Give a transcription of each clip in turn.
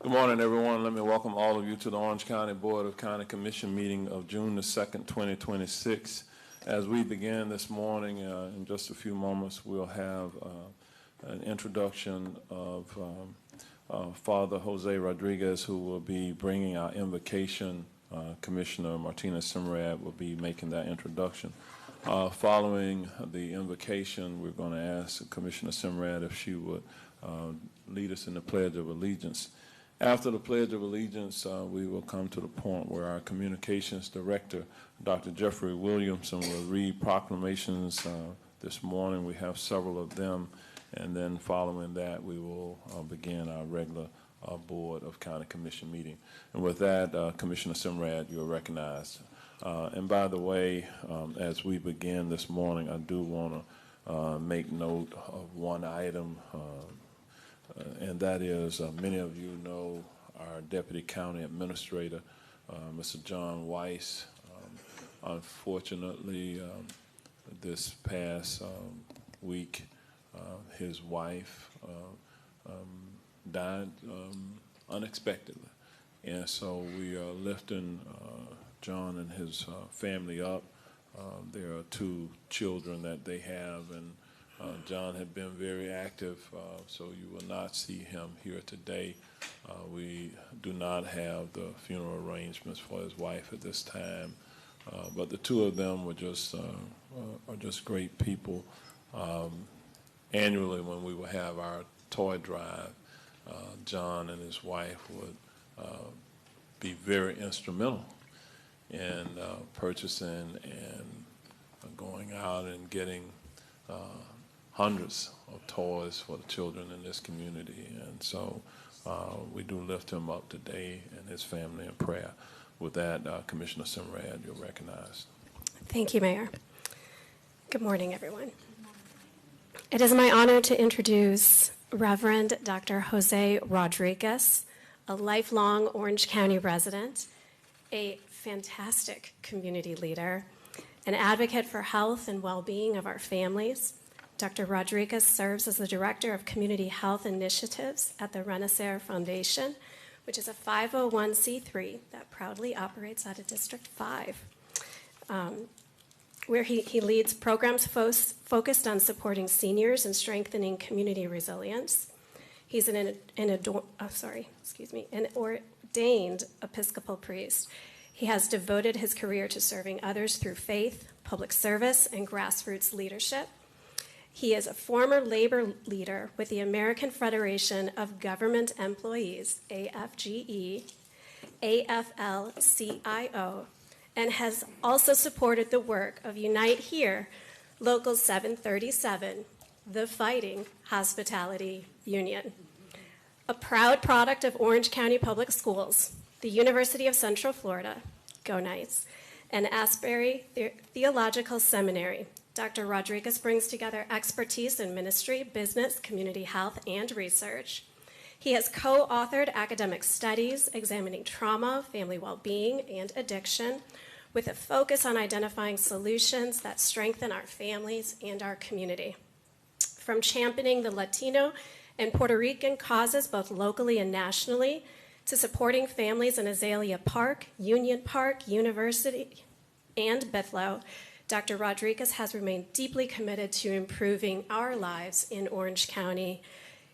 Good morning, everyone. Let me welcome all of you to the Orange County Board of County Commission meeting of June the 2nd, 2026. As we begin this morning, in just a few moments, we'll have an introduction of Father Jose Rodriguez, who will be bringing our invocation. Commissioner Martina Simrad will be making that introduction. Following the invocation, we're going to ask Commissioner Simrad if she would lead us in the Pledge of Allegiance. After the Pledge of Allegiance, we will come to the point where our Communications Director, Dr. Jeffrey Williamson, will read proclamations. This morning we have several of them, and then following that we will begin our regular Board of County Commission meeting. And with that, Commissioner Simrad, you're recognized. And by the way, as we begin this morning, I do want to make note of one item, and that is many of you know our Deputy County Administrator, Mr. John Weiss. Unfortunately, this past week, his wife died unexpectedly. And so we are lifting John and his family up. There are two children that they have, and John had been very active, so you will not see him here today. We do not have the funeral arrangements for his wife at this time, but the two of them were are just great people. Annually, when we would have our toy drive, John and his wife would be very instrumental in purchasing and going out and getting hundreds of toys for the children in this community. And so we do lift him up today and his family in prayer. With that, Commissioner Simrad, you're recognized. Thank you, Mayor. Good morning, everyone. It is my honor to introduce Reverend Dr. Jose Rodriguez, a lifelong Orange County resident, a fantastic community leader, an advocate for health and well-being of our families. Dr. Rodriguez serves as the Director of Community Health Initiatives at the Renaissance Foundation, which is a 501c3 that proudly operates out of District 5, where he leads programs focused on supporting seniors and strengthening community resilience. He's an ordained Episcopal priest. He has devoted his career to serving others through faith, public service, and grassroots leadership. He is a former labor leader with the American Federation of Government Employees, AFGE, AFL-CIO, and has also supported the work of Unite Here, Local 737, the Fighting Hospitality Union. A proud product of Orange County Public Schools, the University of Central Florida, go Knights, and Asbury Theological Seminary, Dr. Rodriguez brings together expertise in ministry, business, community health, and research. He has co-authored academic studies examining trauma, family well-being, and addiction, with a focus on identifying solutions that strengthen our families and our community. From championing the Latino and Puerto Rican causes both locally and nationally, to supporting families in Azalea Park, Union Park, University, and Bithlo, Dr. Rodriguez has remained deeply committed to improving our lives in Orange County.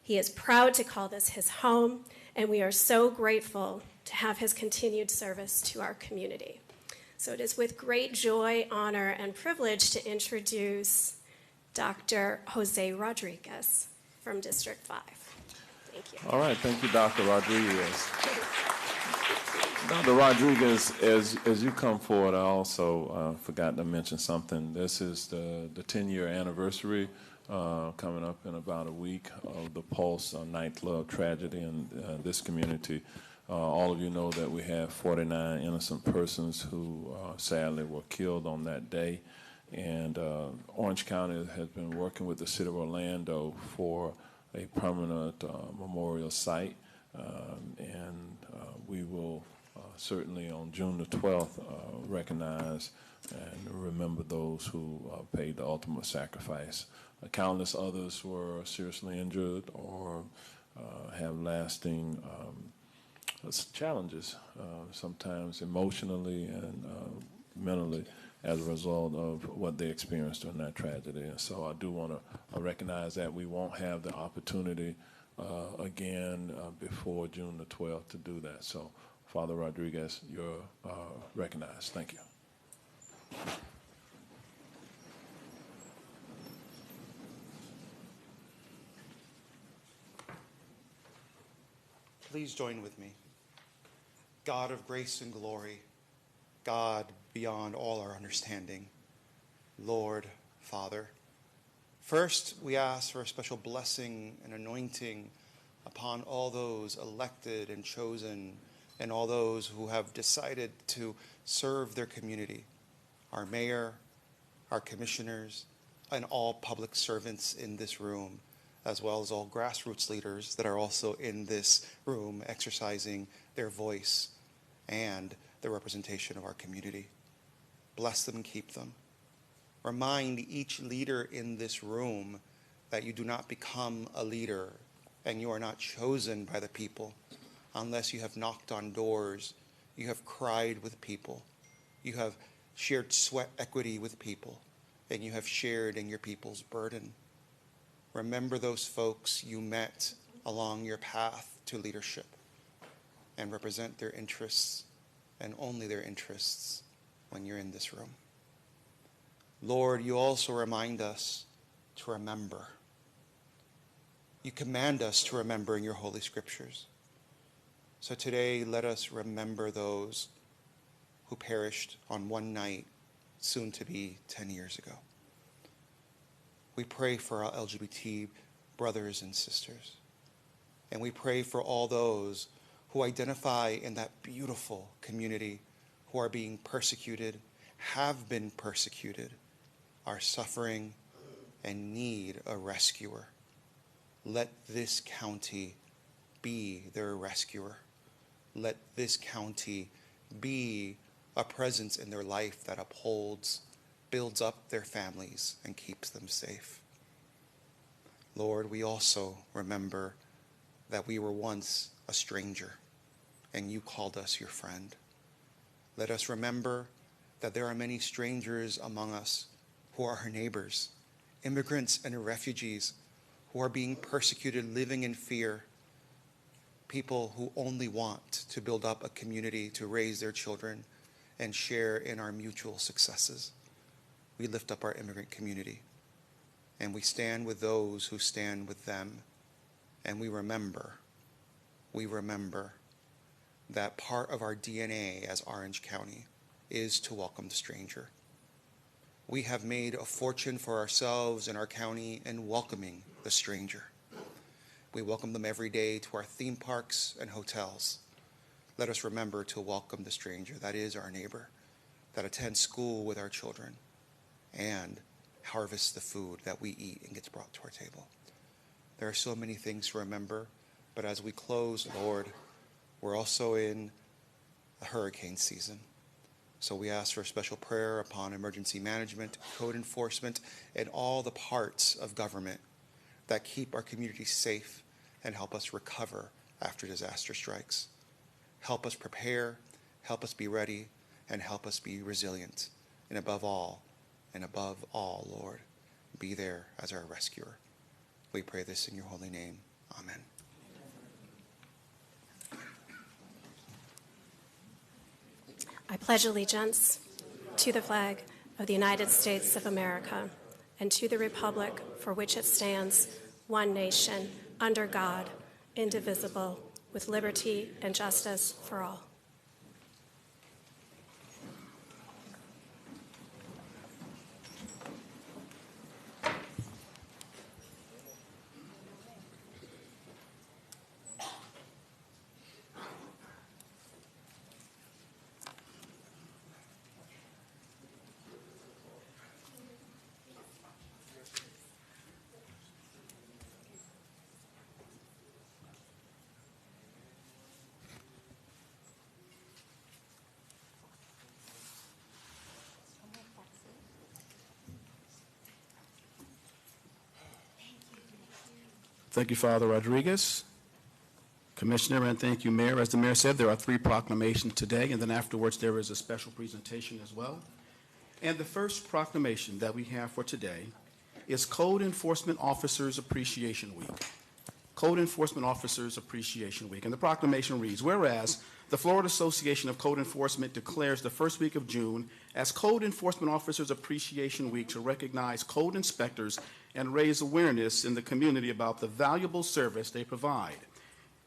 He is proud to call this his home, and we are so grateful to have his continued service to our community. So it is with great joy, honor, and privilege to introduce Dr. Jose Rodriguez from District 5. Thank you. All right, thank you, Dr. Rodriguez. Dr. Rodriguez, as you come forward, I also forgot to mention something. This is the 10-year anniversary coming up in about a week of the Pulse nightclub tragedy in this community. All of you know that we have 49 innocent persons who sadly were killed on that day. And Orange County has been working with the City of Orlando for a permanent memorial site. And we will certainly on June the 12th recognize and remember those who paid the ultimate sacrifice. Countless others were seriously injured or have lasting challenges, sometimes emotionally and mentally, as a result of what they experienced during that tragedy. And so I do want to recognize that we won't have the opportunity again before June the 12th to do that. So, Father Rodriguez, you're recognized. Thank you. Please join with me. God of grace and glory, God beyond all our understanding, Lord, Father, first we ask for a special blessing and anointing upon all those elected and chosen and all those who have decided to serve their community, our mayor, our commissioners, and all public servants in this room, as well as all grassroots leaders that are also in this room exercising their voice and the representation of our community. Bless them and keep them. Remind each leader in this room that you do not become a leader and you are not chosen by the people unless you have knocked on doors, you have cried with people, you have shared sweat equity with people, and you have shared in your people's burden. Remember those folks you met along your path to leadership and represent their interests and only their interests when you're in this room. Lord, you also remind us to remember. You command us to remember in your holy scriptures. So today, let us remember those who perished on one night, soon to be 10 years ago. We pray for our LGBT brothers and sisters. And we pray for all those who identify in that beautiful community who are being persecuted, have been persecuted, are suffering, and need a rescuer. Let this county be their rescuer. Let this county be a presence in their life that upholds, builds up their families, and keeps them safe. Lord, we also remember that we were once a stranger, and you called us your friend. Let us remember that there are many strangers among us who are our neighbors, immigrants and refugees who are being persecuted, living in fear, people who only want to build up a community to raise their children and share in our mutual successes. We lift up our immigrant community, and we stand with those who stand with them, and we remember that part of our DNA as Orange County is to welcome the stranger. We have made a fortune for ourselves and our county in welcoming the stranger. We welcome them every day to our theme parks and hotels. Let us remember to welcome the stranger, that is our neighbor, that attends school with our children and harvests the food that we eat and gets brought to our table. There are so many things to remember, but as we close, Lord, we're also in a hurricane season. So we ask for a special prayer upon emergency management, code enforcement, and all the parts of government that keep our communities safe and help us recover after disaster strikes. Help us prepare, help us be ready, and help us be resilient. And above all, Lord, be there as our rescuer. We pray this in your holy name. Amen. I pledge allegiance to the flag of the United States of America and to the republic for which it stands, one nation, under God, indivisible, with liberty and justice for all. Thank you, Father Rodriguez. Commissioner, and thank you, Mayor. As the Mayor said, there are 3 proclamations today, and then afterwards there is a special presentation as well. And the first proclamation that we have for today is Code Enforcement Officers Appreciation Week. Code Enforcement Officers Appreciation Week. And the proclamation reads, whereas the Florida Association of Code Enforcement declares the first week of June as Code Enforcement Officers Appreciation Week to recognize code inspectors and raise awareness in the community about the valuable service they provide.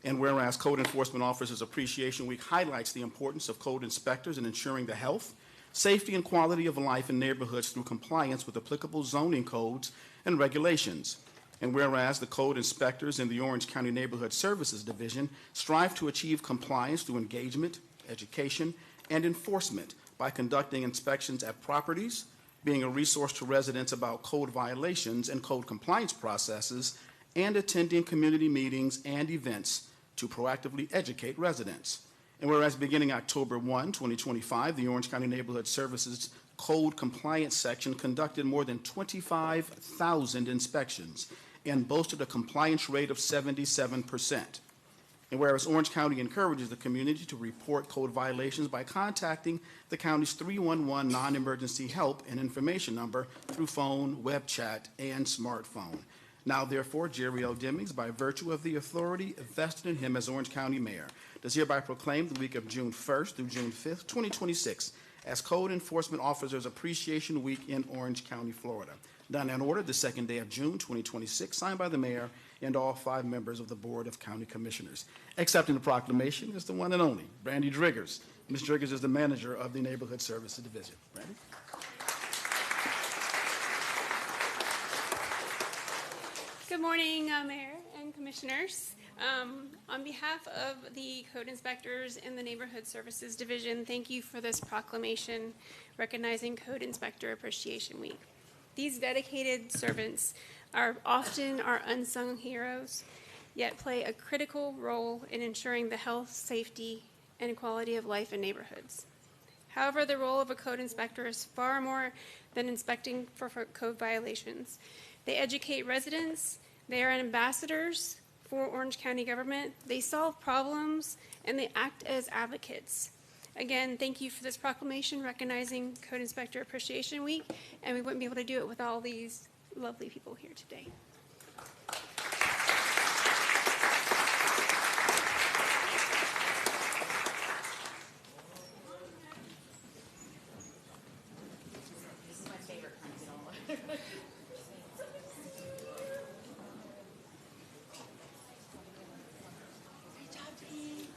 And whereas Code Enforcement Officers Appreciation Week highlights the importance of code inspectors in ensuring the health, safety, and quality of life in neighborhoods through compliance with applicable zoning codes and regulations. And whereas the code inspectors in the Orange County Neighborhood Services Division strive to achieve compliance through engagement, education, and enforcement by conducting inspections at properties, being a resource to residents about code violations and code compliance processes, and attending community meetings and events to proactively educate residents. And whereas beginning October 1, 2025, the Orange County Neighborhood Services Code Compliance Section conducted more than 25,000 inspections and boasted a compliance rate of 77%. And whereas Orange County encourages the community to report code violations by contacting the county's 311 non-emergency help and information number through phone, web chat, and smartphone. Now, therefore, Jerry L. Demings, by virtue of the authority vested in him as Orange County Mayor, does hereby proclaim the week of June 1st through June 5th, 2026, as Code Enforcement Officers Appreciation Week in Orange County, Florida. Done and ordered the second day of June, 2026, signed by the Mayor and all 5 members of the Board of County Commissioners. Accepting the proclamation is the one and only Brandy Driggers. Ms. Driggers is the manager of the Neighborhood Services Division. Brandy? Good morning, Mayor and Commissioners. On behalf of the Code Inspectors in the Neighborhood Services Division, thank you for this proclamation recognizing Code Inspector Appreciation Week. These dedicated servants are often our unsung heroes, yet play a critical role in ensuring the health, safety, and quality of life in neighborhoods. However, the role of a code inspector is far more than inspecting for code violations. They educate residents, they are ambassadors for Orange County government, they solve problems, and they act as advocates. Again, thank you for this proclamation recognizing Code Inspector Appreciation Week, and we wouldn't be able to do it with all these lovely people here today. This is my favorite kind. Great job, team.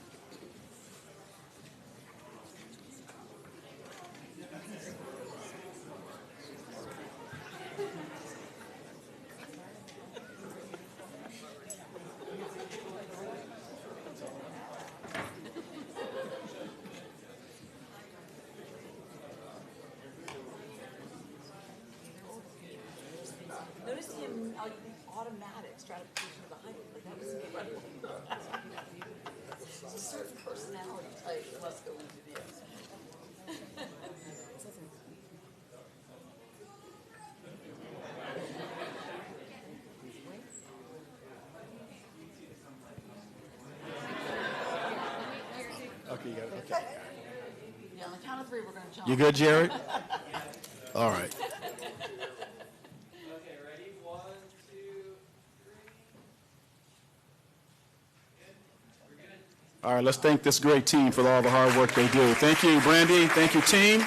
Notice him like automatic stratification of the height. Like that was incredible. It's a certain personality type that must go into this. Okay, you got it. Okay. Yeah, on the count of 3, we're going to jump. You good, Jared? All right. Okay, ready? 1, 2, 3. We're good. All right, let's thank this great team for all the hard work they do. Thank you, Brandy. Thank you, team.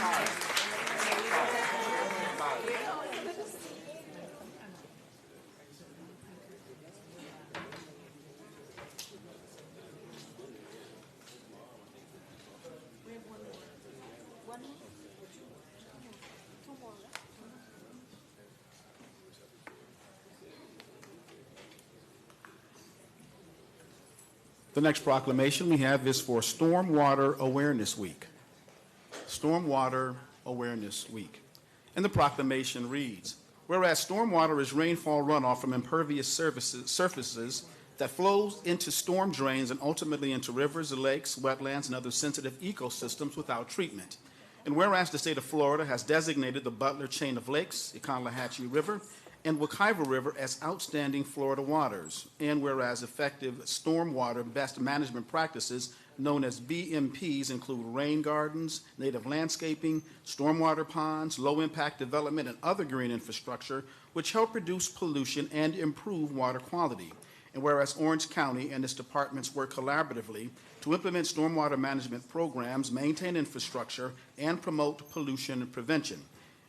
The next proclamation we have is for Stormwater Awareness Week. Stormwater Awareness Week. And the proclamation reads, whereas stormwater is rainfall runoff from impervious surfaces that flows into storm drains and ultimately into rivers, lakes, wetlands, and other sensitive ecosystems without treatment. And whereas the state of Florida has designated the Butler Chain of Lakes, the Econlohatchee River, and Wekiva River as outstanding Florida waters. And whereas effective stormwater best management practices known as BMPs include rain gardens, native landscaping, stormwater ponds, low-impact development, and other green infrastructure, which help reduce pollution and improve water quality. And whereas Orange County and its departments work collaboratively to implement stormwater management programs, maintain infrastructure, and promote pollution prevention.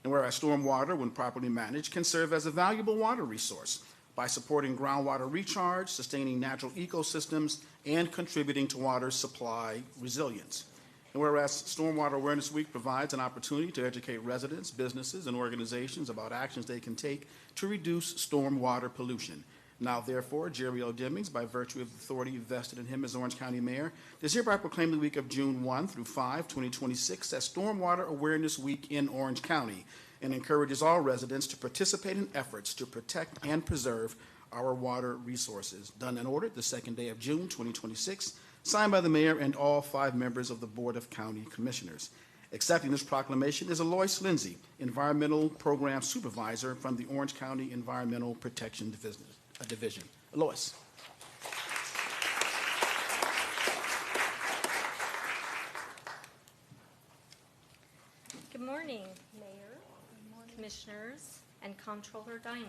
And whereas stormwater, when properly managed, can serve as a valuable water resource by supporting groundwater recharge, sustaining natural ecosystems, and contributing to water supply resilience. And whereas Stormwater Awareness Week provides an opportunity to educate residents, businesses, and organizations about actions they can take to reduce stormwater pollution. Now, therefore, Jerry L. Demings, by virtue of the authority vested in him as Orange County Mayor, does hereby proclaim the week of June 1 through 5, 2026 as Stormwater Awareness Week in Orange County, and encourages all residents to participate in efforts to protect and preserve our water resources. Done and ordered the second day of June 2026, signed by the mayor and all 5 members of the Board of County Commissioners. Accepting this proclamation is Alois Lindsay, Environmental Program Supervisor from the Orange County Environmental Protection Division. Alois. Good morning, Mayor, Commissioners, and Comptroller Diamond.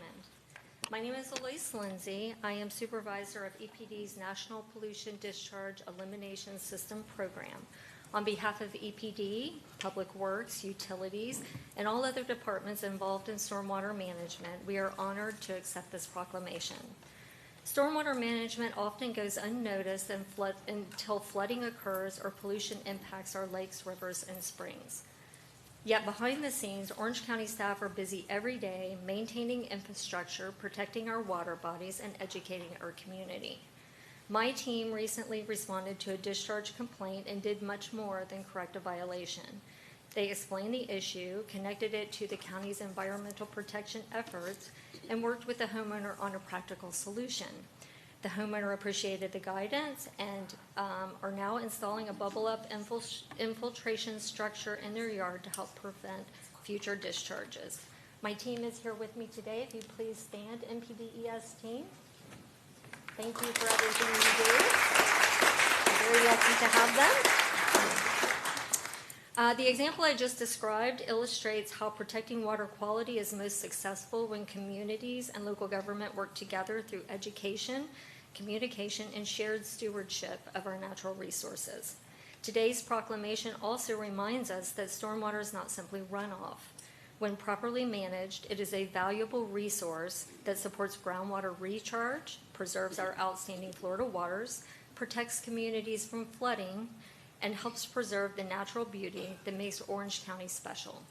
My name is Alois Lindsay. I am Supervisor of EPD's National Pollution Discharge Elimination System Program. On behalf of EPD, Public Works, Utilities, and all other departments involved in stormwater management, we are honored to accept this proclamation. Stormwater management often goes unnoticed until flooding occurs or pollution impacts our lakes, rivers, and springs. Yet behind the scenes, Orange County staff are busy every day maintaining infrastructure, protecting our water bodies, and educating our community. My team recently responded to a discharge complaint and did much more than correct a violation. They explained the issue, connected it to the county's environmental protection efforts, and worked with the homeowner on a practical solution. The homeowner appreciated the guidance and are now installing a bubble-up infiltration structure in their yard to help prevent future discharges. My team is here with me today. If you please stand, NPDES team. Thank you for everything you do. I'm very lucky to have them. The example I just described illustrates how protecting water quality is most successful when communities and local government work together through education, communication, and shared stewardship of our natural resources. Today's proclamation also reminds us that stormwater is not simply runoff. When properly managed, it is a valuable resource that supports groundwater recharge, preserves our outstanding Florida waters, protects communities from flooding, and helps preserve the natural beauty that makes Orange County special.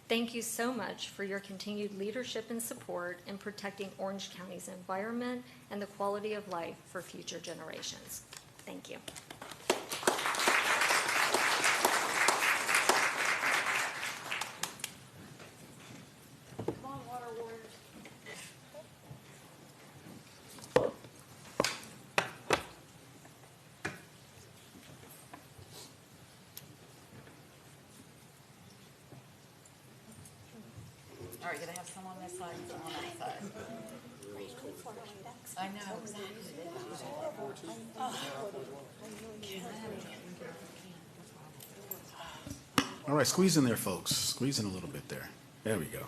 Thank you so much for your continued leadership and support in protecting Orange County's environment and the quality of life for future generations. Thank you. All right, gonna have some on this side and some on that side. I know, exactly. All right, squeeze in there, folks. Squeeze in a little bit there. There we go.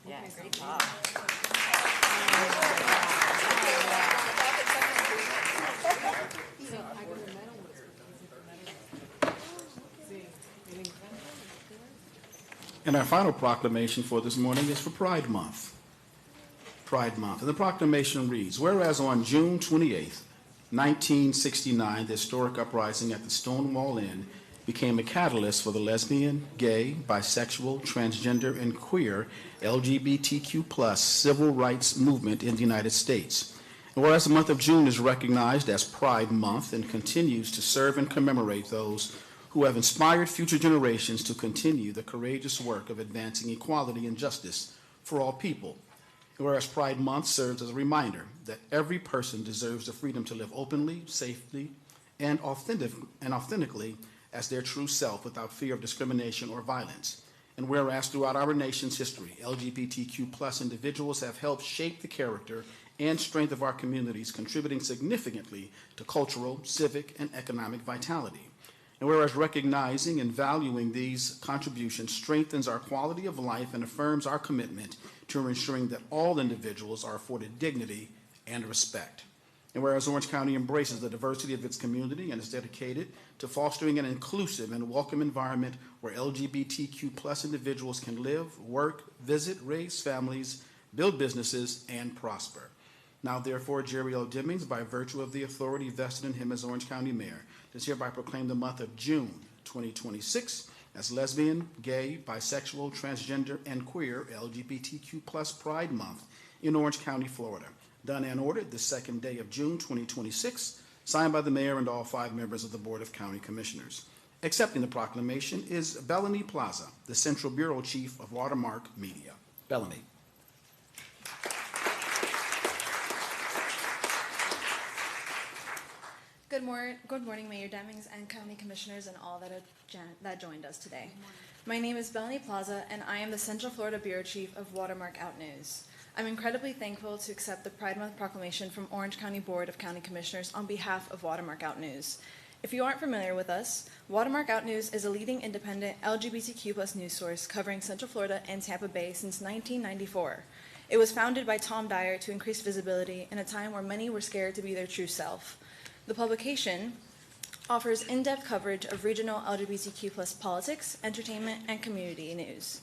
Yeah, great job. And our final proclamation for this morning is for Pride Month. Pride Month. And the proclamation reads, whereas on June 28th, 1969, the historic uprising at the Stonewall Inn became a catalyst for the lesbian, gay, bisexual, transgender, and queer LGBTQ+ civil rights movement in the United States. And whereas the month of June is recognized as Pride Month and continues to serve and commemorate those who have inspired future generations to continue the courageous work of advancing equality and justice for all people. And whereas Pride Month serves as a reminder that every person deserves the freedom to live openly, safely, and authentically as their true self without fear of discrimination or violence. And whereas throughout our nation's history, LGBTQ+ individuals have helped shape the character and strength of our communities, contributing significantly to cultural, civic, and economic vitality. And whereas recognizing and valuing these contributions strengthens our quality of life and affirms our commitment to ensuring that all individuals are afforded dignity and respect. And whereas Orange County embraces the diversity of its community and is dedicated to fostering an inclusive and welcome environment where LGBTQ+ individuals can live, work, visit, raise families, build businesses, and prosper. Now, therefore, Jerry L. Demings, by virtue of the authority vested in him as Orange County Mayor, does hereby proclaim the month of June 2026 as Lesbian, Gay, Bisexual, Transgender, and Queer LGBTQ+ Pride Month in Orange County, Florida. Done and ordered the second day of June 2026, signed by the Mayor and all 5 members of the Board of County Commissioners. Accepting the proclamation is Bellany Plaza, the Central Bureau Chief of Watermark Media. Bellany. Good morning, Mayor Demings and County Commissioners and all that joined us today. My name is Bellany Plaza, and I am the Central Florida Bureau Chief of Watermark Out News. I'm incredibly thankful to accept the Pride Month proclamation from Orange County Board of County Commissioners on behalf of Watermark Out News. If you aren't familiar with us, Watermark Out News is a leading independent LGBTQ+ news source covering Central Florida and Tampa Bay since 1994. It was founded by Tom Dyer to increase visibility in a time where many were scared to be their true self. The publication offers in-depth coverage of regional LGBTQ+ politics, entertainment, and community news.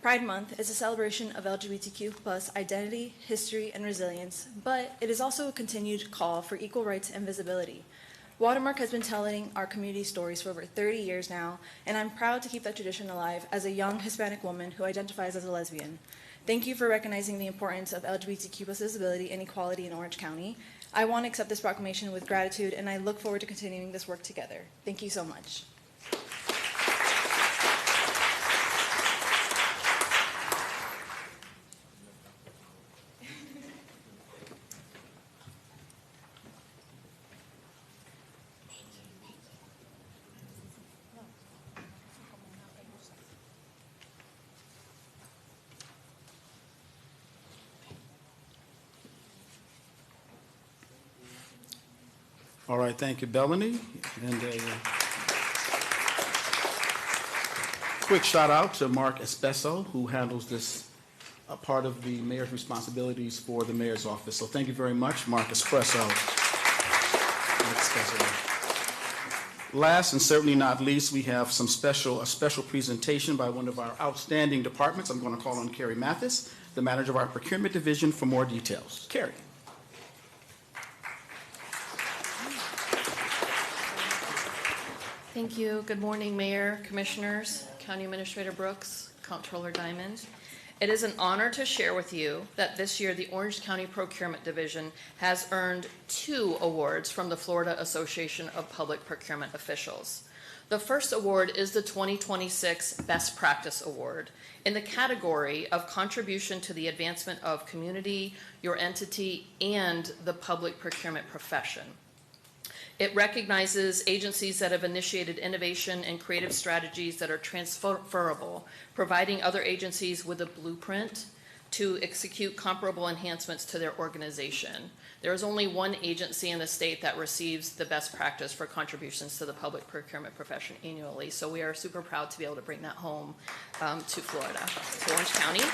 Pride Month is a celebration of LGBTQ+ identity, history, and resilience, but it is also a continued call for equal rights and visibility. Watermark has been telling our community stories for over 30 years now, and I'm proud to keep that tradition alive as a young Hispanic woman who identifies as a lesbian. Thank you for recognizing the importance of LGBTQ+ visibility and equality in Orange County. I want to accept this proclamation with gratitude, and I look forward to continuing this work together. Thank you so much. All right, thank you, Bellany. And a quick shout out to Mark Espesso, who handles this part of the mayor's responsibilities for the mayor's office. So thank you very much, Mark Espresso. Last and certainly not least, we have a special presentation by one of our outstanding departments. I'm going to call on Carrie Mathis, the manager of our procurement division, for more details. Carrie. Thank you. Good morning, Mayor, Commissioners, County Administrator Brooks, Comptroller Diamond. It is an honor to share with you that this year the Orange County Procurement Division has earned 2 awards from the Florida Association of Public Procurement Officials. The first award is the 2026 Best Practice Award in the category of contribution to the advancement of community, your entity, and the public procurement profession. It recognizes agencies that have initiated innovation and creative strategies that are transferable, providing other agencies with a blueprint to execute comparable enhancements to their organization. There is only one agency in the state that receives the best practice for contributions to the public procurement profession annually, so we are super proud to be able to bring that home to Florida, to Orange County.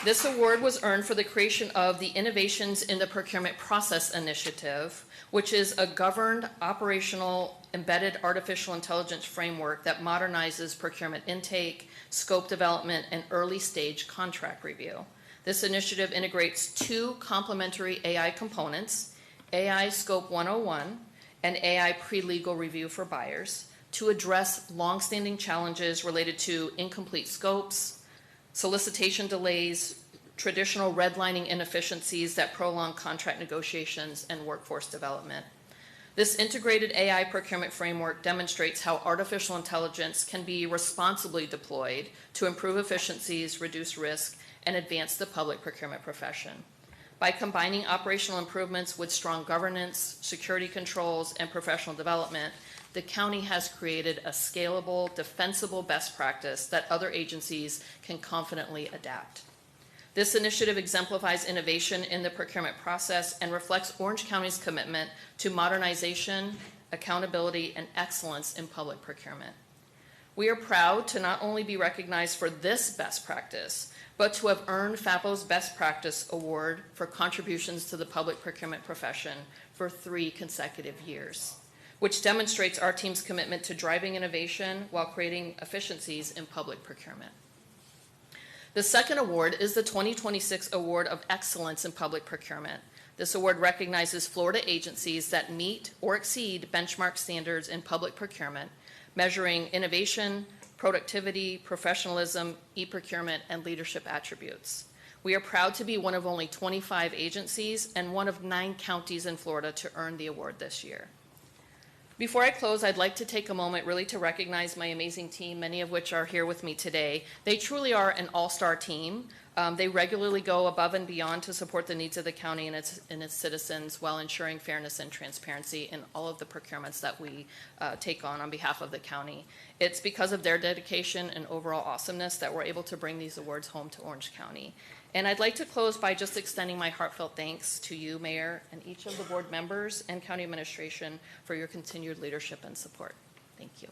This award was earned for the creation of the Innovations in the Procurement Process Initiative, which is a governed, operational, embedded artificial intelligence framework that modernizes procurement intake, scope development, and early stage contract review. This initiative integrates 2 complementary AI components, AI Scope 101 and AI Pre-Legal Review for Buyers, to address longstanding challenges related to incomplete scopes, solicitation delays, traditional redlining inefficiencies that prolong contract negotiations, and workforce development. This integrated AI procurement framework demonstrates how artificial intelligence can be responsibly deployed to improve efficiencies, reduce risk, and advance the public procurement profession. By combining operational improvements with strong governance, security controls, and professional development, the county has created a scalable, defensible best practice that other agencies can confidently adapt. This initiative exemplifies innovation in the procurement process and reflects Orange County's commitment to modernization, accountability, and excellence in public procurement. We are proud to not only be recognized for this best practice, but to have earned FAPO's Best Practice Award for contributions to the public procurement profession for 3 consecutive years, which demonstrates our team's commitment to driving innovation while creating efficiencies in public procurement. The second award is the 2026 Award of Excellence in Public Procurement. This award recognizes Florida agencies that meet or exceed benchmark standards in public procurement, measuring innovation, productivity, professionalism, e-procurement, and leadership attributes. We are proud to be one of only 25 agencies and one of 9 counties in Florida to earn the award this year. Before I close, I'd like to take a moment really to recognize my amazing team, many of which are here with me today. They truly are an all-star team. They regularly go above and beyond to support the needs of the county and its citizens while ensuring fairness and transparency in all of the procurements that we take on behalf of the county. It's because of their dedication and overall awesomeness that we're able to bring these awards home to Orange County. And I'd like to close by just extending my heartfelt thanks to you, Mayor, and each of the board members and county administration for your continued leadership and support. Thank you.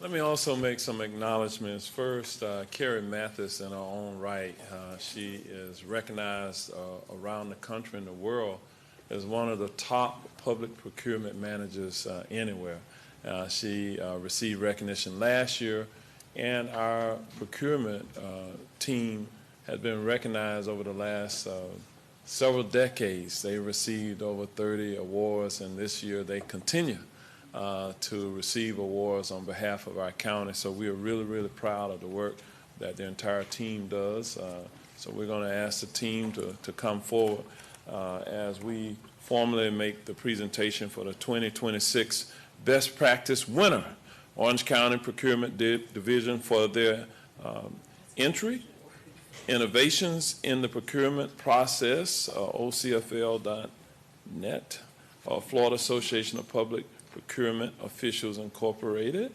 Let me also make some acknowledgments. First, Carrie Mathis in her own right. She is recognized around the country and the world as one of the top public procurement managers anywhere. She received recognition last year, and our procurement team has been recognized over the last several decades. They received over 30 awards, and this year they continue to receive awards on behalf of our county. So we are really, really proud of the work that the entire team does. So we're going to ask the team to come forward as we formally make the presentation for the 2026 Best Practice winner, Orange County Procurement Division, for their entry, innovations in the procurement process, OCFL.net, Florida Association of Public Procurement Officials Incorporated.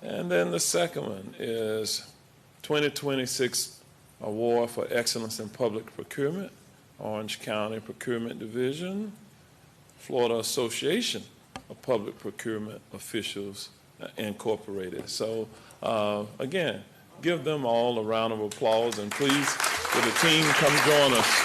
And then the second one is 2026 Award for Excellence in Public Procurement, Orange County Procurement Division, Florida Association of Public Procurement Officials Incorporated. So again, give them all a round of applause, and please, will the team come join us.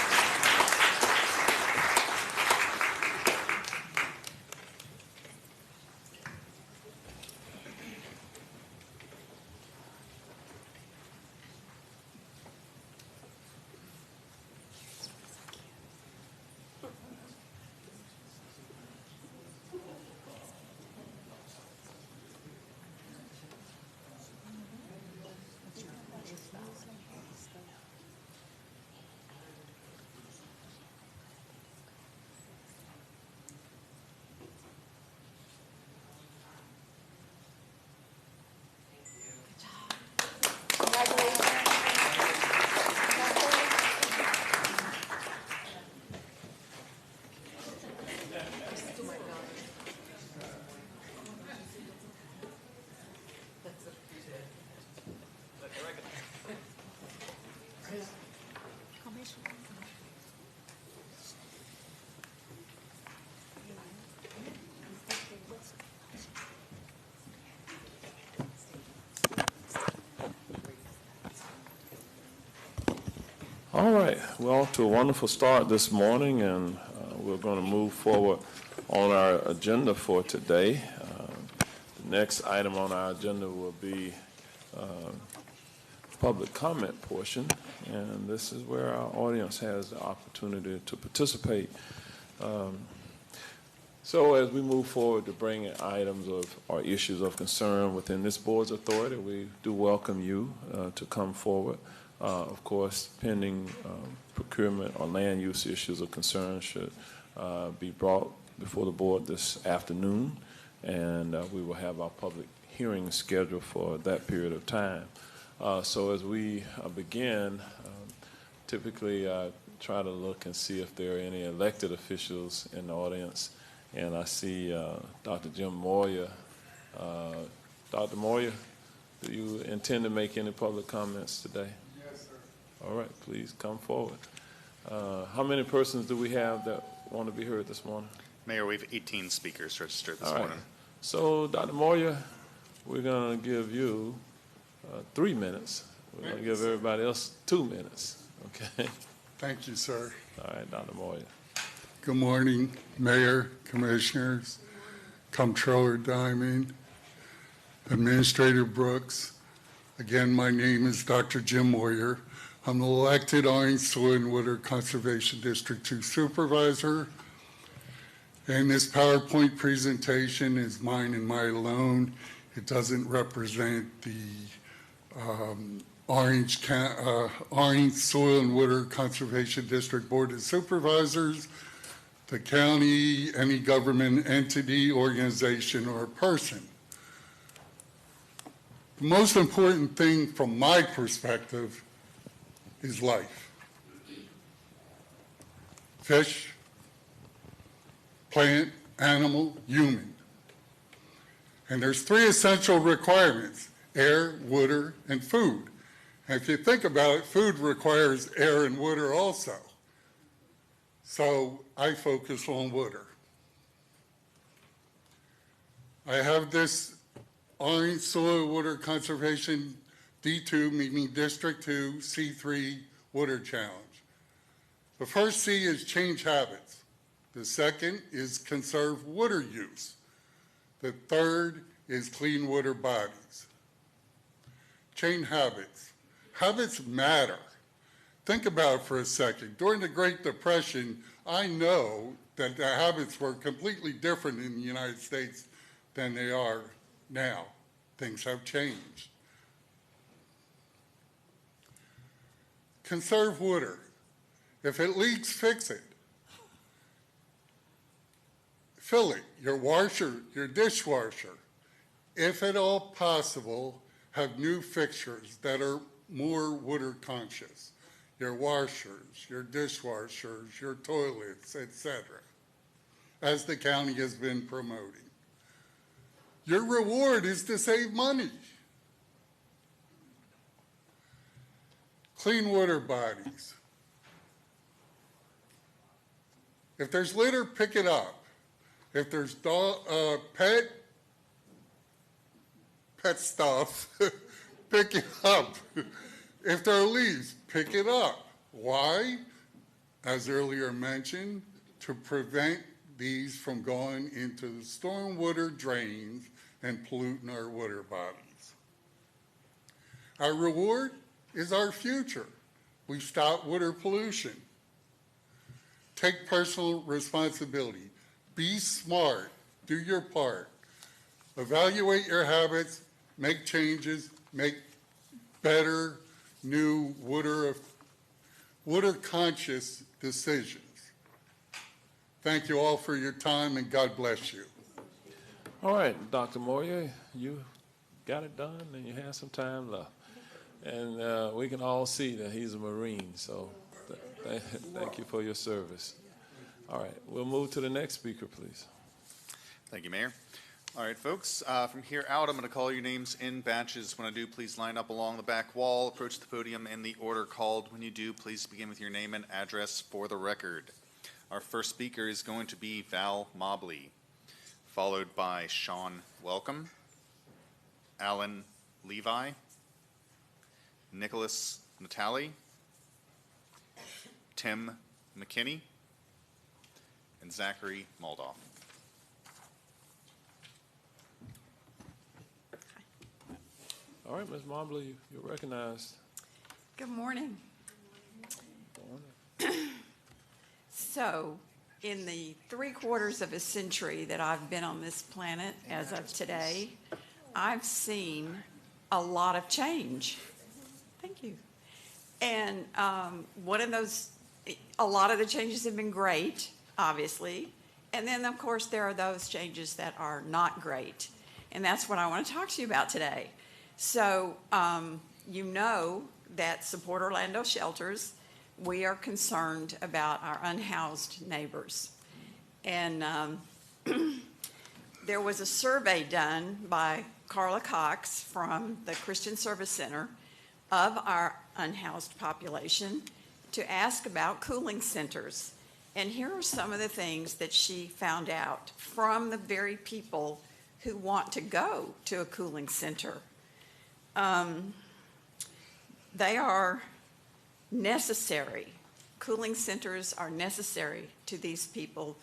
All right, we're off to a wonderful start this morning, and we're going to move forward on our agenda for today. The next item on our agenda will be public comment portion, and this is where our audience has the opportunity to participate. So as we move forward to bring in items of or issues of concern within this board's authority, we do welcome you to come forward. Of course, pending procurement or land use issues of concern should be brought before the board this afternoon. and we will have our public hearing scheduled for that period of time. So as we begin, typically I try to look and see if there are any elected officials in the audience, and I see Dr. Jim Moyer. Dr. Moyer, do you intend to make any public comments today? Yes, sir. All right, please come forward. How many persons do we have that want to be heard this morning? Mayor, we have 18 speakers registered this All right. morning. So, Dr. Moyer, we're going to give you 3 minutes. We're going to give everybody else 2 minutes. Okay? Thank you, sir. All right, Dr. Moyer. Good morning, Mayor, Commissioners, Comptroller Diamond, Administrator Brooks. Again, my name is Dr. Jim Moyer. I'm the elected Orange Soil and Water Conservation District 2 Supervisor. And this PowerPoint presentation is mine and mine alone. It doesn't represent the Orange Soil and Water Conservation District Board of Supervisors, the county, any government entity, organization, or person. The most important thing from my perspective is life. Fish, plant, animal, human. And there's 3 essential requirements: air, water, and food. And if you think about it, food requires air and water also. So I focus on water. I have this Orange Soil Water Conservation D2, meaning District 2, C3 Water Challenge. The first C is change habits. The second is conserve water use. The third is clean water bodies. Change habits. Habits matter. Think about it for a second. During the Great Depression, I know that the habits were completely different in the United States than they are now. Things have changed. Conserve water. If it leaks, fix it. Fill it, your washer, your dishwasher. If at all possible, have new fixtures that are more water conscious. Your washers, your dishwashers, your toilets, etc., as the county has been promoting. Your reward is to save money. Clean water bodies. If there's litter, pick it up. If there's pet stuff, pick it up. If there are leaves, pick it up. Why? As earlier mentioned, to prevent these from going into the stormwater drains and polluting our water bodies. Our reward is our future. We stop water pollution. Take personal responsibility. Be smart. Do your part. Evaluate your habits. Make changes. Make better, new water-conscious decisions. Thank you all for your time, and God bless you. All right, Dr. Moyer, you got it done, and you have some time left. And we can all see that he's a Marine, so thank you for your service. All right, we'll move to the next speaker, please. Thank you, Mayor. All right, folks, from here out, I'm going to call your names in batches. When I do, please line up along the back wall, approach the podium in the order called. When you do, please begin with your name and address for the record. Our first speaker is going to be Val Mobley, followed by Sean Welcome, Alan Levi, Nicholas Natali, Tim McKinney, and Zachary Moldoff. All right, Ms. Mobley, you're recognized. Good morning. Go on. So, in the 3/4 of a century that I've been on this planet as of today, I've seen a lot of change. Thank you. And a lot of the changes have been great, obviously, And then, of course, there are those changes that are not great. And that's what I want to talk to you about today. So, you know that Support Orlando Shelters, we are concerned about our unhoused neighbors. And there was a survey done by Carla Cox from the Christian Service Center of our unhoused population to ask about cooling centers. And here are some of the things that she found out from the very people who want to go to a cooling center. They are necessary. Cooling centers are necessary to these people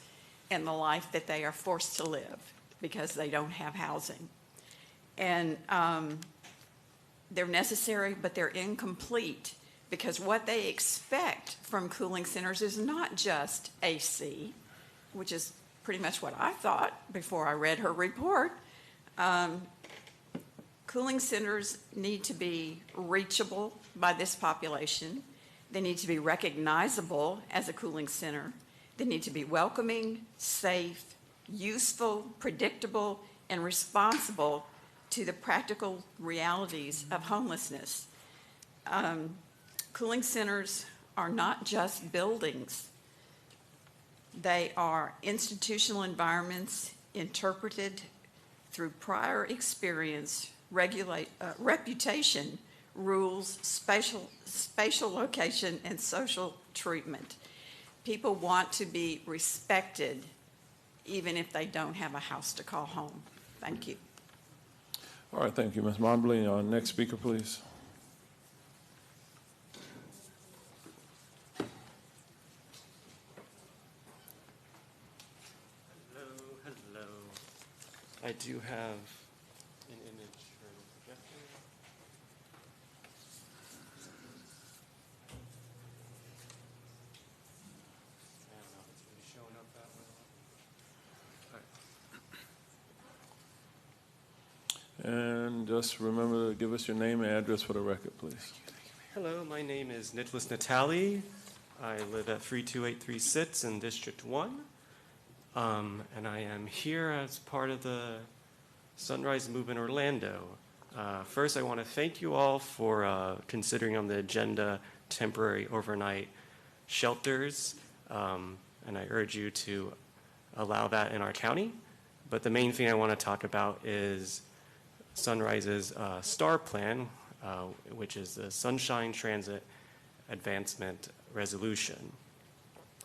and the life that they are forced to live because they don't have housing. And they're necessary, but they're incomplete because what they expect from cooling centers is not just AC, which is pretty much what I thought before I read her report. Cooling centers need to be reachable by this population. They need to be recognizable as a cooling center. They need to be welcoming, safe, useful, predictable, and responsible to the practical realities of homelessness. Cooling centers are not just buildings. They are institutional environments interpreted through prior experience, reputation, rules, spatial location, and social treatment. People want to be respected even if they don't have a house to call home. Thank you. All right, thank you, Ms. Mobley. Next speaker, please. Hello. I do have an image for the projector. I don't know if it's really showing up that well. All right. And just remember to give us your name and address for the record, please. Hello, my name is Nicholas Natali. I live at 32836 Sitz in District 1. And I am here as part of the Sunrise Movement Orlando. First, I want to thank you all for considering on the agenda temporary overnight shelters. And I urge you to allow that in our county. But the main thing I want to talk about is Sunrise's STAR plan, which is the Sunshine Transit Advancement Resolution.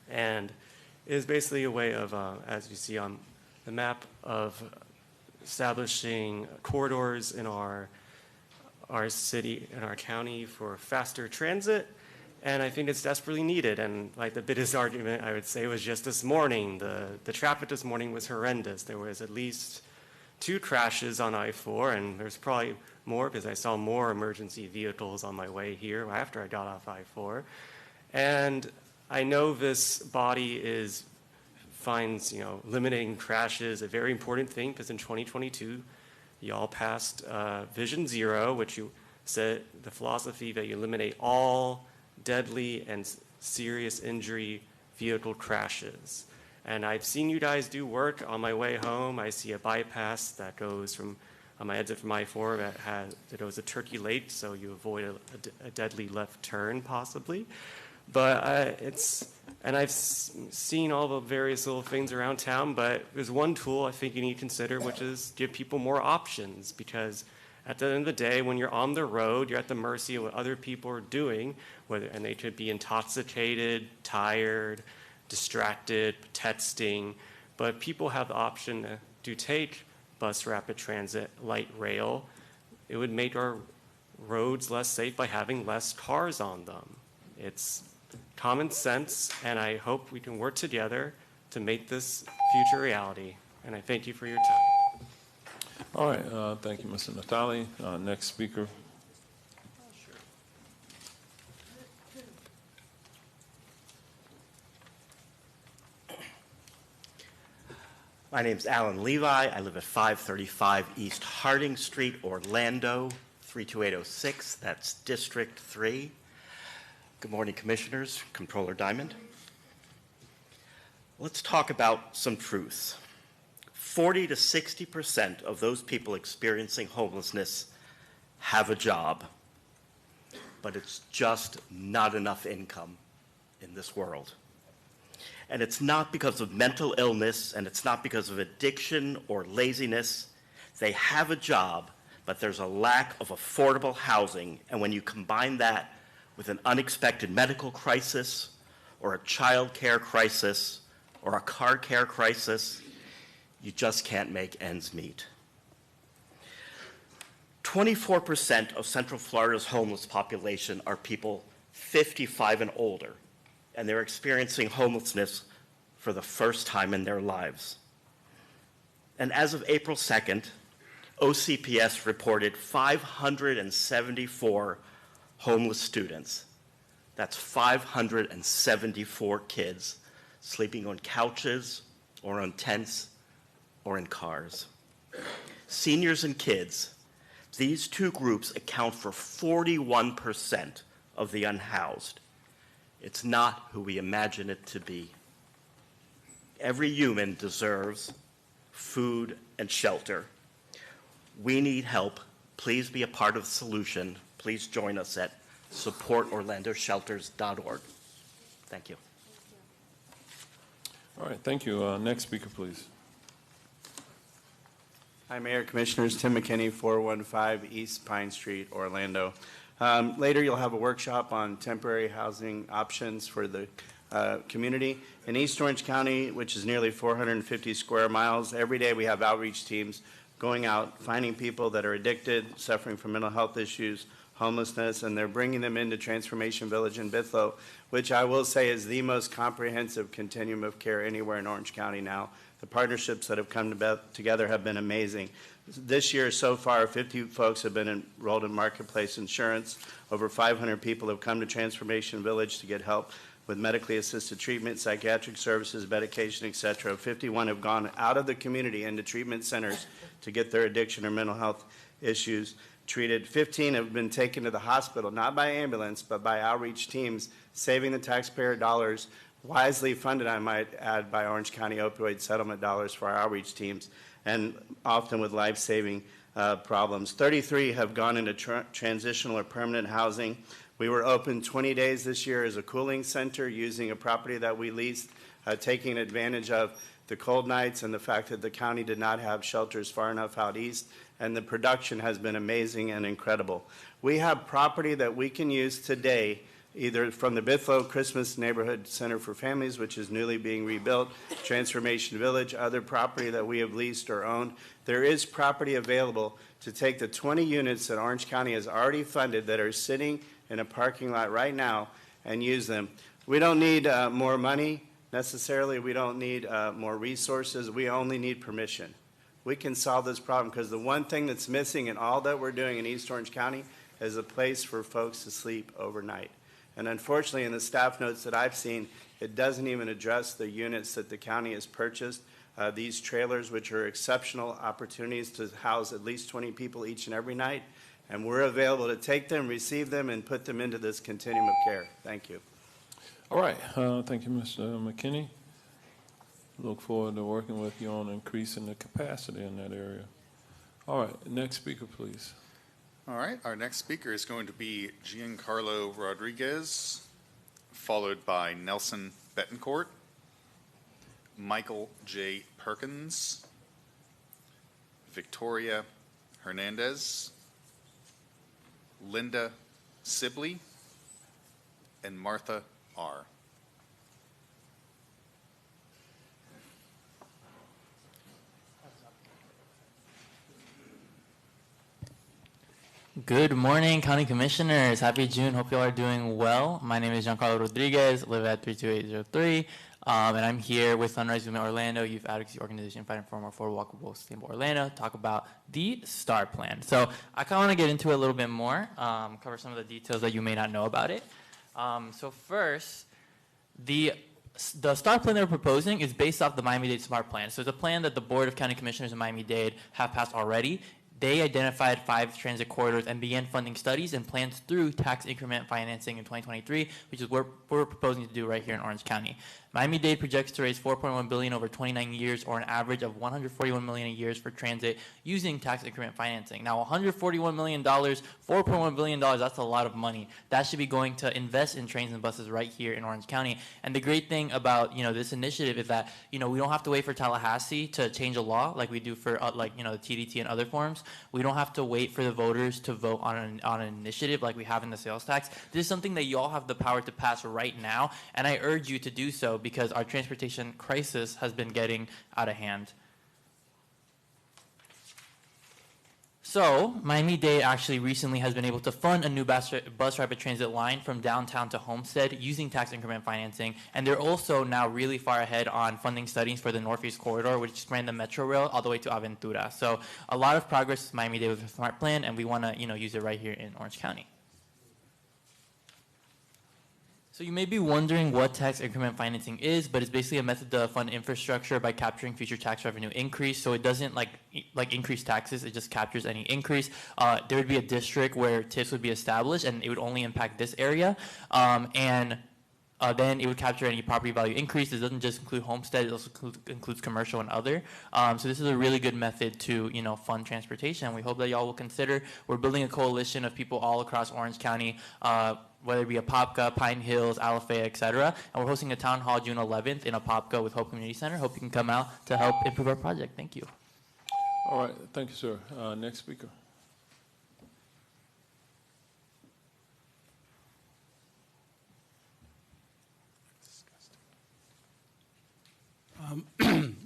And it is basically a way of, as you see on the map, of establishing corridors in our city, in our county for faster transit. And I think it's desperately needed. And like the biggest argument I would say was just this morning, the traffic this morning was horrendous. There was at least 2 crashes on I-4, and there's probably more because I saw more emergency vehicles on my way here after I got off I-4. And I know this body finds, limiting crashes a very important thing because in 2022, y'all passed Vision Zero, which you said the philosophy that you eliminate all deadly and serious injury vehicle crashes. And I've seen you guys do work on my way home. I see a bypass that goes from, on my exit from I-4 that goes to Turkey Lake, so you avoid a deadly left turn possibly. But and I've seen all the various little things around town, but there's one tool I think you need to consider, which is give people more options, because at the end of the day, when you're on the road, you're at the mercy of what other people are doing, and they could be intoxicated, tired, distracted, texting, but people have the option to take bus, rapid transit, light rail. It would make our roads less safe by having less cars on them. It's common sense, and I hope we can work together to make this future reality. And I thank you for your time. All right, thank you, Mr. Natali. Next speaker. My name's Alan Levi. I live at 535 East Harding Street, Orlando, 32806. That's District 3. Good morning, Commissioners. Comptroller Diamond. Let's talk about some truths. 40 to 60% of those people experiencing homelessness have a job, but it's just not enough income in this world. And it's not because of mental illness, and it's not because of addiction or laziness. They have a job, but there's a lack of affordable housing. And when you combine that with an unexpected medical crisis, or a child care crisis, or a car care crisis, you just can't make ends meet. 24% of Central Florida's homeless population are people 55 and older, and they're experiencing homelessness for the first time in their lives. And as of April 2nd, OCPS reported 574 homeless students. That's 574 kids sleeping on couches or on tents or in cars. Seniors and kids, these two groups account for 41% of the unhoused. It's not who we imagine it to be. Every human deserves food and shelter. We need help. Please be a part of the solution. Please join us at supportorlandoshelters.org. Thank you. All right, thank you. Next speaker, please. Hi, Mayor, Commissioners. Tim McKinney, 415 East Pine Street, Orlando. Later, you'll have a workshop on temporary housing options for the community. In East Orange County, which is nearly 450 square miles, every day we have outreach teams going out, finding people that are addicted, suffering from mental health issues, homelessness, and they're bringing them into Transformation Village in Bithlo, which I will say is the most comprehensive continuum of care anywhere in Orange County now. The partnerships that have come together have been amazing. This year so far, 50 folks have been enrolled in Marketplace Insurance. Over 500 people have come to Transformation Village to get help with medically assisted treatment, psychiatric services, medication, et cetera. 51 have gone out of the community into treatment centers to get their addiction or mental health issues treated. 15 have been taken to the hospital, not by ambulance, but by outreach teams, saving the taxpayer dollars, wisely funded, I might add, by Orange County opioid settlement dollars for our outreach teams, and often with life-saving problems. 33 have gone into transitional or permanent housing. We were open 20 days this year as a cooling center using a property that we leased, taking advantage of the cold nights and the fact that the county did not have shelters far enough out east, and the production has been amazing and incredible. We have property that we can use today, either from the Bithlo Christmas Neighborhood Center for Families, which is newly being rebuilt, Transformation Village, other property that we have leased or owned. There is property available to take the 20 units that Orange County has already funded that are sitting in a parking lot right now and use them. We don't need more money necessarily. We don't need more resources. We only need permission. We can solve this problem because the one thing that's missing in all that we're doing in East Orange County is a place for folks to sleep overnight. And unfortunately, in the staff notes that I've seen, it doesn't even address the units that the county has purchased. These trailers, which are exceptional opportunities to house at least 20 people each and every night. And we're available to take them, receive them, and put them into this continuum of care. Thank you. All right. Thank you, Mr. McKinney. Look forward to working with you on increasing the capacity in that area. All right. Next speaker, please. All right, our next speaker is going to be Giancarlo Rodriguez, followed by Nelson Betancourt, Michael J. Perkins, Victoria Hernandez, Linda Sibley, and Martha R. Good morning, County Commissioners. Happy June. Hope you all are doing well. My name is Giancarlo Rodriguez, live at 32803, and I'm here with Sunrise Movement Orlando, youth advocacy organization fighting for a more affordable, walkable, sustainable Orlando, talk about the STAR plan. So I kind of want to get into it a little bit more, cover some of the details that you may not know about it. So first, the STAR plan they're proposing is based off the Miami-Dade SMART plan. So it's a plan that the Board of County Commissioners in Miami-Dade have passed already. They identified 5 transit corridors and began funding studies and plans through tax increment financing in 2023, which is what we're proposing to do right here in Orange County. Miami-Dade projects to raise $4.1 billion over 29 years, or an average of $141 million a year for transit using tax increment financing. Now, $141 million, $4.1 billion, that's a lot of money. That should be going to invest in trains and buses right here in Orange County. And the great thing about, this initiative is that, we don't have to wait for Tallahassee to change a law like we do for, the TDT and other forms. We don't have to wait for the voters to vote on an initiative like we have in the sales tax. This is something that you all have the power to pass right now, and I urge you to do so because our transportation crisis has been getting out of hand. So, Miami-Dade actually recently has been able to fund a new bus rapid transit line from downtown to Homestead using tax increment financing, and they're also now really far ahead on funding studies for the Northeast Corridor, which span the Metro Rail all the way to Aventura. So, a lot of progress with Miami-Dade with the SMART plan, and we want to, use it right here in Orange County. So you may be wondering what tax increment financing is, but it's basically a method to fund infrastructure by capturing future tax revenue increase. So it doesn't like increase taxes, it just captures any increase. There would be a district where TIFs would be established and it would only impact this area. Then it would capture any property value increase. It doesn't just include homestead, it also includes commercial and other. So this is a really good method to, fund transportation. We hope that y'all will consider. We're building a coalition of people all across Orange County, whether it be Apopka, Pine Hills, Alafaya, etc. And we're hosting a town hall June 11th in Apopka with Hope Community Center. Hope you can come out to help improve our project. Thank you. All right, thank you, sir. Next speaker.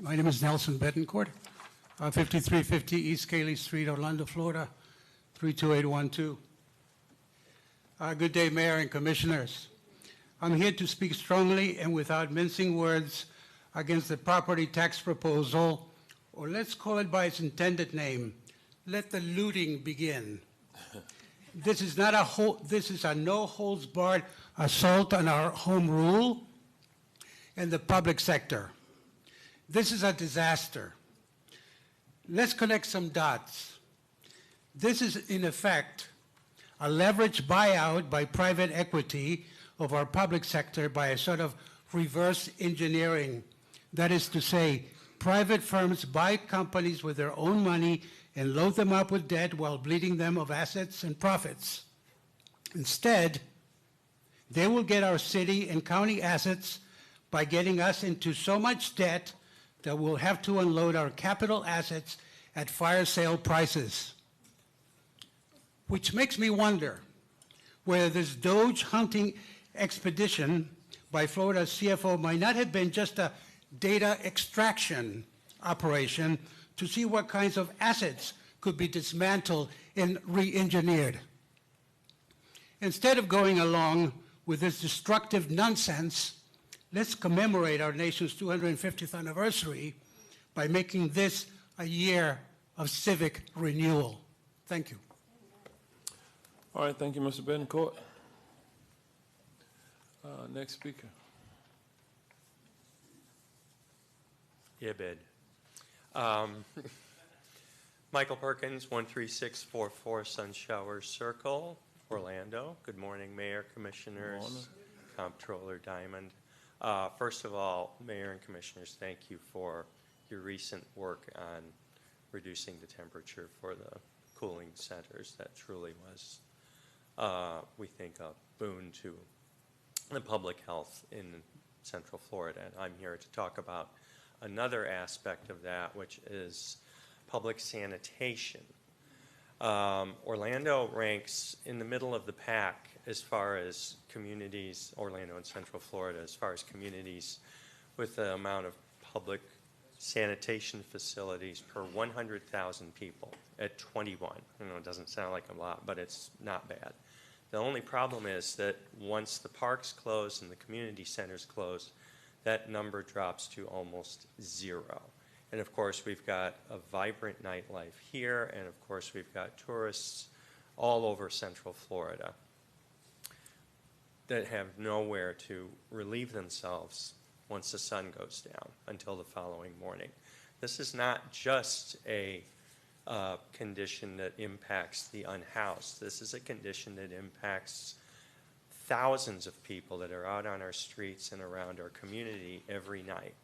My name is Nelson Betancourt, 5350 East Cayley Street, Orlando, Florida, 32812. Good day, Mayor and Commissioners. I'm here to speak strongly and without mincing words against the property tax proposal, or let's call it by its intended name, let the looting begin. This is a no-holds-barred assault on our home rule and the public sector. This is a disaster. Let's connect some dots. This is, in effect, a leveraged buyout by private equity of our public sector by a sort of reverse engineering. That is to say, private firms buy companies with their own money and load them up with debt while bleeding them of assets and profits. Instead, they will get our city and county assets by getting us into so much debt that we'll have to unload our capital assets at fire sale prices. Which makes me wonder whether this Doge hunting expedition by Florida's CFO might not have been just a data extraction operation to see what kinds of assets could be dismantled and re-engineered. Instead of going along with this destructive nonsense, let's commemorate our nation's 250th anniversary by making this a year of civic renewal. Thank you. All right, thank you, Mr. Betancourt. Next speaker. Ibid. Michael Perkins, 13644 Sunshower Circle, Orlando. Good morning, Mayor, Commissioners, Comptroller Diamond. First of all, Mayor and Commissioners, thank you for your recent work on reducing the temperature for the cooling centers. That truly was, we think, a boon to the public health in Central Florida. And I'm here to talk about another aspect of that, which is public sanitation. Orlando ranks in the middle of the pack as far as communities, Orlando and Central Florida, as far as communities with the amount of public sanitation facilities per 100,000 people at 21. I know it doesn't sound like a lot, but it's not bad. The only problem is that once the parks close and the community centers close, that number drops to almost zero. And of course, we've got a vibrant nightlife here, and of course, we've got tourists all over Central Florida that have nowhere to relieve themselves once the sun goes down until the following morning. This is not just a condition that impacts the unhoused. This is a condition that impacts thousands of people that are out on our streets and around our community every night.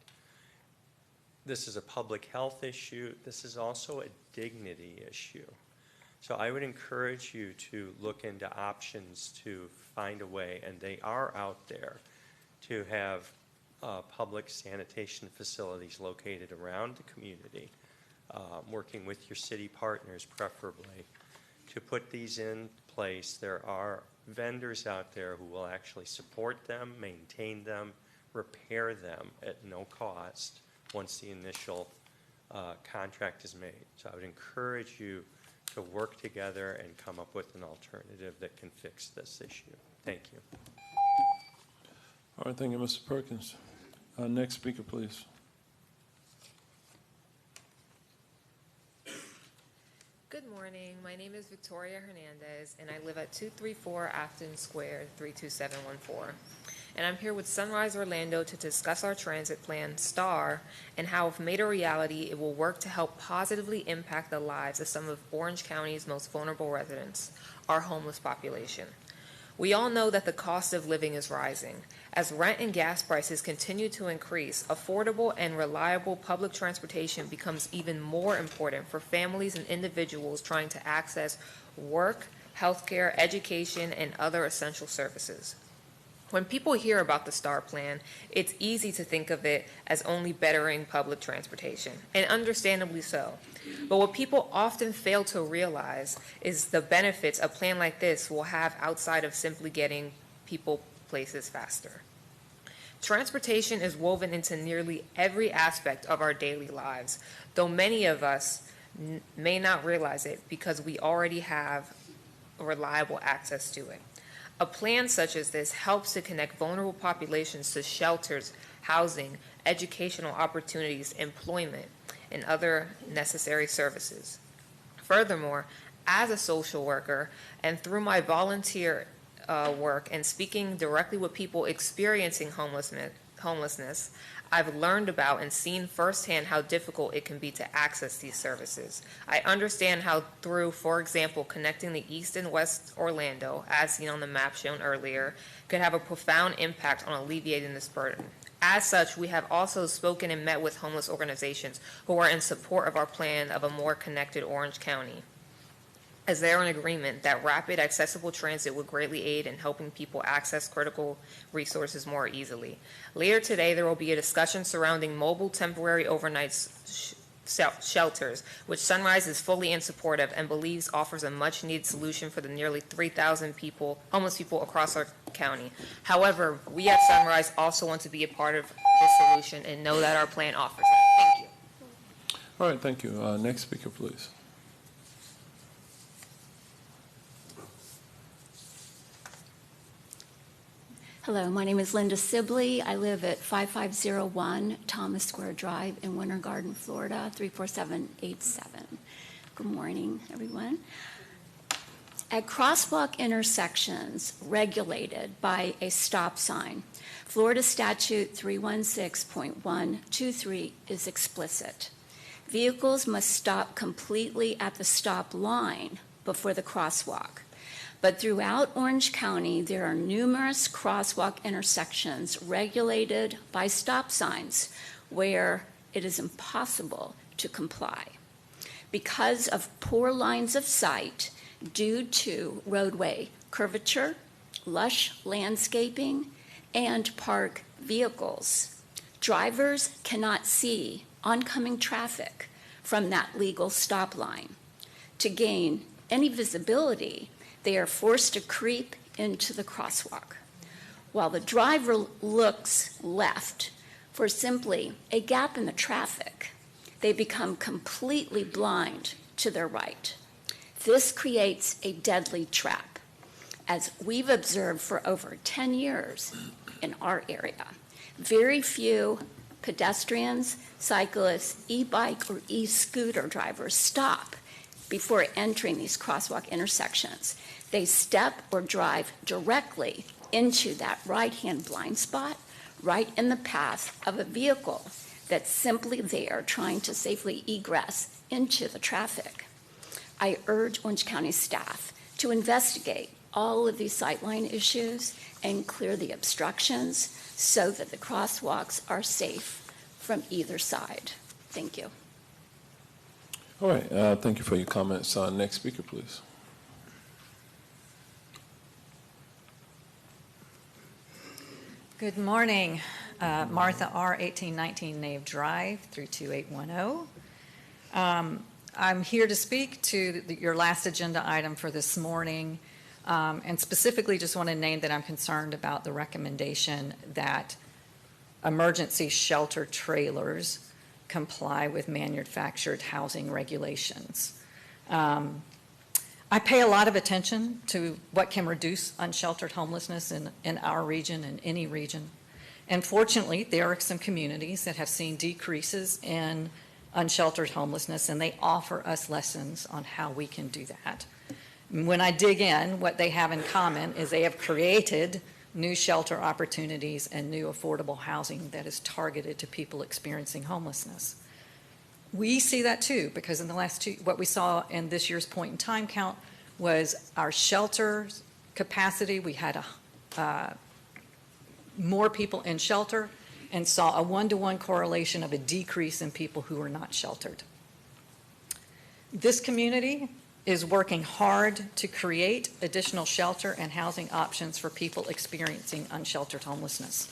This is a public health issue. This is also a dignity issue. So I would encourage you to look into options to find a way, and they are out there, to have public sanitation facilities located around the community, working with your city partners preferably, to put these in place. There are vendors out there who will actually support them, maintain them, repair them at no cost once the initial contract is made. So I would encourage you to work together and come up with an alternative that can fix this issue. Thank you. All right, thank you, Mr. Perkins. Next speaker, please. Good morning. My name is Victoria Hernandez, and I live at 234 Afton Square, 32714. And I'm here with Sunrise Orlando to discuss our transit plan, STAR, and how, if made a reality, it will work to help positively impact the lives of some of Orange County's most vulnerable residents, our homeless population. We all know that the cost of living is rising. As rent and gas prices continue to increase, affordable and reliable public transportation becomes even more important for families and individuals trying to access work, healthcare, education, and other essential services. When people hear about the STAR plan, it's easy to think of it as only bettering public transportation, and understandably so. But what people often fail to realize is the benefits a plan like this will have outside of simply getting people places faster. Transportation is woven into nearly every aspect of our daily lives, though many of us may not realize it because we already have reliable access to it. A plan such as this helps to connect vulnerable populations to shelters, housing, educational opportunities, employment, and other necessary services. Furthermore, as a social worker and through my volunteer work and speaking directly with people experiencing homelessness, I've learned about and seen firsthand how difficult it can be to access these services. I understand how through, for example, connecting the East and West Orlando, as seen on the map shown earlier, could have a profound impact on alleviating this burden. As such, we have also spoken and met with homeless organizations who are in support of our plan of a more connected Orange County, as they are in agreement that rapid, accessible transit would greatly aid in helping people access critical resources more easily. Later today, there will be a discussion surrounding mobile temporary overnight shelters, which Sunrise is fully in support of and believes offers a much-needed solution for the nearly 3,000 homeless people across our county. However, we at Sunrise also want to be a part of this solution and know that our plan offers it. Thank you. All right, thank you. Next speaker, please. Hello, my name is Linda Sibley. I live at 5501 Thomas Square Drive in Winter Garden, Florida, 34787. Good morning, everyone. At crosswalk intersections regulated by a stop sign, Florida Statute 316.123 is explicit. Vehicles must stop completely at the stop line before the crosswalk. But throughout Orange County, there are numerous crosswalk intersections regulated by stop signs where it is impossible to comply because of poor lines of sight due to roadway curvature, lush landscaping, and parked vehicles. Drivers cannot see oncoming traffic from that legal stop line. To gain any visibility, they are forced to creep into the crosswalk, while the driver looks left for simply a gap in the traffic. They become completely blind to their right. This creates a deadly trap, as we've observed for over 10 years in our area. Very few pedestrians, cyclists, e-bike, or e-scooter drivers stop before entering these crosswalk intersections. They step or drive directly into that right-hand blind spot, right in the path of a vehicle that's simply there trying to safely egress into the traffic. I urge Orange County staff to investigate all of these sightline issues and clear the obstructions so that the crosswalks are safe from either side. Thank you. All right, thank you for your comments. Next speaker, please. Good morning. Martha R., 1819 Nave Drive, 32810. I'm here to speak to your last agenda item for this morning, and specifically just want to name that I'm concerned about the recommendation that emergency shelter trailers comply with manufactured housing regulations. I pay a lot of attention to what can reduce unsheltered homelessness in our region and any region. And fortunately, there are some communities that have seen decreases in unsheltered homelessness, and they offer us lessons on how we can do that. When I dig in, what they have in common is they have created new shelter opportunities and new affordable housing that is targeted to people experiencing homelessness. We see that too, because in the last what we saw in this year's point in time count was our shelter capacity. We had more people in shelter and saw a 1-to-1 correlation of a decrease in people who are not sheltered. This community is working hard to create additional shelter and housing options for people experiencing unsheltered homelessness.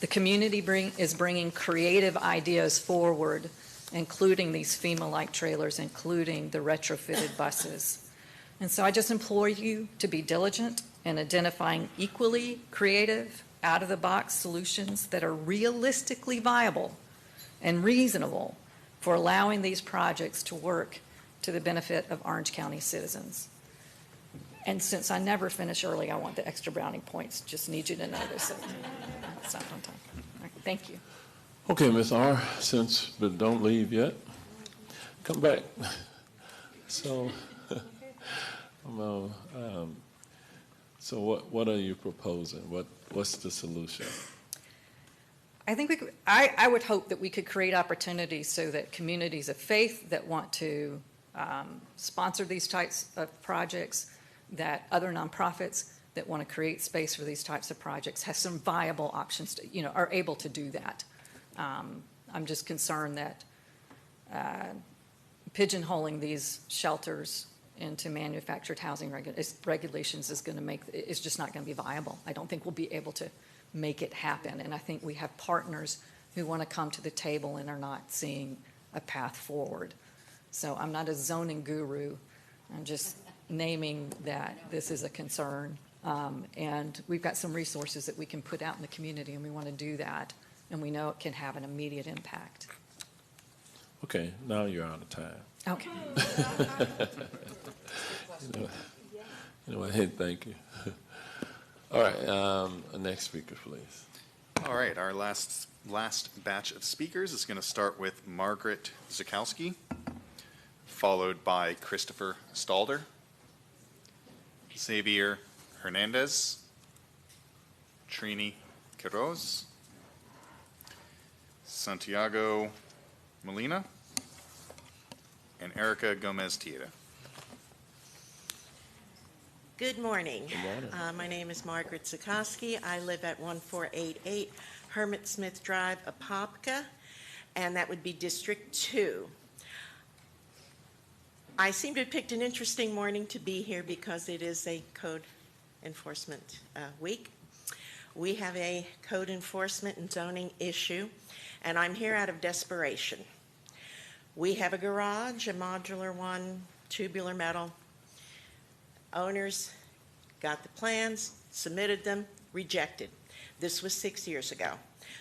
The community is bringing creative ideas forward, including these FEMA-like trailers, including the retrofitted buses. And so I just implore you to be diligent in identifying equally creative, out-of-the-box solutions that are realistically viable and reasonable for allowing these projects to work to the benefit of Orange County citizens. And since I never finish early, I want the extra brownie points. Just need you to know this. It's not on time. All right, thank you. Okay, Ms. R., but don't leave yet. Come back. So, so what are you proposing? What's the solution? I think I would hope that we could create opportunities so that communities of faith that want to sponsor these types of projects, that other nonprofits that want to create space for these types of projects have some viable options to, are able to do that. I'm just concerned that pigeonholing these shelters into manufactured housing regulations is just not going to be viable. I don't think we'll be able to make it happen. And I think we have partners who want to come to the table and are not seeing a path forward. So I'm not a zoning guru. I'm just naming that this is a concern. And we've got some resources that we can put out in the community, and we want to do that. And we know it can have an immediate impact. Okay, now you're out of time. Okay. Hey, thank you. All right, next speaker, please. All right, our last batch of speakers is going to start with Margaret Zakowski, followed by Christopher Stalder, Xavier Hernandez, Trini Quiroz, Santiago Molina, and Erica Gomez-Tieta. Good morning. Good morning. My name is Margaret Zakowski. I live at 1488 Hermit Smith Drive, Apopka, and that would be District 2. I seem to have picked an interesting morning to be here because it is a code enforcement week. We have a code enforcement and zoning issue, and I'm here out of desperation. We have a garage, a modular one, tubular metal. Owners got the plans, submitted them, rejected. This was 6 years ago.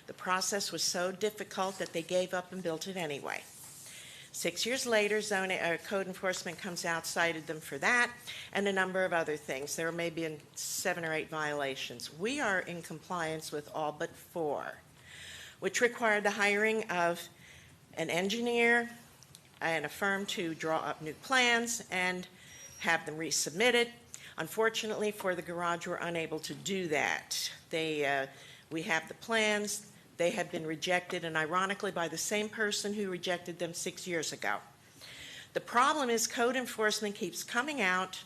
The process was so difficult that they gave up and built it anyway. 6 years later, code enforcement comes out, cited them for that, and a number of other things. There may be 7 or 8 violations. We are in compliance with all but 4, which required the hiring of an engineer and a firm to draw up new plans and have them resubmitted. Unfortunately for the garage, we're unable to do that. We have the plans, They have been rejected, and ironically by the same person who rejected them 6 years ago. The problem is code enforcement keeps coming out.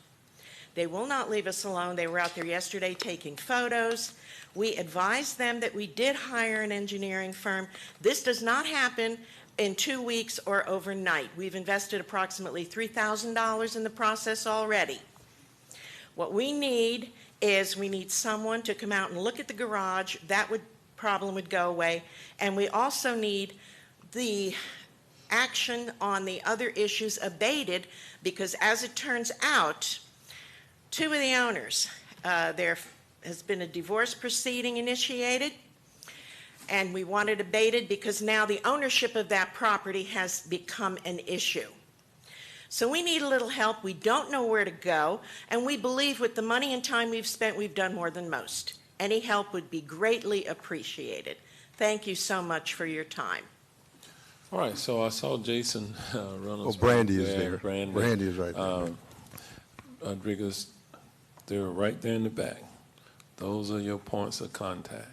They will not leave us alone. They were out there yesterday taking photos. We advised them that we did hire an engineering firm. This does not happen in 2 weeks or overnight. We've invested approximately $3,000 in the process already. What we need is we need someone to come out and look at the garage. That problem would go away. And we also need the action on the other issues abated, because as it turns out, two of the owners, there has been a divorce proceeding initiated, and we want it abated because now the ownership of that property has become an issue. So we need a little help. We don't know where to go, and we believe with the money and time we've spent, we've done more than most. Any help would be greatly appreciated. Thank you so much for your time. All right, so I saw Jason Reynolds. Oh, Brandy is there. Brandy is right there. Rodriguez, they're right there in the back. Those are your points of contact.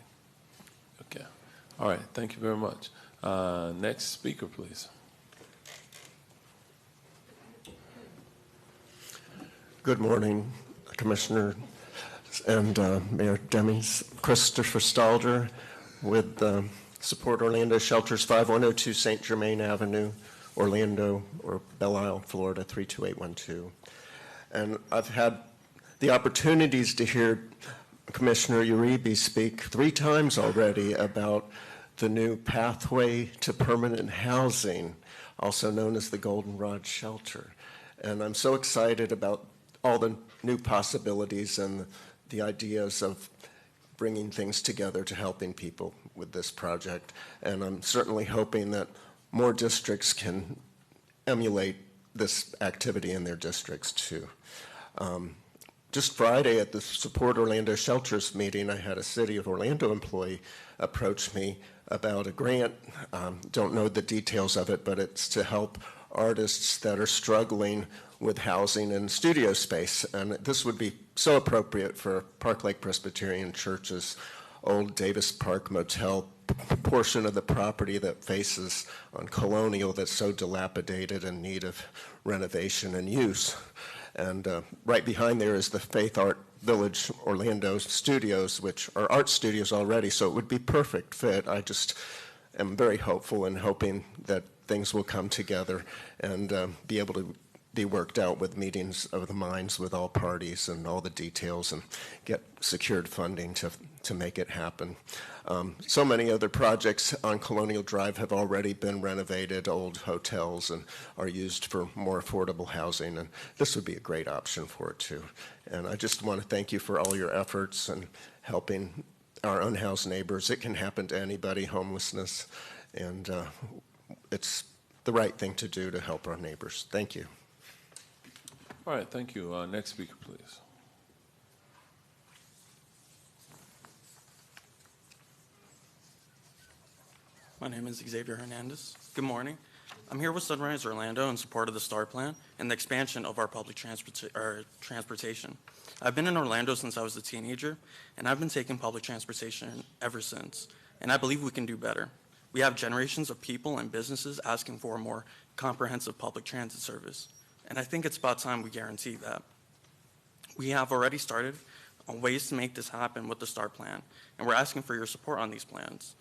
Okay. All right, thank you very much. Next speaker, please. Good morning, Commissioner and Mayor Demings. Christopher Stalder with Support Orlando Shelters, 5102 St. Germain Avenue, Orlando, or Belle Isle, Florida, 32812. And I've had the opportunities to hear Commissioner Uribe speak 3 times already about the new pathway to permanent housing, also known as the Goldenrod Shelter. And I'm so excited about all the new possibilities and the ideas of bringing things together to helping people with this project. And I'm certainly hoping that more districts can emulate this activity in their districts too. Just Friday at the Support Orlando Shelters meeting, I had a City of Orlando employee approach me about a grant. Don't know the details of it, but it's to help artists that are struggling with housing and studio space. And this would be so appropriate for Park Lake Presbyterian Church's old Davis Park Motel portion of the property that faces on Colonial that's so dilapidated and in need of renovation and use. And right behind there is the Faith Art Village Orlando Studios, which are art studios already, so it would be perfect fit. I just am very hopeful and hoping that things will come together and be able to be worked out with meetings of the minds with all parties and all the details and get secured funding to make it happen. So many other projects on Colonial Drive have already been renovated, old hotels, and are used for more affordable housing, and this would be a great option for it too. And I just want to thank you for all your efforts and helping our unhoused neighbors. It can happen to anybody, homelessness, and it's the right thing to do to help our neighbors. Thank you. All right, thank you. Next speaker, please. My name is Xavier Hernandez. Good morning. I'm here with Sunrise Orlando in support of the STAR Plan and the expansion of our public transportation. I've been in Orlando since I was a teenager, and I've been taking public transportation ever since, and I believe we can do better. We have generations of people and businesses asking for a more comprehensive public transit service, and I think it's about time we guarantee that. We have already started on ways to make this happen with the STAR Plan, and we're asking for your support on these plans.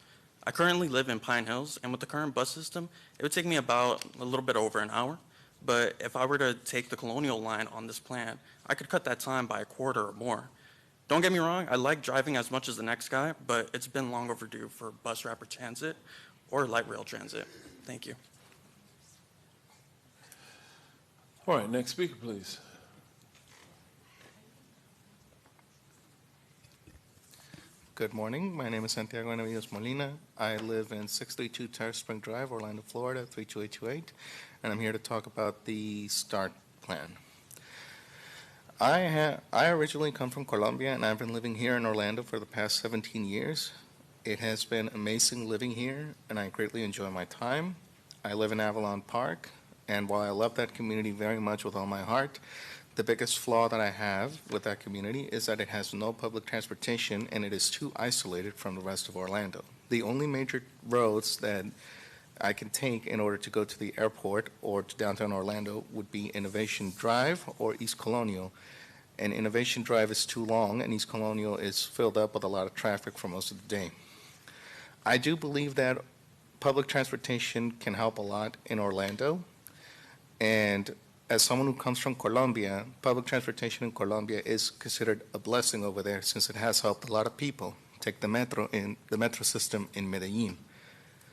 I currently live in Pine Hills, and with the current bus system, it would take me about a little bit over an hour. But if I were to take the Colonial line on this plan, I could cut that time by a quarter or more. Don't get me wrong, I like driving as much as the next guy, but it's been long overdue for bus rapid transit or light rail transit. Thank you. All right, next speaker, please. Good morning. My name is Santiago Benavides Molina. I live in 632 Terrace Spring Drive, Orlando, Florida, 32828, and I'm here to talk about the START plan. I originally come from Colombia, and I've been living here in Orlando for the past 17 years. It has been amazing living here, and I greatly enjoy my time. I live in Avalon Park, and while I love that community very much with all my heart, the biggest flaw that I have with that community is that it has no public transportation and it is too isolated from the rest of Orlando. The only major roads that I can take in order to go to the airport or to downtown Orlando would be Innovation Drive or East Colonial. And Innovation Drive is too long, and East Colonial is filled up with a lot of traffic for most of the day. I do believe that public transportation can help a lot in Orlando. And as someone who comes from Colombia, public transportation in Colombia is considered a blessing over there since it has helped a lot of people. Take the metro system in Medellin.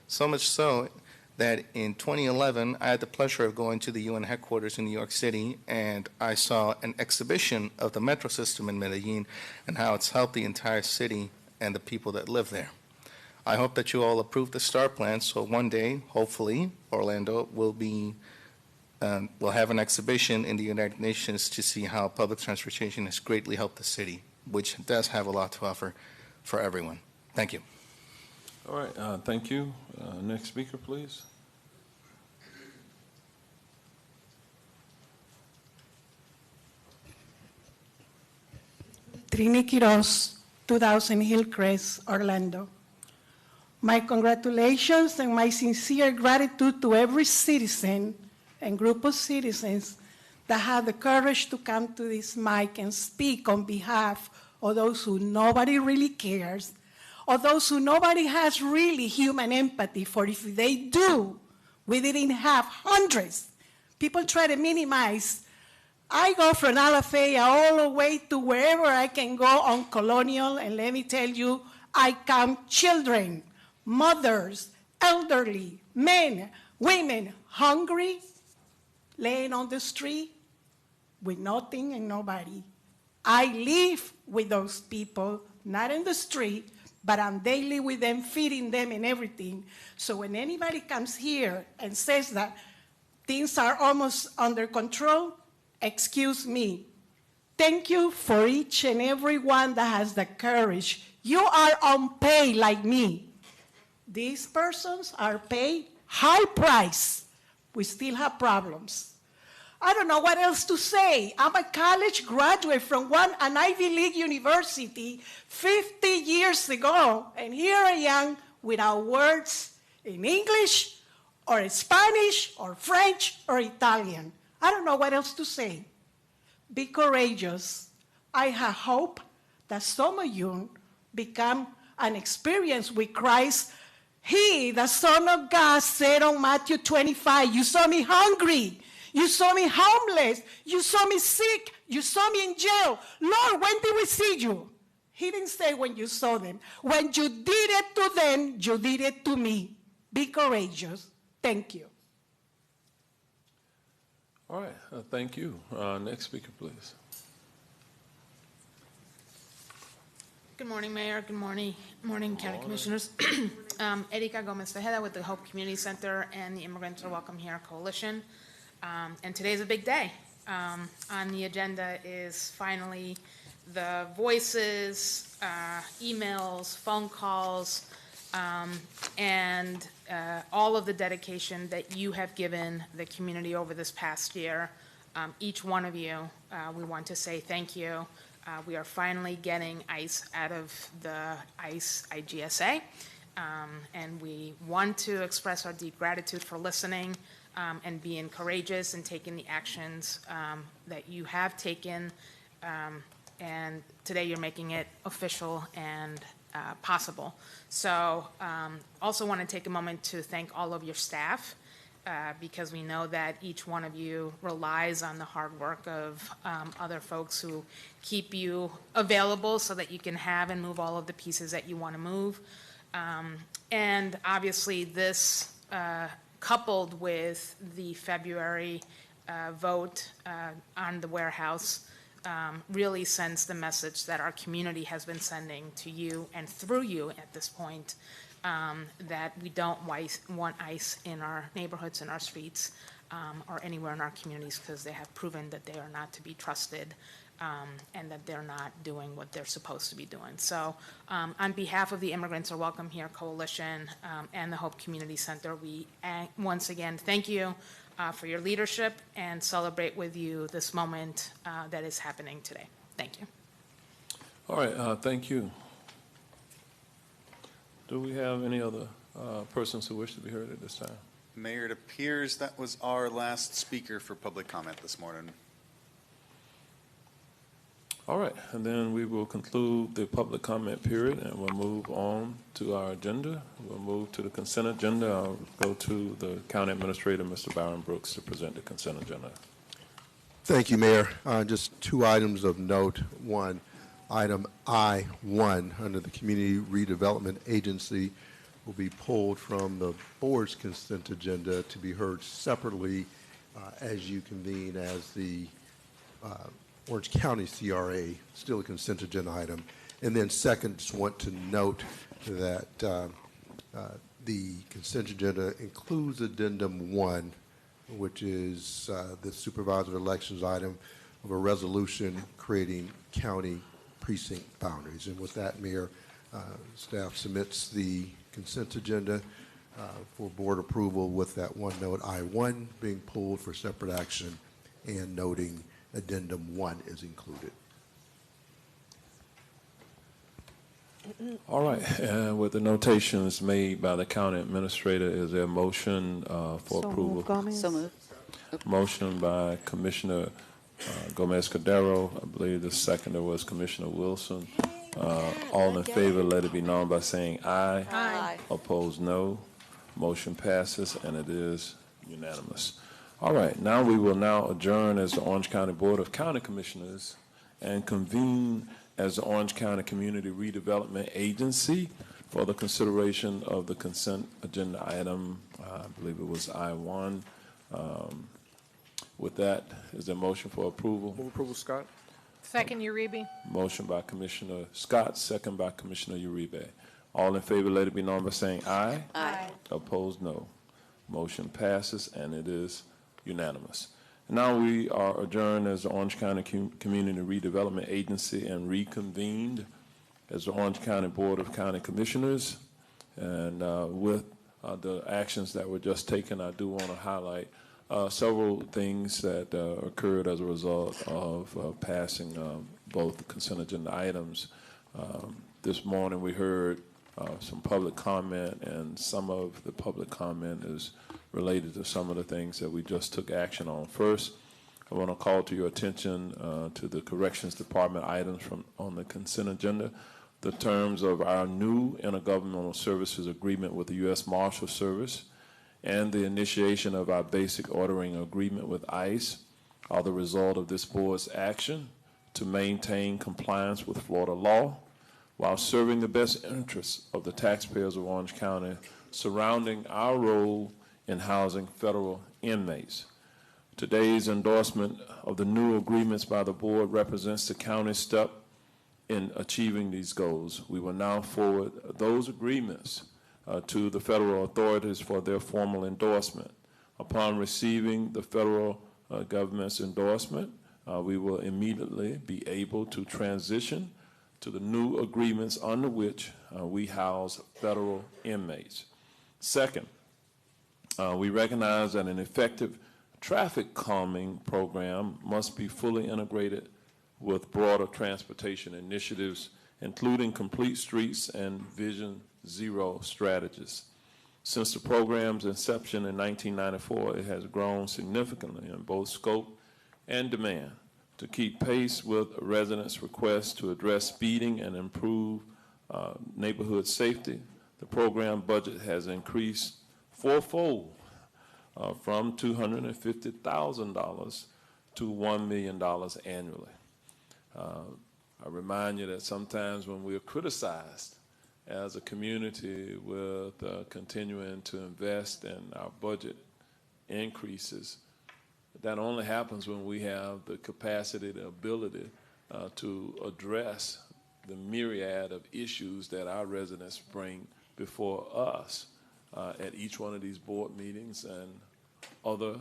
So much so that in 2011, I had the pleasure of going to the UN headquarters in New York City, and I saw an exhibition of the metro system in Medellin and how it's helped the entire city and the people that live there. I hope that you all approve the STAR plan, so one day, hopefully, Orlando will have an exhibition in the United Nations to see how public transportation has greatly helped the city, which does have a lot to offer for everyone. Thank you. All right, thank you. Next speaker, please. Trini Quiroz, 2000 Hillcrest, Orlando. My congratulations and my sincere gratitude to every citizen and group of citizens that had the courage to come to this mic and speak on behalf of those who nobody really cares, or those who nobody has really human empathy for. If they do, we didn't have hundreds. People try to minimize. I go from Alafaya all the way to wherever I can go on Colonial, and let me tell you, I count children, mothers, elderly, men, women, hungry, laying on the street with nothing and nobody. I live with those people, not in the street, but I'm daily with them, feeding them and everything. So when anybody comes here and says that things are almost under control, excuse me. Thank you for each and every one that has the courage. You are on pay like me. These persons are paid high price. We still have problems. I don't know what else to say. I'm a college graduate from an Ivy League university 50 years ago, and here I am without words in English or Spanish or French or Italian. I don't know what else to say. Be courageous. I have hope that some of you become an experience with Christ. He, the Son of God, said on Matthew 25, you saw me hungry. You saw me homeless. You saw me sick. You saw me in jail. Lord, when did we see you? He didn't say when you saw them. When you did it to them, you did it to me. Be courageous. Thank you. All right, thank you. Next speaker, please. Good morning, Mayor. Good morning, County Commissioners. Erika Gomez Tejeda with the Hope Community Center and the Immigrants Are Welcome Here Coalition. And today is a big day. On the agenda is finally the voices, emails, phone calls, and all of the dedication that you have given the community over this past year. Each one of you, we want to say thank you. We are finally getting ICE out of the ICE IGSA, and we want to express our deep gratitude for listening and being courageous and taking the actions that you have taken, and today you're making it official and possible. So also want to take a moment to thank all of your staff, because we know that each one of you relies on the hard work of other folks who keep you available so that you can have and move all of the pieces that you want to move. And obviously this, coupled with the February vote on the warehouse, really sends the message that our community has been sending to you and through you at this point, that we don't want ICE in our neighborhoods, in our streets, or anywhere in our communities, because they have proven that they are not to be trusted, and that they're not doing what they're supposed to be doing. So on behalf of the Immigrants Are Welcome Here Coalition and the Hope Community Center, we once again thank you for your leadership and celebrate with you this moment that is happening today. Thank you. All right, thank you. Do we have any other persons who wish to be heard at this time? Mayor, it appears that was our last speaker for public comment this morning. All right, and then we will conclude the public comment period, and we'll move on to our agenda. We'll move to the consent agenda. I'll go to the County Administrator, Mr. Byron Brooks, to present the consent agenda. Thank you, Mayor. Just two items of note. One, item I-1 under the Community Redevelopment Agency will be pulled from the board's consent agenda to be heard separately as you convene as the Orange County CRA, still a consent agenda item. And then second, just want to note that the consent agenda includes addendum 1, which is the supervisor elections item of a resolution creating county precinct boundaries. And with that, Mayor, staff submits the consent agenda for board approval with that one note, I-1 being pulled for separate action and noting addendum 1 is included. All right, and with the notations made by the County Administrator, is there a motion for approval? So moved. Motion by Commissioner Gomez Cordero. I believe the seconder was Commissioner Wilson. All in favor, let it be known by saying aye. Aye. Opposed, no. Motion passes, and it is unanimous. All right, now we will now adjourn as the Orange County Board of County Commissioners and convene as the Orange County Community Redevelopment Agency for the consideration of the consent agenda item. I believe it was I-1. With that, is there a motion for approval? Move approval, Scott. Second, Uribe. Motion by Commissioner Scott, second by Commissioner Uribe. All in favor, let it be known by saying aye. Aye. Opposed, no. Motion passes, and it is unanimous. Now we are adjourned as the Orange County Community Redevelopment Agency and reconvened as the Orange County Board of County Commissioners. And with the actions that were just taken, I do want to highlight several things that occurred as a result of passing both the consent agenda items. This morning we heard some public comment, and some of the public comment is related to some of the things that we just took action on. First, I want to call to your attention to the Corrections Department items on the consent agenda. The terms of our new intergovernmental services agreement with the U.S. Marshal Service and the initiation of our basic ordering agreement with ICE are the result of this board's action to maintain compliance with Florida law while serving the best interests of the taxpayers of Orange County surrounding our role in housing federal inmates. Today's endorsement of the new agreements by the board represents the county's step in achieving these goals. We will now forward those agreements to the federal authorities for their formal endorsement. Upon receiving the federal government's endorsement, we will immediately be able to transition to the new agreements under which we house federal inmates. Second, we recognize that an effective traffic calming program must be fully integrated with broader transportation initiatives, including Complete Streets and Vision Zero strategies. Since the program's inception in 1994, it has grown significantly in both scope and demand. To keep pace with residents' requests to address speeding and improve neighborhood safety, the program budget has increased fourfold from $250,000 to $1 million annually. I remind you that sometimes when we are criticized as a community with continuing to invest in our budget increases, that only happens when we have the capacity, the ability to address the myriad of issues that our residents bring before us at each one of these board meetings and other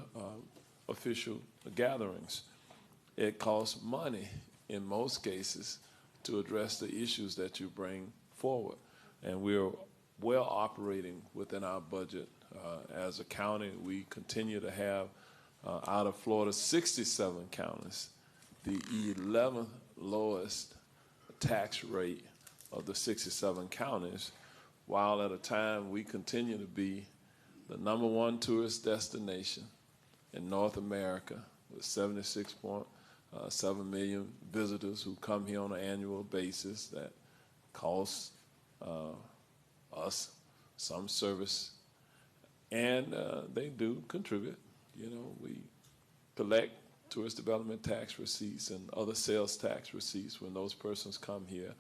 official gatherings. It costs money in most cases to address the issues that you bring forward. And we're well operating within our budget. As a county, we continue to have, out of Florida's 67 counties, the 11th lowest tax rate of the 67 counties, while at a time we continue to be the #1 tourist destination in North America with 76.7 million visitors who come here on an annual basis. That costs us some service, and they do contribute. You know, we collect tourist development tax receipts and other sales tax receipts when those persons come here,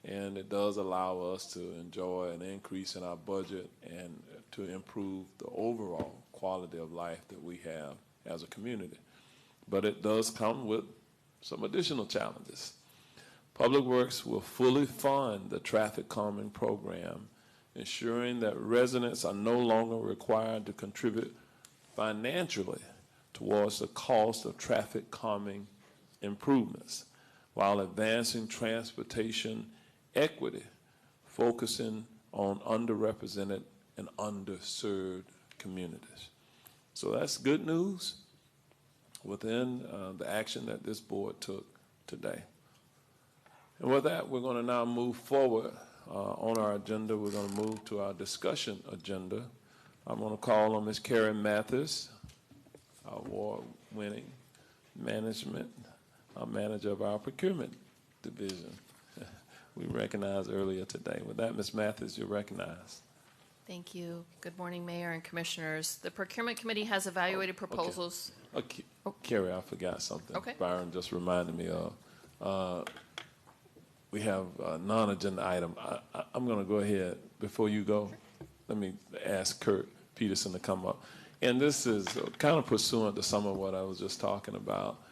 and it does allow us to enjoy an increase in our budget and to improve the overall quality of life that we have as a community. But it does come with some additional challenges. Public Works will fully fund the traffic calming program, ensuring that residents are no longer required to contribute financially towards the cost of traffic calming improvements, while advancing transportation equity, focusing on underrepresented and underserved communities. So that's good news within the action that this board took today. And with that, we're going to now move forward on our agenda. We're going to move to our discussion agenda. I'm going to call on Ms. Karen Mathis, award-winning management manager of our procurement division. We recognized earlier today. With that, Ms. Mathis, you're recognized. Thank you. Good morning, Mayor and Commissioners. The Procurement Committee has evaluated proposals. Okay. Carrie, I forgot something. Okay. Byron just reminded me of. We have a non-agenda item. I'm going to go ahead. Before you go, let me ask Kurt Peterson to come up. And this is kind of pursuant to some of what I was just talking about.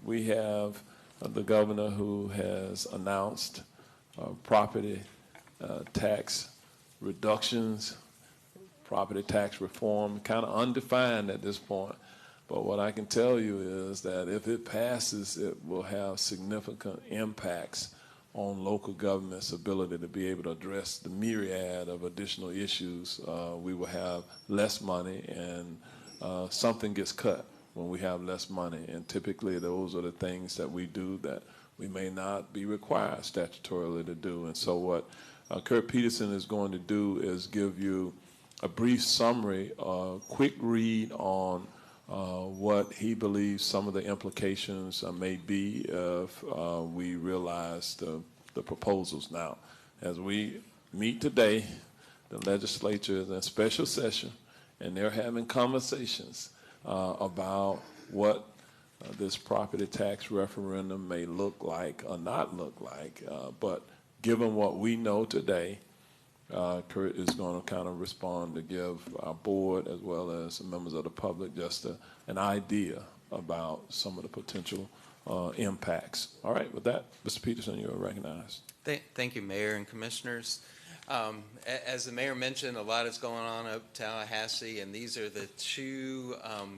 We have the governor who has announced property tax reductions, property tax reform, kind of undefined at this point. But what I can tell you is that if it passes, it will have significant impacts on local government's ability to be able to address the myriad of additional issues. We will have less money, and something gets cut when we have less money. And typically those are the things that we do that we may not be required statutorily to do. And so what Kurt Peterson is going to do is give you a brief summary, a quick read on what he believes some of the implications may be if we realize the proposals. Now, as we meet today, the legislature is in special session, and they're having conversations about what this property tax referendum may look like or not look like. But given what we know today, Kurt is going to kind of respond to give our board as well as members of the public just an idea about some of the potential impacts. All right, with that, Mr. Peterson, you are recognized. Thank you, Mayor and Commissioners. As the Mayor mentioned, a lot is going on up Tallahassee, and these are the two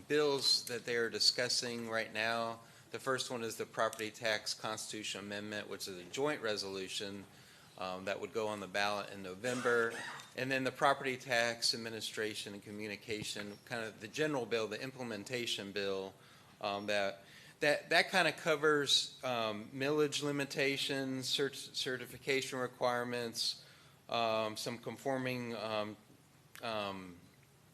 bills that they are discussing right now. The first one is the Property Tax Constitution Amendment, which is a joint resolution that would go on the ballot in November. And then the Property Tax Administration and Communication, kind of the general bill, the implementation bill, that kind of covers millage limitations, certification requirements, some conforming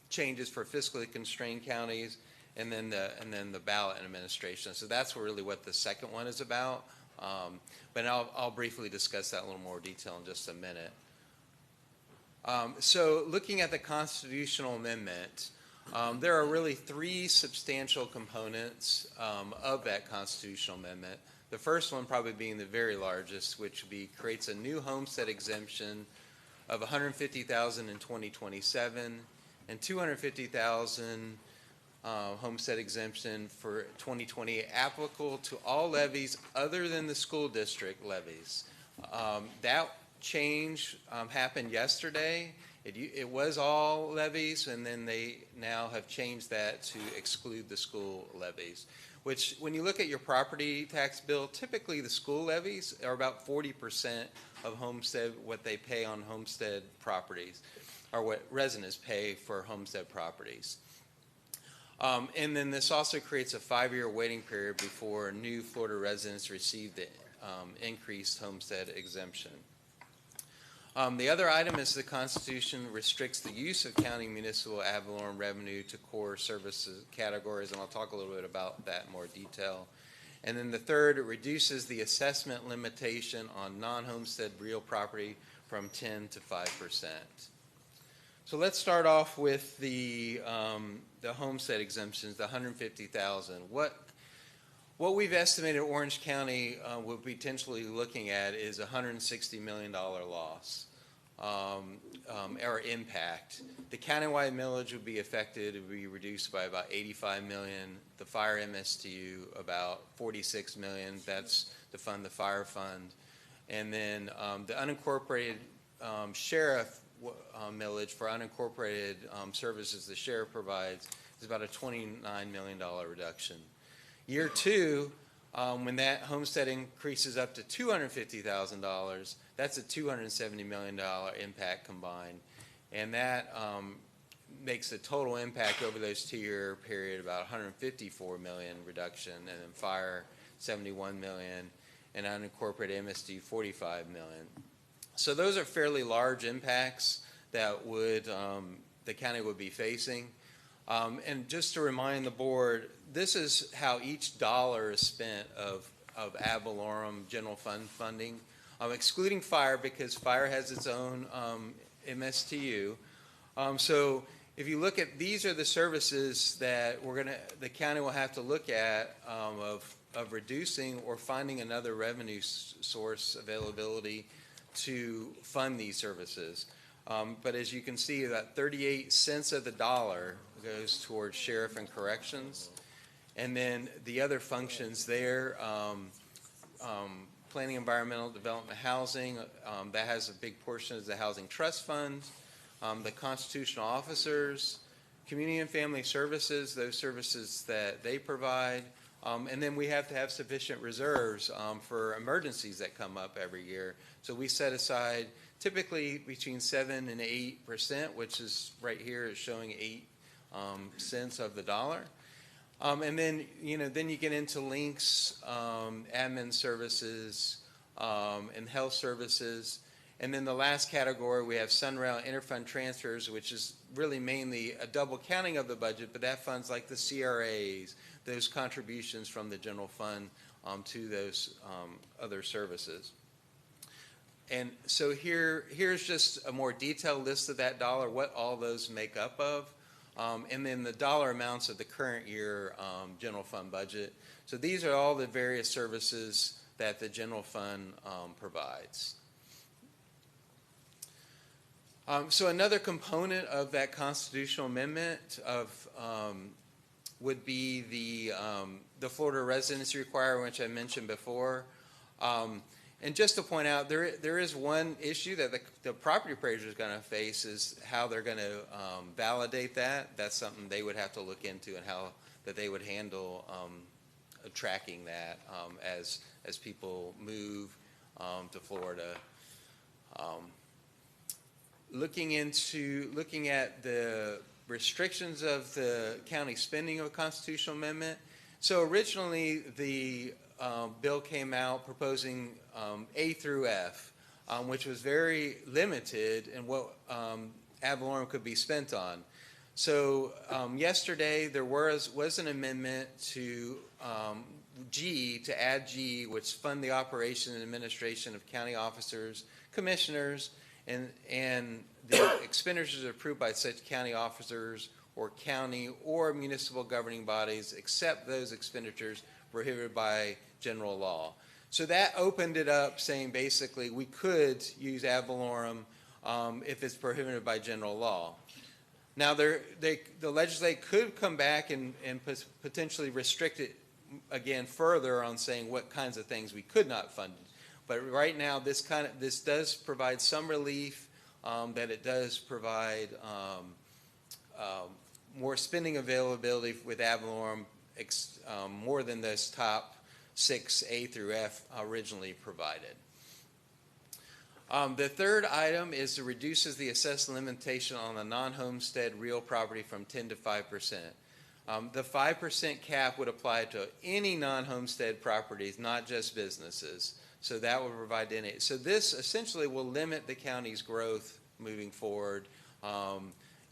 changes for fiscally constrained counties, and then the ballot administration. So that's really what the second one is about. But I'll briefly discuss that in a little more detail in just a minute. So looking at the constitutional amendment, there are really three substantial components of that constitutional amendment. The first one probably being the very largest, which creates a new homestead exemption of $150,000 in 2027 and $250,000 homestead exemption for 2020 applicable to all levies other than the school district levies. That change happened yesterday. It was all levies, and then they now have changed that to exclude the school levies, which when you look at your property tax bill, typically the school levies are about 40% of homestead, what they pay on homestead properties, or what residents pay for homestead properties. And then this also creates a 5-year waiting period before new Florida residents receive the increased homestead exemption. The other item is the Constitution restricts the use of county municipal ad valorem revenue to core services categories, and I'll talk a little bit about that in more detail. And then the third, it reduces the assessment limitation on non-homestead real property from 10 to 5%. So let's start off with the homestead exemptions, the 150,000. What we've estimated Orange County will be potentially looking at is a $160 million loss or impact. The countywide millage would be affected, it would be reduced by about 85 million. The fire MSTU about 46 million, that's to fund the fire fund. And then the unincorporated sheriff millage for unincorporated services the sheriff provides is about a $29 million reduction. Year two, when that homestead increases up to $250,000, that's a $270 million impact combined. And that makes the total impact over those 2-year period about 154 million reduction, and then fire 71 million, and unincorporated MSD 45 million. So those are fairly large impacts that would the county would be facing. And just to remind the board, this is how each dollar is spent of ad valorem general fund funding, excluding fire, because fire has its own MSTU. So if you look at, these are the services that the county will have to look at of reducing or finding another revenue source availability to fund these services. But as you can see, that 38 cents of the dollar goes towards sheriff and corrections. And then the other functions there, planning, environmental development, housing, that has a big portion of the housing trust fund. The constitutional officers, community and family services, those services that they provide. And then we have to have sufficient reserves for emergencies that come up every year. So we set aside typically between 7 and 8%, which is right here is showing 8 cents of the dollar. And then, then you get into links, admin services, and health services. And then the last category, we have SunRail interfund transfers, which is really mainly a double counting of the budget, but that funds like the CRAs, those contributions from the general fund to those other services. And so here's just a more detailed list of that dollar, what all those make up of, and then the dollar amounts of the current year general fund budget. So these are all the various services that the general fund provides. So another component of that constitutional amendment would be the Florida residency requirement, which I mentioned before. And just to point out, there is one issue that the property appraiser is going to face is how they're going to validate that. That's something they would have to look into, and how that they would handle tracking that as people move to Florida. Looking at the restrictions of the county spending of a constitutional amendment. So originally the bill came out proposing A through F, which was very limited in what ad valorem could be spent on. So yesterday there was an amendment to G, to add G, which fund the operation and administration of county officers, commissioners, and the expenditures are approved by such county officers or county or municipal governing bodies, except those expenditures prohibited by general law. So that opened it up, saying basically we could use ad valorem if it's prohibited by general law. Now the legislature could come back and potentially restrict it again further on saying what kinds of things we could not fund. But right now, this does provide some relief, that it does provide more spending availability with ad valorem, more than those top 6 A through F originally provided. The third item is it reduces the assessed limitation on the non-homestead real property from 10 to 5%. The 5% cap would apply to any non-homestead properties, not just businesses. So that will provide the, so this essentially will limit the county's growth moving forward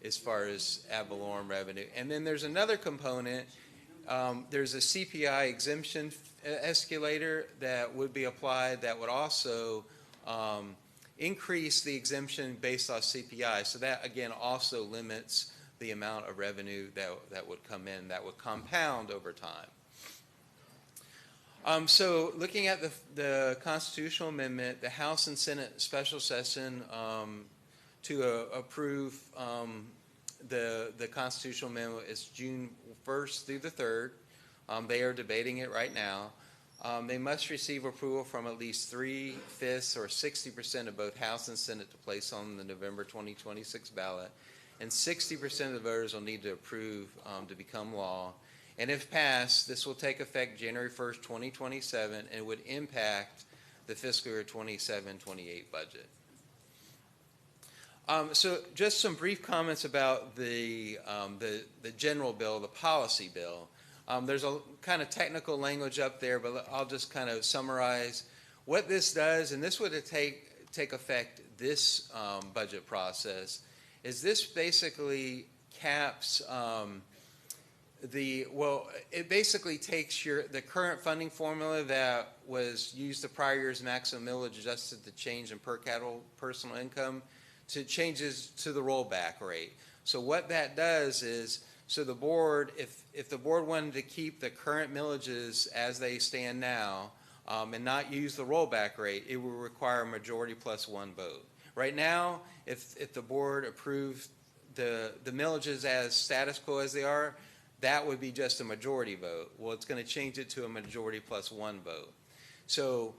as far as ad valorem revenue. And then there's another component. There's a CPI exemption escalator that would be applied that would also increase the exemption based off CPI. So that, again, also limits the amount of revenue that would come in, that would compound over time. So looking at the constitutional amendment, the House and Senate special session to approve the constitutional amendment is June 1st through the 3rd. They are debating it right now. They must receive approval from at least 3/5 or 60% of both House and Senate to place on the November 2026 ballot. And 60% of the voters will need to approve to become law. And if passed, this will take effect January 1st, 2027, and would impact the fiscal year 27-28 budget. So just some brief comments about the general bill, the policy bill. There's a kind of technical language up there, but I'll just kind of summarize what this does, and this would take effect this budget process, is this basically caps it basically takes the current funding formula that was used the prior year's maximum millage adjusted to change in per capita personal income to changes to the rollback rate. So what that does is, so the board, if the board wanted to keep the current millages as they stand now and not use the rollback rate, it would require a majority plus one vote. Right now, if the board approved the millages as status quo as they are, that would be just a majority vote. Well, it's going to change it to a majority plus one vote. So,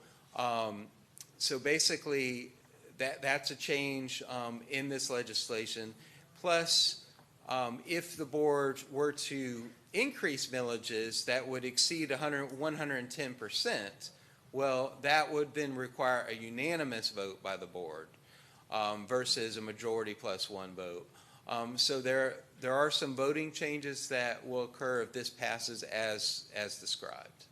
so basically, that's a change in this legislation. Plus, if the board were to increase millages that would exceed 110%, well, that would then require a unanimous vote by the board versus a majority plus one vote. So there are some voting changes that will occur if this passes as described.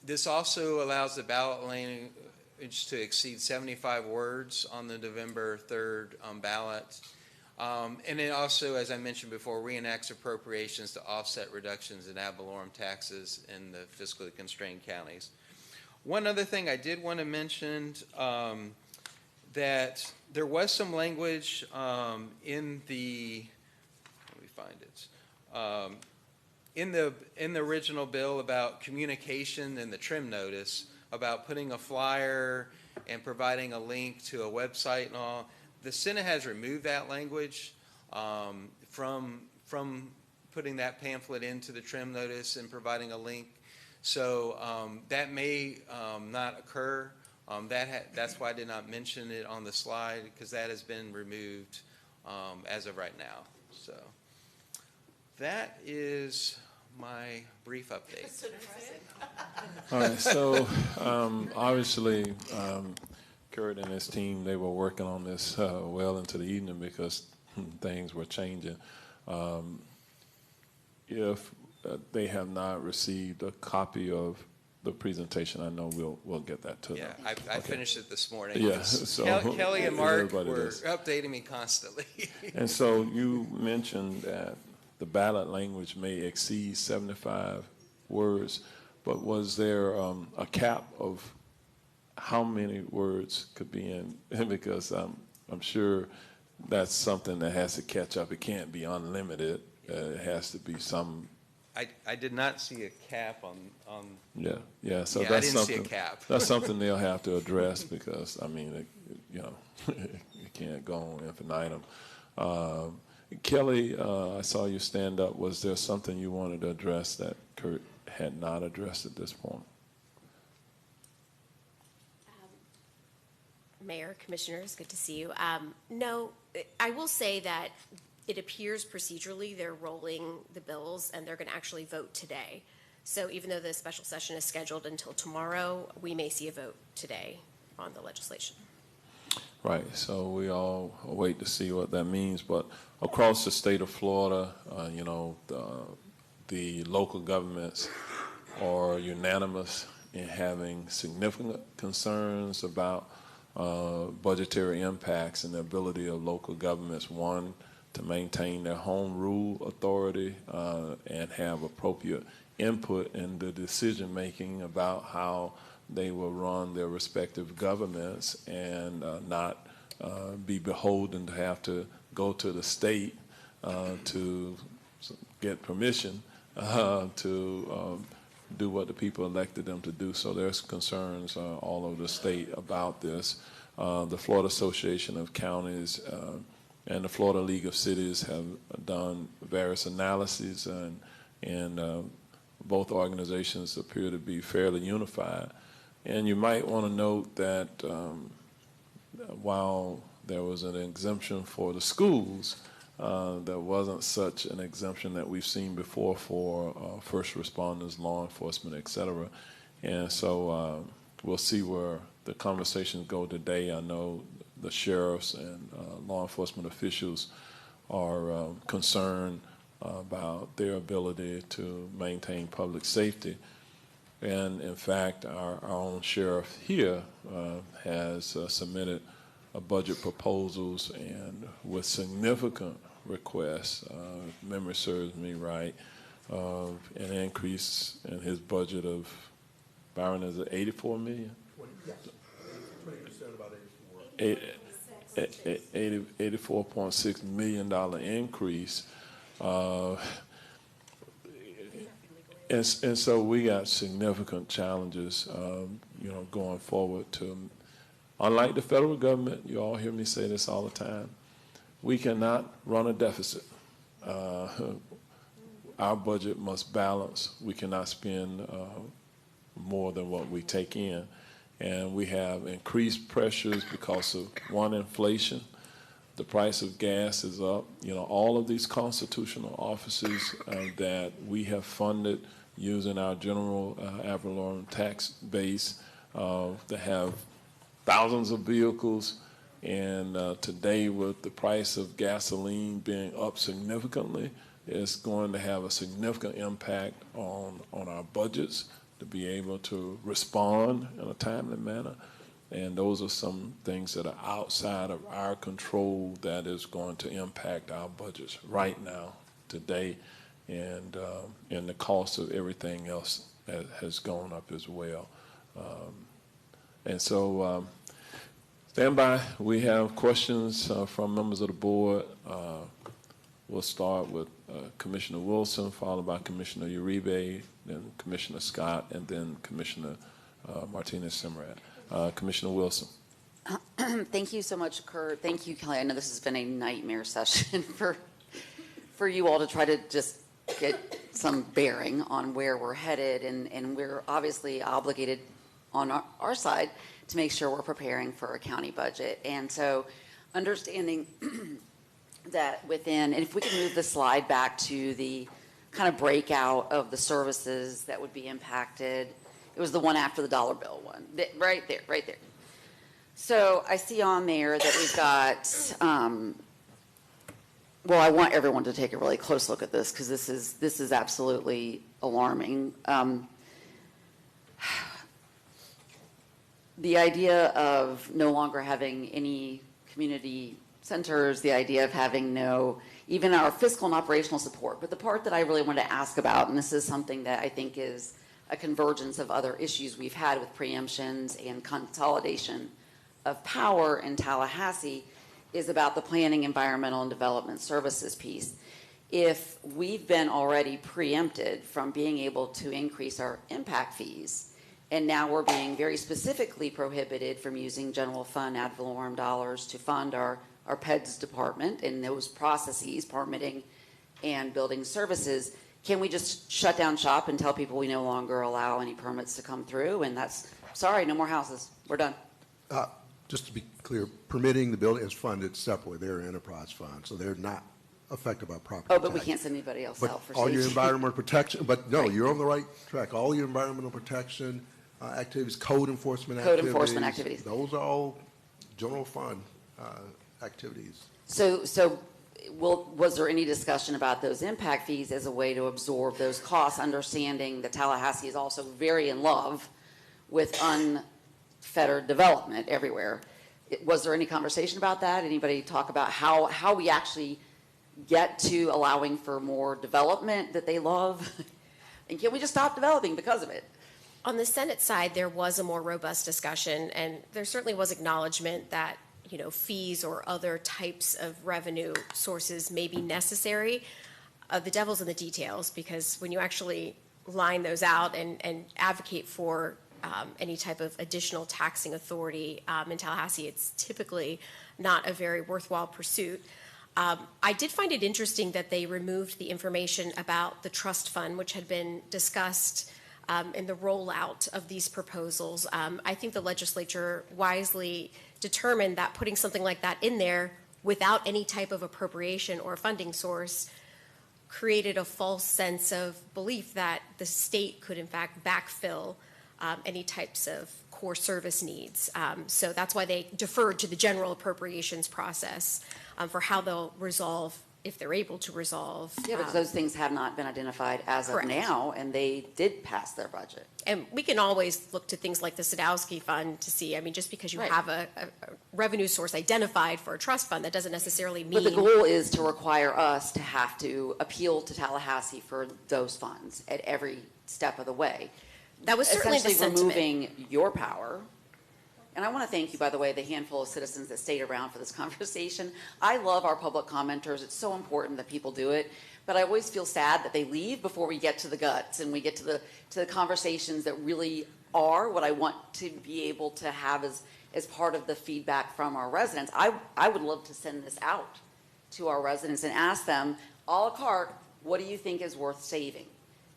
This also allows the ballot language to exceed 75 words on the November 3rd ballot. And it also, as I mentioned before, reenacts appropriations to offset reductions in ad valorem taxes in the fiscally constrained counties. One other thing I did want to mention, that there was some language in the, let me find it, in the original bill about communication and the trim notice about putting a flyer and providing a link to a website and all. The Senate has removed that language from putting that pamphlet into the trim notice and providing a link. So that may not occur. That's why I did not mention it on the slide, because that has been removed as of right now. So that is my brief update. All right, so obviously Kurt and his team, they were working on this well into the evening because things were changing. If they have not received a copy of the presentation, I know we'll get that to them. Yeah, I finished it this morning. Yeah, so Kelly and Mark were does. updating me constantly. And so you mentioned that the ballot language may exceed 75 words, but was there a cap of how many words could be in? Because I'm sure that's something that has to catch up. It can't be unlimited. It has to be some. I did not see a cap on. Yeah. So yeah, that's I didn't something. see a cap. That's something they'll have to address because I mean, it can't go on infinitum. Kelly, I saw you stand up. Was there something you wanted to address that Kurt had not addressed at this point? Mayor, Commissioners, good to see you. No, I will say that it appears procedurally they're rolling the bills and they're going to actually vote today. So even though the special session is scheduled until tomorrow, we may see a vote today on the legislation. Right, so we all wait to see what that means. But across the state of Florida, the local governments are unanimous and having significant concerns about budgetary impacts and the ability of local governments, one, to maintain their home rule authority and have appropriate input in the decision-making about how they will run their respective governments and not be beholden to have to go to the state to get permission to do what the people elected them to do. So there's concerns all over the state about this. The Florida Association of Counties and the Florida League of Cities have done various analyses, and both organizations appear to be fairly unified. And you might want to note that while there was an exemption for the schools, there wasn't such an exemption that we've seen before for first responders, law enforcement, et cetera. And so we'll see where the conversations go today. I know the sheriffs and law enforcement officials are concerned about their ability to maintain public safety. And in fact, our own sheriff here has submitted budget proposals and with significant requests, if memory serves me right, of an increase in his budget of, Byron, is it 84 million? 20%, about 84. $84.6 million increase. And so we got significant challenges, going forward to, unlike the federal government, you all hear me say this all the time, we cannot run a deficit. Our budget must balance. We cannot spend more than what we take in. And we have increased pressures because of, one, inflation. The price of gas is up. All of these constitutional offices that we have funded using our general ad valorem tax base that have thousands of vehicles. And today, with the price of gasoline being up significantly, it's going to have a significant impact on our budgets to be able to respond in a timely manner. And those are some things that are outside of our control that is going to impact our budgets right now, today, and the cost of everything else has gone up as well. And so stand by. We have questions from members of the board. We'll start with Commissioner Wilson, followed by Commissioner Uribe, then Commissioner Scott, and then Commissioner Martinez-Simrat. Commissioner Wilson. Thank you so much, Kurt. Thank you, Kelly. I know this has been a nightmare session for you all to try to just get some bearing on where we're headed, and we're obviously obligated on our side to make sure we're preparing for a county budget. And so understanding that within, and if we can move the slide back to the kind of breakout of the services that would be impacted. It was the one after the dollar bill one, right there. So I see on there that we've got, well, I want everyone to take a really close look at this because this is absolutely alarming. The idea of no longer having any community centers, the idea of having no, even our fiscal and operational support. But the part that I really want to ask about, and this is something that I think is a convergence of other issues we've had with preemptions and consolidation of power in Tallahassee, is about the planning, environmental, and development services piece. If we've been already preempted from being able to increase our impact fees, and now we're being very specifically prohibited from using general fund ad valorem dollars to fund our PEDS department and those processes, permitting and building services, can we just shut down shop and tell people we no longer allow any permits to come through? And that's, sorry, no more houses. We're done. Just to be clear, permitting the building is funded separately. They're an enterprise fund, so they're not affected by property Oh, but we tax. can't send anybody else But out for all your safety. environmental protection, but no, you're on the right track. All your environmental protection activities, code enforcement activities. Those are all general fund activities. So was there any discussion about those impact fees as a way to absorb those costs, understanding that Tallahassee is also very in love with unfettered development everywhere. Was there any conversation about that? Anybody talk about how we actually get to allowing for more development that they love? And can we just stop developing because of it? On the Senate side, there was a more robust discussion, and there certainly was acknowledgement that, you know, fees or other types of revenue sources may be necessary. The devil's in the details, because when you actually line those out and advocate for any type of additional taxing authority in Tallahassee, it's typically not a very worthwhile pursuit. I did find it interesting that they removed the information about the trust fund, which had been discussed in the rollout of these proposals. I think the legislature wisely determined that putting something like that in there without any type of appropriation or funding source created a false sense of belief that the state could in fact backfill any types of core service needs. So that's why they deferred to the general appropriations process for how they'll resolve, if they're able to resolve. Yeah, because those things have not been identified as of Correct. now, and they did pass their budget. And we can always look to things like the Sadowski Fund to see, I mean, just because you Right. have a revenue source identified for a trust fund, that doesn't necessarily mean. But the goal is to require us to have to appeal to Tallahassee for those funds at every step of the way. That was certainly the Essentially sentiment. removing your power. And I want to thank you, by the way, the handful of citizens that stayed around for this conversation. I love our public commenters. It's so important that people do it. But I always feel sad that they leave before we get to the guts and we get to the conversations that really are what I want to be able to have as part of the feedback from our residents. I would love to send this out to our residents and ask them, a la carte, what do you think is worth saving?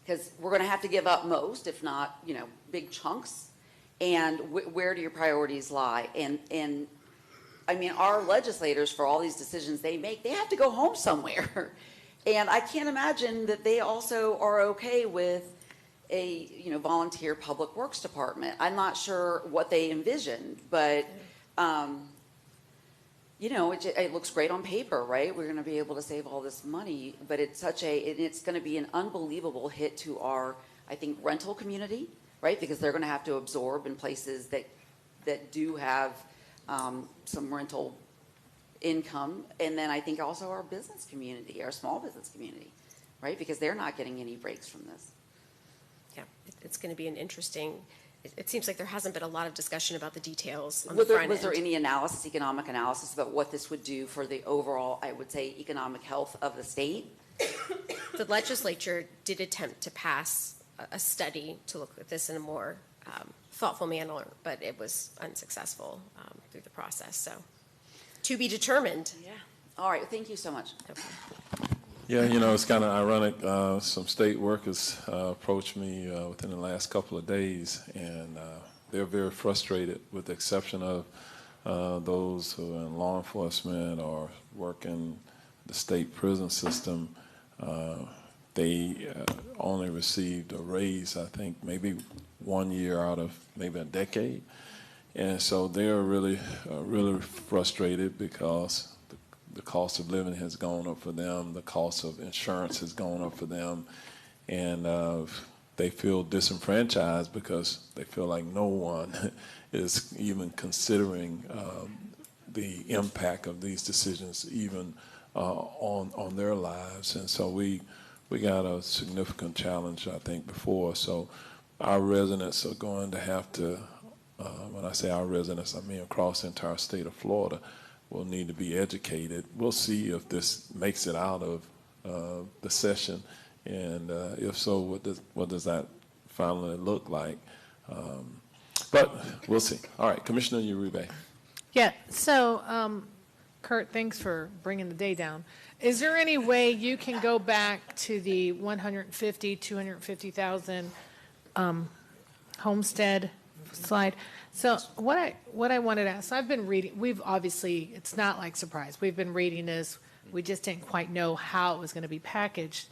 Because we're going to have to give up most, if not, you know, big chunks. And where do your priorities lie? And I mean, our legislators, for all these decisions they make, they have to go home somewhere. And I can't imagine that they also are okay with a, you know, volunteer public works department. I'm not sure what they envisioned, but, you know, it looks great on paper, right? We're going to be able to save all this money, but it's it's going to be an unbelievable hit to our, I think, rental community, right? Because they're going to have to absorb in places that do have some rental income. And then I think also our business community, our small business community, right? Because they're not getting any breaks from this. Yeah, it's going to be an interesting, it seems like there hasn't been a lot of discussion about the details on Was the front there, was there end. any analysis, economic analysis about what this would do for the overall, I would say, economic health of the state? The legislature did attempt to pass a study to look at this in a more thoughtful manner, but it was unsuccessful through the process. So, to be determined. Yeah. All right. Thank you so much. Yeah, you know, it's kind of ironic. Some state workers approached me within the last couple of days, and they're very frustrated, with the exception of those who are in law enforcement or work in the state prison system. They only received a raise, I think, maybe 1 year out of maybe a decade. And so they're really, really frustrated because the cost of living has gone up for them, the cost of insurance has gone up for them, and they feel disenfranchised because they feel like no one is even considering the impact of these decisions even on their lives. And so we got a significant challenge, I think, before us. So our residents are going to have to, when I say our residents, I mean across the entire state of Florida, will need to be educated. We'll see if this makes it out of the session, and if so, what does that finally look like? But we'll see. All right, Commissioner Uribe. Yeah, so Kurt, thanks for bringing the day down. Is there any way you can go back to the 150, 250,000 homestead slide? So what I wanted to ask, I've been reading, we've obviously, it's not like surprise, we've been reading this, we just didn't quite know how it was going to be packaged.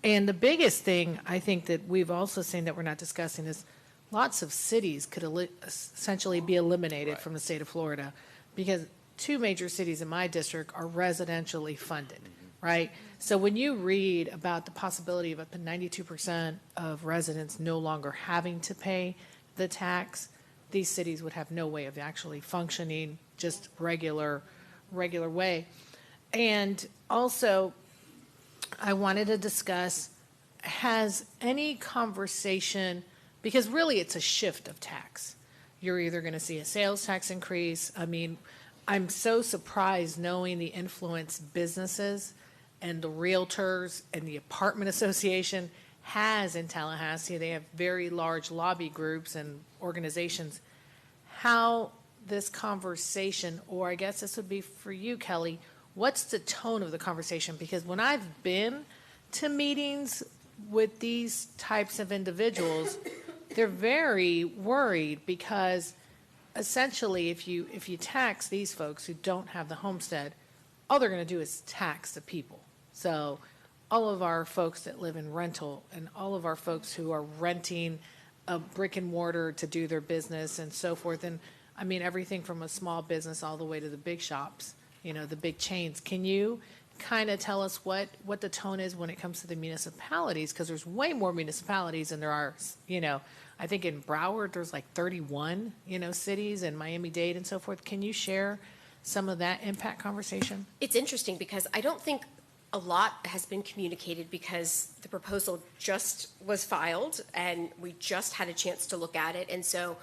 And the biggest thing I think that we've also seen that we're not discussing is lots of cities could essentially be eliminated from the state of Florida, because 2 major cities in my district are residentially funded, right? So when you read about the possibility of up to 92% of residents no longer having to pay the tax, these cities would have no way of actually functioning just regular way. And also, I wanted to discuss, has any conversation, because really it's a shift of tax. You're either going to see a sales tax increase. I mean, I'm so surprised knowing the influence businesses and the realtors and the apartment association has in Tallahassee. They have very large lobby groups and organizations. How this conversation, or I guess this would be for you, Kelly, what's the tone of the conversation? Because when I've been to meetings with these types of individuals, they're very worried because essentially if you tax these folks who don't have the homestead, all they're going to do is tax the people. So all of our folks that live in rental and all of our folks who are renting a brick and mortar to do their business and so forth, and I mean everything from a small business all the way to the big shops, the big chains. Can you kind of tell us what the tone is when it comes to the municipalities? Because there's way more municipalities than there are, I think in Broward there's like 31, cities, and Miami-Dade and so forth. Can you share some of that impact conversation? It's interesting because I don't think a lot has been communicated because the proposal just was filed and we just had a chance to look at it. And so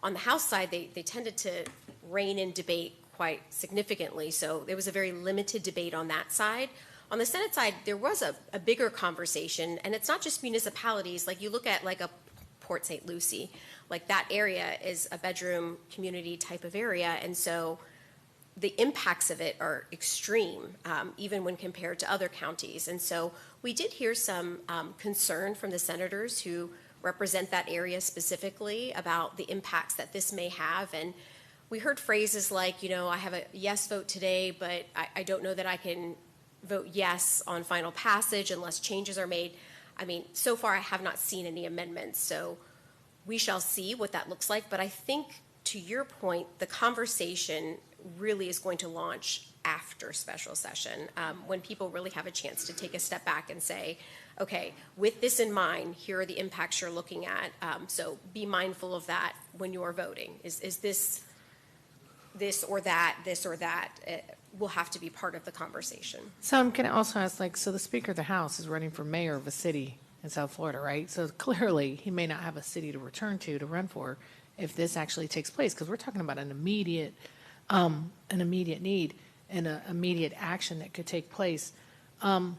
on the House side, they tended to rein in debate quite significantly. So there was a very limited debate on that side. On the Senate side, there was a bigger conversation, and it's not just municipalities. Like you look at like a Port St. Lucie, like that area is a bedroom community type of area. And so the impacts of it are extreme, even when compared to other counties. And so we did hear some concern from the senators who represent that area specifically about the impacts that this may have. And we heard phrases like, I have a yes vote today, but I don't know that I can vote yes on final passage unless changes are made. I mean, so far I have not seen any amendments, so we shall see what that looks like. But I think, to your point, the conversation really is going to launch after special session, when people really have a chance to take a step back and say, okay, with this in mind, here are the impacts you're looking at. So be mindful of that when you're voting. Is this or that, will have to be part of the conversation. So I'm going to also ask, so the Speaker of the House is running for mayor of a city in South Florida, right? So clearly he may not have a city to return to run for if this actually takes place, because we're talking about an immediate need and an immediate action that could take place. And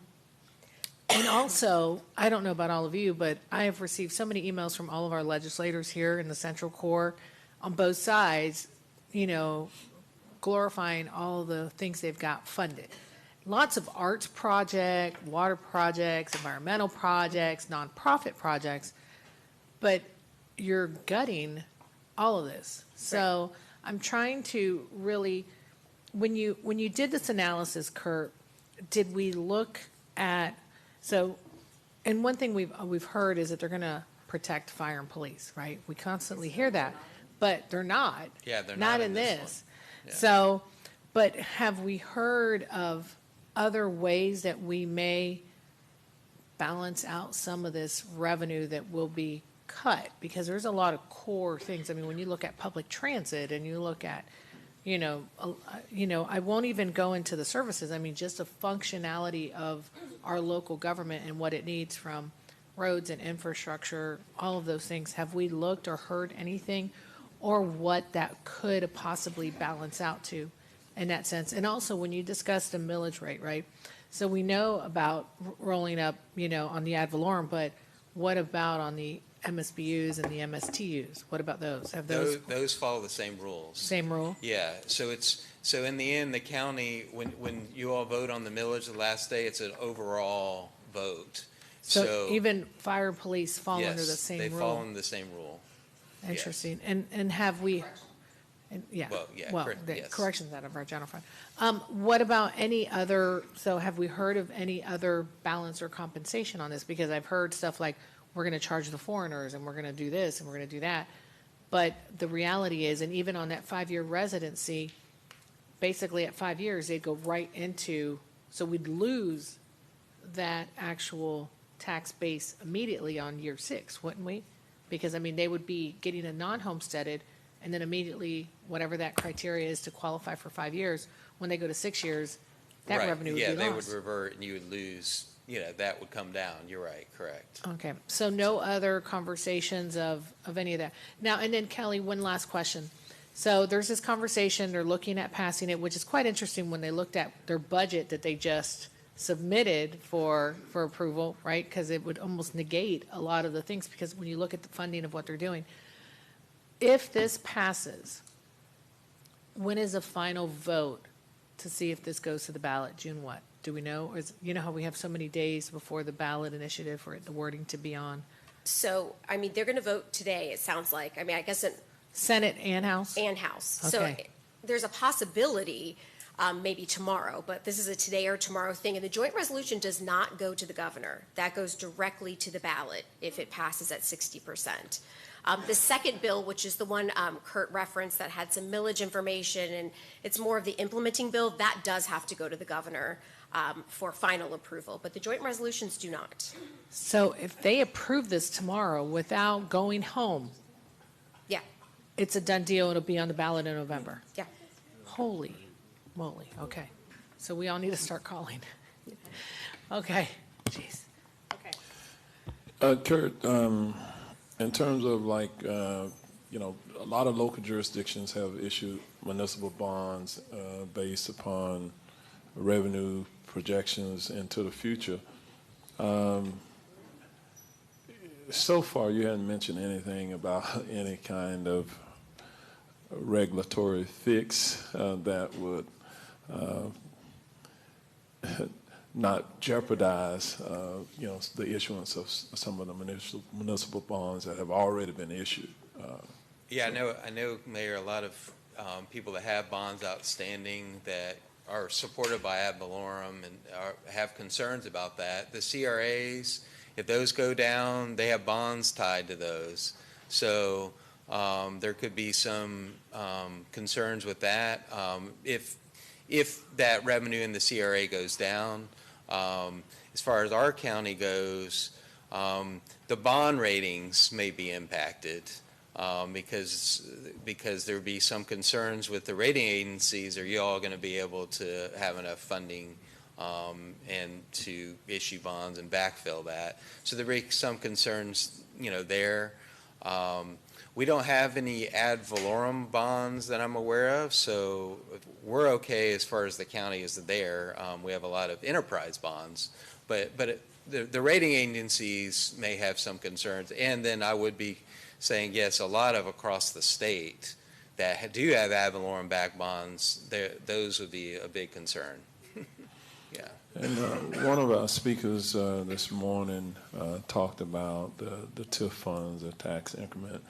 also, I don't know about all of you, but I have received so many emails from all of our legislators here in the Central Core on both sides, glorifying all the things they've got funded. Lots of arts projects, water projects, environmental projects, nonprofit projects, but you're gutting all of this. So I'm trying to really, when you did this analysis, Kurt, did we look at, and one thing we've heard is that they're going to protect fire and police, right? We constantly hear that, but they're not. Yeah, they're not in this. Yeah. So, but have we heard of other ways that we may balance out some of this revenue that will be cut? Because there's a lot of core things. I mean, when you look at public transit and you look at, I won't even go into the services. I mean, just the functionality of our local government and what it needs from roads and infrastructure, all of those things. Have we looked or heard anything, or what that could possibly balance out to in that sense? And also, when you discuss the millage rate, right? So we know about rolling up, on the ad valorem, but what about on the MSBUs and the MSTUs? What about those? Have Those follow the same rules. Same rule? Yeah. So in the end, the county, when you all vote on the millage the last day, it's an overall vote. So even fire and police fall yes, under the same they rule? fall under the same rule. Interesting. Yes. And have we? Yes. Corrections out of our general fund. What about any other? So have we heard of any other balance or compensation on this? Because I've heard stuff like, we're going to charge the foreigners and we're going to do this and we're going to do that. But the reality is, and even on that 5-year residency, basically at 5 years, they'd go right into, so we'd lose that actual tax base immediately on year 6, wouldn't we? Because, I mean, they would be getting a non-homesteaded, and then immediately, whatever that criteria is to qualify for 5 years, when they go to 6 years, that Right. revenue would Yeah, be they lost. would revert and you would lose, that would come down. You're right, correct. Okay, so no other conversations of any of that. Now, and then Kelly, one last question. So there's this conversation, they're looking at passing it, which is quite interesting when they looked at their budget that they just submitted for approval, right? Because it would almost negate a lot of the things, because when you look at the funding of what they're doing. If this passes, when is a final vote to see if this goes to the ballot? June what? Do we know? Or you know how we have so many days before the ballot initiative for the wording to be on? So, I mean, they're going to vote today, it sounds like. I mean, I guess it. Senate and House? And House. Okay. So there's a possibility, maybe tomorrow, but this is a today or tomorrow thing. And the joint resolution does not go to the governor. That goes directly to the ballot if it passes at 60%. The second bill, which is the one Kurt referenced that had some millage information, and it's more of the implementing bill, that does have to go to the governor for final approval, but the joint resolutions do not. So if they approve this tomorrow without going home, Yeah, it's a done deal, it'll be on the ballot in November? yeah. Holy moly, okay. So we all need to start calling. Okay, jeez. Kurt, in terms of like, a lot of local jurisdictions have issued municipal bonds based upon revenue projections into the future. So far, you hadn't mentioned anything about any kind of regulatory fix that would not jeopardize, the issuance of some of the municipal bonds that have already been issued. Yeah, I know, Mayor, a lot of people that have bonds outstanding that are supported by ad valorem and have concerns about that. The CRAs, if those go down, they have bonds tied to those. So there could be some concerns with that. If that revenue in the CRA goes down, as far as our county goes, the bond ratings may be impacted. Because there would be some concerns with the rating agencies. Are you all going to be able to have enough funding and to issue bonds and backfill that? So there will be some concerns, there. We don't have any ad valorem bonds that I'm aware of, so we're okay as far as the county is there. We have a lot of enterprise bonds, but the rating agencies may have some concerns, and then I would be saying, yes, a lot of across the state that do have ad valorem backed bonds, those would be a big concern. Yeah. And one of our speakers this morning talked about the TIF funds, the tax increment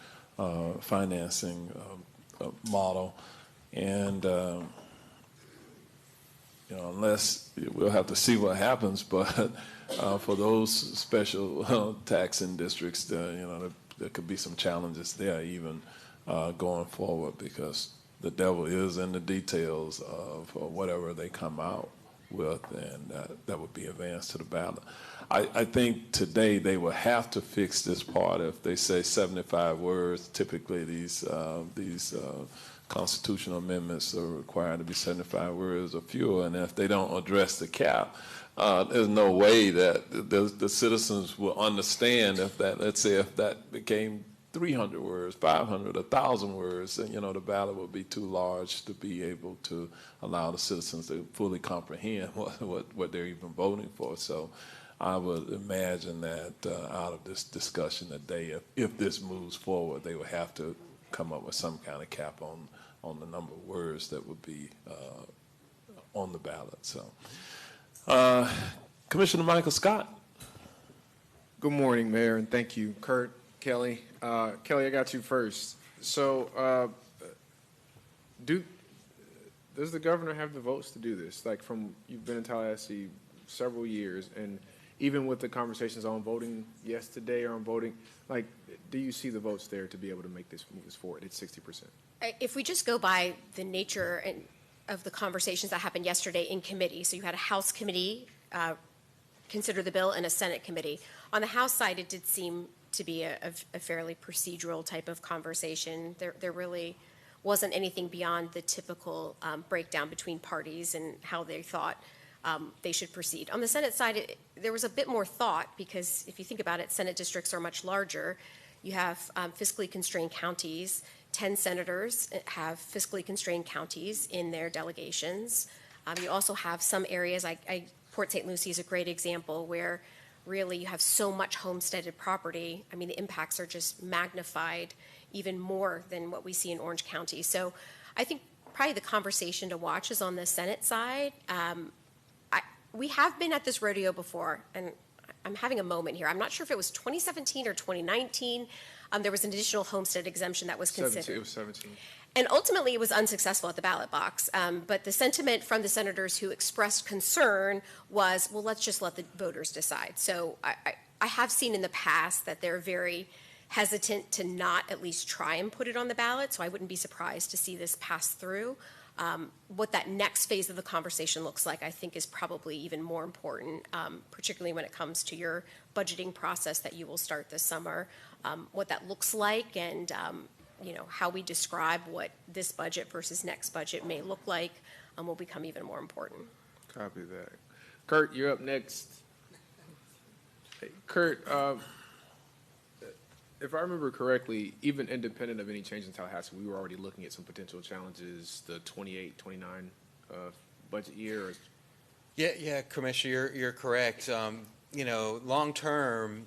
financing model, and unless we'll have to see what happens, but for those special taxing districts, there could be some challenges there even going forward, because the devil is in the details of whatever they come out with, and that would be advanced to the ballot. I think today they will have to fix this part. If they say 75 words, typically these constitutional amendments are required to be 75 words or fewer, and if they don't address the cap, there's no way that the citizens will understand if that, let's say, if that became 300 words, 500, 1,000 words, and the ballot would be too large to be able to allow the citizens to fully comprehend what they're even voting for. So I would imagine that out of this discussion today, if this moves forward, they would have to come up with some kind of cap on the number of words that would be on the ballot. So. Commissioner Michael Scott. Good morning, Mayor, and thank you. Kurt, Kelly. Kelly, I got you first. So does the governor have the votes to do this? Like, you've been in Tallahassee several years, and even with the conversations on voting yes today or on voting, like, do you see the votes there to be able to move this forward? It's 60%. If we just go by the nature of the conversations that happened yesterday in committee, so you had a House committee consider the bill and a Senate committee. On the House side, it did seem to be a fairly procedural type of conversation. There really wasn't anything beyond the typical breakdown between parties and how they thought they should proceed. On the Senate side, there was a bit more thought, because if you think about it, Senate districts are much larger. You have fiscally constrained counties. 10 senators have fiscally constrained counties in their delegations. You also have some areas, Port St. Lucie is a great example, where really you have so much homesteaded property. I mean, the impacts are just magnified even more than what we see in Orange County. So I think probably the conversation to watch is on the Senate side. We have been at this rodeo before, and I'm having a moment here. I'm not sure if it was 2017 or 2019. There was an additional homestead exemption that was considered. It was 17. And ultimately, it was unsuccessful at the ballot box. But the sentiment from the senators who expressed concern was, well, let's just let the voters decide. So I have seen in the past that they're very hesitant to not at least try and put it on the ballot. So I wouldn't be surprised to see this pass through. What that next phase of the conversation looks like, I think, is probably even more important, particularly when it comes to your budgeting process that you will start this summer. What that looks like, and how we describe what this budget versus next budget may look like, will become even more important. Copy that. Kurt, you're up next. Hey, Kurt, if I remember correctly, even independent of any change in Tallahassee, we were already looking at some potential challenges, the 28, 29 budget year. Yeah, Commissioner, you're correct. Long term,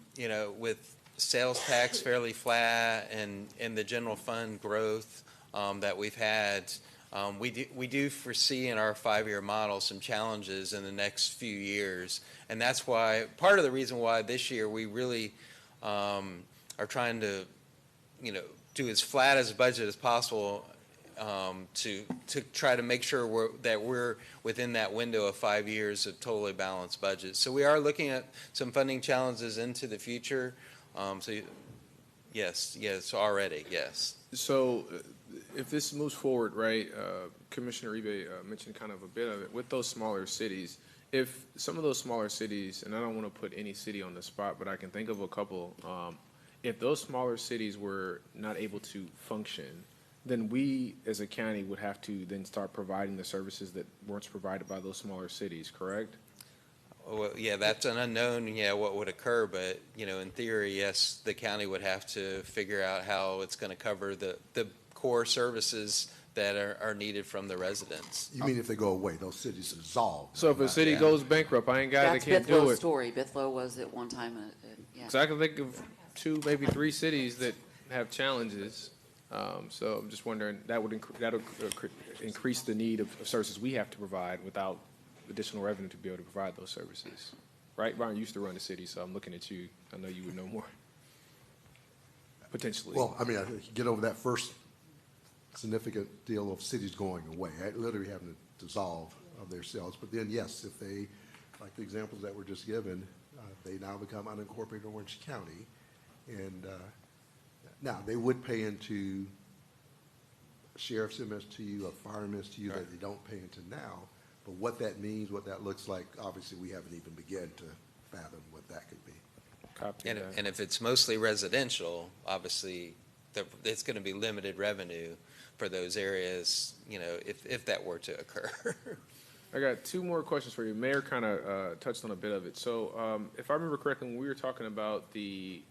with sales tax fairly flat and the general fund growth that we've had, we do foresee in our 5-year model some challenges in the next few years. And that's why, part of the reason why this year we really are trying to, do as flat as a budget as possible to try to make sure we're within that window of 5 years of totally balanced budget. So we are looking at some funding challenges into the future. Yes, already, yes. So if this moves forward, right, Commissioner Uribe mentioned kind of a bit of it, with those smaller cities, if some of those smaller cities, and I don't want to put any city on the spot, but I can think of a couple, if those smaller cities were not able to function, then we as a county would have to then start providing the services that weren't provided by those smaller cities, correct? Well, yeah, that's an unknown, what would occur, but, in theory, yes, the county would have to figure out how it's going to cover the core services that are needed from the residents. You mean if they go away, those cities dissolve? So if a city goes bankrupt, I ain't got it, they can't do it. That's Bithlo's story. Bithlo was at one time, yeah. So I can think of 2, maybe 3 cities that have challenges. So I'm just wondering, that'll increase the need of services we have to provide without additional revenue to be able to provide those services. Right? Ryan used to run the city, so I'm looking at you. I know you would know more. Potentially. Well, I mean, I think you get over that first significant deal of cities going away, literally having to dissolve of their cells. But then, yes, if they, like the examples that were just given, they now become unincorporated Orange County. And now they would pay into sheriff's MSTU, a fire MSTU that they don't pay into now. But what that means, what that looks like, obviously we haven't even begun to fathom what that could be. And if it's mostly residential, obviously it's going to be limited revenue for those areas, if that were to occur. I got 2 more questions for you. Mayor kind of touched on a bit of it. So if I remember correctly, when we were talking about the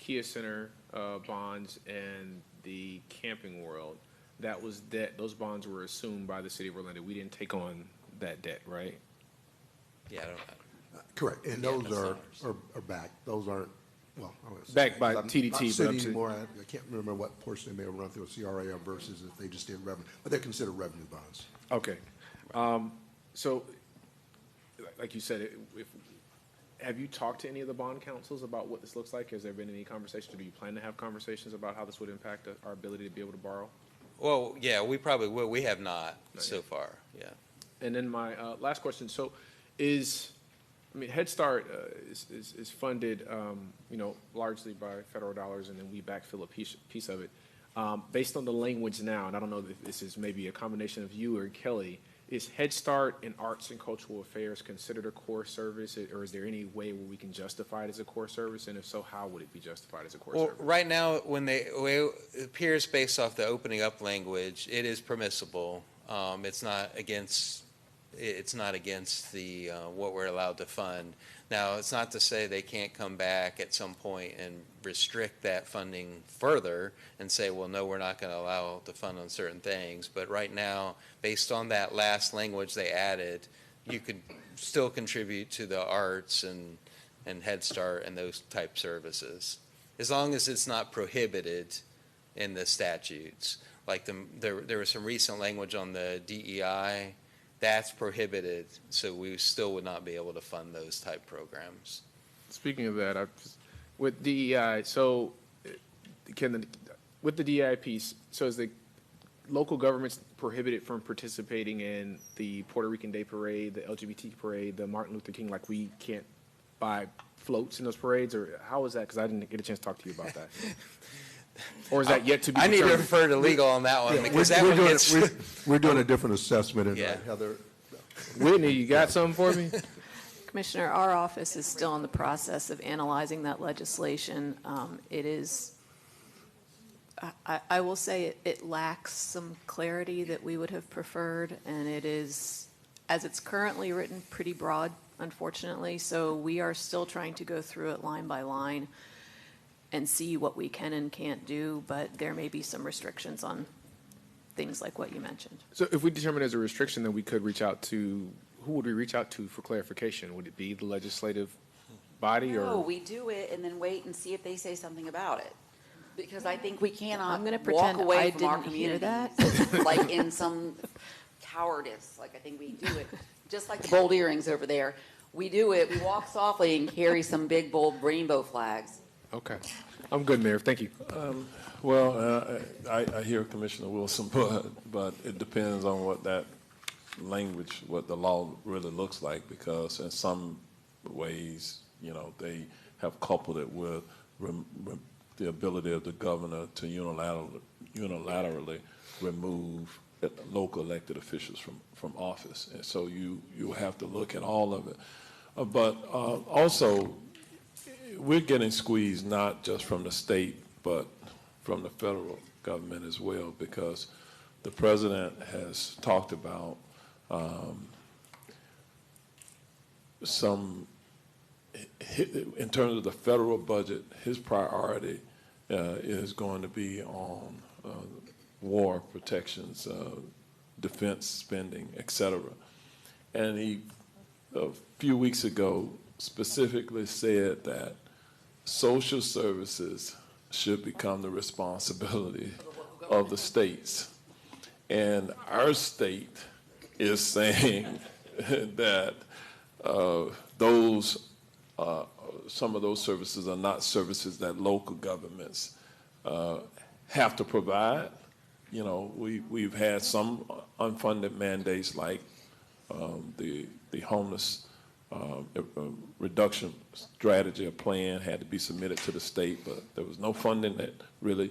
Kia Center bonds and the Camping World, that was debt. Those bonds were assumed by the city of Orlando. We didn't take on that debt, right? Yeah, I don't know. Correct, and those are back. Those aren't, well, I don't know. Backed by TDT, Not but city I'm saying- anymore. I can't remember what portion they may have run through a CRA versus if they just did revenue, but they're considered revenue bonds. Okay. So, like you said, have you talked to any of the bond councils about what this looks like? Has there been any conversations, or do you plan to have conversations about how this would impact our ability to be able to borrow? Well, yeah, we probably will. We have not so far, yeah. And then my last question, so Head Start is funded, largely by federal dollars, and then we backfill a piece of it. Based on the language now, and I don't know if this is maybe a combination of you or Kelly, is Head Start and Arts and Cultural Affairs considered a core service, or is there any way where we can justify it as a core service? And if so, how would it be justified as a core Well, service? right now, it appears based off the opening up language, it is permissible. It's not against the what we're allowed to fund. Now, it's not to say they can't come back at some point and restrict that funding further and say, well, no, we're not going to allow to fund on certain things. But right now, based on that last language they added, you could still contribute to the arts and Head Start and those type services, as long as it's not prohibited in the statutes. Like there was some recent language on the DEI. That's prohibited, so we still would not be able to fund those type programs. Speaking of that, with DEI, so with the DEI piece, so is the local governments prohibited from participating in the Puerto Rican Day Parade, the LGBT parade, the Martin Luther King, like we can't buy floats in those parades, or how is that? Because I didn't get a chance to talk to you about that. Or is that yet to be I need to determined? refer to legal on that one, because we're doing a different assessment, and Yeah. Heather. Whitney, you got something for me? Commissioner, our office is still in the process of analyzing that legislation. It is, I will say it lacks some clarity that we would have preferred, and it is, as it's currently written, pretty broad, unfortunately. So we are still trying to go through it line by line and see what we can and can't do, but there may be some restrictions on things like what you mentioned. So if we determine there's a restriction, then we could reach out to, who would we reach out to for clarification? Would it be the legislative body, or? No, we do it and then wait and see if they say something about it. Because I think we cannot I'm gonna walk pretend away I from our didn't hear communities like in some cowardice. Like I think we do it, just like the gold earrings over there. We do it, we walk softly and carry some big bold rainbow flags. Okay. I'm good, Mayor. Thank you. Well, I hear Commissioner Wilson, but it depends on what that language, what the law really looks like, because in some ways, they have coupled it with the ability of the governor to unilaterally remove local elected officials from office. And so you have to look at all of it. But also, we're getting squeezed not just from the state, but from the federal government as well, because the president has talked about in terms of the federal budget, his priority is going to be on war protections, defense spending, et cetera. And he, a few weeks ago, specifically said that social services should become the responsibility of the states. And our state is saying that some of those services are not services that local governments have to provide. We've had some unfunded mandates like the homeless reduction strategy or plan had to be submitted to the state, but there was no funding that really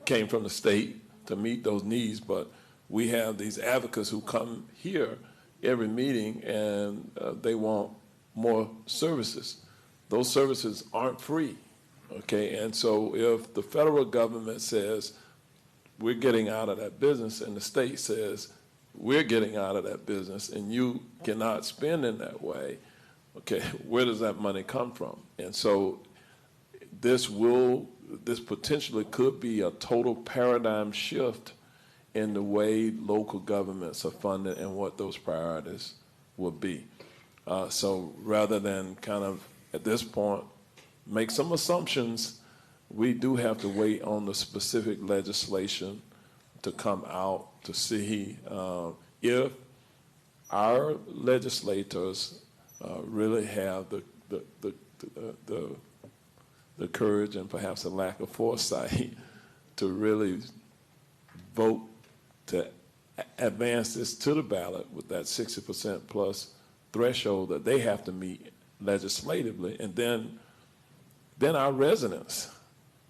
came from the state to meet those needs. But we have these advocates who come here every meeting and they want more services. Those services aren't free, okay? And so if the federal government says we're getting out of that business and the state says we're getting out of that business and you cannot spend in that way, okay, where does that money come from? And so this potentially could be a total paradigm shift in the way local governments are funded and what those priorities will be. So rather than kind of, at this point, make some assumptions, we do have to wait on the specific legislation to come out to see if our legislators really have the courage and perhaps a lack of foresight to really vote to advance this to the ballot with that 60% plus threshold that they have to meet legislatively, and then our residents,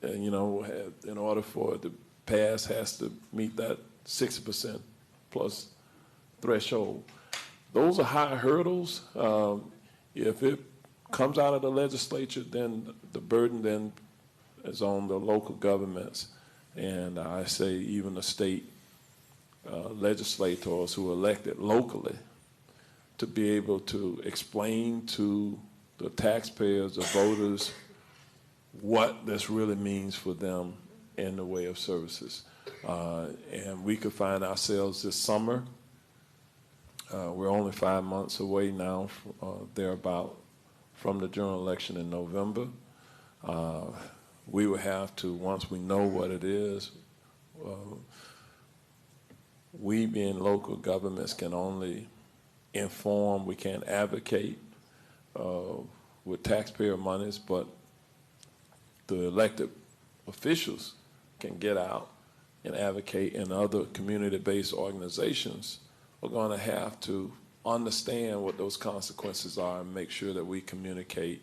in order for it to pass, has to meet that 60% plus threshold. Those are high hurdles. If it comes out of the legislature, then the burden then is on the local governments, and I say even the state legislators who are elected locally to be able to explain to the taxpayers, the voters, what this really means for them in the way of services. And we could find ourselves this summer. We're only 5 months away now, thereabout, from the general election in November. We will have to, once we know what it is, we being local governments can only inform, we can't advocate with taxpayer monies, but the elected officials can get out and advocate, and other community-based organizations are going to have to understand what those consequences are and make sure that we communicate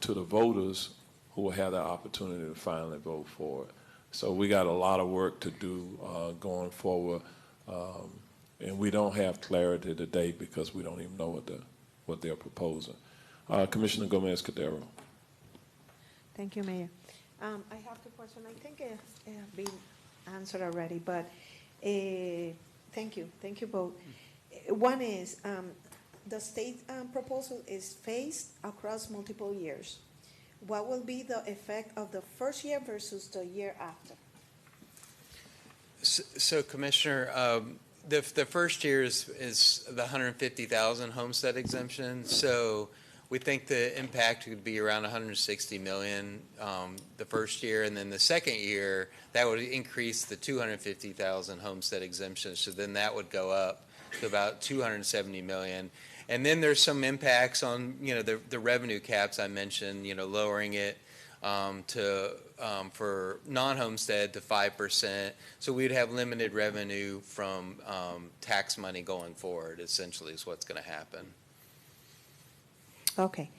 to the voters who will have the opportunity to finally vote for it. So we got a lot of work to do going forward, and we don't have clarity today because we don't even know what they're proposing. Commissioner Gomez-Cordero. Thank you, Mayor. I have the question. I think it has been answered already, but thank you. Thank you both. One is the state proposal is phased across multiple years. What will be the effect of the first year versus the year after? So Commissioner, the first year is the 150,000 homestead exemption. So we think the impact could be around 160 million the first year, and then the second year that would increase the 250,000 homestead exemption. So then that would go up to about 270 million. And then there's some impacts on the revenue caps I mentioned. Lowering it for non-homestead to 5%. So we'd have limited revenue from tax money going forward. Essentially, is what's going to happen. Okay.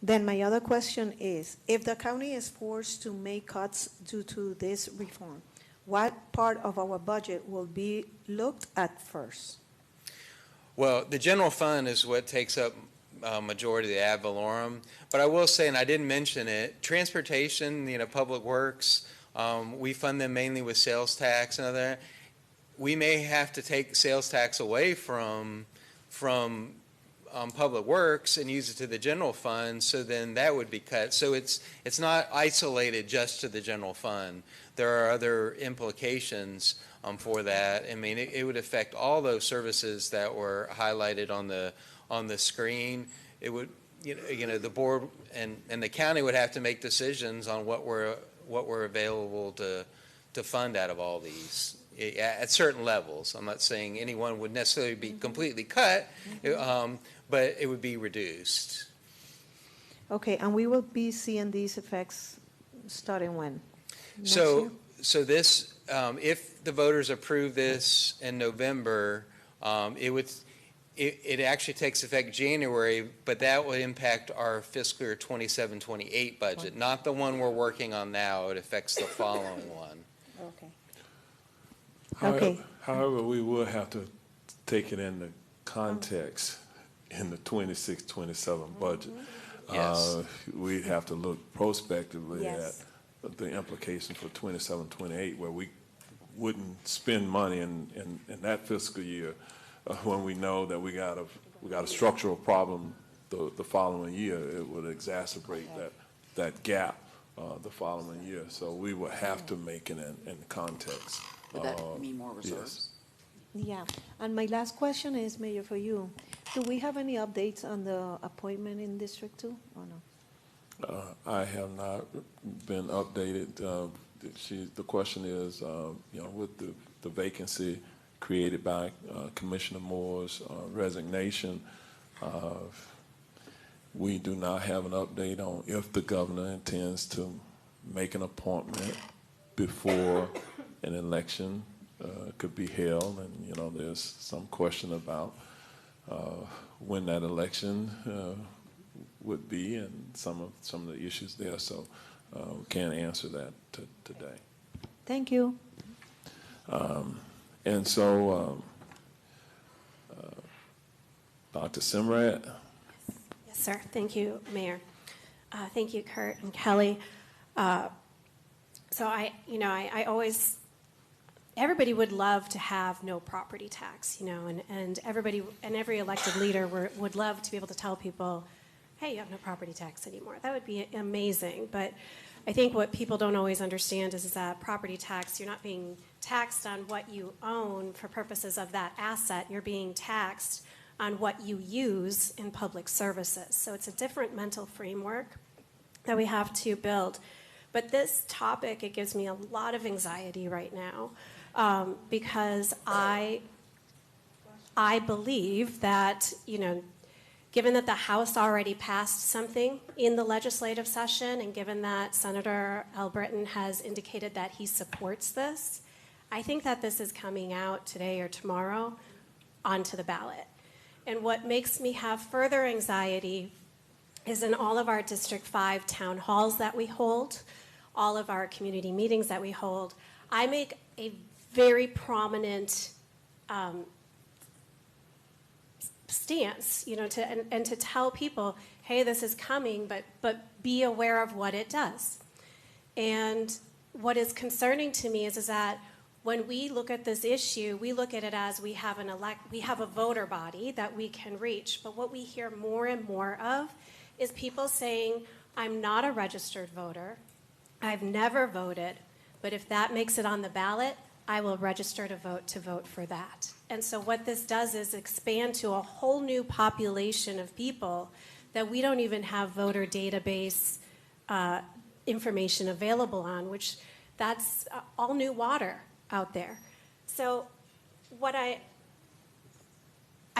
Then my other question is, if the county is forced to make cuts due to this reform, what part of our budget will be looked at first? Well, the general fund is what takes up majority of the ad valorem. But I will say, and I didn't mention it, transportation, public works, we fund them mainly with sales tax and other. We may have to take sales tax away from public works and use it to the general fund, so then that would be cut. So it's not isolated just to the general fund. There are other implications for that. I mean, it would affect all those services that were highlighted on the screen. It would, the board and the county would have to make decisions on what were available to fund out of all these at certain levels. I'm not saying anyone would necessarily be completely cut, but it would be reduced. Okay, and we will be seeing these effects starting when? So this, if the voters approve this in November, it actually takes effect January, but that will impact our fiscal year 27-28 budget, not the one we're working on now. It affects the following one. Okay. However, we will have to take it in the context in the 26-27 budget. Yes. We'd have to look prospectively Yes. at the implications for 27-28, where we wouldn't spend money in that fiscal year when we know that we got a structural problem the following year. It would exacerbate that gap the following year. So we would have to make it in context. Would that mean more reserves? Yes. Yeah, and my last question is, Mayor, for you. Do we have any updates on the appointment in District 2 or no? I have not been updated. The question is, with the vacancy created by Commissioner Moore's resignation, we do not have an update on if the governor intends to make an appointment before an election could be held, and there's some question about when that election would be, and some of the issues there. So we can't answer that today. Thank you. And so Dr. Simrad? Yes, sir. Thank you, Mayor. Thank you, Kurt and Kelly. So I always, everybody would love to have no property tax, and everybody and every elected leader would love to be able to tell people, hey, you have no property tax anymore. That would be amazing. But I think what people don't always understand is that property tax, you're not being taxed on what you own for purposes of that asset. You're being taxed on what you use in public services. So it's a different mental framework that we have to build. But this topic, it gives me a lot of anxiety right now because I believe that, given that the House already passed something in the legislative session and given that Senator Al Britton has indicated that he supports this, I think that this is coming out today or tomorrow onto the ballot. And what makes me have further anxiety is in all of our District 5 town halls that we hold, all of our community meetings that we hold, I make a very prominent stance, to tell people, hey, this is coming, but be aware of what it does. And what is concerning to me is that when we look at this issue, we look at it as we have a voter body that we can reach. But what we hear more and more of is people saying, I'm not a registered voter, I've never voted, but if that makes it on the ballot, I will register to vote for that. And so what this does is expand to a whole new population of people that we don't even have voter database information available on, which that's all new water out there. So what I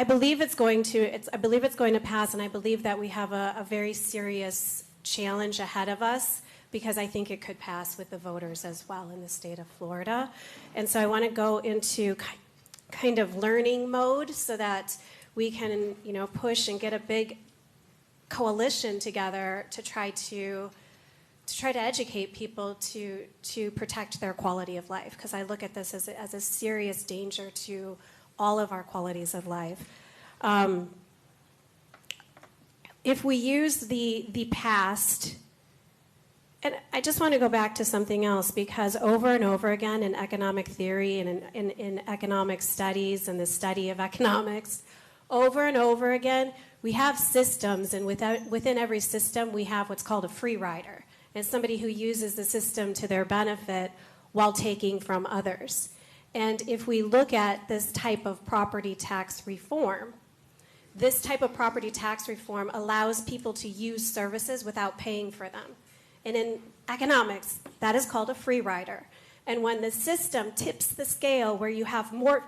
believe it's going to pass, and I believe that we have a very serious challenge ahead of us, because I think it could pass with the voters as well in the state of Florida. And so I want to go into kind of learning mode so that we can, push and get a big coalition together to try to educate people to protect their quality of life, because I look at this as a serious danger to all of our qualities of life. If we use the past, and I just want to go back to something else, because over and over again in economic theory and in economic studies and the study of economics, over and over again, we have systems, and within every system, we have what's called a free rider. And somebody who uses the system to their benefit while taking from others. And if we look at this type of property tax reform, this type of property tax reform allows people to use services without paying for them. And in economics, that is called a free rider. And when the system tips the scale where you have more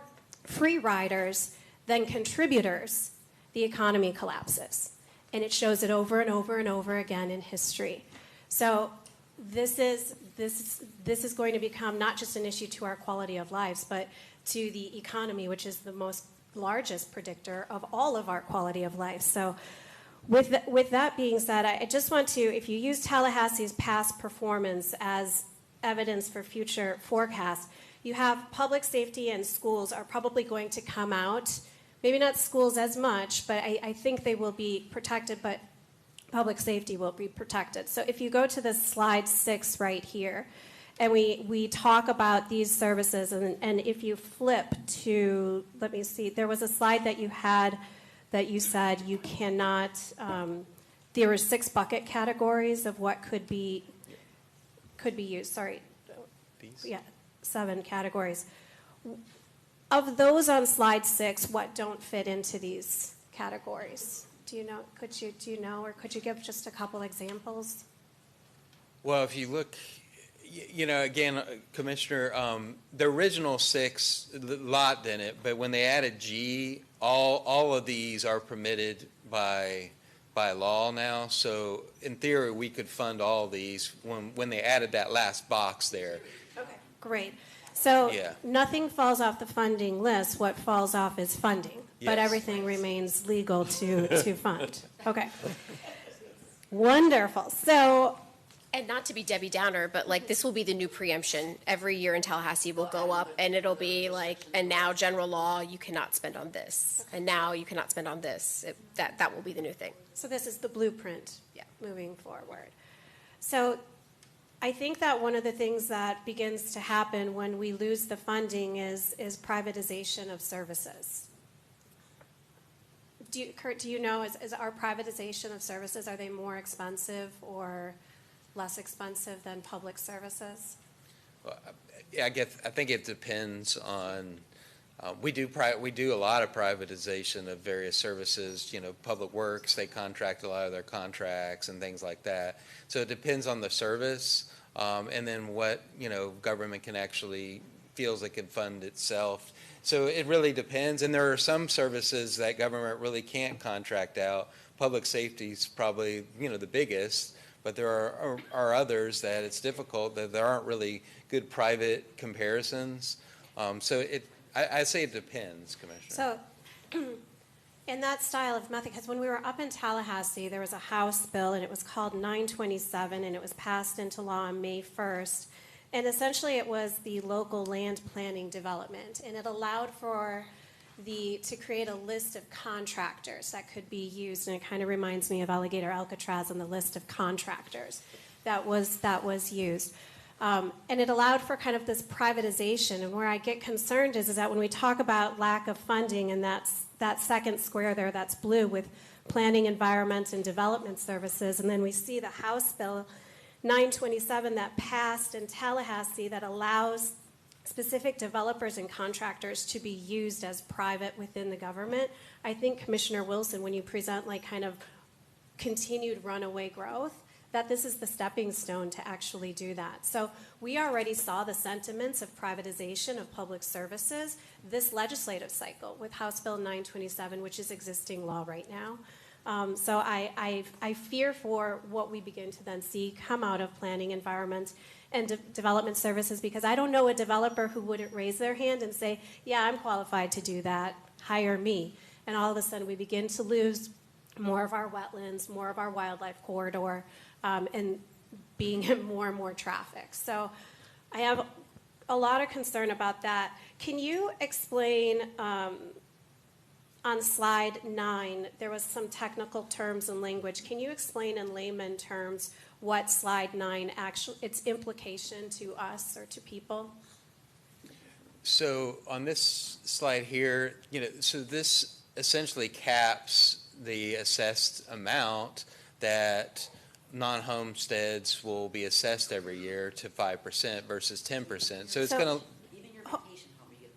free riders than contributors, the economy collapses. And it shows it over and over and over again in history. So this is going to become not just an issue to our quality of lives, but to the economy, which is the most largest predictor of all of our quality of life. So with that being said, I just want to, if you use Tallahassee's past performance as evidence for future forecasts, you have public safety and schools are probably going to come out, maybe not schools as much, but I think they will be protected, but public safety will be protected. So if you go to the slide 6 right here, and we talk about these services, and if you flip to, let me see, there was a slide that you had that you said you cannot, there were 6 bucket categories of what could be used, sorry. These? Yeah, 7 categories. Of those on slide 6, what don't fit into these categories? Do you know, or could you give just a couple examples? Well, if you look, again, Commissioner, the original 6, a lot in it, but when they added G, all of these are permitted by law now. So in theory, we could fund all these when they added that last box there. Okay, great. So yeah. Nothing falls off the funding list. What falls off is funding, but everything remains legal to fund. Okay. Wonderful. So And not to be Debbie Downer, but like this will be the new preemption. Every year in Tallahassee will go up and it'll be like, and now general law, you cannot spend on this. And now you cannot spend on this. That will be the new thing. So this is the blueprint moving forward. So I think that one of the things that begins to happen when we lose the funding is privatization of services. Kurt, do you know, is our privatization of services, are they more expensive or less expensive than public services? Well, yeah, I think it depends on. We do a lot of privatization of various services. You know, Public Works, they contract a lot of their contracts and things like that. So it depends on the service, and then what government can actually feels it can fund itself. So it really depends. And there are some services that government really can't contract out. Public safety is probably the biggest. But there are others that it's difficult, that there aren't really good private comparisons. So I say it depends, Commissioner. So in that style of method, because when we were up in Tallahassee, there was a House bill, and it was called 927, and it was passed into law on May 1st. And essentially it was the local land planning development, and it allowed for to create a list of contractors that could be used, and it kind of reminds me of Alligator Alcatraz and the list of contractors that was used. And it allowed for kind of this privatization, and where I get concerned is that when we talk about lack of funding, and that second square there, that's blue with planning, environment, and development services, and then we see the House Bill 927 that passed in Tallahassee that allows specific developers and contractors to be used as private within the government. I think, Commissioner Wilson, when you present like kind of continued runaway growth, that this is the stepping stone to actually do that. So we already saw the sentiments of privatization of public services this legislative cycle with House Bill 927, which is existing law right now. So I fear for what we begin to then see come out of planning, environment, and development services, because I don't know a developer who wouldn't raise their hand and say, yeah, I'm qualified to do that, hire me. And all of a sudden we begin to lose more of our wetlands, more of our wildlife corridor, and being in more and more traffic. So I have a lot of concern about that. Can you explain, on slide 9, there was some technical terms and language. Can you explain in layman terms what slide 9 actually, its implication to us or to people? So on this slide here, so this essentially caps the assessed amount that non-homesteads will be assessed every year to 5% versus 10%. So it's going to.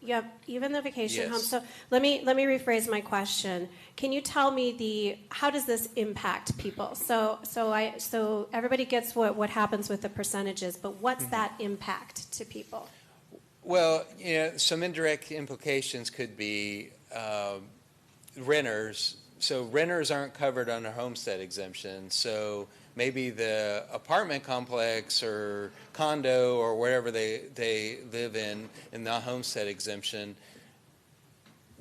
Yep, even the vacation home. Yes. So let me rephrase my question. Can you tell me how does this impact people? So everybody gets what happens with the percentages, but what's that impact to people? Well, some indirect implications could be renters. So renters aren't covered under homestead exemption. So maybe the apartment complex or condo or wherever they live in the homestead exemption,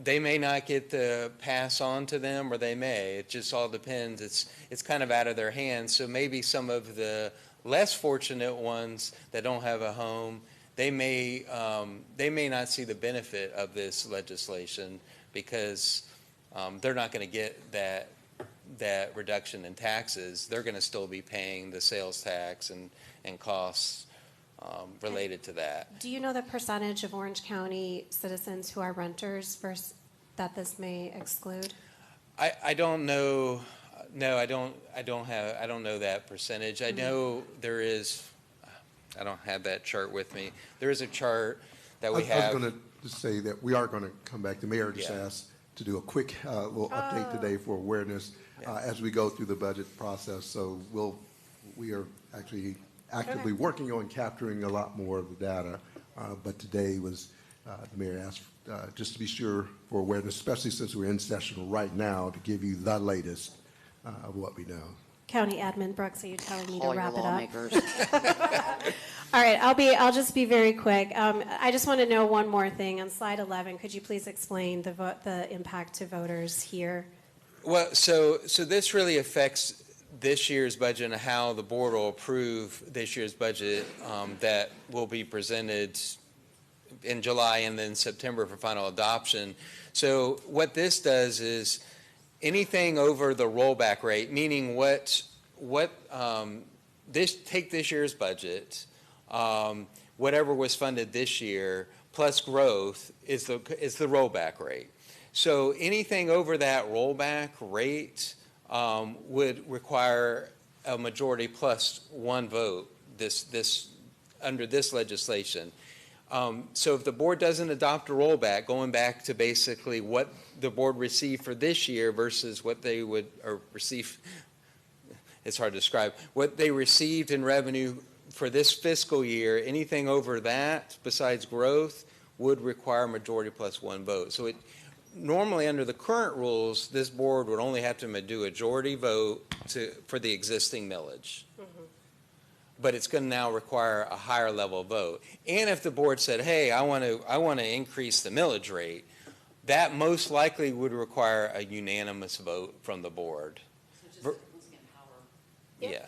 they may not get the pass on to them, or they may. It just all depends. It's kind of out of their hands. So maybe some of the less fortunate ones that don't have a home, they may not see the benefit of this legislation because they're not going to get that reduction in taxes. They're going to still be paying the sales tax and costs related to that. Do you know the percentage of Orange County citizens who are renters versus that this may exclude? I don't know. No, I don't know that percentage. I know there is. I don't have that chart with me. There is a chart that we have. I was going to just say that we are going to come back. The mayor just asked to do a quick little update today for awareness as we go through the budget process. So we are actually actively working on capturing a lot more of the data. But today was the mayor asked just to be sure for awareness, especially since we're in session right now, to give you the latest of what we know. County Admin Brooks, are you telling me All to wrap your it up? lawmakers. All right, I'll just be very quick. I just want to know one more thing. On slide 11, could you please explain the impact to voters here? Well, so this really affects this year's budget and how the board will approve this year's budget that will be presented in July and then September for final adoption. So what this does is anything over the rollback rate, meaning take this year's budget, whatever was funded this year plus growth is the rollback rate. So anything over that rollback rate would require a majority plus one vote under this legislation. So if the board doesn't adopt a rollback, going back to basically what the board received for this year versus what they would receive, it's hard to describe, what they received in revenue for this fiscal year, anything over that besides growth would require a majority plus one vote. So normally under the current rules, this board would only have to do a majority vote for the existing millage. But it's going to now require a higher level vote. And if the board said, hey, I want to increase the millage rate, that most likely would require a unanimous vote from the board. Yeah.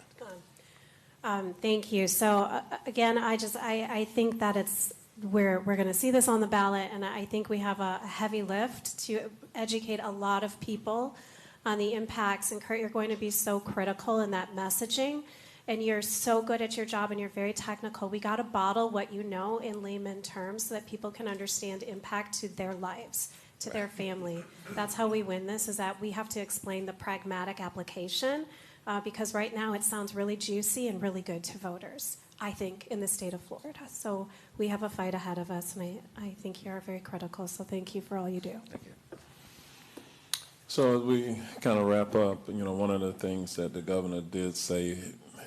Thank you. So again, I think that we're going to see this on the ballot, and I think we have a heavy lift to educate a lot of people on the impacts. And Kurt, you're going to be so critical in that messaging. And you're so good at your job and you're very technical. We got to bottle what you know in layman terms so that people can understand impact to their lives, to their family. That's how we win this, is that we have to explain the pragmatic application because right now it sounds really juicy and really good to voters, I think, in the state of Florida. So we have a fight ahead of us, and I think you are very critical. So thank you for all you do. Thank you. So as we kind of wrap up, one of the things that the governor did say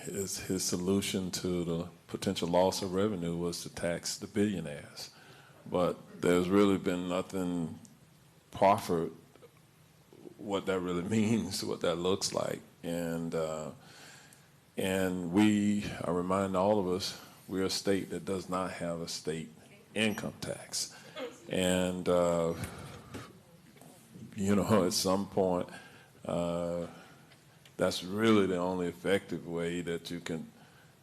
is his solution to the potential loss of revenue was to tax the billionaires. But there's really been nothing proffered what that really means, what that looks like. And I remind all of us, we're a state that does not have a state income tax. And, at some point, that's really the only effective way that you can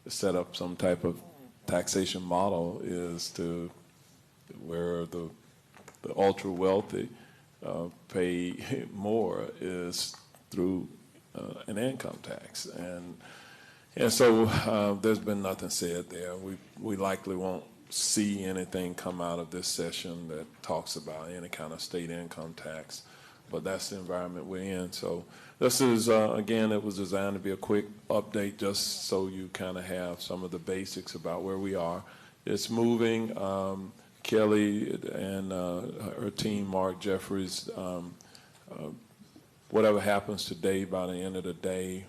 set up some type of taxation model is to where the ultra wealthy pay more is through an income tax. And so there's been nothing said there. We likely won't see anything come out of this session that talks about any kind of state income tax, but that's the environment we're in. So this is, again, it was designed to be a quick update just so you kind of have some of the basics about where we are. It's moving. Kelly and her team, Mark Jeffries, whatever happens today, by the end of the day,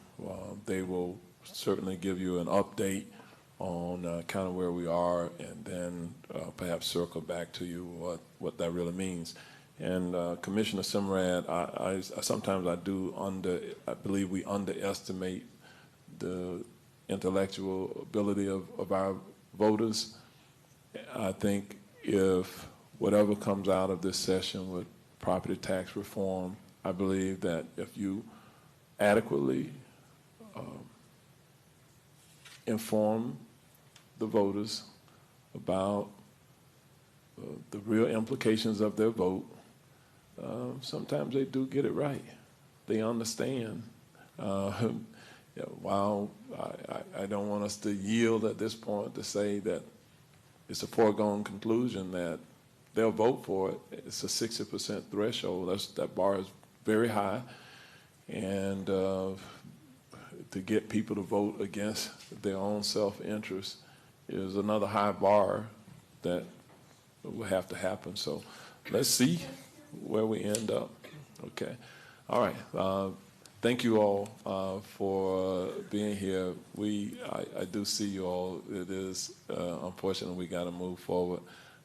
they will certainly give you an update on kind of where we are, and then perhaps circle back to you what that really means. And Commissioner Simrad, I believe we underestimate the intellectual ability of our voters. I think if whatever comes out of this session with property tax reform, I believe that if you adequately inform the voters about the real implications of their vote, sometimes they do get it right. They understand. While I don't want us to yield at this point to say that it's a foregone conclusion that they'll vote for it. It's a 60% threshold. That bar is very high. And to get people to vote against their own self-interest is another high bar that will have to happen. So let's see where we end up. Okay. All right. Thank you all for being here. I do see you all. It is unfortunate we got to move forward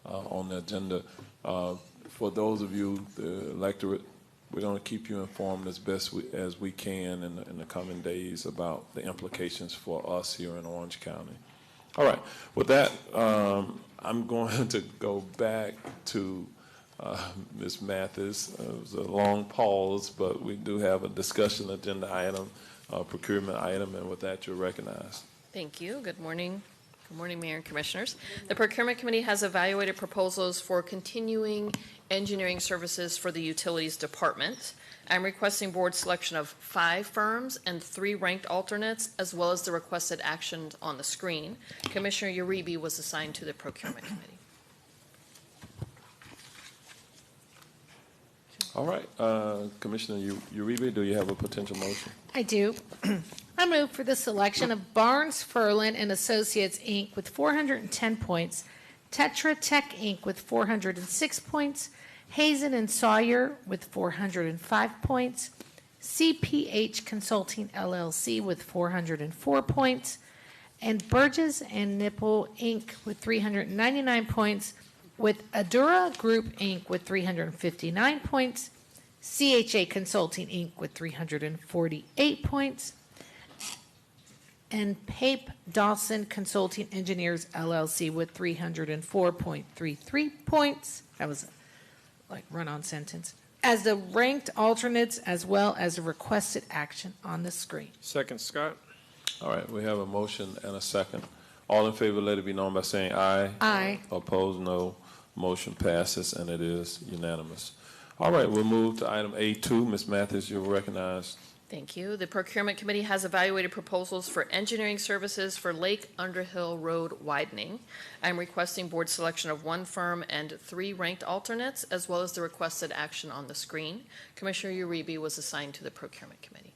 on the agenda. For those of you, the electorate, we're going to keep you informed as best as we can in the coming days about the implications for us here in Orange County. All right. With that, I'm going to go back to Ms. Mathis. It was a long pause, but we do have a discussion agenda item procurement item, and with that, you're recognized. Thank you. Good morning. Good morning, Mayor and Commissioners. The Procurement Committee has evaluated proposals for continuing engineering services for the Utilities Department. I'm requesting board selection of 5 firms and 3 ranked alternates, as well as the requested action on the screen. Commissioner Uribe was assigned to the Procurement Committee. All right, Commissioner Uribe, do you have a potential motion? I do. I move for the selection of Barnes, Ferlin and Associates, Inc. with 410 points, Tetra Tech, Inc. with 406 points, Hazen and Sawyer with 405 points, CPH Consulting, LLC with 404 points, and Burgess and Nipple, Inc. with 399 points, with Adura Group, Inc. with 359 points, CHA Consulting, Inc. with 348 points, and Pape Dawson Consulting Engineers, LLC with 304.33 points. That was like run-on sentence. As the ranked alternates, as well as a requested action on the screen. Second, Scott. All right, we have a motion and a second. All in favor, let it be known by saying aye. Aye. Opposed, no. Motion passes, and it is unanimous. All right, we'll move to item A2. Ms. Mathis, you're recognized. Thank you. The Procurement Committee has evaluated proposals for engineering services for Lake Underhill Road widening. I'm requesting board selection of 1 firm and 3 ranked alternates, as well as the requested action on the screen. Commissioner Uribe was assigned to the Procurement Committee.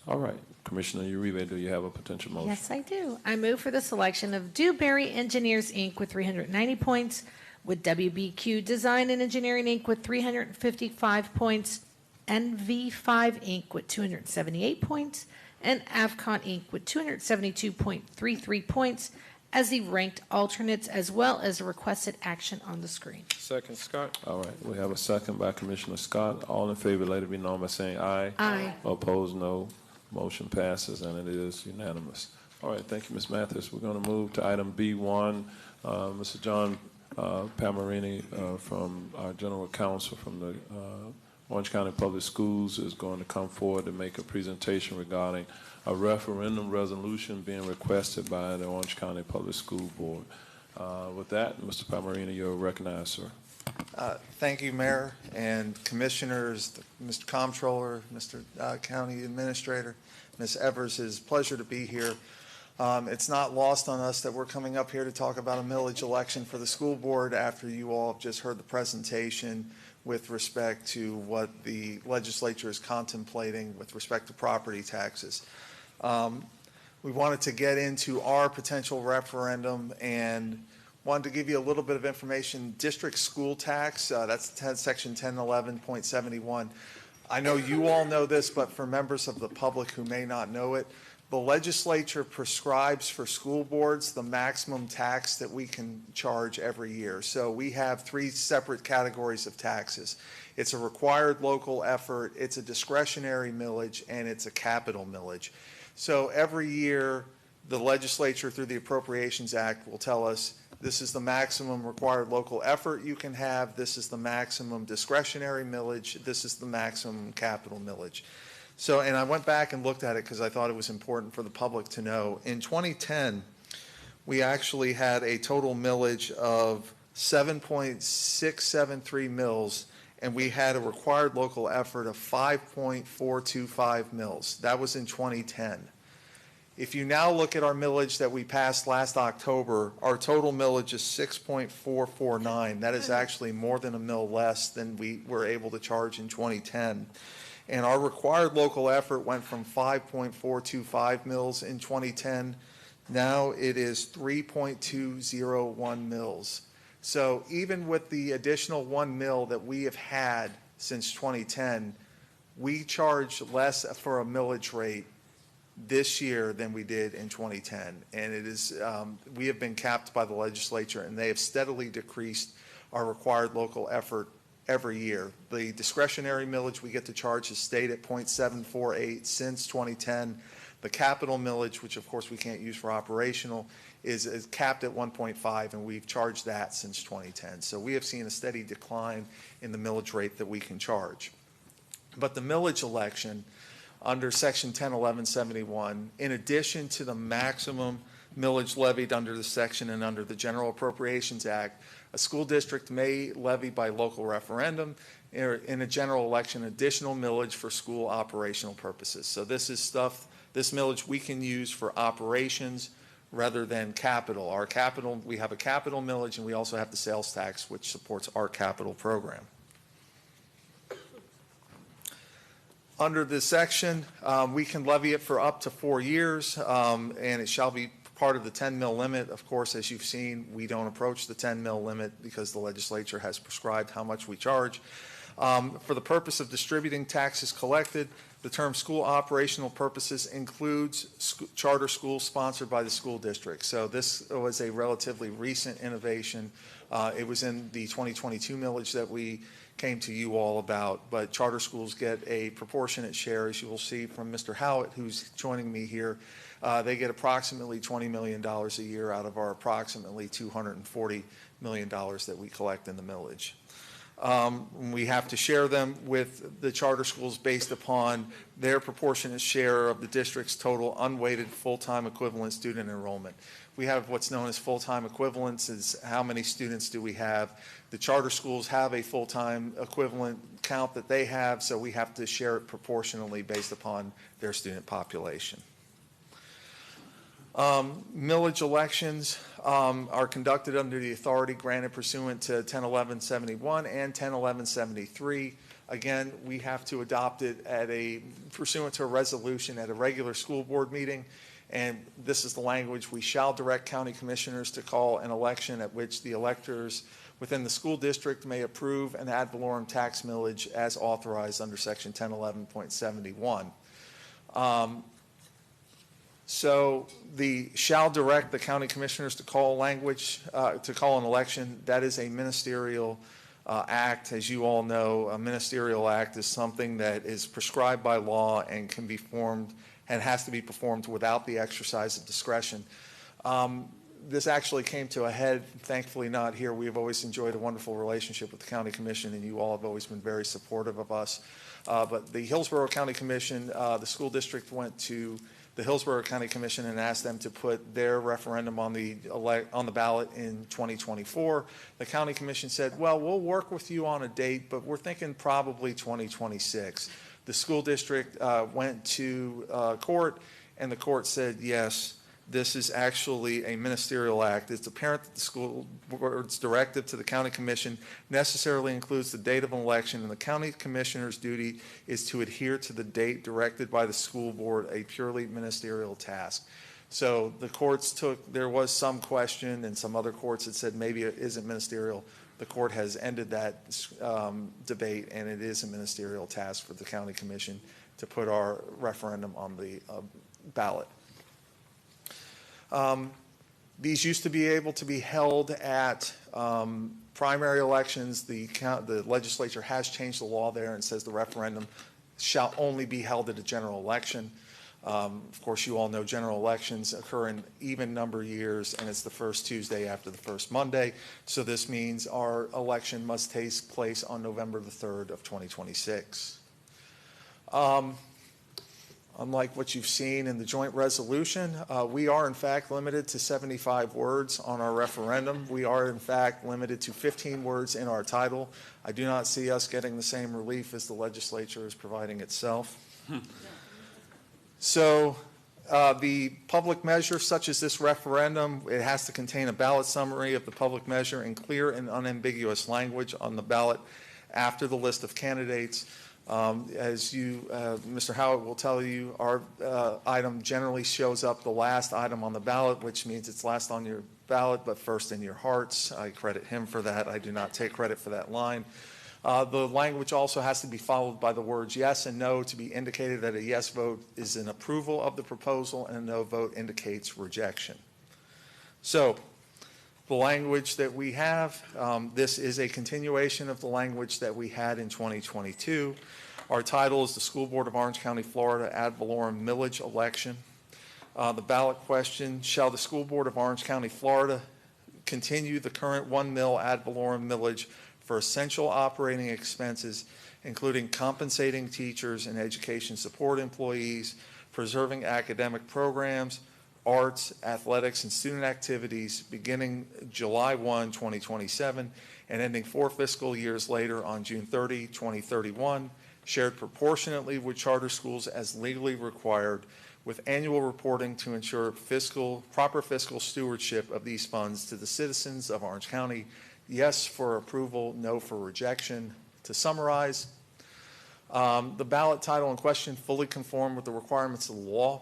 All right, Commissioner Uribe, do you have a potential motion? Yes, I do. I move for the selection of Dewberry Engineers, Inc. with 390 points, with WBQ Design and Engineering, Inc. with 355 points, NV5, Inc. with 278 points, and Avcon, Inc. with 272.33 points as the ranked alternates, as well as a requested action on the screen. Second, Scott. All right, we have a second by Commissioner Scott. All in favor, let it be known by saying aye. Aye. Opposed, no. Motion passes, and it is unanimous. All right, thank you, Ms. Mathis. We're going to move to item B1. Mr. John Palmerini from our General Counsel from the Orange County Public Schools is going to come forward and make a presentation regarding a referendum resolution being requested by the Orange County Public School Board. With that, Mr. Palmerini, you're recognized, sir. Thank you, Mayor and Commissioners, Mr. Comptroller, Mr. County Administrator, Ms. Evers. It is a pleasure to be here. It's not lost on us that we're coming up here to talk about a millage election for the school board after you all have just heard the presentation with respect to what the legislature is contemplating with respect to property taxes. We wanted to get into our potential referendum and wanted to give you a little bit of information. District school tax, that's section 1011.71. I know you all know this, but for members of the public who may not know it, the legislature prescribes for school boards the maximum tax that we can charge every year. So we have 3 separate categories of taxes. It's a required local effort, it's a discretionary millage, and it's a capital millage. So every year, the legislature through the Appropriations Act will tell us this is the maximum required local effort you can have, this is the maximum discretionary millage, this is the maximum capital millage. So, and I went back and looked at it because I thought it was important for the public to know. In 2010, we actually had a total millage of 7.673 mils, and we had a required local effort of 5.425 mils. That was in 2010. If you now look at our millage that we passed last October, our total millage is 6.449. That is actually more than a mil less than we were able to charge in 2010. And our required local effort went from 5.425 mils in 2010. Now it is 3.201 mils. So even with the additional 1 mil that we have had since 2010, we charge less for a millage rate this year than we did in 2010. And it is, we have been capped by the legislature, and they have steadily decreased our required local effort every year. The discretionary millage we get to charge has stayed at 0.748 since 2010. The capital millage, which of course we can't use for operational, is capped at 1.5, and we've charged that since 2010. So we have seen a steady decline in the millage rate that we can charge. But the millage election, under Section 101171, in addition to the maximum millage levied under the section and under the General Appropriations Act, a school district may levy by local referendum or in a general election additional millage for school operational purposes. So this is stuff, this millage we can use for operations rather than capital. Our capital, we have a capital millage, and we also have the sales tax, which supports our capital program. Under this section, we can levy it for up to 4 years, and it shall be part of the 10 mil limit. Of course, as you've seen, we don't approach the 10 mil limit because the legislature has prescribed how much we charge. For the purpose of distributing taxes collected, the term school operational purposes includes charter schools sponsored by the school district. So this was a relatively recent innovation. It was in the 2022 millage that we came to you all about, but charter schools get a proportionate share, as you will see from Mr. Howitt, who's joining me here. They get approximately $20 million a year out of our approximately $240 million that we collect in the millage. We have to share them with the charter schools based upon their proportionate share of the district's total unweighted full-time equivalent student enrollment. We have what's known as full-time equivalents, is how many students do we have. The charter schools have a full-time equivalent count that they have, so we have to share it proportionally based upon their student population. Millage elections are conducted under the authority granted pursuant to 101171 and 101173. Again, we have to adopt it pursuant to a resolution at a regular school board meeting. And this is the language: we shall direct county commissioners to call an election at which the electors within the school district may approve an ad valorem tax millage as authorized under section 1011.71. So the shall direct the county commissioners to call language, to call an election, that is a ministerial act. As you all know, a ministerial act is something that is prescribed by law and can be formed and has to be performed without the exercise of discretion. This actually came to a head, thankfully not here. We have always enjoyed a wonderful relationship with the County Commission, and you all have always been very supportive of us. But the Hillsborough County Commission, the school district went to the Hillsborough County Commission and asked them to put their referendum on the ballot in 2024. The County Commission said, well, we'll work with you on a date, but we're thinking probably 2026. The school district went to court, and the court said, yes, this is actually a ministerial act. It's apparent that the school board's directive to the county commission necessarily includes the date of an election, and the county commissioner's duty is to adhere to the date directed by the school board, a purely ministerial task. So the courts there was some question, and some other courts had said maybe it isn't ministerial. The court has ended that debate, and it is a ministerial task for the county commission to put our referendum on the ballot. These used to be able to be held at primary elections. The legislature has changed the law there and says the referendum shall only be held at a general election. Of course, you all know general elections occur in even number years, and it's the first Tuesday after the first Monday. So this means our election must take place on November the 3rd of 2026. Unlike what you've seen in the joint resolution, we are in fact limited to 75 words on our referendum. We are in fact limited to 15 words in our title. I do not see us getting the same relief as the legislature is providing itself. So the public measure, such as this referendum, it has to contain a ballot summary of the public measure in clear and unambiguous language on the ballot after the list of candidates. As Mr. Howard will tell you, our item generally shows up the last item on the ballot, which means it's last on your ballot, but first in your hearts. I credit him for that. I do not take credit for that line. The language also has to be followed by the words yes and no to be indicated that a yes vote is an approval of the proposal and a no vote indicates rejection. So the language that we have, this is a continuation of the language that we had in 2022. Our title is the School Board of Orange County, Florida ad valorem millage election. The ballot question: shall the School Board of Orange County, Florida continue the current 1 mil ad valorem millage for essential operating expenses, including compensating teachers and education support employees, preserving academic programs, arts, athletics, and student activities beginning July 1, 2027, and ending 4 fiscal years later on June 30, 2031, shared proportionately with charter schools as legally required, with annual reporting to ensure proper fiscal stewardship of these funds to the citizens of Orange County. Yes for approval, no for rejection. To summarize, the ballot title in question fully conformed with the requirements of the law.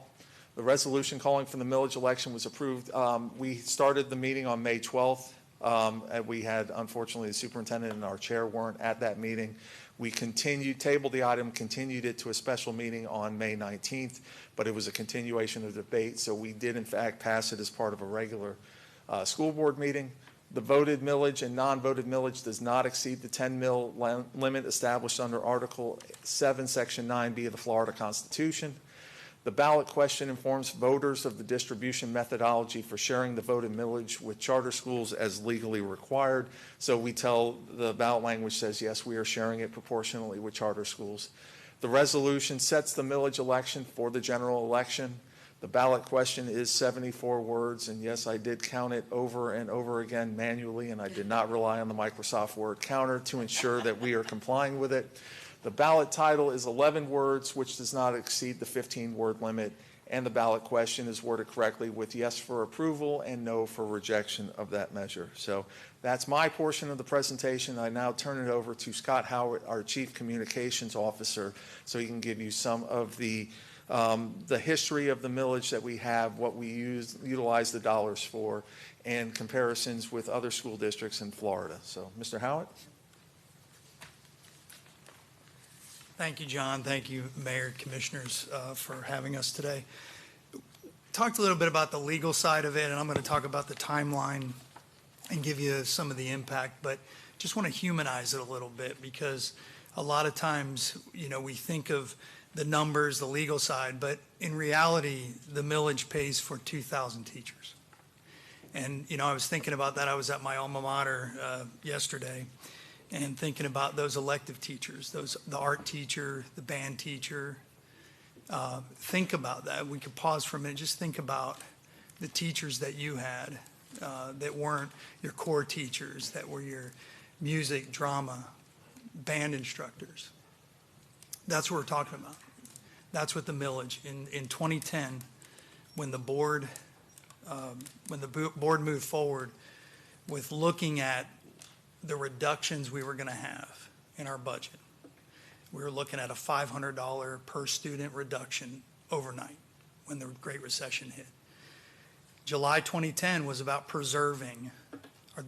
The resolution calling for the millage election was approved. We started the meeting on May 12th. And we had, unfortunately, the superintendent and our chair weren't at that meeting. We tabled the item, continued it to a special meeting on May 19th, but it was a continuation of the debate, so we did in fact pass it as part of a regular school board meeting. The voted millage and non-voted millage does not exceed the 10 mil limit established under Article 7, Section 9B of the Florida Constitution. The ballot question informs voters of the distribution methodology for sharing the voted millage with charter schools as legally required. So the ballot language says, yes, we are sharing it proportionally with charter schools. The resolution sets the millage election for the general election. The ballot question is 74 words, and yes, I did count it over and over again manually, and I did not rely on the Microsoft Word counter to ensure that we are complying with it. The ballot title is 11 words, which does not exceed the 15-word limit, and the ballot question is worded correctly with yes for approval and no for rejection of that measure. So that's my portion of the presentation. I now turn it over to Scott Howard, our Chief Communications Officer, so he can give you some of the history of the millage that we have, what we utilize the dollars for, and comparisons with other school districts in Florida. So, Mr. Howard. Thank you, John. Thank you, Mayor, Commissioners, for having us today. Talked a little bit about the legal side of it, and I'm going to talk about the timeline and give you some of the impact, but just want to humanize it a little bit, because a lot of times, we think of the numbers, the legal side, but in reality, the millage pays for 2,000 teachers. And, I was thinking about that. I was at my alma mater yesterday, and thinking about those elective teachers, the art teacher, the band teacher. Think about that. We could pause for a minute. Just think about the teachers that you had that weren't your core teachers, that were your music, drama, band instructors. That's what we're talking about. That's what the millage. In 2010, when the board moved forward with looking at the reductions we were going to have in our budget. We were looking at a $500 per student reduction overnight when the Great Recession hit. July 2010 was about preserving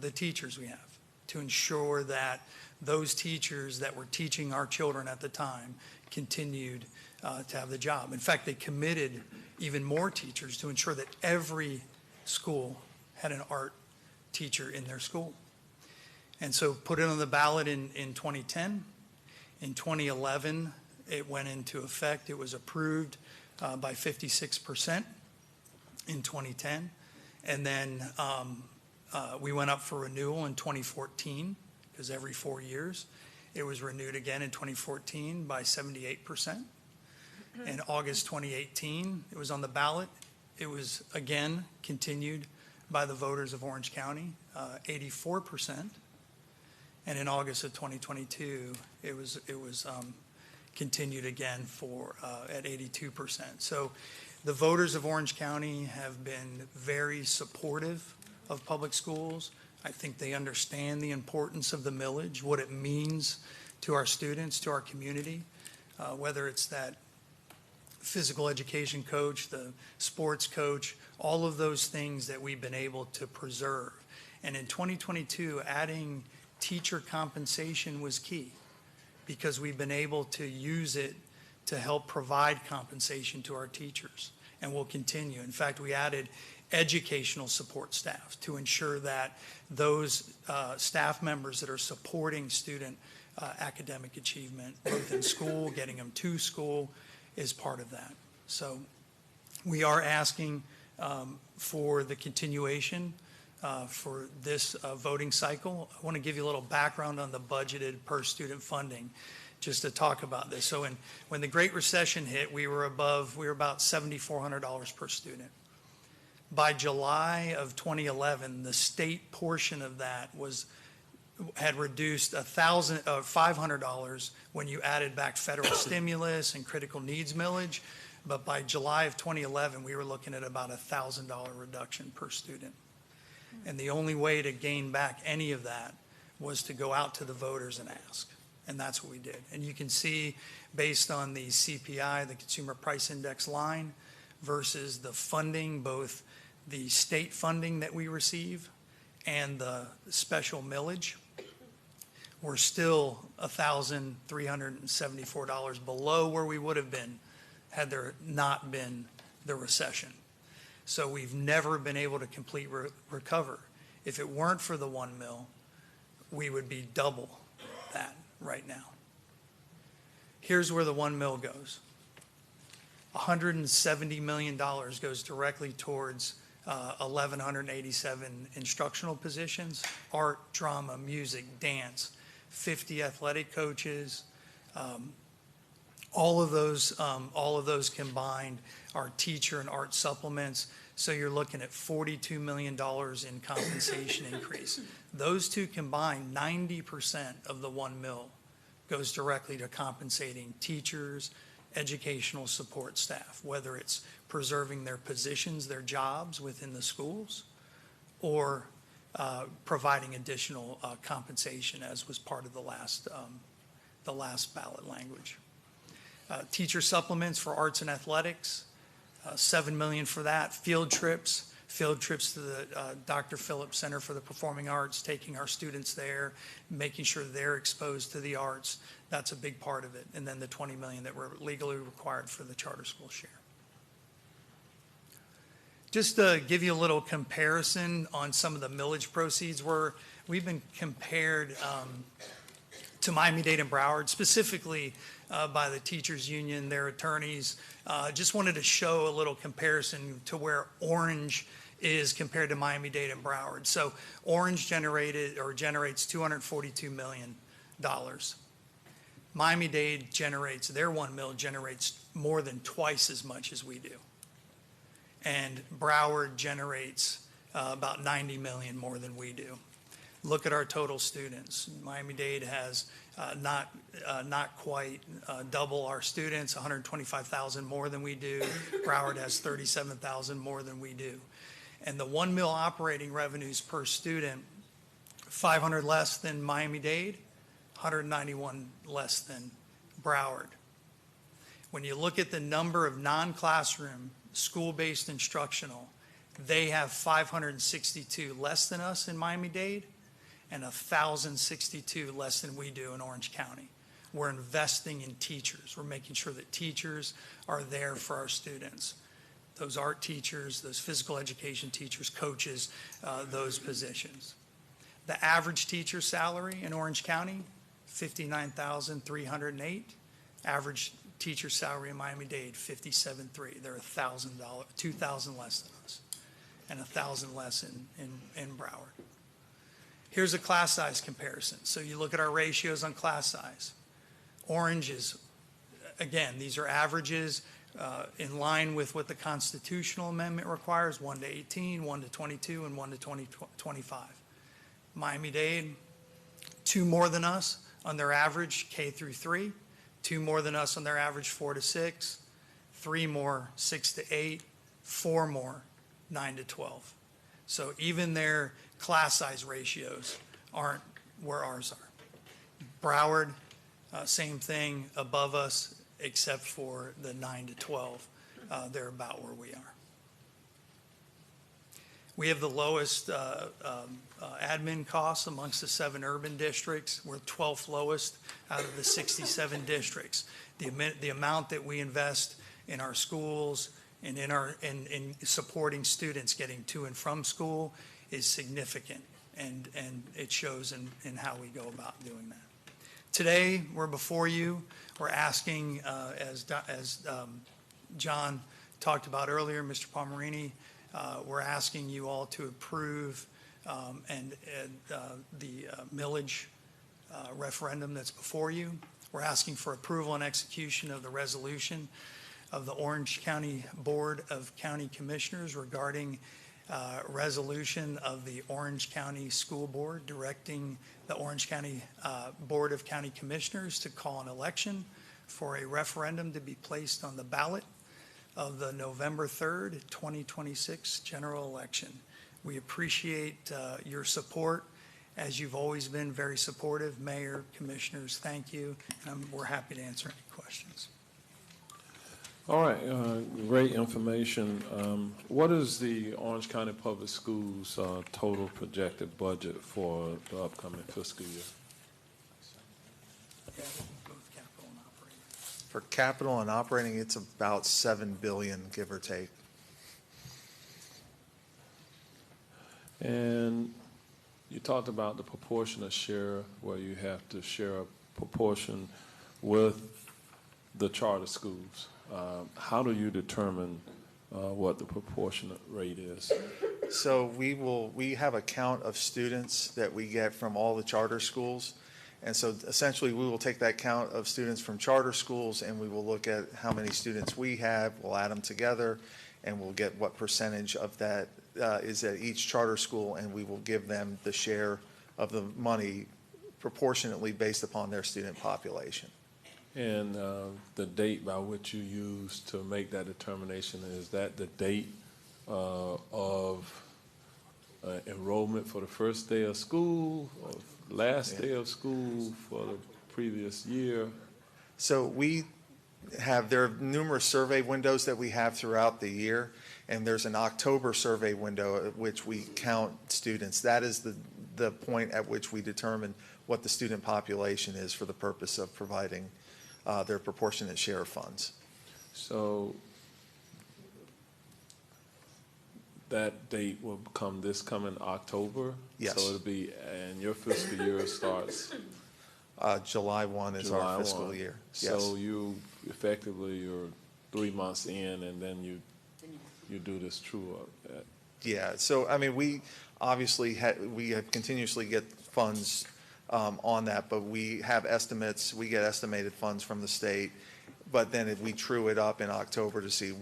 the teachers we have, to ensure that those teachers that were teaching our children at the time continued to have the job. In fact, they committed even more teachers to ensure that every school had an art teacher in their school. And so put it on the ballot in 2010. In 2011, it went into effect. It was approved by 56% in 2010. And then we went up for renewal in 2014, because every 4 years. It was renewed again in 2014 by 78%. In August 2018, it was on the ballot. It was again continued by the voters of Orange County, 84%. And in August of 2022, it was continued again at 82%. So the voters of Orange County have been very supportive of public schools. I think they understand the importance of the millage, what it means to our students, to our community, whether it's that physical education coach, the sports coach, all of those things that we've been able to preserve. And in 2022, adding teacher compensation was key, because we've been able to use it to help provide compensation to our teachers, and we'll continue. In fact, we added educational support staff to ensure that those staff members that are supporting student academic achievement, both in school, getting them to school, is part of that. So we are asking for the continuation for this voting cycle. I want to give you a little background on the budgeted per student funding, just to talk about this. So when the Great Recession hit, we were about $7,400 per student. By July of 2011, the state portion of that had reduced $500 when you added back federal stimulus and critical needs millage. But by July of 2011, we were looking at about $1,000 reduction per student. And the only way to gain back any of that was to go out to the voters and ask. And that's what we did. And you can see, based on the CPI, the Consumer Price Index line, versus the funding, both the state funding that we receive and the special millage, we're still $1,374 below where we would have been had there not been the recession. So we've never been able to completely recover. If it weren't for the $1 million, we would be double that right now. Here's where the $1 million goes. $170 million goes directly towards 1,187 instructional positions, art, drama, music, dance, 50 athletic coaches. All of those combined are teacher and art supplements. So you're looking at $42 million in compensation increase. Those two combined, 90% of the $1 million goes directly to compensating teachers, educational support staff, whether it's preserving their positions, their jobs within the schools, or providing additional compensation, as was part of the last ballot language. Teacher supplements for arts and athletics, $7 million for that. Field trips to the Dr. Phillips Center for the Performing Arts, taking our students there, making sure they're exposed to the arts. That's a big part of it. And then the $20 million that we're legally required for the charter school share. Just to give you a little comparison on some of the millage proceeds, we've been compared to Miami-Dade and Broward, specifically by the teachers union, their attorneys. Just wanted to show a little comparison to where Orange is compared to Miami-Dade and Broward. So Orange generates $242 million. Miami-Dade generates, their $1 million generates more than twice as much as we do. And Broward generates about $90 million more than we do. Look at our total students. Miami-Dade has not quite double our students, 125,000 more than we do. Broward has 37,000 more than we do. And the $1 million operating revenues per student, 500 less than Miami-Dade, 191 less than Broward. When you look at the number of non-classroom, school-based instructional, they have 562 less than us in Miami-Dade and 1,062 less than we do in Orange County. We're investing in teachers. We're making sure that teachers are there for our students. Those art teachers, those physical education teachers, coaches, those positions. The average teacher salary in Orange County, $59,308. Average teacher salary in Miami-Dade, $57,300. They're $2,000 less than us, and 1,000 less in Broward. Here's a class size comparison. So you look at our ratios on class size. Orange is, again, these are averages in line with what the constitutional amendment requires, 1 to 18, 1 to 22, and 1 to 25. Miami-Dade, 2 more than us on their average K through 3, 2 more than us on their average 4 to 6, 3 more 6 to 8, 4 more 9 to 12. So even their class size ratios aren't where ours are. Broward, same thing, above us, except for the 9 to 12. They're about where we are. We have the lowest admin costs amongst the 7 urban districts. We're 12th lowest out of the 67 districts. The amount that we invest in our schools and in supporting students getting to and from school is significant, and it shows in how we go about doing that. Today, we're before you. We're asking, as John talked about earlier, Mr. Palmerini, we're asking you all to approve and the millage referendum that's before you. We're asking for approval and execution of the resolution of the Orange County Board of County Commissioners regarding resolution of the Orange County School Board directing the Orange County Board of County Commissioners to call an election for a referendum to be placed on the ballot of the November 3rd, 2026 general election. We appreciate your support, as you've always been very supportive. Mayor, commissioners, thank you. We're happy to answer any questions. All right, great information. What is the Orange County Public Schools total projected budget for the upcoming fiscal year? For capital and operating, it's about $7 billion, give or take. And you talked about the proportionate share, where you have to share a proportion with the charter schools. How do you determine what the proportionate rate is? So we have a count of students that we get from all the charter schools. And so essentially, we will take that count of students from charter schools, and we will look at how many students we have, we'll add them together, and we'll get what percentage of that is at each charter school, and we will give them the share of the money proportionately based upon their student population. And the date by which you use to make that determination, is that the date of enrollment for the first day of school, or last day of school for the previous year? So there are numerous survey windows that we have throughout the year, and there's an October survey window at which we count students. That is the point at which we determine what the student population is for the purpose of providing their proportionate share of funds. So that date will come this coming October? Yes. So it'll be, and your fiscal year starts? July 1 is our fiscal 1. year. So you're 3 months in, and then you do this true up. Yeah, so I mean, we obviously we have continuously get funds on that, but we have estimates, we get estimated funds from the state, but then we true it up in October to see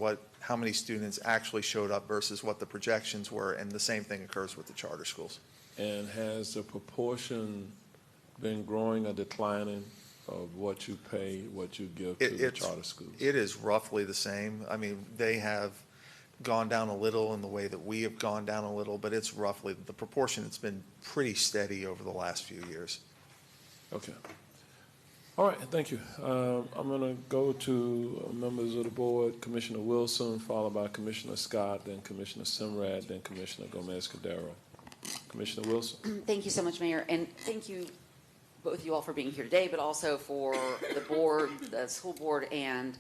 how many students actually showed up versus what the projections were, and the same thing occurs with the charter schools. And has the proportion been growing or declining of what you pay, what you give to the charter schools? It is roughly the same. I mean, they have gone down a little in the way that we have gone down a little, but it's roughly the proportion. It's been pretty steady over the last few years. Okay. All right, thank you. I'm going to go to members of the board, Commissioner Wilson, followed by Commissioner Scott, then Commissioner Simrad, then Commissioner Gomez-Cordero. Commissioner Wilson. Thank you so much, Mayor, and thank you, both you all, for being here today, but also for the board, the school board, and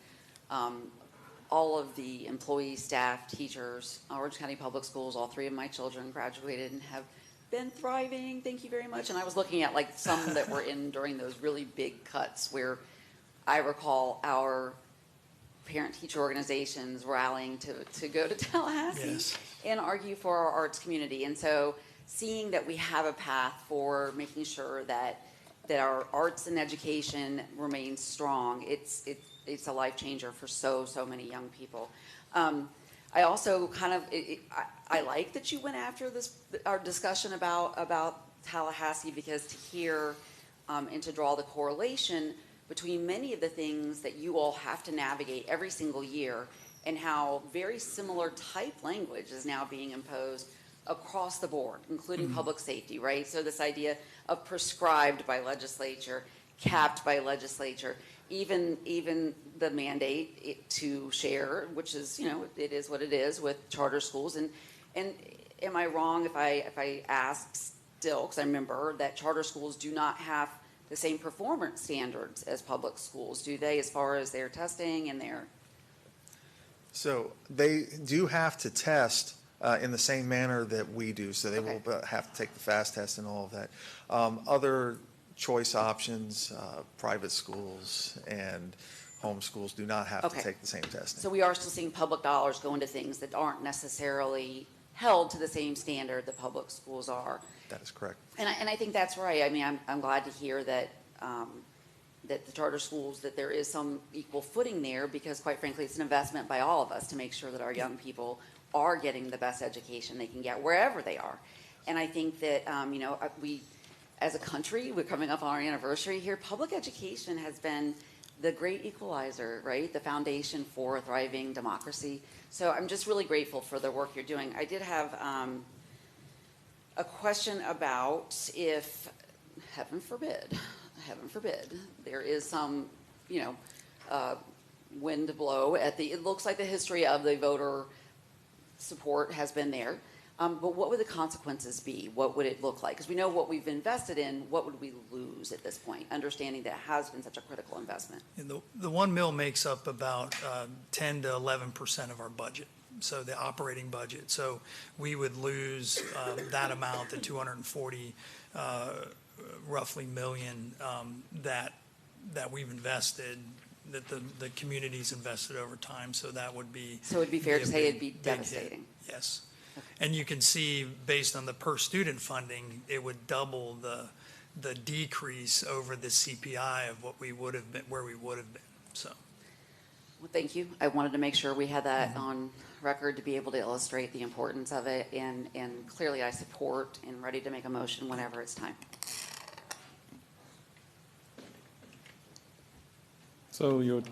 all of the employees, staff, teachers. Orange County Public Schools, all 3 of my children graduated and have been thriving. Thank you very much. And I was looking at like some that were in during those really big cuts, where I recall our parent-teacher organizations rallying to go to Tallahassee. Yes. And argue for our arts community. And so seeing that we have a path for making sure that our arts and education remains strong, it's a life changer for so many young people. I also I like that you went after our discussion about Tallahassee, because to hear and to draw the correlation between many of the things that you all have to navigate every single year, and how very similar type language is now being imposed across the board, including public safety, right? So this idea of prescribed by legislature, capped by legislature, even the mandate to share, which is, it is what it is with charter schools. And am I wrong if I ask still, because I remember that charter schools do not have the same performance standards as public schools, do they, as far as their testing and their? So they do have to test in the same manner that we do. So they will have to take the FAST test and all of that. Other choice options, private schools and home schools do not have to take the same testing. So we are still seeing public dollars go into things that aren't necessarily held to the same standard that public schools are. That is correct. And I think that's right. I mean, I'm glad to hear that, that the charter schools, that there is some equal footing there, because quite frankly, it's an investment by all of us to make sure that our young people are getting the best education they can get wherever they are. And I think that, you know, we, as a country, we're coming up on our anniversary here. Public education has been the great equalizer, right? The foundation for a thriving democracy. So I'm just really grateful for the work you're doing. I did have a question about if, heaven forbid, there is some, you know, wind to blow at the, it looks like the history of the voter support has been there. But what would the consequences be? What would it look like? Because we know what we've invested in, what would we lose at this point, understanding that it has been such a critical investment? And the 1 mil makes up about 10 to 11% of our budget, so the operating budget. So we would lose that amount, the 240 roughly million that we've invested, that the community's invested over time. So that would be. So it would be fair to say it'd be devastating. Yes. And you can see, based on the per student funding, it would double the decrease over the CPI of what we would have been, where we would have been. So. Well, thank you. I wanted to make sure we had that on record to be able to illustrate the importance of it, and clearly I support and ready to make a motion whenever it's time. So your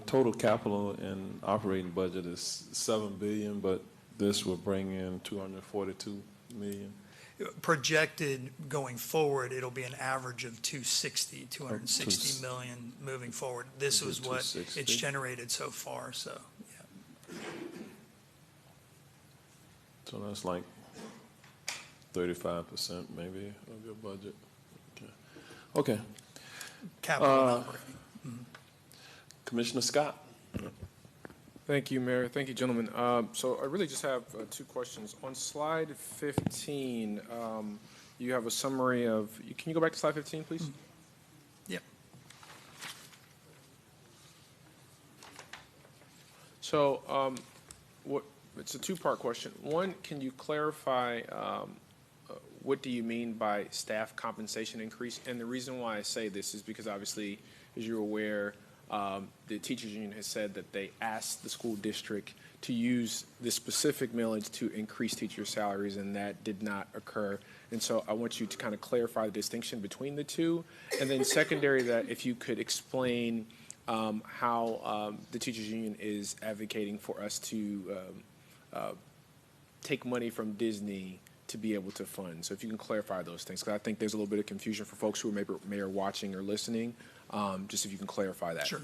total capital and operating budget is $7 billion, but this will bring in 242 million. Projected going forward, it'll be an average of 260 million moving forward. This was what it's generated so far, so, yeah. So that's like 35% maybe of your budget. Okay. Capital and operating. Commissioner Scott. Thank you, Mayor. Thank you, gentlemen. So I really just have two questions. On slide 15, you have a summary of, can you go back to slide 15, please? Yeah. So it's a two-part question. One, can you clarify what do you mean by staff compensation increase? And the reason why I say this is because obviously, as you're aware, the teachers union has said that they asked the school district to use this specific millage to increase teacher salaries, and that did not occur. And so I want you to kind of clarify the distinction between the two. And then secondary to that, if you could explain how the teachers union is advocating for us to take money from Disney to be able to fund. So if you can clarify those things, because I think there's a little bit of confusion for folks who may are watching or listening. Just if you can clarify that. Sure.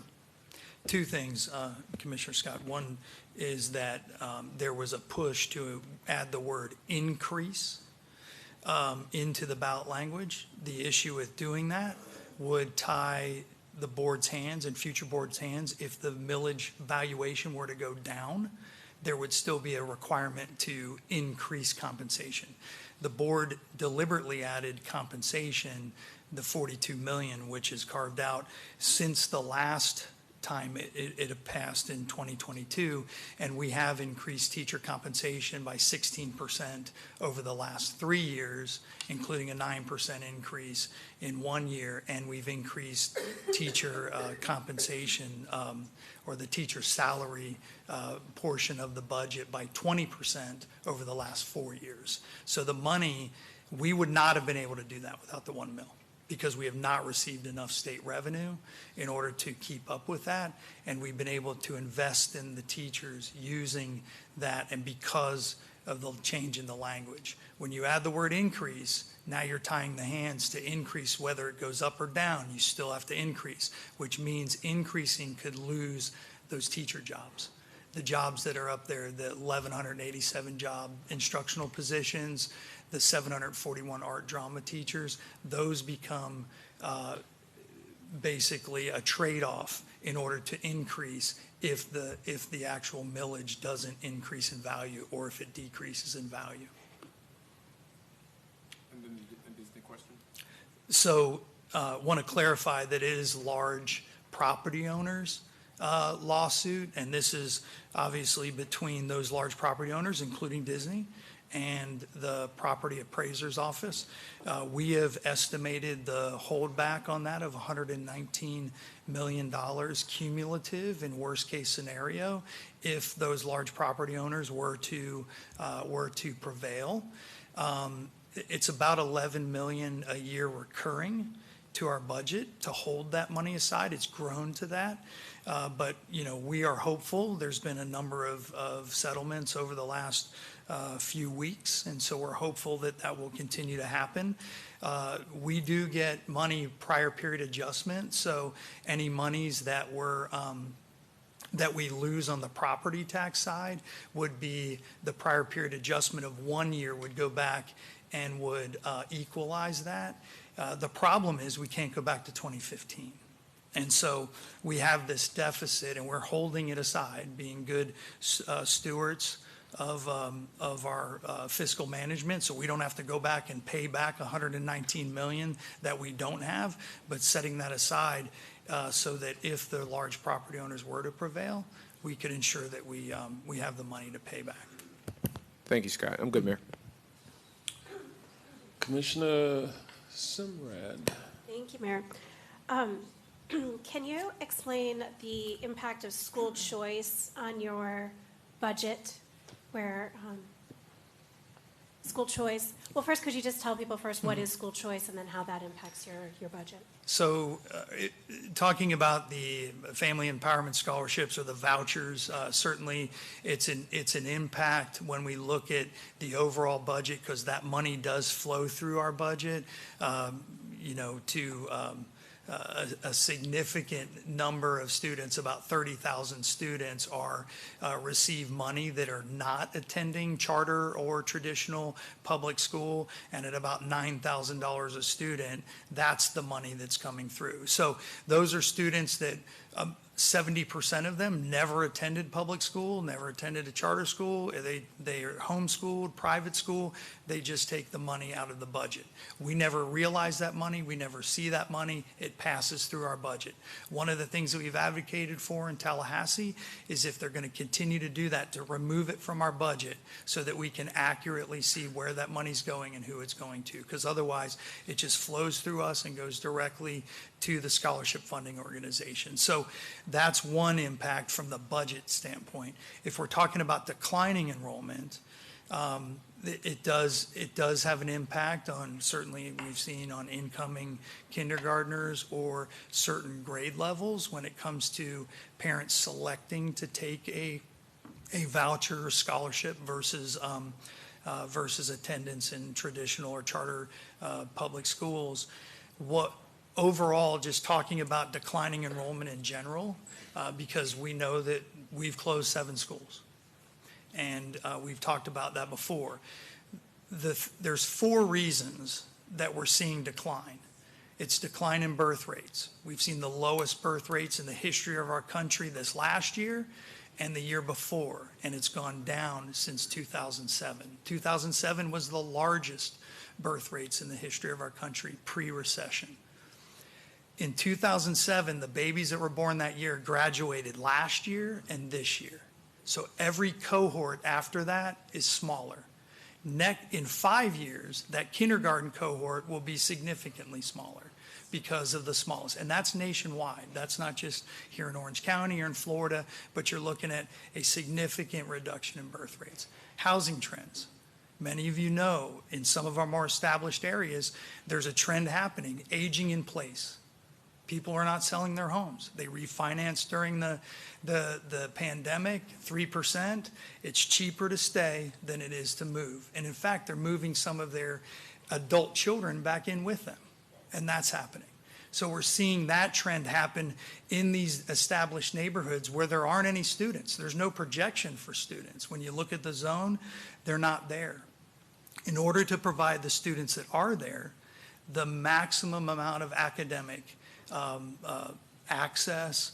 Two things, Commissioner Scott. One is that there was a push to add the word increase into the ballot language. The issue with doing that would tie the board's hands and future board's hands. If the millage valuation were to go down, there would still be a requirement to increase compensation. The board deliberately added compensation, the 42 million, which is carved out since the last time it passed in 2022, and we have increased teacher compensation by 16% over the last 3 years, including a 9% increase in 1 year, and we've increased teacher compensation or the teacher salary portion of the budget by 20% over the last 4 years. So the money, we would not have been able to do that without the 1 mil, because we have not received enough state revenue in order to keep up with that. And we've been able to invest in the teachers using that, and because of the change in the language. When you add the word increase, now you're tying the hands to increase whether it goes up or down. You still have to increase, which means increasing could lose those teacher jobs. The jobs that are up there, the 1,187 job instructional positions, the 741 art drama teachers, those become basically a trade-off in order to increase if the actual millage doesn't increase in value or if it decreases in value. And then the question? So want to clarify that it is large property owners lawsuit, and this is obviously between those large property owners, including Disney, and the property appraiser's office. We have estimated the holdback on that of $119 million cumulative in worst-case scenario if those large property owners were to prevail. It's about $11 million a year recurring to our budget to hold that money aside. It's grown to that. But, you know, we are hopeful. There's been a number of settlements over the last few weeks, and so we're hopeful that that will continue to happen. We do get money prior period adjustment, so any monies that were that we lose on the property tax side would be the prior period adjustment of 1 year would go back and would equalize that. The problem is we can't go back to 2015. And so we have this deficit, and we're holding it aside, being good stewards of our fiscal management, so we don't have to go back and pay back $119 million that we don't have, but setting that aside so that if the large property owners were to prevail, we could ensure that we have the money to pay back. Thank you, Scott. I'm good, Mayor. Commissioner Simrad. Thank you, Mayor. Can you explain the impact of school choice on your budget? Where school choice, well, first, could you just tell people first what is school choice and then how that impacts your budget? So talking about the family empowerment scholarships or the vouchers, certainly it's an impact when we look at the overall budget, because that money does flow through our budget, you know, to a significant number of students, about 30,000 students receive money that are not attending charter or traditional public school, and at about $9,000 a student, that's the money that's coming through. So those are students that 70% of them never attended public school, never attended a charter school. They are homeschooled, private school. They just take the money out of the budget. We never realize that money. We never see that money. It passes through our budget. One of the things that we've advocated for in Tallahassee is, if they're going to continue to do that, to remove it from our budget so that we can accurately see where that money's going and who it's going to, because otherwise it just flows through us and goes directly to the scholarship funding organization. So that's one impact from the budget standpoint. If we're talking about declining enrollment, it does have an impact on, certainly we've seen on incoming kindergartners or certain grade levels when it comes to parents selecting to take a voucher or scholarship versus attendance in traditional or charter public schools. Overall, just talking about declining enrollment in general, because we know that we've closed 7 schools. And we've talked about that before. There's 4 reasons that we're seeing decline. It's decline in birth rates. We've seen the lowest birth rates in the history of our country this last year and the year before, and it's gone down since 2007. 2007 was the largest birth rates in the history of our country pre-recession. In 2007, the babies that were born that year graduated last year and this year. So every cohort after that is smaller. In 5 years, that kindergarten cohort will be significantly smaller because of the smallest. And that's nationwide. That's not just here in Orange County or in Florida, but you're looking at a significant reduction in birth rates. Housing trends. Many of you know, in some of our more established areas, there's a trend happening, aging in place. People are not selling their homes. They refinanced during the pandemic, 3%. It's cheaper to stay than it is to move. And in fact, they're moving some of their adult children back in with them. And that's happening. So we're seeing that trend happen in these established neighborhoods where there aren't any students. There's no projection for students. When you look at the zone, they're not there. In order to provide the students that are there the maximum amount of academic access,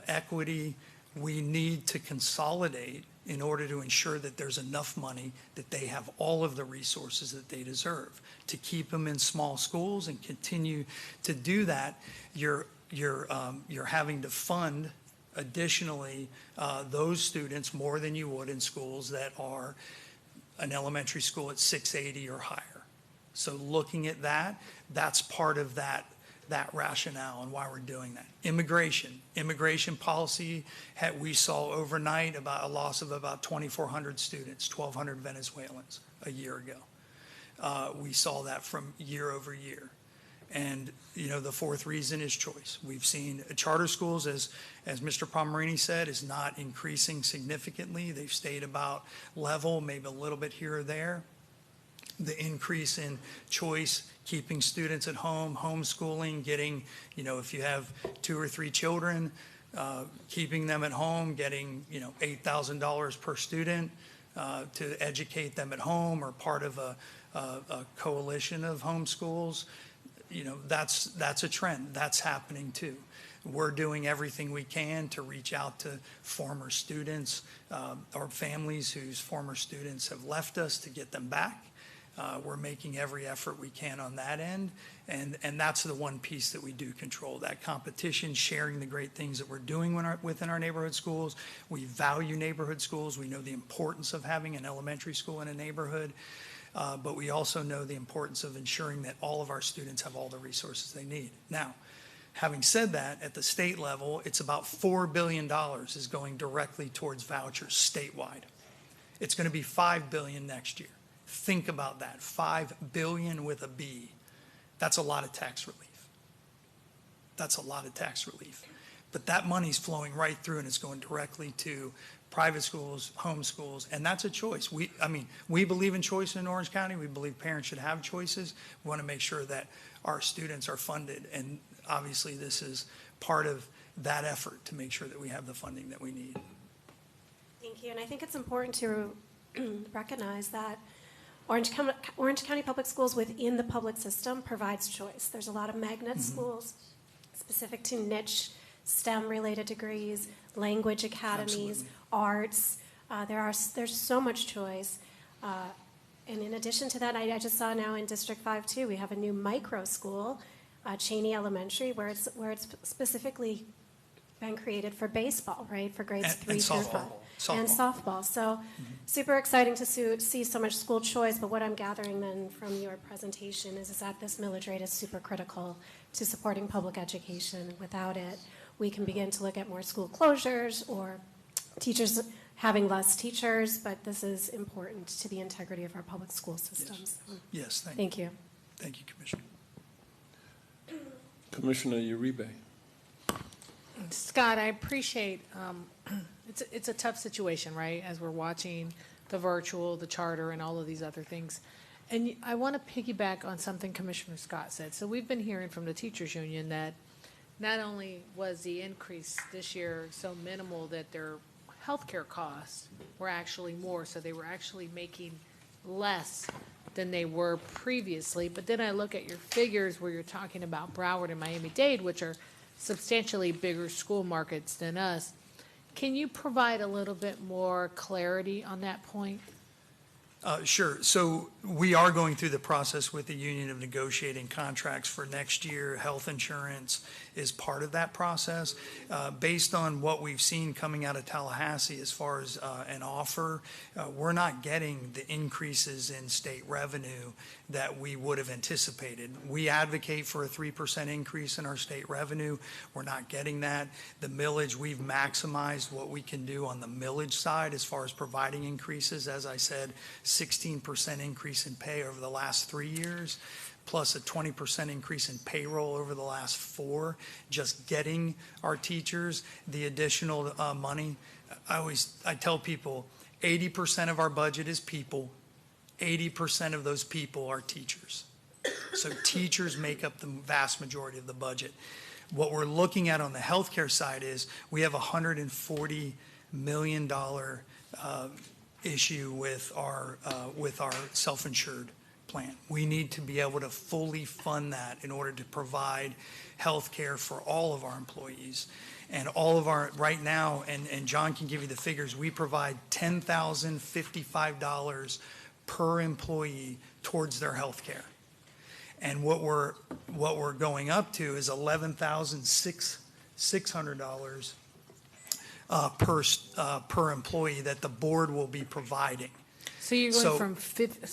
equity, we need to consolidate in order to ensure that there's enough money that they have all of the resources that they deserve. To keep them in small schools and continue to do that, you're having to fund additionally, those students more than you would in schools that are an elementary school at 680 or higher. So looking at that, that's part of that rationale and why we're doing that. Immigration policy, we saw overnight about a loss of about 2,400 students, 1,200 Venezuelans a year ago. We saw that from year over year. And, you know, the fourth reason is choice. We've seen charter schools, as Mr. Palmerini said, is not increasing significantly. They've stayed about level, maybe a little bit here or there. The increase in choice, keeping students at home, homeschooling, getting, you know, if you have 2 or 3 children, keeping them at home, getting, you know, $8,000 per student to educate them at home or part of a coalition of homeschools. You know, that's a trend. That's happening too. We're doing everything we can to reach out to former students or families whose former students have left us to get them back. We're making every effort we can on that end, and that's the one piece that we do control, that competition, sharing the great things that we're doing within our neighborhood schools. We value neighborhood schools. We know the importance of having an elementary school in a neighborhood, but we also know the importance of ensuring that all of our students have all the resources they need. Now, having said that, at the state level, it's about $4 billion is going directly towards vouchers statewide. It's going to be $5 billion next year. Think about that, $5 billion with a B. That's a lot of tax relief. That's a lot of tax relief. But that money's flowing right through and it's going directly to private schools, home schools, and that's a choice. We believe in choice in Orange County. We believe parents should have choices. We want to make sure that our students are funded, and obviously this is part of that effort to make sure that we have the funding that we need. Thank you, and I think it's important to recognize that Orange County Public Schools within the public system provides choice. There's a lot of magnet schools specific to niche STEM-related degrees, language academies, arts. There's so much choice. And in addition to that, I just saw now in District 5 too, we have a new micro school, Cheney Elementary, where it's specifically been created for baseball, right, for grades 3 through 5. And softball. So super exciting to see so much school choice, but what I'm gathering then from your presentation is that this millage rate is super critical to supporting public education. Without it, we can begin to look at more school closures or teachers having less teachers, but this is important to the integrity of our public school systems. Yes, Thank you. Thank you, Commissioner. Commissioner Uribe. Scott, I appreciate, it's a tough situation, right, as we're watching the virtual, the charter, and all of these other things. And I want to piggyback on something Commissioner Scott said. So we've been hearing from the teachers union that not only was the increase this year so minimal that their healthcare costs were actually more, so they were actually making less than they were previously. But then I look at your figures where you're talking about Broward and Miami-Dade, which are substantially bigger school markets than us. Can you provide a little bit more clarity on that point? Sure. So we are going through the process with the union of negotiating contracts for next year. Health insurance is part of that process. Based on what we've seen coming out of Tallahassee as far as an offer, we're not getting the increases in state revenue that we would have anticipated. We advocate for a 3% increase in our state revenue. We're not getting that. The millage, we've maximized what we can do on the millage side as far as providing increases. As I said, 16% increase in pay over the last 3 years, plus a 20% increase in payroll over the last 4, just getting our teachers the additional money. I tell people 80% of our budget is people, 80% of those people are teachers. So teachers make up the vast majority of the budget. What we're looking at on the healthcare side is we have a $140 million issue with our self-insured plan. We need to be able to fully fund that in order to provide health care for all of our employees. And all of our, right now, and John can give you the figures, we provide $10,055 per employee towards their health care. And what we're going up to is $11,600 per employee that the board will be providing. So you're going So- from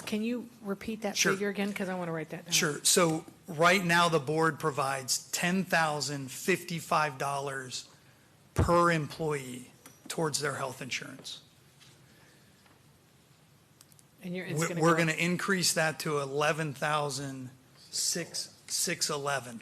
can you repeat that Sure. figure again? Because I want to write that down. Sure. So right now, the board provides $10,055 per employee towards their health insurance. And it's We're gonna we're go- going to increase that to $11,611.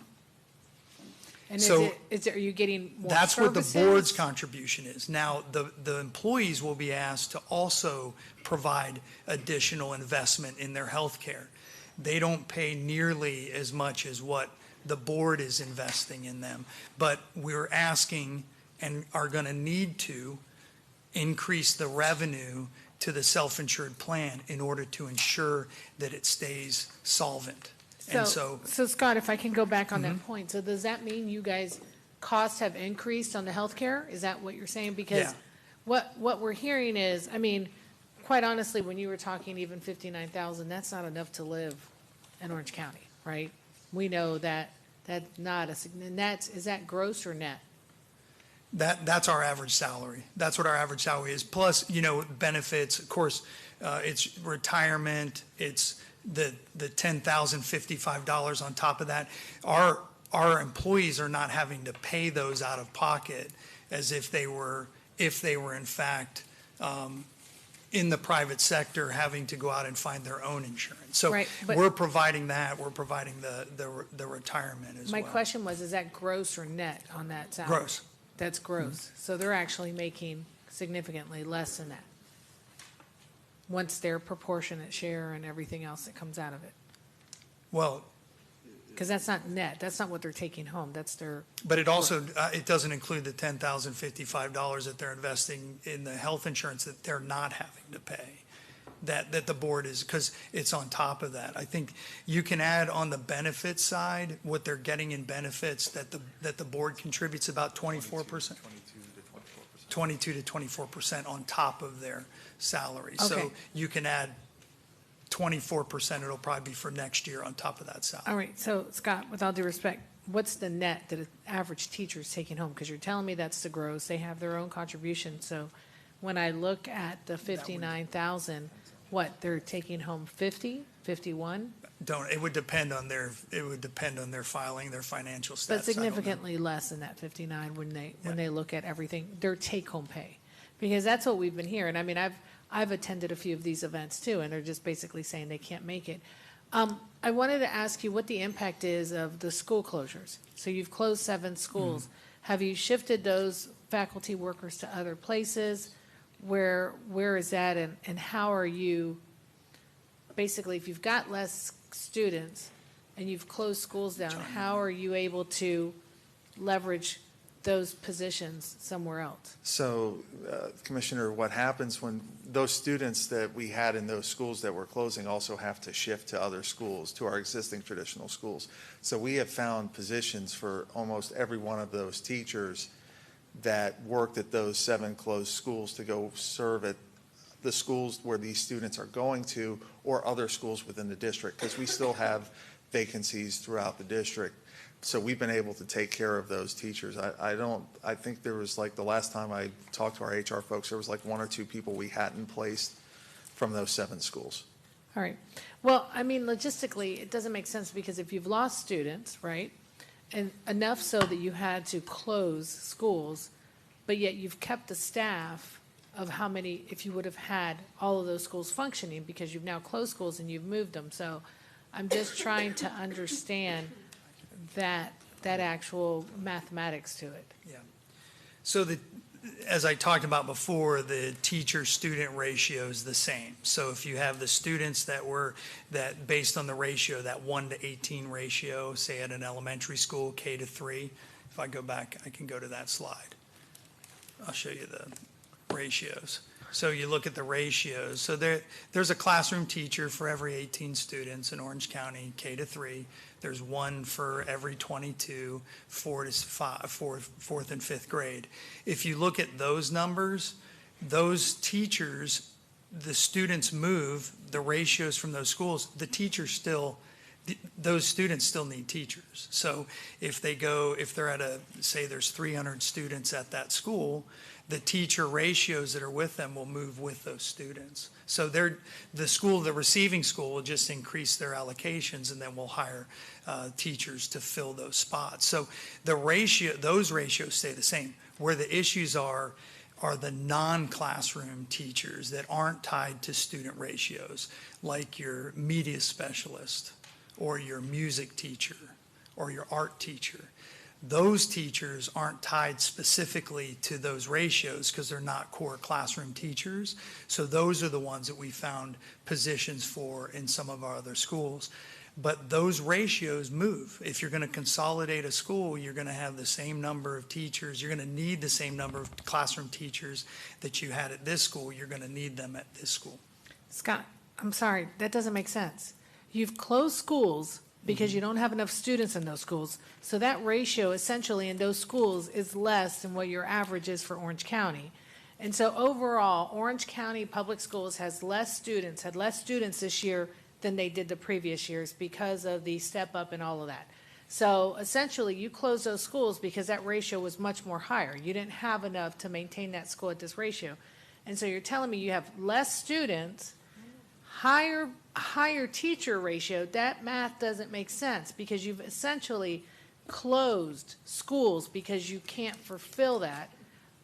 And so are you getting more That's what the board's services? contribution is. Now, the employees will be asked to also provide additional investment in their health care. They don't pay nearly as much as what the board is investing in them. But we're asking and are going to need to increase the revenue to the self-insured plan in order to ensure that it stays solvent. And so, So Scott, if I can go back on that point, so does that mean you guys, costs have increased on the healthcare? Is that what you're saying? Because Yeah. what we're hearing is, I mean, quite honestly, when you were talking even 59,000, that's not enough to live in Orange County, right? We know that that's not a, is that gross or net? that's our average salary. That's what our average salary is. Plus, benefits, of course, it's retirement, it's the $10,055 on top of that. Our employees are not having to pay those out of pocket as if they were in fact in the private sector having to go out and find their own insurance. So Right, but- we're providing that. We're providing the retirement as My well. question was, is that gross or net on that salary? Gross. That's gross. So they're actually making significantly less than that, once their proportionate share and everything else that comes out of it. Well, Because that's not net, that's not what they're taking home, that's their, but it also, it doesn't include the $10,055 that they're investing in the health insurance that they're not having to pay. That the board is, because it's on top of that. I think you can add on the benefits side, what they're getting in benefits, that the board contributes about 24%. 22 to 24% on top of their salary. Okay. So you can add 24%, it'll probably be for next year on top of that salary. all right, so Scott, with all due respect, what's the net that an average teacher is taking home? Because you're telling me that's the gross, they have their own contribution, so when I look at the 59,000, what, they're taking home 50, 51? It would depend on their filing, their financial stats. I But don't know. significantly less than that 59 when they look at everything, their take-home pay. Because that's what we've been hearing. I mean, I've attended a few of these events too, and they're just basically saying they can't make it. I wanted to ask you what the impact is of the school closures. So you've closed 7 schools. Have you shifted those faculty workers to other places? Where is that, and how are you, basically, if you've got less students and you've closed schools down, how are you able to leverage those positions somewhere else? So, Commissioner, what happens when those students that we had in those schools that were closing also have to shift to other schools, to our existing traditional schools? So we have found positions for almost every one of those teachers that worked at those 7 closed schools to go serve at the schools where these students are going to, or other schools within the district, because we still have vacancies throughout the district. So we've been able to take care of those teachers. I think there was, like, the last time I talked to our HR folks, there was like 1 or 2 people we hadn't placed from those 7 schools. All right. Well, I mean, logistically, it doesn't make sense because if you've lost students, right, and enough so that you had to close schools, but yet you've kept the staff of how many, if you would have had all of those schools functioning, because you've now closed schools and you've moved them. So I'm just trying to understand that actual mathematics to it. Yeah. So as I talked about before, the teacher-student ratio is the same. So if you have the students that based on the ratio, that 1:18 ratio, say at an elementary school, K-3, if I go back, I can go to that slide. I'll show you the ratios. So you look at the ratios. So there's a classroom teacher for every 18 students in Orange County, K-3. There's 1 for every 22, 4th and 5th grade. If you look at those numbers, those teachers, the students move, the ratios from those schools, the teachers still those students still need teachers. So if they're at say there's 300 students at that school, the teacher ratios that are with them will move with those students. So the receiving school will just increase their allocations, and then we'll hire teachers to fill those spots. So those ratios stay the same. Where the issues are the non-classroom teachers that aren't tied to student ratios, like your media specialist or your music teacher or your art teacher. Those teachers aren't tied specifically to those ratios because they're not core classroom teachers. So those are the ones that we found positions for in some of our other schools. But those ratios move. If you're going to consolidate a school, you're going to have the same number of teachers. You're going to need the same number of classroom teachers that you had at this school. You're going to need them at this school. Scott, I'm sorry, that doesn't make sense. You've closed schools because you don't have enough students in those schools. So that ratio essentially in those schools is less than what your average is for Orange County. And so overall, Orange County Public Schools had less students this year than they did the previous years because of the step up and all of that. So essentially, you closed those schools because that ratio was much more higher. You didn't have enough to maintain that school at this ratio. And so you're telling me you have less students, higher teacher ratio. That math doesn't make sense because you've essentially closed schools because you can't fulfill that.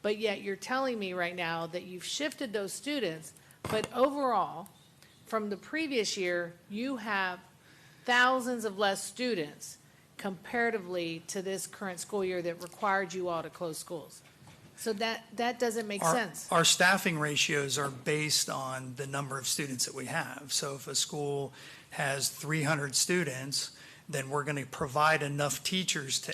But yet you're telling me right now that you've shifted those students, but overall, from the previous year, you have thousands of less students comparatively to this current school year that required you all to close schools. So that doesn't make sense. Our staffing ratios are based on the number of students that we have. So if a school has 300 students, then we're going to provide enough teachers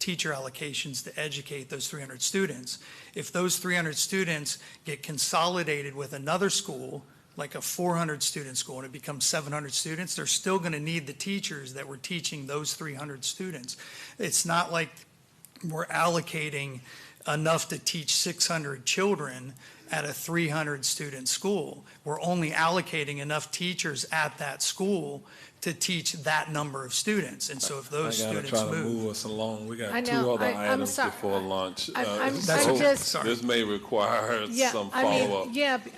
teacher allocations to educate those 300 students. If those 300 students get consolidated with another school, like a 400 student school, and it becomes 700 students, they're still going to need the teachers that were teaching those 300 students. It's not like we're allocating enough to teach 600 children at a 300 student school. We're only allocating enough teachers at that school to teach that number of students. And so if those students I gotta try to move us along. We got two other items before lunch. This may require some follow-up.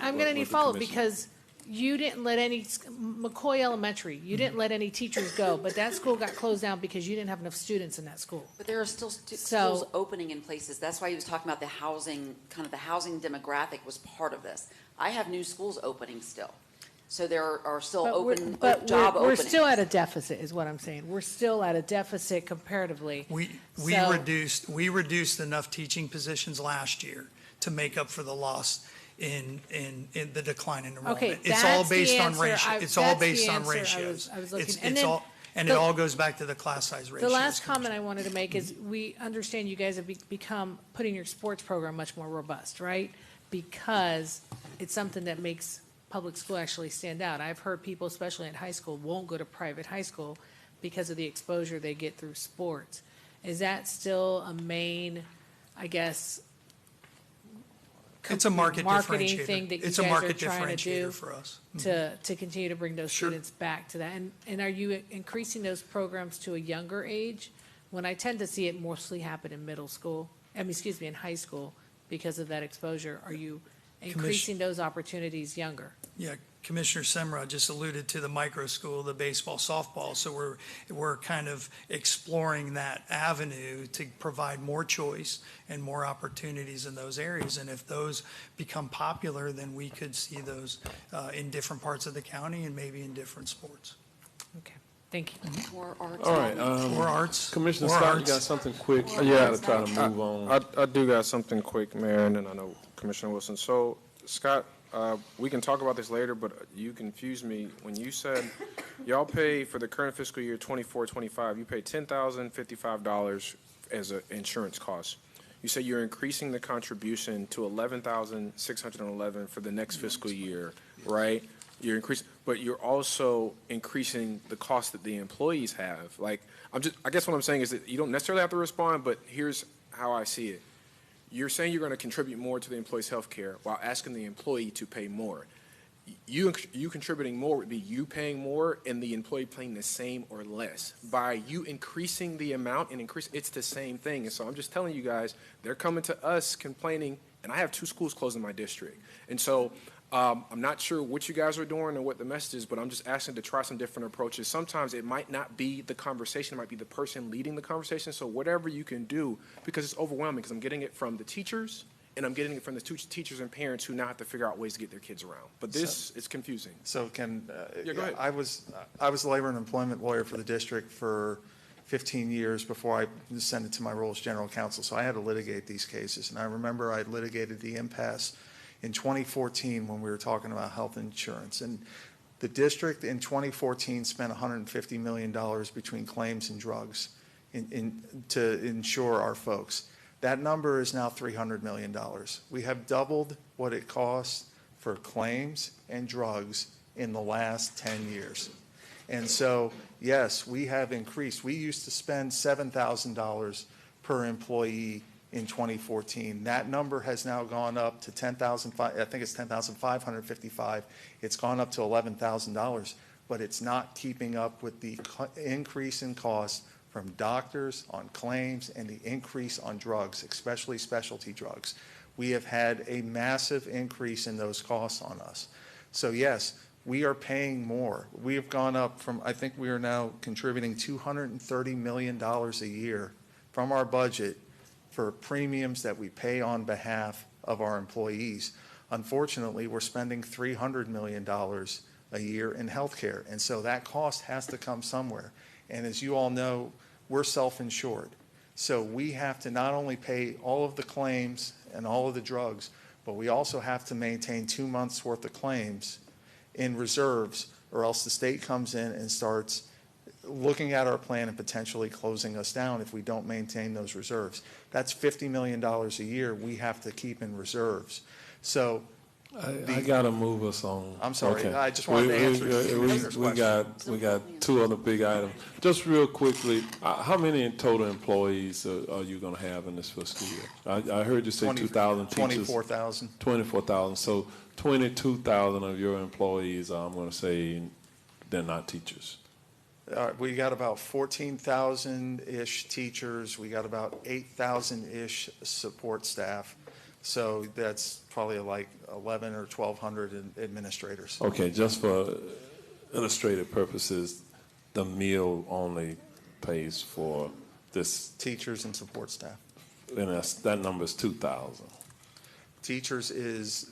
I'm going to need follow-up because you didn't let any, McCoy Elementary, you didn't let any teachers go, but that school got closed down because you didn't have enough students in that school. But there are still schools opening in places. That's why he was talking about the housing, kind of the housing demographic was part of this. I have new schools opening still. So there are still job openings. We're still at a deficit is what I'm saying. We're still at a deficit comparatively. We reduced enough teaching positions last year to make up for the loss in the decline in enrollment. Okay, it's all based on ratio. It's all based on ratios. I was looking, it all goes back to the class size ratios. The last comment I wanted to make is we understand you guys have become putting your sports program much more robust, right? Because it's something that makes public school actually stand out. I've heard people, especially in high school, won't go to private high school because of the exposure they get through sports. Is that still a main, I guess, it's a marketing thing that you guys are trying to do for us to continue to bring those students back to that? And are you increasing those programs to a younger age? When I tend to see it mostly happen in middle school, in high school because of that exposure, are you increasing those opportunities younger? Yeah, Commissioner Semra just alluded to the micro school, the baseball, softball. So we're kind of exploring that avenue to provide more choice and more opportunities in those areas. And if those become popular, then we could see those in different parts of the county and maybe in different sports. Okay, thank you. More arts. All right. More arts. Commissioner More Scott, arts. you got something quick? Yeah, I try to move on. I do got something quick, Mayor, and then I know Commissioner Wilson. So, Scott, we can talk about this later, but you confused me when you said y'all pay for the current fiscal year 24-25, you pay $10,055 as an insurance cost. You say you're increasing the contribution to $11,611 for the next fiscal year, right? You're increasing, but you're also increasing the cost that the employees have. Like, I guess what I'm saying is that you don't necessarily have to respond, but here's how I see it. You're saying you're going to contribute more to the employee's health care while asking the employee to pay more. you contributing more would be you paying more and the employee paying the same or less. By you increasing the amount and it's the same thing. And so I'm just telling you guys, they're coming to us complaining, and I have 2 schools closed in my district. And so I'm not sure what you guys are doing or what the message is, but I'm just asking to try some different approaches. Sometimes it might not be the conversation, it might be the person leading the conversation. So whatever you can do, because it's overwhelming, because I'm getting it from the teachers, and I'm getting it from the teachers and parents who now have to figure out ways to get their kids around. But this is confusing. So can, Yeah, go ahead. I was a labor and employment lawyer for the district for 15 years before I ascended to my role as general counsel. So I had to litigate these cases. And I remember I litigated the impasse in 2014 when we were talking about health insurance. And the district in 2014 spent $150 million between claims and drugs to insure our folks. That number is now $300 million. We have doubled what it costs for claims and drugs in the last 10 years. And so, yes, we have increased. We used to spend $7,000 per employee in 2014. That number has now gone up to I think it's $10,555. It's gone up to $11,000, but it's not keeping up with the increase in costs from doctors on claims and the increase on drugs, especially specialty drugs. We have had a massive increase in those costs on us. So yes, we are paying more. We have gone up from, I think we are now contributing $230 million a year from our budget for premiums that we pay on behalf of our employees. Unfortunately, we're spending $300 million a year in healthcare, and so that cost has to come somewhere. And as you all know, we're self-insured. So we have to not only pay all of the claims and all of the drugs, but we also have to maintain 2 months' worth of claims in reserves, or else the state comes in and starts looking at our plan and potentially closing us down if we don't maintain those reserves. That's $50 million a year we have to keep in reserves. So I gotta move us on. I'm sorry, Okay. I just wanted to answer Commissioner's We got 2 other big items. Just real quickly, how many total employees are you gonna have in this fiscal year? I heard you say 2,000 teachers. 24,000. 24,000. So 22,000 of your employees, I'm gonna say, they're not teachers. We got about 14,000-ish teachers. We got about 8,000-ish support staff. So that's probably like 1,100 or 1,200 administrators. Okay, just for illustrative purposes, the meal only pays for this. Teachers and support staff. And that number is 2,000. Teachers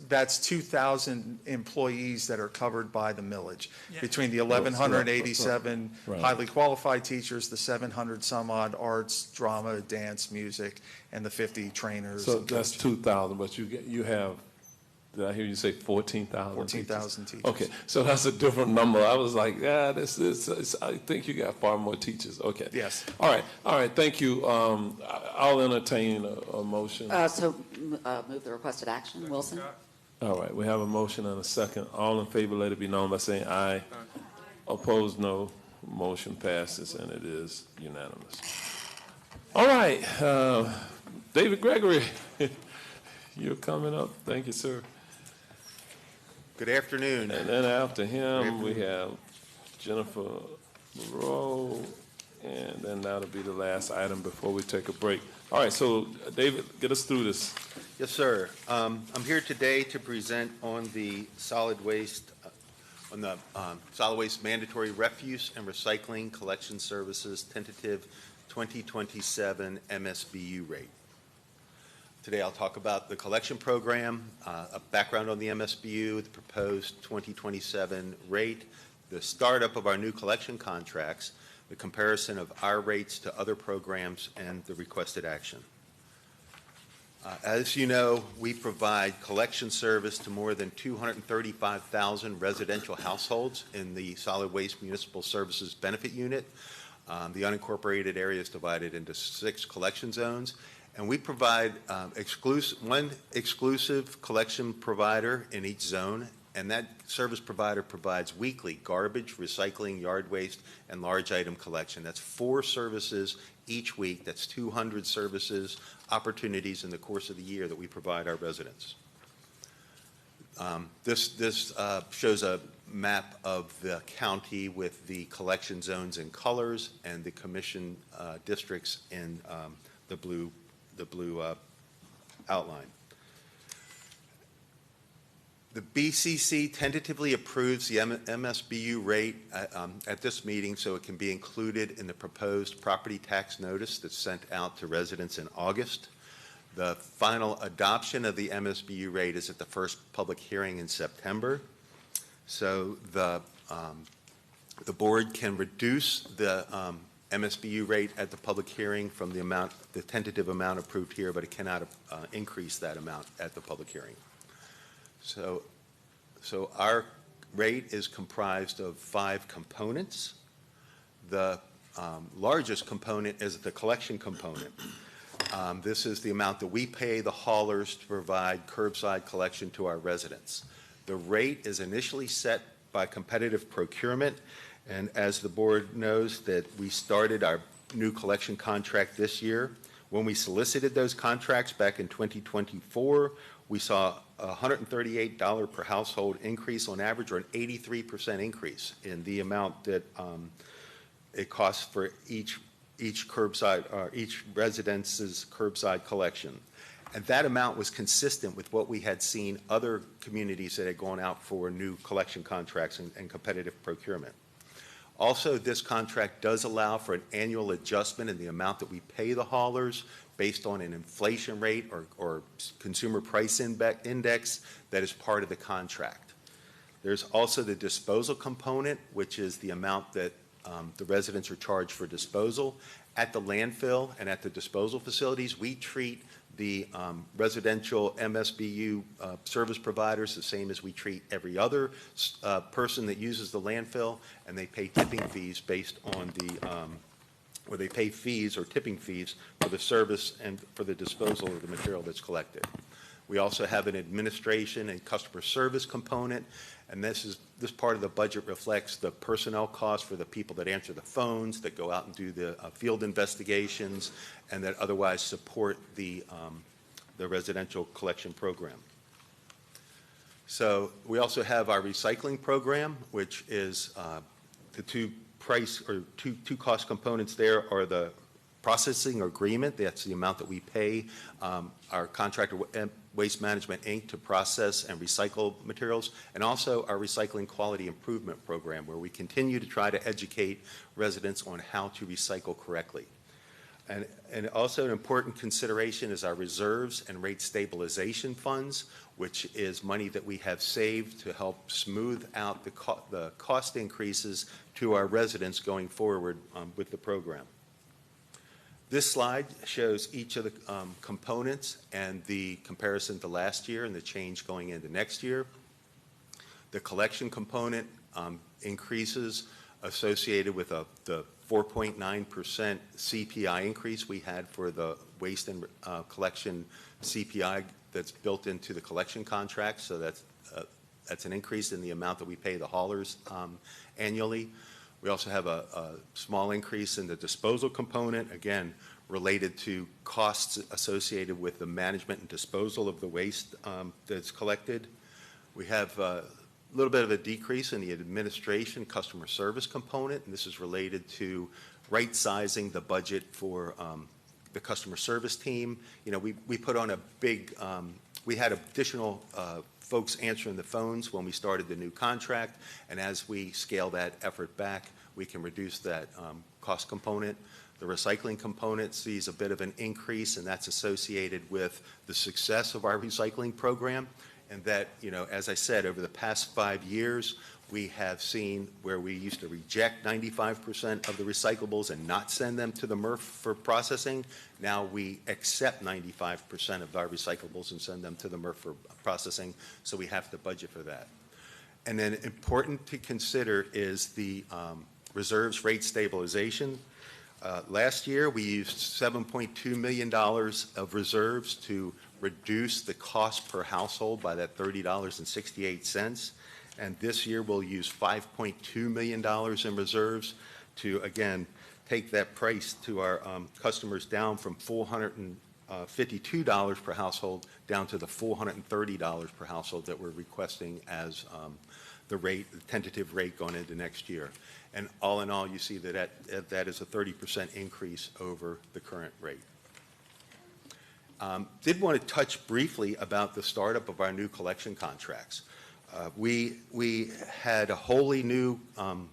that's 2,000 employees that are covered by the millage. Yeah. Between the 1,187 Right. highly qualified teachers, the 700 some odd arts, drama, dance, music, and the 50 trainers. So and that's coaches. 2,000, but you have, did I hear you say 14,000? 14,000 teachers. Okay, so that's a different number. I was like, yeah, I think you got far more teachers. Okay. Yes. All right, thank you. I'll entertain a motion. Move the requested action. Wilson? All right, we have a motion and a second. All in favor, let it be known by saying aye. Opposed, no. Motion passes, and it is unanimous. All right, David Gregory, you're coming up. Thank you, sir. Good afternoon. And then after him, we have Jennifer Moreau, and then that'll be the last item before we take a break. All right, so David, get us through this. Yes, sir. I'm here today to present on the solid waste mandatory refuse and recycling collection services tentative 2027 MSBU rate. Today I'll talk about the collection program, a background on the MSBU, the proposed 2027 rate, the startup of our new collection contracts, the comparison of our rates to other programs, and the requested action. As you know, we provide collection service to more than 235,000 residential households in the Solid Waste Municipal Services Benefit Unit. The unincorporated area is divided into 6 collection zones, and we provide one exclusive collection provider in each zone, and that service provider provides weekly garbage, recycling, yard waste, and large item collection. That's 4 services each week. That's 200 services, opportunities in the course of the year that we provide our residents. This shows a map of the county with the collection zones in colors and the commission districts in the blue outline. The BCC tentatively approves the MSBU rate at this meeting so it can be included in the proposed property tax notice that's sent out to residents in August. The final adoption of the MSBU rate is at the first public hearing in September. So the board can reduce the MSBU rate at the public hearing from the tentative amount approved here, but it cannot increase that amount at the public hearing. So our rate is comprised of 5 components. The largest component is the collection component. This is the amount that we pay the haulers to provide curbside collection to our residents. The rate is initially set by competitive procurement, and as the board knows that we started our new collection contract this year. When we solicited those contracts back in 2024, we saw a $138 per household increase on average, or an 83% increase in the amount that it costs for each curbside, or each residence's curbside collection. And that amount was consistent with what we had seen other communities that had gone out for new collection contracts and competitive procurement. Also, this contract does allow for an annual adjustment in the amount that we pay the haulers based on an inflation rate or consumer price index that is part of the contract. There's also the disposal component, which is the amount that the residents are charged for disposal. At the landfill and at the disposal facilities, we treat the residential MSBU service providers the same as we treat every other person that uses the landfill, and they pay tipping fees based on or they pay fees or tipping fees for the service and for the disposal of the material that's collected. We also have an administration and customer service component, and this part of the budget reflects the personnel costs for the people that answer the phones, that go out and do the field investigations, and that otherwise support the residential collection program. So we also have our recycling program, which is the two cost components there are the processing agreement. That's the amount that we pay our contractor Waste Management, Inc. to process and recycle materials, and also our recycling quality improvement program, where we continue to try to educate residents on how to recycle correctly. And also an important consideration is our reserves and rate stabilization funds, which is money that we have saved to help smooth out the cost increases to our residents going forward with the program. This slide shows each of the components and the comparison to last year and the change going into next year. The collection component increases associated with the 4.9% CPI increase we had for the waste and collection CPI that's built into the collection contract. So that's an increase in the amount that we pay the haulers annually. We also have a small increase in the disposal component, again, related to costs associated with the management and disposal of the waste that's collected. We have a little bit of a decrease in the administration customer service component, and this is related to right-sizing the budget for the customer service team. You know, we put on a big, we had additional folks answering the phones when we started the new contract, and as we scale that effort back, we can reduce that cost component. The recycling component sees a bit of an increase, and that's associated with the success of our recycling program, and that, you know, as I said, over the past 5 years, we have seen where we used to reject 95% of the recyclables and not send them to the MRF for processing. Now we accept 95% of our recyclables and send them to the MRF for processing, so we have to budget for that. And then important to consider is the reserves rate stabilization. Last year, we used $7.2 million of reserves to reduce the cost per household by that $30.68. And this year, we'll use $5.2 million in reserves to, again, take that price to our customers down from $420 $52 per household down to the $430 per household that we're requesting as the rate, the tentative rate going into next year. And all in all, you see that that is a 30% increase over the current rate. Did want to touch briefly about the startup of our new collection contracts. We had a wholly new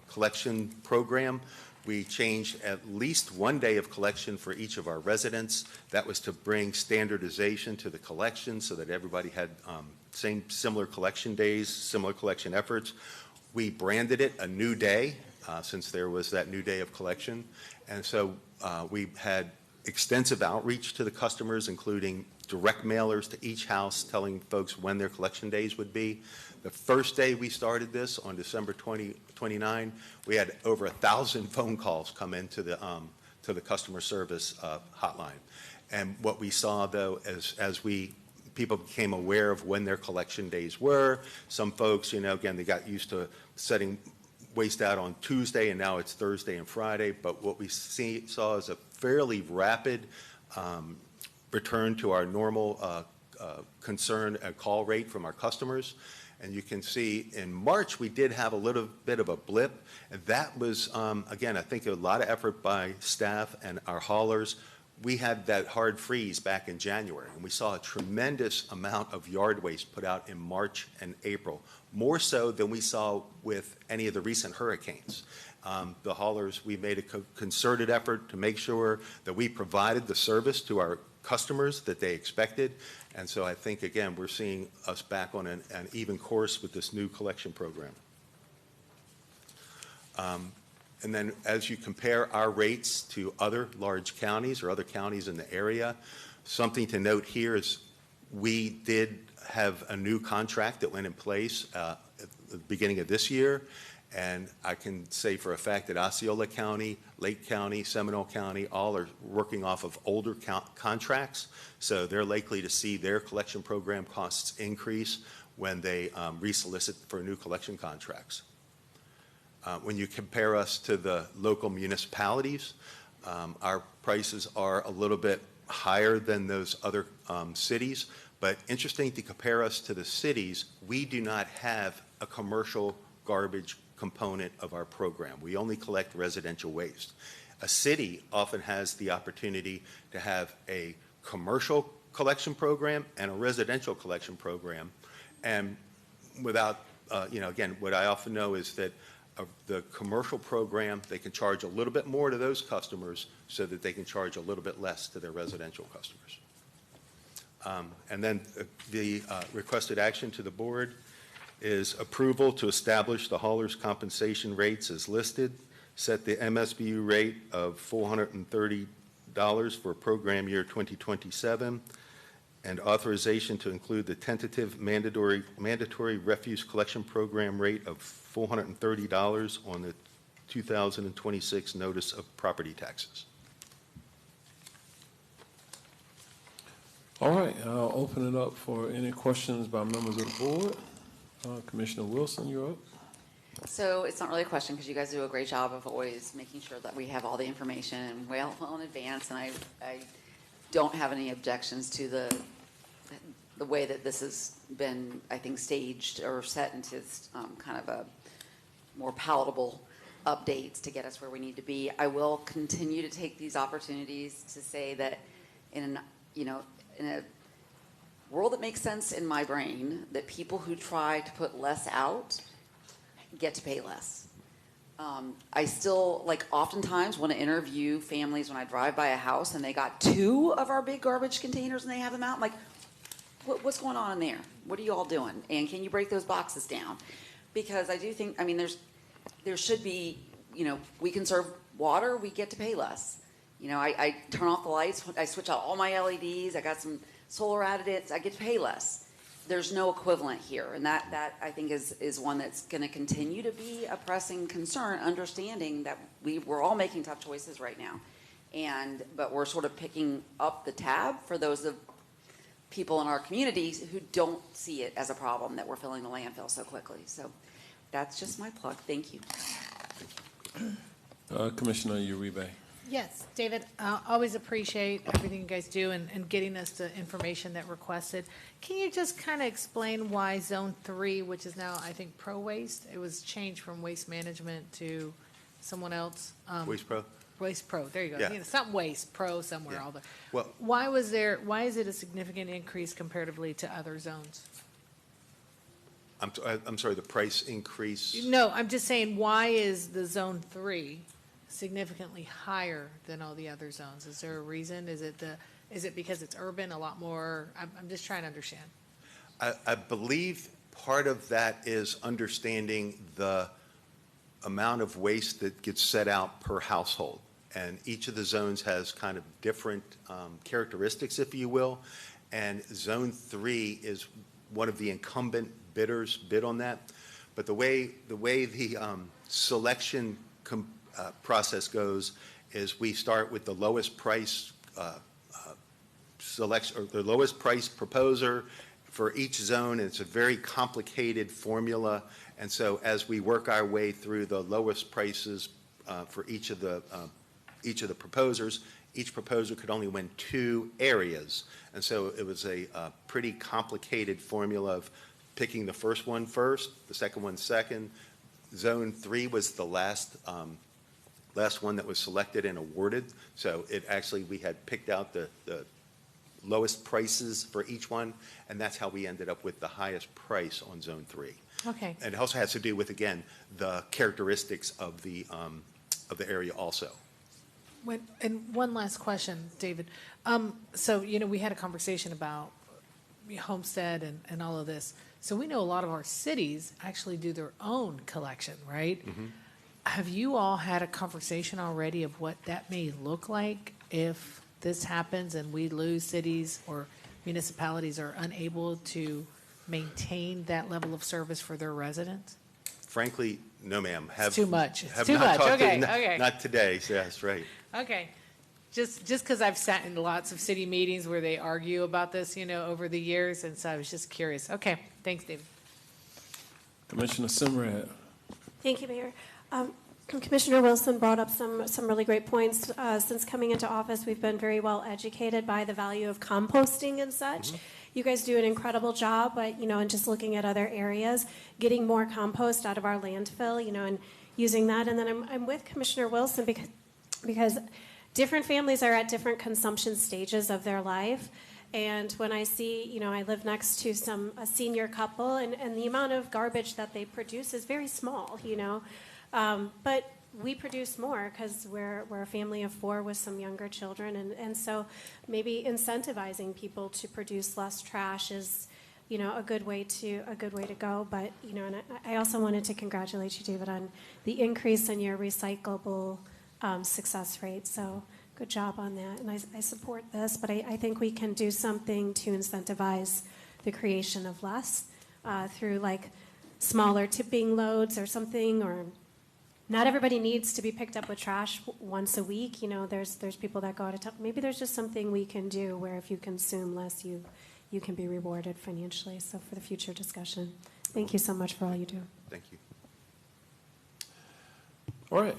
collection program. We changed at least one day of collection for each of our residents. That was to bring standardization to the collection so that everybody had similar collection days, similar collection efforts. We branded it a new day since there was that new day of collection. And so we had extensive outreach to the customers, including direct mailers to each house telling folks when their collection days would be. The first day we started this on December 29, we had over 1,000 phone calls come into the customer service hotline. And what we saw, though, as people became aware of when their collection days were, some folks, again, they got used to setting waste out on Tuesday, and now it's Thursday and Friday. But what we saw is a fairly rapid return to our normal concern and call rate from our customers. And you can see in March, we did have a little bit of a blip. And that was, again, I think a lot of effort by staff and our haulers. We had that hard freeze back in January, and we saw a tremendous amount of yard waste put out in March and April, more so than we saw with any of the recent hurricanes. The haulers, we made a concerted effort to make sure that we provided the service to our customers that they expected. And so I think, again, we're seeing us back on an even course with this new collection program. And then as you compare our rates to other large counties or other counties in the area, something to note here is we did have a new contract that went in place at the beginning of this year. And I can say for a fact that Osceola County, Lake County, Seminole County, all are working off of older contracts. So they're likely to see their collection program costs increase when they resolicit for new collection contracts. When you compare us to the local municipalities, our prices are a little bit higher than those other cities. But interesting to compare us to the cities, we do not have a commercial garbage component of our program. We only collect residential waste. A city often has the opportunity to have a commercial collection program and a residential collection program. And without, again, what I often know is that the commercial program, they can charge a little bit more to those customers so that they can charge a little bit less to their residential customers. And then the requested action to the board is approval to establish the hauler's compensation rates as listed, set the MSBU rate of $430 for program year 2027, and authorization to include the tentative mandatory refuse collection program rate of $430 on the 2026 notice of property taxes. All right, I'll open it up for any questions by members of the board. Commissioner Wilson, you're up. So it's not really a question because you guys do a great job of always making sure that we have all the information well in advance, and I don't have any objections to the way that this has been, I think, staged or set into kind of a more palatable updates to get us where we need to be. I will continue to take these opportunities to say that in a world that makes sense in my brain, that people who try to put less out get to pay less. I still, oftentimes want to interview families when I drive by a house and they got 2 of our big garbage containers and they have them out. I'm like, what's going on in there? What are you all doing? And can you break those boxes down? Because I do think, there should be, we conserve water, we get to pay less. I turn off the lights, I switch out all my LEDs, I got some solar additives, I get to pay less. There's no equivalent here, and that I think is one that's going to continue to be a pressing concern, understanding that we're all making tough choices right now, but we're sort of picking up the tab for those of people in our communities who don't see it as a problem that we're filling the landfill so quickly. So that's just my plug. Thank you. Commissioner Uribe. Yes, David, always appreciate everything you guys do and getting us the information that requested. Can you just kind of explain why Zone 3, which is now, I think, Pro Waste, it was changed from Waste Management to someone else? Waste Pro? Waste Pro, there you go. Yeah. You know, something Waste Pro somewhere, Yeah. all the. Well- Why is it a significant increase comparatively to other zones? I'm sorry, the price increase? No, I'm just saying, why is the Zone 3 significantly higher than all the other zones? Is there a reason? Is it because it's urban, a lot more? I'm just trying to understand. I believe part of that is understanding the amount of waste that gets set out per household. And each of the zones has kind of different characteristics, if you will. And Zone 3 is one of the incumbent bidders bid on that. But the way the selection process goes is we start with the lowest price selection, or the lowest price proposer for each zone. And it's a very complicated formula. And so as we work our way through the lowest prices for each of the proposers, each proposer could only win 2 areas. And so it was a pretty complicated formula of picking the first one first, the second one second. Zone 3 was the last one that was selected and awarded. So we had picked out the lowest prices for each one, and that's how we ended up with the highest price on Zone 3. Okay. And it also has to do with, again, the characteristics of the area also. And one last question, David. So, we had a conversation about Homestead and all of this. So we know a lot of our cities actually do their own collection, right? Mm-hmm. Have you all had a conversation already of what that may look like if this happens and we lose cities or municipalities are unable to maintain that level of service for their residents? Frankly, no, ma'am. It's too much. It's Have too not much. talked to- Okay, not- okay. Not today, so that's right. Okay. Just because I've sat in lots of city meetings where they argue about this, over the years, and so I was just curious. Okay, thanks, David. Commissioner Simrad. Thank you, Mayor. Commissioner Wilson brought up some really great points. Since coming into office, we've been very well educated by the value of composting and such. You guys do an incredible job, but, and just looking at other areas, getting more compost out of our landfill, and using that. And then I'm with Commissioner Wilson because different families are at different consumption stages of their life. And when I see, I live next to a senior couple, and the amount of garbage that they produce is very small, but we produce more because we're a family of 4 with some younger children. And so maybe incentivizing people to produce less trash is, a good way to go. But, and I also wanted to congratulate you, David, on the increase in your recyclable success rate. So good job on that. And I support this, but I think we can do something to incentivize the creation of less through like smaller tipping loads or something, or not everybody needs to be picked up with trash once a week. There's people that go out of town. Maybe there's just something we can do where if you consume less, you can be rewarded financially. So for the future discussion, thank you so much for all you do. Thank you. All right.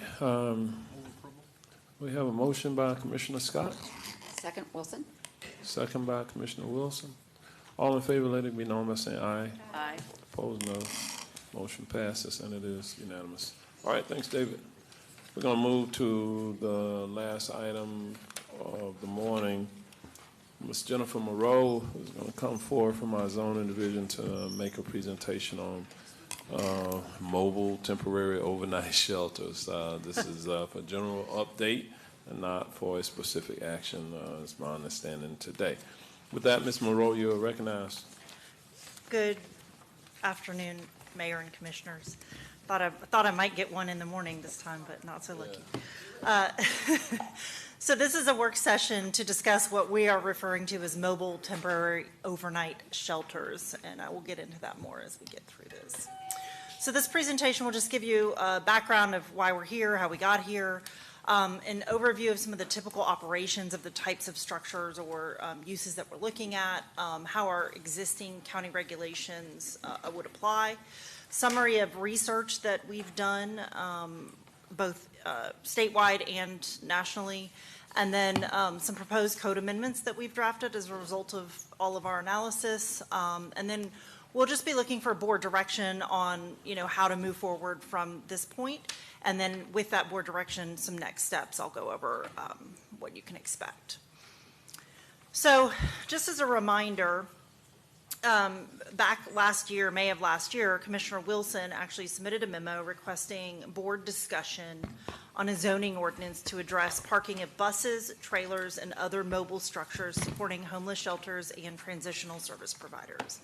We have a motion by Commissioner Scott, Second, Wilson. second by Commissioner Wilson. All in favor, let it be known by saying aye. Aye. Opposed, no. Motion passes, and it is unanimous. All right, thanks, David. We're going to move to the last item of the morning. Ms. Jennifer Moreau is going to come forward from our zoning division to make a presentation on mobile temporary overnight shelters. This is for general update and not for a specific action, is my understanding today. With that, Ms. Moreau, you are recognized. Good afternoon, Mayor and Commissioners. Thought I might get one in the morning this time, but not so lucky. So this is a work session to discuss what we are referring to as mobile temporary overnight shelters, and I will get into that more as we get through this. So this presentation will just give you a background of why we're here, how we got here, an overview of some of the typical operations of the types of structures or uses that we're looking at, how our existing county regulations would apply, summary of research that we've done both statewide and nationally. And then some proposed code amendments that we've drafted as a result of all of our analysis. And then we'll just be looking for board direction on, how to move forward from this point. And then with that board direction, some next steps, I'll go over what you can expect. So just as a reminder, back last year, May of last year, Commissioner Wilson actually submitted a memo requesting board discussion on a zoning ordinance to address parking of buses, trailers, and other mobile structures supporting homeless shelters and transitional service providers.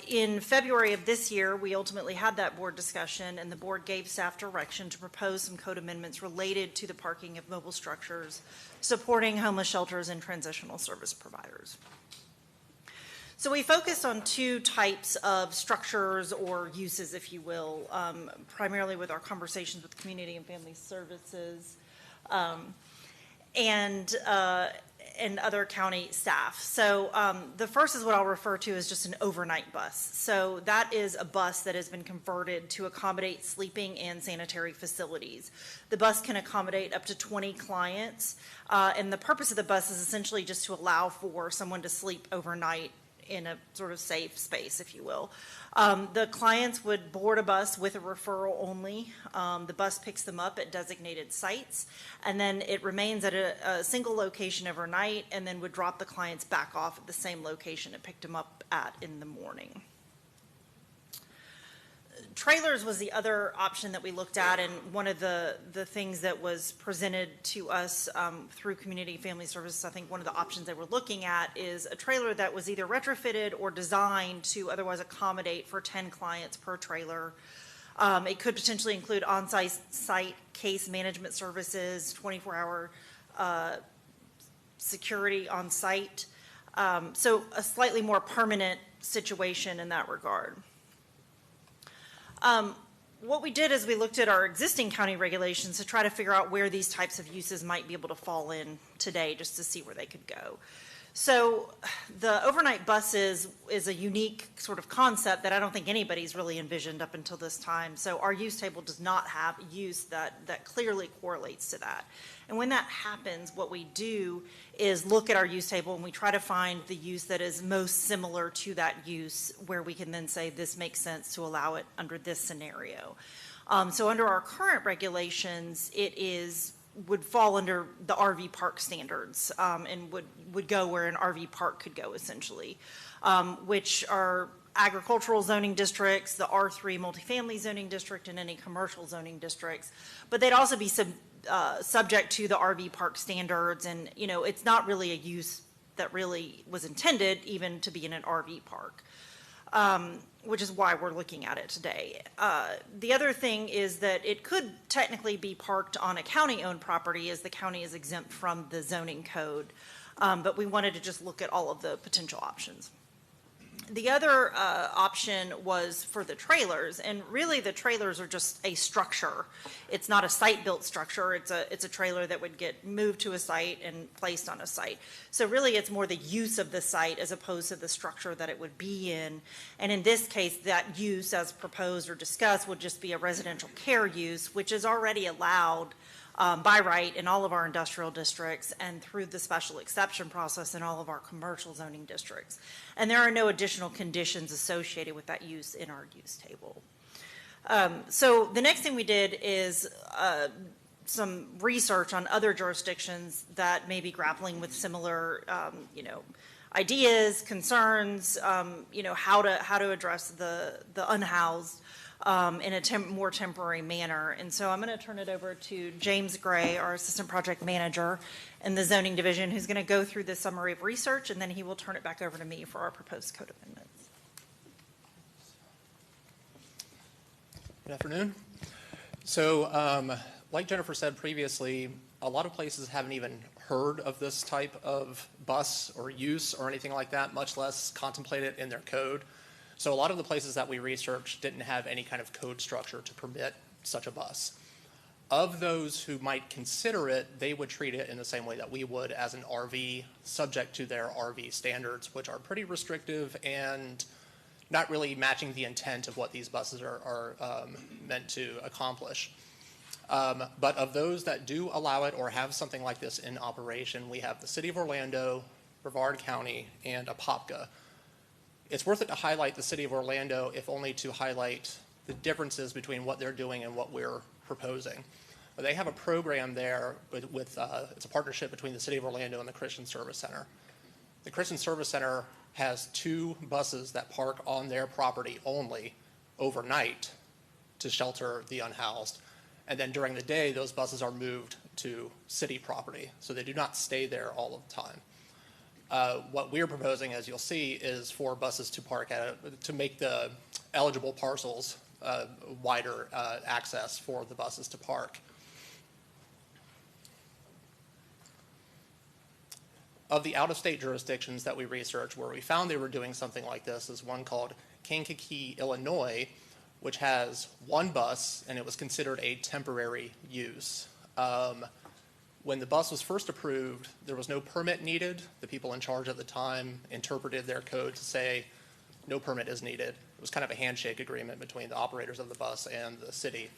In February of this year, we ultimately had that board discussion, and the board gave staff direction to propose some code amendments related to the parking of mobile structures supporting homeless shelters and transitional service providers. So we focused on two types of structures or uses, if you will, primarily with our conversations with Community and Family Services and other county staff. So the first is what I'll refer to as just an overnight bus. So that is a bus that has been converted to accommodate sleeping and sanitary facilities. The bus can accommodate up to 20 clients, and the purpose of the bus is essentially just to allow for someone to sleep overnight in a sort of safe space, if you will. The clients would board a bus with a referral only. The bus picks them up at designated sites, and then it remains at a single location overnight, and then would drop the clients back off at the same location it picked them up at in the morning. Trailers was the other option that we looked at, and one of the things that was presented to us through Community Family Services, I think one of the options they were looking at is a trailer that was either retrofitted or designed to otherwise accommodate for 10 clients per trailer. It could potentially include on-site case management services, 24-hour security on site. So a slightly more permanent situation in that regard. What we did is we looked at our existing county regulations to try to figure out where these types of uses might be able to fall in today, just to see where they could go. So the overnight buses is a unique sort of concept that I don't think anybody's really envisioned up until this time. So our use table does not have use that clearly correlates to that. And when that happens, what we do is look at our use table and we try to find the use that is most similar to that use, where we can then say this makes sense to allow it under this scenario. So under our current regulations, would fall under the RV park standards and would go where an RV park could go, essentially, which are agricultural zoning districts, the R3 multifamily zoning district, and any commercial zoning districts. But they'd also be subject to the RV park standards, and it's not really a use that really was intended even to be in an RV park. Which is why we're looking at it today. The other thing is that it could technically be parked on a county-owned property, as the county is exempt from the zoning code, but we wanted to just look at all of the potential options. The other option was for the trailers, and really the trailers are just a structure. It's not a site-built structure. It's a trailer that would get moved to a site and placed on a site. So really it's more the use of the site as opposed to the structure that it would be in. And in this case, that use as proposed or discussed would just be a residential care use, which is already allowed by right in all of our industrial districts and through the special exception process in all of our commercial zoning districts. And there are no additional conditions associated with that use in our use table. So the next thing we did is some research on other jurisdictions that may be grappling with similar, ideas, concerns, how to address the unhoused in a more temporary manner. And so I'm going to turn it over to James Gray, our Assistant Project Manager in the Zoning Division, who's going to go through the summary of research, and then he will turn it back over to me for our proposed code amendments. Good afternoon. So like Jennifer said previously, a lot of places haven't even heard of this type of bus or use or anything like that, much less contemplate it in their code. So a lot of the places that we researched didn't have any kind of code structure to permit such a bus. Of those who might consider it, they would treat it in the same way that we would, as an RV, subject to their RV standards, which are pretty restrictive and not really matching the intent of what these buses are meant to accomplish. But of those that do allow it or have something like this in operation, we have the City of Orlando, Brevard County, and Apopka. It's worth it to highlight the City of Orlando, if only to highlight the differences between what they're doing and what we're proposing. But they have a program there with it's a partnership between the City of Orlando and the Christian Service Center. The Christian Service Center has 2 buses that park on their property only overnight to shelter the unhoused. And then during the day, those buses are moved to city property, so they do not stay there all of the time. What we're proposing, as you'll see, is for buses to park to make the eligible parcels wider access for the buses to park. Of the out-of-state jurisdictions that we researched where we found they were doing something like this is one called Kankakee, Illinois, which has 1 bus, and it was considered a temporary use. When the bus was first approved, there was no permit needed. The people in charge at the time interpreted their code to say no permit is needed. It was kind of a handshake agreement between the operators of the bus and the city.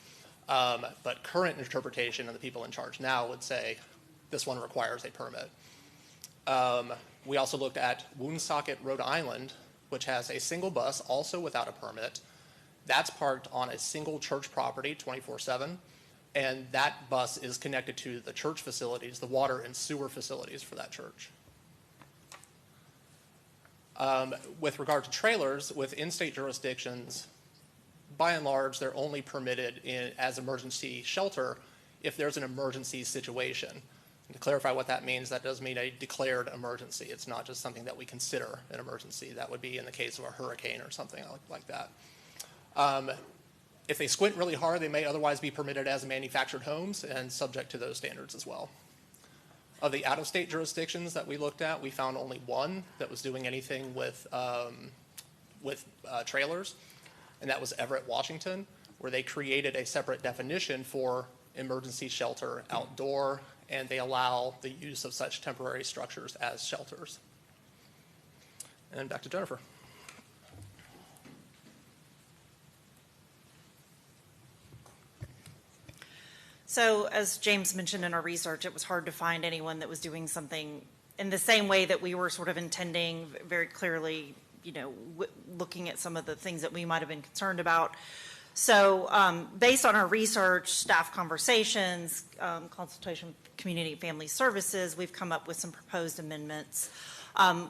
But current interpretation of the people in charge now would say this one requires a permit. We also looked at Woonsocket, Rhode Island, which has a single bus, also without a permit. That's parked on a single church property 24/7, and that bus is connected to the church facilities, the water and sewer facilities for that church. With regard to trailers, with in-state jurisdictions, by and large, they're only permitted as emergency shelter if there's an emergency situation. And to clarify what that means, that does mean a declared emergency. It's not just something that we consider an emergency. That would be in the case of a hurricane or something like that. If they squint really hard, they may otherwise be permitted as manufactured homes and subject to those standards as well. Of the out-of-state jurisdictions that we looked at, we found only 1 that was doing anything with trailers, and that was Everett, Washington, where they created a separate definition for emergency shelter outdoor, and they allow the use of such temporary structures as shelters. And back to Jennifer. So as James mentioned in our research, it was hard to find anyone that was doing something in the same way that we were sort of intending very clearly, you know, looking at some of the things that we might have been concerned about. So based on our research, staff conversations, consultation with Community and Family Services, we've come up with some proposed amendments.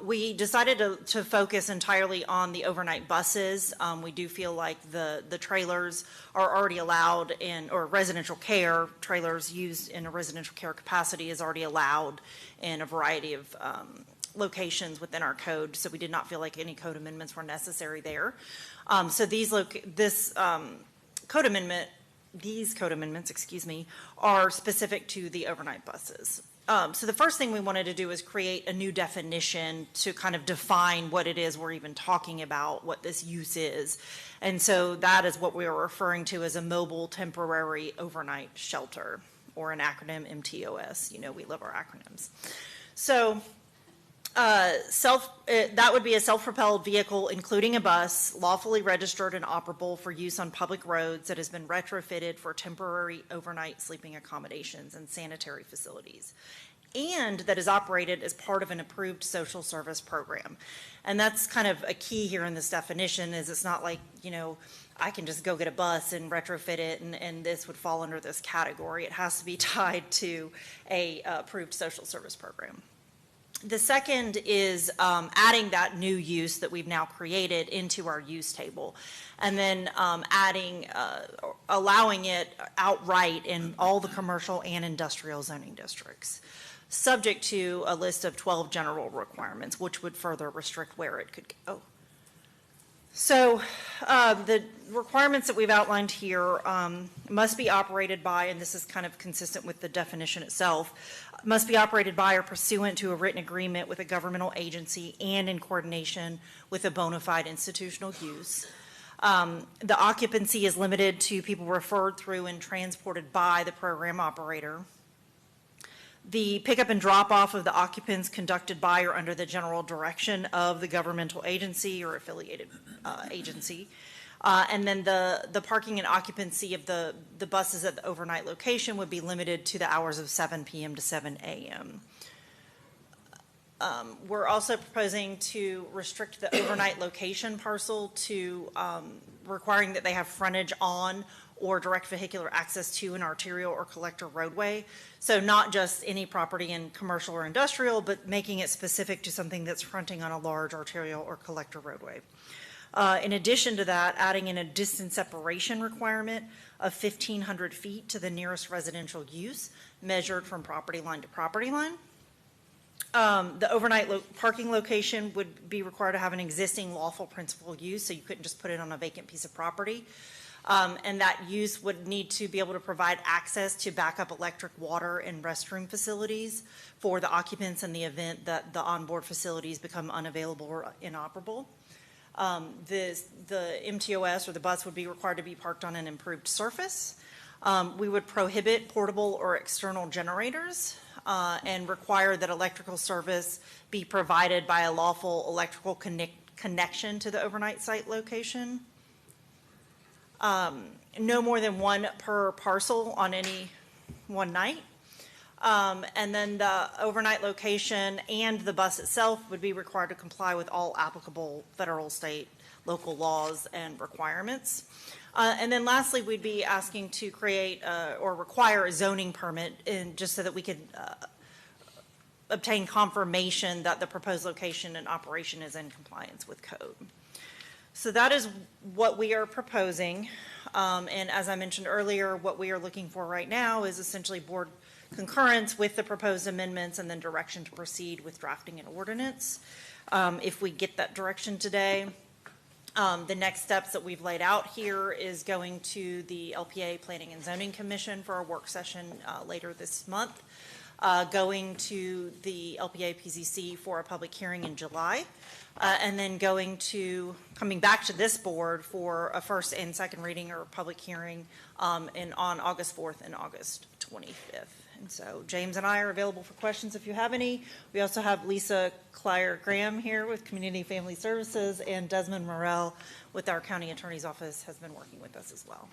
We decided to focus entirely on the overnight buses. We do feel like the trailers are already allowed or residential care, trailers used in a residential care capacity is already allowed in a variety of locations within our code, so we did not feel like any code amendments were necessary there. So these code amendments, excuse me, are specific to the overnight buses. So the first thing we wanted to do is create a new definition to kind of define what it is we're even talking about, what this use is. And so that is what we are referring to as a mobile temporary overnight shelter, or an acronym MTOS. You know, we love our acronyms. So that would be a self-propelled vehicle, including a bus, lawfully registered and operable for use on public roads that has been retrofitted for temporary overnight sleeping accommodations and sanitary facilities, and that is operated as part of an approved social service program. And that's kind of a key here in this definition, is it's not like, you know, I can just go get a bus and retrofit it and this would fall under this category. It has to be tied to a approved social service program. The second is adding that new use that we've now created into our use table, and then allowing it outright in all the commercial and industrial zoning districts, subject to a list of 12 general requirements, which would further restrict where it could go. So the requirements that we've outlined here must be operated by, and this is kind of consistent with the definition itself, must be operated by or pursuant to a written agreement with a governmental agency and in coordination with a bona fide institutional use. The occupancy is limited to people referred through and transported by the program operator. The pickup and drop off of the occupants conducted by or under the general direction of the governmental agency or affiliated agency. And then the parking and occupancy of the buses at the overnight location would be limited to the hours of 7 p.m. to 7 a.m. We're also proposing to restrict the overnight location parcel to requiring that they have frontage on or direct vehicular access to an arterial or collector roadway. So not just any property in commercial or industrial, but making it specific to something that's fronting on a large arterial or collector roadway. In addition to that, adding in a distance separation requirement of 1,500 feet to the nearest residential use measured from property line to property line. The overnight parking location would be required to have an existing lawful principal use, so you couldn't just put it on a vacant piece of property. And that use would need to be able to provide access to backup electric, water, and restroom facilities for the occupants in the event that the onboard facilities become unavailable or inoperable. The MTOS or the bus would be required to be parked on an improved surface. We would prohibit portable or external generators and require that electrical service be provided by a lawful electrical connection to the overnight site location. No more than one per parcel on any one night. And then the overnight location and the bus itself would be required to comply with all applicable federal, state, local laws and requirements. And then lastly, we'd be asking to create or require a zoning permit just so that we could obtain confirmation that the proposed location and operation is in compliance with code. So that is what we are proposing. And as I mentioned earlier, what we are looking for right now is essentially board concurrence with the proposed amendments and then direction to proceed with drafting an ordinance. If we get that direction today, the next steps that we've laid out here is going to the LPA Planning and Zoning Commission for a work session later this month, going to the LPA PZC for a public hearing in July, and then coming back to this board for a first and second reading or public hearing on August 4th and August 25th. And so James and I are available for questions if you have any. We also have Lisa Clyer-Graham here with Community Family Services, and Desmond Morrell with our County Attorney's Office has been working with us as well.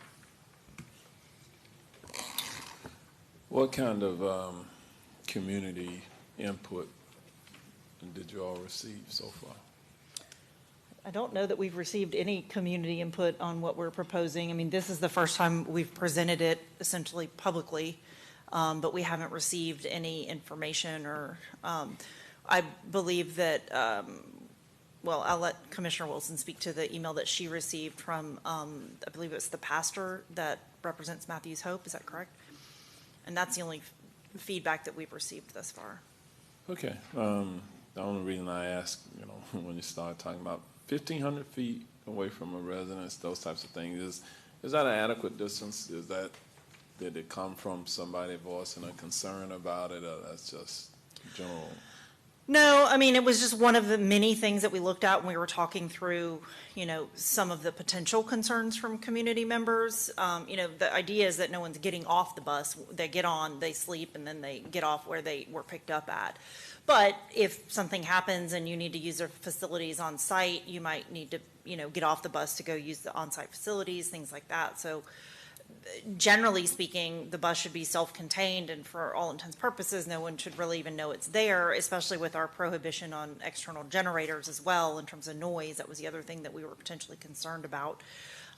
What kind of community input did you all receive so far? I don't know that we've received any community input on what we're proposing. I mean, this is the first time we've presented it essentially publicly. But we haven't received any information or, I believe that, well, I'll let Commissioner Wilson speak to the email that she received from, I believe it's the pastor that represents Matthews Hope, is that correct? And that's the only feedback that we've received thus far. Okay. The only reason I asked, when you start talking about 1,500 feet away from a residence, those types of things, is that an adequate distance? Did it come from somebody voicing a concern about it, or that's just general? No, I mean, it was just one of the many things that we looked at when we were talking through, some of the potential concerns from community members. The idea is that no one's getting off the bus. They get on, they sleep, and then they get off where they were picked up at. But if something happens and you need to use their facilities on site, you might need to, get off the bus to go use the on-site facilities, things like that. So generally speaking, the bus should be self-contained, and for all intents and purposes, no one should really even know it's there, especially with our prohibition on external generators as well in terms of noise. That was the other thing that we were potentially concerned about.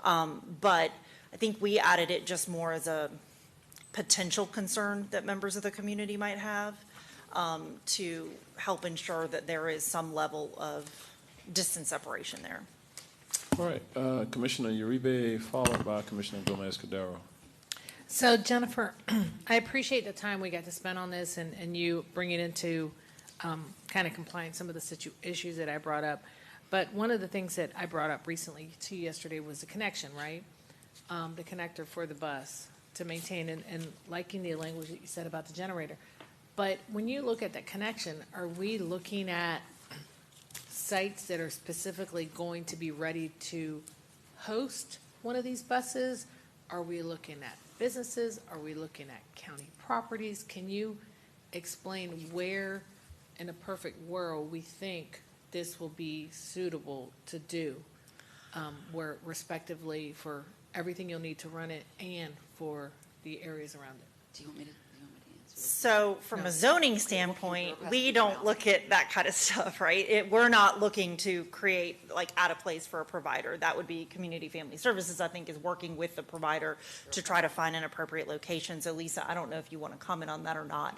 But I think we added it just more as a potential concern that members of the community might have, to help ensure that there is some level of distance separation there. All right, Commissioner Uribe, followed by Commissioner Gomez-Cordero. So Jennifer, I appreciate the time we got to spend on this and you bringing into kind of compliance some of the issues that I brought up. But one of the things that I brought up recently to you yesterday was the connection, right? The connector for the bus to maintain and liking the language that you said about the generator. But when you look at that connection, are we looking at sites that are specifically going to be ready to host one of these buses? Are we looking at businesses? Are we looking at county properties? Can you explain where in a perfect world we think this will be suitable to do? where respectively for everything you'll need to run it and for the areas around it? Do you want me to answer? So from a zoning standpoint, we don't look at that kind of stuff, right? We're not looking to create, like, add a place for a provider. That would be Community Family Services, I think, is working with the provider to try to find an appropriate location. So Lisa, I don't know if you want to comment on that or not.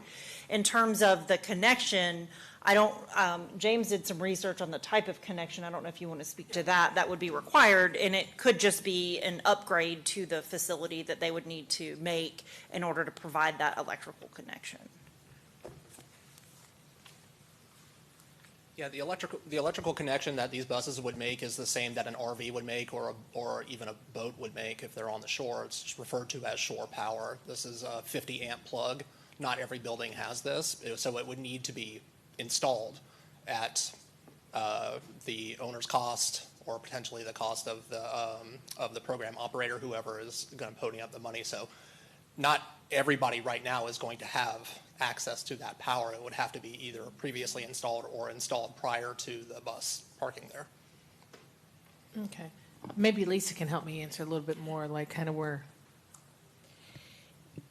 In terms of the connection, James did some research on the type of connection. I don't know if you want to speak to that. That would be required, and it could just be an upgrade to the facility that they would need to make in order to provide that electrical connection. Yeah, the electrical connection that these buses would make is the same that an RV would make or even a boat would make if they're on the shore. It's just referred to as shore power. This is a 50 amp plug. Not every building has this, so it would need to be installed at the owner's cost or potentially the cost of the program operator, whoever is going to pony up the money. So not everybody right now is going to have access to that power. It would have to be either previously installed or installed prior to the bus parking there. Okay. Maybe Lisa can help me answer a little bit more, like kind of where.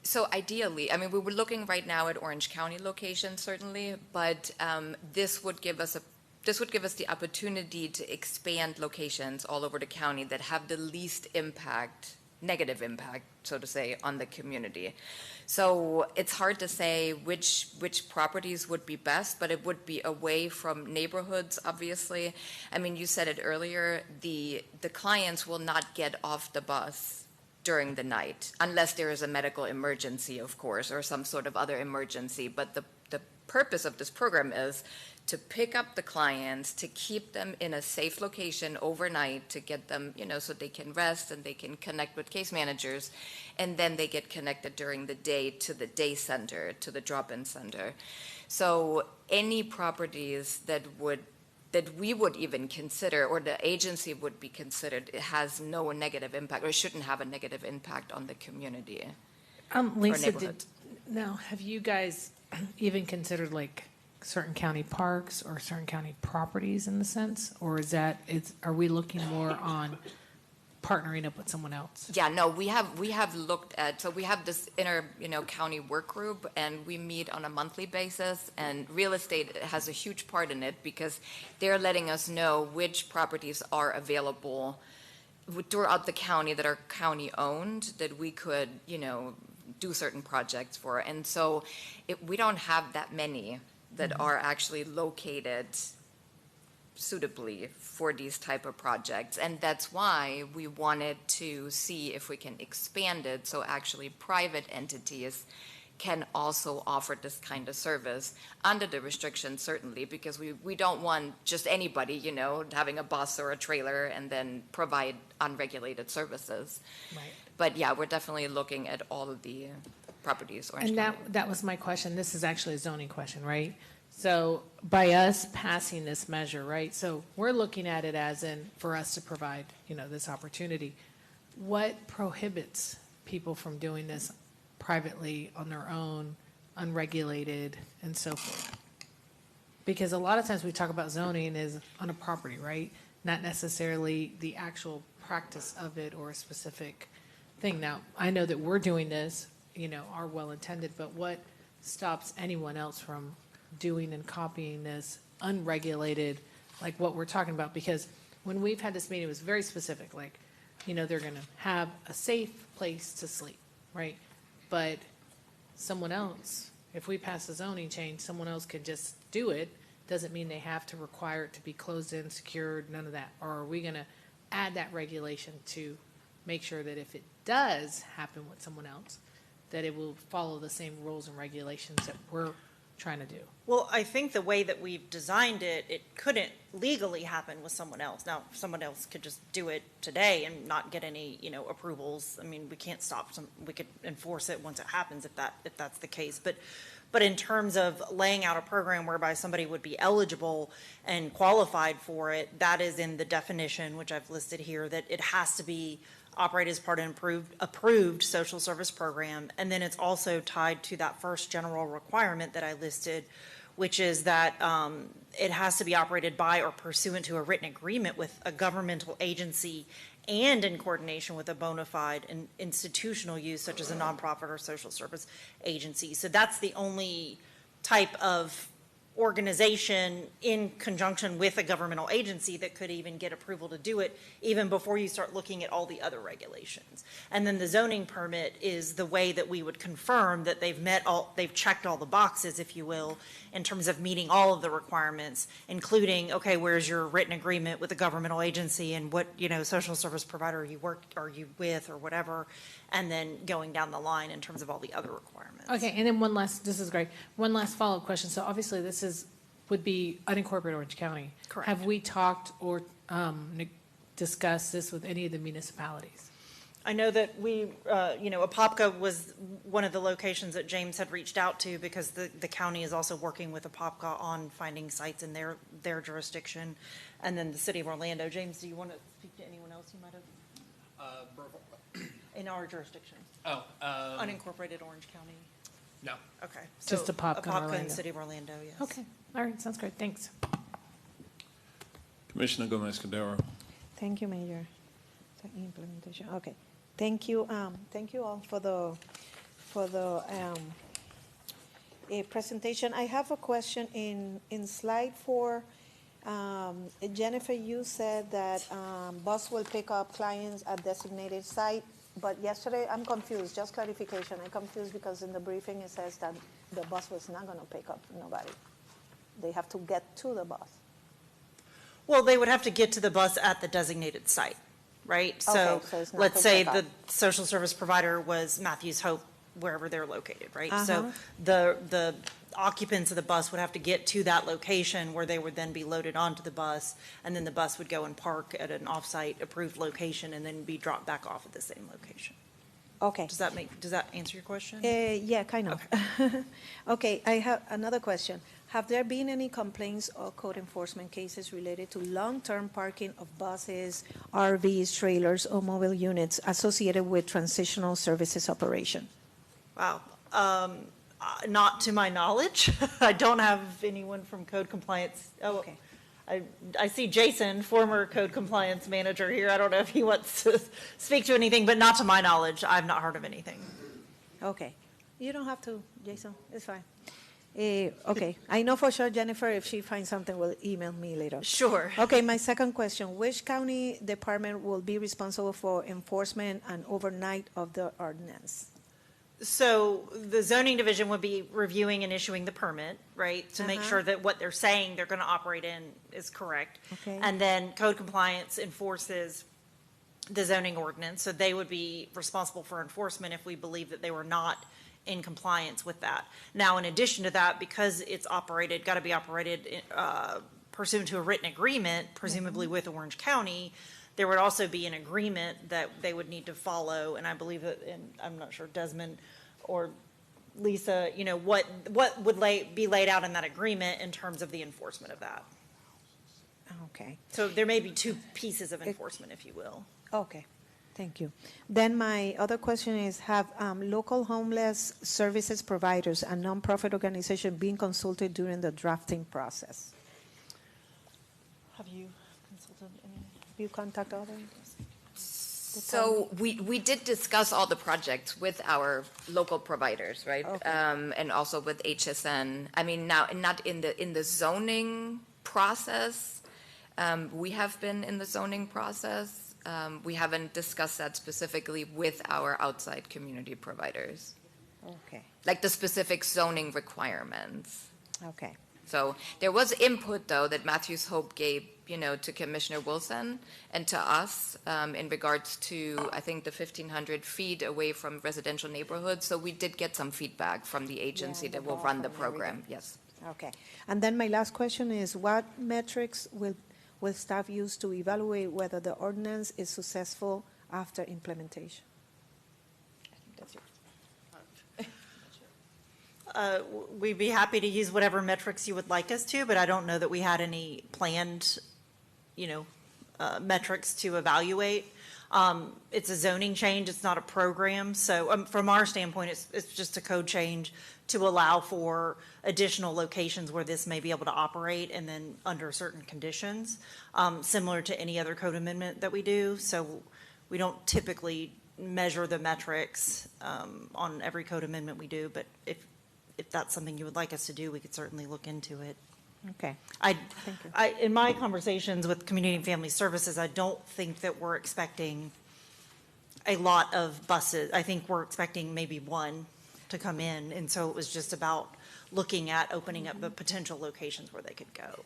So ideally, I mean, we were looking right now at Orange County locations, certainly, but this would give us the opportunity to expand locations all over the county that have the least impact, negative impact, so to say, on the community. So it's hard to say which properties would be best, but it would be away from neighborhoods, obviously. I mean, you said it earlier, the clients will not get off the bus during the night, unless there is a medical emergency, of course, or some sort of other emergency. But the purpose of this program is to pick up the clients, to keep them in a safe location overnight, to get them, so they can rest and they can connect with case managers, and then they get connected during the day to the day center, to the drop-in center. So any properties that we would even consider, or the agency would be considered, it has no negative impact, or shouldn't have a negative impact on the community. Lisa, now, have you guys even considered like certain county parks or certain county properties in the sense? Or are we looking more on partnering up with someone else? Yeah, no, we have looked at, so we have this county work group, and we meet on a monthly basis, and real estate has a huge part in it because they're letting us know which properties are available throughout the county that are county owned that we could, do certain projects for. And so we don't have that many that are actually located suitably for these type of projects. And that's why we wanted to see if we can expand it so actually private entities can also offer this kind of service under the restrictions, certainly, because we don't want just anybody, having a bus or a trailer and then provide unregulated services. Right. But yeah, we're definitely looking at all of the properties. And that was my question. This is actually a zoning question, right? So by us passing this measure, right? So we're looking at it as in for us to provide, this opportunity. What prohibits people from doing this privately on their own, unregulated, and so forth? Because a lot of times we talk about zoning is on a property, right? Not necessarily the actual practice of it or a specific thing. Now, I know that we're doing this, are well intended, but what stops anyone else from doing and copying this unregulated, like what we're talking about? Because when we've had this meeting, it was very specific, like, they're going to have a safe place to sleep, right? But someone else, if we pass a zoning change, someone else can just do it. Doesn't mean they have to require it to be closed in, secured, none of that. Or are we going to add that regulation to make sure that if it does happen with someone else, that it will follow the same rules and regulations that we're trying to do? Well, I think the way that we've designed it, it couldn't legally happen with someone else. Now, someone else could just do it today and not get any, approvals. I mean, we can't stop we could enforce it once it happens if that's the case. But in terms of laying out a program whereby somebody would be eligible and qualified for it, that is in the definition, which I've listed here, that it has to be operate as part of an approved social service program. And then it's also tied to that first general requirement that I listed, which is that it has to be operated by or pursuant to a written agreement with a governmental agency and in coordination with a bona fide and institutional use such as a nonprofit or social service agency. So that's the only type of organization in conjunction with a governmental agency that could even get approval to do it, even before you start looking at all the other regulations. And then the zoning permit is the way that we would confirm that they've checked all the boxes, if you will, in terms of meeting all of the requirements, including, okay, where's your written agreement with a governmental agency and what, social service provider are you with or whatever, and then going down the line in terms of all the other requirements. Okay, and then this is great. One last follow-up question. So obviously this would be unincorporated Orange County. Correct. Have we talked or discussed this with any of the municipalities? I know that Apopka was one of the locations that James had reached out to because the county is also working with Apopka on finding sites in their jurisdiction. And then the city of Orlando. James, do you want to speak to anyone else you might have? In our jurisdiction? Unincorporated Orange County? No. Okay. Just Apopka and Apopka Orlando. and City of Orlando, yes. Okay, all right, sounds great, thanks. Commissioner Gomez-Cordero. Thank you, Mayor. So, implementation, okay. Thank you all for the presentation. I have a question in slide 4. Jennifer, you said that bus will pick up clients at designated site, but yesterday, I'm confused, just clarification. I'm confused because in the briefing it says that the bus was not going to pick up nobody. They have to get to the bus. Well, they would have to get to the bus at the designated site, right? So Okay, so it's not let's to say pick up. the social service provider was Matthews Hope, wherever they're located, right? So Uh-huh. the occupants of the bus would have to get to that location where they would then be loaded onto the bus, and then the bus would go and park at an off-site approved location and then be dropped back off at the same location. Okay. Does that answer your question? Yeah, kind of. Okay, I have another question. Have there been any complaints or code enforcement cases related to long-term parking of buses, RVs, trailers, or mobile units associated with transitional services operation? Wow. Not to my knowledge. I don't have anyone from code compliance. Oh, okay. I see Jason, former code compliance manager here. I don't know if he wants to speak to anything, but not to my knowledge. I've not heard of anything. Okay. You don't have to, Jason. It's fine. Okay. I know for sure Jennifer, if she finds something, will email me later. Sure. Okay, my second question. Which county department will be responsible for enforcement and overnight of the ordinance? So the zoning division would be reviewing and issuing the permit, right? To make Uh-huh. sure that what they're saying they're going to operate in is correct. Okay. And then code compliance enforces the zoning ordinance. So they would be responsible for enforcement if we believe that they were not in compliance with that. Now, in addition to that, because it's got to be operated pursuant to a written agreement, presumably with Orange County, there would also be an agreement that they would need to follow, and I believe that, and I'm not sure Desmond or Lisa, what would be laid out in that agreement in terms of the enforcement of that. Okay. So there may be two pieces of enforcement, if you will. Okay, thank you. Then my other question is, have local homeless services providers and nonprofit organizations been consulted during the drafting process? Have you consulted any? Have you contacted others? So we did discuss all the projects with our local providers, right? Okay. And also with HSN. I mean, now, not in the zoning process. We have been in the zoning process. We haven't discussed that specifically with our outside community providers, Okay, like the specific zoning requirements. okay. So there was input, though, that Matthews Hope gave, to Commissioner Wilson and to us in regards to, I think, the 1,500 feet away from residential neighborhoods. So we did get some feedback from the agency that will run the program, yes. Okay. And then my last question is, what metrics will staff use to evaluate whether the ordinance is successful after implementation? We'd be happy to use whatever metrics you would like us to, but I don't know that we had any planned, metrics to evaluate. It's a zoning change, it's not a program, so from our standpoint, it's just a code change to allow for additional locations where this may be able to operate and then under certain conditions, similar to any other code amendment that we do. So we don't typically measure the metrics on every code amendment we do, but if that's something you would like us to do, we could certainly look into it. Okay. In my conversations with Community and Family Services, I don't think that we're expecting a lot of buses. I think we're expecting maybe one to come in, and so it was just about looking at opening up the potential locations where they could go.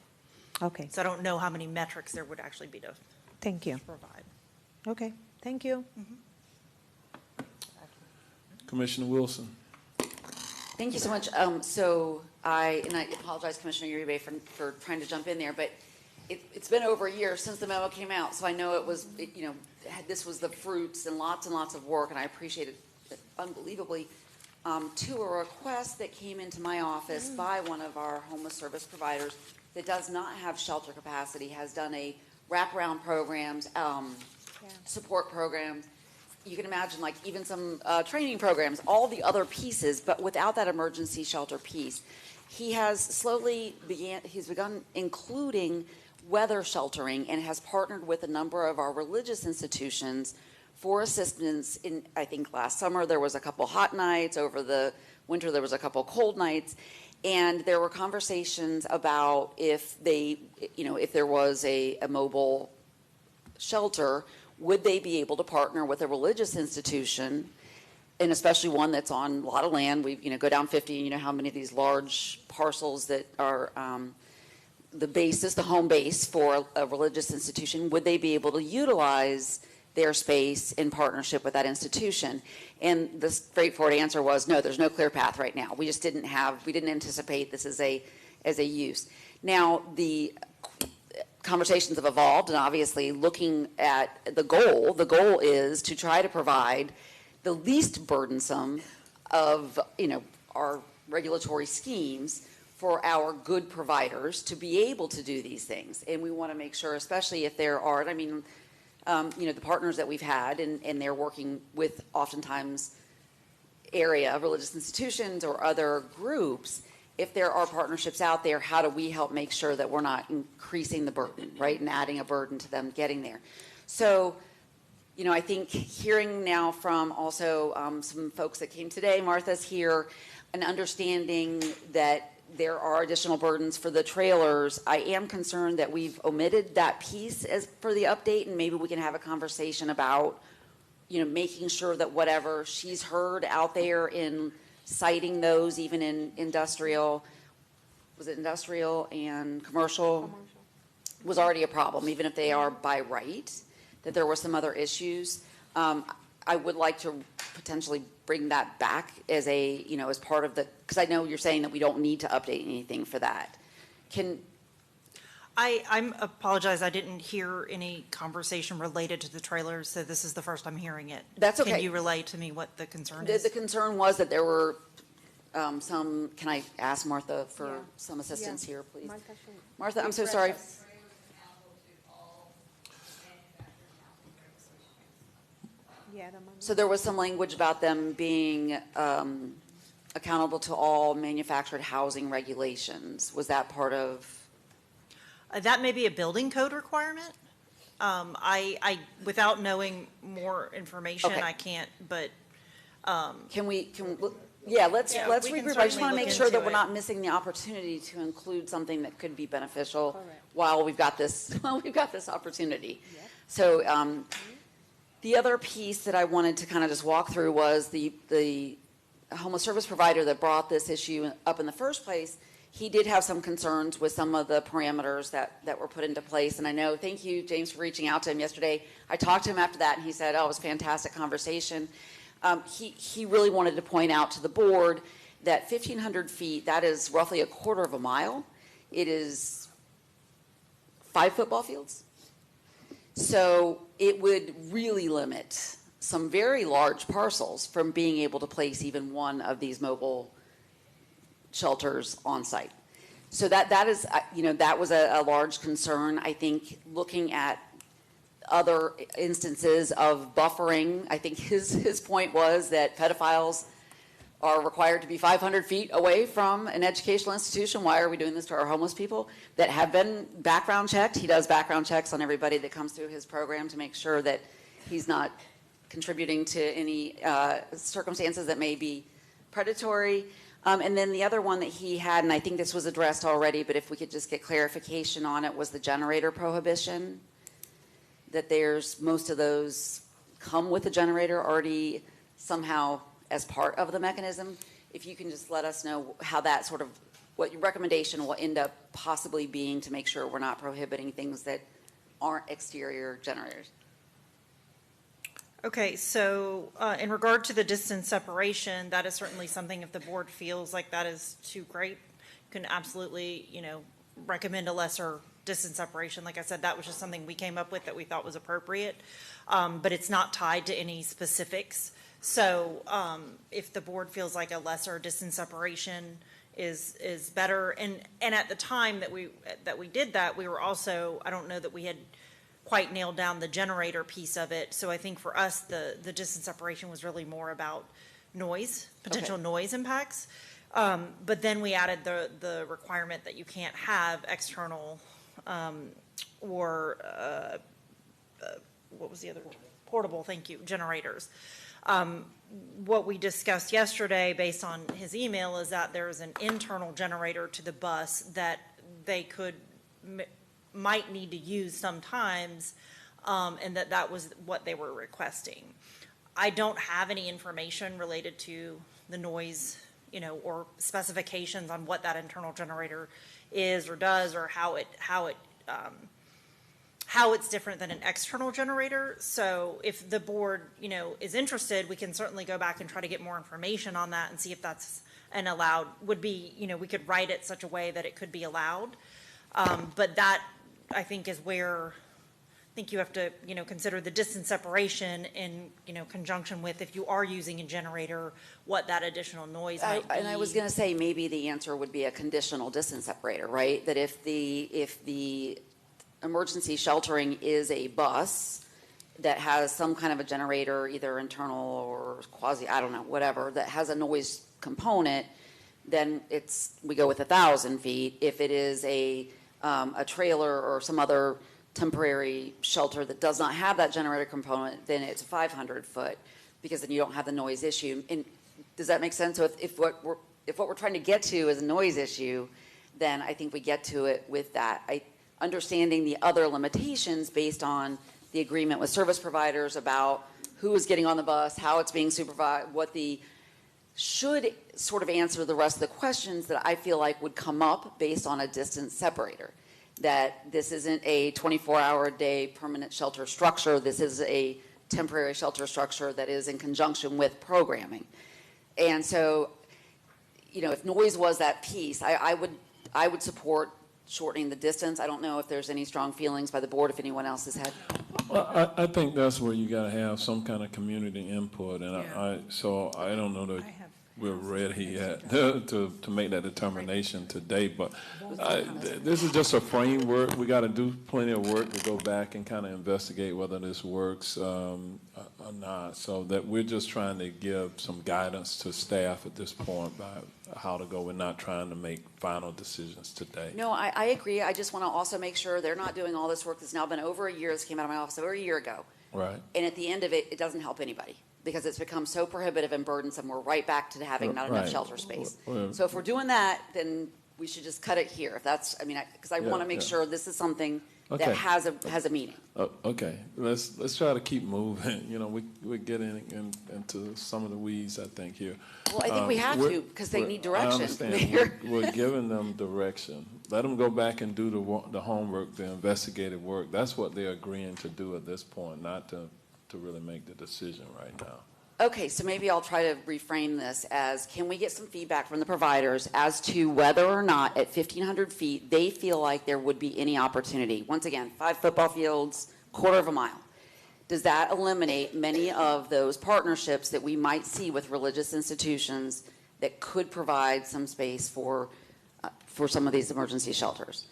Okay. So I don't know how many metrics there would actually be to Thank you. provide. Okay, thank you. Commissioner Wilson. Thank you so much. I apologize, Commissioner Uribe, for trying to jump in there, but it's been over a year since the memo came out, so I know it was, this was the fruits and lots of work, and I appreciate it unbelievably. To a request that came into my office by one of our homeless service providers that does not have shelter capacity, has done a wraparound programs, support programs. You can imagine, like, even some training programs, all the other pieces, but without that emergency shelter piece. He has he's begun including weather sheltering and has partnered with a number of our religious institutions for assistance in, I think last summer there was a couple hot nights, over the winter there was a couple cold nights, and there were conversations about if there was a mobile shelter, would they be able to partner with a religious institution, and especially one that's on a lot of land. We go down 50, and you know how many of these large parcels that are the home base for a religious institution, would they be able to utilize their space in partnership with that institution? And the straightforward answer was no, there's no clear path right now. We just didn't anticipate this as a use. Now, the conversations have evolved, and obviously looking at the goal is to try to provide the least burdensome of our regulatory schemes for our good providers to be able to do these things. And we want to make sure, especially if there are, the partners that we've had, and they're working with oftentimes area religious institutions or other groups. If there are partnerships out there, how do we help make sure that we're not increasing the burden, right, and adding a burden to them getting there? So, I think hearing now from also some folks that came today, Martha's here, and understanding that there are additional burdens for the trailers, I am concerned that we've omitted that piece for the update, and maybe we can have a conversation about, making sure that whatever she's heard out there in citing those, even in industrial and commercial, was already a problem, even if they are by right, that there were some other issues. I would like to potentially bring that back as as part of because I know you're saying that we don't need to update anything for that. I apologize, I didn't hear any conversation related to the trailers, so this is the first I'm hearing it. That's okay. Can you relay to me what the concern is? The concern was that there were can I ask Martha for some assistance here, please? Martha, I'm so sorry. So there was some language about them being accountable to all manufactured housing regulations. Was that part of? That may be a building code requirement. I without knowing more information, Okay. I can't, but. Let's regroup. I just want to make sure that we're not missing the opportunity to include something that could be beneficial while we've got this opportunity. So the other piece that I wanted to kind of just walk through was the homeless service provider that brought this issue up in the first place. He did have some concerns with some of the parameters that were put into place. And I know, thank you, James, for reaching out to him yesterday. I talked to him after that, and he said, it was a fantastic conversation. He really wanted to point out to the board that 1,500 feet, that is roughly a quarter of a mile. It is 5 football fields. So it would really limit some very large parcels from being able to place even one of these mobile shelters on site. So that is, that was a large concern. I think looking at other instances of buffering. I think his point was that pedophiles are required to be 500 feet away from an educational institution. Why are we doing this to our homeless people that have been background checked? He does background checks on everybody that comes through his program to make sure that he's not contributing to any circumstances that may be predatory. And then the other one that he had, and I think this was addressed already, but if we could just get clarification on it, was the generator prohibition. That there's, most of those come with a generator already somehow as part of the mechanism. If you can just let us know how that sort of, what your recommendation will end up possibly being to make sure we're not prohibiting things that aren't exterior generators. Okay, so in regard to the distance separation, that is certainly something, if the board feels like that is too great, you can absolutely, recommend a lesser distance separation. Like I said, that was just something we came up with that we thought was appropriate, but it's not tied to any specifics. So if the board feels like a lesser distance separation is better, and at the time that we did that, we were also, I don't know that we had quite nailed down the generator piece of it. So I think for us, the distance separation was really more about noise, potential noise impacts. But then we added the requirement that you can't have external or what was the other one? Portable, thank you, generators. What we discussed yesterday based on his email is that there's an internal generator to the bus that they might need to use sometimes, and that was what they were requesting. I don't have any information related to the noise, or specifications on what that internal generator is or does, or how it's different than an external generator. So if the board, is interested, we can certainly go back and try to get more information on that and see if that's would be, we could write it such a way that it could be allowed. But that, I think, is where I think you have to, consider the distance separation in, conjunction with, if you are using a generator, what that additional noise might be. And I was going to say, maybe the answer would be a conditional distance separator, right? That if the emergency sheltering is a bus that has some kind of a generator, either internal or quasi, I don't know, whatever, that has a noise component, then we go with 1,000 feet. If it is a trailer or some other temporary shelter that does not have that generator component, then it's 500 foot, because then you don't have the noise issue. And does that make sense? So if what we're trying to get to is a noise issue, then I think we get to it with that. Understanding the other limitations based on the agreement with service providers about who is getting on the bus, how it's being supervised, should sort of answer the rest of the questions that I feel like would come up based on a distance separator. That this isn't a 24-hour-a-day permanent shelter structure. This is a temporary shelter structure that is in conjunction with programming. And so, if noise was that piece, I would support shortening the distance. I don't know if there's any strong feelings by the board, if anyone else has had. Well, I think that's where you got to have some kind of community input, and so I don't know that we're ready yet to make that determination today. But this is just a framework. We got to do plenty of work to go back and kind of investigate whether this works or not. So that we're just trying to give some guidance to staff at this point by how to go. We're not trying to make final decisions today. No, I agree. I just want to also make sure they're not doing all this work that's now been over a year. This came out of my office over a year ago. Right. And at the end of it, it doesn't help anybody, because it's become so prohibitive and burdensome. We're right back to having not enough shelter space. So if we're doing that, then we should just cut it here. If that's, because I want to make sure this is something that has a meaning. Okay, let's try to keep moving. We're getting into some of the weeds, I think, here. Well, I think we have to, because they need direction. I understand. We're giving them direction. Let them go back and do the homework, the investigative work. That's what they're agreeing to do at this point, not to really make the decision right now. Okay, so maybe I'll try to reframe this as, can we get some feedback from the providers as to whether or not at 1,500 feet they feel like there would be any opportunity? Once again, 5 football fields, quarter of a mile. Does that eliminate many of those partnerships that we might see with religious institutions that could provide some space for some of these emergency shelters?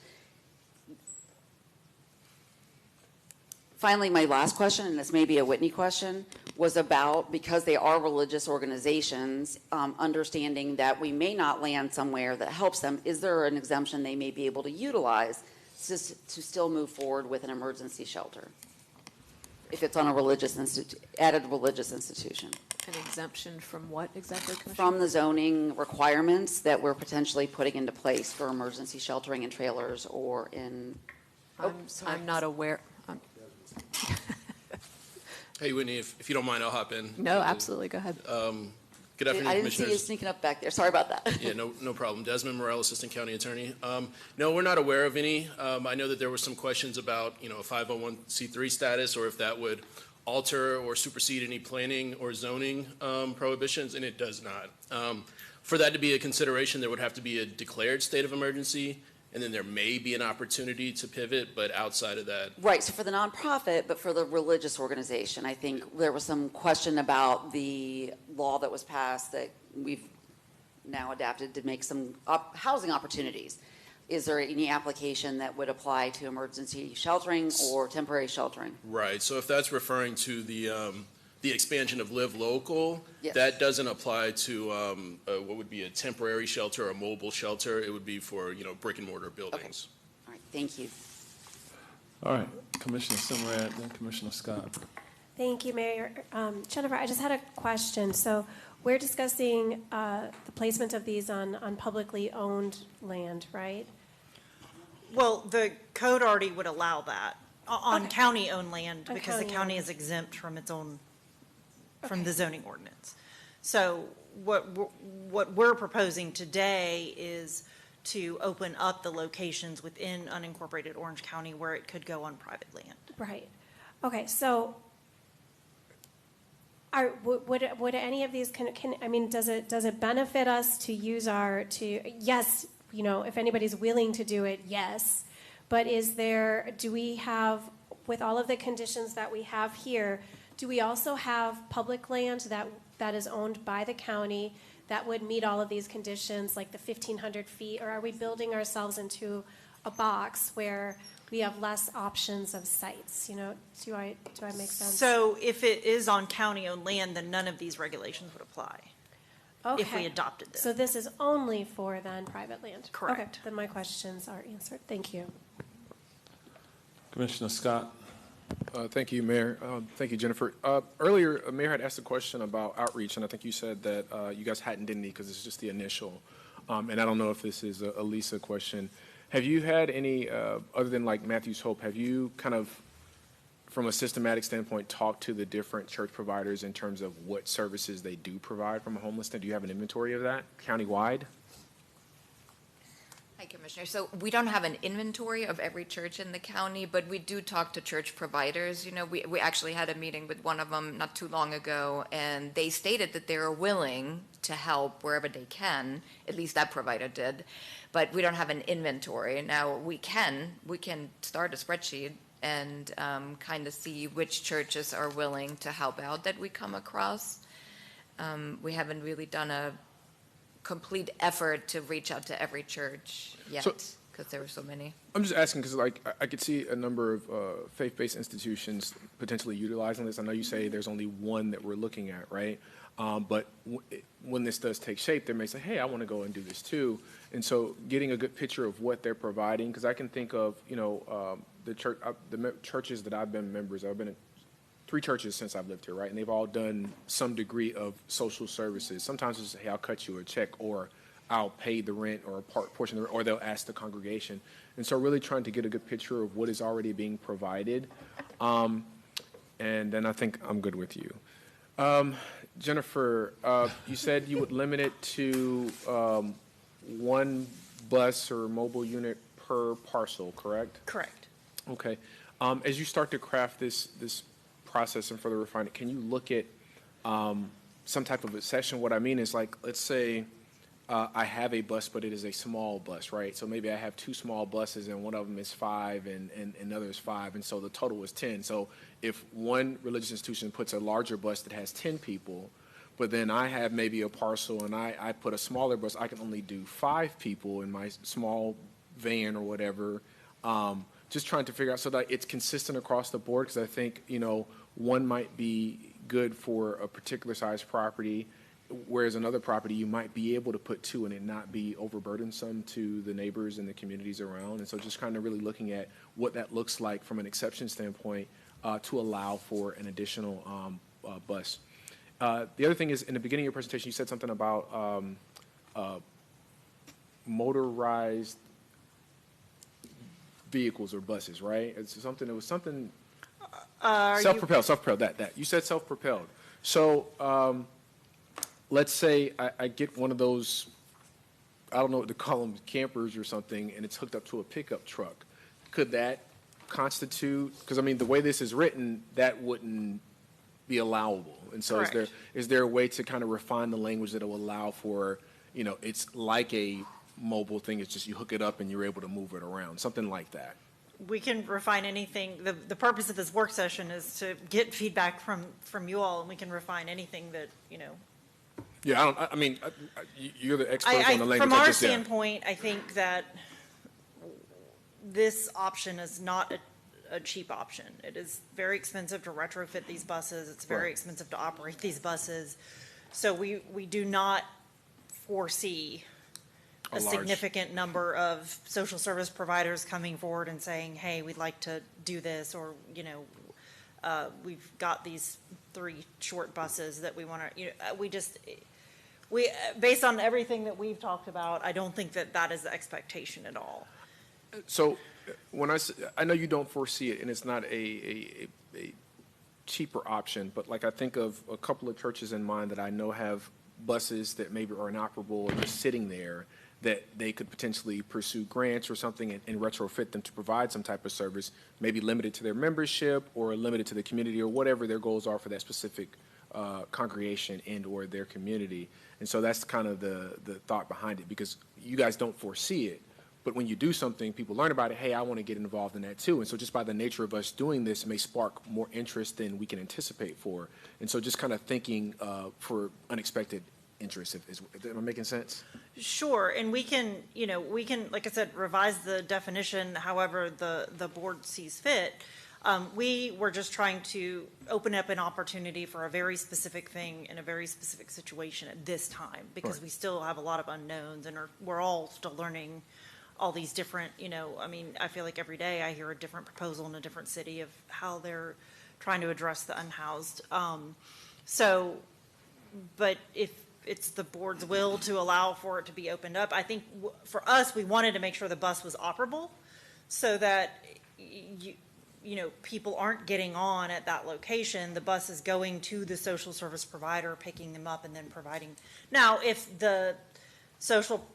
finally, my last question, and this may be a Whitney question, was about, because they are religious organizations, understanding that we may not land somewhere that helps them, is there an exemption they may be able to utilize to still move forward with an emergency shelter? If it's on a added religious institution. An exemption from what exactly, Commissioner? From the zoning requirements that we're potentially putting into place for emergency sheltering in trailers or in, I'm not aware. Hey, Whitney, if you don't mind, I'll hop in. No, absolutely, go ahead. Good afternoon, I didn't see you Commissioners. sneaking up back there. Sorry about that. Yeah, no problem. Desmond Morel, Assistant County Attorney. No, we're not aware of any. I know that there were some questions about, a 501c3 status or if that would alter or supersede any planning or zoning prohibitions, and it does not. For that to be a consideration, there would have to be a declared state of emergency, and then there may be an opportunity to pivot, but outside of that. Right, so for the nonprofit, but for the religious organization, I think there was some question about the law that was passed that we've now adapted to make some housing opportunities. Is there any application that would apply to emergency sheltering or temporary sheltering? Right, so if that's referring to the expansion of Live Local, Yes. that doesn't apply to what would be a temporary shelter or a mobile shelter. It would be for, brick and mortar buildings. All right, thank you. All right, Commissioner Simrad, then Commissioner Scott. Thank you, Mayor. Jennifer, I just had a question. So we're discussing the placement of these on publicly owned land, right? Well, the code already would allow that on Okay. county-owned land On because the county county-owned. is exempt from its own, from the zoning ordinance. So what we're proposing today is to open up the locations within unincorporated Orange County where it could go on private land. Right. Okay, so would any of these does it benefit us to use yes, if anybody's willing to do it, yes. But do we have, with all of the conditions that we have here, do we also have public land that is owned by the county that would meet all of these conditions, like the 1,500 feet? Or are we building ourselves into a box where we have less options of sites? Do I make sense? So if it is on county-owned land, then none of these regulations would apply. If we Okay. adopted them. So this is only for then private land? Correct. Okay, then my questions are answered. Thank you. Commissioner Scott. Thank you, Mayor. Thank you, Jennifer. Earlier, Mayor had asked a question about outreach, and I think you said that you guys hadn't done any because it's just the initial. And I don't know if this is a Lisa question. Have you had any, other than like Matthew's Hope, have you kind of, from a systematic standpoint, talked to the different church providers in terms of what services they do provide from a homeless stand? Do you have an inventory of that countywide? Hi, Commissioner. So we don't have an inventory of every church in the county, but we do talk to church providers. We actually had a meeting with one of them not too long ago, and they stated that they are willing to help wherever they can. At least that provider did. But we don't have an inventory. Now, we can start a spreadsheet and kind of see which churches are willing to help out that we come across. We haven't really done a complete effort to reach out to every church yet, because there were so many. I'm just asking because, I could see a number of faith-based institutions potentially utilizing this. I know you say there's only one that we're looking at, right? But when this does take shape, they may say, hey, I want to go and do this too. And so getting a good picture of what they're providing, because I can think of, the churches that I've been members of. I've been in 3 churches since I've lived here, right? And they've all done some degree of social services. Sometimes it's, hey, I'll cut you a check, or I'll pay the rent or a portion of the rent, or they'll ask the congregation. And so really trying to get a good picture of what is already being provided. And then I think I'm good with you. Jennifer, you said you would limit it to 1 bus or mobile unit per parcel, correct? Correct. Okay. As you start to craft this process and further refine it, can you look at some type of a session? What I mean is, like, let's say I have a bus, but it is a small bus, right? So maybe I have 2 small buses, and one of them is 5 and another is 5, and so the total is 10. So if one religious institution puts a larger bus that has 10 people, but then I have maybe a parcel and I put a smaller bus, I can only do 5 people in my small van or whatever. just trying to figure out so that it's consistent across the board, because I think, one might be good for a particular size property, whereas another property, you might be able to put two and it not be overburdensome to the neighbors and the communities around. And so just kind of really looking at what that looks like from an exception standpoint to allow for an additional bus. The other thing is, in the beginning of your presentation, you said something about motorized vehicles or buses, right? It was something self-propelled, that. You said self-propelled. So let's say I get one of those, I don't know what to call them, campers or something, and it's hooked up to a pickup truck. Could that constitute, because I mean, the way this is written, that wouldn't be allowable. And so is there a way to kind of refine the language that will allow for, it's like a mobile thing, it's just you hook it up and you're able to move it around, something like that? We can refine anything. The purpose of this work session is to get feedback from you all, and we can refine anything that, Yeah, you're the expert on the language. From our standpoint, I think that this option is not a cheap option. It is very expensive to retrofit these buses. It's very expensive to operate these buses. So we do not foresee a significant number of social service providers coming forward and saying, hey, we'd like to do this, or, we've got these 3 short buses that we want to, based on everything that we've talked about, I don't think that is the expectation at all. So when I know you don't foresee it, and it's not a cheaper option, but like I think of a couple of churches in mind that I know have buses that maybe are inoperable or just sitting there, that they could potentially pursue grants or something and retrofit them to provide some type of service, maybe limited to their membership or limited to the community or whatever their goals are for that specific congregation and or their community. And so that's kind of the thought behind it, because you guys don't foresee it. But when you do something, people learn about it, hey, I want to get involved in that too. And so just by the nature of us doing this, it may spark more interest than we can anticipate for. And so just kind of thinking for unexpected interest. Am I making sense? Sure, and we can, like I said, revise the definition however the board sees fit. We were just trying to open up an opportunity for a very specific thing in a very specific situation at this time, because we still have a lot of unknowns, and we're all still learning all these different, I feel like every day I hear a different proposal in a different city of how they're trying to address the unhoused. But if it's the board's will to allow for it to be opened up, I think for us, we wanted to make sure the bus was operable so that people aren't getting on at that location. The bus is going to the social service provider, picking them up, and then providing. Now, if the social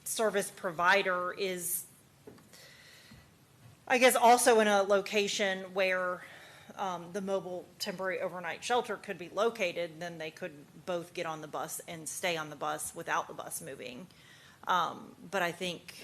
service provider is, I guess, also in a location where the mobile temporary overnight shelter could be located, then they could both get on the bus and stay on the bus without the bus moving. But I think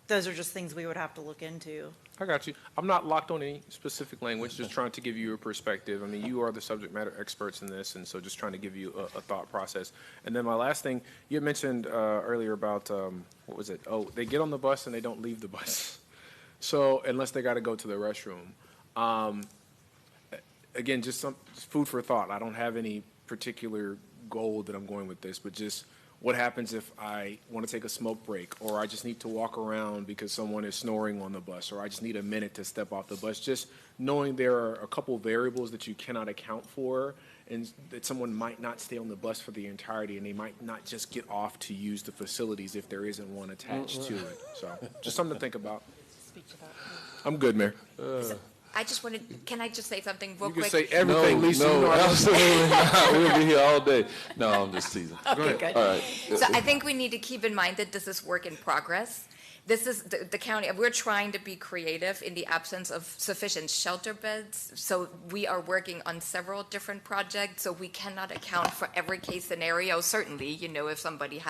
those are just things we would have to look into. I got you. I'm not locked on any specific language, just trying to give you a perspective. I mean, you are the subject matter experts in this, and so just trying to give you a thought process. And then my last thing, you had mentioned earlier about, what was it? Oh, they get on the bus and they don't leave the bus. So unless they got to go to the restroom. Again, just food for thought. I don't have any particular goal that I'm going with this, but just what happens if I want to take a smoke break, or I just need to walk around because someone is snoring on the bus, or I just need a minute to step off the bus. Just knowing there are a couple variables that you cannot account for, and that someone might not stay on the bus for the entirety, and they might not just get off to use the facilities if there isn't one attached to it. So just something to think about. I'm good, Mayor. I just wanted, can I just say something real quick? You can say everything, Lisa. No, absolutely not. We'll be here all day. No, I'm just teasing. Okay, good. All right. So I think we need to keep in mind that this is work in progress. This is the county, we're trying to be creative in the absence of sufficient shelter beds. So we are working on several different projects, so we cannot account for every case scenario. Certainly, if somebody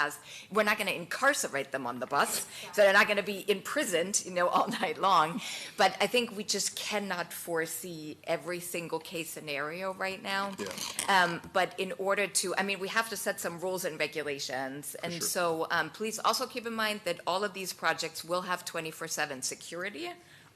we're not going to incarcerate them on the bus, so they're not going to be imprisoned, all night long. But I think we just cannot foresee every single case scenario right now. Yeah. But in order to, we have to set some rules and regulations. And so please also keep in mind that all of these projects projects will have 24/7 security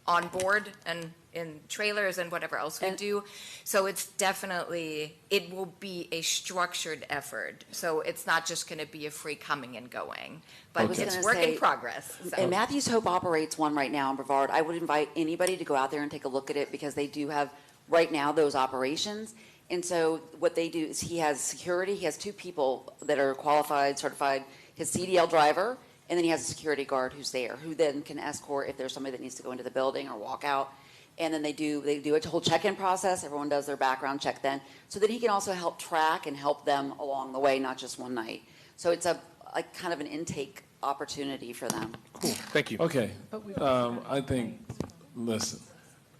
on board and in trailers and whatever else we do. So it's definitely, it will be a structured effort. So it's not just going to be a free coming and going, but it's work in progress. So. And Matthews Hope operates one right now in Brevard. I would invite anybody to go out there and take a look at it because they do have right now those operations. And so what they do is he has security. He has 2 people that are qualified, certified, his CDL driver, and then he has a security guard who's there, who then can escort if there's somebody that needs to go into the building or walk out. And then they do a whole check-in process. Everyone does their background check then, so that he can also help track and help them along the way, not just one night. So it's a kind of an intake opportunity for them. Cool. Thank you. Okay. I think, listen,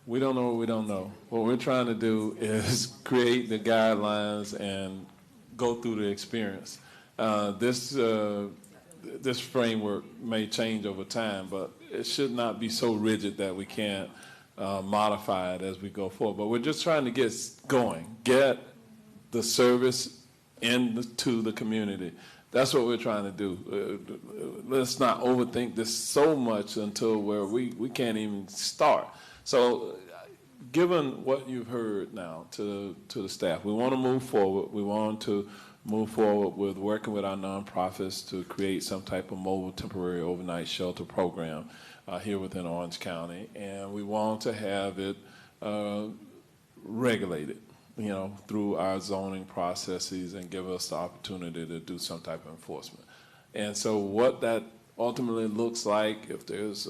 we don't know what we don't know. What we're trying to do is create the guidelines and go through the experience. This framework may change over time, but it should not be so rigid that we can't modify it as we go forward. But we're just trying to get going, get the service into the community. That's what we're trying to do. Let's not overthink this so much until where we can't even start. So given what you've heard now to the staff, we want to move forward. We want to move forward with working with our nonprofits to create some type of mobile temporary overnight shelter program here within Orange County. And we want to have it regulated, through our zoning processes and give us the opportunity to do some type of enforcement. And so what that ultimately looks like, if there's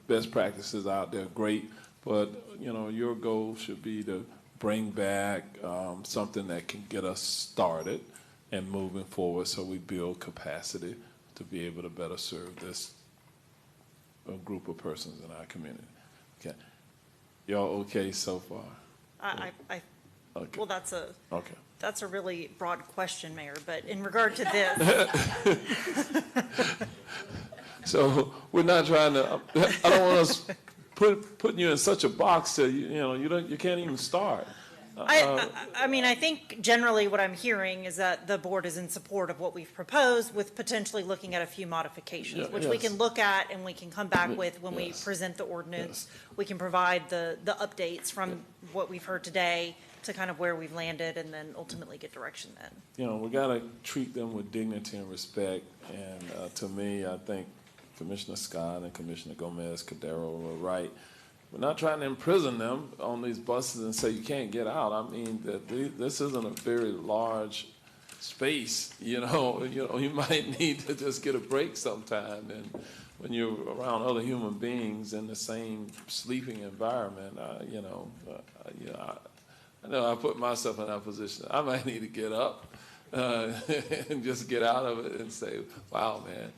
best practices out there, great. But, your goal should be to bring back something that can get us started and moving forward so we build capacity to be able to better serve this group of persons in our community. Okay. Y'all okay so far? Okay. Well, that's a okay. That's a really broad question, Mayor, but in regard to this. So we're not trying to, I don't want us putting you in such a box that, you can't even start. I mean, I think generally what I'm hearing is that the board is in support of what we've proposed with potentially looking at a few modifications, which we can look at and we can come back with when we present the ordinance. We can provide the updates from what we've heard today to kind of where we've landed and then ultimately get direction then. We got to treat them with dignity and respect. And to me, I think Commissioner Scott and Commissioner Gomez-Cordero were right. We're not trying to imprison them on these buses and say you can't get out. I mean, this isn't a very large space. You might need to just get a break sometime. And when you're around other human beings in the same sleeping environment, I know I put myself in that position. I might need to get up and just get out of it and say, wow, man.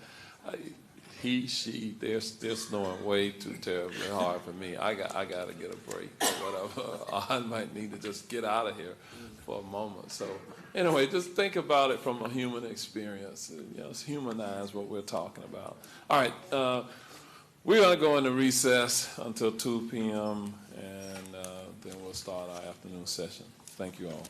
They're snoring way too terribly hard for me. I got to get a break or whatever. I might need to just get out of here for a moment. So anyway, just think about it from a human experience. It's humanize what we're talking about. All right, we're going to go into recess until 2 p.m. and then we'll start our afternoon session. Thank you all.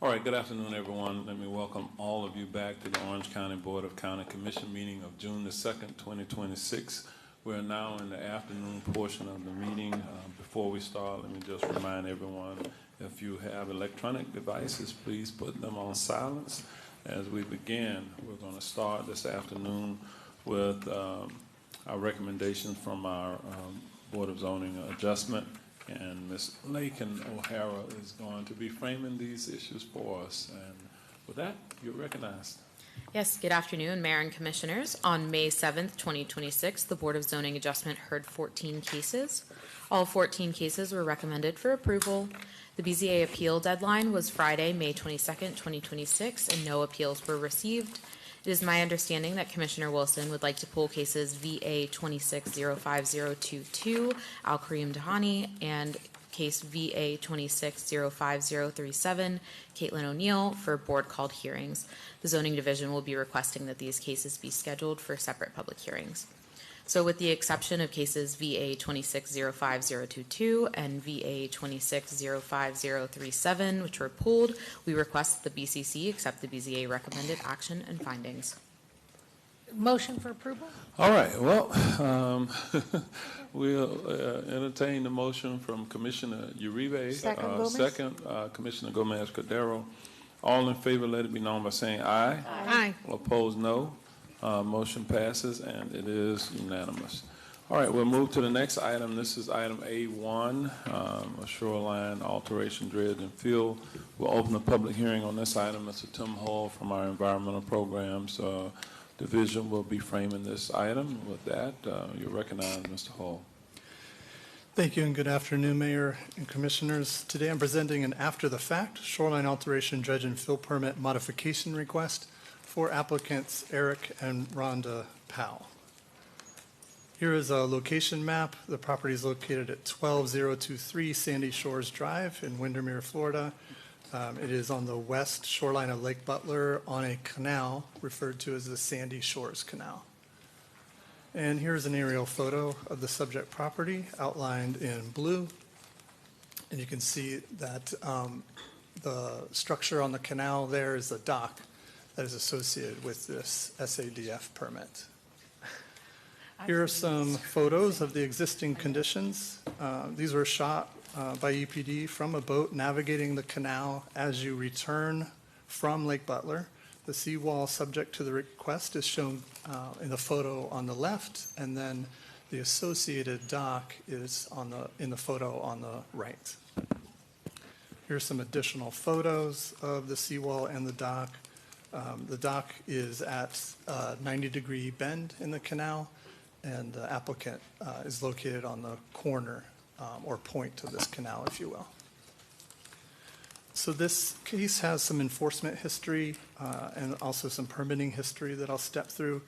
All right, good afternoon, everyone. Let me welcome all of you back to the Orange County Board of County Commission meeting of June the 2nd, 2026. We're now in the afternoon portion of the meeting. Before we start, let me just remind everyone, if you have electronic devices, please put them on silence. As we begin, we're going to start this afternoon with our recommendations from our Board of Zoning Adjustment. And Ms. Lakin O'Hara is going to be framing these issues for us. And with that, you're recognized. Yes, good afternoon, Mayor and Commissioners. On May 7th, 2026, the Board of Zoning Adjustment heard 14 cases. All 14 cases were recommended for approval. The BZA appeal deadline was Friday, May 22nd, 2026, and no appeals were received. It is my understanding that Commissioner Wilson would like to pull cases VA 26-05022, Al Kareem Dahani, and case VA 26-05037, Caitlin O'Neill, for board-called hearings. The Zoning Division will be requesting that these cases be scheduled for separate public hearings. So with the exception of cases VA 26-05022 and VA 26-05037, which were pulled, we request that the BCC accept the BZA recommended action and findings. Motion for approval? All right, well, we'll entertain the motion from Commissioner Uribe. Second, Commissioner Gomez-Cordero. All in favor, let it be known by saying aye. Aye. Opposed, no. Motion passes, and it is unanimous. All right, we'll move to the next item. This is item A1, a shoreline alteration, dredge, and fill. We'll open a public hearing on this item. Mr. Tim Hall from our Environmental Programs Division will be framing this item. With that, you're recognized, Mr. Hall. Thank you, and good afternoon, Mayor and Commissioners. Today I'm presenting an after-the-fact shoreline alteration, dredge, and fill permit modification request for applicants Eric and Rhonda Powell. Here is a location map. The property is located at 12023 Sandy Shores Drive in Windermere, Florida. It is on the west shoreline of Lake Butler on a canal referred to as the Sandy Shores Canal. And here's an aerial photo of the subject property outlined in blue. And you can see that the structure on the canal there is a dock that is associated with this SADF permit. Here are some photos of the existing conditions. These were shot by EPD from a boat navigating the canal as you return from Lake Butler. The seawall subject to the request is shown in the photo on the left, and then the associated dock is in the photo on the right. Here's some additional photos of the seawall and the dock. The dock is at a 90-degree bend in the canal, and the applicant is located on the corner or point of this canal, if you will. So this case has some enforcement history and also some permitting history that I'll step through.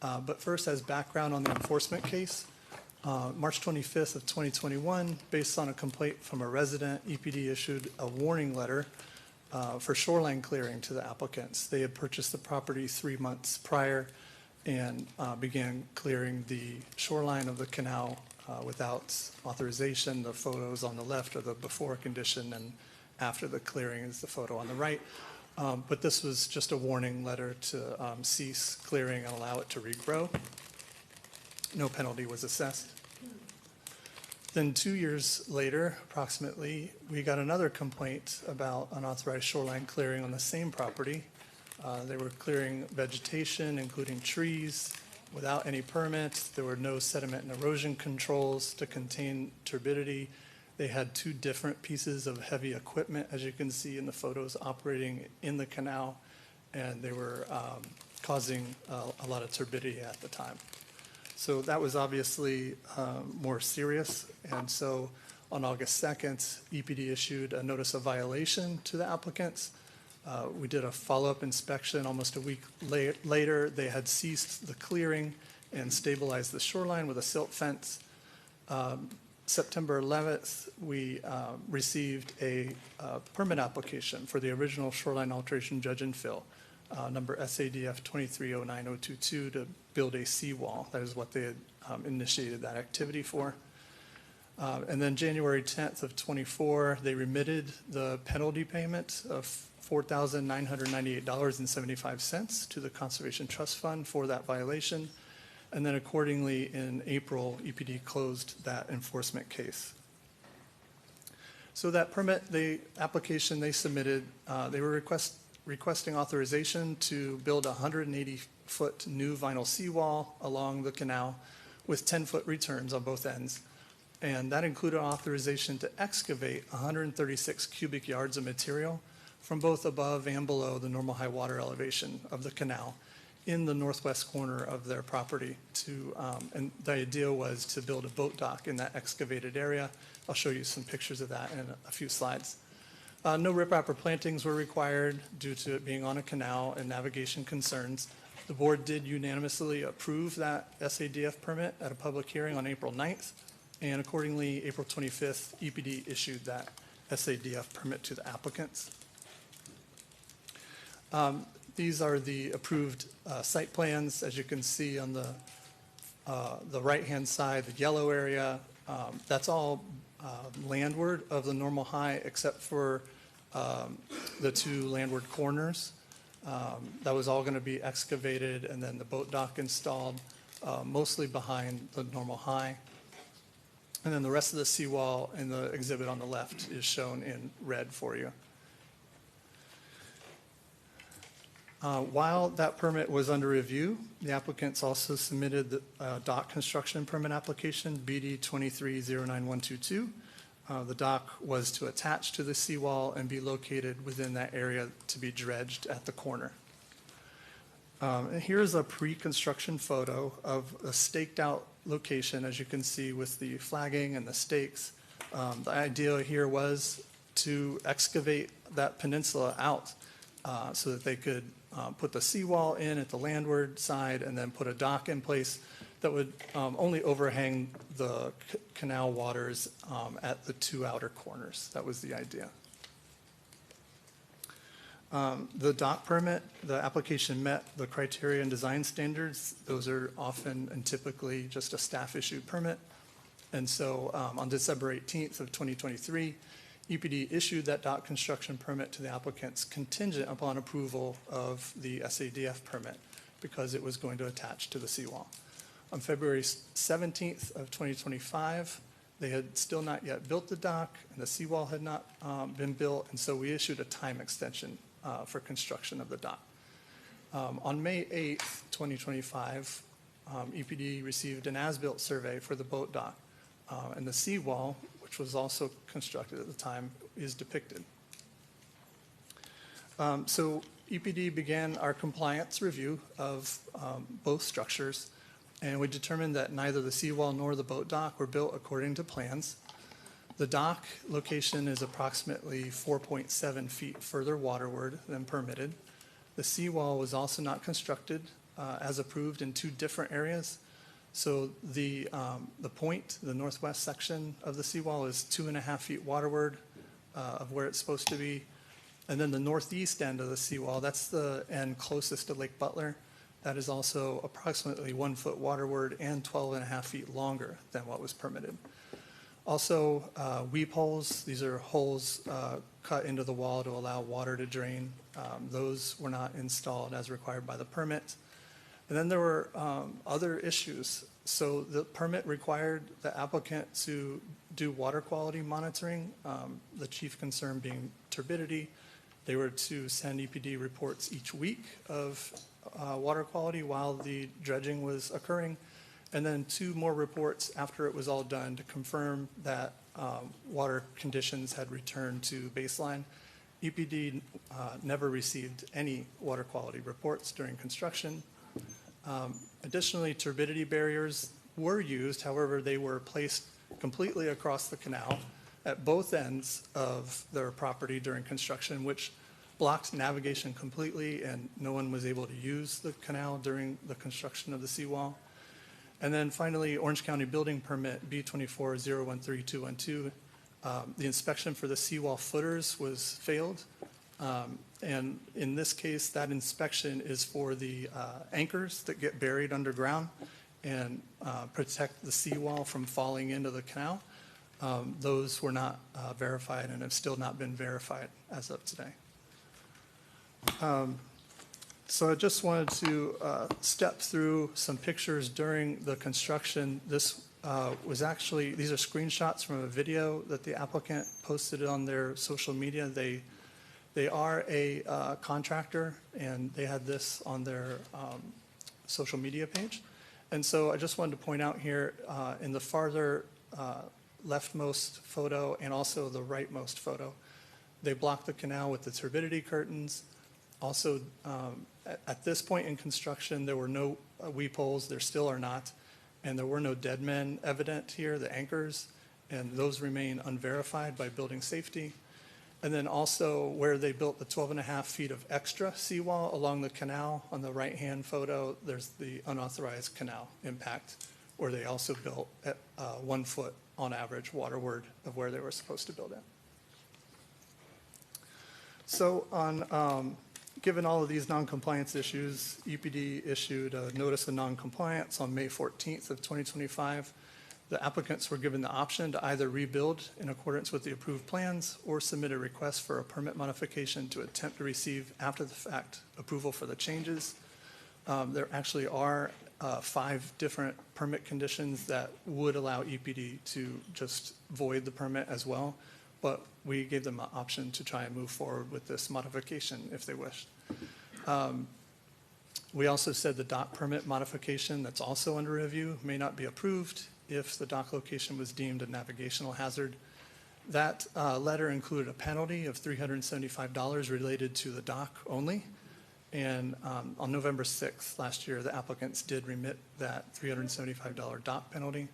But first, as background on the enforcement case, March 25th of 2021, based on a complaint from a resident, EPD issued a warning letter for shoreline clearing to the applicants. They had purchased the property 3 months prior and began clearing the shoreline of the canal without authorization. The photos on the left are the before condition, and after the clearing is the photo on the right. But this was just a warning letter to cease clearing and allow it to regrow. No penalty was assessed. Then 2 years later, approximately, we got another complaint about unauthorized shoreline clearing on the same property. They were clearing vegetation, including trees, without any permits. There were no sediment and erosion controls to contain turbidity. They had 2 different pieces of heavy equipment, as you can see in the photos, operating in the canal, and they were causing a lot of turbidity at the time. So that was obviously more serious, and so on August 2nd, EPD issued a notice of violation to the applicants. We did a follow-up inspection almost a week later. They had ceased the clearing and stabilized the shoreline with a silt fence. September 11th, we received a permit application for the original shoreline alteration dredge and fill, number SADF 2309022, to build a seawall. That is what they had initiated that activity for. And then January 10th of '24, they remitted the penalty payment of $4,998.75 to the Conservation Trust Fund for that violation. And then accordingly, in April, EPD closed that enforcement case. So that permit, the application they submitted, they were requesting authorization to build a 180-foot new vinyl seawall along the canal with 10-foot returns on both ends. And that included authorization to excavate 136 cubic yards of material from both above and below the normal high water elevation of the canal in the northwest corner of their property. And the idea was to build a boat dock in that excavated area. I'll show you some pictures of that in a few slides. No riprap or plantings were required due to it being on a canal and navigation concerns. The board did unanimously approve that SADF permit at a public hearing on April 9th, and accordingly, April 25th, EPD issued that SADF permit to the applicants. These are the approved site plans. As you can see on the right-hand side, the yellow area, that's all landward of the normal high except for the two landward corners. That was all going to be excavated and then the boat dock installed, mostly behind the normal high. And then the rest of the seawall in the exhibit on the left is shown in red for you. While that permit was under review, the applicants also submitted the dock construction permit application, BD 23-09122. The dock was to attach to the seawall and be located within that area to be dredged at the corner. And here's a pre-construction photo of a staked out location, as you can see with the flagging and the stakes. The idea here was to excavate that peninsula out so that they could put the seawall in at the landward side and then put a dock in place that would only overhang the canal waters at the two outer corners. That was the idea. The dock permit, the application met the criteria and design standards. Those are often and typically just a staff-issued permit. And so on December 18th of 2023, EPD issued that dock construction permit to the applicants contingent upon approval of the SADF permit because it was going to attach to the seawall. On February 17th of 2025, they had still not yet built the dock and the seawall had not been built, and so we issued a time extension for construction of the dock. On May 8th, 2025, EPD received an as-built survey for the boat dock, and the seawall, which was also constructed at the time, is depicted. So EPD began our compliance review of both structures, and we determined that neither the seawall nor the boat dock were built according to plans. The dock location is approximately 4.7 feet further waterward than permitted. The seawall was also not constructed as approved in two different areas. So the point, the northwest section of the seawall is 2.5 feet waterward of where it's supposed to be. And then the northeast end of the seawall, that's the end closest to Lake Butler. That is also approximately 1 foot waterward and 12.5 feet longer than what was permitted. Also, weep holes, these are holes cut into the wall to allow water to drain. Those were not installed as required by the permit. And then there were other issues. So the permit required the applicant to do water quality monitoring, the chief concern being turbidity. They were to send EPD reports each week of water quality while the dredging was occurring, and then 2 more reports after it was all done to confirm that water conditions had returned to baseline. EPD never received any water quality reports during construction. Additionally, turbidity barriers were used. However, they were placed completely across the canal at both ends of their property during construction, which blocked navigation completely, and no one was able to use the canal during the construction of the seawall. And then finally, Orange County Building Permit B24-013-212, the inspection for the seawall footers was failed. And in this case, that inspection is for the anchors that get buried underground and protect the seawall from falling into the canal. Those were not verified and have still not been verified as of today. So I just wanted to step through some pictures during the construction. This was actually, these are screenshots from a video that the applicant posted on their social media. They are a contractor, and they had this on their social media page. And so I just wanted to point out here in the farther leftmost photo and also the rightmost photo, they blocked the canal with the turbidity curtains. Also, at this point in construction, there were no weep holes. There still are not. And there were no dead men evident here, the anchors, and those remain unverified by building safety. And then also where they built the 12.5 feet of extra seawall along the canal on the right-hand photo, there's the unauthorized canal impact, where they also built at 1 foot on average waterward of where they were supposed to build at. So on given all of these noncompliance issues, EPD issued a notice of noncompliance on May 14th of 2025. The applicants were given the option to either rebuild in accordance with the approved plans or submit a request for a permit modification to attempt to receive after the fact approval for the changes. There actually are 5 different permit conditions that would allow EPD to just void the permit as well, but we gave them an option to try and move forward with this modification if they wished. We also said the dock permit modification that's also under review may not be approved if the dock location was deemed a navigational hazard. That letter included a penalty of $375 related to the dock only. And on November 6th last year, the applicants did remit that $375 dock penalty.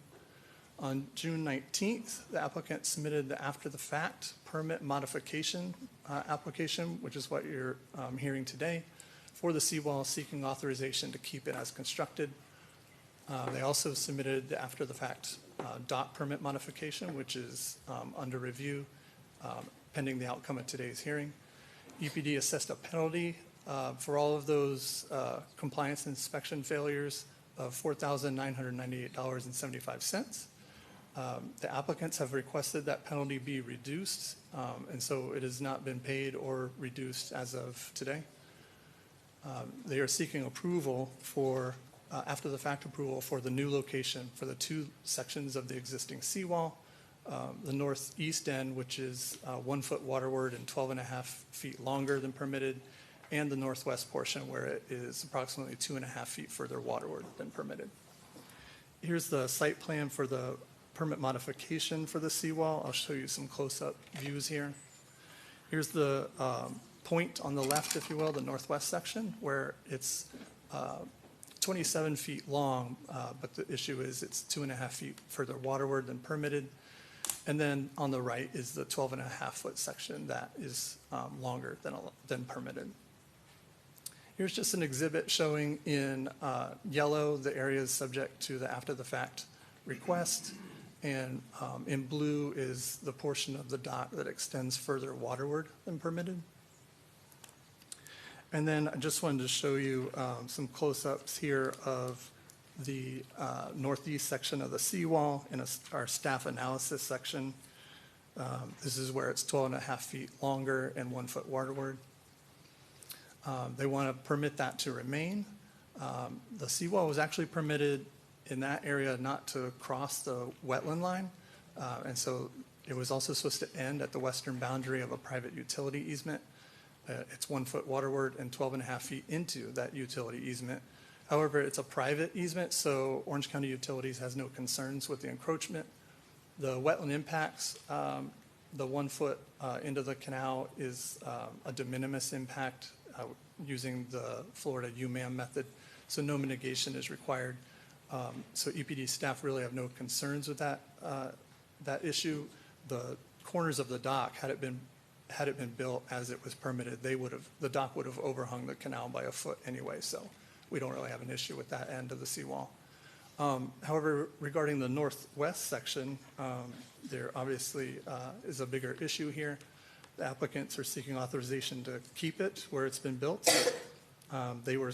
On June 19th, the applicant submitted the after-the-fact permit modification application, which is what you're hearing today, for the seawall, seeking authorization to keep it as constructed. They also submitted the after-the-fact dock permit modification, which is under review pending the outcome of today's hearing. EPD assessed a penalty for all of those compliance inspection failures of $4,998.75. The applicants have requested that penalty be reduced, and so it has not been paid or reduced as of today. They are seeking approval for, after the fact approval for the new location for the 2 sections of the existing seawall. The northeast end, which is 1 foot waterward and 12.5 feet longer than permitted, and the northwest portion where it is approximately 2.5 feet further waterward than permitted. Here's the site plan for the permit modification for the seawall. I'll show you some close-up views here. Here's the point on the left, if you will, the northwest section, where it's 27 feet long, but the issue is it's 2.5 feet further waterward than permitted. And then on the right is the 12.5 foot section that is longer than permitted. Here's just an exhibit showing in yellow the areas subject to the after-the-fact request, and in blue is the portion of the dock that extends further waterward than permitted. And then I just wanted to show you some close-ups here of the northeast section of the seawall in our staff analysis section. This is where it's 12.5 feet longer and 1 foot waterward. They want to permit that to remain. The seawall was actually permitted in that area not to cross the wetland line. And so it was also supposed to end at the western boundary of a private utility easement. It's 1 foot waterward and 12.5 feet into that utility easement. However, it's a private easement, so Orange County Utilities has no concerns with the encroachment. The wetland impacts, the 1 foot into the canal is a de minimis impact using the Florida UMAM method, so no mitigation is required. So EPD staff really have no concerns with that issue. The corners of the dock, had it been built as it was permitted, the dock would have overhung the canal by a foot anyway, so we don't really have an issue with that end of the seawall. However, regarding the northwest section, there obviously is a bigger issue here. The applicants are seeking authorization to keep it where it's been built. They were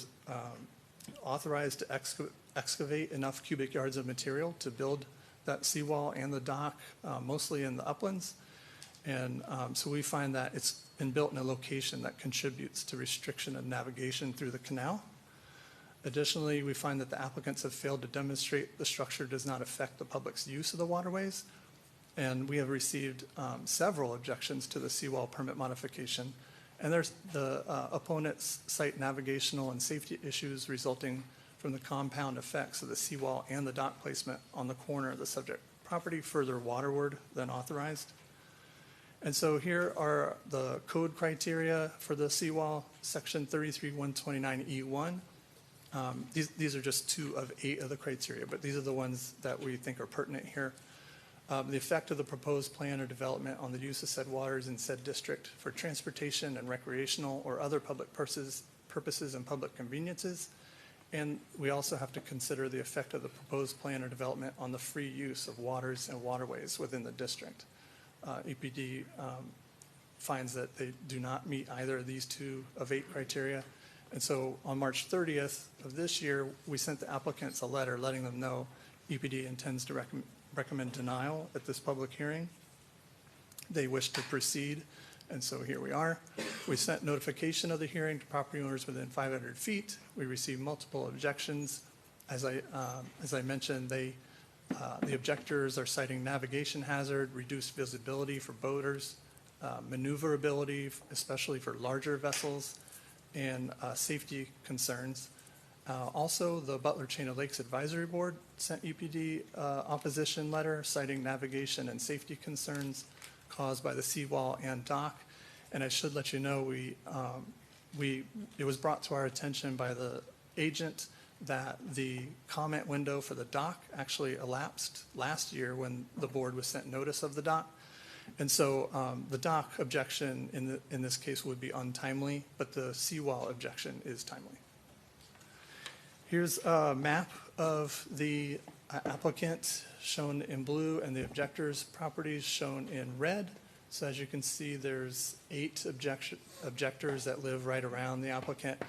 authorized to excavate enough cubic yards of material to build that seawall and the dock, mostly in the uplands. And so we find that it's been built in a location that contributes to restriction of navigation through the canal. Additionally, we find that the applicants have failed to demonstrate the structure does not affect the public's use of the waterways. And we have received several objections to the seawall permit modification. And there's the opponents cite navigational and safety issues resulting from the compound effects of the seawall and the dock placement on the corner of the subject property further waterward than authorized. And so here are the code criteria for the seawall, section 33129E1. These are just 2 of 8 of the criteria, but these are the ones that we think are pertinent here. The effect of the proposed plan or development on the use of said waters in said district for transportation and recreational or other public purposes and public conveniences. And we also have to consider the effect of the proposed plan or development on the free use of waters and waterways within the district. EPD finds that they do not meet either of these 2 of 8 criteria. And so on March 30th of this year, we sent the applicants a letter letting them know EPD intends to recommend denial at this public hearing. They wish to proceed, and so here we are. We sent notification of the hearing to property owners within 500 feet. We received multiple objections. As I mentioned, the objectors are citing navigation hazard, reduced visibility for boaters, maneuverability, especially for larger vessels, and safety concerns. Also, the Butler Chain of Lakes Advisory Board sent EPD opposition letter citing navigation and safety concerns caused by the seawall and dock. And I should let you know, it was brought to our attention by the agent that the comment window for the dock actually elapsed last year when the board was sent notice of the dock. And so the dock objection in this case would be untimely, but the seawall objection is timely. Here's a map of the applicant shown in blue and the objector's properties shown in red. So as you can see, there's 8 objectors that live right around the applicant.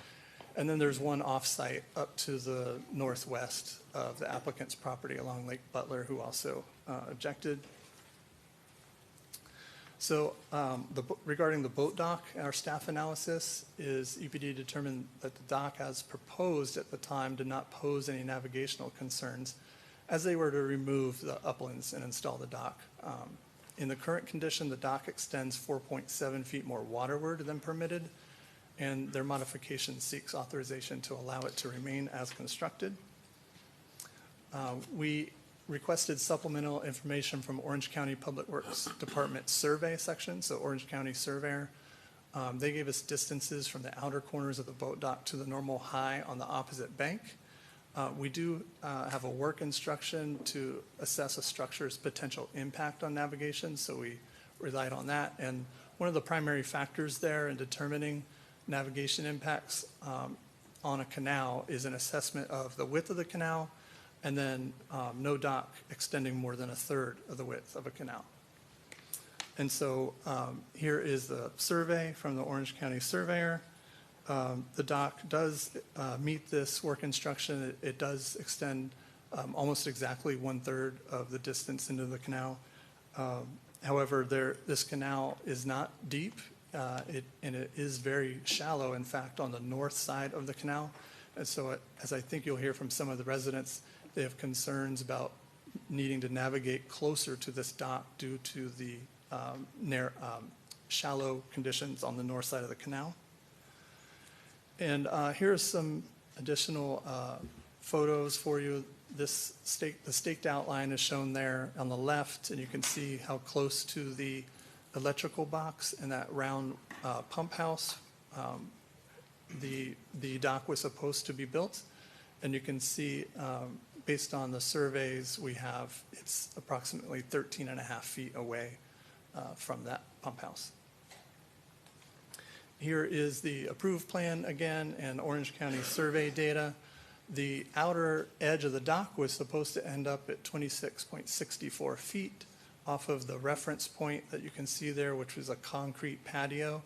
And then there's one off-site up to the northwest of the applicant's property along Lake Butler who also objected. So regarding the boat dock, our staff analysis is EPD determined that the dock as proposed at the time did not pose any navigational concerns as they were to remove the uplands and install the dock. In the current condition, the dock extends 4.7 feet more waterward than permitted, and their modification seeks authorization to allow it to remain as constructed. We requested supplemental information from Orange County Public Works Department survey section, so Orange County Surveyor. They gave us distances from the outer corners of the boat dock to the normal high on the opposite bank. We do have a work instruction to assess a structure's potential impact on navigation, so we relied on that. And one of the primary factors there in determining navigation impacts on a canal is an assessment of the width of the canal, and then no dock extending more than 1/3 of the width of a canal. And so here is the survey from the Orange County Surveyor. The dock does meet this work instruction. It does extend almost exactly 1/3 of the distance into the canal. However, this canal is not deep, and it is very shallow, in fact, on the north side of the canal. And so as I think you'll hear from some of the residents, they have concerns about needing to navigate closer to this dock due to the shallow conditions on the north side of the canal. And here are some additional photos for you. The staked outline is shown there on the left, and you can see how close to the electrical box and that round pump house the dock was supposed to be built. And you can see, based on the surveys we have, it's approximately 13.5 feet away from that pump house. Here is the approved plan again and Orange County survey data. The outer edge of the dock was supposed to end up at 26.64 feet off of the reference point that you can see there, which was a concrete patio.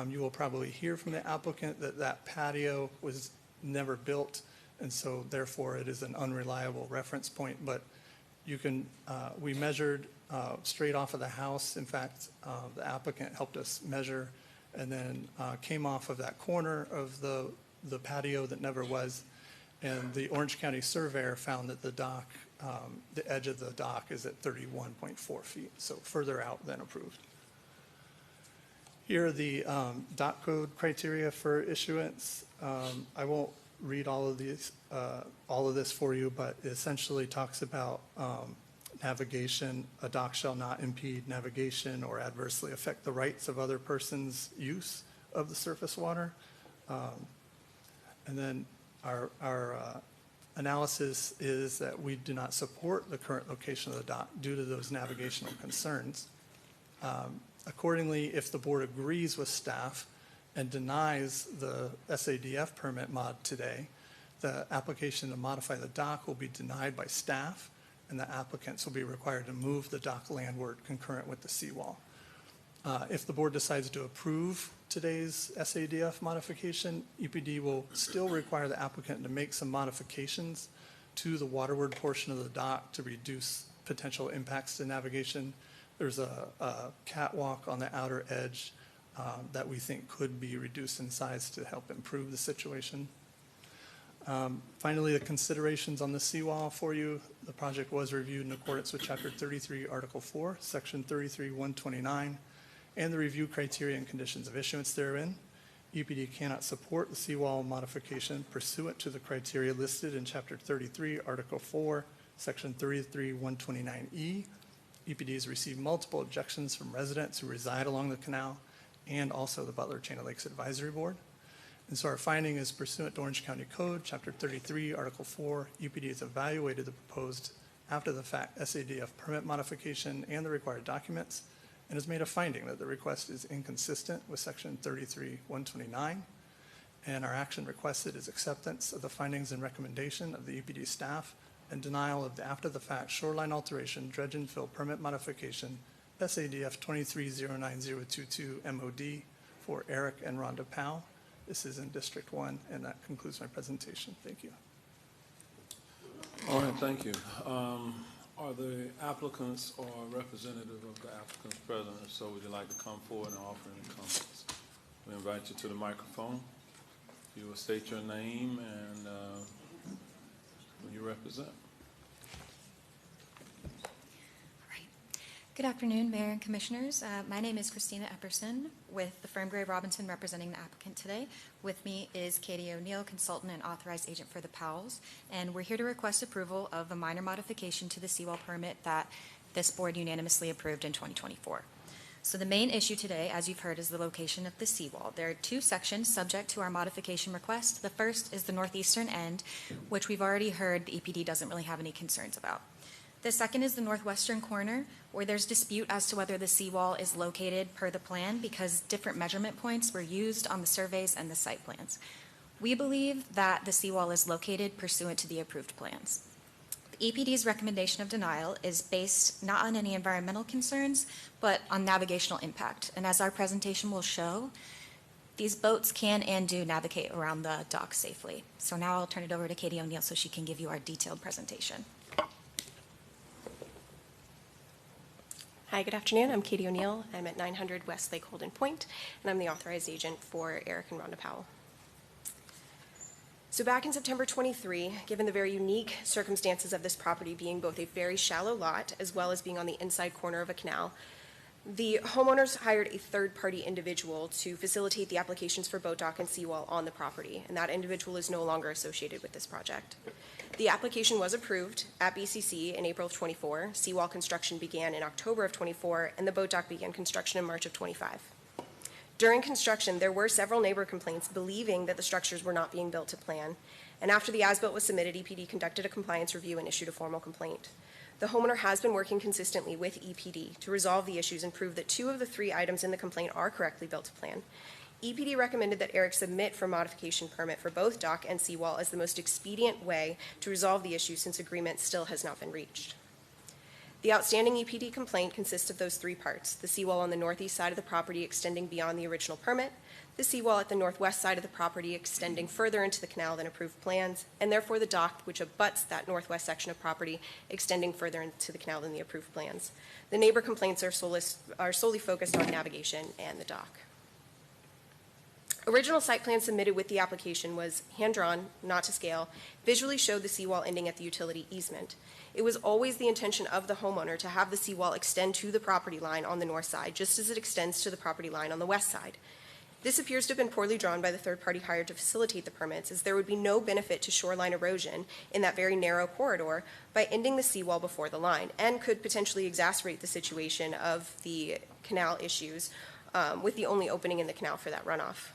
You will probably hear from the applicant that that patio was never built, and so therefore it is an unreliable reference point. But we measured straight off of the house. In fact, the applicant helped us measure and then came off of that corner of the patio that never was. And the Orange County surveyor found that the dock, the edge of the dock is at 31.4 feet, so further out than approved. Here are the dock code criteria for issuance. I won't read all of this for you, but it essentially talks about navigation. A dock shall not impede navigation or adversely affect the rights of other persons' use of the surface water. And then our analysis is that we do not support the current location of the dock due to those navigational concerns. Accordingly, if the board agrees with staff and denies the SADF permit mod today, the application to modify the dock will be denied by staff, and the applicants will be required to move the dock landward concurrent with the seawall. If the board decides to approve today's SADF modification, EPD will still require the applicant to make some modifications to the waterward portion of the dock to reduce potential impacts to navigation. There's a catwalk on the outer edge that we think could be reduced in size to help improve the situation. Finally, the considerations on the seawall for you. The project was reviewed in accordance with Chapter 33, Article 4, Section 33-129, and the review criteria and conditions of issuance therein. EPD cannot support the seawall modification pursuant to the criteria listed in Chapter 33, Article 4, Section 33-129E. EPD has received multiple objections from residents who reside along the canal and also the Butler Chain of Lakes Advisory Board. And so our finding is pursuant to Orange County Code, Chapter 33, Article 4, EPD has evaluated the proposed after-the-fact SADF permit modification and the required documents and has made a finding that the request is inconsistent with Section 33-129. And our action requested is acceptance of the findings and recommendation of the EPD staff and denial of the after-the-fact shoreline alteration dredge and fill permit modification SADF 23-09022 MOD for Eric and Rhonda Powell. This is in District 1, and that concludes my presentation. Thank you. All right, thank you. Are the applicants or representative of the applicants present? If so, would you like to come forward and offer any comments? We invite you to the microphone. You will state your name and who you represent. Good afternoon, Mayor and Commissioners. My name is Christina Epperson with the firm Gray Robinson representing the applicant today. With me is Katie O'Neill, consultant and authorized agent for the Powells. And we're here to request approval of a minor modification to the seawall permit that this board unanimously approved in 2024. So the main issue today, as you've heard, is the location of the seawall. There are two sections subject to our modification request. The first is the northeastern end, which we've already heard the EPD doesn't really have any concerns about. The second is the northwestern corner, where there's dispute as to whether the seawall is located per the plan because different measurement points were used on the surveys and the site plans. We believe that the seawall is located pursuant to the approved plans. The EPD's recommendation of denial is based not on any environmental concerns, but on navigational impact. And as our presentation will show, these boats can and do navigate around the dock safely. So now I'll turn it over to Katie O'Neill so she can give you our detailed presentation. Hi, good afternoon. I'm Katie O'Neill. I'm at 900 West Lake Holden Point, and I'm the authorized agent for Eric and Rhonda Powell. So back in September 23, given the very unique circumstances of this property being both a very shallow lot as well as being on the inside corner of a canal, the homeowners hired a third-party individual to facilitate the applications for boat dock and seawall on the property, and that individual is no longer associated with this project. The application was approved at BCC in April of 24. Seawall construction began in October of 24, and the boat dock began construction in March of 25. During construction, there were several neighbor complaints believing that the structures were not being built to plan, and after the as-built was submitted, EPD conducted a compliance review and issued a formal complaint. The homeowner has been working consistently with EPD to resolve the issues and prove that 2 of the 3 items in the complaint are correctly built to plan. EPD recommended that Eric submit for modification permit for both dock and seawall as the most expedient way to resolve the issue since agreement still has not been reached. The outstanding EPD complaint consists of those three parts: the seawall on the northeast side of the property extending beyond the original permit, the seawall at the northwest side of the property extending further into the canal than approved plans, and therefore the dock which abuts that northwest section of property extending further into the canal than the approved plans. The neighbor complaints are solely focused on navigation and the dock. Original site plan submitted with the application was hand-drawn, not to scale, visually showed the seawall ending at the utility easement. It was always the intention of the homeowner to have the seawall extend to the property line on the north side, just as it extends to the property line on the west side. This appears to have been poorly drawn by the third party hired to facilitate the permits, as there would be no benefit to shoreline erosion in that very narrow corridor by ending the seawall before the line, and could potentially exacerbate the situation of the canal issues with the only opening in the canal for that runoff.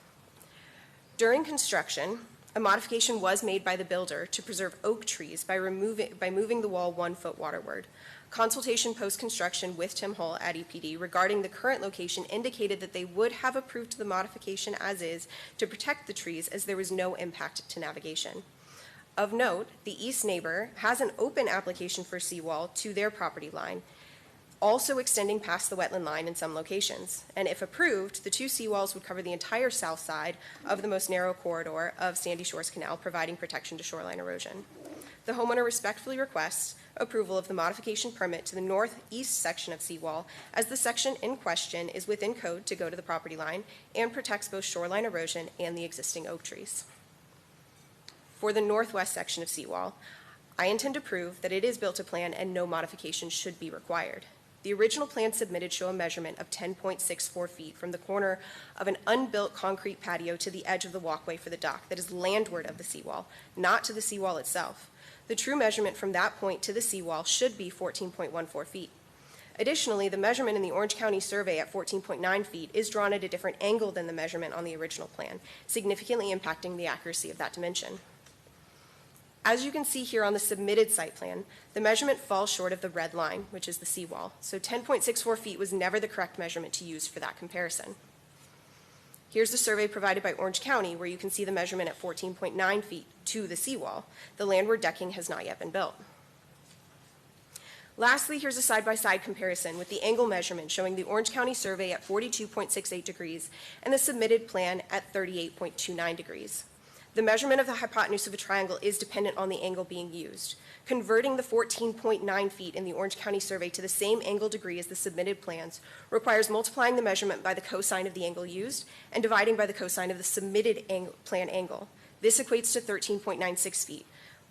During construction, a modification was made by the builder to preserve oak trees by moving the wall 1 foot waterward. Consultation post-construction with Tim Hull at EPD regarding the current location indicated that they would have approved the modification as is to protect the trees, as there was no impact to navigation. Of note, the east neighbor has an open application for seawall to their property line, also extending past the wetland line in some locations. And if approved, the two seawalls would cover the entire south side of the most narrow corridor of Sandy Shores Canal, providing protection to shoreline erosion. The homeowner respectfully requests approval of the modification permit to the northeast section of seawall, as the section in question is within code to go to the property line and protects both shoreline erosion and the existing oak trees. For the northwest section of seawall, I intend to prove that it is built to plan and no modification should be required. The original plans submitted show a measurement of 10.64 feet from the corner of an unbuilt concrete patio to the edge of the walkway for the dock that is landward of the seawall, not to the seawall itself. The true measurement from that point to the seawall should be 14.14 feet. Additionally, the measurement in the Orange County survey at 14.9 feet is drawn at a different angle than the measurement on the original plan, significantly impacting the accuracy of that dimension. As you can see here on the submitted site plan, the measurement falls short of the red line, which is the seawall, so 10.64 feet was never the correct measurement to use for that comparison. Here's the survey provided by Orange County, where you can see the measurement at 14.9 feet to the seawall. The landward decking has not yet been built. Lastly, here's a side-by-side comparison with the angle measurement showing the Orange County survey at 42.68 degrees and the submitted plan at 38.29 degrees. The measurement of the hypotenuse of a triangle is dependent on the angle being used. Converting the 14.9 feet in the Orange County survey to the same angle degree as the submitted plans requires multiplying the measurement by the cosine of the angle used and dividing by the cosine of the submitted plan angle. This equates to 13.96 feet,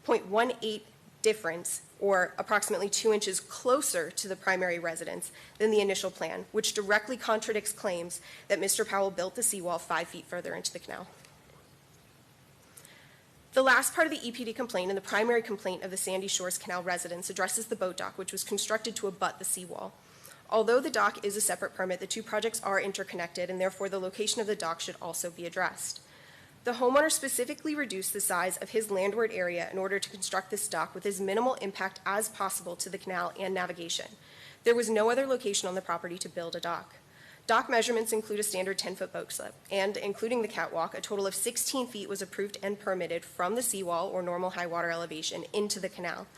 0.18 difference, or approximately 2 inches closer to the primary residence than the initial plan, which directly contradicts claims that Mr. Powell built the seawall 5 feet further into the canal. The last part of the EPD complaint and the primary complaint of the Sandy Shores Canal residents addresses the boat dock, which was constructed to abut the seawall. Although the dock is a separate permit, the two projects are interconnected, and therefore the location of the dock should also be addressed. The homeowner specifically reduced the size of his landward area in order to construct this dock with as minimal impact as possible to the canal and navigation. There was no other location on the property to build a dock. Dock measurements include a standard 10-foot boat slip, and including the catwalk, a total of 16 feet was approved and permitted from the seawall or normal high water elevation into the canal.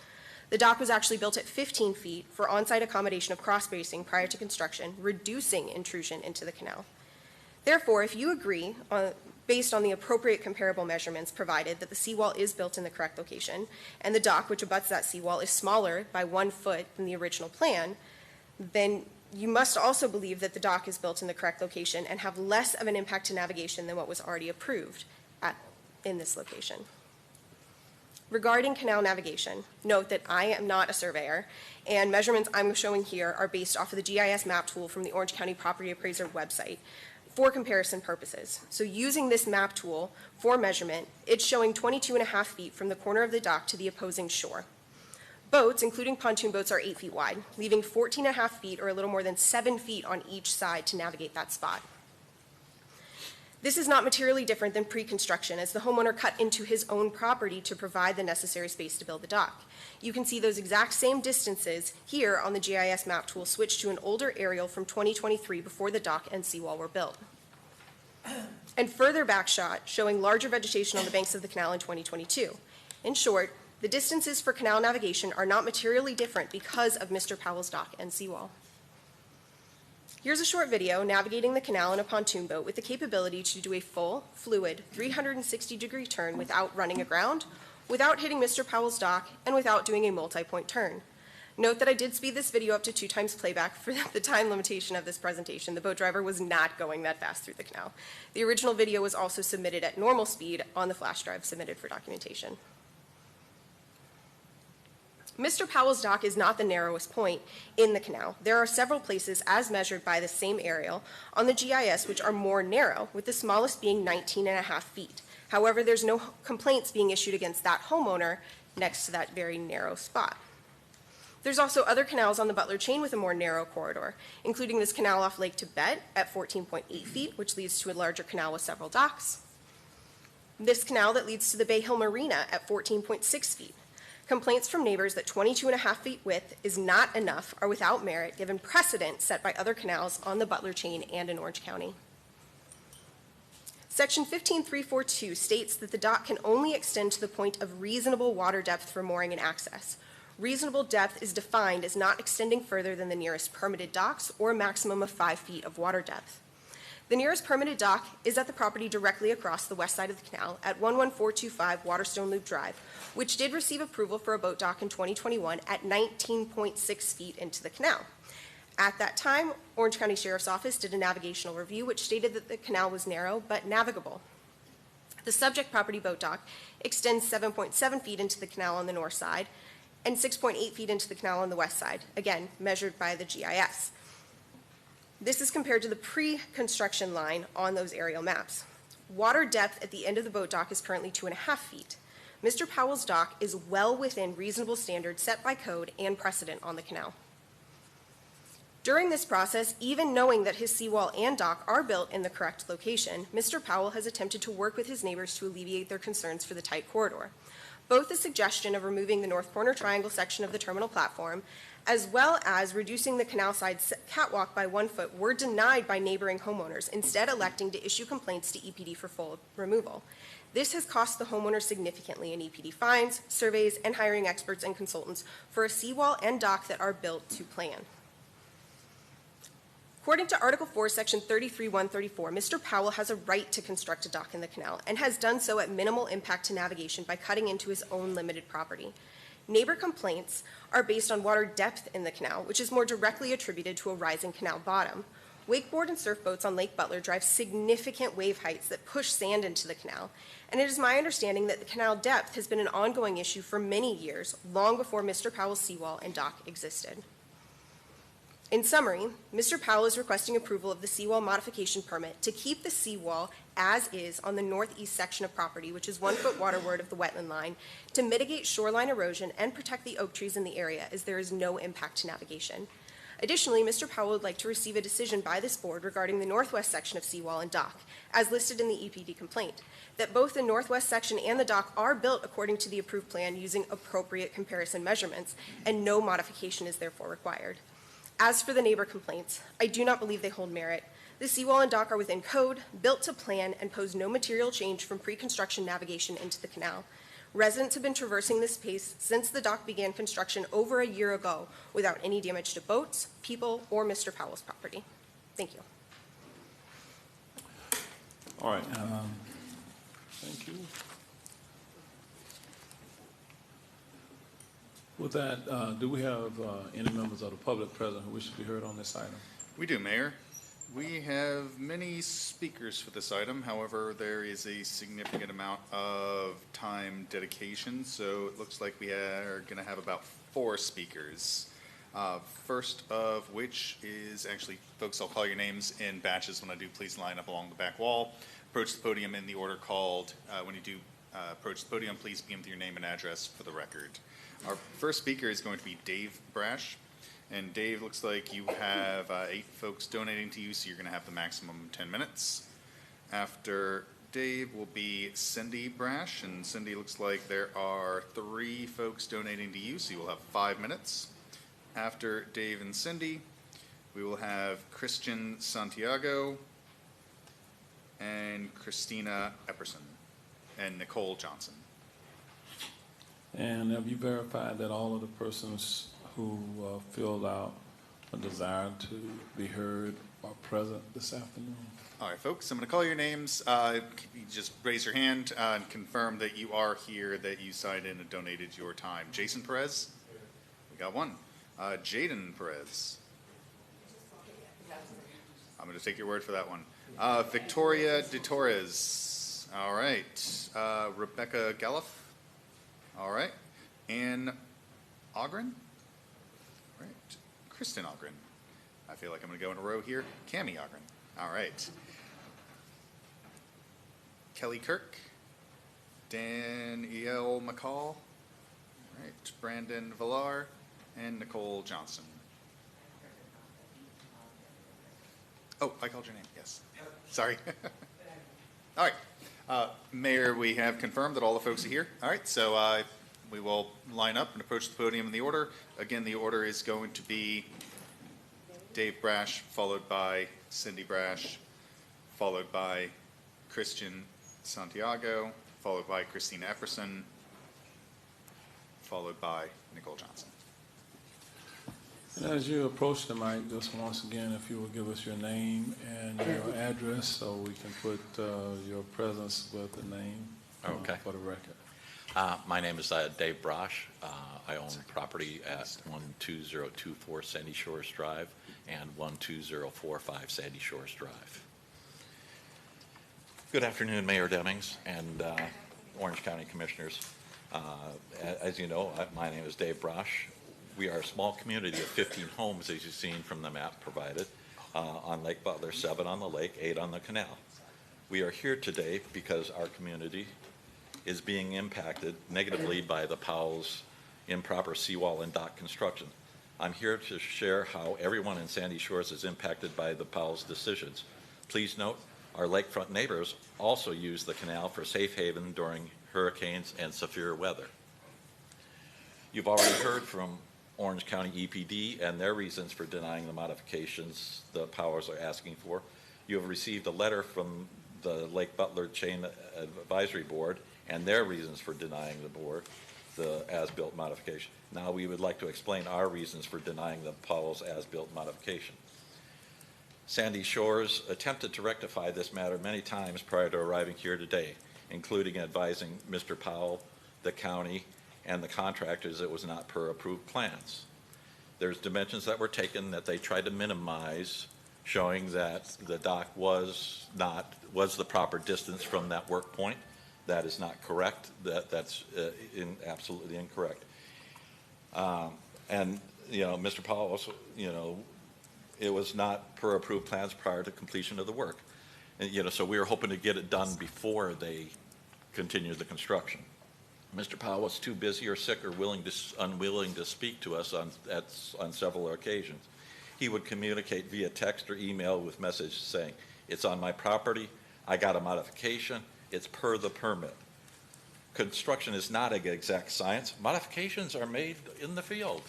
The dock was actually built at 15 feet for on-site accommodation of cross spacing prior to construction, reducing intrusion into the canal. Therefore, if you agree, based on the appropriate comparable measurements provided, that the seawall is built in the correct location, and the dock, which abuts that seawall, is smaller by 1 foot than the original plan, then you must also believe that the dock is built in the correct location and have less of an impact to navigation than what was already approved in this location. Regarding canal navigation, note that I am not a surveyor, and measurements I'm showing here are based off of the GIS map tool from the Orange County Property Appraiser website for comparison purposes. So using this map tool for measurement, it's showing 22.5 feet from the corner of the dock to the opposing shore. Boats, including pontoon boats, are 8 feet wide, leaving 14.5 feet or a little more than 7 feet on each side to navigate that spot. This is not materially different than pre-construction, as the homeowner cut into his own property to provide the necessary space to build the dock. You can see those exact same distances here on the GIS map tool switched to an older aerial from 2023 before the dock and seawall were built. And further back shot showing larger vegetation on the banks of the canal in 2022. In short, The distances for canal navigation are not materially different because of Mr. Powell's dock and seawall. Here's a short video navigating the canal in a pontoon boat with the capability to do a full, fluid, 360-degree turn without running aground, without hitting Mr. Powell's dock, and without doing a multi-point turn. Note that I did speed this video up to 2 times playback for the time limitation of this presentation. The boat driver was not going that fast through the canal. The original video was also submitted at normal speed on the flash drive submitted for documentation. Mr. Powell's dock is not the narrowest point in the canal. There are several places, as measured by the same aerial, on the GIS which are more narrow, with the smallest being 19.5 feet. However, there's no complaints being issued against that homeowner next to that very narrow spot. There's also other canals on the Butler chain with a more narrow corridor, including this canal off Lake Tibet at 14.8 feet, which leads to a larger canal with several docks. This canal that leads to the Bay Hill Marina at 14.6 feet. Complaints from neighbors that 22.5 feet width is not enough are without merit, given precedent set by other canals on the Butler chain and in Orange County. Section 15342 states that the dock can only extend to the point of reasonable water depth for mooring and access. Reasonable depth is defined as not extending further than the nearest permitted docks or a maximum of 5 feet of water depth. The nearest permitted dock is at the property directly across the west side of the canal at 11425 Waterstone Loop Drive, which did receive approval for a boat dock in 2021 at 19.6 feet into the canal. At that time, Orange County Sheriff's Office did a navigational review which stated that the canal was narrow but navigable. The subject property boat dock extends 7.7 feet into the canal on the north side and 6.8 feet into the canal on the west side, again, measured by the GIS. This is compared to the pre-construction line on those aerial maps. Water depth at the end of the boat dock is currently 2.5 feet. Mr. Powell's dock is well within reasonable standards set by code and precedent on the canal. During this process, even knowing that his seawall and dock are built in the correct location, Mr. Powell has attempted to work with his neighbors to alleviate their concerns for the tight corridor. Both the suggestion of removing the north corner triangle section of the terminal platform, as well as reducing the canal side catwalk by 1 foot, were denied by neighboring homeowners, instead electing to issue complaints to EPD for full removal. This has cost the homeowner significantly in EPD fines, surveys, and hiring experts and consultants for a seawall and dock that are built to plan. According to Article 4, Section 33-134, Mr. Powell has a right to construct a dock in the canal and has done so at minimal impact to navigation by cutting into his own limited property. Neighbor complaints are based on water depth in the canal, which is more directly attributed to a rising canal bottom. Wakeboard and surf boats on Lake Butler drive significant wave heights that push sand into the canal, and it is my understanding that the canal depth has been an ongoing issue for many years, long before Mr. Powell's seawall and dock existed. In summary, Mr. Powell is requesting approval of the seawall modification permit to keep the seawall as is on the northeast section of property, which is 1 foot waterward of the wetland line, to mitigate shoreline erosion and protect the oak trees in the area, as there is no impact to navigation. Additionally, Mr. Powell would like to receive a decision by this board regarding the northwest section of seawall and dock, as listed in the EPD complaint, that both the northwest section and the dock are built according to the approved plan using appropriate comparison measurements, and no modification is therefore required. As for the neighbor complaints, I do not believe they hold merit. The seawall and dock are within code, built to plan, and pose no material change from pre-construction navigation into the canal. Residents have been traversing this space since the dock began construction over a year ago without any damage to boats, people, or Mr. Powell's property. Thank you. All right. Thank you. With that, do we have any members of the public present who wish to be heard on this item? We do, Mayor. We have many speakers for this item. However, there is a significant amount of time dedication, so it looks like we are going to have about 4 speakers. First of which is actually, folks, I'll call your names in batches when I do. Please line up along the back wall. Approach the podium in the order called. When you do approach the podium, please begin with your name and address for the record. Our first speaker is going to be Dave Brash. And Dave, looks like you have 8 folks donating to you, so you're going to have the maximum 10 minutes. After Dave will be Cindy Brash, and Cindy, looks like there are 3 folks donating to you, so you will have 5 minutes. After Dave and Cindy, we will have Christian Santiago and Christina Epperson and Nicole Johnson. And have you verified that all of the persons who filled out a desire to be heard are present this afternoon? All right, folks, I'm going to call your names. You just raise your hand and confirm that you are here, that you signed in and donated your time. Jason Perez? We got one. Jaden Perez? I'm going to take your word for that one. Victoria De Torres? All right. Rebecca Galluff? All right. Ann Ogren? All right. Kristen Ogren. I feel like I'm going to go in a row here. Cammie Ogren. All right. Kelly Kirk. Danielle McCall. All right. Brandon Villar. And Nicole Johnson. Oh, I called your name. Yes. Sorry. All right. Mayor, we have confirmed that all the folks are here. All right. So we will line up and approach the podium in the order. Again, the order is going to be Dave Brash, followed by Cindy Brash, followed by Christian Santiago, followed by Christina Epperson, followed by Nicole Johnson. And as you approach the mic, just once again, if you will give us your name and your address so we can put your presence with the name Okay. for the record. My name is Dave Brosh. I own property at 12024 Sandy Shores Drive and 12045 Sandy Shores Drive. Good afternoon, Mayor Demings and Orange County Commissioners. As you know, my name is Dave Brosh. We are a small community of 15 homes, as you've seen from the map provided, on Lake Butler, 7 on the lake, 8 on the canal. We are here today because our community is being impacted negatively by the Powell's improper seawall and dock construction. I'm here to share how everyone in Sandy Shores is impacted by the Powell's decisions. Please note, our lakefront neighbors also use the canal for safe haven during hurricanes and severe weather. You've already heard from Orange County EPD and their reasons for denying the modifications the Powers are asking for. You have received a letter from the Lake Butler Chain Advisory Board and their reasons for denying the as-built modification. Now we would like to explain our reasons for denying the Powell's as-built modification. Sandy Shores attempted to rectify this matter many times prior to arriving here today, including advising Mr. Powell, the county, and the contractors it was not per approved plans. There's dimensions that were taken that they tried to minimize, showing that the dock was the proper distance from that work point. That is not correct. That's absolutely incorrect. And Mr. Powell also, it was not per approved plans prior to completion of the work. And so we were hoping to get it done before they continued the construction. Mr. Powell was too busy or sick or unwilling to speak to us on several occasions. He would communicate via text or email with messages saying, "It's on my property, I got a modification, it's per the permit." Construction is not an exact science. Modifications are made in the field.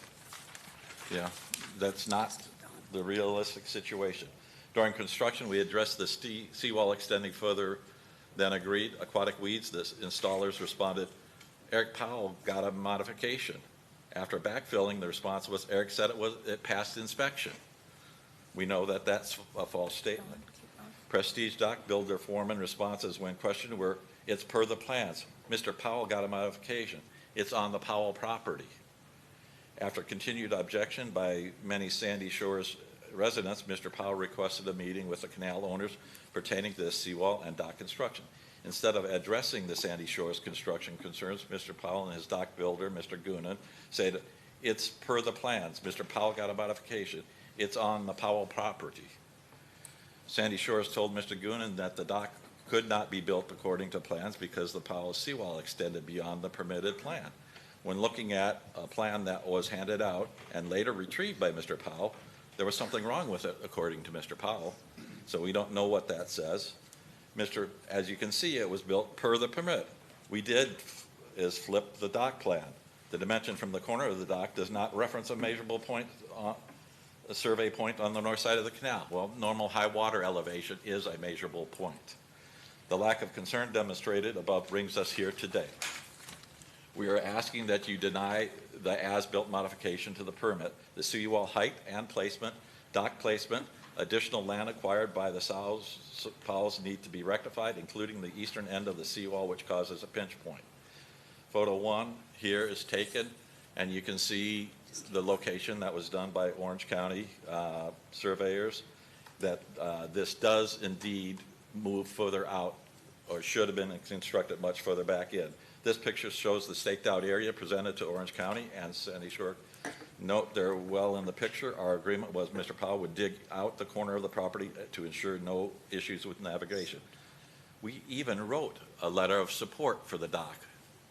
Yeah, that's not the realistic situation. During construction, we addressed the seawall extending further than agreed. Aquatic weeds, the installers responded, "Eric Powell got a modification." After backfilling, the response was, "Eric said it passed inspection." We know that that's a false statement. Prestige Dock builder foreman responses when questioned were, "It's per the plans. Mr. Powell got a modification. It's on the Powell property." After continued objection by many Sandy Shores residents, Mr. Powell requested a meeting with the canal owners pertaining to the seawall and dock construction. Instead of addressing the Sandy Shores construction concerns, Mr. Powell and his dock builder, Mr. Goonan, said, "It's per the plans. Mr. Powell got a modification. It's on the Powell property." Sandy Shores told Mr. Goonan that the dock could not be built according to plans because the Powell seawall extended beyond the permitted plan. When looking at a plan that was handed out and later retrieved by Mr. Powell, there was something wrong with it, according to Mr. Powell. So we don't know what that says. As you can see, it was built per the permit. We did is flip the dock plan. The dimension from the corner of the dock does not reference a measurable point, a survey point on the north side of the canal. Well, normal high water elevation is a measurable point. The lack of concern demonstrated above brings us here today. We are asking that you deny the as-built modification to the permit, the seawall height and placement, dock placement, additional land acquired by the Powells need to be rectified, including the eastern end of the seawall, which causes a pinch point. Photo 1 here is taken, and you can see the location that was done by Orange County surveyors, that this does indeed move further out, or should have been constructed much further back in. This picture shows the staked out area presented to Orange County and Sandy Shore. Note they're well in the picture. Our agreement was Mr. Powell would dig out the corner of the property to ensure no issues with navigation. We even wrote a letter of support for the dock,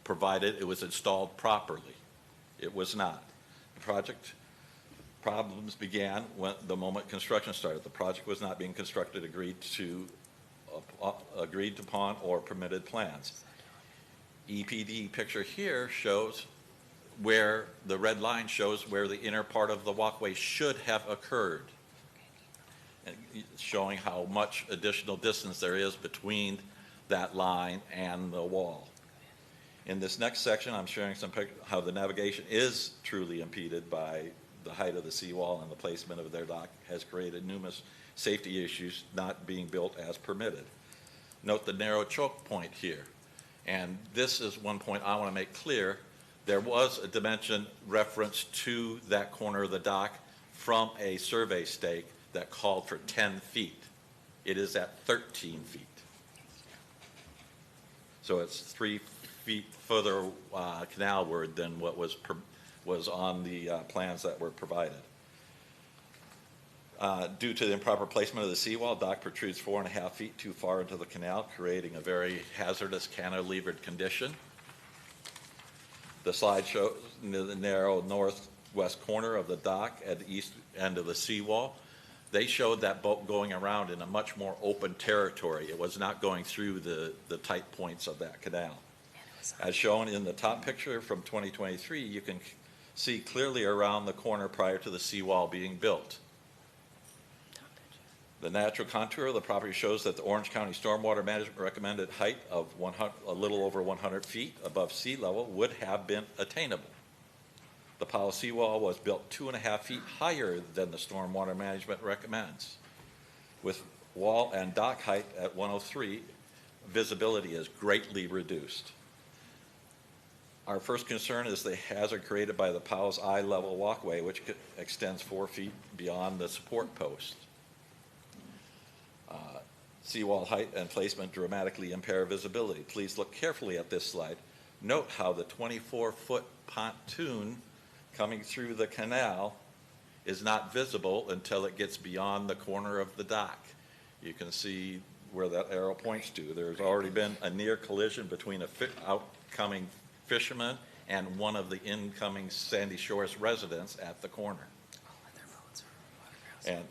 provided it was installed properly. It was not. The project problems began when the moment construction started. The project was not being constructed agreed upon or permitted plans. EPD picture here shows where the red line shows where the inner part of the walkway should have occurred, and showing how much additional distance there is between that line and the wall. In this next section, I'm sharing some how the navigation is truly impeded by the height of the seawall, and the placement of their dock has created numerous safety issues not being built as permitted. Note the narrow choke point here. And this is one point I want to make clear. There was a dimension reference to that corner of the dock from a survey stake that called for 10 feet. It is at 13 feet. So it's 3 feet further canalward than what was on the plans that were provided. Due to the improper placement of the seawall, dock protrudes 4.5 feet too far into the canal, creating a very hazardous cantilevered condition. The slide shows the narrow northwest corner of the dock at the east end of the seawall. They showed that boat going around in a much more open territory. It was not going through the tight points of that canal. As shown in the top picture from 2023, you can see clearly around the corner prior to the seawall being built. The natural contour of the property shows that the Orange County Stormwater Management recommended height of a little over 100 feet above sea level would have been attainable. The Powell seawall was built 2.5 feet higher than the Stormwater Management recommends. With wall and dock height at 103, visibility is greatly reduced. Our first concern is the hazard created by the Powell's eye-level walkway, which extends 4 feet beyond the support post. Seawall height and placement dramatically impair visibility. Please look carefully at this slide. Note how the 24-foot pontoon coming through the canal is not visible until it gets beyond the corner of the dock. You can see where that arrow points to. There's already been a near collision between a outcoming fisherman and one of the incoming Sandy Shores residents at the corner. And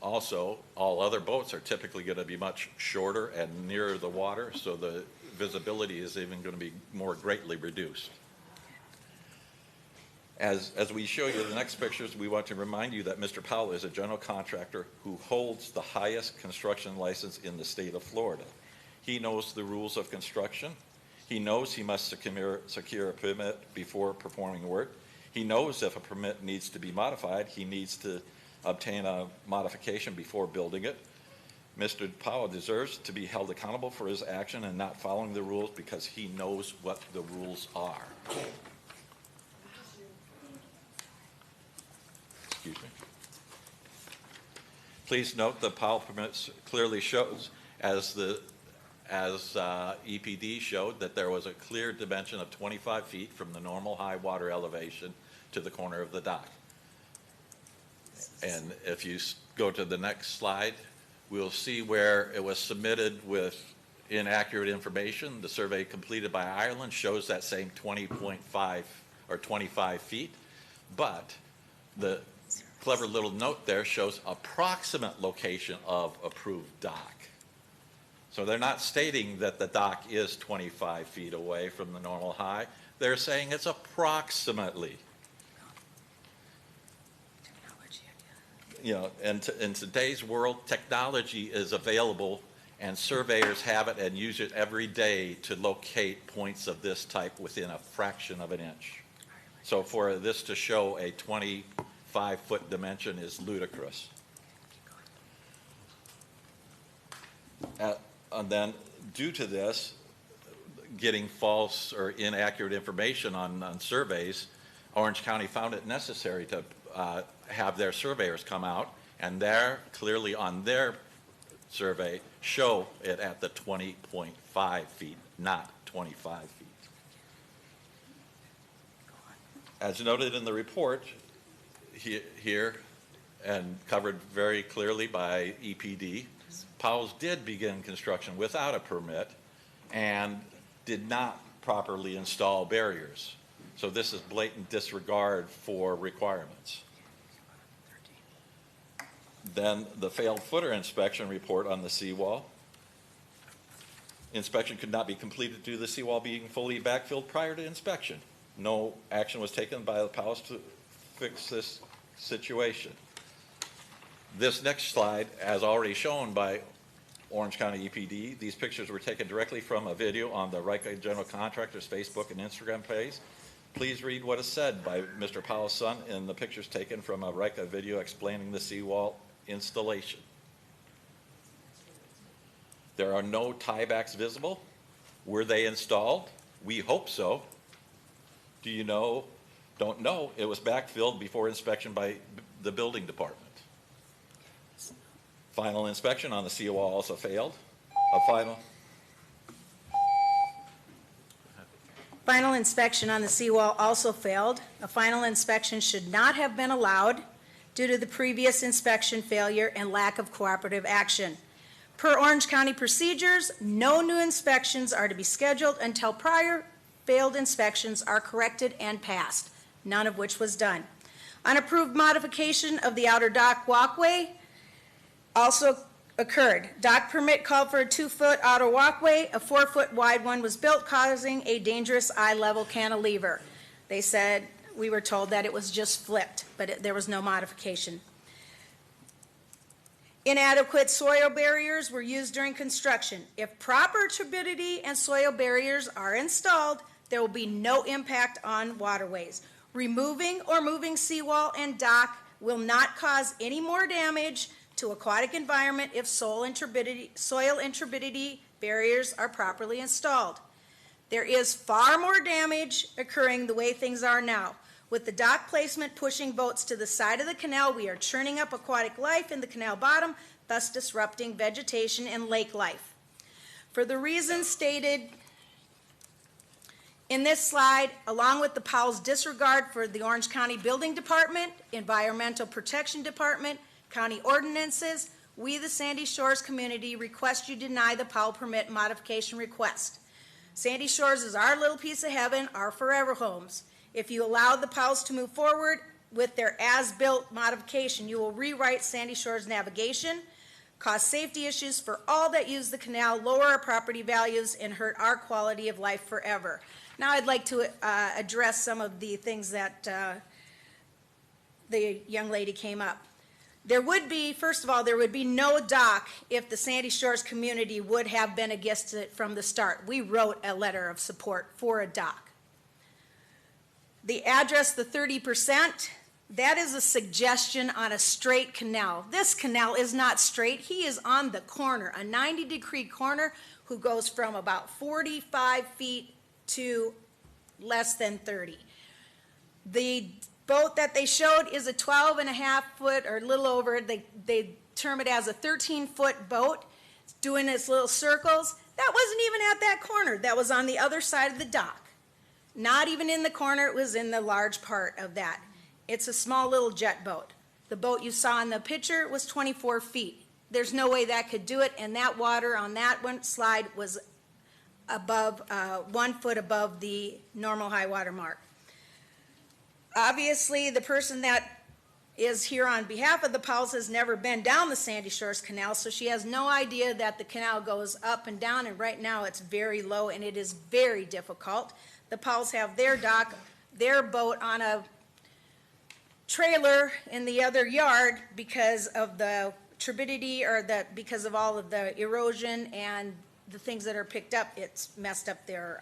also, all other boats are typically going to be much shorter and nearer the water, so the visibility is even going to be more greatly reduced. As we show you the next pictures, we want to remind you that Mr. Powell is a general contractor who holds the highest construction license in the state of Florida. He knows the rules of construction. He knows he must secure a permit before performing work. He knows if a permit needs to be modified, he needs to obtain a modification before building it. Mr. Powell deserves to be held accountable for his action and not following the rules because he knows what the rules are. Excuse me. Please note the Powell permits clearly shows, as EPD showed, that there was a clear dimension of 25 feet from the normal high water elevation to the corner of the dock. And if you go to the next slide, we'll see where it was submitted with inaccurate information. The survey completed by Ireland shows that same 20.5 or 25 feet, but the clever little note there shows approximate location of approved dock. So they're not stating that the dock is 25 feet away from the normal high. They're saying it's approximately. You know, and in today's world, technology is available And surveyors have it and use it every day to locate points of this type within a fraction of an inch. So for this to show a 25-foot dimension is ludicrous. And then due to this, getting false or inaccurate information on surveys, Orange County found it necessary to have their surveyors come out, and they're clearly on their survey show it at the 20.5 feet, not 25 feet. As noted in the report here and covered very clearly by EPD, Powell's did begin construction without a permit and did not properly install barriers. So this is blatant disregard for requirements. Then the failed footer inspection report on the seawall. Inspection could not be completed due to the seawall being fully backfilled prior to inspection. No action was taken by the Powell's to fix this situation. This next slide, as already shown by Orange County EPD, these pictures were taken directly from a video on the RICA General Contractor's Facebook and Instagram page. Please read what is said by Mr. Powell's son in the pictures taken from a RICA video explaining the seawall installation. There are no tiebacks visible. Were they installed? We hope so. Do you know? Don't know. It was backfilled before inspection by the building department. Final inspection on the seawall also failed. Final inspection on the seawall also failed. A final inspection should not have been allowed due to the previous inspection failure and lack of cooperative action. Per Orange County procedures, no new inspections are to be scheduled until prior failed inspections are corrected and passed, none of which was done. Unapproved modification of the outer dock walkway also occurred. Dock permit called for a 2-foot outer walkway. A 4-foot wide one was built, causing a dangerous eye-level cantilever. They said, we were told that it was just flipped, but there was no modification. Inadequate soil barriers were used during construction. If proper turbidity and soil barriers are installed, there will be no impact on waterways. Removing or moving seawall and dock will not cause any more damage to aquatic environment if soil and turbidity barriers are properly installed. There is far more damage occurring the way things are now. With the dock placement pushing boats to the side of the canal, we are churning up aquatic life in the canal bottom, thus disrupting vegetation and lake life. For the reasons stated in this slide, along with the Powell's disregard for the Orange County Building Department, Environmental Protection Department, county ordinances, we, the Sandy Shores community, request you deny the Powell permit modification request. Sandy Shores is our little piece of heaven, our forever homes. If you allow the Powells to move forward with their as-built modification, you will rewrite Sandy Shores navigation, cause safety issues for all that use the canal, lower our property values, and hurt our quality of life forever. Now I'd like to address some of the things that the young lady came up. There would be, first of all, there would be no dock if the Sandy Shores community would have been against it from the start. We wrote a letter of support for a dock. The address, the 30%, that is a suggestion on a straight canal. This canal is not straight. He is on the corner, a 90-degree corner, who goes from about 45 feet to less than 30. The boat that they showed is a 12.5 foot or a little over. They term it as a 13-foot boat. It's doing its little circles. That wasn't even at that corner. That was on the other side of the dock. Not even in the corner. It was in the large part of that. It's a small little jet boat. The boat you saw in the picture was 24 feet. There's no way that could do it, and that water on that one slide was above 1 foot above the normal high water mark. Obviously, the person that is here on behalf of the Powells has never been down the Sandy Shores Canal, so she has no idea that the canal goes up and down, and right now it's very low and it is very difficult. The Powells have their dock, their boat on a trailer in the other yard because of the turbidity or because of all of the erosion and the things that are picked up, it's messed up their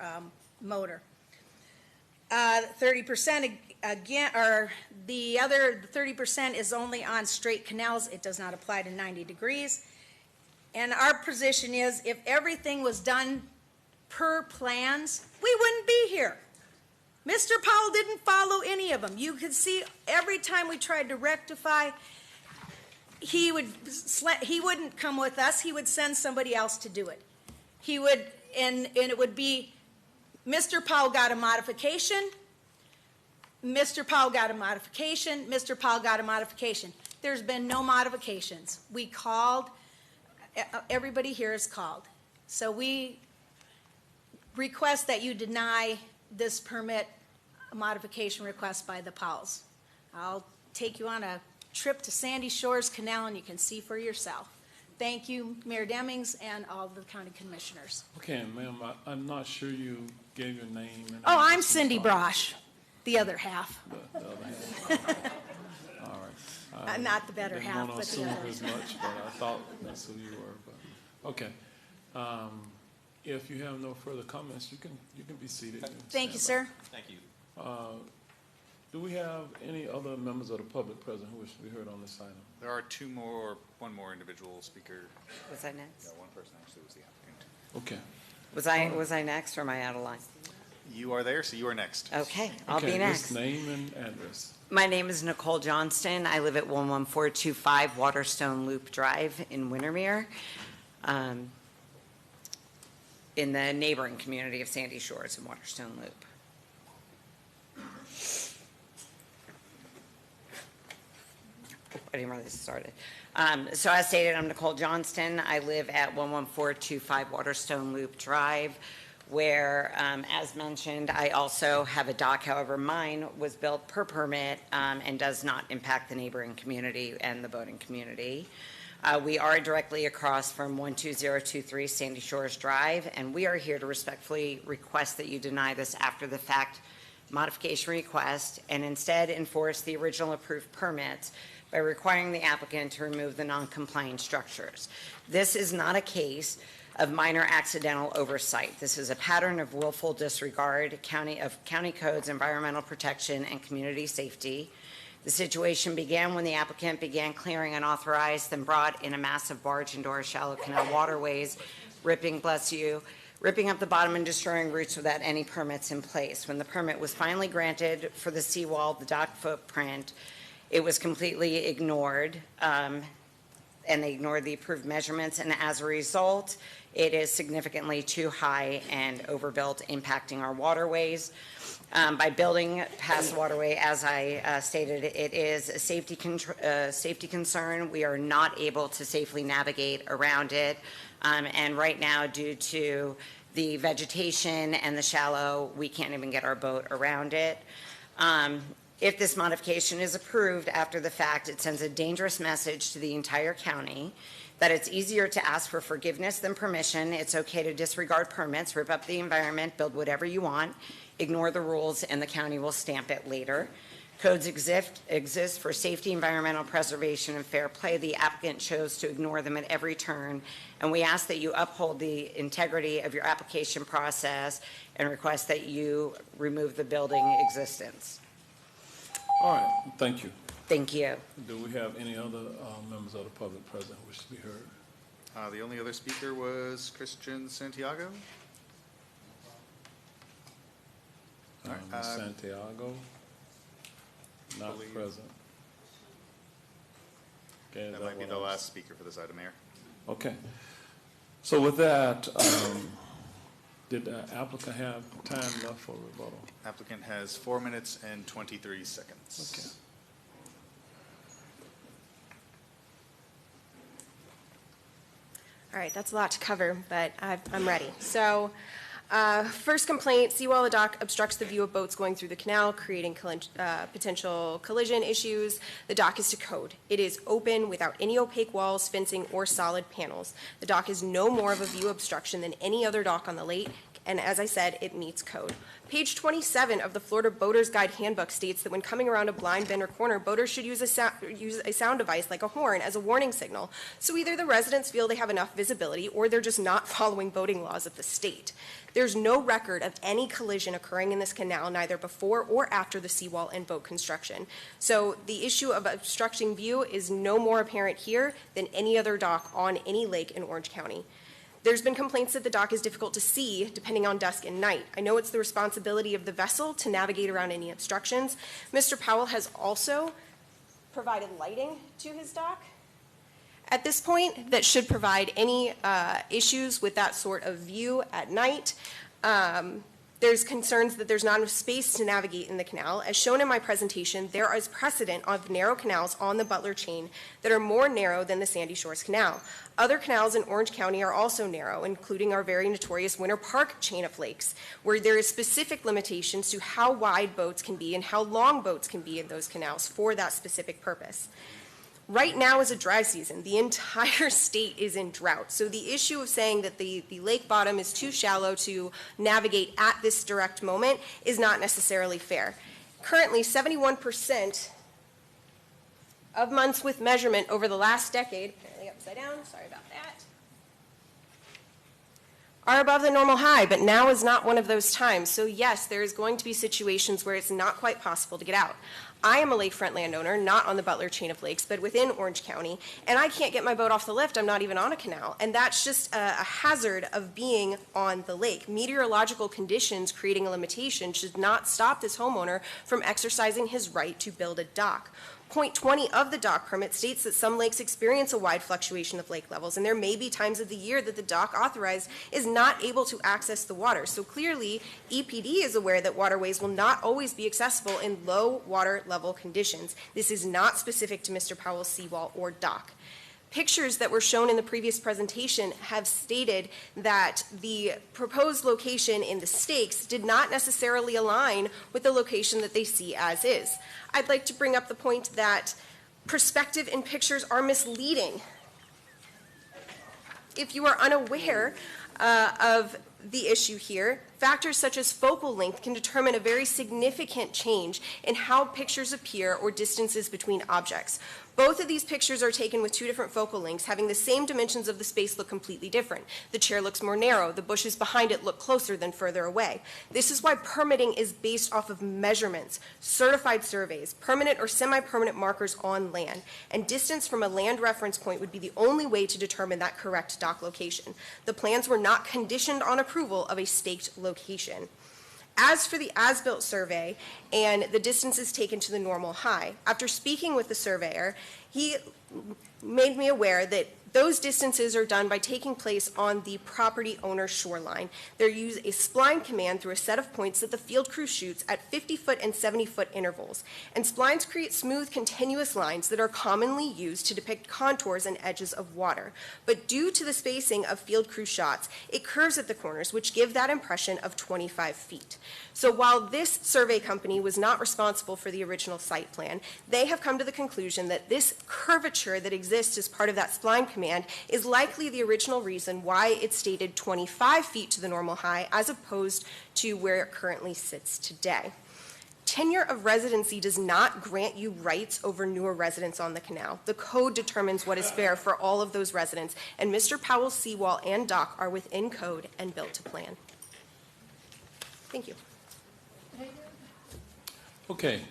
motor. 30% again, or the other 30% is only on straight canals. It does not apply to 90 degrees. And our position is if everything was done per plans, we wouldn't be here. Mr. Powell didn't follow any of them. You could see every time we tried to rectify, he wouldn't come with us. He would send somebody else to do it. He would, and it would be, Mr. Powell got a modification, Mr. Powell got a modification, Mr. Powell got a modification. There's been no modifications. We called, everybody here is called. So we request that you deny this permit modification request by the Powells. I'll take you on a trip to Sandy Shores Canal and you can see for yourself. Thank you, Mayor Demings and all the county commissioners. Okay, ma'am, I'm not sure you gave your name. And Oh, I'm Cindy Brosh, the other half. The other half. All right. Not the better half, Didn't want but to the assume other. as much, but I thought that's who you were. But okay. If you have no further comments, you can be seated. Thank you, sir. Thank you. Do we have any other members of the public present who wish to be heard on this item? There are one more individual speaker. Was I next? Yeah, one person actually was the applicant. Okay. Was I next or am I out of line? You are there, so you are next. Okay, I'll be Okay, next. just name and address. My name is Nicole Johnston. I live at 11425 Waterstone Loop Drive in Windermere, in the neighboring community of Sandy Shores and Waterstone Loop. I didn't realize it started. So as stated, I'm Nicole Johnston. I live at 11425 Waterstone Loop Drive, where, as mentioned, I also have a dock. However, mine was built per permit and does not impact the neighboring community and the boating community. We are directly across from 12023 Sandy Shores Drive, and we are here to respectfully request that you deny this after the fact modification request and instead enforce the original approved permits by requiring the applicant to remove the non-compliant structures. This is not a case of minor accidental oversight. This is a pattern of willful disregard of county codes, environmental protection, and community safety. The situation began when the applicant began clearing unauthorized, then brought in a massive barge into our shallow canal waterways, ripping up the bottom and destroying roots without any permits in place. When the permit was finally granted for the seawall, the dock footprint, it was completely ignored, and they ignored the approved measurements, and as a result, it is significantly too high and overbuilt, impacting our waterways. By building past the waterway, as I stated, it is a safety concern. We are not able to safely navigate around it, and right now, due to the vegetation and the shallow, we can't even get our boat around it. If this modification is approved after the fact, it sends a dangerous message to the entire county that it's easier to ask for forgiveness than permission. It's okay to disregard permits, rip up the environment, build whatever you want, ignore the rules, and the county will stamp it later. Codes exist for safety, environmental preservation, and fair play. The applicant chose to ignore them at every turn, and we ask that you uphold the integrity of your application process and request that you remove the building existence. All right, thank you. Thank you. Do we have any other members of the public present who wish to be heard? The only other speaker was Christian Santiago. All right, Ms. Santiago, not present. Okay, That might be the last speaker for this item, Mayor. Okay. So with that, did the applicant have time left for rebuttal? Applicant has 4 minutes and 23 seconds. Okay. All right, that's a lot to cover, but I'm ready. So First complaint, seawall dock obstructs the view of boats going through the canal, creating potential collision issues. The dock is to code. It is open without any opaque walls, fencing, or solid panels. The dock is no more of a view obstruction than any other dock on the lake, and as I said, it meets code. Page 27 of the Florida Boater's Guide Handbook states that when coming around a blind, bend, or corner, boaters should use a sound device like a horn as a warning signal. So either the residents feel they have enough visibility or they're just not following boating laws of the state. There's no record of any collision occurring in this canal, neither before or after the seawall and boat construction. So the issue of obstructing view is no more apparent here than any other dock on any lake in Orange County. There's been complaints that the dock is difficult to see depending on dusk and night. I know it's the responsibility of the vessel to navigate around any obstructions. Mr. Powell has also provided lighting to his dock at this point that should provide any issues with that sort of view at night. There's concerns that there's not enough space to navigate in the canal. As shown in my presentation, there is precedent of narrow canals on the Butler chain that are more narrow than the Sandy Shores Canal. Other canals in Orange County are also narrow, including our very notorious Winter Park chain of lakes, where there is specific limitations to how wide boats can be and how long boats can be in those canals for that specific purpose. Right now is a dry season. The entire state is in drought. So the issue of saying that the lake bottom is too shallow to navigate at this direct moment is not necessarily fair. Currently, 71% of months with measurement over the last decade, apparently upside down, sorry about that, are above the normal high, but now is not one of those times. So yes, there is going to be situations where it's not quite possible to get out. I am a lakefront landowner, not on the Butler chain of lakes, but within Orange County, and I can't get my boat off the lift. I'm not even on a canal, and that's just a hazard of being on the lake. Meteorological conditions creating a limitation should not stop this homeowner from exercising his right to build a dock. Point 20 of the dock permit states that some lakes experience a wide fluctuation of lake levels, and there may be times of the year that the dock authorized is not able to access the water. So clearly, EPD is aware that waterways will not always be accessible in low water level conditions. This is not specific to Mr. Powell's seawall or dock. Pictures that were shown in the previous presentation have stated that the proposed location in the stakes did not necessarily align with the location that they see as is. I'd like to bring up the point that perspective in pictures are misleading. If you are unaware of the issue here, factors such as focal length can determine a very significant change in how pictures appear or distances between objects. Both of these pictures are taken with two different focal lengths, having the same dimensions of the space look completely different. The chair looks more narrow, the bushes behind it look closer than further away. This is why permitting is based off of measurements, certified surveys, permanent or semi-permanent markers on land, and distance from a land reference point would be the only way to determine that correct dock location. The plans were not conditioned on approval of a staked location. As for the as-built survey and the distances taken to the normal high, after speaking with the surveyor, he made me aware that those distances are done by taking place on the property owner's shoreline. They use a spline command through a set of points that the field crew shoots at 50-foot and 70-foot intervals. And splines create smooth, continuous lines that are commonly used to depict contours and edges of water. But due to the spacing of field crew shots, it curves at the corners, which give that impression of 25 feet. So while this survey company was not responsible for the original site plan, they have come to the conclusion that this curvature that exists as part of that spline command is likely the original reason why it stated 25 feet to the normal high as opposed to where it currently sits today. Tenure of residency does not grant you rights over newer residents on the canal. The code determines what is fair for all of those residents, and Mr. Powell's seawall and dock are within code and built to plan. Thank you. Okay,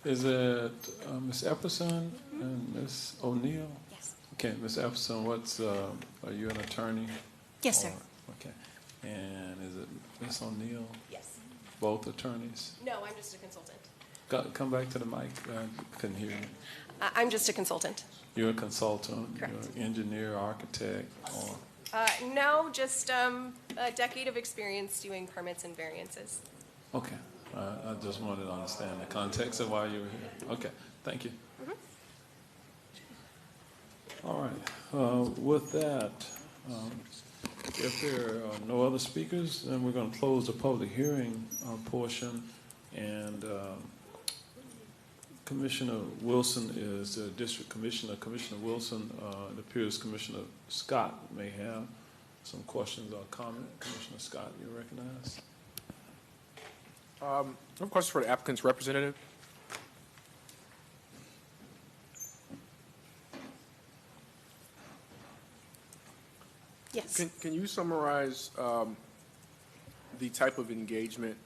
is it Ms. Epperson and Ms. O'Neill? Yes. Okay, Ms. Epperson, are you an attorney? Yes, sir. Okay, and is it Ms. O'Neill? Yes. Both attorneys? No, I'm just a consultant. Come back to the mic, I couldn't hear you. I'm just a consultant. You're a consultant? Correct. You're an engineer, architect, or? No, just a decade of experience doing permits and variances. Okay, I just wanted to understand the context of why you were here. Okay, thank you. All right, with that, If there are no other speakers, then we're going to close the public hearing portion. And Commissioner Wilson is the district commissioner. Commissioner Wilson, it appears Commissioner Scott may have some questions or comment. Commissioner Scott, you recognize? I have a question for the applicant's representative. Yes. Can you summarize the type of engagement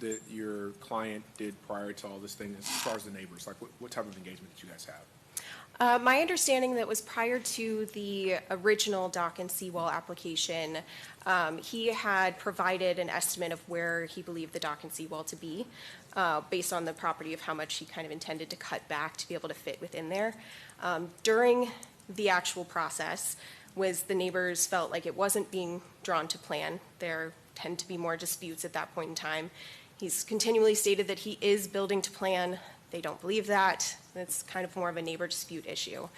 that your client did prior to all this thing as far as the neighbors? Like what type of engagement did you guys have? My understanding that was prior to the original dock and seawall application, he had provided an estimate of where he believed the dock and seawall to be, based on the property of how much he kind of intended to cut back to be able to fit within there. During the actual process, was the neighbors felt like it wasn't being drawn to plan. There tend to be more disputes at that point in time. He's continually stated that he is building to plan. They don't believe that. It's kind of more of a neighbor dispute issue.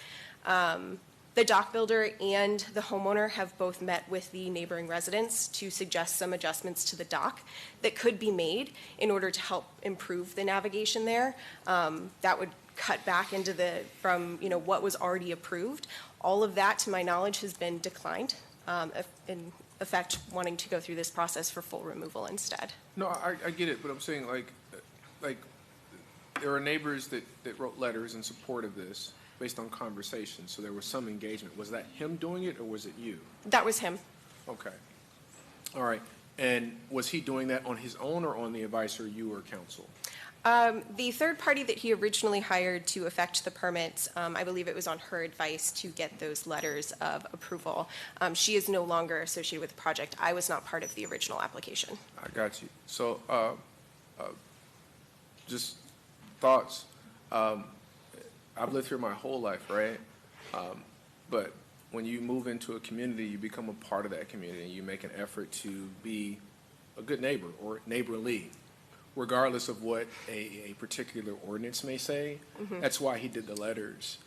The dock builder and the homeowner have both met with the neighboring residents to suggest some adjustments to the dock that could be made in order to help improve the navigation there. That would cut back into from what was already approved. All of that, to my knowledge, has been declined, in effect wanting to go through this process for full removal instead. No, I get it, but I'm saying like there are neighbors that wrote letters in support of this based on conversations, so there was some engagement. Was that him doing it or was it you? That was him. Okay. All right. And was he doing that on his own or on the advice or you or counsel? The third party that he originally hired to effect the permits, I believe it was on her advice to get those letters of approval. She is no longer associated with the project. I was not part of the original application. I got you. So, just thoughts. I've lived here my whole life, right? But when you move into a community, you become a part of that community. You make an effort to be a good neighbor or neighborly, regardless of what a particular ordinance may say. Mhm. That's why he did the letters.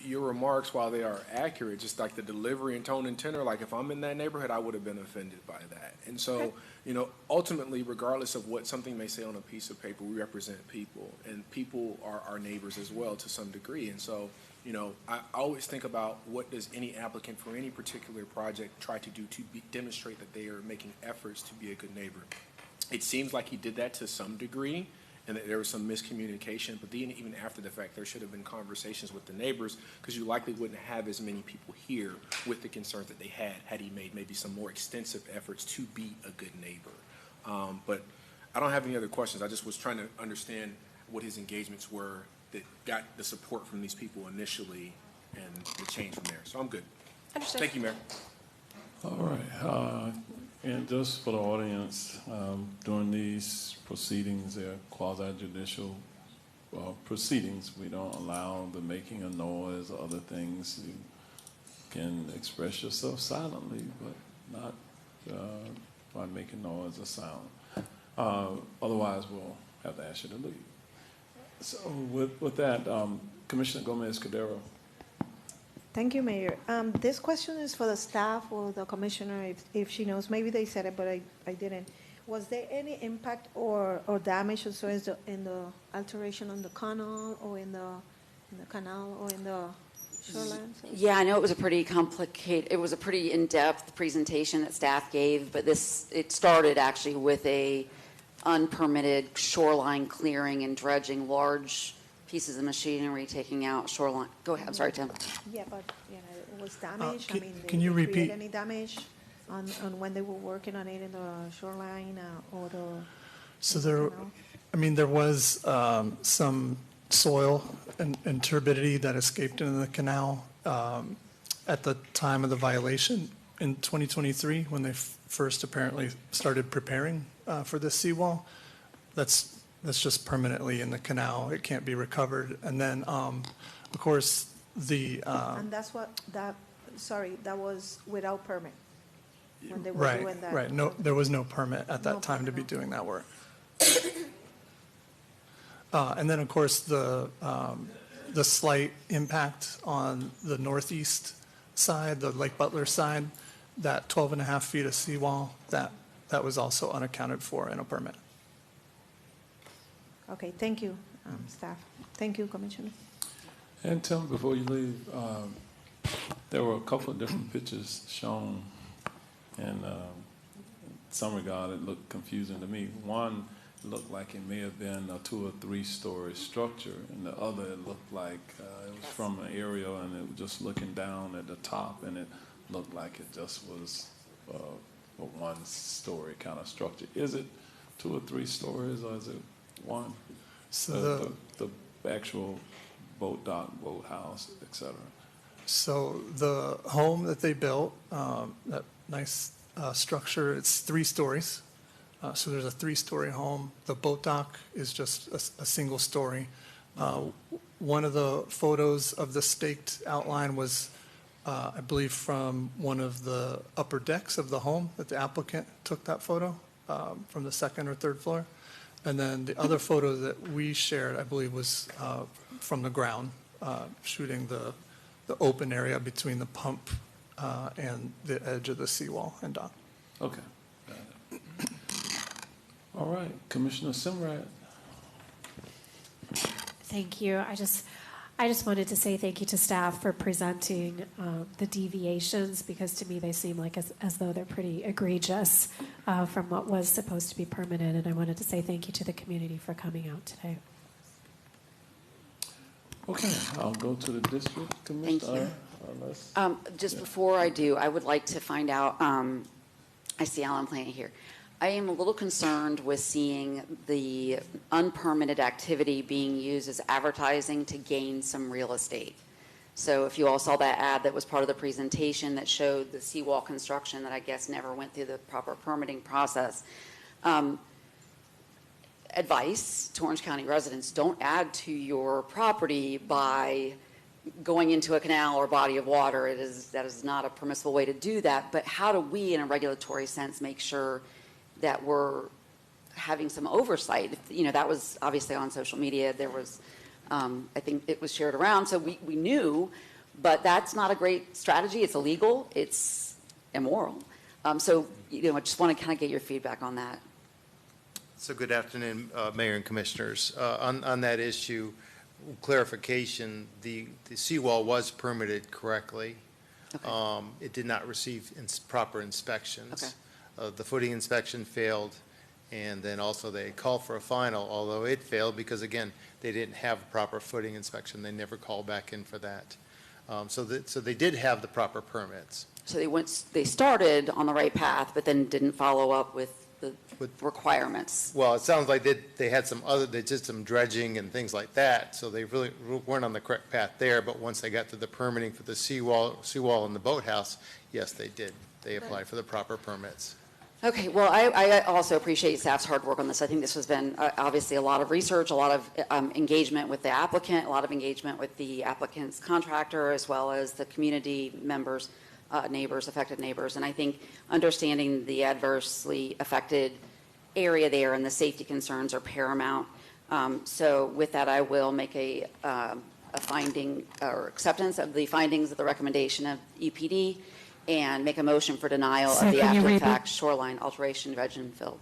Your remarks, while they are accurate, just like the delivery and tone and tenor, like if I'm in that neighborhood, I would have been offended by that. And so, ultimately, regardless of what something may say on a piece of paper, we represent people, and people are our neighbors as well to some degree. And so, I always think about what does any applicant for any particular project try to do to demonstrate that they are making efforts to be a good neighbor. It seems like he did that to some degree, and that there was some miscommunication, but then even after the fact, there should have been conversations with the neighbors, because you likely wouldn't have as many people here with the concerns that they had he made maybe some more extensive efforts to be a good neighbor. But I don't have any other questions. I just was trying to understand what his engagements were that got the support from these people initially and the change from there. So I'm good. Understood. Thank you, Mayor. All right. And just for the audience, during these proceedings, they're quasi-judicial proceedings. We don't allow the making of noise or other things. You can express yourself silently, but not by making noise or sound. Otherwise, we'll have to ask you to leave. So with that, Commissioner Gomez-Cordero. Thank you, Mayor. This question is for the staff or the commissioner, if she knows. Maybe they said it, but I didn't. Was there any impact or damage or so in the alteration on the canal or in the canal or in the shoreline? Yeah, I know it was a pretty complicated, it was a pretty in-depth presentation that staff gave, but it started actually with a unpermitted shoreline clearing and dredging, large pieces of machinery taking out shoreline. Go ahead, I'm sorry, Tim. Yeah, but, it was damaged. Can you did it create repeat? any damage on when they were working on it in the shoreline or the? So there was some soil and turbidity that escaped into the canal at the time of the violation in 2023 when they first apparently started preparing for this seawall. That's just permanently in the canal. It can't be recovered. And then, of course, And that's that was without permit when they were right, doing that. right. No, there was no permit at that time to be doing that work. And then, of course, the slight impact on the northeast side, the Lake Butler side, that 12 and a half feet of seawall, that was also unaccounted for in a permit. Okay, thank you, staff. Thank you, Commissioner. And Tim, before you leave, there were a couple of different pictures shown, and in some regard it looked confusing to me. One looked like it may have been a 2 or 3 story structure, and the other it looked like it was from an aerial, and it was just looking down at the top, and it looked like it just was a 1 story kind of structure. Is it 2 or 3 stories, or is it 1? So the actual boat dock, boat house, etc. So the home that they built, that nice structure, it's 3 stories. So there's a 3-story home. The boat dock is just a single story. One of the photos of the staked outline was, I believe, from one of the upper decks of the home that the applicant took that photo from the 2nd or 3rd floor. And then the other photo that we shared, I believe, was from the ground, shooting the open area between the pump and the edge of the seawall and dock. Okay. Got it. All right, Commissioner Simrad. Thank you. I just wanted to say thank you to staff for presenting the deviations, because to me they seem like as though they're pretty egregious from what was supposed to be permitted. And I wanted to say thank you to the community for coming out today. Okay, I'll go to the district commissioner. Thank you. Just before I do, I would like to find out, I see Alan Plant here. I am a little concerned with seeing the unpermitted activity being used as advertising to gain some real estate. So if you all saw that ad that was part of the presentation that showed the seawall construction that I guess never went through the proper permitting process, advice to Orange County residents: don't add to your property by going into a canal or body of water. That is not a permissible way to do that. But how do we, in a regulatory sense, make sure that we're having some oversight? You know, that was obviously on social media. There was, I think it was shared around, so we knew, but that's not a great strategy. It's illegal. It's immoral. So, you know, I just want to kind of get your feedback on that. So good afternoon, Mayor and Commissioners. On that issue, clarification, the seawall was permitted correctly. Okay. It did not receive proper inspections. Okay. The footing inspection failed, and then also they called for a final, although it failed because, again, they didn't have a proper footing inspection. They never called back in for that. So they did have the proper permits. So they started on the right path, but then didn't follow up with the requirements. Well, it sounds like they had they did some dredging and things like that, so they really weren't on the correct path there. But once they got to the permitting for the seawall and the boathouse, yes, they did. They applied for the proper permits. Okay, well, I also appreciate staff's hard work on this. I think this has been obviously a lot of research, a lot of engagement with the applicant, a lot of engagement with the applicant's contractor, as well as the community members, neighbors, affected neighbors. And I think understanding the adversely affected area there and the safety concerns are paramount. So with that, I will make a finding or acceptance of the findings of the recommendation of EPD, and make a motion for denial of the after-the-fact shoreline alteration, dredge and fill.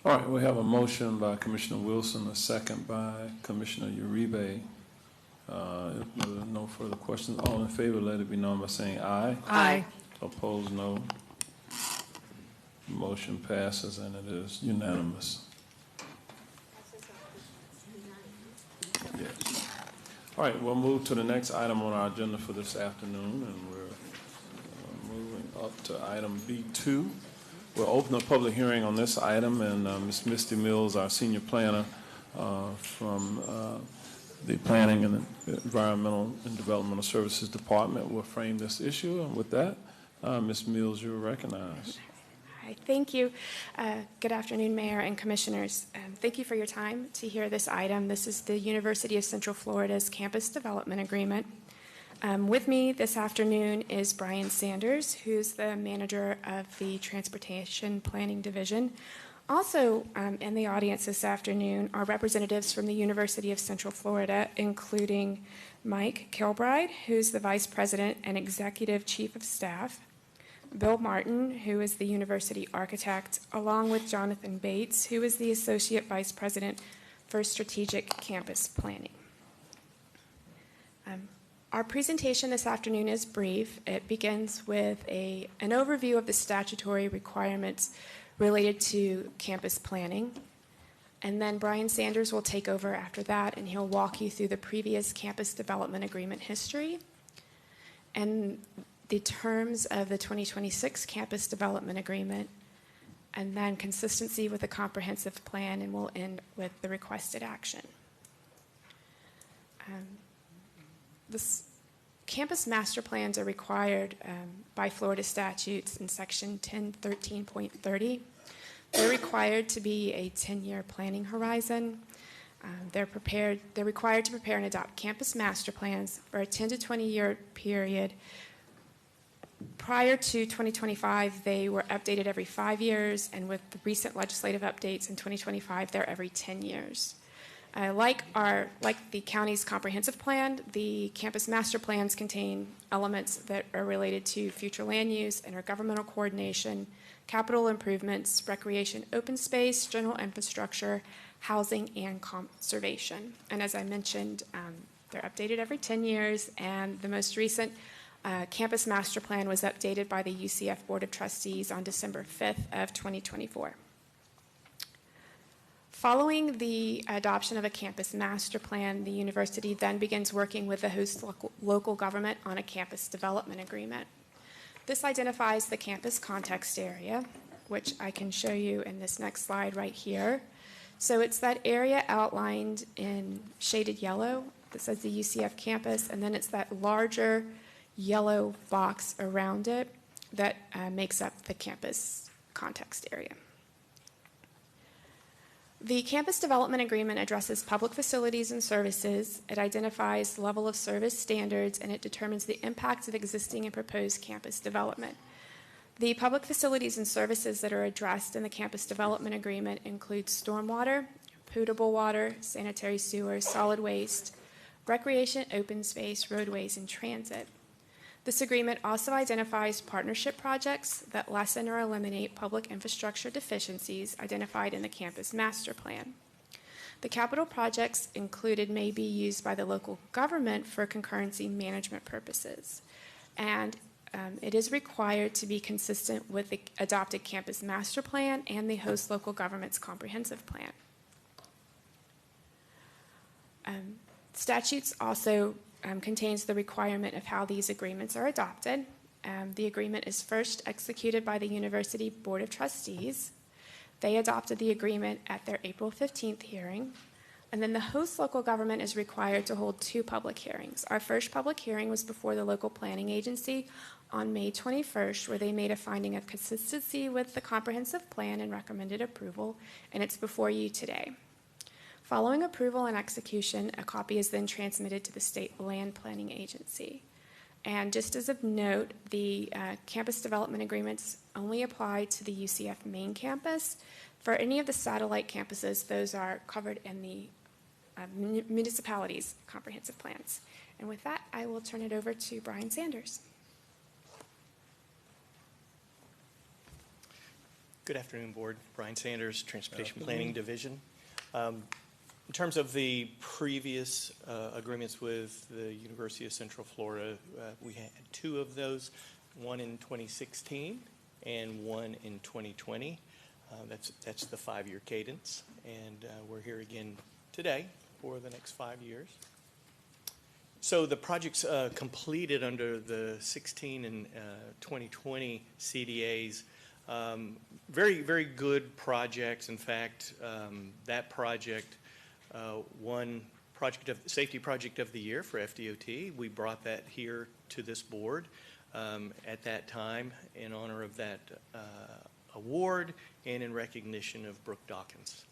All right, we have a motion by Commissioner Wilson, a second by Commissioner Uribe. If there are no further questions, all in favor, let it be known by saying aye. Aye. Opposed, no. Motion passes, and it is unanimous. Yes. All right, we'll move to the next item on our agenda for this afternoon, and we're moving up to item B2. We'll open a public hearing on this item, and Ms. Misty Mills, our senior planner from the Planning and Environmental and Developmental Services Department, will frame this issue. And with that, Ms. Mills, you're recognized. Hi, thank you. Good afternoon, Mayor and Commissioners. Thank you for your time to hear this item. This is the University of Central Florida's Campus Development Agreement. With me this afternoon is Brian Sanders, who's the manager of the Transportation Planning Division. Also in the audience this afternoon are representatives from the University of Central Florida, including Mike Kilbride, who's the Vice President and Executive Chief of Staff, Bill Martin, who is the University Architect, along with Jonathan Bates, who is the Associate Vice President for Strategic Campus Planning. Our presentation this afternoon is brief. It begins with an overview of the statutory requirements related to campus planning. And then Brian Sanders will take over after that, and he'll walk you through the previous campus development agreement history and the terms of the 2026 campus development agreement, and then consistency with the comprehensive plan, and we'll end with the requested action. This campus master plans are required by Florida statutes in section 1013.30. They're required to be a 10-year planning horizon. They're required to prepare and adopt campus master plans for a 10 to 20-year period. Prior to 2025, they were updated every 5 years, and with the recent legislative updates in 2025, they're every 10 years. Like the county's comprehensive plan, the campus master plans contain elements that are related to future land use, intergovernmental coordination, capital improvements, recreation, open space, general infrastructure, housing, and conservation. And as I mentioned, they're updated every 10 years, and the most recent campus master plan was updated by the UCF Board of Trustees on December 5th of 2024. Following the adoption of a campus master plan, the university then begins working with the host local government on a campus development agreement. This identifies the campus context area, which I can show you in this next slide right here. So it's that area outlined in shaded yellow that says the UCF campus, and then it's that larger yellow box around it that makes up the campus context area. The campus development agreement addresses public facilities and services. It identifies the level of service standards, and it determines the impact of existing and proposed campus development. The public facilities and services that are addressed in the campus development agreement include stormwater, potable water, sanitary sewer, solid waste, recreation, open space, roadways, and transit. This agreement also identifies partnership projects that lessen or eliminate public infrastructure deficiencies identified in the campus master plan. The capital projects included may be used by the local government for concurrency management purposes, and it is required to be consistent with the adopted campus master plan and the host local government's comprehensive plan. Statutes also contains the requirement of how these agreements are adopted. The agreement is first executed by the University Board of Trustees. They adopted the agreement at their April 15th hearing. And then the host local government is required to hold 2 public hearings. Our first public hearing was before the local planning agency on May 21st, where they made a finding of consistency with the comprehensive plan and recommended approval, and it's before you today. Following approval and execution, a copy is then transmitted to the State Land Planning Agency. And just as of note, the campus development agreements only apply to the UCF main campus. For any of the satellite campuses, those are covered in the municipalities' comprehensive plans. And with that, I will turn it over to Brian Sanders. Good afternoon, Board. Brian Sanders, Transportation Planning Division. In terms of the previous agreements with the University of Central Florida, we had 2 of those, one in 2016 and one in 2020. That's the 5-year cadence, and we're here again today for the next 5 years. So the projects completed under the 16 and 2020 CDAs, very, very good projects. In fact, that project won Safety Project of the Year for FDOT. We brought that here to this board at that time in honor of that award and in recognition of Brooke Dawkins.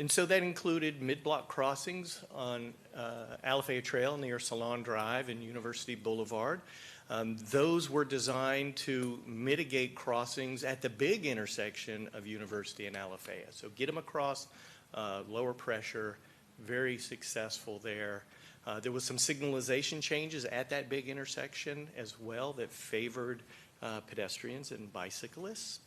And so that included mid-block crossings on Alafaya Trail near Salon Drive and University Boulevard. Those were designed to mitigate crossings at the big intersection of University and Alafaya. So get them across, lower pressure, very successful there. There was some signalization changes at that big intersection as well that favored pedestrians and bicyclists.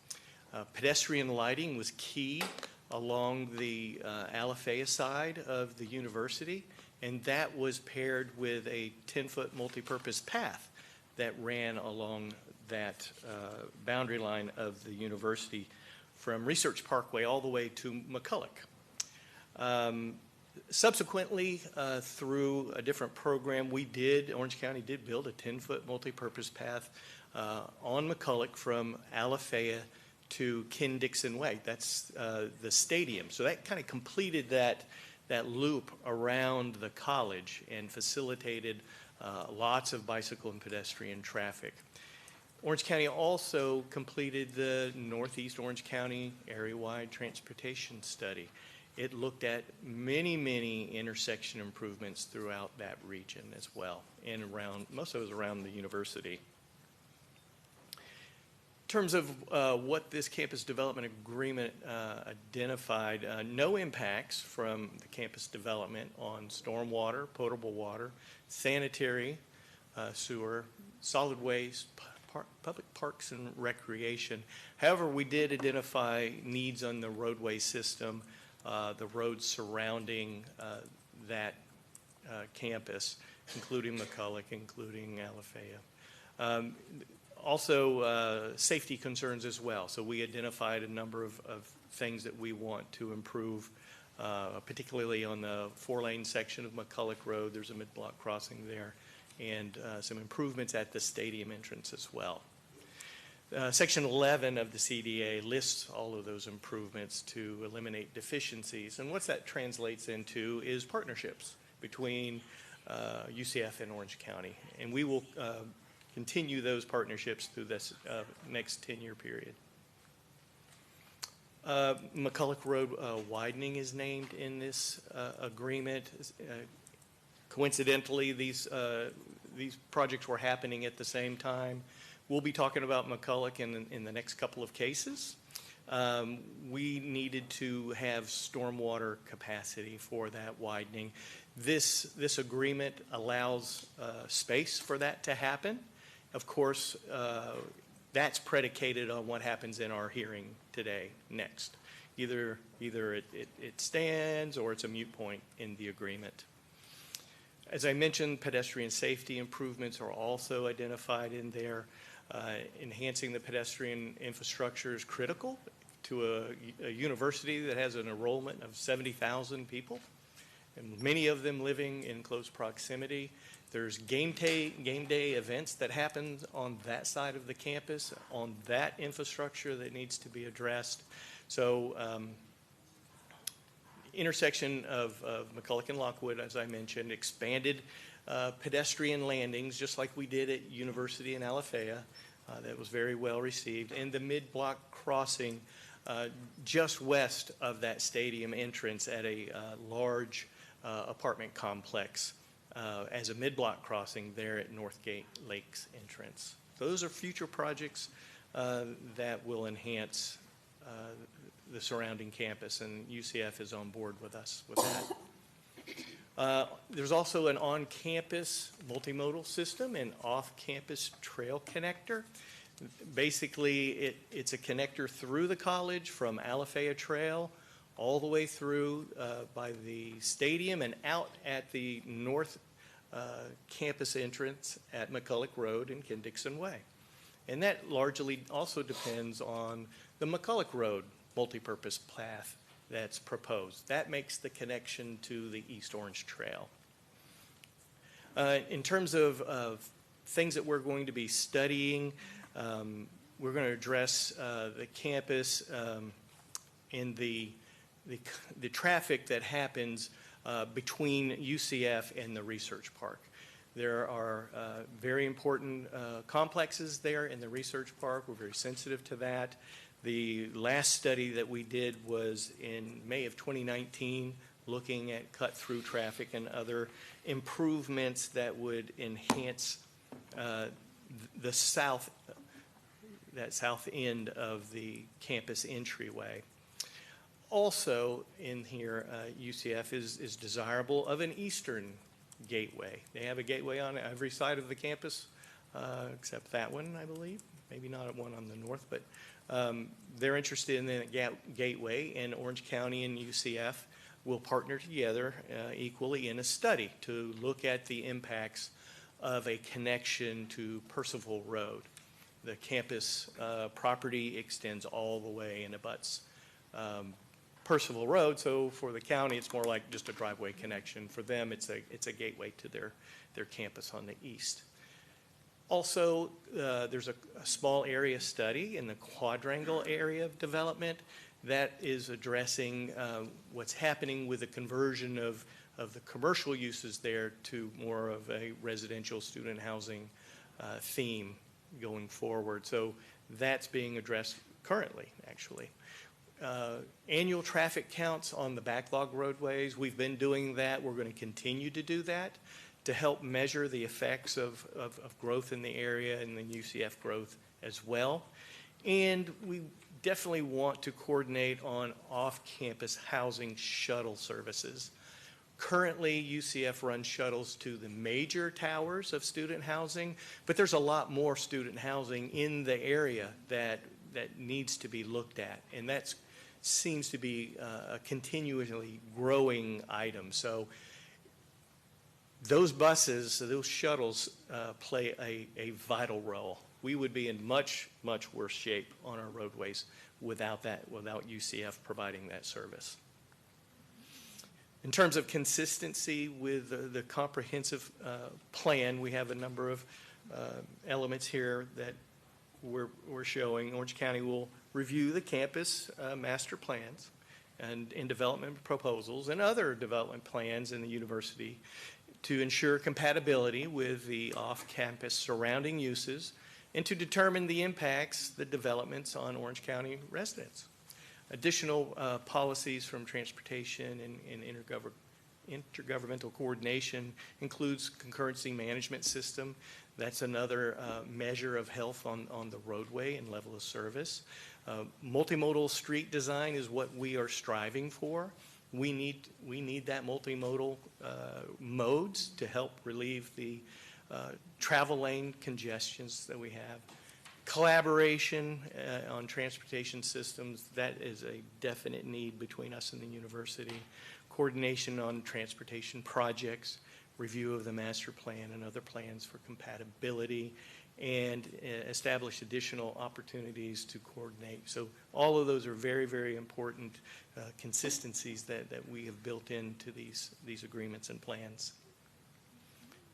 Pedestrian lighting was key along the Alafaya side of the university, and that was paired with a 10-foot multipurpose path that ran along that boundary line of the university from Research Parkway all the way to McCulloch. Subsequently, through a different program, Orange County did build a 10-foot multipurpose path on McCulloch from Alafaya to Ken Dixon Way. That's the stadium. So that kind of completed that loop around the college and facilitated lots of bicycle and pedestrian traffic. Orange County also completed the Northeast Orange County area-wide transportation study. It looked at many, many intersection improvements throughout that region as well, and around, most of it was around the university. In terms of what this campus development agreement identified, no impacts from the campus development on stormwater, potable water, sanitary, sewer, solid waste, public parks and recreation. However, we did identify needs on the roadway system, the roads surrounding that campus, including McCulloch, including Alafaya. Also, safety concerns as well. So we identified a number of things that we want to improve, particularly on the 4-lane section of McCulloch Road. There's a mid-block crossing there, and some improvements at the stadium entrance as well. Section 11 of the CDA lists all of those improvements to eliminate deficiencies. And what that translates into is partnerships between UCF and Orange County. And we will continue those partnerships through this next 10-year period. McCulloch Road widening is named in this agreement. Coincidentally, these projects were happening at the same time. We'll be talking about McCulloch in the next couple of cases. We needed to have stormwater capacity for that widening. This agreement allows space for that to happen. Of course, that's predicated on what happens in our hearing today next. Either it stands or it's a moot point in the agreement. As I mentioned, pedestrian safety improvements are also identified in there. Enhancing the pedestrian infrastructure is critical to a university that has an enrollment of 70,000 people, and many of them living in close proximity. There's game day events that happen on that side of the campus, on that infrastructure that needs to be addressed. So intersection of McCulloch and Lockwood, as I mentioned, expanded pedestrian landings, just like we did at University and Alafaya. That was very well received. And the mid-block crossing just west of that stadium entrance at a large apartment complex as a mid-block crossing there at Northgate Lakes entrance. So those are future projects that will enhance the surrounding campus, and UCF is on board with us with that. There's also an on-campus multimodal system and off-campus trail connector. Basically, it's a connector through the college from Alafaya Trail all the way through by the stadium and out at the north campus entrance at McCulloch Road and Ken Dixon Way. And that largely also depends on the McCulloch Road multipurpose path that's proposed. That makes the connection to the East Orange Trail. In terms of things that we're going to be studying, we're going to address the campus and the traffic that happens between UCF and the Research Park. There are very important complexes there in the Research Park. We're very sensitive to that. The last study that we did was in May of 2019, looking at cut-through traffic and other improvements that would enhance the south end of the campus entryway. Also in here, UCF is desirable of an eastern gateway. They have a gateway on every side of the campus, except that one, I believe. Maybe not one on the north, but they're interested in the gateway, and Orange County and UCF will partner together equally in a study to look at the impacts of a connection to Percival Road. The campus property extends all the way and abuts Percival Road, so for the county, it's more like just a driveway connection. For them, it's a gateway to their campus on the east. Also, there's a small area study in the quadrangle area of development that is addressing what's happening with the conversion of the commercial uses there to more of a residential student housing theme going forward. So that's being addressed currently, actually. Annual traffic counts on the backlog roadways. We've been doing that. We're going to continue to do that to help measure the effects of growth in the area and then UCF growth as well. And we definitely want to coordinate on off-campus housing shuttle services. Currently, UCF runs shuttles to the major towers of student housing, but there's a lot more student housing in the area that needs to be looked at, and that seems to be a continually growing item. So those buses, those shuttles play a vital role. We would be in much, much worse shape on our roadways without UCF providing that service. In terms of consistency with the comprehensive plan, we have a number of elements here that we're showing. Orange County will review the campus master plans and development proposals and other development plans in the university to ensure compatibility with the off-campus surrounding uses and to determine the impacts, the developments on Orange County residents. Additional policies from transportation and intergovernmental coordination includes concurrency management system. That's another measure of health on the roadway and level of service. Multimodal street design is what we are striving for. We need that multimodal modes to help relieve the travel lane congestions that we have. Collaboration on transportation systems, that is a definite need between us and the university. Coordination on transportation projects, review of the master plan and other plans for compatibility, and establish additional opportunities to coordinate. So all of those are very, very important consistencies that we have built into these agreements and plans.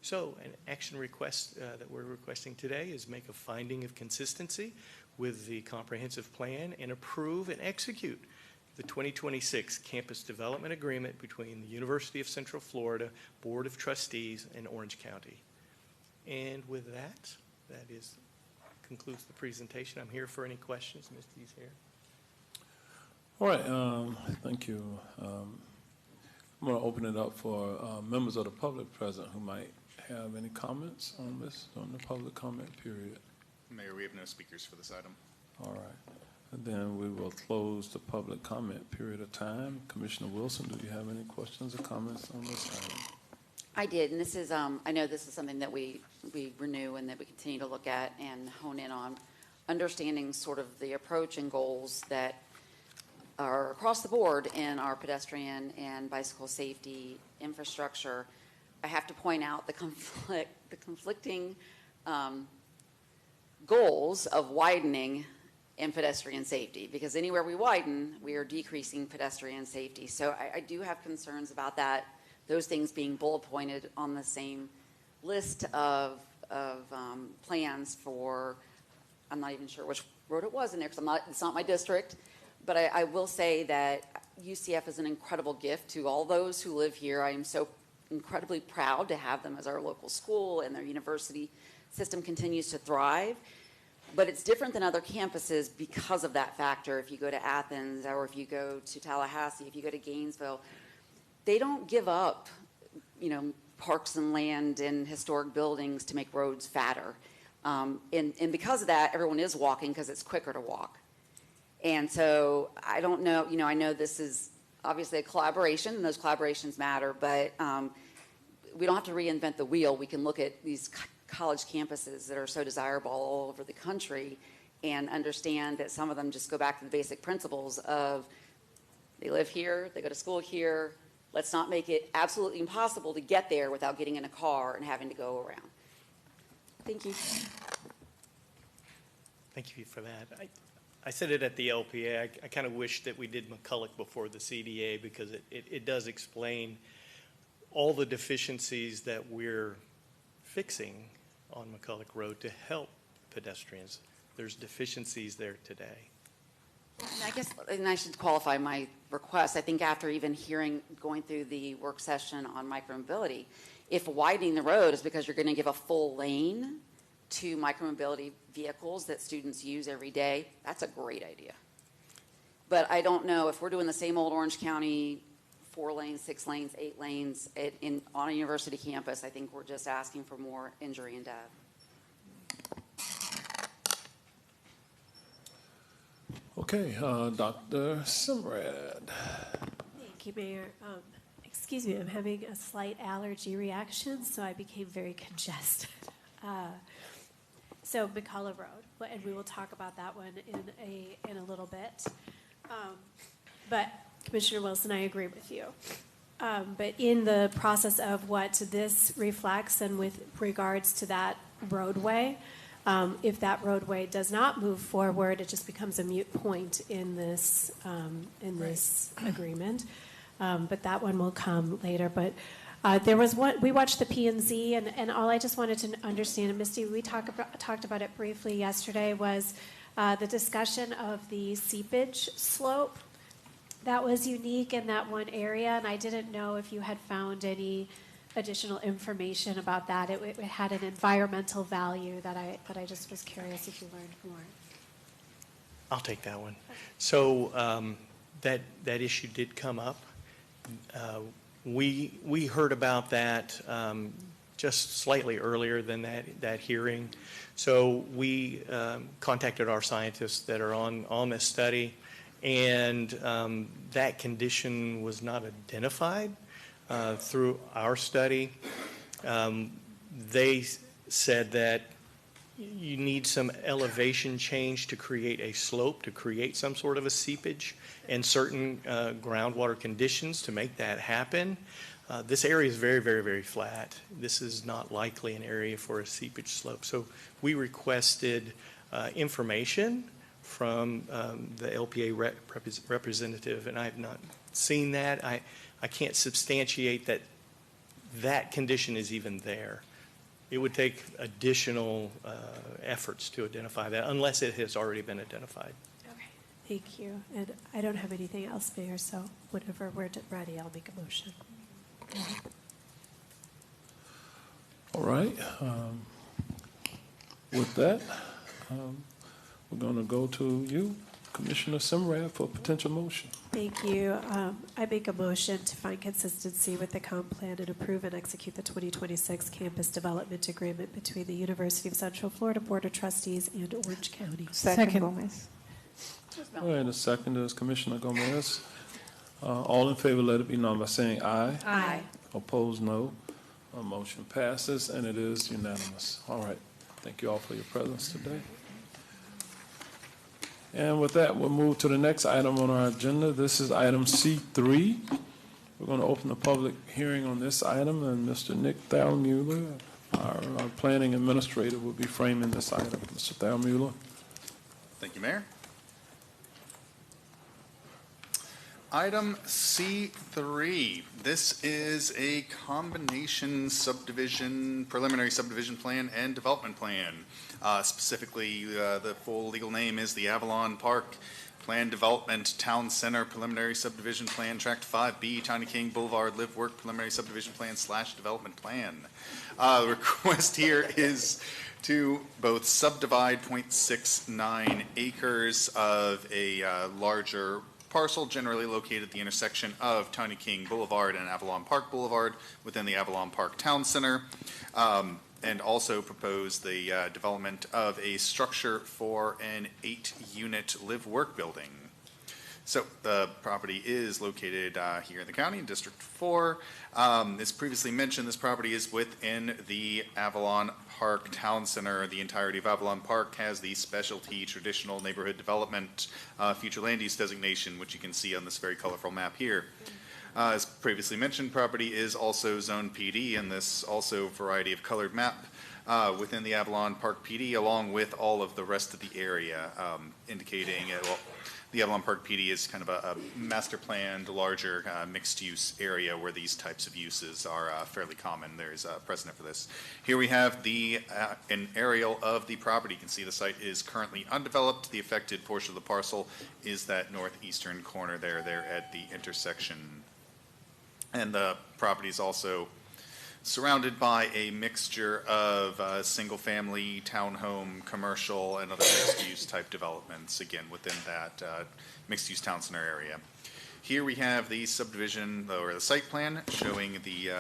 So an action request that we're requesting today is make a finding of consistency with the comprehensive plan and approve and execute the 2026 Campus Development Agreement between the University of Central Florida Board of Trustees and Orange County. And with that concludes the presentation. I'm here for any questions. Ms. Dees here. All right, thank you. I'm going to open it up for members of the public present who might have any comments on this, on the public comment period. Mayor, we have no speakers for this item. All right. And then we will close the public comment period of time. Commissioner Wilson, do you have any questions or comments on this item? I did, and this is, I know this is something that we renew and that we continue to look at and hone in on, understanding sort of the approach and goals that are across the board in our pedestrian and bicycle safety infrastructure. I have to point out the conflicting goals of widening in pedestrian safety, because anywhere we widen, we are decreasing pedestrian safety. So I do have concerns about that, those things being bullet pointed on the same list of plans for, I'm not even sure which road it was in there, because it's not my district, but I will say that UCF is an incredible gift to all those who live here. I am so incredibly proud to have them as our local school, and their university system continues to thrive. But it's different than other campuses because of that factor. If you go to Athens, or if you go to Tallahassee, if you go to Gainesville, they don't give up, parks and land and historic buildings to make roads fatter. And because of that, everyone is walking because it's quicker to walk. And so I don't know, I know this is obviously a collaboration, and those collaborations matter, but we don't have to reinvent the wheel. We can look at these college campuses that are so desirable all over the country and understand that some of them just go back to the basic principles of they live here, they go to school here. Let's not make it absolutely impossible to get there without getting in a car and having to go around. Thank you. Thank you for that. I said it at the LPA. I kind of wish that we did McCulloch before the CDA because it does explain all the deficiencies that we're fixing on McCulloch Road to help pedestrians. There's deficiencies there today. I guess, and I should qualify my request, I think after even going through the work session on micromobility, if widening the road is because you're going to give a full lane to micromobility vehicles that students use every day, that's a great idea. But I don't know if we're doing the same old Orange County 4 lanes, 6 lanes, 8 lanes on a university campus. I think we're just asking for more injury and death. Okay, Dr. Simrad. Thank you, Mayor. Excuse me, I'm having a slight allergy reaction, so I became very congested. So McCulloch Road, and we will talk about that one in a little bit. But Commissioner Wilson, I agree with you. But in the process of what this reflects and with regards to that roadway, if that roadway does not move forward, it just becomes a moot point in this agreement. But that one will come later. But there was one, we watched the P&Z, and all I just wanted to understand, and Misty, we talked about it briefly yesterday, was the discussion of the seepage slope. That was unique in that one area, and I didn't know if you had found any additional information about that. It had an environmental value that I just was curious if you learned more. I'll take that one. So that issue did come up. We heard about that just slightly earlier than that hearing. So we contacted our scientists that are on this study, and that condition was not identified through our study. They said that you need some elevation change to create a slope, to create some sort of a seepage, and certain groundwater conditions to make that happen. This area is very, very, very flat. This is not likely an area for a seepage slope. So we requested information from the LPA representative, and I have not seen that. I can't substantiate that condition is even there. It would take additional efforts to identify that, unless it has already been identified. Okay, thank you. And I don't have anything else, Mayor, so whenever we're ready, I'll make a motion. All right. With that, we're going to go to you, Commissioner Simrad, for a potential motion. Thank you. I make a motion to find consistency with the comp plan and approve and execute the 2026 campus development agreement between the University of Central Florida Board of Trustees and Orange County. Second. Gomez. All right, the second is Commissioner Gomez. All in favor, let it be known by saying aye. Aye. Opposed, no. Motion passes, and it is unanimous. All right. Thank you all for your presence today. And with that, we'll move to the next item on our agenda. This is item C3. We're going to open the public hearing on this item, and Mr. Nick Thalmuller, our planning administrator, will be framing this item. Mr. Thalmuller. Thank you, Mayor. Item C3. This is a combination subdivision, preliminary subdivision plan and development plan. Specifically, the full legal name is the Avalon Park Plan Development Town Center Preliminary Subdivision Plan, Tract 5B, Tiny King Boulevard Live Work Preliminary Subdivision Plan / Development Plan. The request here is to both subdivide 0.69 acres of a larger parcel generally located at the intersection of Tiny King Boulevard and Avalon Park Boulevard within the Avalon Park Town Center, and also propose the development of a structure for an 8-unit live-work building. So the property is located here in the county in District 4. As previously mentioned, this property is within the Avalon Park Town Center. The entirety of Avalon Park has the specialty traditional neighborhood development future land use designation, which you can see on this very colorful map here. As previously mentioned, property is also Zone PD in this also variety of colored map within the Avalon Park PD, along with all of the rest of the area, indicating the Avalon Park PD is kind of a master planned, larger mixed-use area where these types of uses are fairly common. There's a precedent for this. Here we have an aerial of the property. You can see the site is currently undeveloped. The affected portion of the parcel is that northeastern corner there at the intersection. And the property is also surrounded by a mixture of single-family, townhome, commercial, and other mixed-use type developments, again, within that mixed-use town center area. Here we have the subdivision, or the site plan, showing the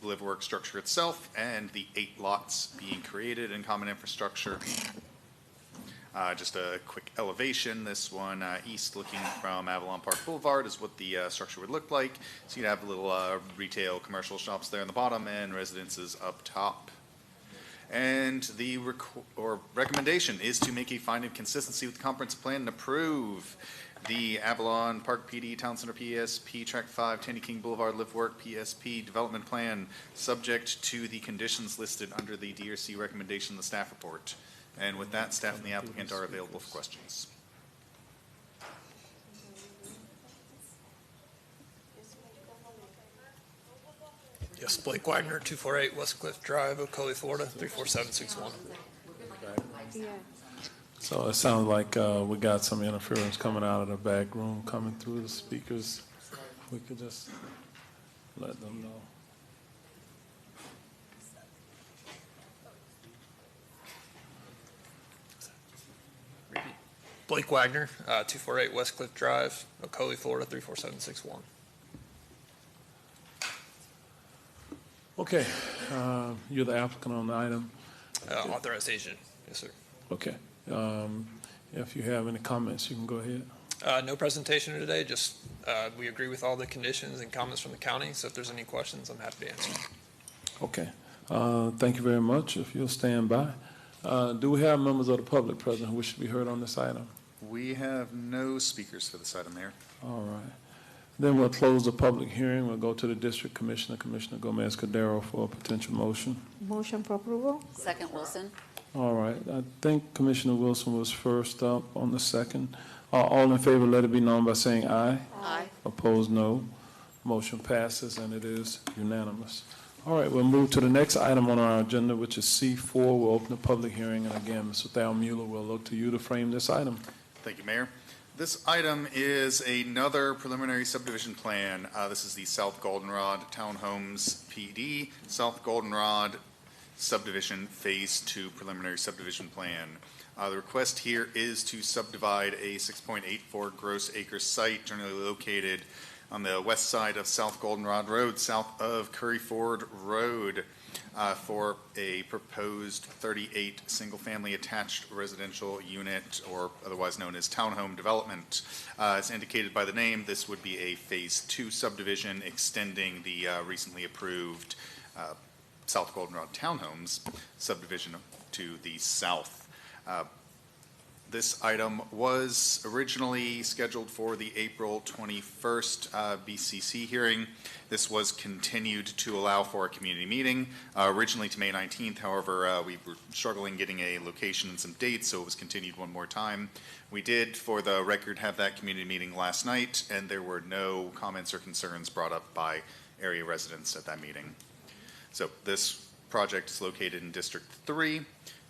live-work structure itself and the 8 lots being created in common infrastructure. Just a quick elevation. This one east looking from Avalon Park Boulevard is what the structure would look like. So you'd have little retail commercial shops there on the bottom and residences up top. And the recommendation is to make a finding of consistency with the comprehensive plan and approve the Avalon Park PD Town Center PSP Track 5 Tandy King Boulevard Live Work PSP Development Plan, subject to the conditions listed under the DRC recommendation in the staff report. And with that, staff and the applicant are available for questions. Yes, Blake Wagner, 248 West Cliff Drive, Ocoee, Florida, 34761. So it sounds like we got some interference coming out of the back room, coming through the speakers. We could just let them know. Blake Wagner, 248 West Cliff Drive, Ocoee, Florida, 34761. Okay, you're the applicant on the item. Authorized agent, yes, sir. Okay. If you have any comments, you can go ahead. No presentation today, just we agree with all the conditions and comments from the county, so if there's any questions, I'm happy to answer. Okay. Thank you very much. If you'll stand by. Do we have members of the public present who wish to be heard on this item? We have no speakers for this item, Mayor. All right. Then we'll close the public hearing. We'll go to the district commissioner, Commissioner Gomez-Cordero, for a potential motion. Motion for approval? Second, Wilson. All right. I think Commissioner Wilson was first up on the second. All in favor, let it be known by saying aye. Aye. Opposed, no. Motion passes, and it is unanimous. All right, we'll move to the next item on our agenda, which is C4. We'll open the public hearing, and again, Mr. Thal Mueller, we'll look to you to frame this item. Thank you, Mayor. This item is another preliminary subdivision plan. This is the South Goldenrod Townhomes PD, South Goldenrod Subdivision Phase 2 Preliminary Subdivision Plan. The request here is to subdivide a 6.84 gross acre site generally located on the west side of South Goldenrod Road, south of Curry Ford Road, for a proposed 38 single-family attached residential unit, or otherwise known as townhome development. As indicated by the name, this would be a Phase 2 subdivision extending the recently approved South Goldenrod Townhomes subdivision to the south. This item was originally scheduled for the April 21st BCC hearing. This was continued to allow for a community meeting, originally to May 19th. However, we were struggling getting a location and some dates, so it was continued one more time. We did, for the record, have that community meeting last night, and there were no comments or concerns brought up by area residents at that meeting. So this project is located in District 3.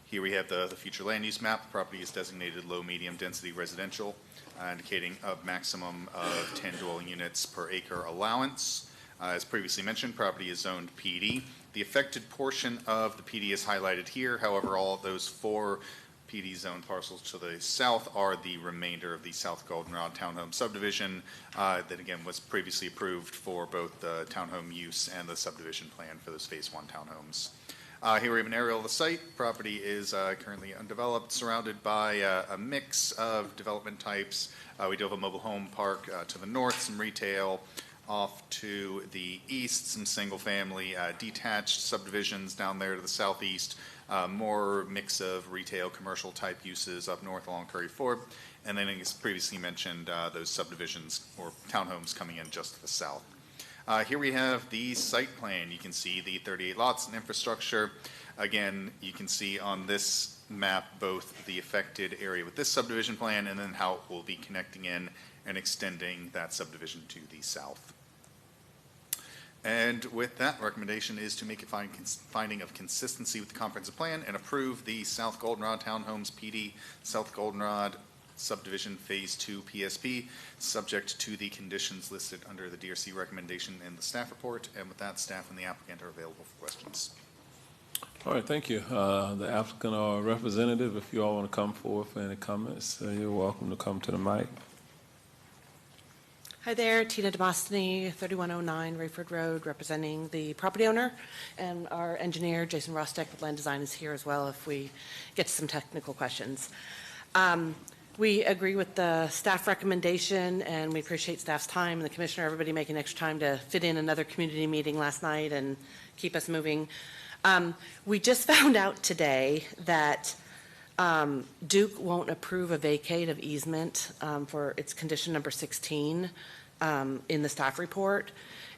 Here we have the future land use map. The property is designated low, medium density residential, indicating a maximum of 10 dwelling units per acre allowance. As previously mentioned, property is zoned PD. The affected portion of the PD is highlighted here. However, all of those 4 PD zone parcels to the south are the remainder of the South Goldenrod Townhome subdivision that again was previously approved for both the townhome use and the subdivision plan for those Phase 1 townhomes. Here we have an aerial of the site. Property is currently undeveloped, surrounded by a mix of development types. We do have a mobile home park to the north, some retail. Off to the east, some single-family detached subdivisions down there to the southeast. More mix of retail, commercial type uses up north along Curry Ford. And then, as previously mentioned, those subdivisions or townhomes coming in just to the south. Here we have the site plan. You can see the 38 lots and infrastructure. Again, you can see on this map both the affected area with this subdivision plan and then how it will be connecting in and extending that subdivision to the south. And with that, recommendation is to make a finding of consistency with the comprehensive plan and approve the South Goldenrod Townhomes PD, South Goldenrod Subdivision Phase 2 PSP, subject to the conditions listed under the DRC recommendation in the staff report. And with that, staff and the applicant are available for questions. All right, thank you. The applicant or representative, if you all want to come forward for any comments, you're welcome to come to the mic. Hi there, Tina Demosthenes, 3109 Rayford Road, representing the property owner, and our engineer, Jason Rostek with Land Design, is here as well if we get to some technical questions. We agree with the staff recommendation, and we appreciate staff's time and the commissioner, everybody making extra time to fit in another community meeting last night and keep us moving. We just found out today that Duke won't approve a vacate of easement for its condition number 16 in the staff report.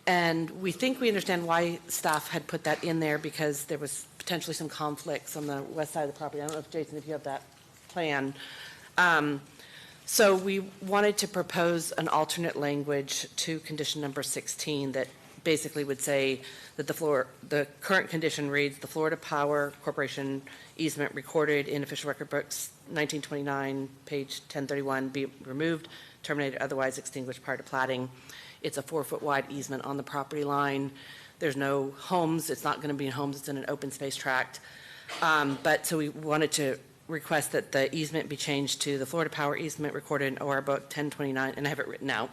And we think we understand why staff had put that in there, because there was potentially some conflicts on the west side of the property. I don't know if, Jason, if you have that plan. So we wanted to propose an alternate language to condition number 16 that basically would say that the current condition reads, the Florida Power Corporation easement recorded in official record books 1929, page 1031, be removed, terminated, otherwise extinguished prior to platting. It's a 4-foot wide easement on the property line. There's no homes. It's not going to be in homes. It's in an open space tract. But so we wanted to request that the easement be changed to the Florida Power easement recorded in OR book 1029, and I have it written out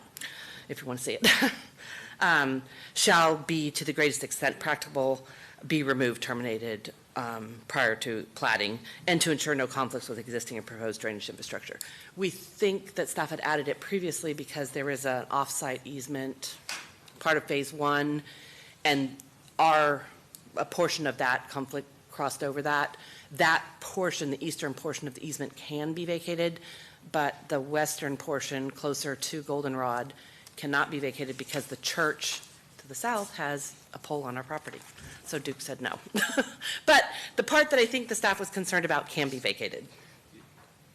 if you want to see it. Shall be, to the greatest extent practicable, be removed, terminated prior to platting, and to ensure no conflicts with existing and proposed drainage infrastructure. We think that staff had added it previously because there is an off-site easement, part of Phase 1, and a portion of that conflict crossed over that. That portion, the eastern portion of the easement, can be vacated, but the western portion, closer to Goldenrod, cannot be vacated because the church to the south has a pole on our property. So Duke said no. But the part that I think the staff was concerned about can be vacated.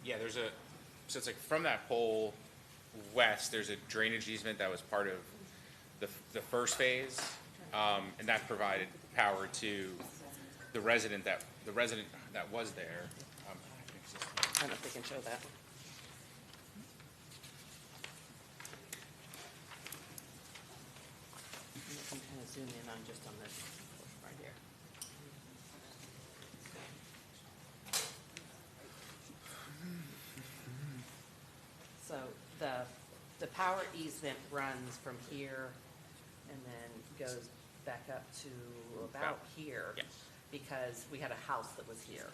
Yeah, so it's like from that pole west, there's a drainage easement that was part of the first phase, and that provided power to the resident that was there. I don't know if they can show that. I'm kind of zoom in on just on this right here. So the power easement runs from here and then goes back up to about here. Yes. Because we had a house that was here.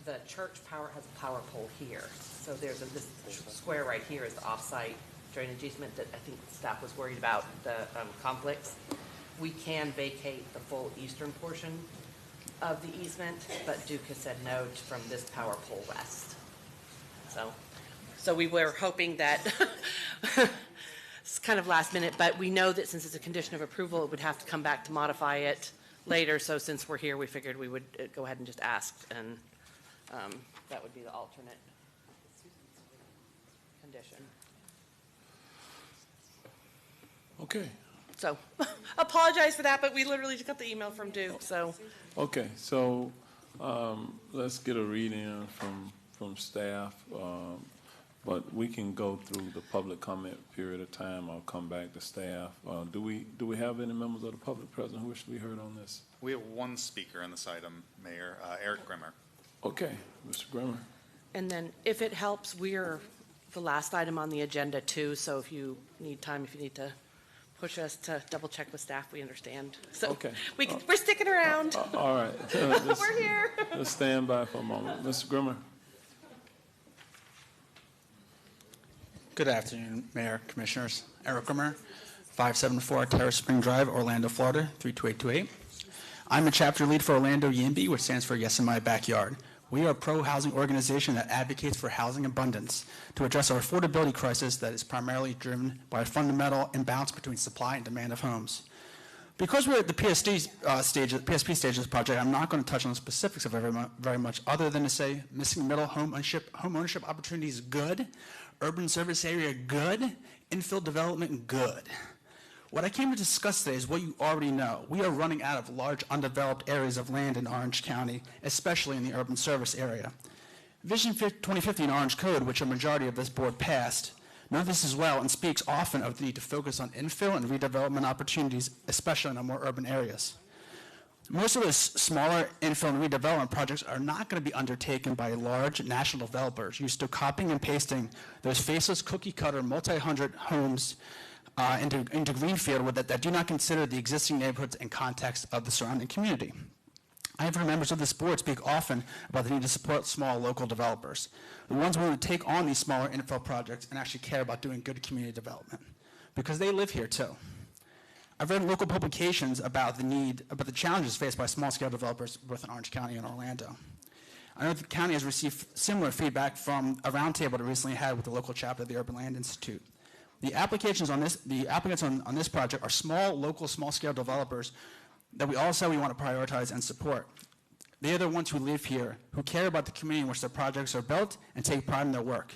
The church power has a power pole here. So there's this square right here is the off-site drainage easement that I think staff was worried about, the conflicts. We can vacate the full eastern portion of the easement, but Duke has said no from this power pole west. So we were hoping that, it's kind of last minute, but we know that since it's a condition of approval, it would have to come back to modify it later. So since we're here, we figured we would go ahead and just ask, and that would be the alternate condition. Okay. So apologize for that, but we literally just got the email from Duke, so. Okay, so let's get a read-in from staff. but we can go through the public comment period of time. I'll come back to staff. Do we have any members of the public present who wish to be heard on this? We have one speaker on this item, Mayor, Eric Grimmer. Okay, Mr. Grimmer. And then if it helps, we're the last item on the agenda too, so if you need time, if you need to push us to double check with staff, we understand. So Okay. we're sticking around. All right. We're here. Let's stand by for a moment. Mr. Grimmer. Good afternoon, Mayor, Commissioners. Eric Grimmer, 574 Terrace Spring Drive, Orlando, Florida, 32828. I'm a chapter lead for Orlando YIMBY, which stands for Yes in My Backyard. We are a pro-housing organization that advocates for housing abundance to address our affordability crisis that is primarily driven by a fundamental imbalance between supply and demand of homes. Because we're at the PSP stage of this project, I'm not going to touch on the specifics of it very much, other than to say missing middle home ownership opportunities good, urban service area good, infill development good. What I came to discuss today is what you already know. We are running out of large undeveloped areas of land in Orange County, especially in the urban service area. Vision 2050 in Orange Code, which a majority of this board passed, knows this as well and speaks often of the need to focus on infill and redevelopment opportunities, especially in our more urban areas. Most of those smaller infill and redevelopment projects are not going to be undertaken by large national developers used to copying and pasting those faceless cookie-cutter multi-hundred homes into greenfield that do not consider the existing neighborhoods and context of the surrounding community. I have heard members of this board speak often about the need to support small local developers, the ones willing to take on these smaller infill projects and actually care about doing good community development, because they live here too. I've read local publications about the challenges faced by small-scale developers both in Orange County and Orlando. I know the county has received similar feedback from a roundtable that recently had with the local chapter of the Urban Land Institute. The applicants on this project are small-scale developers that we all say we want to prioritize and support. They are the ones who live here, who care about the community in which their projects are built and take pride in their work.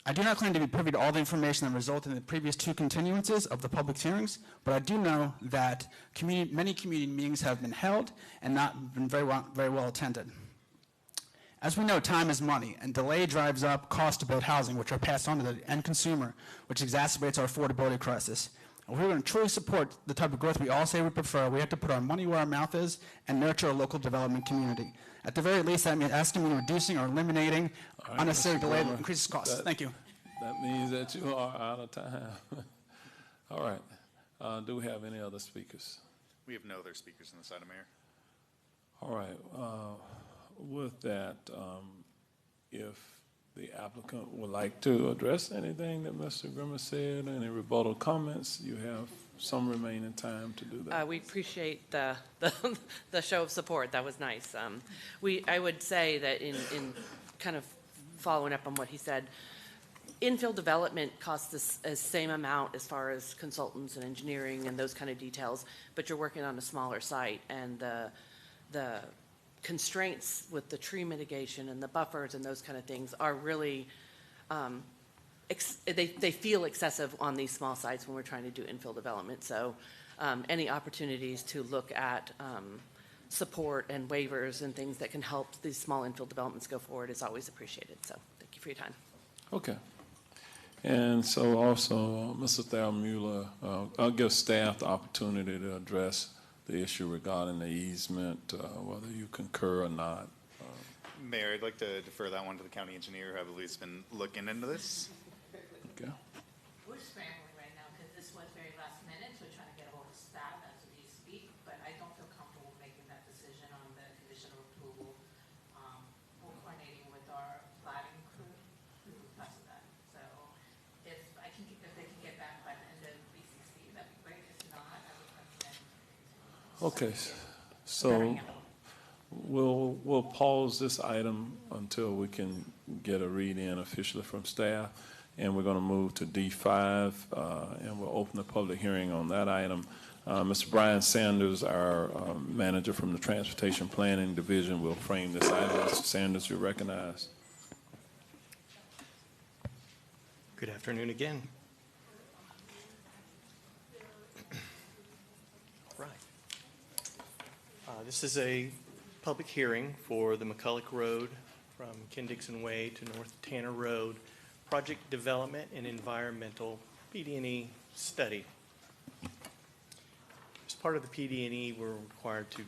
I do not claim to be privy to all the information that resulted in the previous 2 continuances of the public hearings, but I do know that many community meetings have been held and not been very well attended. As we know, time is money, and delay drives up costs to build housing, which are passed on to the end consumer, which exacerbates our affordability crisis. If we're going to truly support the type of growth we all say we prefer, we have to put our money where our mouth is and nurture a local development community. At the very least, that means asking me reducing or eliminating unnecessary delay that increases costs. Thank you. That means that you are out of time. All right. Do we have any other speakers? We have no other speakers on this item, Mayor. All right. With that, if the applicant would like to address anything that Mr. Grimmer said, any rebuttal comments, you have some remaining time to do that. We appreciate the show of support. That was nice. I would say that in kind of following up on what he said, infill development costs the same amount as far as consultants and engineering and those kind of details, but you're working on a smaller site, and the constraints with the tree mitigation and the buffers and those kind of things are really, they feel excessive on these small sites when we're trying to do infill development. So any opportunities to look at support and waivers and things that can help these small infill developments go forward is always appreciated. So thank you for your time. Okay. And so also, Mr. Thalmuller, I'll give staff the opportunity to address the issue regarding the easement, whether you concur or not. Mayor, I'd like to defer that one to the county engineer, who I believe has been looking into this. Okay. We're scrambling right now because this was very last minute. We're trying to get a hold of staff as we speak, but I don't feel comfortable making that decision on the conditional approval. We're coordinating with our planning crew because of that. So if they can get back by the end of B60, that'd be great. If not, I would recommend. Okay, so we'll pause this item until we can get a read-in officially from staff, and we're going to move to D5, and we'll open the public hearing on that item. Mr. Brian Sanders, our manager from the Transportation Planning Division, will frame this item. Mr. Sanders, you're recognized. Good afternoon again. Right. This is a public hearing for the McCulloch Road from Ken Dixon Way to North Tanner Road project development and environmental PD&E study. As part of the PD&E, we're required to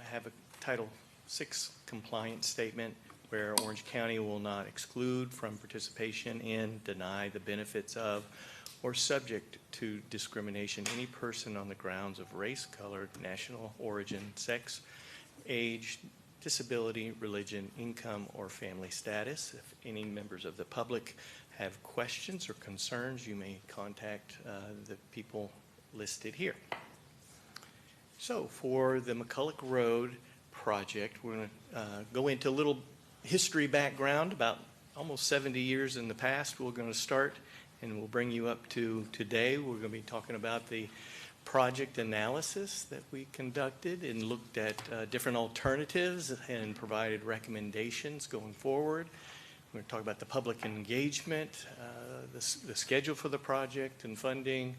have a Title VI compliance statement where Orange County will not exclude from participation in, deny the benefits of, or subject to discrimination any person on the grounds of race, color, national origin, sex, age, disability, religion, income, or family status. If any members of the public have questions or concerns, you may contact the people listed here. So for the McCulloch Road project, we're going to go into a little history background about almost 70 years in the past. We're going to start and we'll bring you up to today. We're going to be talking about the project analysis that we conducted and looked at different alternatives and provided recommendations going forward. We're going to talk about the public engagement, the schedule for the project and funding,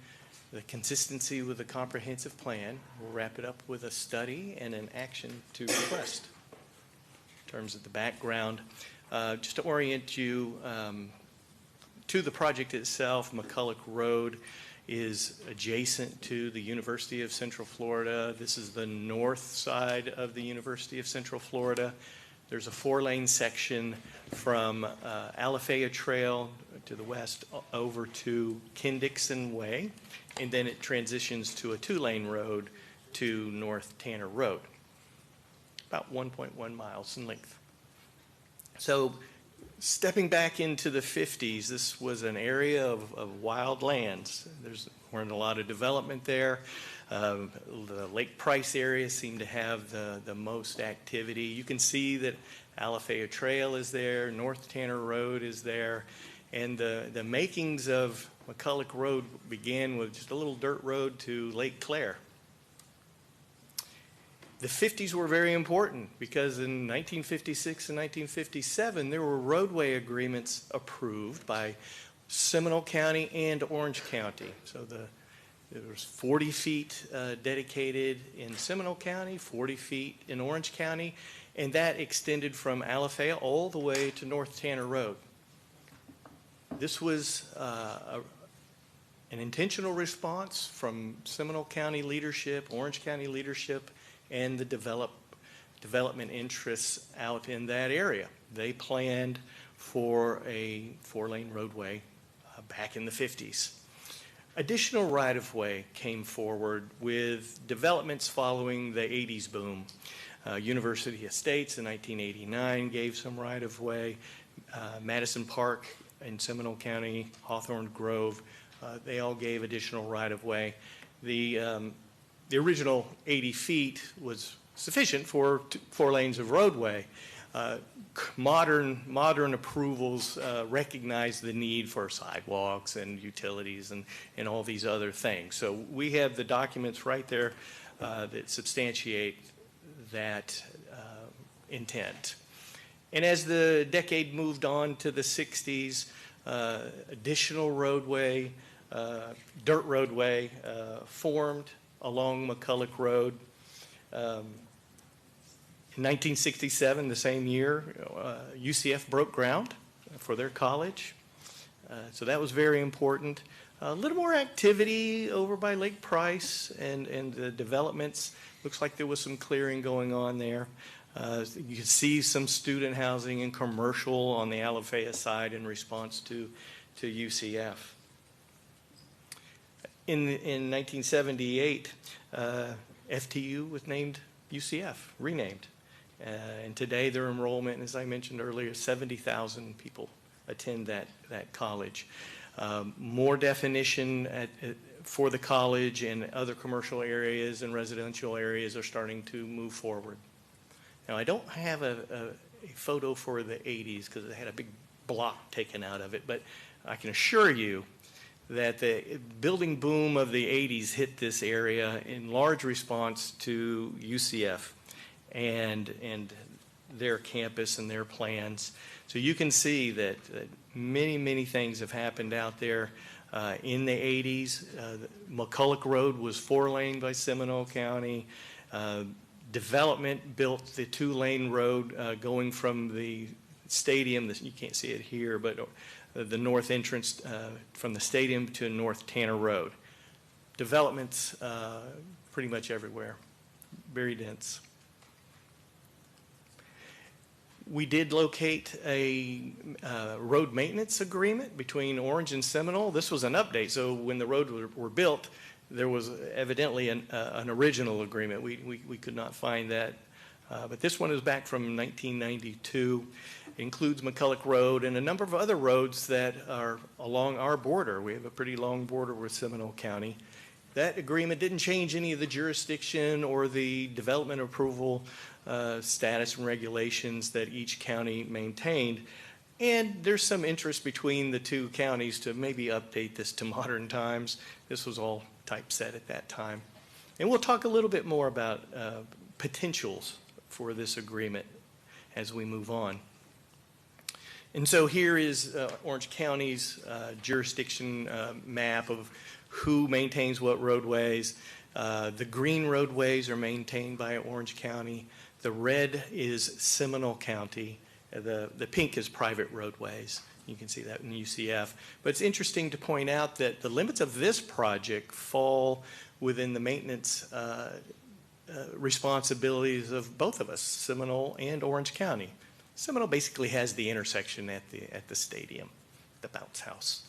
the consistency with the comprehensive plan. We'll wrap it up with a study and an action to request. In terms of the background, just to orient you to the project itself, McCulloch Road is adjacent to the University of Central Florida. This is the north side of the University of Central Florida. There's a 4-lane section from Alafaya Trail to the west over to Kendixon Way, and then it transitions to a 2-lane road to North Tanner Road, about 1.1 miles in length. So stepping back into the 50s, this was an area of wild lands. There's weren't a lot of development there. The Lake Price area seemed to have the most activity. You can see that Alafaya Trail is there, North Tanner Road is there, and the makings of McCulloch Road began with just a little dirt road to Lake Claire. The 50s were very important because in 1956 and 1957, there were roadway agreements approved by Seminole County and Orange County. So there was 40 feet dedicated in Seminole County, 40 feet in Orange County, and that extended from Alafaya all the way to North Tanner Road. This was an intentional response from Seminole County leadership, Orange County leadership, and the development interests out in that area. They planned for a 4-lane roadway back in the 50s. Additional right-of-way came forward with developments following the 80s boom. University Estates in 1989 gave some right-of-way. Madison Park in Seminole County, Hawthorne Grove, they all gave additional right-of-way. The original 80 feet was sufficient for 4 lanes of roadway. Modern approvals recognize the need for sidewalks and utilities and all these other things. So we have the documents right there that substantiate that intent. And as the decade moved on to the 60s, additional roadway, dirt roadway formed along McCulloch Road. In 1967, the same year, UCF broke ground for their college. So that was very important. A little more activity over by Lake Price and the developments. Looks like there was some clearing going on there. You can see some student housing and commercial on the Alafaya side in response to UCF. In 1978, FTU was named UCF, renamed. And today their enrollment, as I mentioned earlier, 70,000 people attend that college. More definition for the college and other commercial areas and residential areas are starting to move forward. Now, I don't have a photo for the 80s because it had a big block taken out of it, but I can assure you that the building boom of the 80s hit this area in large response to UCF and their campus and their plans. So you can see that many things have happened out there in the 80s. McCulloch Road was 4-lane by Seminole County. Development built the 2-lane road going from the stadium, you can't see it here, but the north entrance from the stadium to North Tanner Road. Developments pretty much everywhere, very dense. We did locate a road maintenance agreement between Orange and Seminole. This was an update, so when the roads were built, there was evidently an original agreement. We could not find that, but this one is back from 1992. It includes McCulloch Road and a number of other roads that are along our border. We have a pretty long border with Seminole County. That agreement didn't change any of the jurisdiction or the development approval status and regulations that each county maintained. And there's some interest between the two counties to maybe update this to modern times. This was all typeset at that time. And we'll talk a little bit more about potentials for this agreement as we move on. And so here is Orange County's jurisdiction map of who maintains what roadways. The green roadways are maintained by Orange County. The red is Seminole County. The pink is private roadways. You can see that in UCF. But it's interesting to point out that the limits of this project fall within the maintenance responsibilities of both of us, Seminole and Orange County. Seminole basically has the intersection at the stadium, the bounce house.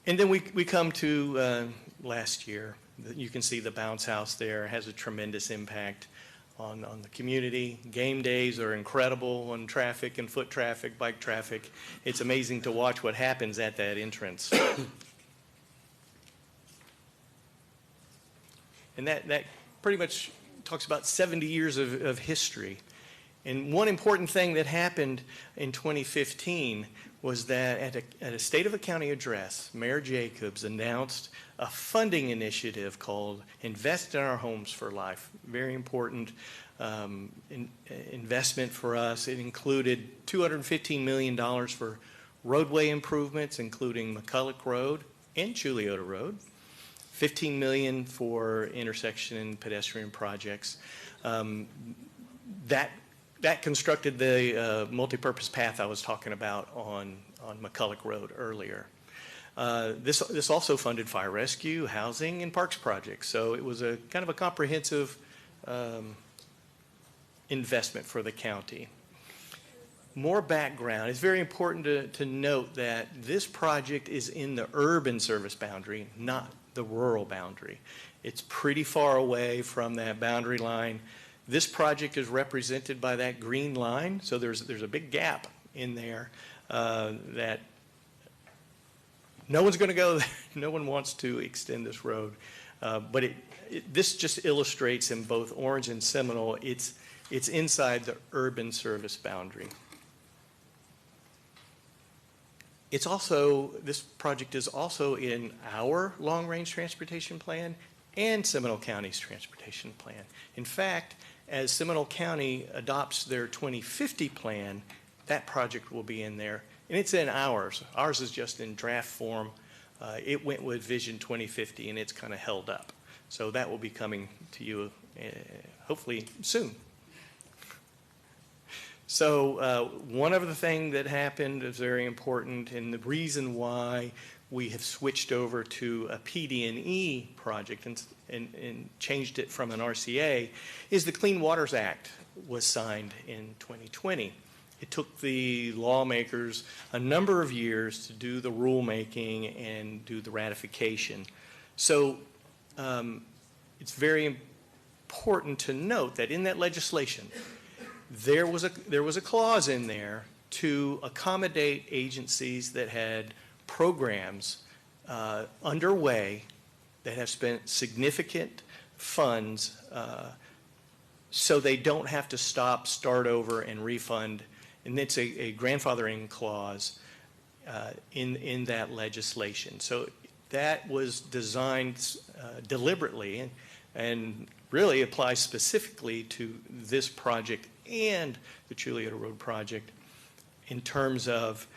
And then we come to last year. You can see the bounce house there has a tremendous impact on the community. Game days are incredible on traffic and foot traffic, bike traffic. It's amazing to watch what happens at that entrance. And that pretty much talks about 70 years of history. And one important thing that happened in 2015 was that at a State of the County address, Mayor Jacobs announced a funding initiative called Invest in Our Homes for Life. Very important investment for us. It included $215 million for roadway improvements, including McCulloch Road and Chuliota Road, $15 million for intersection and pedestrian projects. That constructed the multipurpose path I was talking about on McCulloch Road earlier. This also funded fire rescue, housing, and parks projects. So it was a kind of a comprehensive investment for the county. More background. It's very important to note that this project is in the urban service boundary, not the rural boundary. It's pretty far away from that boundary line. This project is represented by that green line, so there's a big gap in there that no one's going to go there. No one wants to extend this road, but this just illustrates in both Orange and Seminole, it's inside the urban service boundary. It's also, this project is also in our long-range transportation plan and Seminole County's transportation plan. In fact, as Seminole County adopts their 2050 plan, that project will be in there, and it's in ours. Ours is just in draft form. It went with Vision 2050, and it's kind of held up. So that will be coming to you hopefully soon. So one other thing that happened is very important, and the reason why we have switched over to a PD&E project and changed it from an RCA is the Clean Waters Act was signed in 2020. It took the lawmakers a number of years to do the rulemaking and do the ratification. So it's very important to note that in that legislation, there was a clause in there to accommodate agencies that had programs underway that have spent significant funds so they don't have to stop, start over, and refund. And it's a grandfathering clause in that legislation. So that was designed deliberately and really applies specifically to this project and the Chuliota Road project in terms of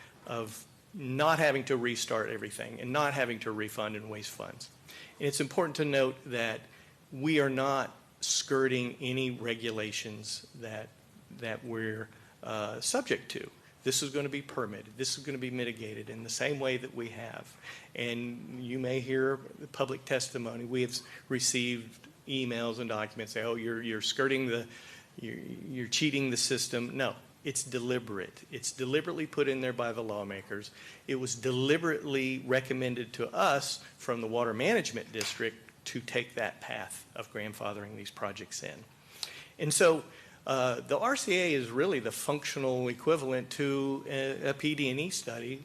not having to restart everything and not having to refund and waste funds. And it's important to note that we are not skirting any regulations that we're subject to. This is going to be permitted. This is going to be mitigated in the same way that we have. And you may hear public testimony. We have received emails and documents say, oh, you're skirting you're cheating the system. No, it's deliberate. It's deliberately put in there by the lawmakers. It was deliberately recommended to us from the Water Management District to take that path of grandfathering these projects in. And so the RCA is really the functional equivalent to a PD&E study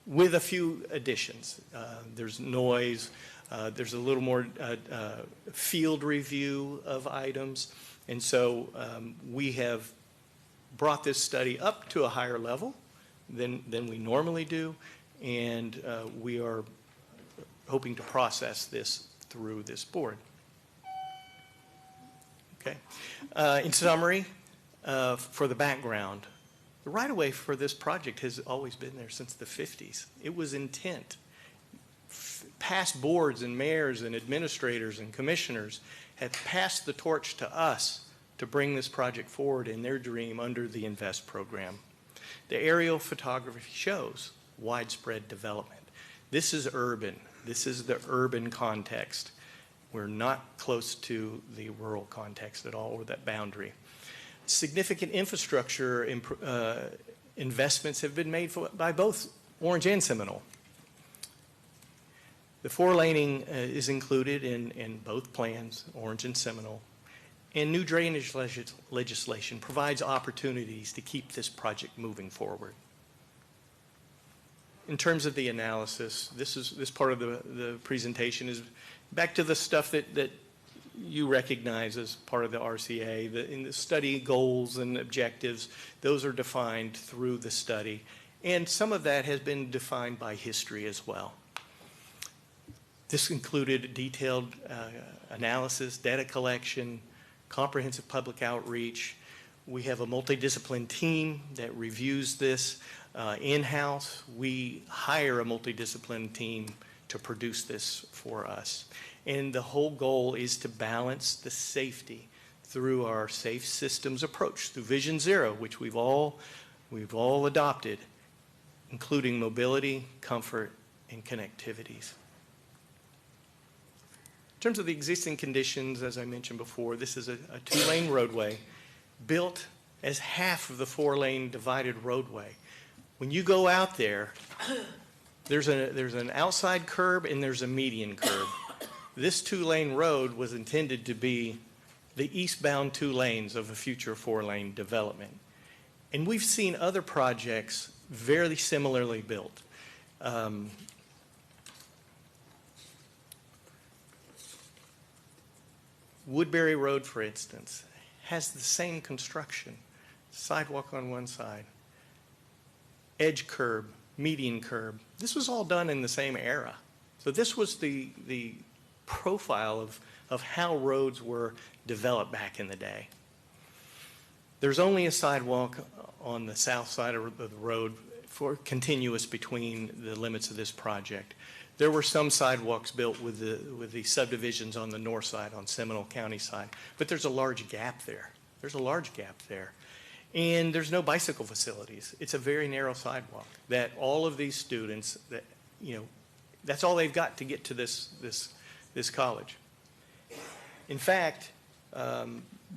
with a few additions. There's noise, there's a little more field review of items, and so we have brought this study up to a higher level than we normally do, and we are hoping to process this through this board. Okay. In summary, for the background, the right-of-way for this project has always been there since the 50s. It was intent. Past boards and mayors and administrators and commissioners have passed the torch to us to bring this project forward in their dream under the INVEST program. The aerial photography shows widespread development. This is urban. This is the urban context. We're not close to the rural context at all, or that boundary. Significant infrastructure investments have been made by both Orange and Seminole. The 4-laning is included in both plans, Orange and Seminole, and new drainage legislation provides opportunities to keep this project moving forward. In terms of the analysis, this part of the presentation is back to the stuff that you recognize as part of the RCA. In the study goals and objectives, those are defined through the study. And some of that has been defined by history as well. This included detailed analysis, data collection, comprehensive public outreach. We have a multidisciplinary team that reviews this in-house. We hire a multidisciplinary team to produce this for us. And the whole goal is to balance the safety through our safe systems approach, through Vision Zero, which we've all adopted, including mobility, comfort, and connectivities. In terms of the existing conditions, as I mentioned before, this is a 2-lane roadway built as half of the 4-lane divided roadway. When you go out there, there's an outside curb and there's a median curb. This 2-lane road was intended to be the eastbound 2 lanes of a future 4-lane development. And we've seen other projects very similarly built. Woodbury Road, for instance, has the same construction. Sidewalk on one side, edge curb, median curb. This was all done in the same era. So this was the profile of how roads were developed back in the day. There's only a sidewalk on the south side of the road continuous between the limits of this project. There were some sidewalks built with the subdivisions on the north side, on Seminole County side, but there's a large gap there. There's a large gap there. And there's no bicycle facilities. It's a very narrow sidewalk that all of these students, that's all they've got to get to this college. In fact,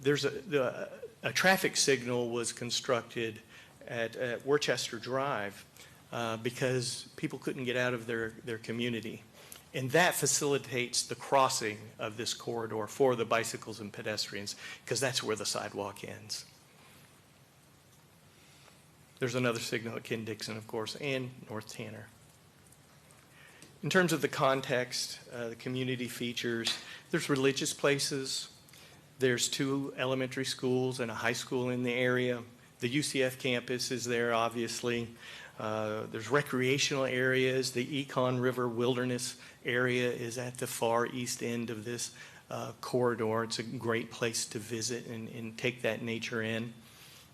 there's a traffic signal was constructed at Worcester Drive because people couldn't get out of their community. And that facilitates the crossing of this corridor for the bicycles and pedestrians, because that's where the sidewalk ends. There's another signal at Ken Dixon, of course, and North Tanner. In terms of the context, the community features, there's religious places, there's 2 elementary schools and a high school in the area. The UCF campus is there, obviously. There's recreational areas. The Econ River Wilderness area is at the far east end of this corridor. It's a great place to visit and take that nature in.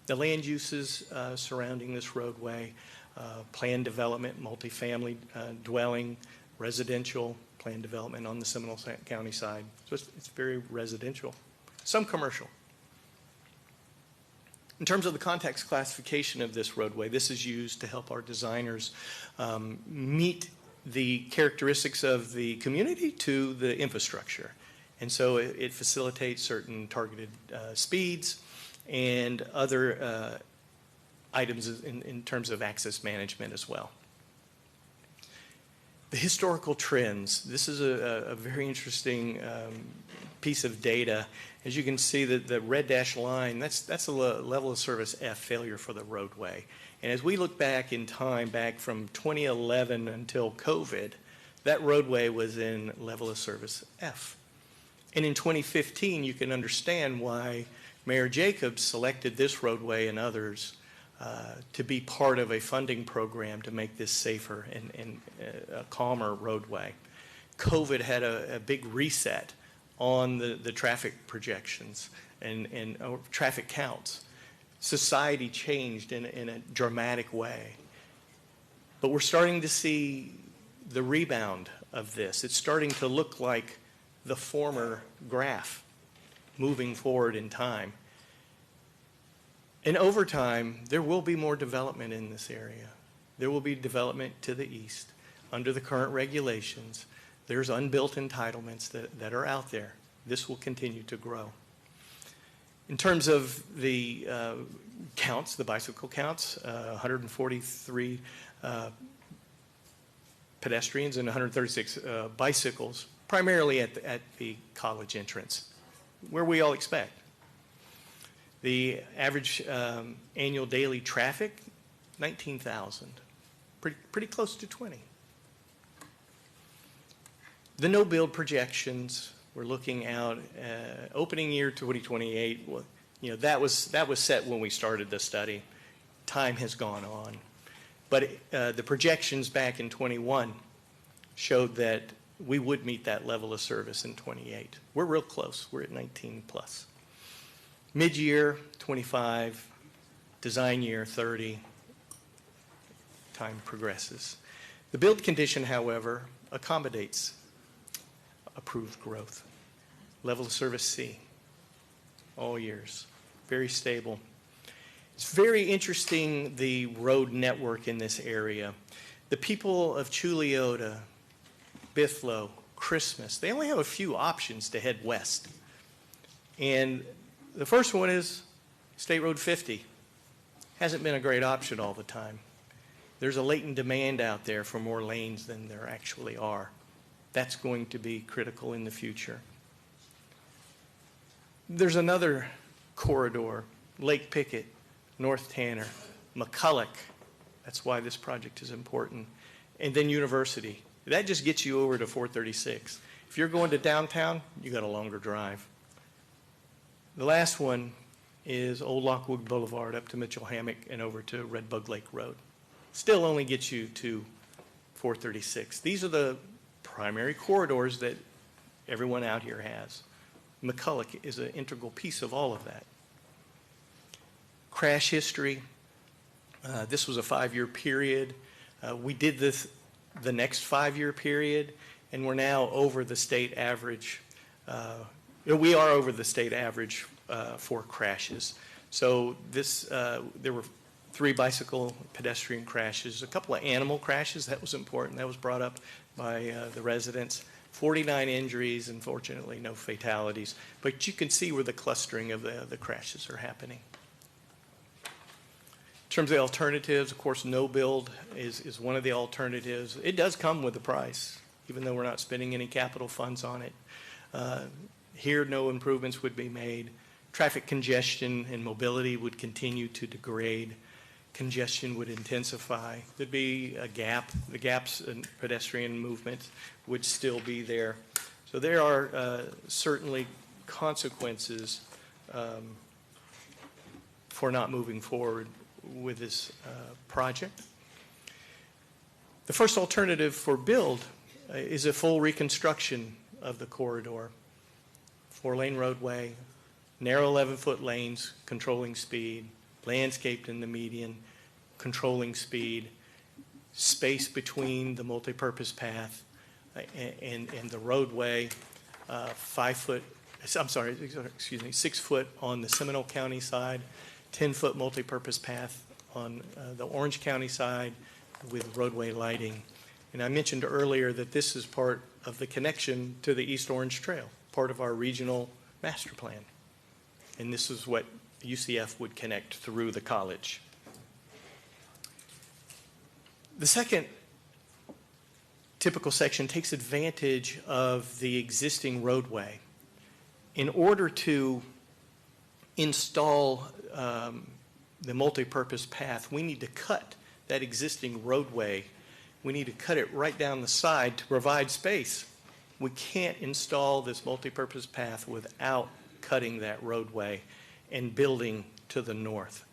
The land uses surrounding this roadway, planned development, multifamily dwelling, residential, planned development on the Seminole County side. So it's very residential, some commercial. In terms of the context classification of this roadway, this is used to help our designers meet the characteristics of the community to the infrastructure. And so it facilitates certain targeted speeds and other items in terms of access management as well. The historical trends. This is a very interesting piece of data. As you can see, the red dashed line, that's a level of service F failure for the roadway. And as we look back in time, back from 2011 until COVID, that roadway was in level of service F. And in 2015, you can understand why Mayor Jacobs selected this roadway and others to be part of a funding program to make this safer and a calmer roadway. COVID had a big reset on the traffic projections and traffic counts. Society changed in a dramatic way. But we're starting to see the rebound of this. It's starting to look like the former graph moving forward in time. And over time, there will be more development in this area. There will be development to the east. Under the current regulations, there's unbuilt entitlements that are out there. This will continue to grow. In terms of the counts, the bicycle counts, 143 pedestrians and 136 bicycles, primarily at the college entrance, where we all expect. The average annual daily traffic, 19,000, pretty close to 20. The no-build projections, we're looking out, opening year 2028, you know, that was set when we started the study. Time has gone on. But the projections back in 21 showed that we would meet that level of service in 28. We're real close. We're at 19 plus. Mid-year, 25. Design year, 30. Time progresses. The build condition, however, accommodates approved growth. Level of service C, all years. Very stable. It's very interesting, the road network in this area. The people of Chuleota, Bithlo, Christmas, they only have a few options to head west. And the first one is State Road 50. Hasn't been a great option all the time. There's a latent demand out there for more lanes than there actually are. That's going to be critical in the future. There's another corridor, Lake Pickett, North Tanner, McCulloch. That's why this project is important. And then University. That just gets you over to 436. If you're going to downtown, you got a longer drive. The last one is Old Lockwood Boulevard up to Mitchell Hammock and over to Red Bug Lake Road. Still only gets you to 436. These are the primary corridors that everyone out here has. McCulloch is an integral piece of all of that. Crash history. This was a 5-year period. We did this the next 5-year period, and we're now over the state average. We are over the state average for crashes. So this, there were 3 bicycle pedestrian crashes, a couple of animal crashes. That was important. That was brought up by the residents. 49 injuries, and fortunately no fatalities. But you can see where the clustering of the crashes are happening. In terms of the alternatives, of course, no build is one of the alternatives. It does come with a price, even though we're not spending any capital funds on it. Here, no improvements would be made. Traffic congestion and mobility would continue to degrade. Congestion would intensify. There'd be a gap. The gaps in pedestrian movement would still be there. So there are certainly consequences for not moving forward with this project. The first alternative for build is a full reconstruction of the corridor. 4-lane roadway, narrow 11-foot lanes, controlling speed, landscaped in the median, controlling speed, space between the multipurpose path and the roadway, 6 foot on the Seminole County side, 10-foot multipurpose path on the Orange County side with roadway lighting. And I mentioned earlier that this is part of the connection to the East Orange Trail, part of our regional master plan. And this is what UCF would connect through the college. The second typical section takes advantage of the existing roadway. In order to install the multipurpose path, we need to cut that existing roadway. We need to cut it right down the side to provide space. We can't install this multipurpose path without cutting that roadway and building to the north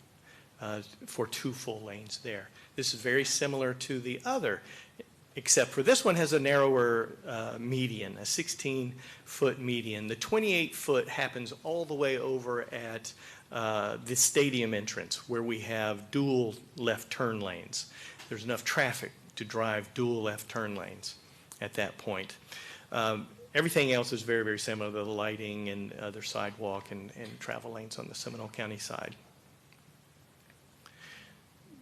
for 2 full lanes there. This is very similar to the other, except for this one has a narrower median, a 16-foot median. The 28-foot happens all the way over at the stadium entrance where we have dual left turn lanes. There's enough traffic to drive dual left turn lanes at that point. Everything else is very, very similar to the lighting and other sidewalk and travel lanes on the Seminole County side.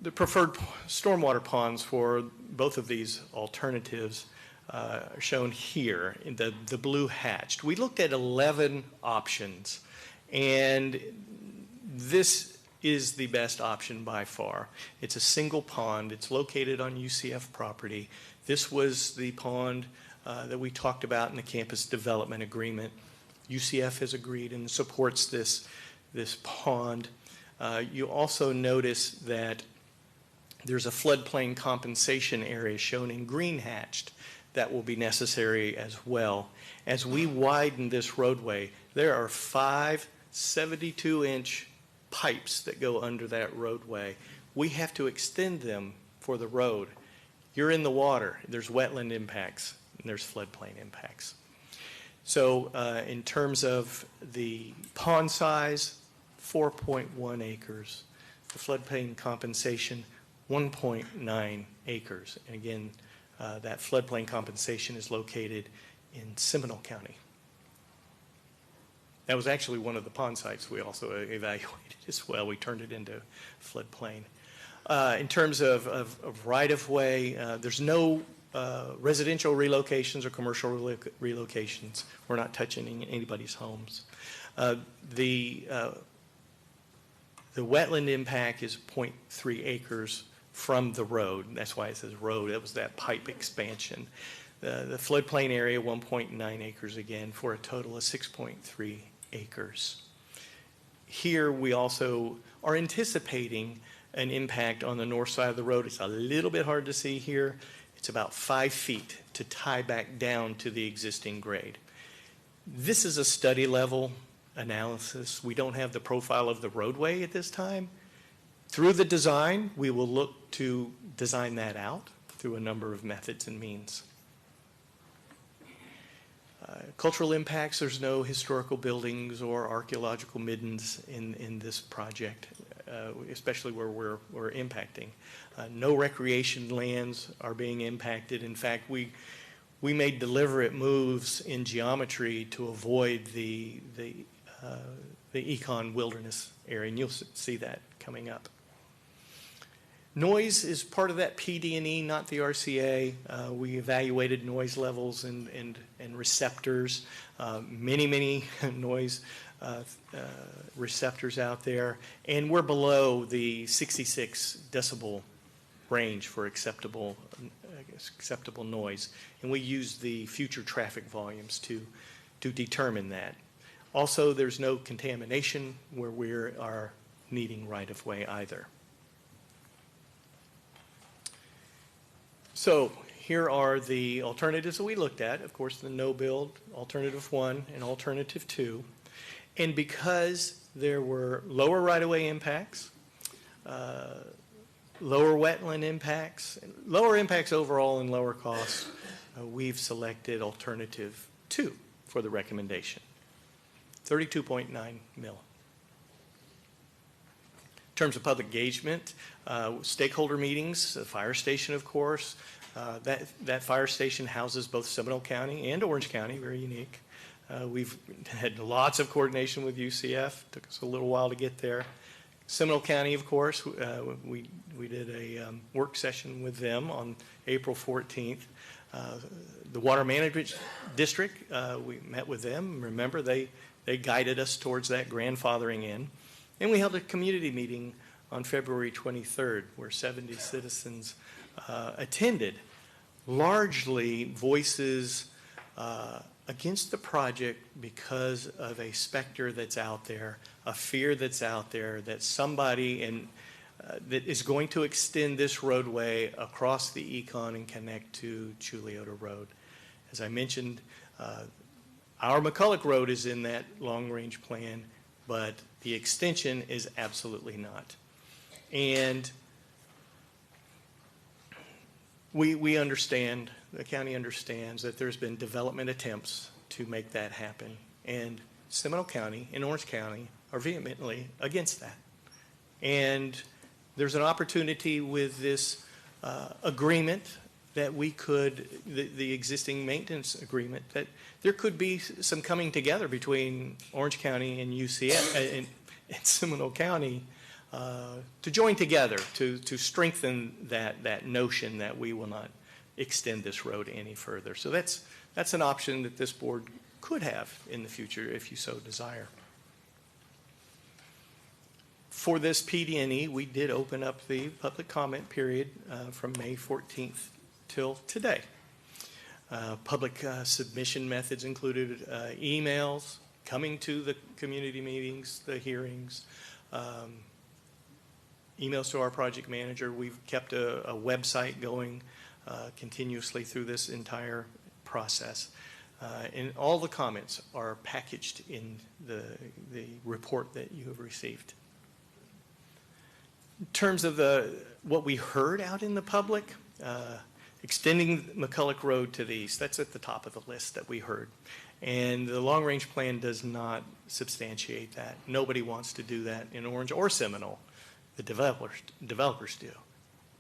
The preferred stormwater ponds for both of these alternatives are shown here in the blue hatched. We looked at 11 options, and this is the best option by far. It's a single pond. It's located on UCF property. This was the pond that we talked about in the campus development agreement. UCF has agreed and supports this pond. You also notice that there's a floodplain compensation area shown in green hatched that will be necessary as well. As we widen this roadway, there are 5 72-inch pipes that go under that roadway. We have to extend them for the road. You're in the water. There's wetland impacts and there's floodplain impacts. So in terms of the pond size, 4.1 acres. The floodplain compensation, 1.9 acres. And again, that floodplain compensation is located in Seminole County. That was actually one of the pond sites we also evaluated as well. We turned it into floodplain. In terms of right-of-way, there's no residential relocations or commercial relocations. We're not touching anybody's homes. The wetland impact is 0.3 acres from the road. That's why it says road. It was that pipe expansion. The floodplain area, 1.9 acres again, for a total of 6.3 acres. Here we also are anticipating an impact on the north side of the road. It's a little bit hard to see here. It's about 5 feet to tie back down to the existing grade. This is a study level analysis. We don't have the profile of the roadway at this time. Through the design, we will look to design that out through a number of methods and means. Cultural impacts, there's no historical buildings or archaeological middens in this project, especially where we're impacting. No recreation lands are being impacted. In fact, we made deliberate moves in geometry to avoid the Econ Wilderness area, and you'll see that coming up. Noise is part of that PD&E, not the RCA. We evaluated noise levels and receptors, many noise receptors out there, and we're below the 66 decibel range for acceptable noise, and we use the future traffic volumes to determine that. Also, there's no contamination where we are needing right-of-way either. So here are the alternatives that we looked at. Of course, the no-build, alternative 1 and alternative 2. And because there were lower right-of-way impacts, lower wetland impacts, lower impacts overall and lower costs, we've selected alternative 2 for the recommendation, 32.9 mil. In terms of public engagement, stakeholder meetings, the fire station, of course. That fire station houses both Seminole County and Orange County, very unique. We've had lots of coordination with UCF. Took us a little while to get there. Seminole County, of course, we did a work session with them on April 14th. The Water Management District, we met with them. Remember, they guided us towards that grandfathering in. And we held a community meeting on February 23rd where 70 citizens attended, largely voices against the project because of a specter that's out there, a fear that's out there that somebody that is going to extend this roadway across the Econ and connect to Chuleota Road. As I mentioned, our McCulloch Road is in that long-range plan, but the extension is absolutely not. And we understand, the county understands that there's been development attempts to make that happen. And Seminole County and Orange County are vehemently against that. And there's an opportunity with this agreement that we could, the existing maintenance agreement, that there could be some coming together between Orange County and UCF and Seminole County to join together to strengthen that notion that we will not extend this road any further. So that's an option that this board could have in the future if you so desire. For this PD&E, we did open up the public comment period from May 14th till today. Public submission methods included emails, coming to the community meetings, the hearings, emails to our project manager. We've kept a website going continuously through this entire process. And all the comments are packaged in the report that you have received. In terms of what we heard out in the public, extending McCulloch Road to the east, that's at the top of the list that we heard. And the long-range plan does not substantiate that. Nobody wants to do that in Orange or Seminole. The developers do,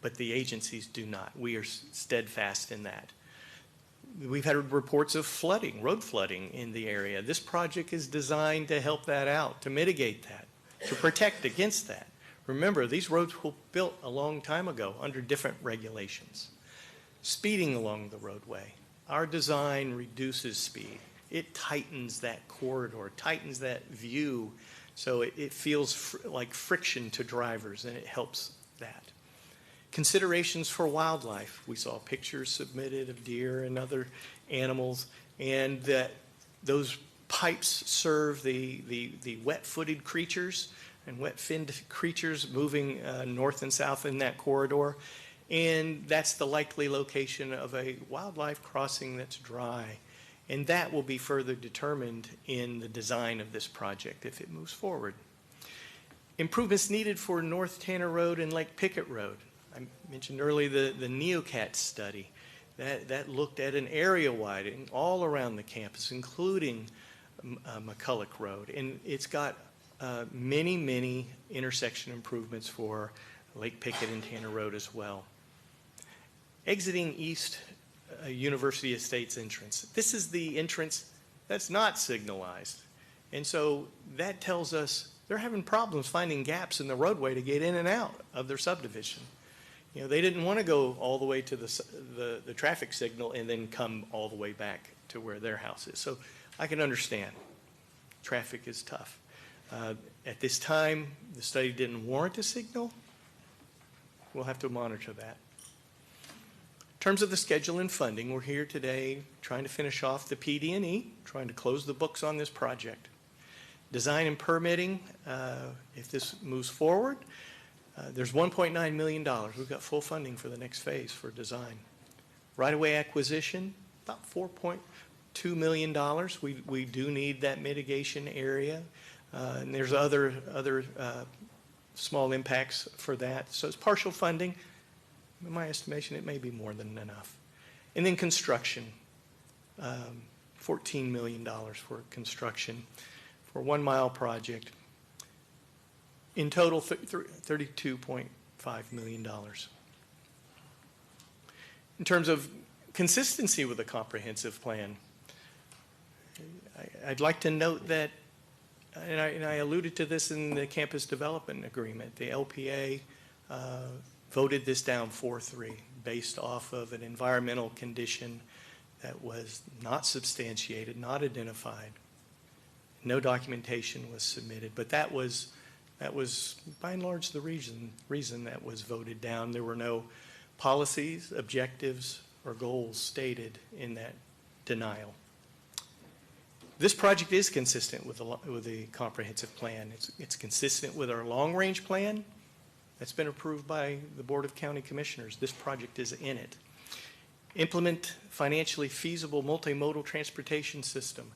but the agencies do not. We are steadfast in that. We've had reports of flooding, road flooding in the area. This project is designed to help that out, to mitigate that, to protect against that. Remember, these roads were built a long time ago under different regulations. Speeding along the roadway. Our design reduces speed. It tightens that corridor, tightens that view, so it feels like friction to drivers, and it helps that. Considerations for wildlife. We saw pictures submitted of deer and other animals, and that those pipes serve the wet-footed creatures and wet-finned creatures moving north and south in that corridor. And that's the likely location of a wildlife crossing that's dry. And that will be further determined in the design of this project if it moves forward. Improvements needed for North Tanner Road and Lake Pickett Road. I mentioned earlier the NeoCat study. That looked at an area widening all around the campus, including McCulloch Road. And it's got many, many intersection improvements for Lake Pickett and Tanner Road as well. Exiting East University Estates entrance. This is the entrance that's not signalized. And so that tells us they're having problems finding gaps in the roadway to get in and out of their subdivision. You know, they didn't want to go all the way to the traffic signal and then come all the way back to where their house is. So I can understand. Traffic is tough. At this time, the study didn't warrant a signal. We'll have to monitor that. In terms of the schedule and funding, we're here today trying to finish off the PD&E, trying to close the books on this project. Design and permitting, if this moves forward, there's $1.9 million. We've got full funding for the next phase for design. Right-of-way acquisition, about $4.2 million. We do need that mitigation area. And there's other small impacts for that. So it's partial funding. In my estimation, it may be more than enough. And then construction, $14 million for construction for a 1 mile project. In total, $32.5 million. In terms of consistency with a comprehensive plan, I'd like to note that and I alluded to this in the campus development agreement. The LPA voted this down 4-3 based off of an environmental condition that was not substantiated, not identified. No documentation was submitted, but that was by and large the reason that was voted down. There were no policies, objectives, or goals stated in that denial. This project is consistent with the comprehensive plan. It's consistent with our long-range plan that's been approved by the Board of County Commissioners. This project is in it. Implement financially feasible multimodal transportation system.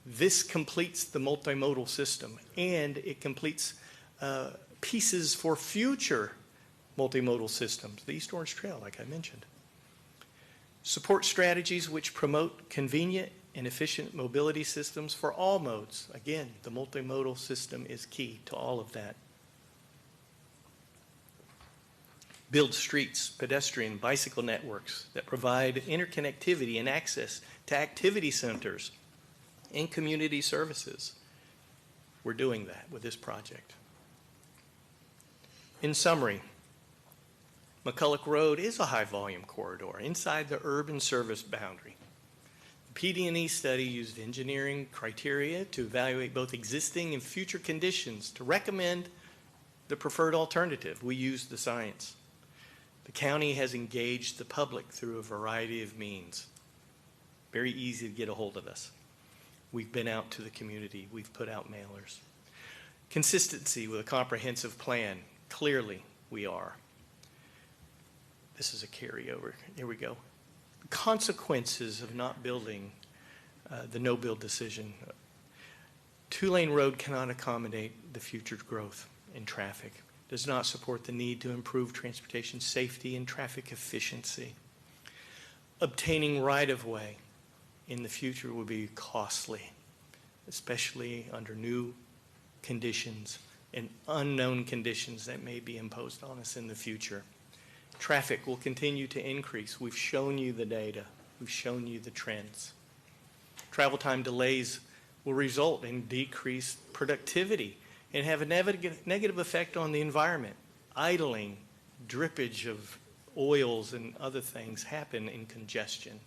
This completes the multimodal system, and it completes pieces for future multimodal systems, the East Orange Trail, like I mentioned. Support strategies which promote convenient and efficient mobility systems for all modes. Again, the multimodal system is key to all of that. Build streets, pedestrian, bicycle networks that provide interconnectivity and access to activity centers and community services. We're doing that with this project. In summary, McCulloch Road is a high-volume corridor inside the urban service boundary. The PD&E study used engineering criteria to evaluate both existing and future conditions to recommend the preferred alternative. We used the science. The county has engaged the public through a variety of means. Very easy to get a hold of us. We've been out to the community. We've put out mailers. Consistency with a comprehensive plan. Clearly, we are. This is a carryover. Here we go. Consequences of not building the no-build decision. Two-lane road cannot accommodate the future growth in traffic. Does not support the need to improve transportation safety and traffic efficiency. Obtaining right-of-way in the future will be costly, especially under new conditions and unknown conditions that may be imposed on us in the future. Traffic will continue to increase. We've shown you the data. We've shown you the trends. Travel time delays will result in decreased productivity and have a negative effect on the environment. Idling, drippage of oils and other things happen in congestion.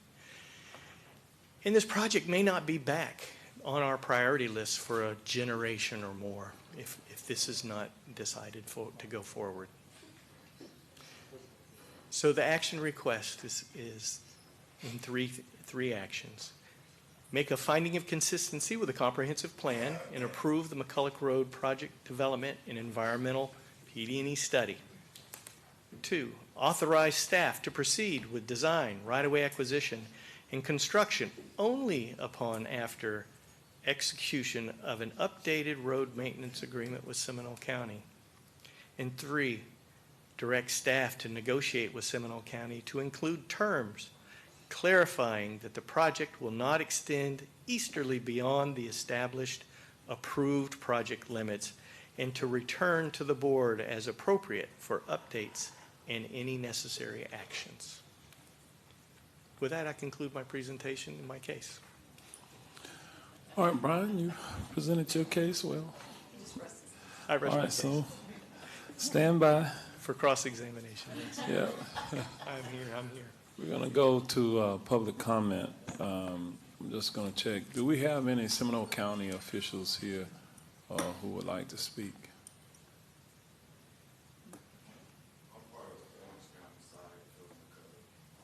And this project may not be back on our priority list for a generation or more if this is not decided to go forward. So the action request is in three actions. Make a finding of consistency with a comprehensive plan and approve the McCulloch Road project development and environmental PD&E study. 2, authorize staff to proceed with design, right-of-way acquisition, and construction only upon after execution of an updated road maintenance agreement with Seminole County. And 3, direct staff to negotiate with Seminole County to include terms clarifying that the project will not extend easterly beyond the established approved project limits and to return to the board as appropriate for updates and any necessary actions. With that, I conclude my presentation in my case. All right, Brian, you presented your case well. I rest my All right, case. so stand by. For cross-examination, yes. Yeah. I'm here. We're going to go to public comment. I'm just going to check. Do we have any Seminole County officials here who would like to speak?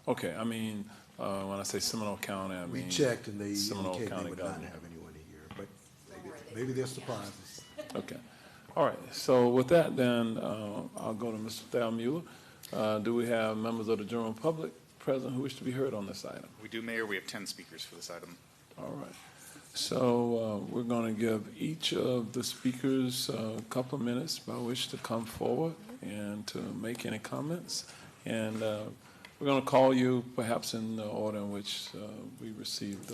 Okay, I mean, when I say Seminole County, I mean We checked and they Seminole indicated they County would not government. have anyone here, but maybe they're surprises. Okay. All right. So with that, then I'll go to Mr. Thal Mueller. Do we have members of the general public present who wish to be heard on this item? We do, Mayor. We have 10 speakers for this item. All right. So we're going to give each of the speakers a couple of minutes by which to come forward and to make any comments. And we're going to call you perhaps in the order in which we received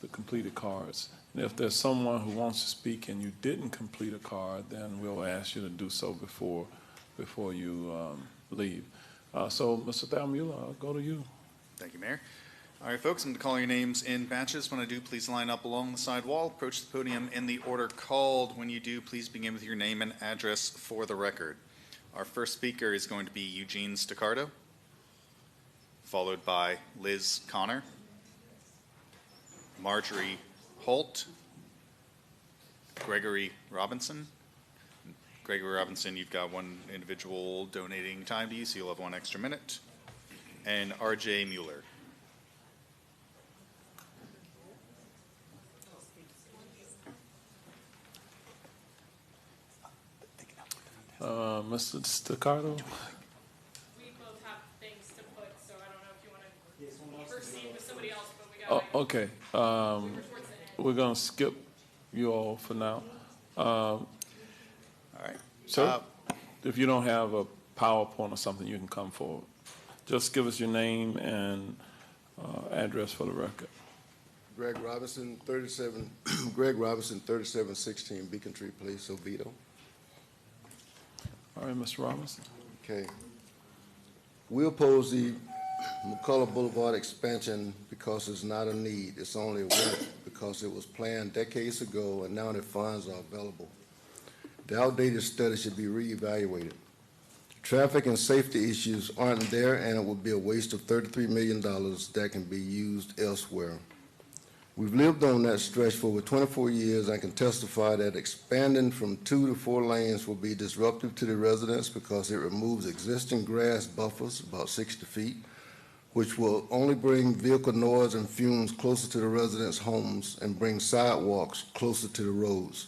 the completed cards. And if there's someone who wants to speak and you didn't complete a card, then we'll ask you to do so before you leave. So, Mr. Thal Mueller, I'll go to you. Thank you, Mayor. All right, folks, I'm going to call your names in batches. When I do, please line up along the side wall, approach the podium in the order called. When you do, please begin with your name and address for the record. Our first speaker is going to be Eugene Staccardo, followed by Liz Connor, Marjorie Holt, Gregory Robinson. Gregory Robinson, you've got one individual donating time to you, so you'll have 1 extra minute. And R.J. Mueller. Mr. Staccardo? We both have things to put, so I don't know if you want to proceed with somebody else, but we got. Oh, okay. We're going to skip you all for now. All right. Sir, if you don't have a PowerPoint or something, you can come forward. Just give us your name and address for the record. Greg Robinson, 3716 Beacon Tree Place, Oviedo. All right, Mr. Robinson. Okay. We oppose the McCullough Boulevard expansion because it's not a need. It's only a want because it was planned decades ago and now the funds are available. The outdated study should be reevaluated. Traffic and safety issues aren't there, and it would be a waste of $33 million that can be used elsewhere. We've lived on that stretch for over 24 years. I can testify that expanding from 2 to 4 lanes will be disruptive to the residents because it removes existing grass buffers, about 60 feet, which will only bring vehicle noise and fumes closer to the residents' homes and bring sidewalks closer to the roads.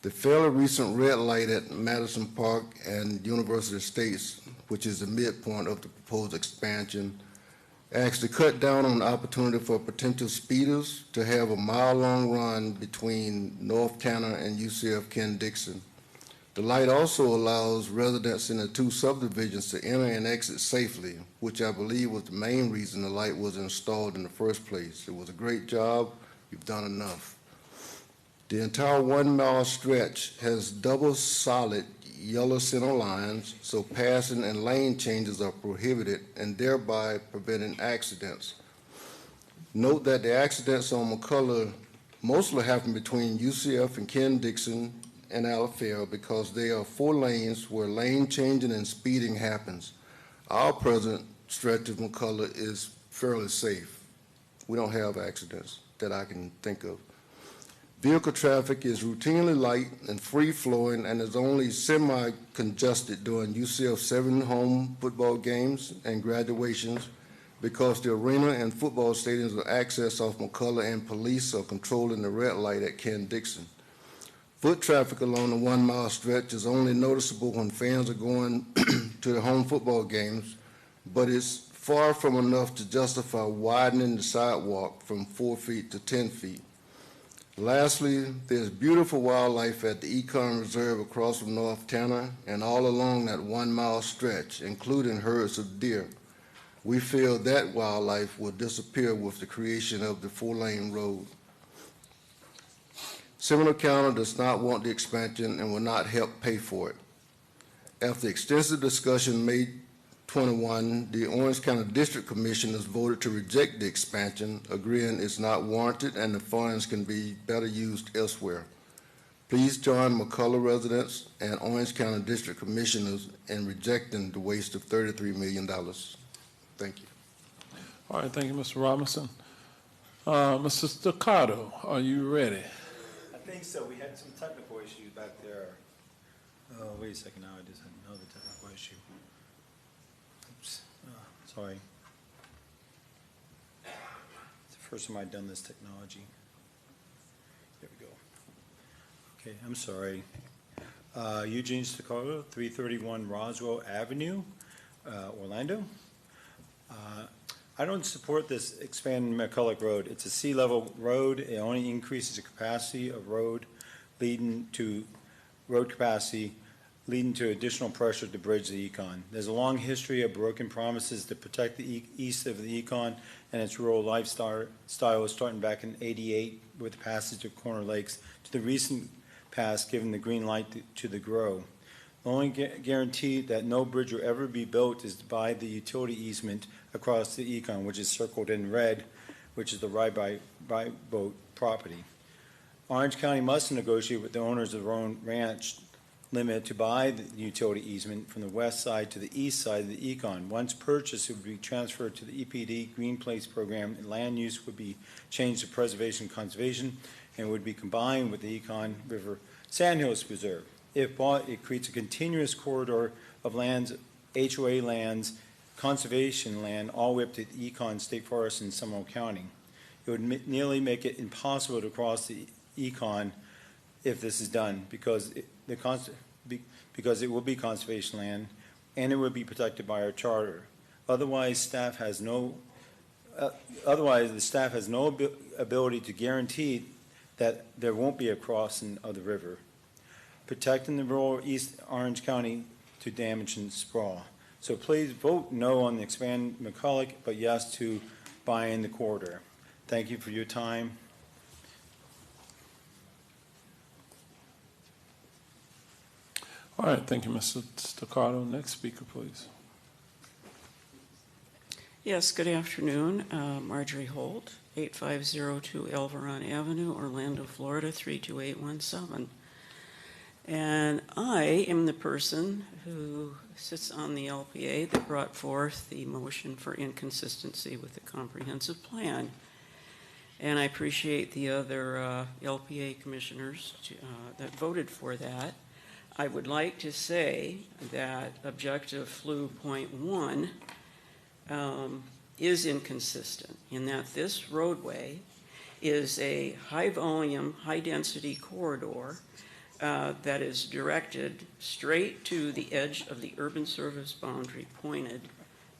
The fairly recent red light at Madison Park and University Estates, which is the midpoint of the proposed expansion, actually cut down on the opportunity for potential speeders to have a mile-long run between North Tanner and UCF Ken Dixon. The light also allows residents in the 2 subdivisions to enter and exit safely, which I believe was the main reason the light was installed in the first place. It was a great job. You've done enough. The entire 1 mile stretch has double solid yellow center lines, so passing and lane changes are prohibited and thereby preventing accidents. Note that the accidents on McCullough mostly happen between UCF and Ken Dixon and Alafaya because they are 4 lanes where lane changing and speeding happens. Our present stretch of McCullough is fairly safe. We don't have accidents that I can think of. Vehicle traffic is routinely light and free-flowing and is only semi-congested during UCF 7 home football games and graduations because the arena and football stadiums are accessed off McCullough and police are controlling the red light at Ken Dixon. Foot traffic along the 1 mile stretch is only noticeable when fans are going to the home football games, but it's far from enough to justify widening the sidewalk from 4 feet to 10 feet. Lastly, there's beautiful wildlife at the Econ Reserve across from North Tanner and all along that 1 mile stretch, including herds of deer. We feel that wildlife will disappear with the creation of the 4-lane road. Seminole County does not want the expansion and will not help pay for it. After extensive discussion May 21, the Orange County District Commissioners voted to reject the expansion, agreeing it's not warranted and the funds can be better used elsewhere. Please join McCullough residents and Orange County District Commissioners in rejecting the waste of $33 million. Thank you. All right, thank you, Mr. Robinson. Mr. Staccardo, are you ready? I think so. We had some technical issues back there. Wait a second now. I just had another technical issue. Oops. Sorry. It's the first time I've done this technology. There we go. Okay, I'm sorry. Eugene Staccardo, 331 Roswell Avenue, Orlando. I don't support this expanding McCullough Road. It's a sea-level road. It only increases the capacity of road capacity, leading to additional pressure to bridge the Econ. There's a long history of broken promises to protect the east of the Econ and its rural lifestyle, starting back in '88 with the passage of Corner Lakes to the recent past, giving the green light to the GROW. The only guarantee that no bridge will ever be built is by the utility easement across the Econ, which is circled in red, which is the right boat property. Orange County must negotiate with the owners of their own ranch limit to buy the utility easement from the west side to the east side of the Econ. Once purchased, it would be transferred to the EPD Green Place program, and land use would be changed to preservation conservation and would be combined with the Econ River Sandhills Preserve. If bought, it creates a continuous corridor of lands, HOA lands, conservation land, all the way up to the Econ State Forest in Seminole County. It would nearly make it impossible to cross the Econ if this is done, because it will be conservation land, and it would be protected by our charter. Otherwise, the staff has no ability to guarantee that there won't be a crossing of the river. Protecting the rural East Orange County to damage and sprawl. So please vote no on the expand McCulloch, but yes to buying the corridor. Thank you for your time. All right, thank you, Mr. Staccato. Next speaker, please. Yes, good afternoon. Marjorie Holt, 8502 Elveron Avenue, Orlando, Florida, 32817. And I am the person who sits on the LPA that brought forth the motion for inconsistency with the comprehensive plan. And I appreciate the other LPA commissioners that voted for that. I would like to say that objective flu point 1 is inconsistent in that this roadway is a high-volume, high-density corridor that is directed straight to the edge of the urban service boundary pointed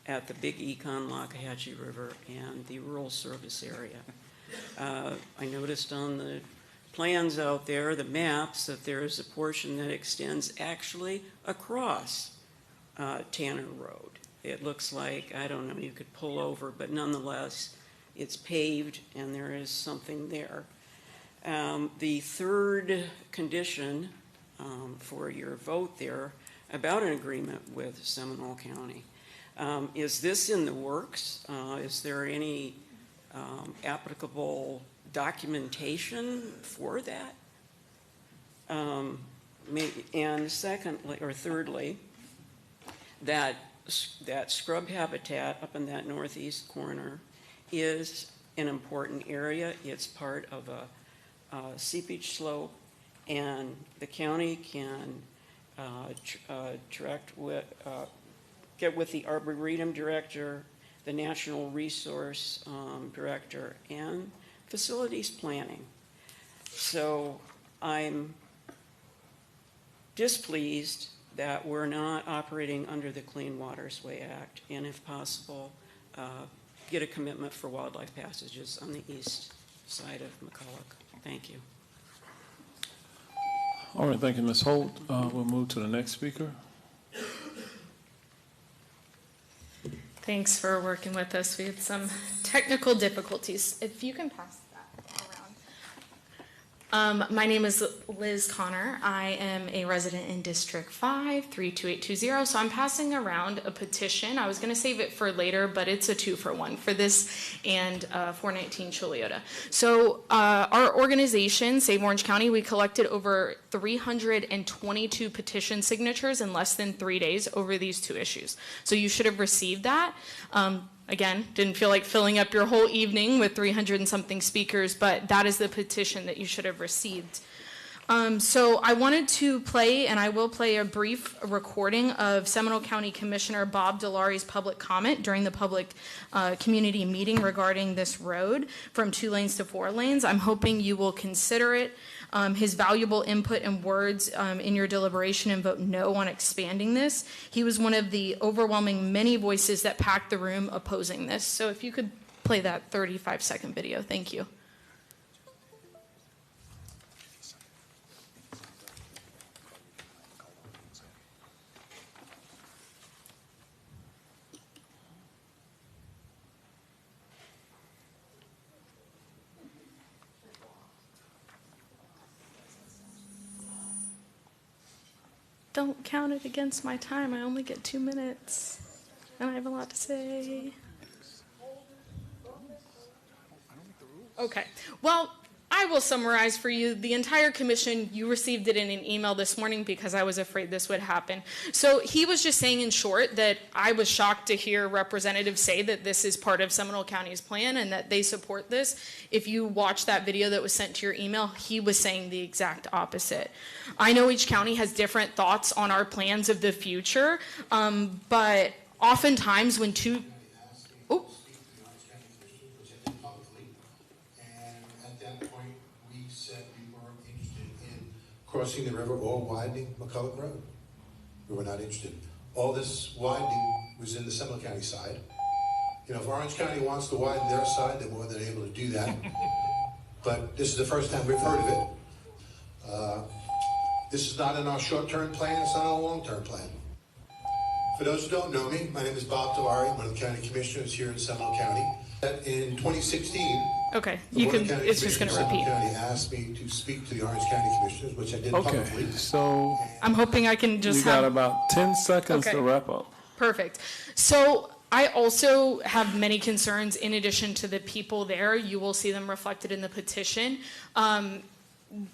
at the Big Econ, Lockhatchee River, and the rural service area. I noticed on the plans out there, the maps, that there is a portion that extends actually across Tanner Road. It looks like, I don't know, you could pull over, but nonetheless, it's paved and there is something there. The third condition for your vote there about an agreement with Seminole County, is this in the works? Is there any applicable documentation for that? And secondly, or thirdly, that scrub habitat up in that northeast corner is an important area. It's part of a seepage slope, and the county can get with the Arboretum Director, the National Resource Director, and facilities planning. So I'm displeased that we're not operating under the Clean Waters Way Act, and if possible, get a commitment for wildlife passages on the east side of McCulloch. Thank you. All right, thank you, Ms. Holt. We'll move to the next speaker. Thanks for working with us. We had some technical difficulties. If you can pass that around. My name is Liz Connor. I am a resident in District 5, 32820. So I'm passing around a petition. I was going to save it for later, but it's a 2-for-1 for this and 419 Chiliota. So our organization, Save Orange County, we collected over 322 petition signatures in less than 3 days over these two issues. So you should have received that. Again, didn't feel like filling up your whole evening with 300 and something speakers, but that is the petition that you should have received. So I wanted to play, and I will play, a brief recording of Seminole County Commissioner Bob Dilawri's public comment during the public community meeting regarding this road from 2 lanes to 4 lanes. I'm hoping you will consider it. His valuable input and words in your deliberation and vote no on expanding this. He was one of the overwhelming many voices that packed the room opposing this. So if you could play that 35-second video, thank you. don't count it against my time. I only get 2 minutes, and I have a lot to say. Okay. Well, I will summarize for you. The entire commission, you received it in an email this morning because I was afraid this would happen. So he was just saying in short that I was shocked to hear representatives say that this is part of Seminole County's plan and that they support this. If you watch that video that was sent to your email, he was saying the exact opposite. I know each county has different thoughts on our plans of the future, but oftentimes when two... Oh. Crossing the river or widening McCulloch Road. We were not interested. All this widening was in the Seminole County side. You know, if Orange County wants to widen their side, they're more than able to do that. But this is the first time we've heard of it. This is not in our short-term plan, it's not in our long-term plan. For those who don't know me, my name is Bob Delari, one of the county commissioners here in Seminole County. In 2016, okay, it's just going to repeat. County asked me to speak to the Orange County Commissioners, which I did publicly. Okay, so I'm hoping I can just you got about 10 seconds to wrap up. Perfect. So I also have many concerns in addition to the people there. You will see them reflected in the petition.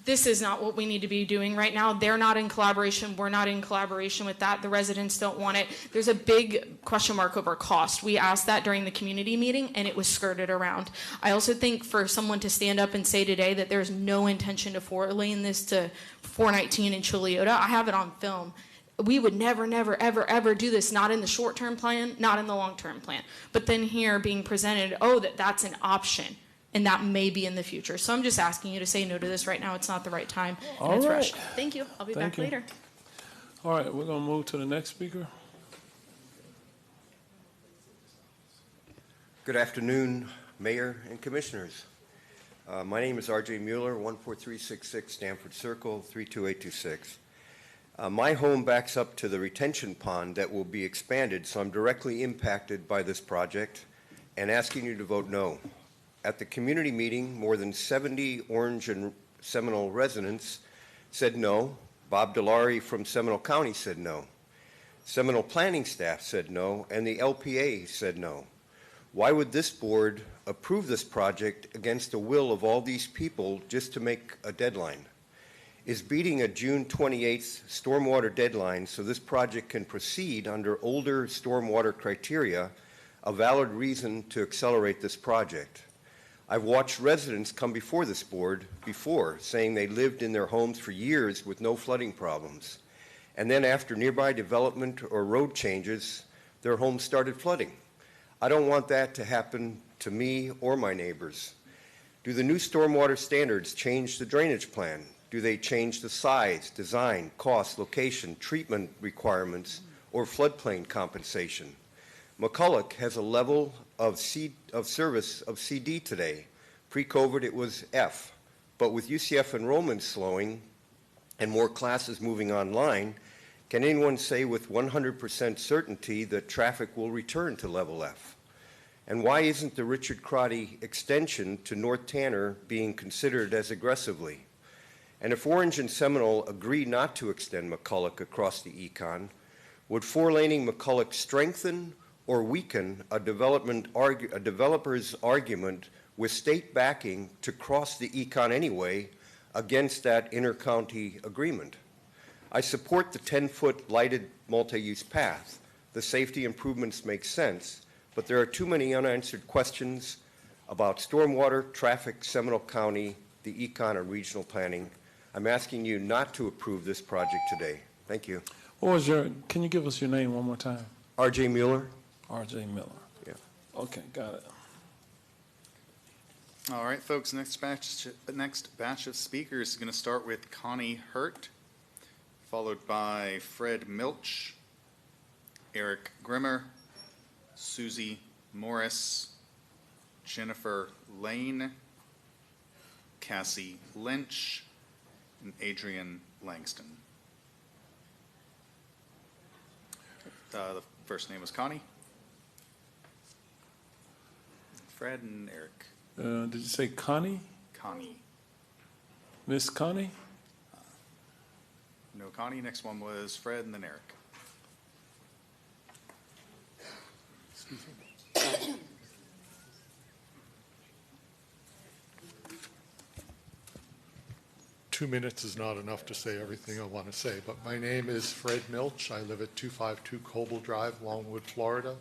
This is not what we need to be doing right now. They're not in collaboration. We're not in collaboration with that. The residents don't want it. There's a big question mark over cost. We asked that during the community meeting, and it was skirted around. I also think for someone to stand up and say today that there's no intention to four-lane this to 419 in Chiliota, I have it on film. We would never, never, ever, ever do this, not in the short-term plan, not in the long-term plan. But then here being presented, oh, that's an option. And that may be in the future. So I'm just asking you to say no to this right now. It's not the right time. And it's rushed. Thank you. I'll be back later. All right, we're going to move to the next speaker. Good afternoon, Mayor and Commissioners. My name is R.J. Mueller, 14366 Stanford Circle, 32826. My home backs up to the retention pond that will be expanded, so I'm directly impacted by this project and asking you to vote no. At the community meeting, more than 70 Orange and Seminole residents said no. Bob Delari from Seminole County said no. Seminole planning staff said no, and the LPA said no. Why would this board approve this project against the will of all these people just to make a deadline? Is beating a June 28th stormwater deadline so this project can proceed under older stormwater criteria a valid reason to accelerate this project? I've watched residents come before this board before saying they lived in their homes for years with no flooding problems. And then after nearby development or road changes, their homes started flooding. I don't want that to happen to me or my neighbors. Do the new stormwater standards change the drainage plan? Do they change the size, design, cost, location, treatment requirements, or floodplain compensation? McCulloch has a level of service of CD today. Pre-COVID, it was F. But with UCF enrollment slowing and more classes moving online, can anyone say with 100% certainty that traffic will return to level F? And why isn't the Richard Crotty extension to North Tanner being considered as aggressively? And if Orange and Seminole agree not to extend McCulloch across the Econ, would four-laning McCulloch strengthen or weaken a developer's argument with state backing to cross the Econ anyway against that inter-county agreement? I support the 10-foot lighted multi-use path. The safety improvements make sense, but there are too many unanswered questions about stormwater, traffic, Seminole County, the Econ, and regional planning. I'm asking you not to approve this project today. Thank you. Can you give us your name one more time? R.J. Mueller. R.J. Miller. Yeah. Okay, got it. All right, folks, next batch of speakers is going to start with Connie Hurt, followed by Fred Milch, Eric Grimmer, Susie Morris, Jennifer Lane, Cassie Lynch, and Adrian Langston. The first name was Connie. Fred and Eric. Did you say Connie? Connie. Miss Connie? No, Connie. Next one was Fred and then Eric. Excuse me. 2 minutes is not enough to say everything I want to say, but my name is Fred Milch. I live at 252 Coble Drive, Longwood, Florida,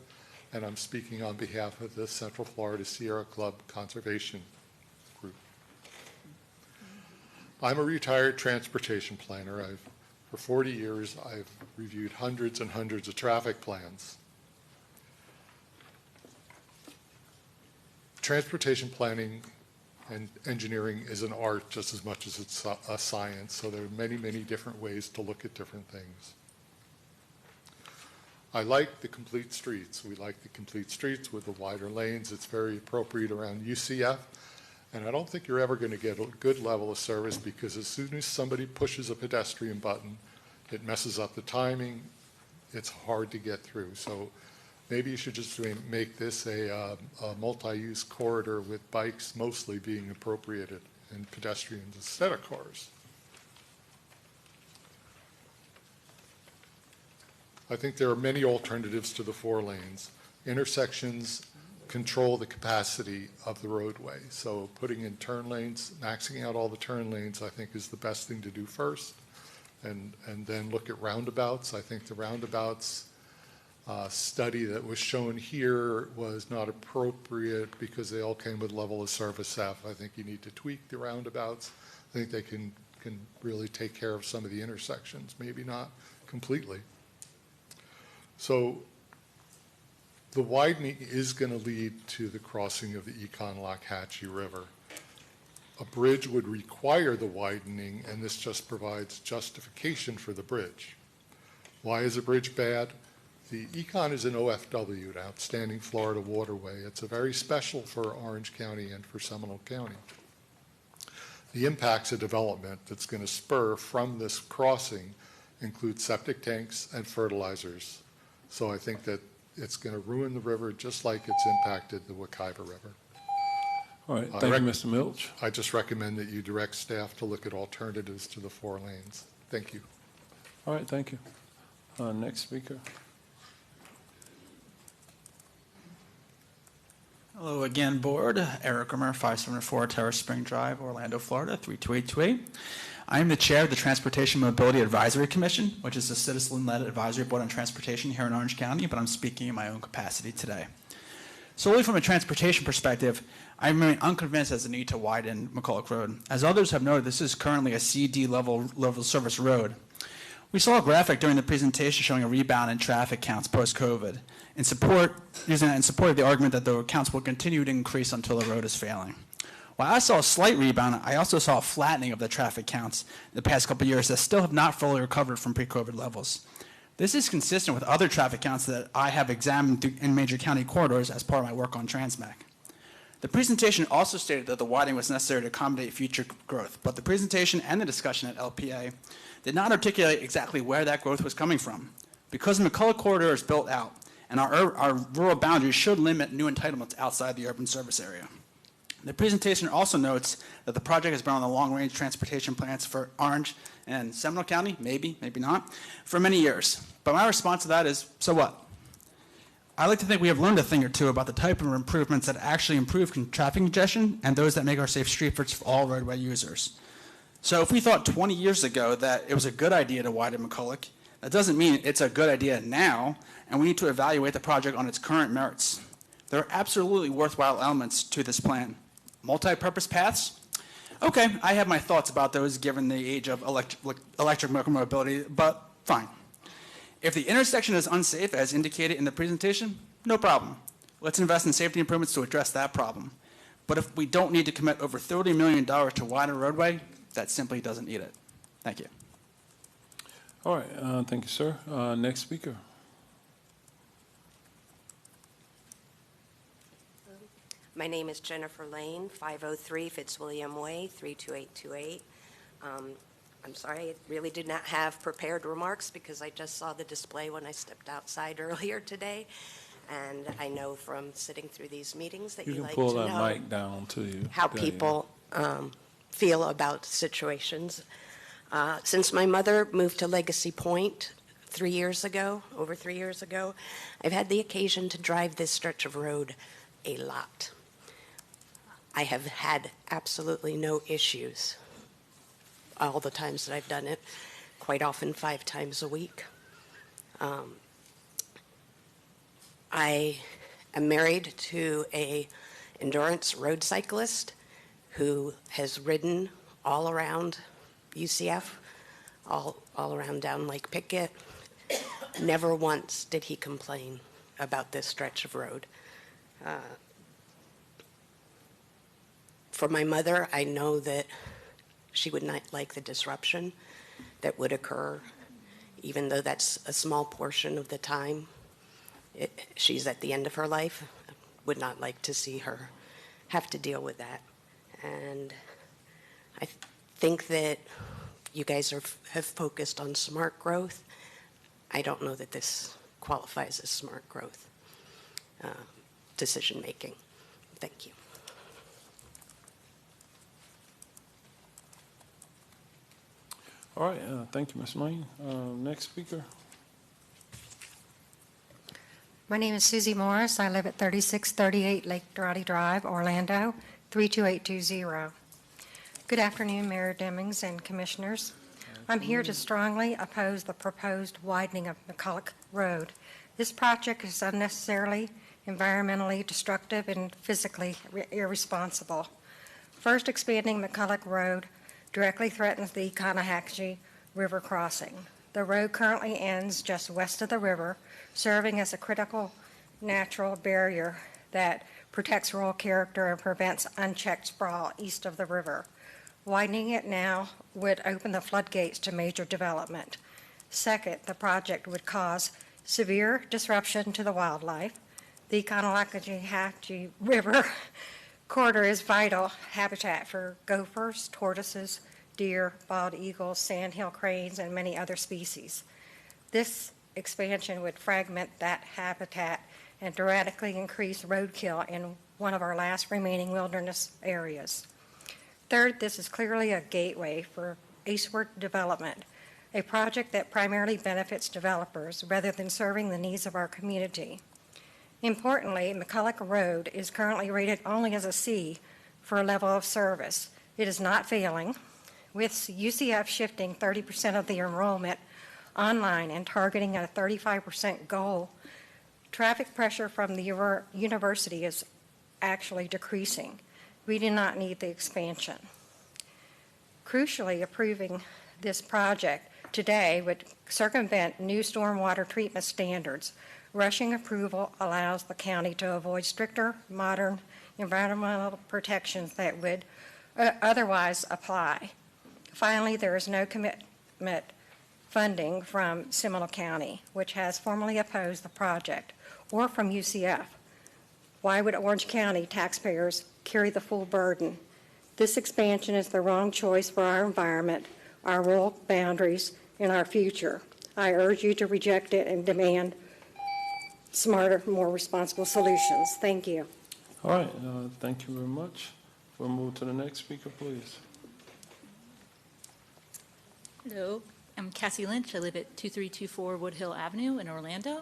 and I'm speaking on behalf of the Central Florida Sierra Club Conservation Group. I'm a retired transportation planner. For 40 years, I've reviewed hundreds and hundreds of traffic plans. Transportation planning and engineering is an art just as much as it's a science, so there are many, many different ways to look at different things. I like the complete streets. We like the complete streets with the wider lanes. It's very appropriate around UCF, and I don't think you're ever going to get a good level of service because as soon as somebody pushes a pedestrian button, it messes up the timing. It's hard to get through. So maybe you should just make this a multi-use corridor with bikes mostly being appropriated and pedestrians instead of cars. I think there are many alternatives to the 4 lanes. Intersections control the capacity of the roadway. So putting in turn lanes, maxing out all the turn lanes, I think is the best thing to do first. And then look at roundabouts. I think the roundabouts study that was shown here was not appropriate because they all came with level of service F. I think you need to tweak the roundabouts. I think they can really take care of some of the intersections, maybe not completely. So the widening is going to lead to the crossing of the Econ-Lockhatchee River. A bridge would require the widening, and this just provides justification for the bridge. Why is a bridge bad? The Econ is an OFW, an outstanding Florida waterway. It's a very special for Orange County and for Seminole County. The impacts of development that's going to spur from this crossing include septic tanks and fertilizers. So I think that it's going to ruin the river just like it's impacted the Wekiva River. All right, thank you, Mr. Milch. I just recommend that you direct staff to look at alternatives to the 4 lanes. Thank you. All right, thank you. Next speaker. Hello again, Board. Eric Rimmer, 574 Terrace Spring Drive, Orlando, Florida, 32828. I am the chair of the Transportation Mobility Advisory Commission, which is a citizen-led advisory board on transportation here in Orange County, but I'm speaking in my own capacity today. Solely from a transportation perspective, I remain unconvinced as the need to widen McCulloch Road. As others have noted, this is currently a CD level service road. We saw a graphic during the presentation showing a rebound in traffic counts post-COVID, using that in support of the argument that the counts will continue to increase until the road is failing. While I saw a slight rebound, I also saw a flattening of the traffic counts in the past couple of years that still have not fully recovered from pre-COVID levels. This is consistent with other traffic counts that I have examined in major county corridors as part of my work on Transmac. The presentation also stated that the widening was necessary to accommodate future growth, but the presentation and the discussion at LPA did not articulate exactly where that growth was coming from. Because the McCulloch corridor is built out, and our rural boundaries should limit new entitlements outside the urban service area. The presentation also notes that the project has been on the long-range transportation plans for Orange and Seminole County, maybe, maybe not, for many years. But my response to that is, so what? I like to think we have learned a thing or two about the type of improvements that actually improve traffic congestion and those that make our safe streets for all roadway users. So if we thought 20 years ago that it was a good idea to widen McCulloch, that doesn't mean it's a good idea now, and we need to evaluate the project on its current merits. There are absolutely worthwhile elements to this plan. Multi-purpose paths? Okay, I have my thoughts about those given the age of electric mobility, but fine. If the intersection is unsafe as indicated in the presentation, no problem. Let's invest in safety improvements to address that problem. But if we don't need to commit over $30 million to widen a roadway, that simply doesn't need it. Thank you. All right, thank you, sir. Next speaker. My name is Jennifer Lane, 503 Fitzwilliam Way, 32828. I'm sorry, I really did not have prepared remarks because I just saw the display when I stepped outside earlier today. And I know from sitting through these meetings that you like to know. You can pull that mic down to you. How people feel about situations. Since my mother moved to Legacy Point over 3 years ago, I've had the occasion to drive this stretch of road a lot. I have had absolutely no issues all the times that I've done it, quite often 5 times a week. I am married to a endurance road cyclist who has ridden all around UCF, all around down Lake Pickett. Never once did he complain about this stretch of road. For my mother, I know that she would not like the disruption that would occur, even though that's a small portion of the time. She's at the end of her life, would not like to see her have to deal with that. And I think that you guys have focused on smart growth. I don't know that this qualifies as smart growth decision-making. Thank you. All right, thank you, Ms. Lane. Next speaker. My name is Susie Morris. I live at 3638 Lake Dorati Drive, Orlando, 32820. Good afternoon, Mayor Demings and Commissioners. I'm here to strongly oppose the proposed widening of McCulloch Road. This project is unnecessarily environmentally destructive and physically irresponsible. First, expanding McCulloch Road directly threatens the Conohatchee River crossing. The road currently ends just west of the river, serving as a critical natural barrier that protects rural character and prevents unchecked sprawl east of the river. Widening it now would open the floodgates to major development. Second, the project would cause severe disruption to the wildlife. The Conohatchee River corridor is vital habitat for gophers, tortoises, deer, bald eagles, sandhill cranes, and many other species. This expansion would fragment that habitat and dramatically increase roadkill in one of our last remaining wilderness areas. Third, this is clearly a gateway for eastward development, a project that primarily benefits developers rather than serving the needs of our community. Importantly, McCulloch Road is currently rated only as a C for a level of service. It is not failing. With UCF shifting 30% of the enrollment online and targeting a 35% goal, traffic pressure from the university is actually decreasing. We do not need the expansion. Crucially, approving this project today would circumvent new stormwater treatment standards. Rushing approval allows the county to avoid stricter, modern environmental protections that would otherwise apply. Finally, there is no commitment funding from Seminole County, which has formally opposed the project, or from UCF. Why would Orange County taxpayers carry the full burden? This expansion is the wrong choice for our environment, our rural boundaries, and our future. I urge you to reject it and demand smarter, more responsible solutions. Thank you. All right, thank you very much. We'll move to the next speaker, please. Hello, I'm Cassie Lynch. I live at 2324 Woodhill Avenue in Orlando.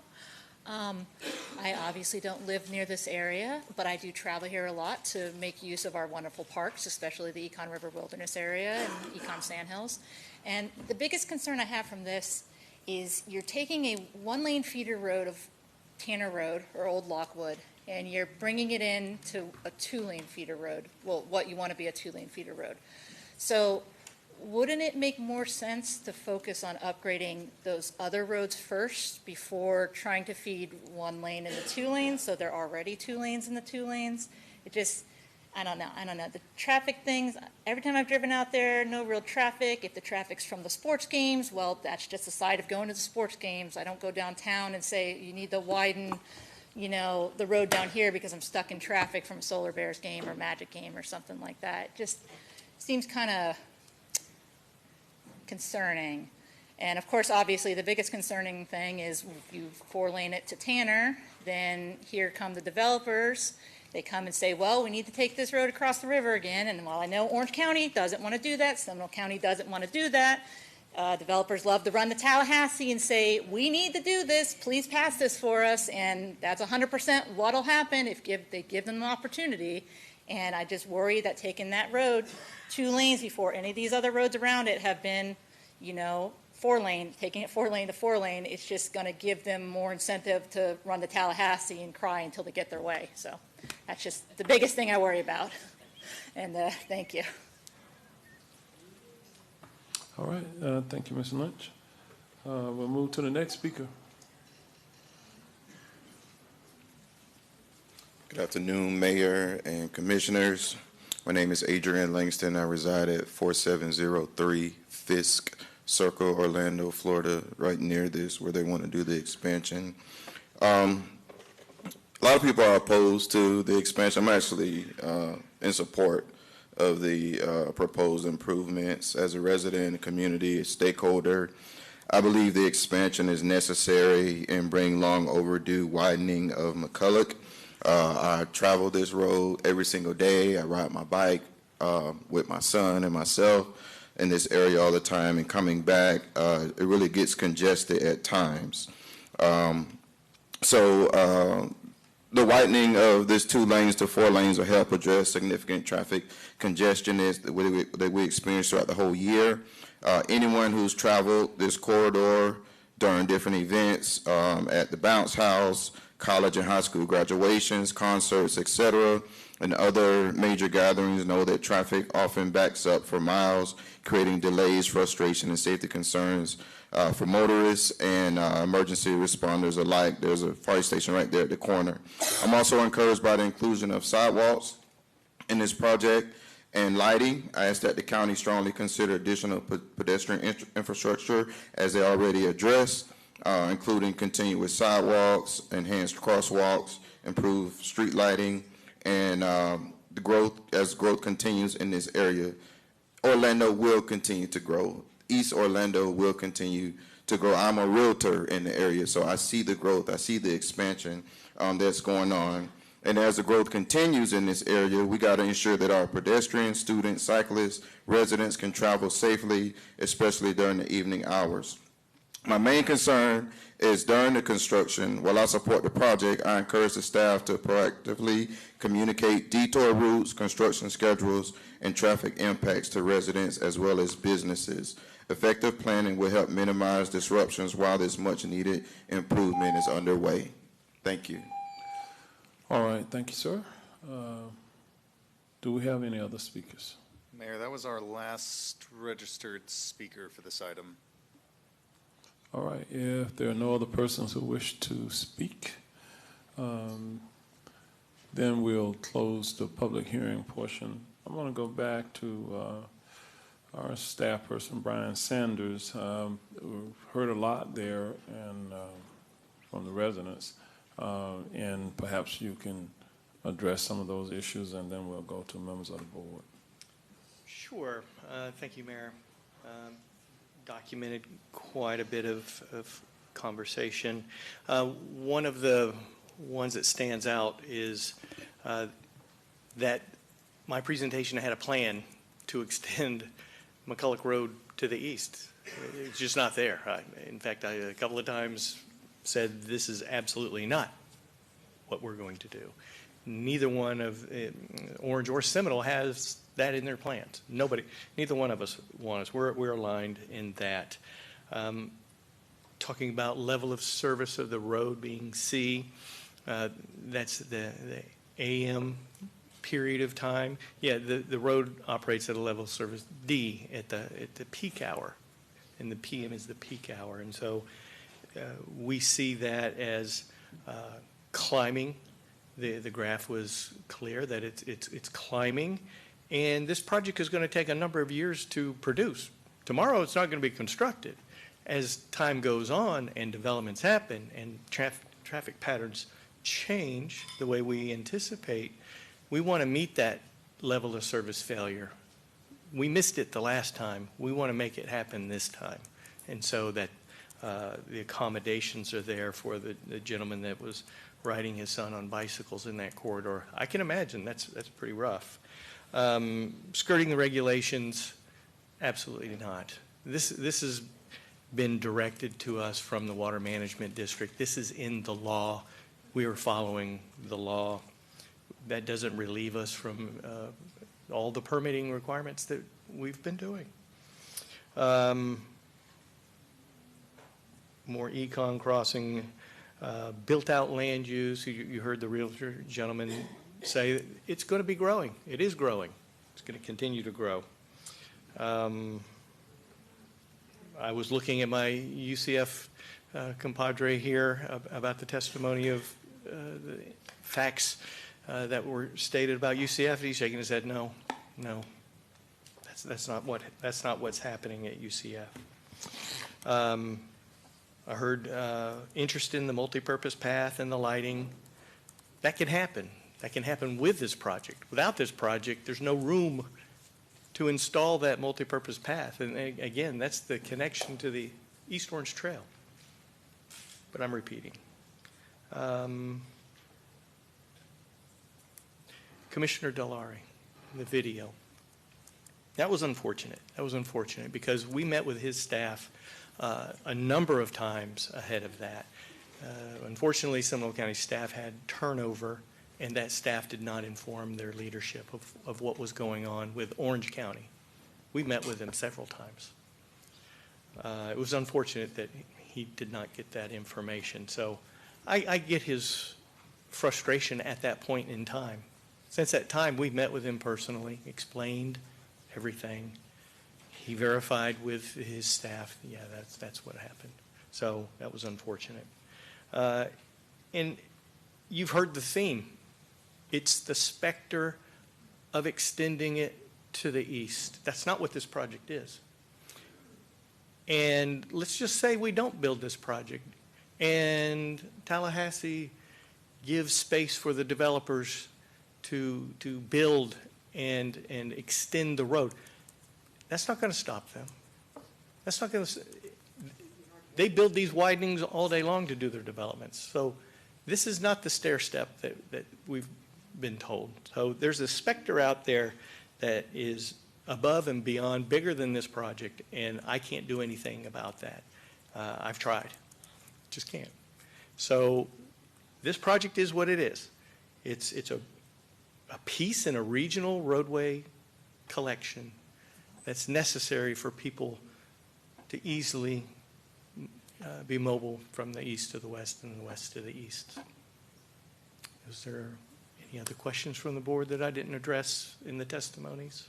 I obviously don't live near this area, but I do travel here a lot to make use of our wonderful parks, especially the Econ River Wilderness area and Econ Sandhills. And the biggest concern I have from this is you're taking a one-lane feeder road of Tanner Road or Old Lockwood, and you're bringing it in to a two-lane feeder road, well, what you want to be a two-lane feeder road. So wouldn't it make more sense to focus on upgrading those other roads first before trying to feed one lane in the two lanes, so there are already two lanes in the two lanes? It just, I don't know. The traffic things, every time I've driven out there, no real traffic. If the traffic's from the sports games, well, that's just a side of going to the sports games. I don't go downtown and say, you need to widen, the road down here because I'm stuck in traffic from a Solar Bears game or Magic game or something like that. It just seems kind of concerning. And of course, obviously, the biggest concerning thing is you four-lane it to Tanner, then here come the developers, They come and say, well, we need to take this road across the river again, and while I know Orange County doesn't want to do that, Seminole County doesn't want to do that, developers love to run to Tallahassee and say, we need to do this, please pass this for us, and that's 100% what'll happen if they give them the opportunity. And I just worry that taking that road 2 lanes before any of these other roads around it have been, 4 lane, taking it 4 lane to 4 lane, it's just going to give them more incentive to run to Tallahassee and cry until they get their way. So that's just the biggest thing I worry about. And thank you. All right, thank you, Ms. Lynch. We'll move to the next speaker. Good afternoon, Mayor and Commissioners. My name is Adrian Langston. I reside at 4703 Fisk Circle, Orlando, Florida, right near this, where they want to do the expansion. A lot of people are opposed to the expansion. I'm actually in support of the proposed improvements. As a resident, community, a stakeholder, I believe the expansion is necessary and bring long overdue widening of McCulloch. I travel this road every single day. I ride my bike with my son and myself in this area all the time, and coming back, it really gets congested at times. The widening of this 2 lanes to 4 lanes will help address significant traffic congestion that we experience throughout the whole year. Anyone who's traveled this corridor during different events at the bounce house, college and high school graduations, concerts, etc., and other major gatherings know that traffic often backs up for miles, creating delays, frustration, and safety concerns for motorists and emergency responders alike. There's a fire station right there at the corner. I'm also encouraged by the inclusion of sidewalks in this project and lighting. I ask that the county strongly consider additional pedestrian infrastructure as they already address, including continuous sidewalks, enhanced crosswalks, improved street lighting, and the growth, as growth continues in this area, Orlando will continue to grow. East Orlando will continue to grow. I'm a realtor in the area, so I see the growth, I see the expansion that's going on. And as the growth continues in this area, we got to ensure that our pedestrians, students, cyclists, residents can travel safely, especially during the evening hours. My main concern is during the construction, while I support the project, I encourage the staff to proactively communicate detour routes, construction schedules, and traffic impacts to residents as well as businesses. Effective planning will help minimize disruptions while this much-needed improvement is underway. Thank you. All right, thank you, sir. Do we have any other speakers? Mayor, that was our last registered speaker for this item. All right, if there are no other persons who wish to speak, then we'll close the public hearing portion. I'm going to go back to our staff person, Brian Sanders. We've heard a lot there and from the residents, and perhaps you can address some of those issues, and then we'll go to members of the board. Sure. Thank you, Mayor. Documented quite a bit of conversation. One of the ones that stands out is that my presentation had a plan to extend McCulloch Road to the east. It's just not there. In fact, I a couple of times said this is absolutely not what we're going to do. Neither one of Orange or Seminole has that in their plans. Neither one of us wants. We're aligned in that. Talking about level of service of the road being C, that's the AM period of time. Yeah, the road operates at a level of service D at the peak hour, and the PM is the peak hour, and so we see that as climbing. The graph was clear that it's climbing, and this project is going to take a number of years to produce. Tomorrow it's not going to be constructed. As time goes on and developments happen and traffic patterns change the way we anticipate, we want to meet that level of service failure. We missed it the last time. We want to make it happen this time. And so that the accommodations are there for the gentleman that was riding his son on bicycles in that corridor. I can imagine that's pretty rough. Skirting the regulations, absolutely not. This has been directed to us from the Water Management District. This is in the law. We are following the law. That doesn't relieve us from all the permitting requirements that we've been doing. More econ crossing, built-out land use. You heard the realtor gentleman say that it's going to be growing. It is growing. It's going to continue to grow. I was looking at my UCF compadre here about the testimony of the facts that were stated about UCF. He's shaking his head, no. That's not what's happening at UCF. I heard interest in the multipurpose path and the lighting. That can happen. That can happen with this project. Without this project, there's no room to install that multipurpose path. And again, that's the connection to the East Orange Trail. But I'm repeating. Commissioner Delari, the video. That was unfortunate. That was unfortunate because we met with his staff a number of times ahead of that. Unfortunately, Seminole County staff had turnover, and that staff did not inform their leadership of what was going on with Orange County. We met with him several times. It was unfortunate that he did not get that information. So I get his frustration at that point in time. Since that time, we met with him personally, explained everything. He verified with his staff, yeah, that's what happened. So that was unfortunate. And you've heard the theme. It's the specter of extending it to the east. That's not what this project is. And let's just say we don't build this project and Tallahassee gives space for the developers to build and extend the road. That's not going to stop them. That's not going to. They build these widenings all day long to do their developments. So this is not the stair step that we've been told. So there's a specter out there that is above and beyond, bigger than this project, and I can't do anything about that. I've tried. Just can't. So this project is what it is. It's a piece in a regional roadway collection that's necessary for people to easily be mobile from the east to the west and the west to the east. Is there any other questions from the board that I didn't address in the testimonies?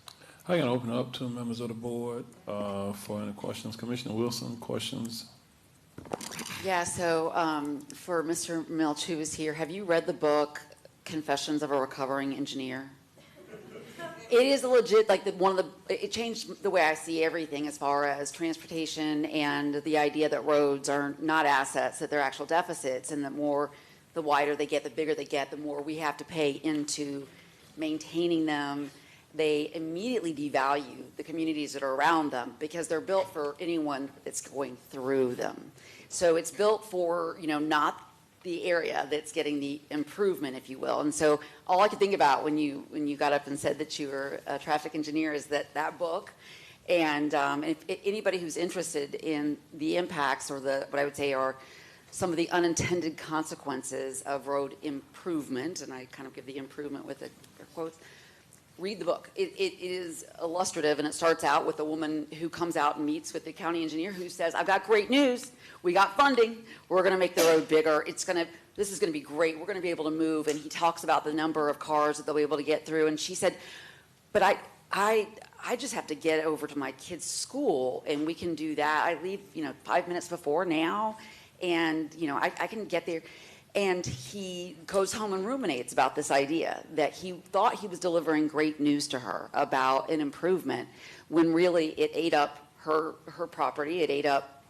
I'm going to open it up to members of the board for any questions. Commissioner Wilson, questions? Yeah, so for Mr. Milch, who is here, have you read the book Confessions of a Recovering Engineer? It is a legit, like it changed the way I see everything as far as transportation and the idea that roads are not assets, that they're actual deficits, and the wider they get, the bigger they get, the more we have to pay into maintaining them. They immediately devalue the communities that are around them because they're built for anyone that's going through them. So it's built for, not the area that's getting the improvement, if you will. And so all I could think about when you got up and said that you were a traffic engineer is that book. And if anybody who's interested in the impacts or what I would say are some of the unintended consequences of road improvement, and I kind of give the improvement with the quotes, read the book. It is illustrative, and it starts out with a woman who comes out and meets with the county engineer who says, I've got great news. We got funding. We're going to make the road bigger. This is going to be great. We're going to be able to move. And he talks about the number of cars that they'll be able to get through. And she said, but I just have to get over to my kid's school, and we can do that. I leave, 5 minutes before now, and, I can get there. And he goes home and ruminates about this idea that he thought he was delivering great news to her about an improvement when really it ate up her property, it ate up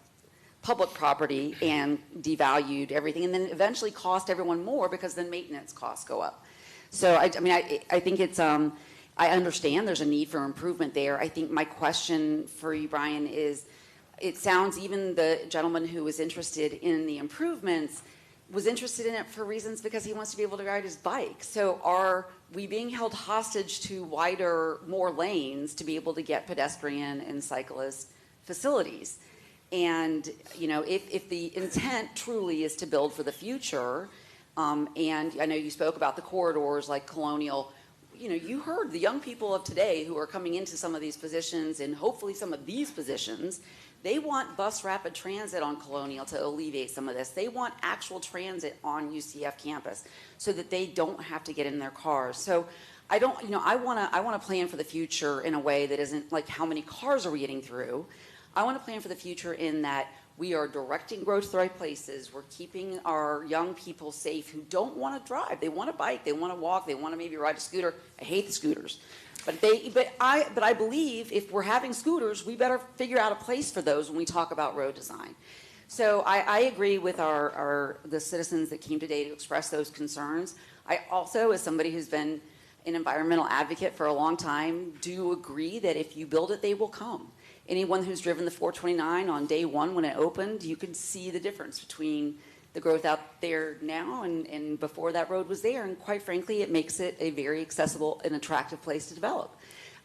public property and devalued everything, and then eventually cost everyone more because then maintenance costs go up. So, I think it's, I understand there's a need for improvement there. I think my question for you, Brian, is it sounds even the gentleman who was interested in the improvements was interested in it for reasons because he wants to be able to ride his bike. So are we being held hostage to wider, more lanes to be able to get pedestrian and cyclist facilities? And, you know, if the intent truly is to build for the future, and I know you spoke about the corridors like Colonial, you know, you heard the young people of today who are coming into some of these positions and hopefully some of these positions, they want bus rapid transit on Colonial to alleviate some of this. They want actual transit on UCF campus so that they don't have to get in their cars. So I don't, you know, I want to plan for the future in a way that isn't like how many cars are we getting through. I want to plan for the future in that we are directing growth to the right places. We're keeping our young people safe who don't want to drive. They want to bike. They want to walk. They want to maybe ride a scooter. I hate the scooters. But I believe if we're having scooters, we better figure out a place for those when we talk about road design. So I agree with the citizens that came today to express those concerns. I also, as somebody who's been an environmental advocate for a long time, do agree that if you build it, they will come. Anyone who's driven the 429 on day one when it opened, you can see the difference between the growth out there now and before that road was there. And quite frankly, it makes it a very accessible and attractive place to develop.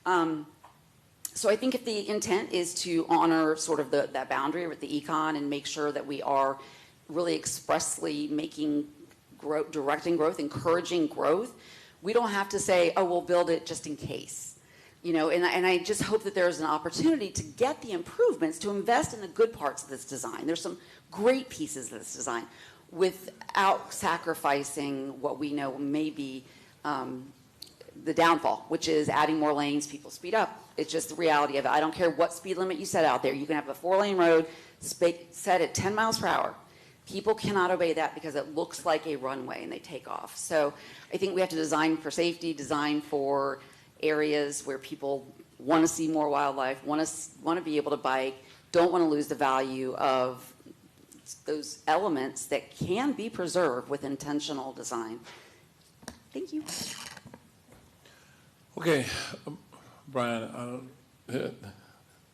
So I think if the intent is to honor sort of that boundary with the econ and make sure that we are really expressly making growth, directing growth, encouraging growth, we don't have to say, oh, we'll build it just in case. You know, and I just hope that there's an opportunity to get the improvements, to invest in the good parts of this design. There's some great pieces of this design without sacrificing what we know may be the downfall, which is adding more lanes, people speed up. It's just the reality of it. I don't care what speed limit you set out there. You can have a 4-lane road set at 10 miles per hour. People cannot obey that because it looks like a runway and they take off. So I think we have to design for safety, design for areas where people want to see more wildlife, want to be able to bike, don't want to lose the value of those elements that can be preserved with intentional design. Thank you. Okay, Brian, I'm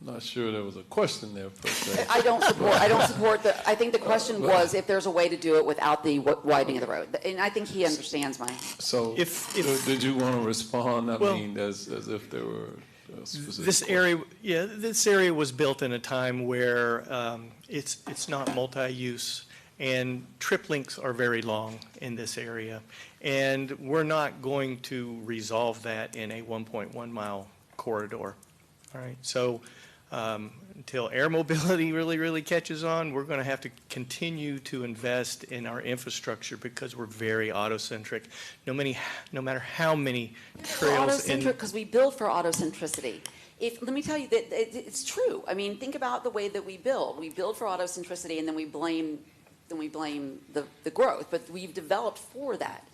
not sure there was a question there per se. I don't support I think the question was if there's a way to do it without the widening of the road. And I think he understands my. So did you want to respond? I mean, as if there were specific this area was built in a time where it's not multi-use, and trip links are very long in this area, and we're not going to resolve that in a 1.1 mile corridor. All right, so until air mobility really catches on, we're going to have to continue to invest in our infrastructure because we're very autocentric. No matter how many trails. Autocentric because we build for autocentricity. Let me tell you that it's true. I mean, think about the way that we build. We build for autocentricity, and then we blame the growth. But we've developed for that.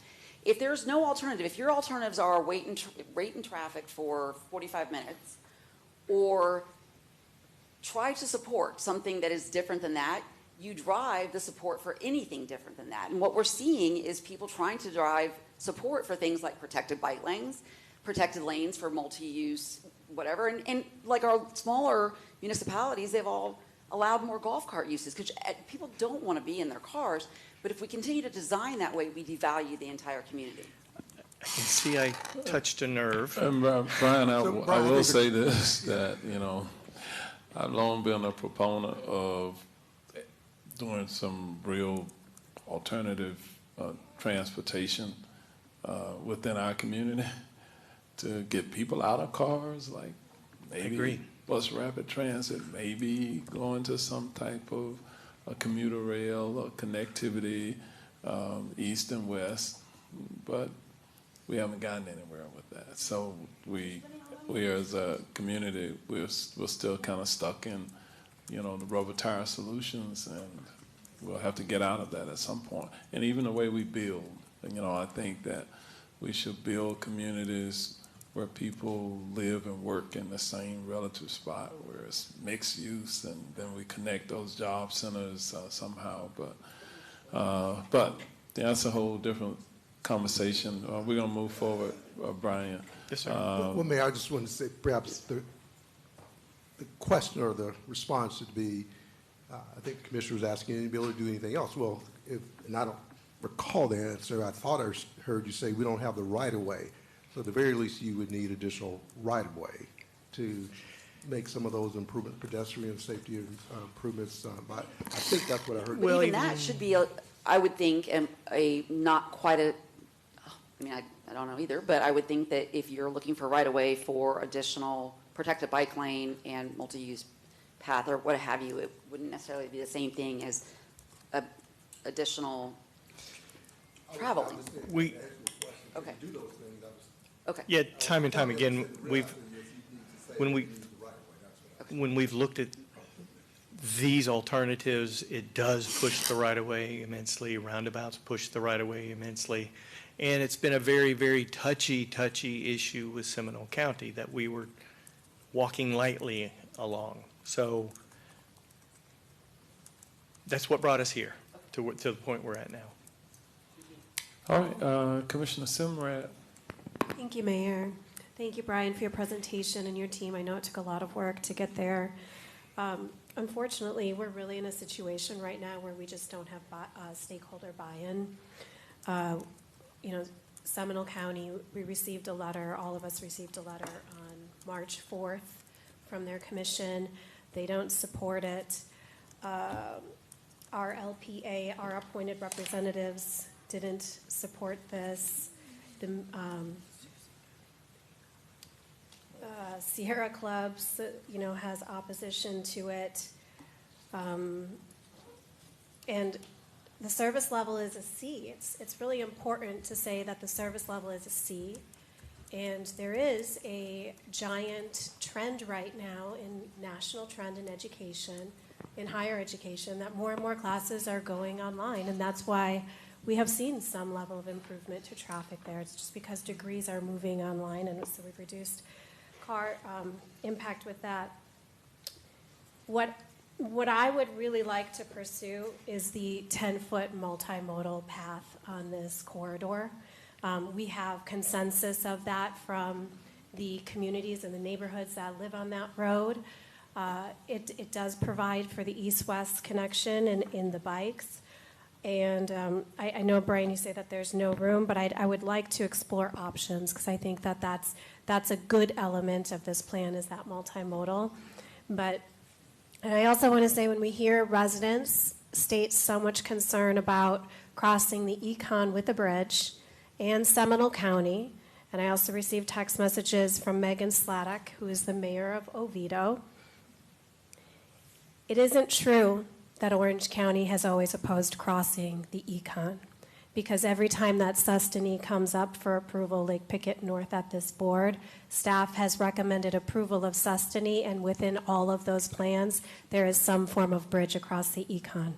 If there's no alternative, if your alternatives are wait in traffic for 45 minutes, or try to support something that is different than that, you drive the support for anything different than that. And what we're seeing is people trying to drive support for things like protected bike lanes, protected lanes for multi-use, whatever. And like our smaller municipalities, they've all allowed more golf cart uses because people don't want to be in their cars. But if we continue to design that way, we devalue the entire community. I can see I touched a nerve. And Brian, I will say this, that, you know, I've long been a proponent of doing some real alternative transportation within our community to get people out of cars, like maybe bus rapid transit, maybe going to some type of a commuter rail or connectivity east and west, but we haven't gotten anywhere with that. So we as a community, we're still kind of stuck in, you know, the rubber tire solutions, and we'll have to get out of that at some point. And even the way we build, you know, I think that we should build communities where people live and work in the same relative spot, where it's mixed use, and then we connect those job centers somehow. But that's a whole different conversation. We're going to move forward, Brian. Yes, sir. Well, Mayor, I just want to say perhaps the question or the response should be, I think the Commissioner was asking, any ability to do anything else? Well, and I don't recall the answer. I thought I heard you say we don't have the right-of-way. So at the very least, you would need additional right-of-way to make some of those improvements, pedestrian safety improvements. But I think that's what I heard. But even that should be, I would think, a not quite a, I mean, I don't know either, but I would think that if you're looking for right-of-way for additional protected bike lane and multi-use path or what have you, it wouldn't necessarily be the same thing as additional traveling. Okay. Okay. Yeah, time and time again, when we've looked at these alternatives, it does push the right-of-way immensely. Roundabouts push the right-of-way immensely. And it's been a very, very touchy issue with Seminole County that we were walking lightly along. So that's what brought us here to the point we're at now. All right, Commissioner Simrad. Thank you, Mayor. Thank you, Brian, for your presentation and your team. I know it took a lot of work to get there. Unfortunately, we're really in a situation right now where we just don't have stakeholder buy-in. You know, Seminole County, we received a letter, all of us received a letter on March 4th from their commission. They don't support it. Our LPA, our appointed representatives, didn't support this. The Sierra Clubs, you know, has opposition to it. And the service level is a C. It's really important to say that the service level is a C. And there is a giant trend right now in national trend in education, in higher education, that more and more classes are going online. And that's why we have seen some level of improvement to traffic there. It's just because degrees are moving online, and so we've reduced car impact with that. What I would really like to pursue is the 10-foot multimodal path on this corridor. We have consensus of that from the communities and the neighborhoods that live on that road. It does provide for the east-west connection in the bikes. And I know, Brian, you say that there's no room, but I would like to explore options because I think that that's a good element of this plan, is that multimodal. And I also want to say, when we hear residents state so much concern about crossing the Econ with a bridge and Seminole County, and I also received text messages from Megan Sladek, who is the mayor of Oviedo. It isn't true that Orange County has always opposed crossing the Econ, because every time that Sustany comes up for approval, Lake Pickett North at this board, staff has recommended approval of Sustany, and within all of those plans, there is some form of bridge across the Econ.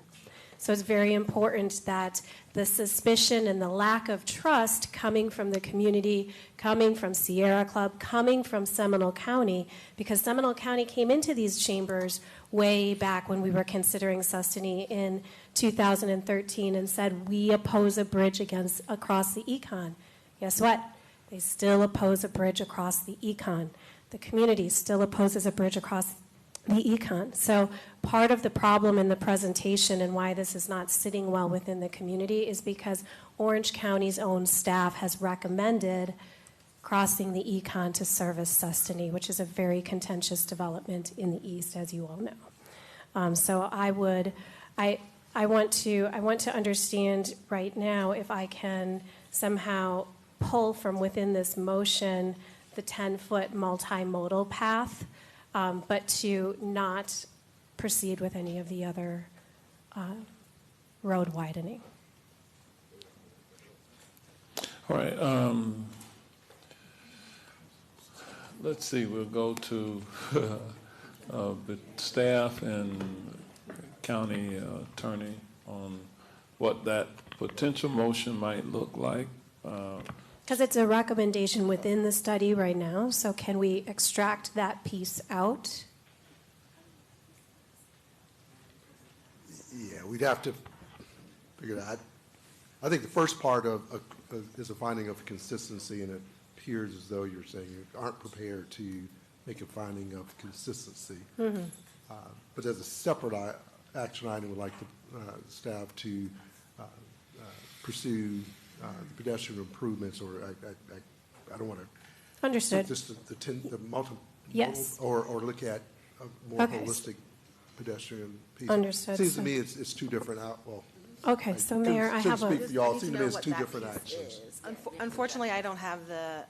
So it's very important that the suspicion and the lack of trust coming from the community, coming from Sierra Club, coming from Seminole County, because Seminole County came into these chambers way back when we were considering Sustany in 2013 and said, we oppose a bridge across the Econ. Guess what? They still oppose a bridge across the Econ. The community still opposes a bridge across the Econ. So part of the problem in the presentation and why this is not sitting well within the community is because Orange County's own staff has recommended crossing the Econ to service Sustany, which is a very contentious development in the east, as you all know. So I want to understand right now if I can somehow pull from within this motion the 10-foot multimodal path, but to not proceed with any of the other road widening. All right. Let's see. We'll go to the staff and county attorney on what that potential motion might look like. Because it's a recommendation within the study right now, so can we extract that piece out? Yeah, we'd have to figure that out. I think the first part is a finding of consistency, and it appears as though you're saying you aren't prepared to make a finding of consistency. Mhm. But as a separate action item, would like the staff to pursue the pedestrian improvements, or I don't want to. Understood. Just the multiple. Yes. Or look at a more Okay. holistic pedestrian piece. Understood. Seems to So- me it's two different, well. Okay, so Mayor, I have a. Shouldn't speak for y'all, I need seems to to me know it's what two that different piece actions. is. Unfortunately, I don't have the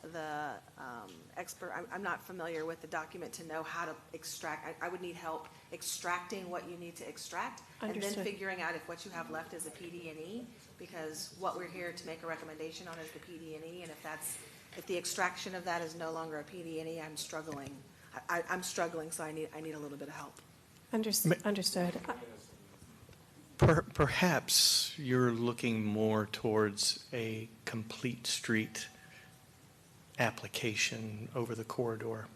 expert, I'm not familiar with the document to know how to extract. I would need help extracting what you need to extract, and then Understood. figuring out if what you have left is a PD&E, because what we're here to make a recommendation on is the PD&E, and if the extraction of that is no longer a PD&E, I'm struggling. I'm struggling, so I need a little bit of help. Understood. Perhaps you're looking more towards a complete street application over the corridor.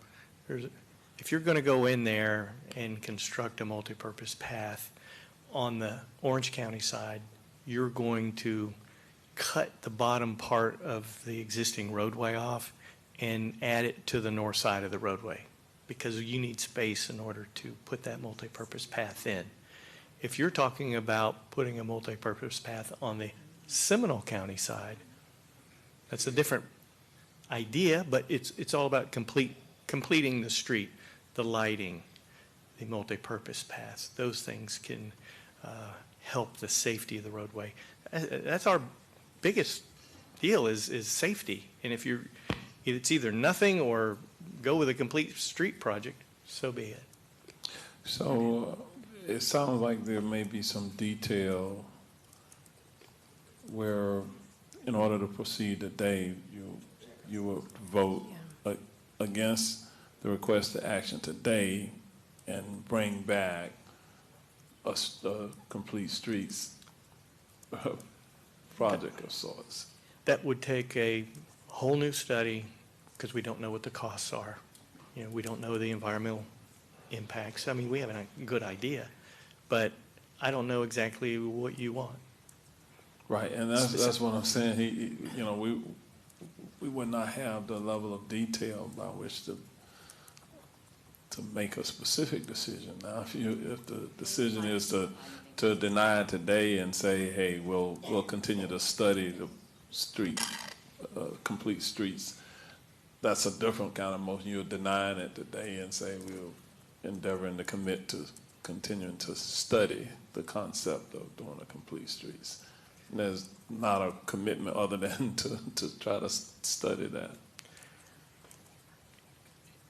If you're going to go in there and construct a multipurpose path on the Orange County side, you're going to cut the bottom part of the existing roadway off and add it to the north side of the roadway, because you need space in order to put that multipurpose path in. If you're talking about putting a multipurpose path on the Seminole County side, that's a different idea, but it's all about completing the street, the lighting, the multipurpose paths. Those things can help the safety of the roadway. That's our biggest deal is safety. And if it's either nothing or go with a complete street project, so be it. So it sounds like there may be some detail where, in order to proceed today, you would vote against the request to action today and bring back a complete streets project of sorts. That would take a whole new study, because we don't know what the costs are. We don't know the environmental impacts. I mean, we have a good idea, but I don't know exactly what you want. Right, and that's what I'm saying. We would not have the level of detail by which to make a specific decision. Now, if the decision is to deny it today and say, hey, we'll continue to study the street, complete streets, that's a different kind of motion. You're denying it today and say we're endeavoring to commit to continuing to study the concept of doing a complete streets. And there's not a commitment other than to try to study that.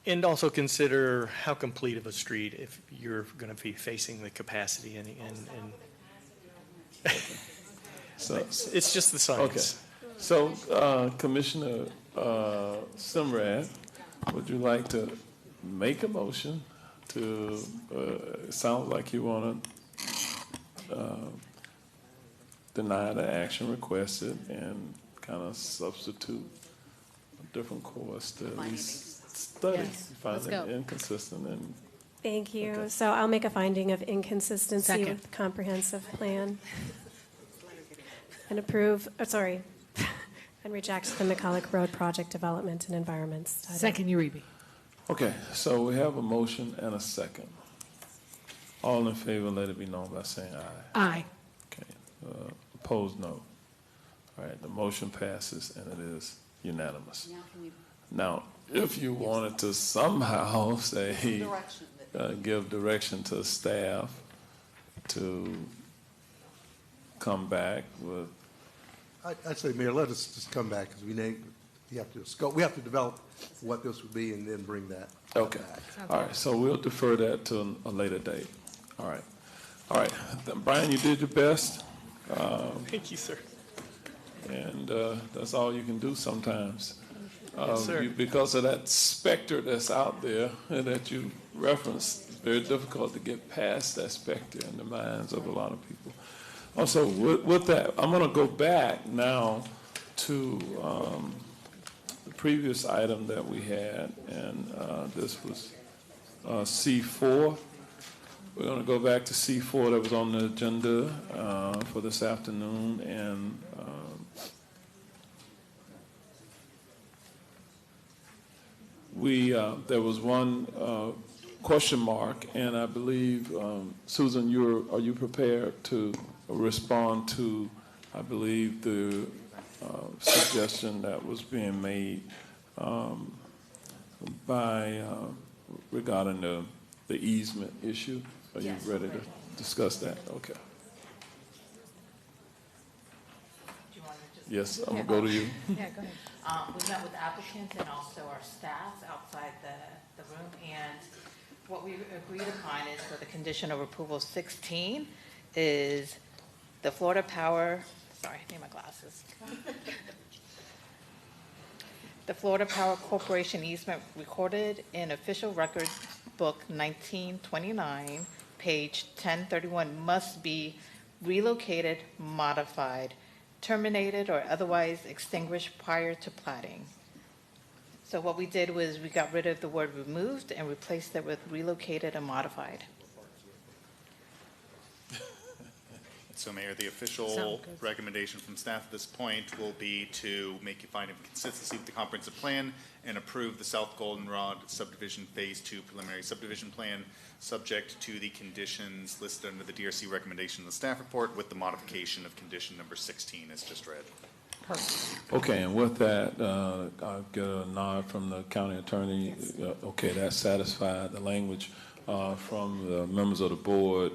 And also consider how complete of a street if you're going to be facing the capacity and So it's just the science. Okay. So Commissioner Simrad, would you like to make a motion to, it sounds like you want to deny the action requested and kind of substitute a different course to at least study, Yes, find let's it go. inconsistent and. Thank you. Okay. So I'll make a finding of inconsistency Second. with the comprehensive plan and approve, and reject the McCulloch Road Project Development and Environment Study. Second, Uribe. Okay, so we have a motion and a second. All in favor, let it be known by saying aye. Aye. Okay, opposed, no. All right, the motion passes and it is unanimous. Now, if you wanted to somehow say, give direction to staff to come back with. I'd say, Mayor, let us just come back, because we have to develop what this would be and then bring that Okay, back. all right, so we'll defer that to a later date. All right, then, Brian, you did your best. Thank you, sir. And that's all you can do sometimes. Yes, sir. Because of that specter that's out there that you referenced, it's very difficult to get past that specter in the minds of a lot of people. Also, with that, I'm going to go back now to the previous item that we had, and this was C4. We're going to go back to C4 that was on the agenda for this afternoon, and there was one question mark, and I believe, Susan, are you prepared to respond to, I believe, the suggestion that was being made by regarding the easement issue? Are you ready to discuss that? Okay. Yes, I'm gonna go to you. Yeah, go ahead. We met with applicants and also our staff outside the room, and what we agreed upon is for the condition of approval 16 is the Florida Power, sorry, I need my glasses. The Florida Power Corporation easement recorded in Official Record Book 1929, page 1031, must be relocated, modified, terminated, or otherwise extinguished prior to platting. So what we did was we got rid of the word removed and replaced it with relocated and modified. So Mayor, the official recommendation from staff at this point will be to make a finding of consistency with the comprehensive plan and approve the South Goldenrod subdivision phase 2 preliminary subdivision plan, subject to the conditions listed under the DRC recommendation in the staff report with the modification of condition number 16 as just read. Okay, and with that, I'll get a nod from the county attorney. Okay, that satisfied the language from the members of the board.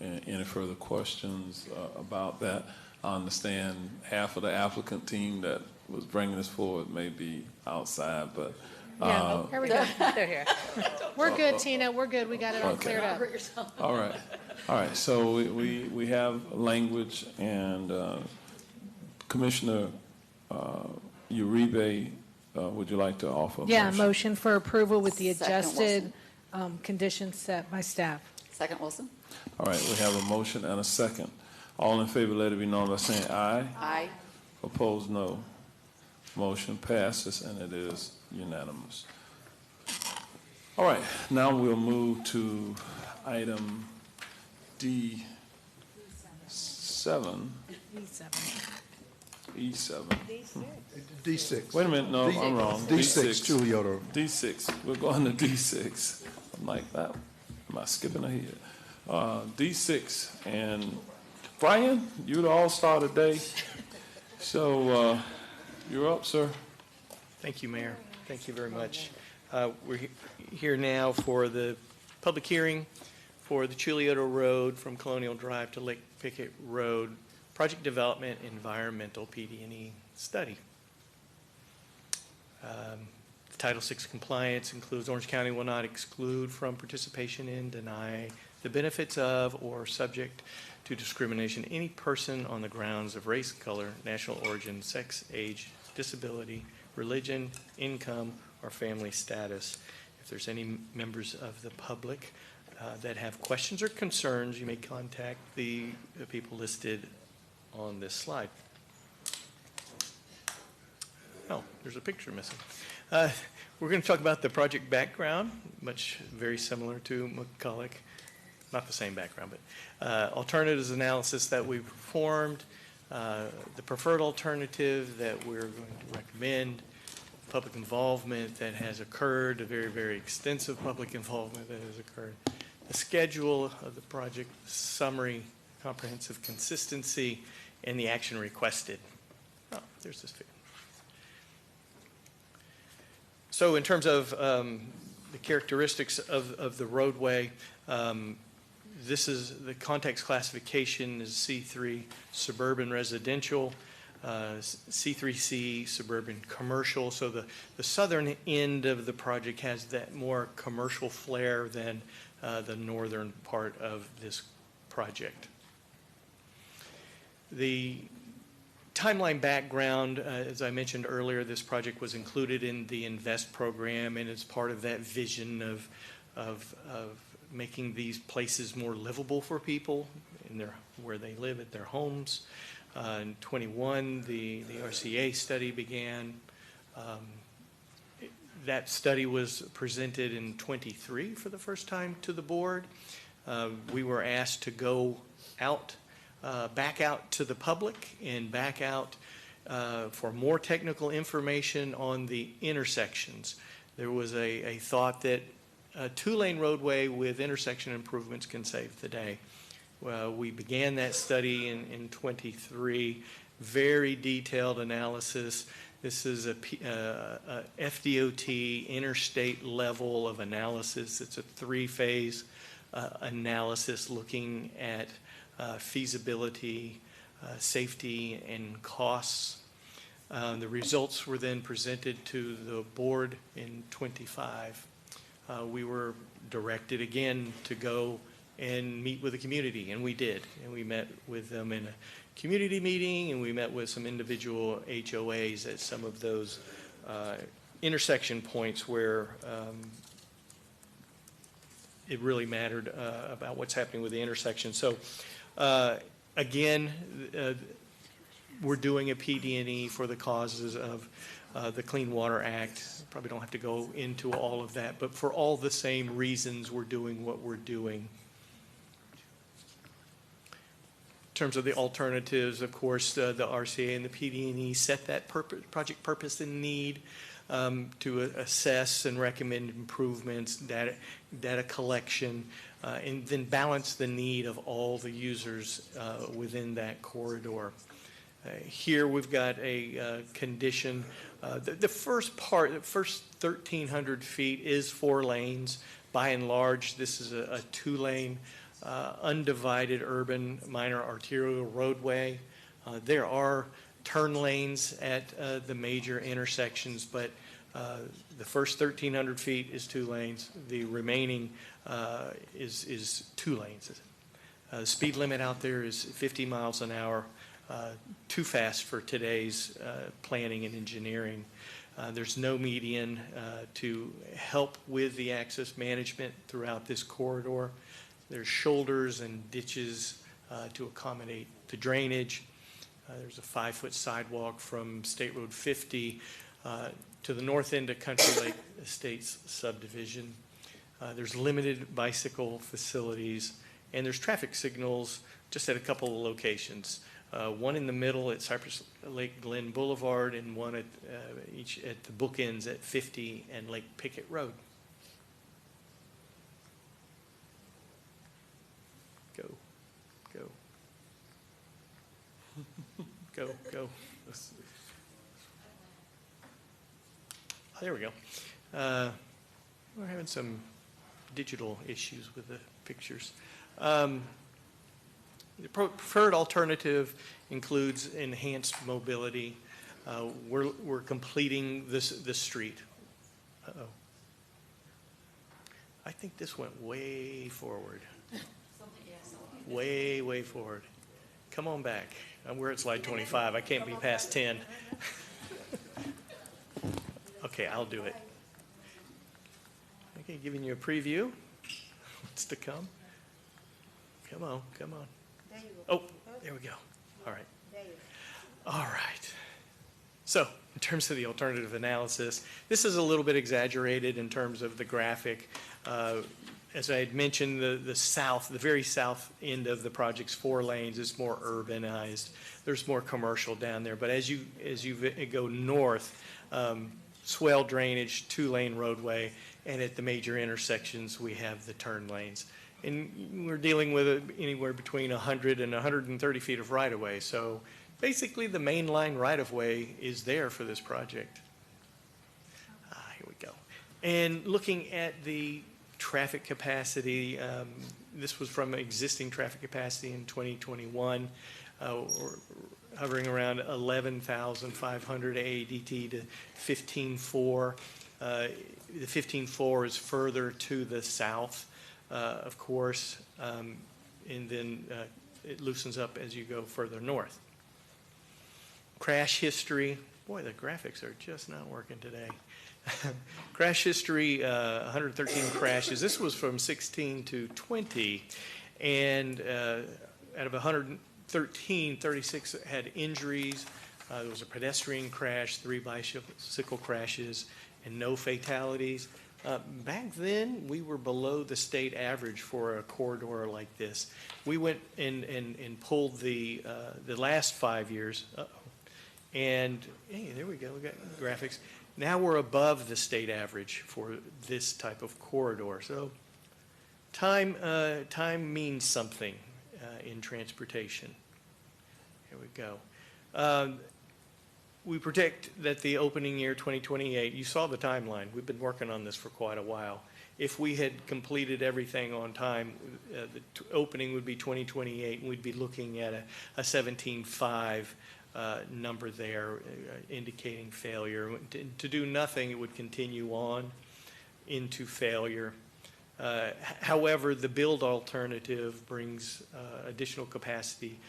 Any further questions about that? I understand half of the applicant team that was bringing this forward may be outside, but. Yeah, here we go. They're here. We're good, Tina, we're good, we got it all Okay. cleared up. All right, so we have language, and Commissioner Uribe, would you like to offer a Yeah, motion? motion for approval with the Second, adjusted conditions set by staff. Second, Wilson? All right, we have a motion and a second. All in favor, let it be known by saying aye. Aye. Opposed, no. Motion passes, and it is unanimous. All right, now we'll move to item D7. E7. D6. Wait a minute, no, I'm wrong. D6, Giuliotto. D6, we're going to D6. I'm like, that, am I skipping ahead? D6, and Brian, you're the all-star today. So you're up, sir. Thank you, Mayor. Thank you very much. We're here now for the public hearing for the Giuliotto Road from Colonial Drive to Lake Pickett Road, Project Development Environmental PD&E Study. Title VI compliance includes Orange County will not exclude from participation in, deny the benefits of, or subject to discrimination any person on the grounds of race, color, national origin, sex, age, disability, religion, income, or family status. If there's any members of the public that have questions or concerns, you may contact the people listed on this slide. Oh, there's a picture missing. We're going to talk about the project background, very similar to McCulloch. Not the same background, but alternatives analysis that we performed, the preferred alternative that we're going to recommend, public involvement that has occurred, a very, very extensive public involvement that has occurred, the schedule of the project, summary, comprehensive consistency, and the action requested. Oh, there's this figure. So in terms of the characteristics of the roadway, this is the context classification is C3 suburban residential, C3C suburban commercial. So the southern end of the project has that more commercial flair than the northern part of this project. The timeline background, as I mentioned earlier, this project was included in the INVEST program, and it's part of that vision of making these places more livable for people in where they live at their homes. In 21, the RCA study began. That study was presented in 23 for the first time to the board. We were asked to go out, back out to the public and back out for more technical information on the intersections. There was a thought that a two-lane roadway with intersection improvements can save the day. Well, we began that study in '23, very detailed analysis. This is a FDOT interstate level of analysis. It's a three-phase analysis looking at feasibility, safety, and costs. The results were then presented to the board in '25. We were directed again to go and meet with the community, and we did. And we met with them in a community meeting, and we met with some individual HOAs at some of those intersection points where it really mattered about what's happening with the intersection. So again, we're doing a PD&E for the causes of the Clean Water Act. Probably don't have to go into all of that, but for all the same reasons we're doing what we're doing. In terms of the alternatives, of course, the RCA and the PD&E set that project purpose and need to assess and recommend improvements, data collection, and then balance the need of all the users within that corridor. Here we've got a condition. The first 1,300 feet is 4 lanes. By and large, this is a 2-lane undivided urban minor arterial roadway. There are turn lanes at the major intersections, but the first 1,300 feet is 2 lanes. The remaining is 2 lanes. The speed limit out there is 50 miles an hour, too fast for today's planning and engineering. There's no median to help with the access management throughout this corridor. There's shoulders and ditches to accommodate the drainage. There's a 5-foot sidewalk from State Road 50 to the north end of Country Lake Estates subdivision. There's limited bicycle facilities, and there's traffic signals just at a couple of locations. One in the middle at Cypress Lake Glen Boulevard, and one at each at the bookends at 50 and Lake Pickett Road. Go. Oh, there we go. We're having some digital issues with the pictures. The preferred alternative includes enhanced mobility. We're completing this street. Uh-oh. I think this went way forward. Way forward. Come on back. We're at slide 25. I can't be past 10. Okay, I'll do it. Okay, giving you a preview. What's to come? Come on. Oh, there we go. All right. All right. So, in terms of the alternative analysis, this is a little bit exaggerated in terms of the graphic. As I had mentioned, the very south end of the project's 4 lanes is more urbanized. There's more commercial down there. But as you go north, swell drainage, 2-lane roadway, and at the major intersections, we have the turn lanes. And we're dealing with anywhere between 100 and 130 feet of right-of-way. So basically, the main line right-of-way is there for this project. Here we go. And looking at the traffic capacity, this was from existing traffic capacity in 2021. We're hovering around 11,500 AADT to 15.4. The 15.4 is further to the south, of course, and then it loosens up as you go further north. Crash history. Boy, the graphics are just not working today. Crash history, 113 crashes. This was from 16 to 20, and out of 113, 36 had injuries. There was a pedestrian crash, 3 bicycle crashes, and no fatalities. Back then, we were below the state average for a corridor like this. We went and pulled the last 5 years, and hey, there we go, we got graphics. Now we're above the state average for this type of corridor. So time means something in transportation. Here we go. We predict that the opening year 2028, you saw the timeline. We've been working on this for quite a while. If we had completed everything on time, the opening would be 2028, and we'd be looking at a 17.5 number there, indicating failure. To do nothing, it would continue on into failure. However, the build alternative brings additional capacity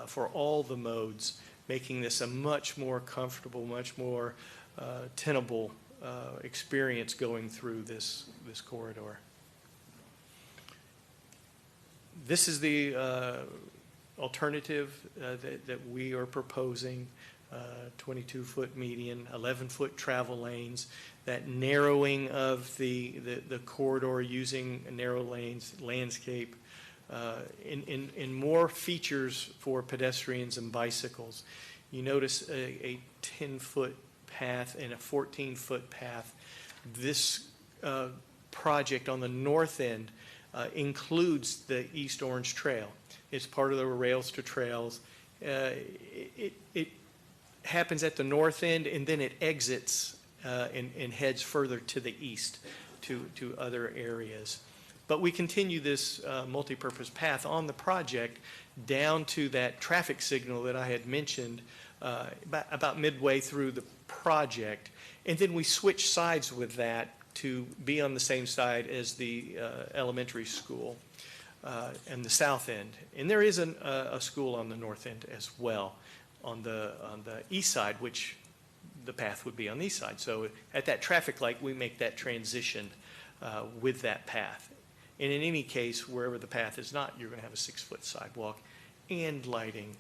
for all the modes, making this a much more comfortable, much more tenable experience going through this corridor. This is the alternative that we are proposing, 22-foot median, 11-foot travel lanes, that narrowing of the corridor using narrow lanes, landscape, in more features for pedestrians and bicycles. You notice a 10-foot path and a 14-foot path. This project on the north end includes the East Orange Trail. It's part of the Rails to Trails. It happens at the north end, and then it exits and heads further to the east to other areas. But we continue this multi-purpose path on the project down to that traffic signal that I had mentioned about midway through the project. And then we switch sides with that to be on the same side as the elementary school and the south end. And there is a school on the north end as well on the east side, which the path would be on the east side. So at that traffic light, we make that transition with that path. And in any case, wherever the path is not, you're going to have a 6-foot sidewalk and lighting.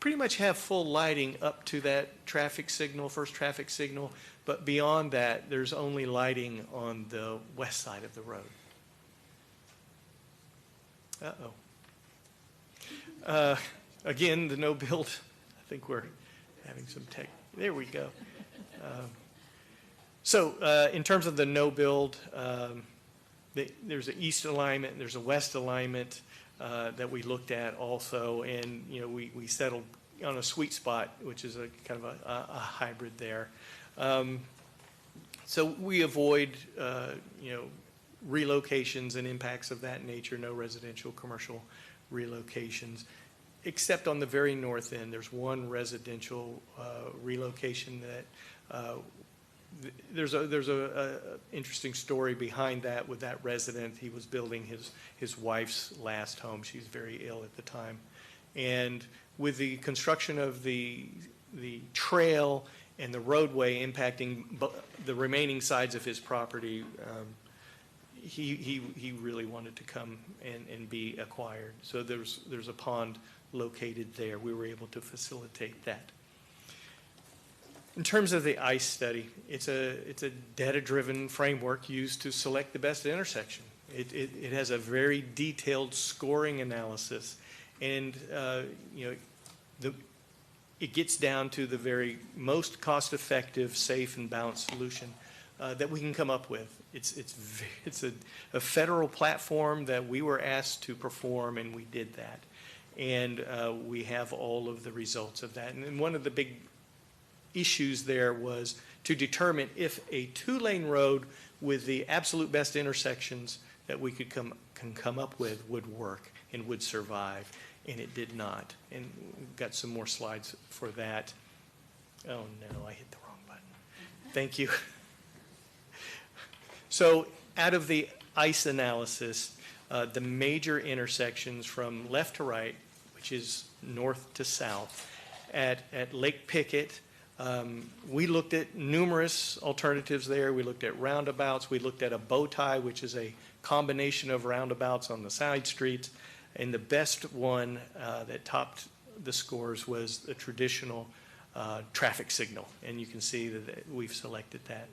Pretty much have full lighting up to that traffic signal, first traffic signal, but beyond that, there's only lighting on the west side of the road. Again, the no build, I think we're having some tech. There we go. So in terms of the no build, there's an east alignment, there's a west alignment that we looked at also, and we settled on a sweet spot, which is a kind of a hybrid there. So we avoid relocations and impacts of that nature, no residential, commercial relocations, except on the very north end. There's one residential relocation that there's a interesting story behind that with that resident. He was building his wife's last home. She was very ill at the time. And with the construction of the trail and the roadway impacting the remaining sides of his property, he really wanted to come and be acquired. So there's a pond located there. We were able to facilitate that. In terms of the ICE study, it's a data-driven framework used to select the best intersection. It has a very detailed scoring analysis, and it gets down to the very most cost-effective, safe, and balanced solution that we can come up with. It's a federal platform that we were asked to perform, and we did that. And we have all of the results of that. And one of the big issues there was to determine if a 2-lane road with the absolute best intersections that we can come up with would work and would survive, and it did not. And we've got some more slides for that. Oh no, I hit the wrong button. Thank you. So out of the ICE analysis, the major intersections from left to right, which is north to south, at Lake Pickett, we looked at numerous alternatives there. We looked at roundabouts. We looked at a bow tie, which is a combination of roundabouts on the side streets. And the best one that topped the scores was the traditional traffic signal. And you can see that we've selected that.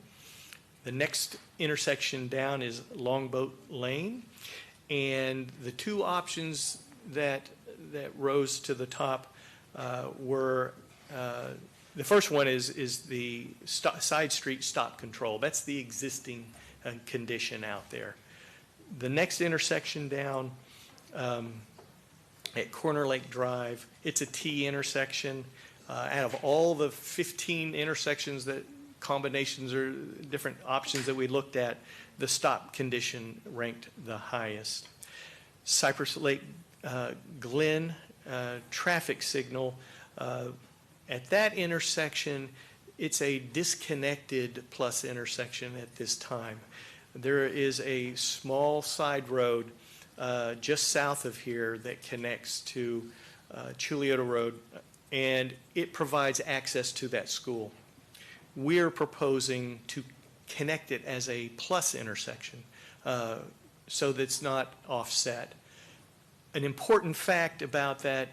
The next intersection down is Longboat Lane. And the two options that rose to the top were The first one is the side street stop control. That's the existing condition out there. The next intersection down at Corner Lake Drive, it's a T intersection. Out of all the 15 intersections that combinations or different options that we looked at, the stop condition ranked the highest. Cypress Lake Glen traffic signal. At that intersection, it's a disconnected plus intersection at this time. There is a small side road just south of here that connects to Chuliota Road, and it provides access to that school. We're proposing to connect it as a plus intersection so that it's not offset. An important fact about that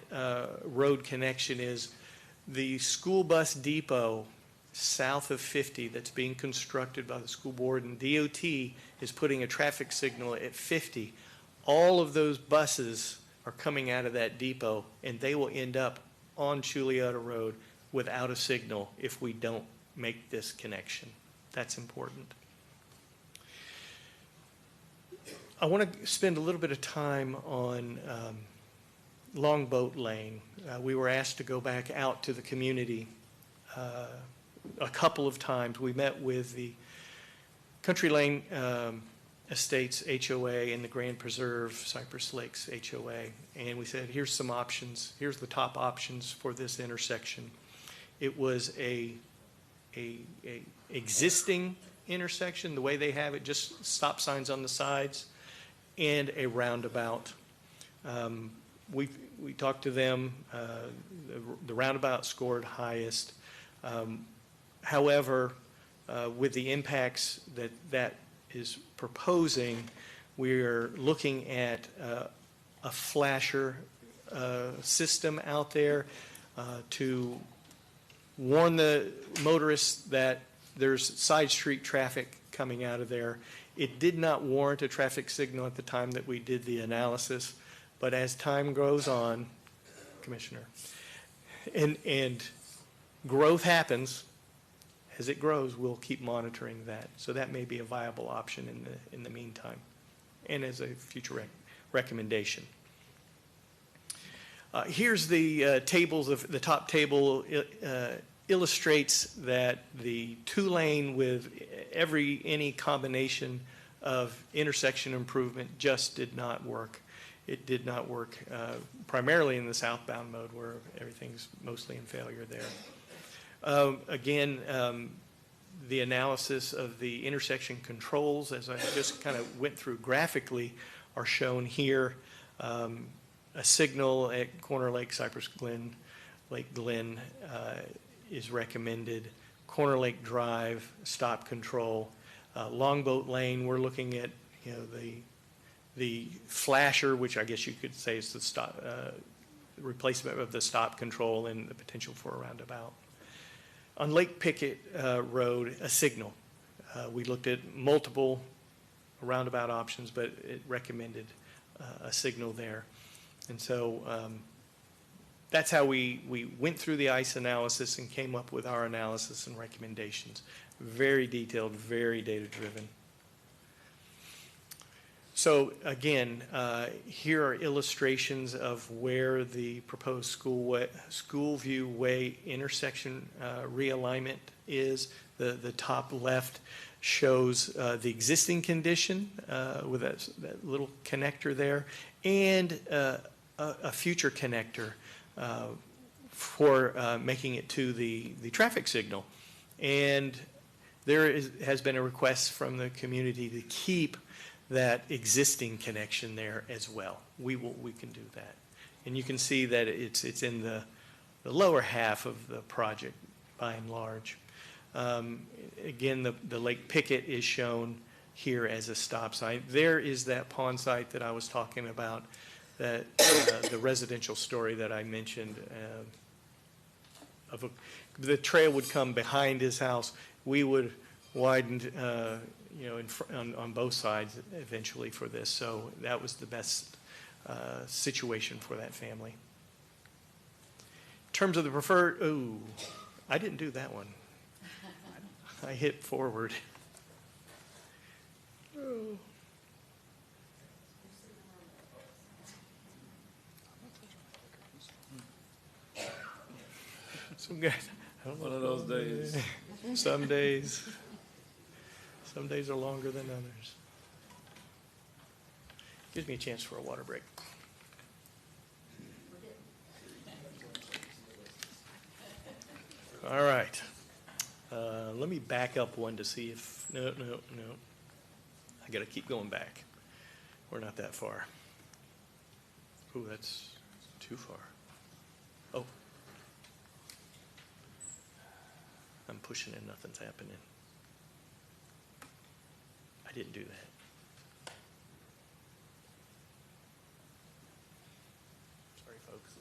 road connection is the school bus depot south of 50 that's being constructed by the school board, and DOT is putting a traffic signal at 50. All of those buses are coming out of that depot, and they will end up on Chuliota Road without a signal if we don't make this connection. That's important. I want to spend a little bit of time on Longboat Lane. We were asked to go back out to the community a couple of times. We met with the Country Lane Estates HOA and the Grand Preserve Cypress Lakes HOA, and we said, here's some options. Here's the top options for this intersection. It was a existing intersection, the way they have it, just stop signs on the sides, and a roundabout. We talked to them. The roundabout scored highest. However, with the impacts that is proposing, we're looking at a flasher system out there to warn the motorists that there's side street traffic coming out of there. It did not warrant a traffic signal at the time that we did the analysis, but as time goes on, Commissioner, and growth happens, as it grows, we'll keep monitoring that. So that may be a viable option in the meantime, and as a future recommendation. Here's the tables. The top table illustrates that the two-lane with any combination of intersection improvement just did not work. It did not work primarily in the southbound mode where everything's mostly in failure there. Again, the analysis of the intersection controls, as I just kind of went through graphically, are shown here. A signal at Corner Lake, Cypress Glen, Lake Glen is recommended. Corner Lake Drive, stop control. Longboat Lane, we're looking at the flasher, which I guess you could say is the stop replacement of the stop control and the potential for a roundabout. On Lake Pickett Road, a signal. We looked at multiple roundabout options, but it recommended a signal there. And so that's how we went through the ICE analysis and came up with our analysis and recommendations. Very detailed, very data-driven. So again, here are illustrations of where the proposed Schoolview Way intersection realignment is. The top left shows the existing condition with that little connector there, and a future connector for making it to the traffic signal. And there has been a request from the community to keep that existing connection there as well. We can do that. And you can see that it's in the lower half of the project by and large. Again, the Lake Pickett is shown here as a stop sign. There is that pond site that I was talking about, that the residential story that I mentioned. The trail would come behind his house. We would widen on both sides eventually for this. So that was the best situation for that family. In terms of the preferred, I didn't do that one. I hit forward. Oh. Some guys, One of those days. Some days are longer than others. Gives me a chance for a water break. All right. Let me back up one to see if, no. I got to keep going back. We're not that far. Ooh, that's too far. Oh. I'm pushing and nothing's happening. I didn't do that. Sorry, folks.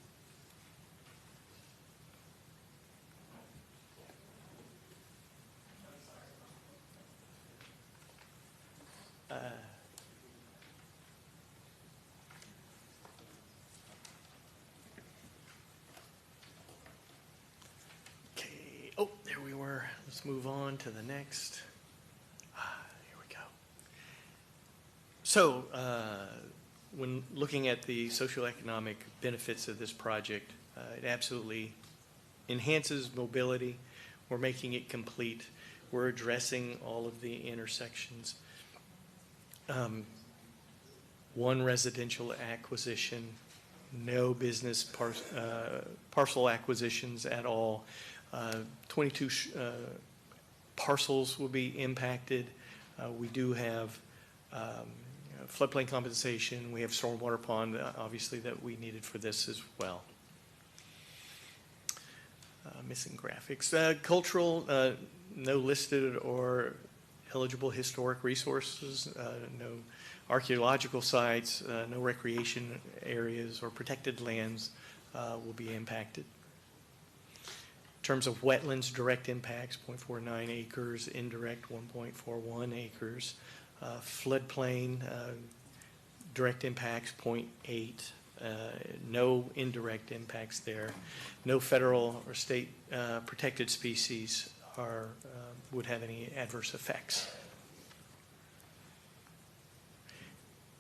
Okay. Oh, there we were. Let's move on to the next. Here we go. So, when looking at the socioeconomic benefits of this project, it absolutely enhances mobility. We're making it complete. We're addressing all of the intersections. One residential acquisition, no business parcel acquisitions at all. 22 parcels will be impacted. We do have floodplain compensation. We have stormwater pond, obviously, that we needed for this as well. Missing graphics. Cultural, no listed or eligible historic resources, no archaeological sites, no recreation areas or protected lands will be impacted. In terms of wetlands, direct impacts, 0.49 acres, indirect 1.41 acres. Floodplain, direct impacts, 0.8. No indirect impacts there. No federal or state protected species would have any adverse effects.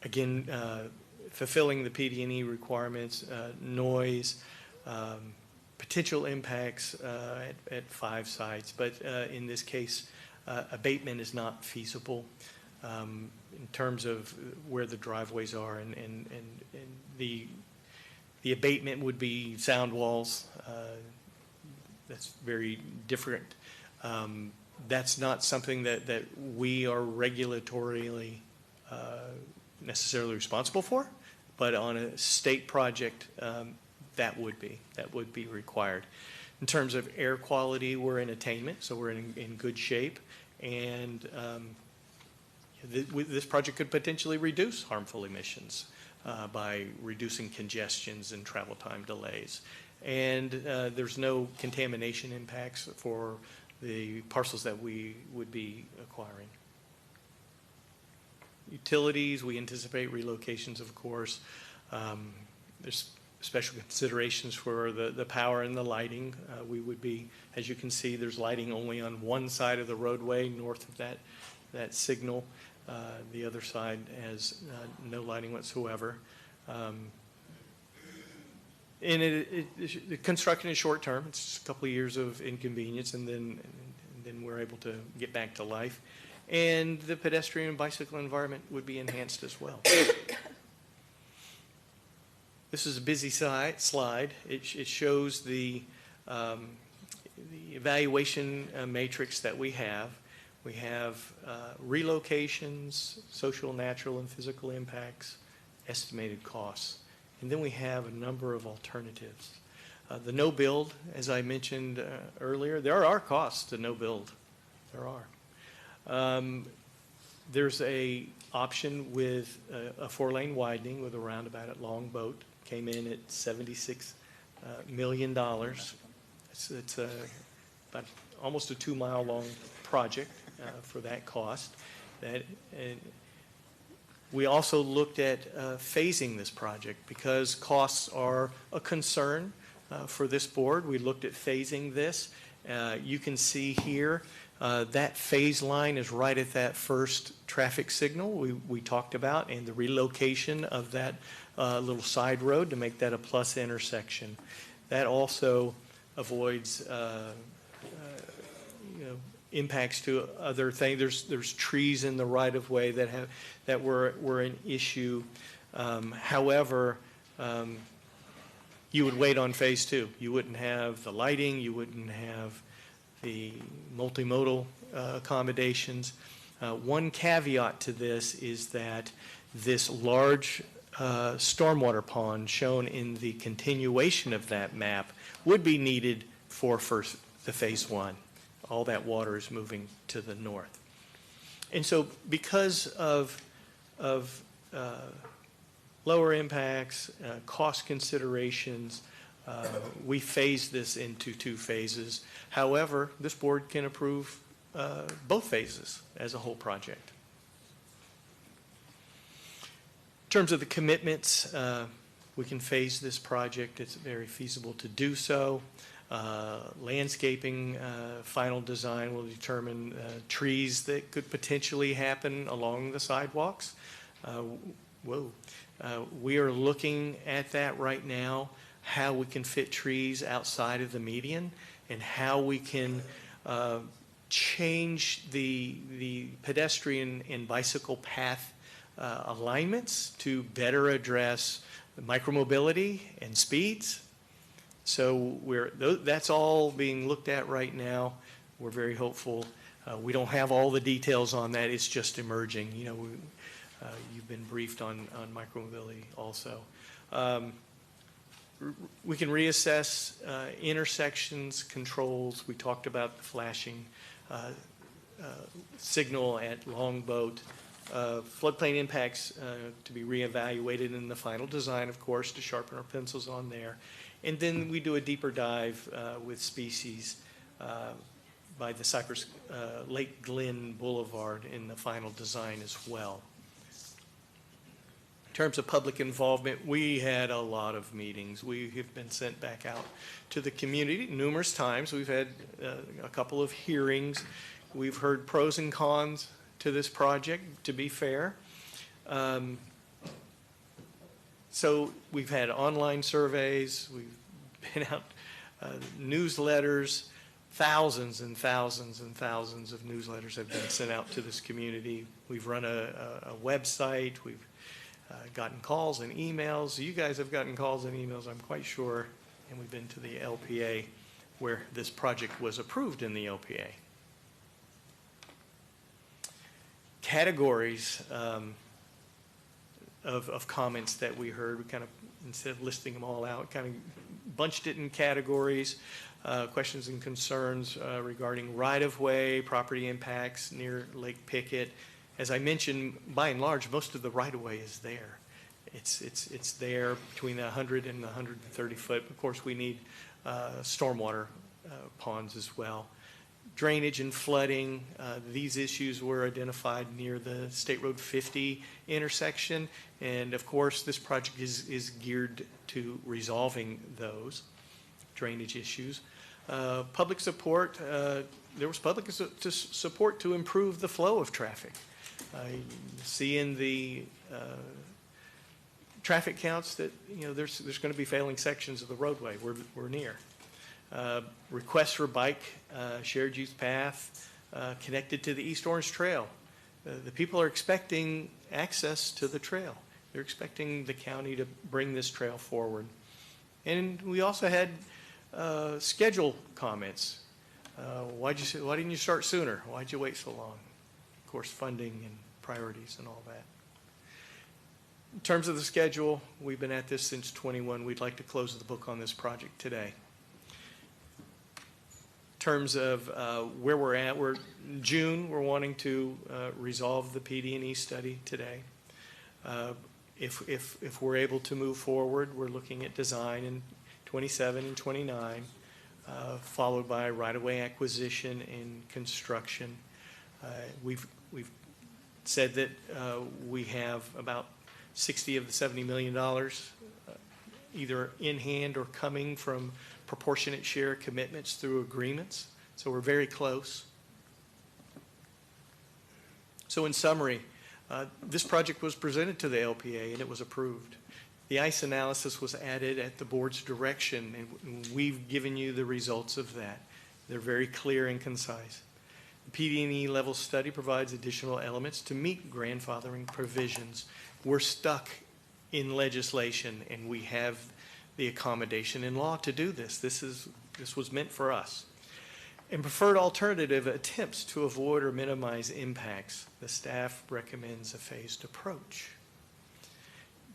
Again, fulfilling the PD&E requirements, noise, potential impacts at 5 sites, but in this case, abatement is not feasible in terms of where the driveways are, and the abatement would be sound walls. That's very different. That's not something that we are regulatorily necessarily responsible for, but on a state project, that would be required. In terms of air quality, we're in attainment, so we're in good shape, and this project could potentially reduce harmful emissions by reducing congestions and travel time delays. And there's no contamination impacts for the parcels that we would be acquiring. Utilities, we anticipate relocations, of course. There's special considerations for the power and the lighting. We would be, as you can see, there's lighting only on one side of the roadway north of that signal. The other side has no lighting whatsoever. And the construction is short term. It's a couple of years of inconvenience, and then we're able to get back to life. And the pedestrian and bicycle environment would be enhanced as well. This is a busy slide. It shows the evaluation matrix that we have. We have relocations, social, natural, and physical impacts, estimated costs. And then we have a number of alternatives. The no build, as I mentioned earlier, there are costs to no build. There are. There's a option with a 4-lane widening with a roundabout at Longboat. Came in at $76 million. It's about almost a 2-mile long project for that cost. We also looked at phasing this project because costs are a concern for this board. We looked at phasing this, You can see here, that phase line is right at that first traffic signal we talked about, and the relocation of that little side road to make that a plus intersection. That also avoids impacts to other things. There's trees in the right of way that were an issue. However, you would wait on phase two. You wouldn't have the lighting, you wouldn't have the multimodal accommodations. One caveat to this is that this large stormwater pond shown in the continuation of that map would be needed for the phase one. All that water is moving to the north. And so because of lower impacts, cost considerations, we phased this into 2 phases. However, this board can approve both phases as a whole project. In terms of the commitments, we can phase this project. It's very feasible to do so. Landscaping final design will determine trees that could potentially happen along the sidewalks. We are looking at that right now, how we can fit trees outside of the median and how we can change the pedestrian and bicycle path alignments to better address micromobility and speeds. So that's all being looked at right now. We're very hopeful. We don't have all the details on that. It's just emerging. You know, you've been briefed on micromobility also. We can reassess intersections, controls. We talked about the flashing signal at Longboat. Floodplain impacts to be reevaluated in the final design, of course, to sharpen our pencils on there. And then we do a deeper dive with species by the Cypress Lake Glen Boulevard in the final design as well. In terms of public involvement, we had a lot of meetings. We have been sent back out to the community numerous times. We've had a couple of hearings. We've heard pros and cons to this project, to be fair. So we've had online surveys, we've been out newsletters, thousands and thousands and thousands of newsletters have been sent out to this community. We've run a website, we've gotten calls and emails. You guys have gotten calls and emails, I'm quite sure, and we've been to the LPA where this project was approved in the LPA. Categories of comments that we heard, we kind of, instead of listing them all out, kind of bunched it in categories, questions and concerns regarding right-of-way, property impacts near Lake Pickett. As I mentioned, by and large, most of the right-of-way is there. It's there between the 100 and the 130 foot. Of course, we need stormwater ponds as well. Drainage and flooding, these issues were identified near the State Road 50 intersection. And of course, this project is geared to resolving those drainage issues. Public support, there was public support to improve the flow of traffic. See in the traffic counts that, you know, there's going to be failing sections of the roadway we're near. Requests for bike shared use path connected to the East Orange Trail. The people are expecting access to the trail. They're expecting the county to bring this trail forward. And we also had schedule comments. Why didn't you start sooner? Why'd you wait so long? Of course, funding and priorities and all that. In terms of the schedule, we've been at this since 21. We'd like to close the book on this project today. In terms of where we're at, we're June, we're wanting to resolve the PD&E study today. If we're able to move forward, we're looking at design in 27 and 29, followed by right-of-way acquisition and construction. We've said that we have about 60 of the $70 million either in hand or coming from proportionate share commitments through agreements. So we're very close. So in summary, this project was presented to the LPA and it was approved. The ice analysis was added at the board's direction, and we've given you the results of that. They're very clear and concise. The PD&E level study provides additional elements to meet grandfathering provisions. We're stuck in legislation, and we have the accommodation in law to do this. This was meant for us. And preferred alternative attempts to avoid or minimize impacts. The staff recommends a phased approach.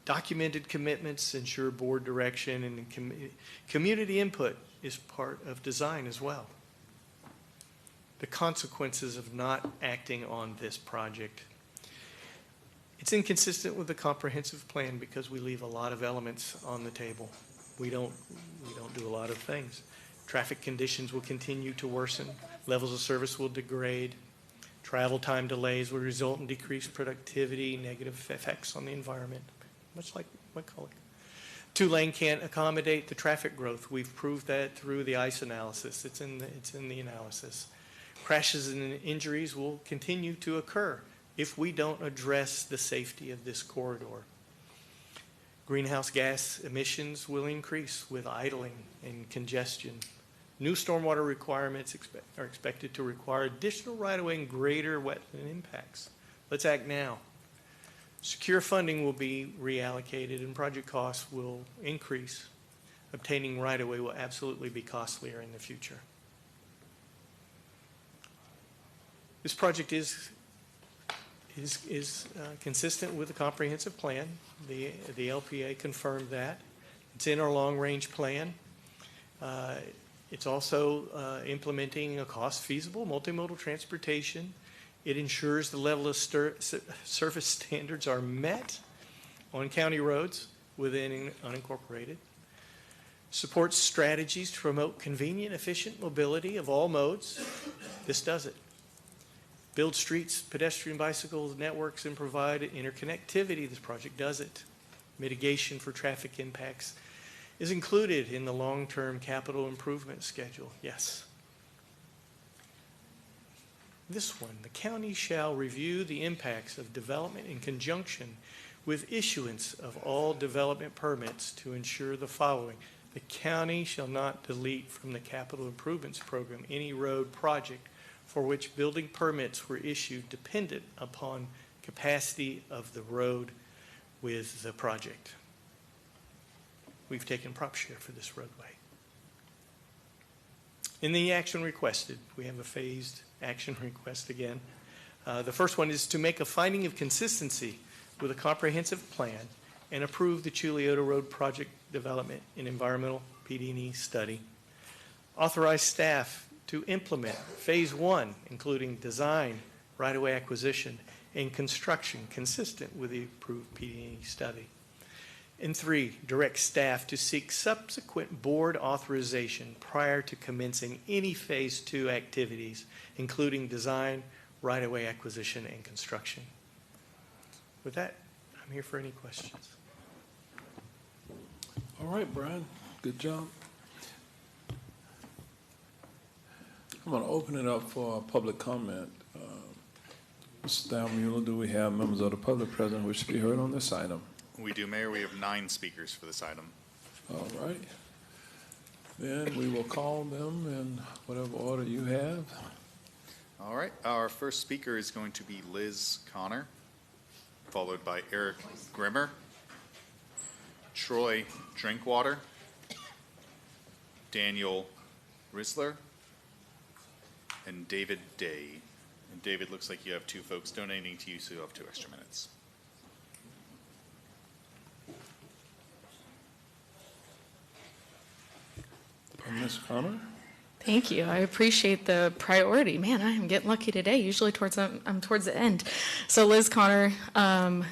Documented commitments ensure board direction, and community input is part of design as well. The consequences of not acting on this project. It's inconsistent with the comprehensive plan because we leave a lot of elements on the table. We don't do a lot of things. Traffic conditions will continue to worsen. Levels of service will degrade. Travel time delays will result in decreased productivity, negative effects on the environment, much like McCulloch. Two-lane can't accommodate the traffic growth. We've proved that through the ICE analysis. It's in the analysis. Crashes and injuries will continue to occur if we don't address the safety of this corridor. Greenhouse gas emissions will increase with idling and congestion. New stormwater requirements are expected to require additional right-of-way and greater wetland impacts. Let's act now. Secure funding will be reallocated and project costs will increase. Obtaining right-of-way will absolutely be costlier in the future. This project is consistent with the comprehensive plan. The LPA confirmed that. It's in our long-range plan. It's also implementing a cost-feasible multimodal transportation. It ensures the level of service standards are met on county roads within unincorporated. Supports strategies to promote convenient, efficient mobility of all modes. This does it. Build streets, pedestrian bicycle networks, and provide interconnectivity. This project does it. Mitigation for traffic impacts is included in the long-term capital improvement schedule. Yes. This one, the county shall review the impacts of development in conjunction with issuance of all development permits to ensure the following. The county shall not delete from the capital improvements program any road project for which building permits were issued dependent upon capacity of the road with the project. We've taken prop share for this roadway. In the action requested, we have a phased action request again. The first one is to make a finding of consistency with a comprehensive plan and approve the Chuleota Road project development and environmental PD&E study. Authorize staff to implement phase one, including design, right-of-way acquisition, and construction consistent with the approved PD&E study. And 3, direct staff to seek subsequent board authorization prior to commencing any phase 2 activities, including design, right-of-way acquisition, and construction. With that, I'm here for any questions. All right, Brian, good job. I'm going to open it up for public comment. Mr. Stalmuller, do we have members of the public present who wish to be heard on this item? We do, Mayor. We have 9 speakers for this item. All right. Then we will call them in whatever order you have. All right. Our first speaker is going to be Liz Connor, followed by Eric Grimmer, Troy Drinkwater, Daniel Risler, and David Day. And David, looks like you have 2 folks donating to you, so you'll have 2 extra minutes. Ms. Connor? Thank you. I appreciate the priority. Man, I am getting lucky today. Usually I'm towards the end. So Liz Connor,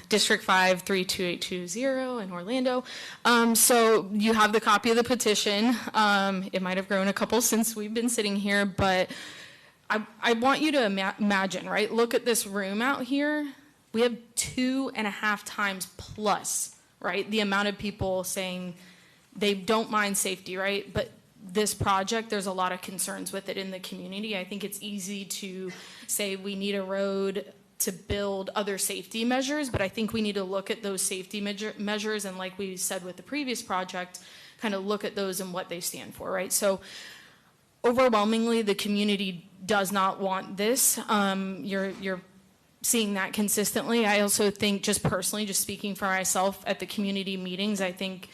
District 5, 32820 in Orlando. So you have the copy of the petition. It might have grown a couple since we've been sitting here, but I want you to imagine, right? Look at this room out here. We have 2.5 times plus, right? The amount of people saying they don't mind safety, right? But this project, there's a lot of concerns with it in the community. I think it's easy to say we need a road to build other safety measures, but I think we need to look at those safety measures, and like we said with the previous project, kind of look at those and what they stand for, right? So overwhelmingly, the community does not want this. You're seeing that consistently. I also think, just personally, just speaking for myself at the community meetings, I think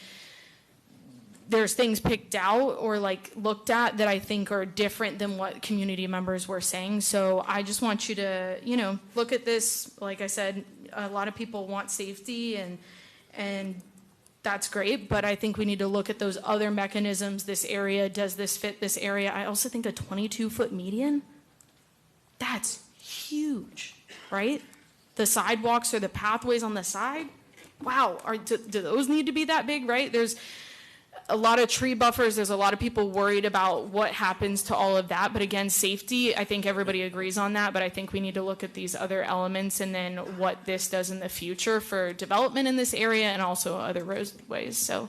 there's things picked out or like looked at that I think are different than what community members were saying. So I just want you to, you know, look at this. Like I said, a lot of people want safety, and that's great, but I think we need to look at those other mechanisms. This area, does this fit this area? I also think a 22-foot median, that's huge, right? The sidewalks or the pathways on the side, wow, do those need to be that big, right? There's a lot of tree buffers. There's a lot of people worried about what happens to all of that. But again, safety, I think everybody agrees on that. But I think we need to look at these other elements and then what this does in the future for development in this area and also other roadways. So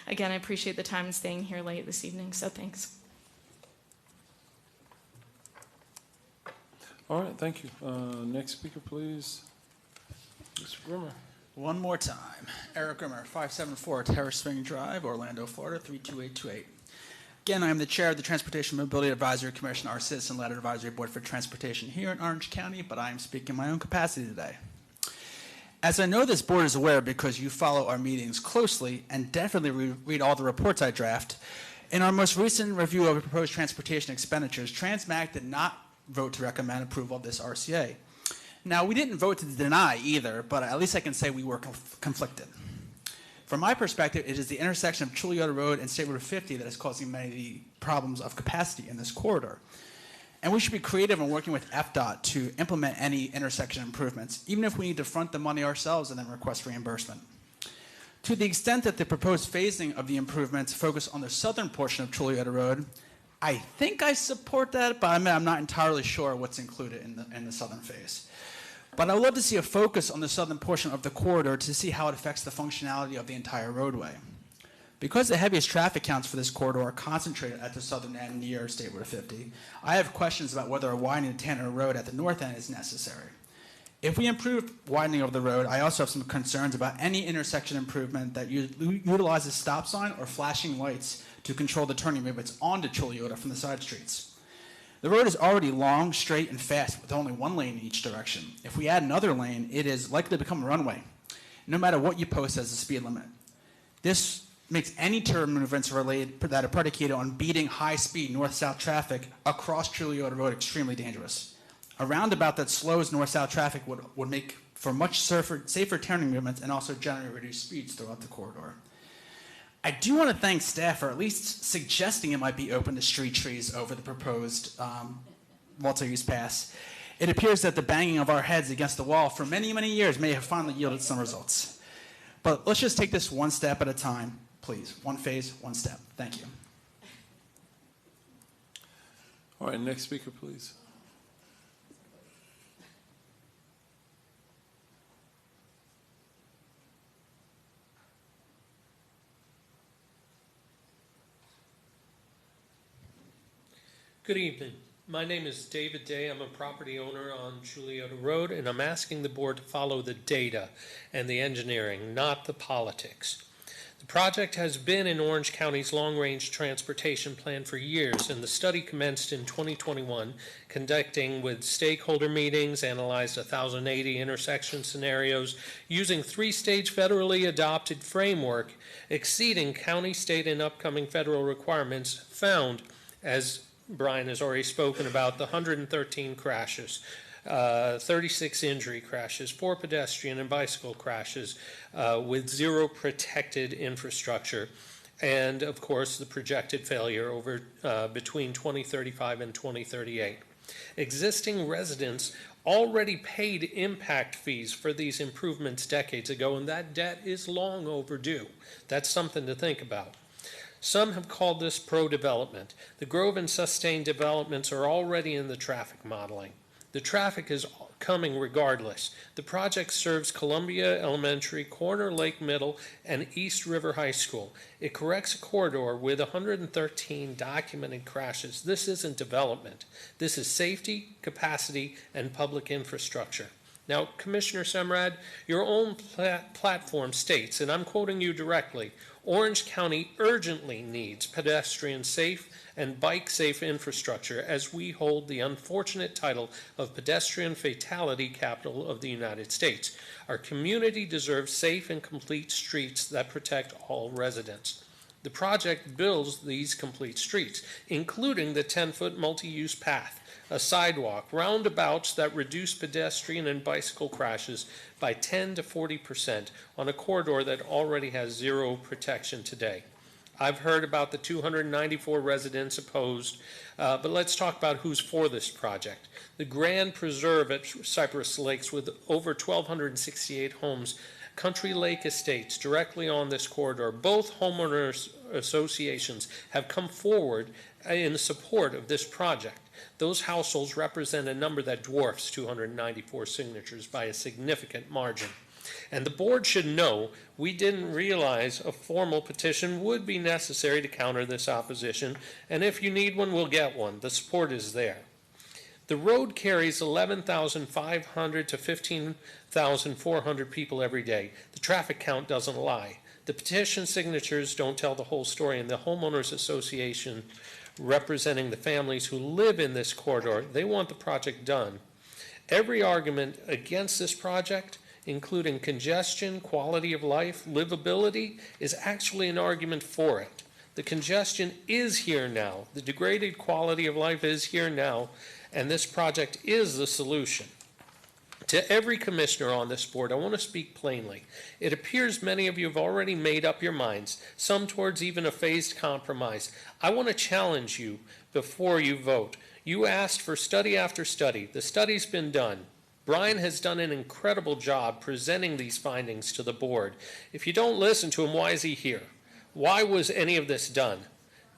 again, I appreciate the time and staying here late this evening. So thanks. All right, thank you. Next speaker, please. Mr. Grimmer. One more time. Eric Grimmer, 574 Terrace Spring Drive, Orlando, Florida, 32828. Again, I am the chair of the Transportation Mobility Advisory Commission, our citizen-led advisory board for transportation here in Orange County, but I am speaking in my own capacity today. As I know this board is aware because you follow our meetings closely and definitely read all the reports I draft, in our most recent review of proposed transportation expenditures, Transmac did not vote to recommend approval of this RCA. Now, we didn't vote to deny either, but at least I can say we were conflicted. From my perspective, it is the intersection of Chuliota Road and State Road 50 that is causing many of the problems of capacity in this corridor. And we should be creative in working with FDOT to implement any intersection improvements, even if we need to front the money ourselves and then request reimbursement. To the extent that the proposed phasing of the improvements focus on the southern portion of Chuliota Road, I think I support that, but I'm not entirely sure what's included in the southern phase. But I would love to see a focus on the southern portion of the corridor to see how it affects the functionality of the entire roadway. Because the heaviest traffic counts for this corridor are concentrated at the southern end near State Road 50, I have questions about whether a widening of Tanner Road at the north end is necessary. If we improve widening of the road, I also have some concerns about any intersection improvement that utilizes stop sign or flashing lights to control the turning movements onto Chuliota from the side streets. The road is already long, straight, and fast with only one lane in each direction. If we add another lane, it is likely to become a runway, no matter what you post as a speed limit. This makes any turn movements that are predicated on beating high-speed north-south traffic across Chuliota Road extremely dangerous. A roundabout that slows north-south traffic would make for much safer turning movements and also generate reduced speeds throughout the corridor. I do want to thank staff for at least suggesting it might be open to street trees over the proposed multi-use pass. It appears that the banging of our heads against the wall for many, many years may have finally yielded some results. But let's just take this one step at a time, please. One phase, one step. Thank you. All right, next speaker, please. Good evening. My name is David Day. I'm a property owner on Chuliota Road, and I'm asking the board to follow the data and the engineering, not the politics. The project has been in Orange County's long-range transportation plan for years, and the study commenced in 2021, conducting with stakeholder meetings, analyzed 1,080 intersection scenarios, using three-stage federally adopted framework, exceeding county, state, and upcoming federal requirements, found, as Brian has already spoken about, the 113 crashes, 36 injury crashes, 4 pedestrian and bicycle crashes with 0 protected infrastructure, and of course the projected failure over between 2035 and 2038. Existing residents already paid impact fees for these improvements decades ago, and that debt is long overdue. That's something to think about. Some have called this pro-development. The Grove and Sustain developments are already in the traffic modeling. The traffic is coming regardless. The project serves Columbia Elementary, Corner Lake Middle, and East River High School. It corrects a corridor with 113 documented crashes. This isn't development. This is safety, capacity, and public infrastructure. Now, Commissioner Semrad, your own platform states, and I'm quoting you directly, Orange County urgently needs pedestrian-safe and bike-safe infrastructure as we hold the unfortunate title of pedestrian fatality capital of the United States. Our community deserves safe and complete streets that protect all residents. The project builds these complete streets, including the 10-foot multi-use path, a sidewalk, roundabouts that reduce pedestrian and bicycle crashes by 10 to 40% on a corridor that already has zero protection today. I've heard about the 294 residents opposed, but let's talk about who's for this project. The Grand Preserve at Cypress Lakes with over 1,268 homes, Country Lake Estates directly on this corridor. Both homeowners associations have come forward in support of this project. Those households represent a number that dwarfs 294 signatures by a significant margin. And the board should know we didn't realize a formal petition would be necessary to counter this opposition, and if you need one, we'll get one. The support is there. The road carries 11,500 to 15,400 people every day. The traffic count doesn't lie. The petition signatures don't tell the whole story, and the homeowners association representing the families who live in this corridor, they want the project done. Every argument against this project, including congestion, quality of life, livability, is actually an argument for it. The congestion is here now. The degraded quality of life is here now, and this project is the solution. To every commissioner on this board, I want to speak plainly. It appears many of you have already made up your minds, some towards even a phased compromise. I want to challenge you before you vote. You asked for study after study. The study's been done. Brian has done an incredible job presenting these findings to the board. If you don't listen to him, why is he here? Why was any of this done?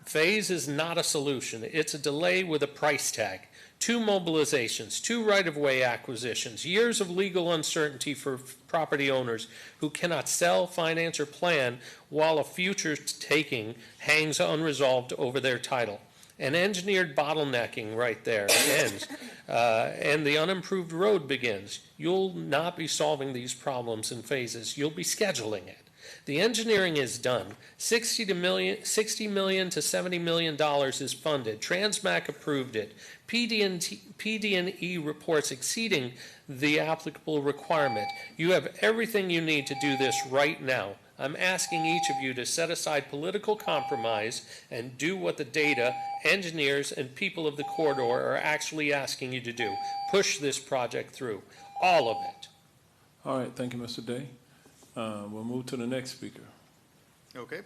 Phase is not a solution. It's a delay with a price tag. 2 mobilizations, 2 right-of-way acquisitions, years of legal uncertainty for property owners who cannot sell, finance, or plan while a future taking hangs unresolved over their title. An engineered bottlenecking right there ends, and the unimproved road begins. You'll not be solving these problems in phases. You'll be scheduling it. The engineering is done. $60 million to $70 million is funded. Transmac approved it. PD&E reports exceeding the applicable requirement. You have everything you need to do this right now. I'm asking each of you to set aside political compromise and do what the data, engineers, and people of the corridor are actually asking you to do. Push this project through. All of it. All right, thank you, Mr. Day. We'll move to the next speaker. Okay.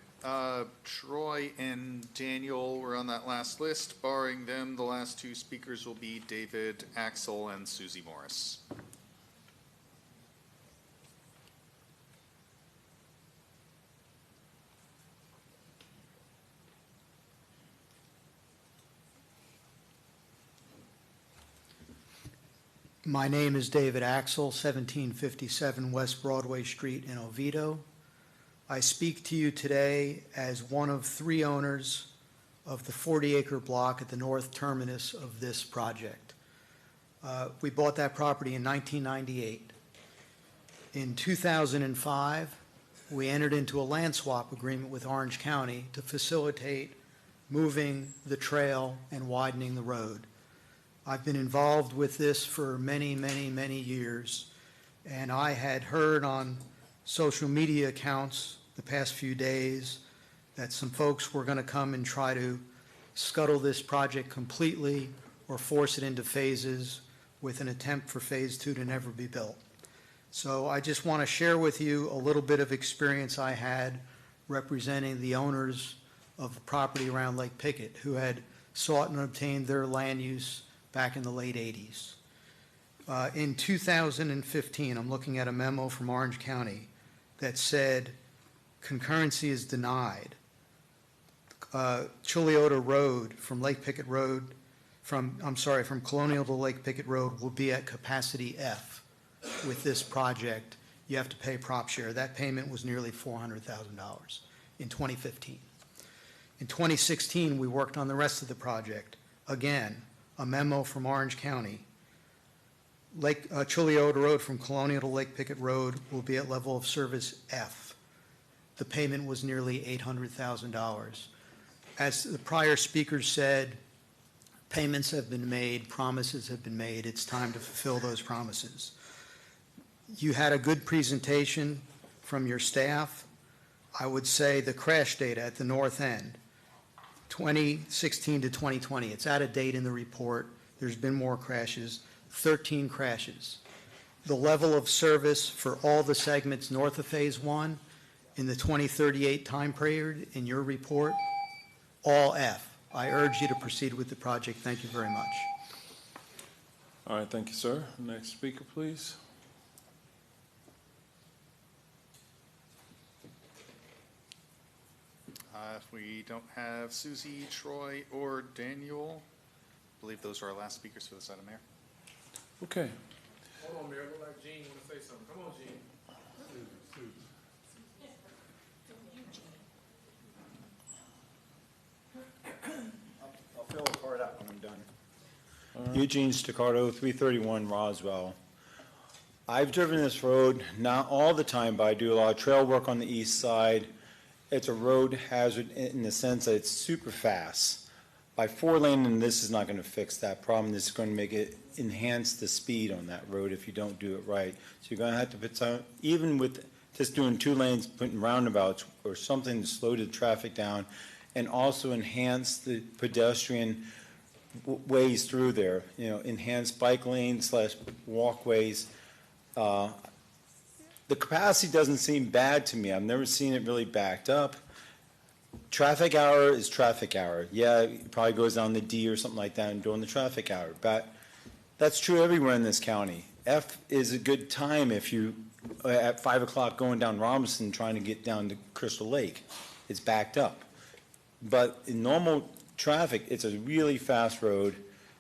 Troy and Daniel were on that last list. Barring them, the last 2 speakers will be David Axel and Susie Morris. My name is David Axel, 1757 West Broadway Street in Oviedo. I speak to you today as one of 3 owners of the 40-acre block at the north terminus of this project. We bought that property in 1998. In 2005, we entered into a land swap agreement with Orange County to facilitate moving the trail and widening the road. I've been involved with this for many, many, many years, and I had heard on social media accounts the past few days that some folks were going to come and try to scuttle this project completely or force it into phases with an attempt for phase 2 to never be built. So I just want to share with you a little bit of experience I had representing the owners of the property around Lake Pickett who had sought and obtained their land use back in the late 80s. In 2015, I'm looking at a memo from Orange County that said concurrency is denied. Chuliota Road from Lake Pickett Road from Colonial to Lake Pickett Road will be at capacity F with this project. You have to pay prop share. That payment was nearly $400,000 in 2015. In 2016, we worked on the rest of the project. Again, a memo from Orange County. Chulioda Road from Colonial to Lake Pickett Road will be at level of service F. The payment was nearly $800,000. As the prior speaker said, payments have been made, promises have been made. It's time to fulfill those promises. You had a good presentation from your staff. I would say the crash data at the north end, 2016 to 2020, it's out of date in the report. There's been more crashes, 13 crashes. The level of service for all the segments north of Phase 1 in the 2038 time period in your report, all F. I urge you to proceed with the project. Thank you very much. All right, thank you, sir. Next speaker, please. If we don't have Susie, Troy, or Daniel, I believe those are our last speakers for this item, Mayor. Okay. Hold on, Mayor. Look like Gene want to say something. Come on, Gene. I'll fill the card out when I'm done. Eugene Staccato, 331 Roswell. I've driven this road, not all the time, but I do a lot of trail work on the east side. It's a road hazard in the sense that it's super fast. By 4-lane, and this is not going to fix that problem. This is going to make it enhance the speed on that road if you don't do it right. So you're going to have to put some, even with just doing 2 lanes, putting roundabouts or something to slow the traffic down, and also enhance the pedestrian ways through there. You know, enhance bike lanes / walkways. The capacity doesn't seem bad to me. I've never seen it really backed up. Traffic hour is traffic hour. Yeah, it probably goes down the D or something like that and during the traffic hour. But that's true everywhere in this county. F is a good time if you, at 5 o'clock going down Robinson trying to get down to Crystal Lake. It's backed up. But in normal traffic, it's a really fast road.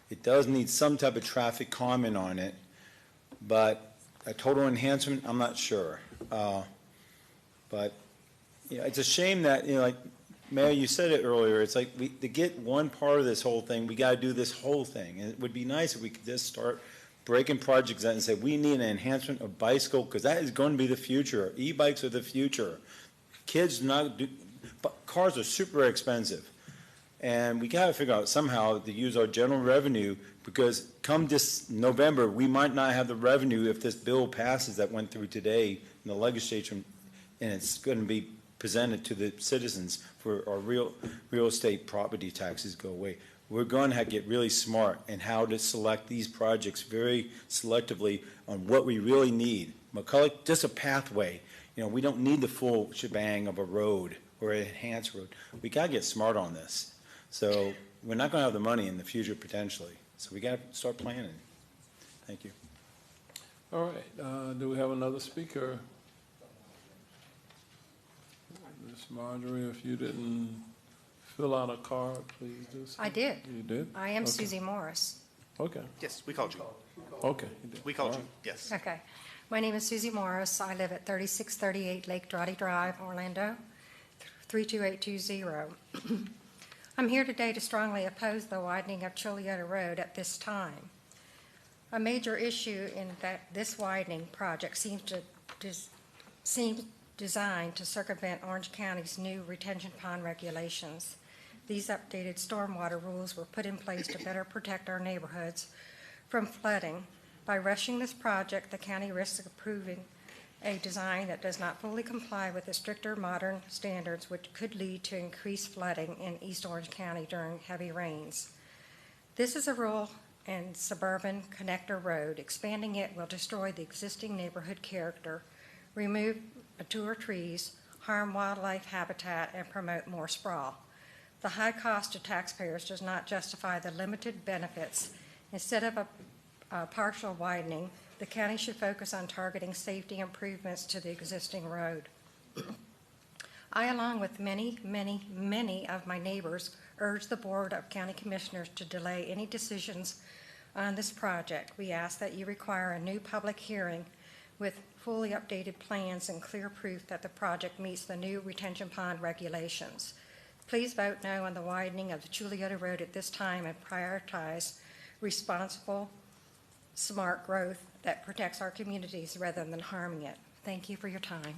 It does need some type of traffic calming on it. But a total enhancement, I'm not sure. But you know, it's a shame that, you know, like, Mayor, you said it earlier, it's like to get one part of this whole thing, we got to do this whole thing. And it would be nice if we could just start breaking projects out and say, we need an enhancement of bicycle, because that is going to be the future. E-bikes are the future. Kids not do, but cars are super expensive. And we got to figure out somehow to use our general revenue, because come this November, we might not have the revenue if this bill passes that went through today in the legislature, and it's going to be presented to the citizens for our real estate property taxes go away. We're going to get really smart in how to select these projects very selectively on what we really need. McCulloch, just a pathway. You know, we don't need the full shebang of a road or an enhanced road. We got to get smart on this. So we're not going to have the money in the future potentially. So we got to start planning. Thank you. All right. Do we have another speaker? Ms. Marjorie, if you didn't fill out a card, please do so. I did. You did? I am Okay. Susie Morris. Okay. Yes, we called you. Okay. You did. We called All you, right. yes. Okay. My name is Susie Morris. I live at 3638 Lake Dottie Drive, Orlando, 32820. I'm here today to strongly oppose the widening of Chulioda Road at this time. A major issue in that this widening project seems designed to circumvent Orange County's new retention pond regulations. These updated stormwater rules were put in place to better protect our neighborhoods from flooding. By rushing this project, the county risks approving a design that does not fully comply with the stricter modern standards, which could lead to increased flooding in East Orange County during heavy rains. This is a rural and suburban connector road. Expanding it will destroy the existing neighborhood character, remove mature trees, harm wildlife habitat, and promote more sprawl. The high cost to taxpayers does not justify the limited benefits. Instead of a partial widening, the county should focus on targeting safety improvements to the existing road. I, along with many of my neighbors, urge the Board of County Commissioners to delay any decisions on this project. We ask that you require a new public hearing with fully updated plans and clear proof that the project meets the new retention pond regulations. Please vote no on the widening of the Juliota Road at this time and prioritize responsible, smart growth that protects our communities rather than harming it. Thank you for your time.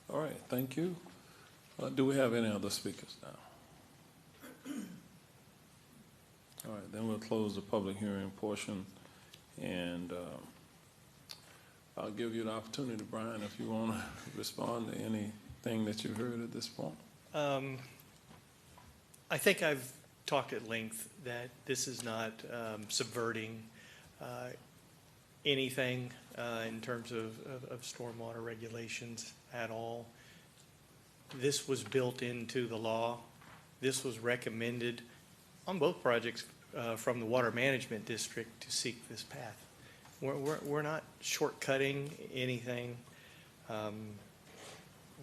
All right, thank you. Do we have any other speakers now? All right, then we'll close the public hearing portion, and I'll give you the opportunity, Brian, if you want to respond to anything that you heard at this point. I think I've talked at length that this is not subverting anything in terms of stormwater regulations at all. This was built into the law. This was recommended on both projects from the Water Management District to seek this path. We're not shortcutting anything.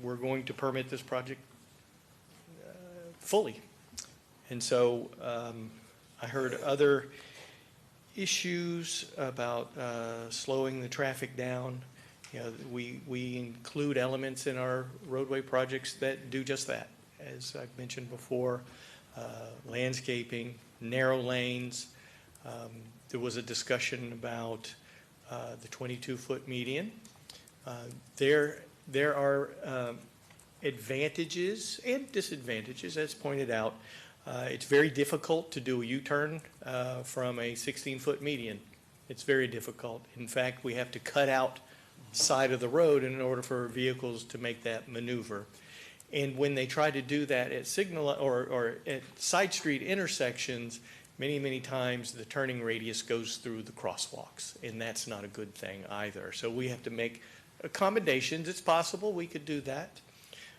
We're going to permit this project fully. And so I heard other issues about slowing the traffic down. You know, we include elements in our roadway projects that do just that. As I've mentioned before, landscaping, narrow lanes. There was a discussion about the 22-foot median. There are advantages and disadvantages, as pointed out. It's very difficult to do a U-turn from a 16-foot median. It's very difficult. In fact, we have to cut out side of the road in order for vehicles to make that maneuver. And when they try to do that at signal or at side street intersections, many times the turning radius goes through the crosswalks, and that's not a good thing either. So we have to make accommodations. It's possible we could do that.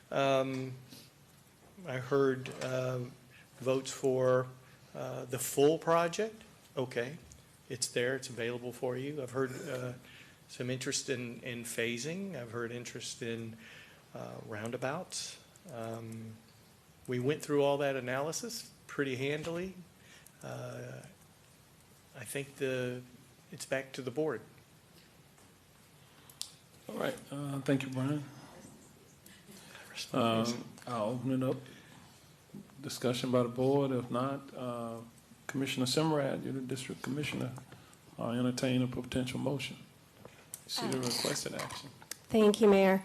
I heard votes for the full project. Okay, it's there, it's available for you. I've heard some interest in phasing. I've heard interest in roundabouts. We went through all that analysis pretty handily. I think it's back to the board. All right, thank you, Brian. I'll open it up. Discussion by the board. If not, Commissioner Simrad, you're the district commissioner. I'll entertain a potential motion. See the requested action. Thank you, Mayor.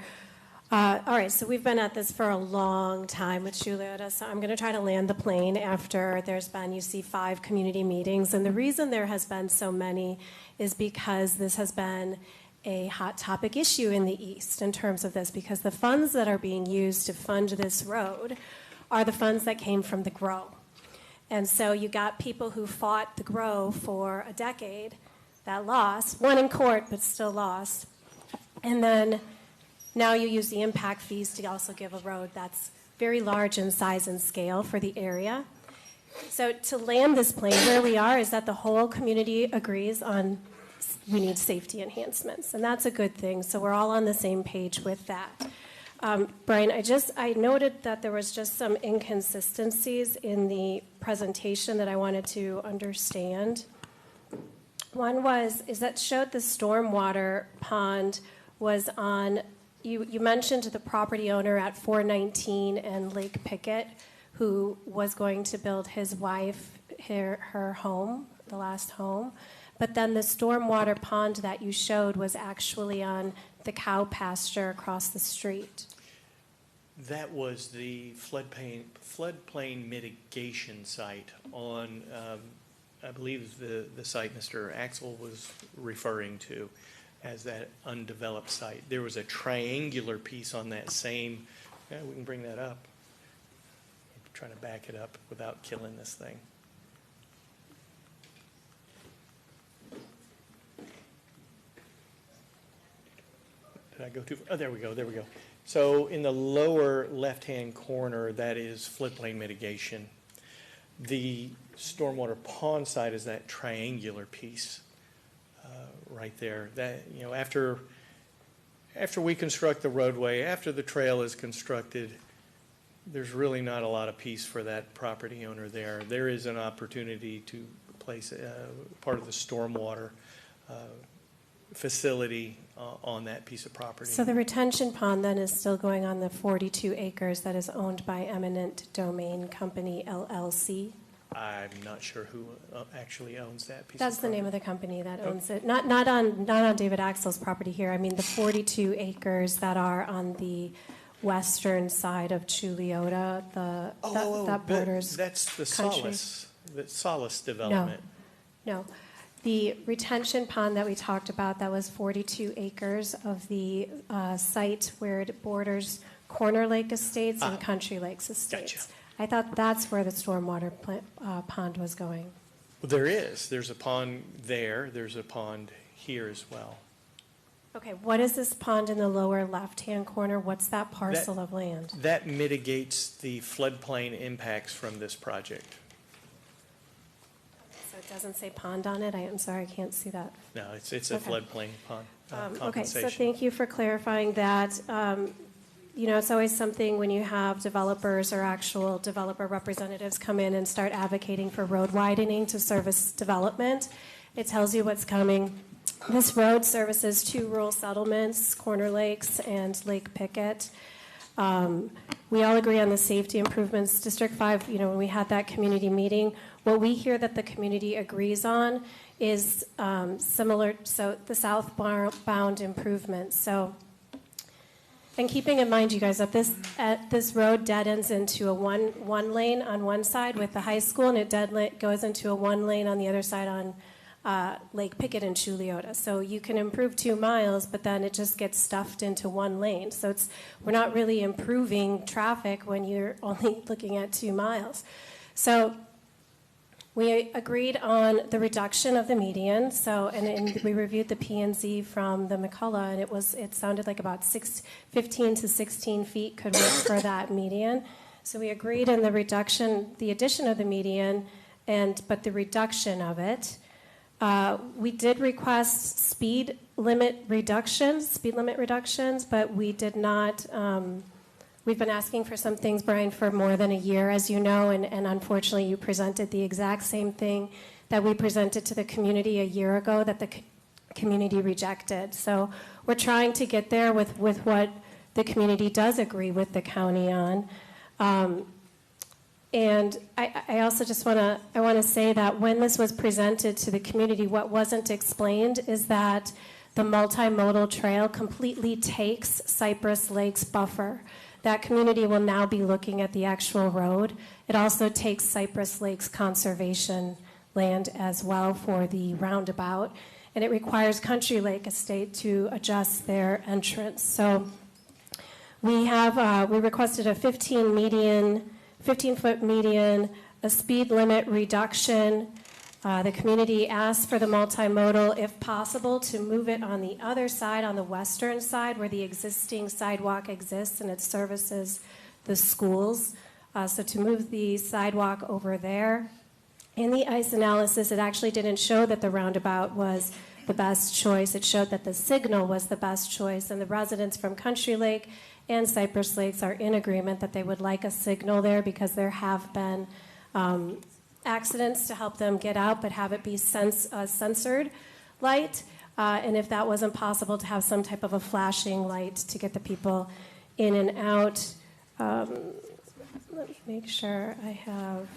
All right, so we've been at this for a long time with Juliota, so I'm going to try to land the plane after there's been, you see, 5 community meetings. And the reason there has been so many is because this has been a hot topic issue in the East in terms of this, because the funds that are being used to fund this road are the funds that came from the GROW. And so you got people who fought the GROW for a decade that lost, won in court but still lost. And then now you use the impact fees to also give a road that's very large in size and scale for the area. So to land this plane, where we are is that the whole community agrees on we need safety enhancements, and that's a good thing. So we're all on the same page with that. Brian, I noted that there was just some inconsistencies in the presentation that I wanted to understand. One is that showed the stormwater pond was on, you mentioned the property owner at 419 and Lake Pickett, who was going to build his wife her home, the last home. But then the stormwater pond that you showed was actually on the cow pasture across the street. That was the floodplain mitigation site on, I believe the site Mr. Axel was referring to as that undeveloped site. There was a triangular piece on that same, we can bring that up. I'm trying to back it up without killing this thing. Did I go too far? Oh, there we go. So in the lower left-hand corner, that is floodplain mitigation. The stormwater pond site is that triangular piece right there. That, you know, after we construct the roadway, after the trail is constructed, there's really not a lot of peace for that property owner there. There is an opportunity to place part of the stormwater facility on that piece of property. So the retention pond then is still going on the 42 acres that is owned by Eminent Domain Company LLC? I'm not sure who actually owns that piece That's of the property. name of the company that owns it. Not on David Axel's property here. I mean the 42 acres that are on the western side of Chuliota, that borders That's the country. Solace development. No. The retention pond that we talked about, that was 42 acres of the site where it borders Corner Lake Estates and Country Lakes Estates. Gotcha. I thought that's where the stormwater pond was going. Well, there is. There's a pond there. There's a pond here as well. Okay, what is this pond in the lower left-hand corner? What's that parcel of land? That mitigates the floodplain impacts from this project. So it doesn't say pond on it? I'm sorry, I can't see that. No, it's a Okay. floodplain pond compensation. Okay, so thank you for clarifying that. You know, it's always something when you have developers or actual developer representatives come in and start advocating for road widening to service development. It tells you what's coming. This road services 2 rural settlements, Corner Lakes and Lake Pickett. We all agree on the safety improvements. District 5, you know, when we had that community meeting, what we hear that the community agrees on is similar, so the southbound improvements. So, and keeping in mind, you guys, that this road dead ends into a one lane on one side with the high school, and it goes into a 1 lane on the other side on Lake Pickett and Chuliota. So you can improve 2 miles, but then it just gets stuffed into 1 lane. So we're not really improving traffic when you're only looking at 2 miles. So we agreed on the reduction of the median. So, and we reviewed the P&Z from the McCullough, and it sounded like about 15 to 16 feet could work for that median. So we agreed on the addition of the median, but the reduction of it. We did request speed limit reductions, but we did not. We've been asking for some things, Brian, for more than a year, as you know, and unfortunately you presented the exact same thing that we presented to the community a year ago that the community rejected. So we're trying to get there with what the community does agree with the county on. And I also just want to say that when this was presented to the community, what wasn't explained is that the multimodal trail completely takes Cypress Lakes buffer. That community will now be looking at the actual road. It also takes Cypress Lakes conservation land as well for the roundabout, and it requires Country Lake Estate to adjust their entrance. So we requested a 15-foot median, a speed limit reduction. The community asked for the multimodal, if possible, to move it on the other side, on the western side, where the existing sidewalk exists and it services the schools. So to move the sidewalk over there. In the ICE analysis, it actually didn't show that the roundabout was the best choice. It showed that the signal was the best choice, and the residents from Country Lake and Cypress Lakes are in agreement that they would like a signal there because there have been accidents to help them get out, but have it be censored light. And if that wasn't possible, to have some type of a flashing light to get the people in and out. Let me make sure I have.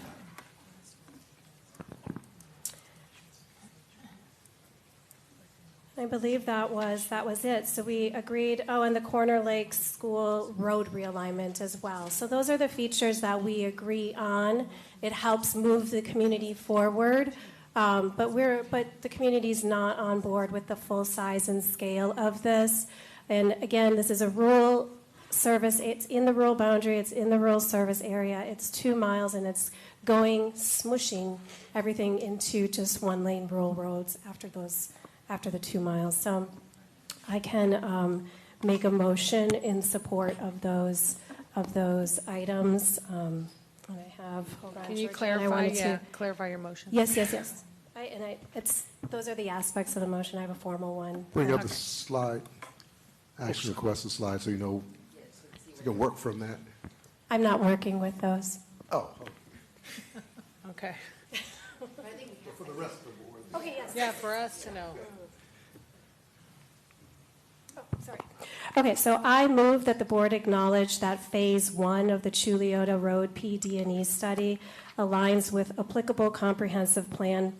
I believe that was it. So we agreed, and the Corner Lake School road realignment as well. So those are the features that we agree on. It helps move the community forward, but the community's not on board with the full size and scale of this. And again, this is a rural service. It's in the rural boundary. It's in the rural service area. It's 2 miles, and it's smushing everything into just 1 lane rural roads after the 2 miles. So I can make a motion in support of those items. Hold on. Can you Georgina, clarify your motion? Yes. Those are the aspects of the motion. I have a formal one. Bring up the slide, action request the slide, so you know you can work from that. I'm not working with those. Oh, Okay. for the rest of the board. Okay, yes. Yeah, for us to know. Okay, so I move that the board acknowledge that Phase 1 of the Chuliota Road PD&E study aligns with applicable comprehensive plan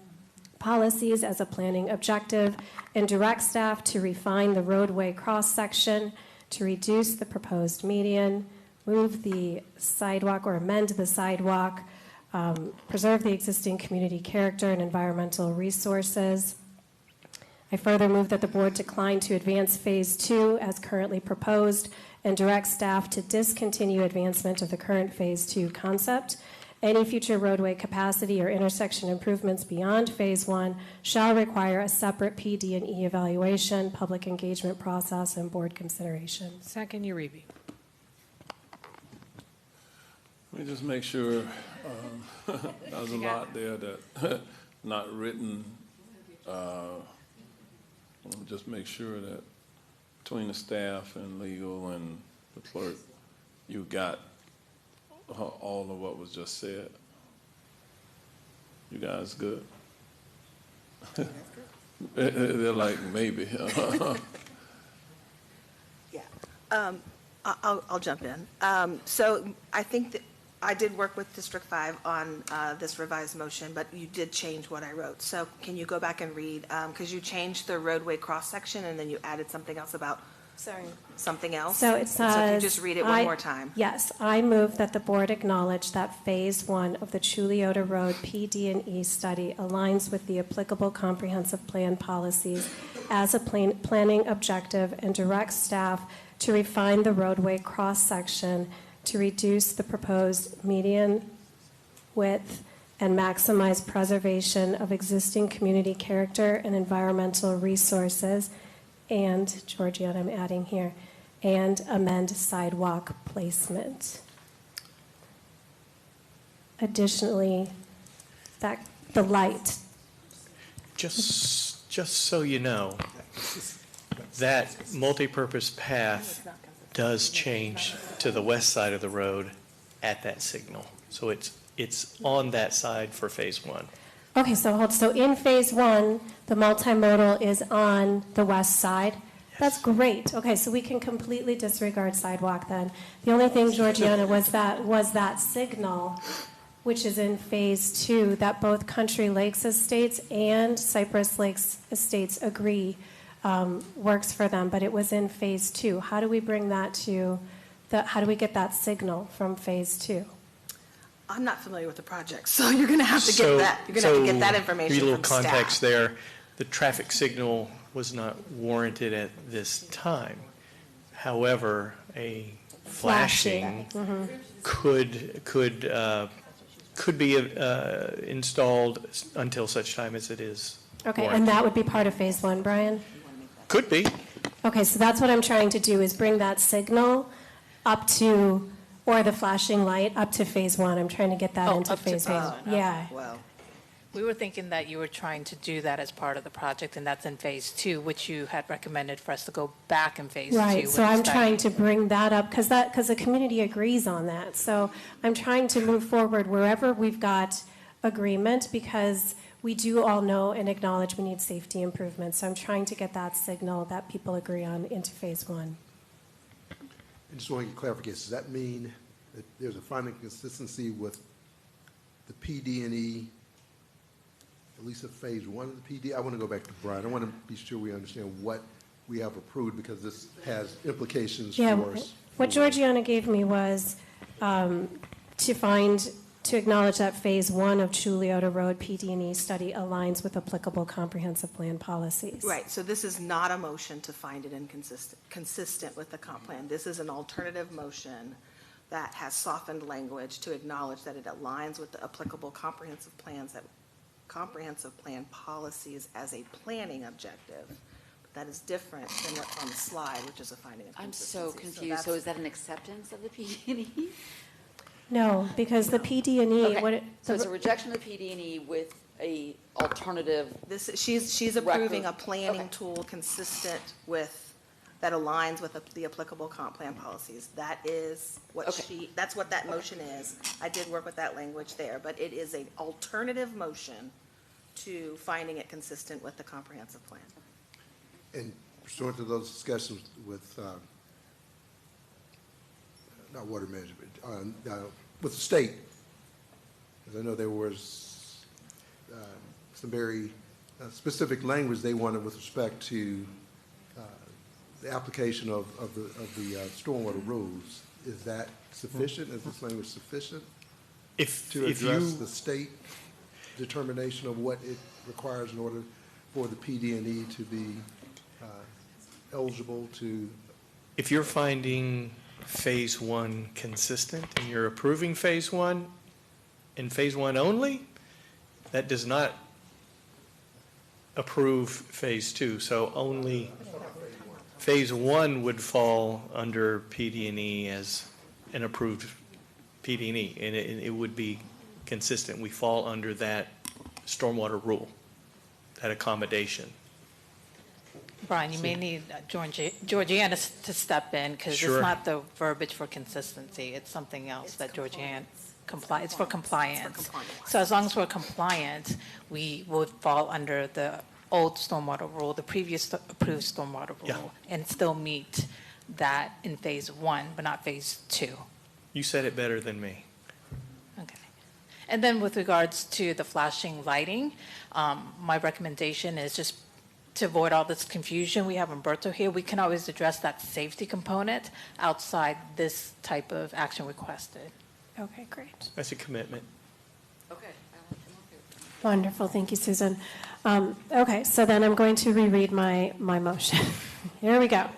policies as a planning objective and direct staff to refine the roadway cross-section, to reduce the proposed median, move the sidewalk or amend the sidewalk, preserve the existing community character and environmental resources. I further move that the board decline to advance Phase 2 as currently proposed and direct staff to discontinue advancement of the current Phase 2 concept. Any future roadway capacity or intersection improvements beyond Phase 1 shall require a separate PD&E evaluation, public engagement process, and board consideration. Second, Uribe. Let me just make sure, there's a lot there that not written. Just make sure that between the staff and legal and the clerk, you got all of what was just said. You guys good? They're like, maybe. I'll jump in. So I think that I did work with District 5 on this revised motion, but you did change what I wrote. So can you go back and read, because you changed the roadway cross-section and then you added something else about something else? So it says. So if you just read it one more time. Yes, I move that the board acknowledge that Phase 1 of the Chuliota Road PD&E study aligns with the applicable comprehensive plan policies as a planning objective and directs staff to refine the roadway cross-section to reduce the proposed median width and maximize preservation of existing community character and environmental resources, and, Georgiana, I'm adding here, and amend sidewalk placement. Additionally, that the light. Just so you know, that multipurpose path does change to the west side of the road at that signal. So it's on that side for Phase 1. Okay, so in Phase 1, the multimodal is on the west side. That's great. Okay, so we can completely disregard sidewalk then. The only thing, Georgiana, was that signal, which is in Phase 2, that both Country Lakes Estates and Cypress Lakes Estates agree works for them, but it was in Phase 2. How do we bring that how do we get that signal from Phase 2? I'm not familiar with the project, so you're going to have to get that. You're going to have to get that information give you a from little staff. context there. The traffic signal was not warranted at this time. However, a flashing could be installed until such time as it is Okay, warranted. and that would be part of Phase 1, Brian? Could be. Okay, so that's what I'm trying to do, is bring that signal up to, or the flashing light up to Phase 1. I'm trying to get that into Phase 1. Yeah. Well, We were thinking that you were trying to do that as part of the project, and that's in Phase 2, which you had recommended for us to go back in Phase 2. Right, with so the I'm study. trying to bring that up, because the community agrees on that. So I'm trying to move forward wherever we've got agreement, because we do all know and acknowledge we need safety improvements. So I'm trying to get that signal that people agree on into Phase 1. I just want to get clarification. Does that mean that there's a finding of consistency with the PD&E, at least at Phase 1 of the PD? I want to go back to Brian. I want to be sure we understand what we have approved, because this has implications Yeah, for us. what Georgiana gave me was to acknowledge that Phase 1 of Chuliota Road PD&E study aligns with applicable comprehensive plan policies. right, so this is not a motion to find it consistent with the comp plan. This is an alternative motion that has softened language to acknowledge that it aligns with the applicable comprehensive plan policies as a planning objective. But that is different than what's on the slide, which is a finding of I'm consistency. so confused. So is that an acceptance of the PD&E? No, because the PD&E, Okay, so it's a rejection of the PD&E with a alternative. She's approving a record. planning Okay. tool consistent with that aligns with the applicable comp plan policies. That is what Okay. that's what that motion is. I did work with that language there, but it is an alternative motion to finding it consistent with the comprehensive plan. And pursuant to those discussions with, not water management, with the state, because I know there was some very specific language they wanted with respect to the application of the stormwater rules. Is that sufficient? Is this language sufficient to address the state determination of what it requires in order for the PD&E to be eligible to? If you're finding Phase 1 consistent and you're approving Phase 1 and Phase 1 only, that does not approve Phase 2. So only Phase 1 would fall under PD&E as an approved PD&E, and it would be consistent. We fall under that stormwater rule, that accommodation. Brian, you may need Georgiana to step in, because Sure. it's not the verbiage for consistency, it's something else that Georgiana, it's for compliance. So as long as we're compliant, we would fall under the old stormwater rule, the previous approved stormwater Yeah. rule, and still meet that in Phase 1, but not Phase 2. You said it better than me. Okay. And then with regards to the flashing lighting, my recommendation is just to avoid all this confusion. We have Umberto here. We can always address that safety component outside this type of action requested. Okay, great. That's a commitment. Okay. Wonderful, thank you, Susan. Okay, so then I'm going to reread my motion. Here we go.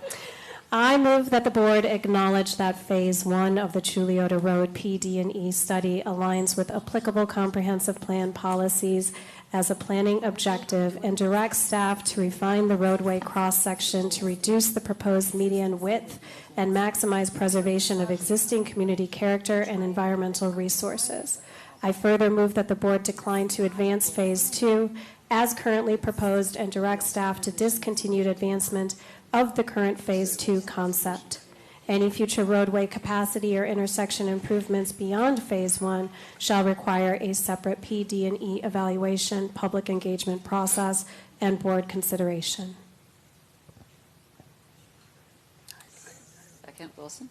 I move that the board acknowledge that Phase 1 of the Chuliota Road PD&E study aligns with applicable comprehensive plan policies as a planning objective and directs staff to refine the roadway cross-section to reduce the proposed median width and maximize preservation of existing community character and environmental resources. I further move that the board decline to advance Phase 2 as currently proposed and direct staff to discontinued advancement of the current Phase 2 concept. Any future roadway capacity or intersection improvements beyond Phase 1 shall require a separate PD&E evaluation, public engagement process, and board consideration. Second, Wilson?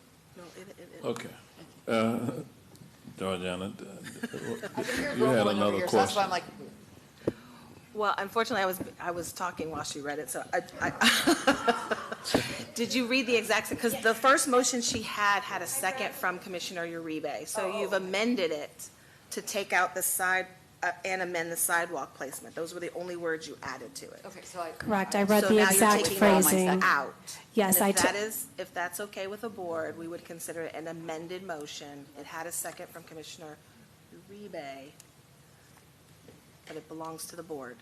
Okay. Georgiana, you Roll had going over another here, so that's why question. I'm like, Well, unfortunately, I was talking while she read it, so did you read the exact, because the first motion she had a second from Commissioner Uribe. So you've amended it to take out the side, and amend the sidewalk placement. Those were the only words you added to it. okay, so I. Correct, I read So the now you're exact taking all my phrasing. stuff out. Yes, And I if took. that is, if that's okay with the board, we would consider it an amended motion. It had a second from Commissioner Uribe, but it belongs to the board.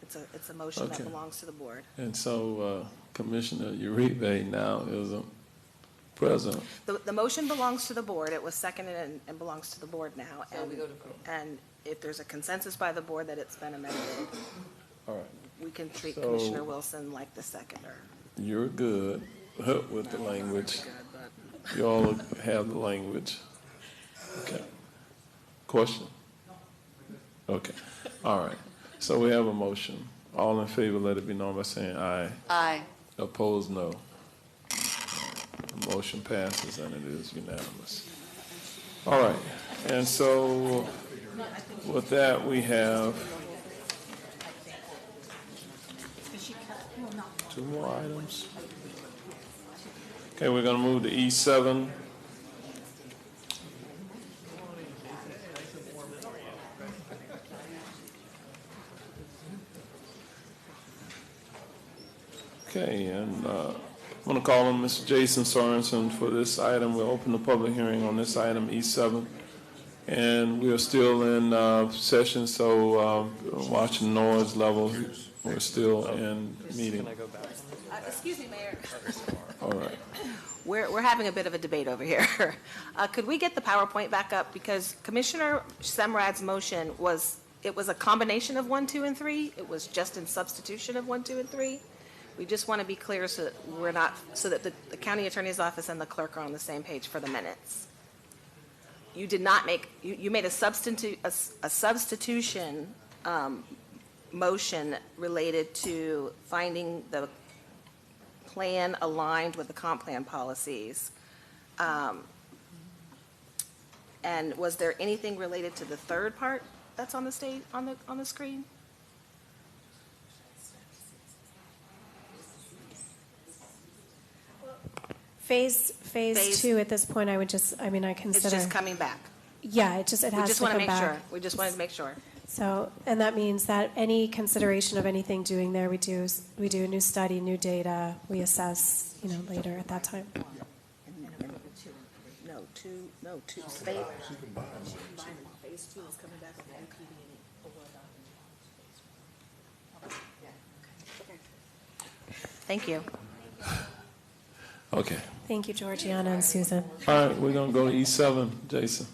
It's a motion that Okay. belongs to the board. And so Commissioner Uribe now is a president. The motion belongs to the board. It was seconded and belongs to the board now. So we go to And if there's a consensus by the board that it's been amended, All right. we can treat So- Commissioner Wilson like the seconder. You're good with the language. You all have the language. Okay. Question? Okay. All right. So we have a motion. All in favor, let it be known by saying aye. Aye. Opposed, no. The motion passes and it is unanimous. All right. And so with that, we have two more items. Okay, we're going to move to E7. Okay, and I'm going to call on Mr. Jason Sorensen for this item. We'll open the public hearing on this item, E7. And we are still in session, so watching noise level, we're still in meeting. Excuse me, Mayor. All right. We're having a bit of a debate over here. Could we get the PowerPoint back up? Because Commissioner Semrad's motion was a combination of 1, 2, and 3. It was just in substitution of 1, 2, and 3. We just want to be clear so that we're not, so that the county attorney's office and the clerk are on the same page for the minutes. You did not make, you made a substitution motion related to finding the plan aligned with the comp plan policies. And was there anything related to the third part that's on the stage, on the screen? Phase Phase- 2, at this point, I would just, I mean, I It's consider. just coming back. Yeah, it has to come back. We just want to make sure. We just wanted to make sure. So, and that means that any consideration of anything doing there, we do a new study, new data, we assess, later at that time. No, two. Phase 2 is coming back with Thank you. Okay. Thank you, Georgiana and Susan. All right, we're going to go to E7, Jason.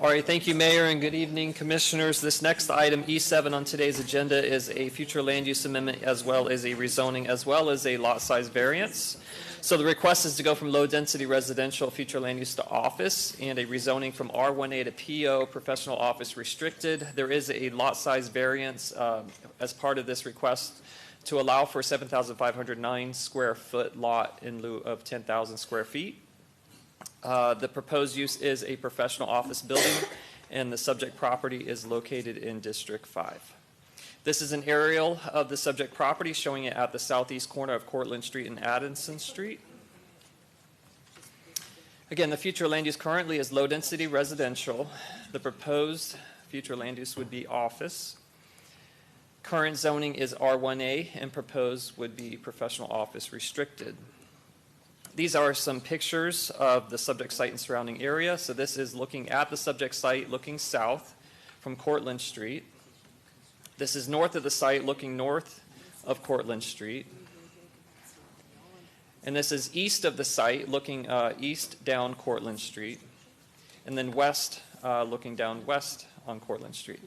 All right, thank you, Mayor, and good evening, Commissioners. This next item, E7 on today's agenda, is a future land use amendment as well as a rezoning as well as a lot size variance. So the request is to go from low-density residential future land use to office and a rezoning from R1A to PO, professional office restricted. There is a lot size variance as part of this request to allow for 7,509 square foot lot in lieu of 10,000 square feet. The proposed use is a professional office building, and the subject property is located in District 5. This is an aerial of the subject property showing it at the southeast corner of Cortlandt Street and Addison Street. Again, the future land use currently is low-density residential. The proposed future land use would be office. Current zoning is R1A, and proposed would be professional office restricted. These are some pictures of the subject site and surrounding area. So this is looking at the subject site, looking south from Cortlandt Street. This is north of the site, looking north of Cortlandt Street. And this is east of the site, looking east down Cortlandt Street. And then west, looking down west on Cortlandt Street.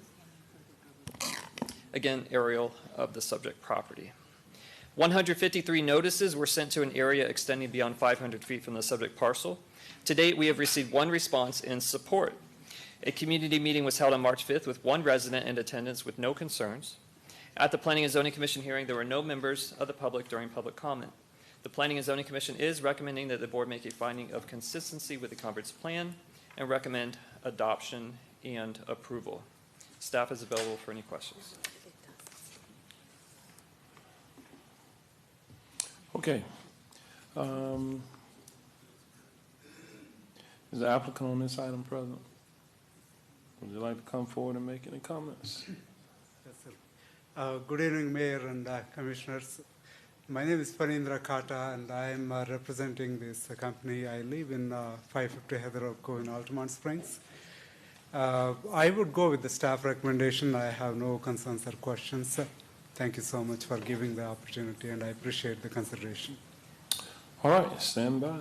Again, aerial of the subject property. 153 notices were sent to an area extending beyond 500 feet from the subject parcel. To date, we have received one response in support. A community meeting was held on March 5th with one resident in attendance with no concerns. At the Planning and Zoning Commission hearing, there were no members of the public during public comment. The Planning and Zoning Commission is recommending that the board make a finding of consistency with the comprehensive plan and recommend adoption and approval. Staff is available for any questions. Okay. Is the applicant on this item present? Would you like to come forward and make any comments? Yes, sir. Good evening, Mayor and Commissioners. My name is Panindra Kata, and I am representing this company. I live in 550 Heather Oak Cove in Altamont Springs. I would go with the staff recommendation. I have no concerns or questions. Thank you so much for giving the opportunity, and I appreciate the consideration. All right, stand by.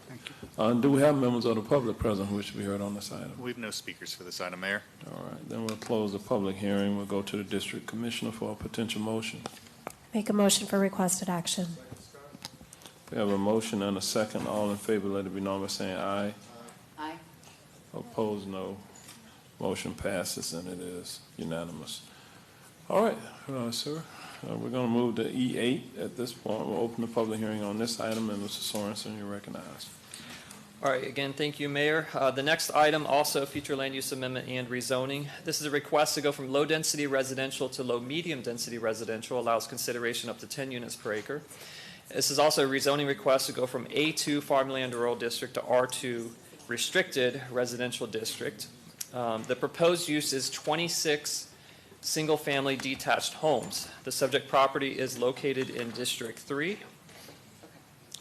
Thank you. Do we have members of the public present who wish to be heard on this item? We have no speakers for this item, Mayor. All right, then we'll close the public hearing. We'll go to the district commissioner for a potential motion. Make a motion for requested action. We have a motion and a second. All in favor, let it be known by saying aye. Aye. Opposed, no. Motion passes, and it is unanimous. All right, sir. We're going to move to E8 at this point. We'll open the public hearing on this item, and Mr. Sorensen, you're recognized. All right, again, thank you, Mayor. The next item, also future land use amendment and rezoning. This is a request to go from low-density residential to low-medium-density residential, allows consideration up to 10 units per acre. This is also a rezoning request to go from A2 farmland rural district to R2 restricted residential district. The proposed use is 26 single-family detached homes. The subject property is located in District 3.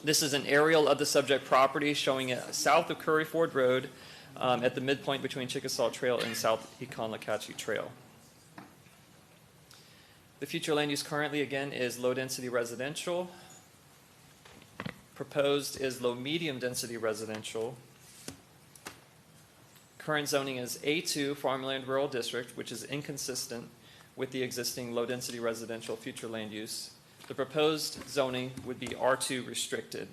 This is an aerial of the subject property showing it south of Curry Ford Road at the midpoint between Chickasaw Trail and South Econlocache Trail. The future land use currently, again, is low-density residential. Proposed is low-medium density residential. current zoning is A2 Farmland Rural District, which is inconsistent with the existing low-density residential future land use. The proposed zoning would be R2 restricted.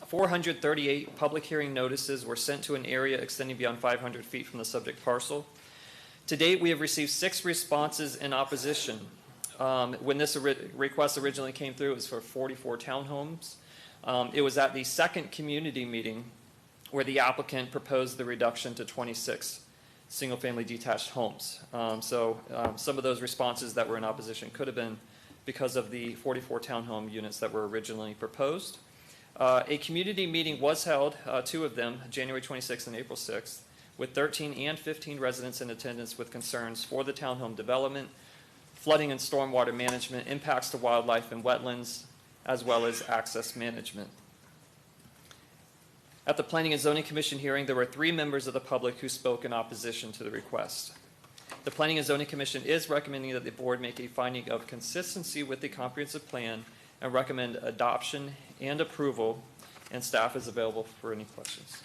438 public hearing notices were sent to an area extending beyond 500 feet from the subject parcel. To date, we have received 6 responses in opposition. When this request originally came through, it was for 44 townhomes. It was at the second community meeting where the applicant proposed the reduction to 26 single-family detached homes. Some of those responses that were in opposition could have been because of the 44 townhome units that were originally proposed. A community meeting was held, 2 of them, January 26th and April 6th, with 13 and 15 residents in attendance with concerns for the townhome development, flooding and stormwater management, impacts to wildlife and wetlands, as well as access management. At the Planning and Zoning Commission hearing, there were 3 members of the public who spoke in opposition to the request. The Planning and Zoning Commission is recommending that the board make a finding of consistency with the comprehensive plan and recommend adoption and approval, and staff is available for any questions.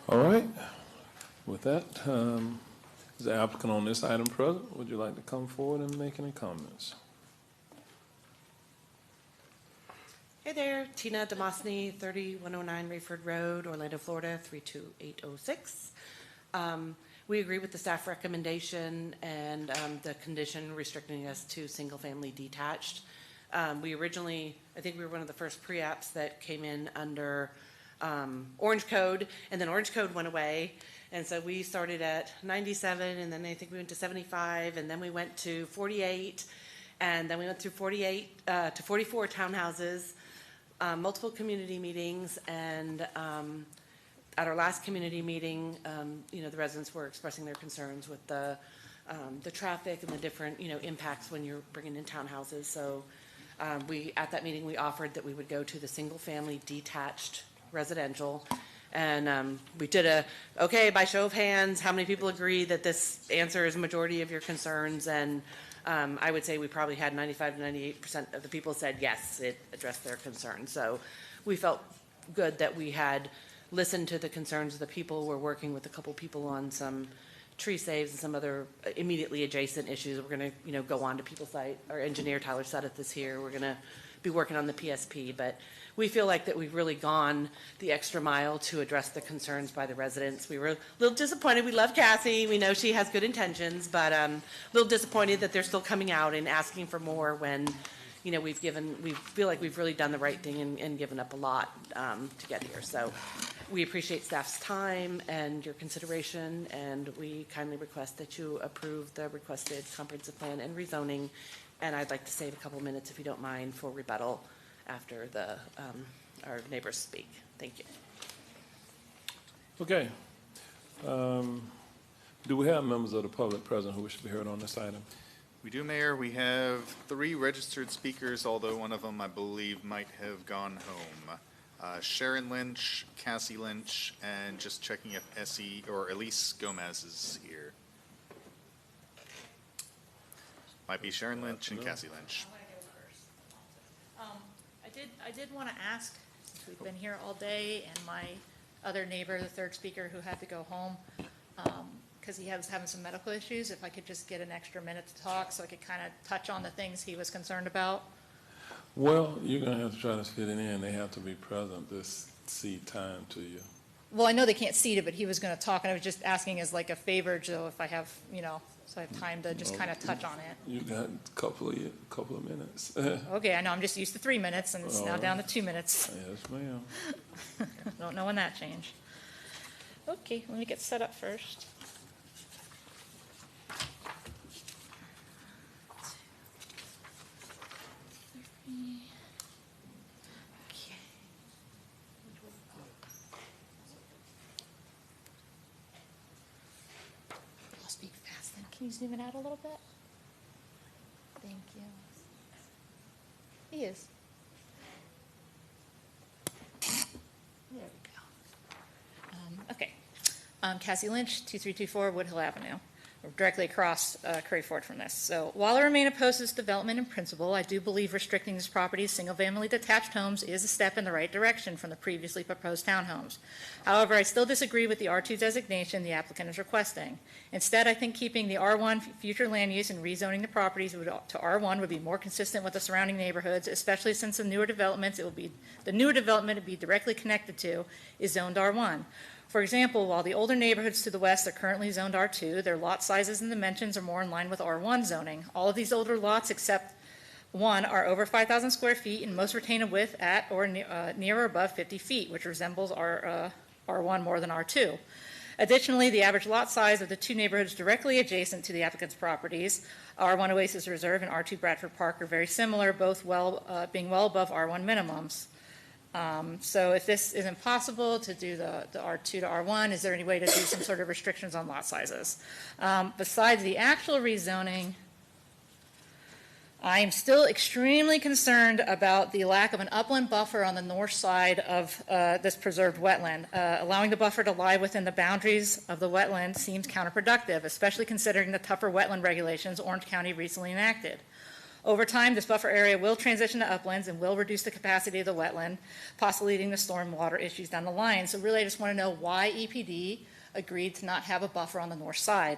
All right. With that, is the applicant on this item present? Would you like to come forward and make any comments? Hey there, Tina Demosny, 3109 Rayford Road, Orlando, Florida, 32806. We agree with the staff recommendation and the condition restricting us to single-family detached. We originally, I think we were one of the first pre-apps that came in under Orange Code, and then Orange Code went away. And so we started at 97, and then I think we went to 75, and then we went to 48, and then we went through 48 to 44 townhouses, multiple community meetings, and at our last community meeting, the residents were expressing their concerns with the traffic and the different, impacts when you're bringing in townhouses. So at that meeting, we offered that we would go to the single-family detached residential. And we did okay, by show of hands, how many people agree that this answers a majority of your concerns? And I would say we probably had 95 to 98% of the people said yes, it addressed their concerns. So we felt good that we had listened to the concerns of the people. We're working with a couple people on some tree saves and some other immediately adjacent issues. We're going to, go on to people's site. Our engineer Tyler Sudduth is here. We're going to be working on the PSP, but we feel like that we've really gone the extra mile to address the concerns by the residents. We were a little disappointed. We love Cassie. We know she has good intentions, but a little disappointed that they're still coming out and asking for more when, we feel like we've really done the right thing and given up a lot to get here. So we appreciate staff's time and your consideration, and we kindly request that you approve the requested comprehensive plan and rezoning. And I'd like to save a couple minutes, if you don't mind, for rebuttal after our neighbors speak. Thank you. Okay. Do we have members of the public present who wish to be heard on this item? We do, Mayor. We have 3 registered speakers, although one of them, I believe, might have gone home. Sharon Lynch, Cassie Lynch, and just checking if Essie or Elise Gomez is here. Might be Sharon Lynch and Cassie Lynch. I did want to ask, since we've been here all day, and my other neighbor, the 3rd speaker who had to go home, because he was having some medical issues, if I could just get an extra minute to talk so I could kind of touch on the things he was concerned about. Well, you're going to have to try to fit it in. They have to be present to cede time to you. Well, I know they can't see it, but he was going to talk, and I was just asking as like a favor, so if I have, so I have time to just kind of touch on it. You got a couple of minutes. Okay, I know, I'm just used to 3 minutes, and it's now down to 2 minutes. Yes, ma'am. Don't know when that changed. Okay, let me get set up first. I'll speak fast then. Can you zoom it out a little bit? Thank you. He is. There we go. Okay. Cassie Lynch, 2324 Woodhill Avenue. directly across Curry Ford from this. So while I remain opposed to this development in principle, I do believe restricting this property to single-family detached homes is a step in the right direction from the previously proposed townhomes. However, I still disagree with the R2 designation the applicant is requesting. Instead, I think keeping the R1 future land use and rezoning the properties to R1 would be more consistent with the surrounding neighborhoods, especially since the newer development it would be directly connected to is zoned R1. For example, while the older neighborhoods to the west are currently zoned R2, their lot sizes and dimensions are more in line with R1 zoning. All of these older lots, except one, are over 5,000 square feet and most retain a width at or near or above 50 feet, which resembles R1 more than R2. Additionally, the average lot size of the two neighborhoods directly adjacent to the applicant's properties, R1 Oasis Reserve and R2 Bradford Park, are very similar, both being well above R1 minimums. So if this isn't possible to do the R2 to R1, is there any way to do some sort of restrictions on lot sizes? Besides the actual rezoning, I am still extremely concerned about the lack of an upland buffer on the north side of this preserved wetland. Allowing the buffer to lie within the boundaries of the wetland seems counterproductive, especially considering the tougher wetland regulations Orange County recently enacted. Over time, this buffer area will transition to uplands and will reduce the capacity of the wetland, possibly leading to stormwater issues down the line. So really, I just want to know why EPD agreed to not have a buffer on the north side.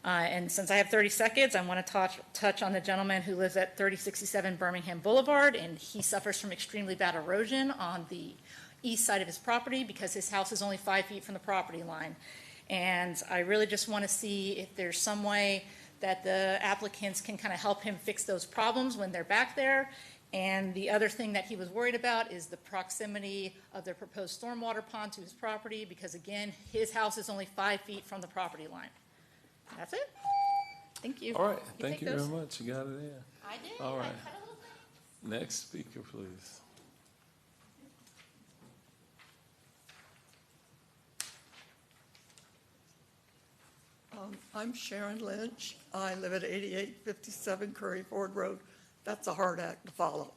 And since I have 30 seconds, I want to touch on the gentleman who lives at 3067 Birmingham Boulevard, and he suffers from extremely bad erosion on the east side of his property because his house is only 5 feet from the property line. And I really just want to see if there's some way that the applicants can kind of help him fix those problems when they're back there. And the other thing that he was worried about is the proximity of their proposed stormwater pond to his property, because again, his house is only 5 feet from the property line. That's it. Thank you. All right, thank you very much. You got it in. I did. All right. I cut a little thing. Next speaker, please. I'm Sharon Lynch. I live at 8857 Curry Ford Road. That's a hard act to follow.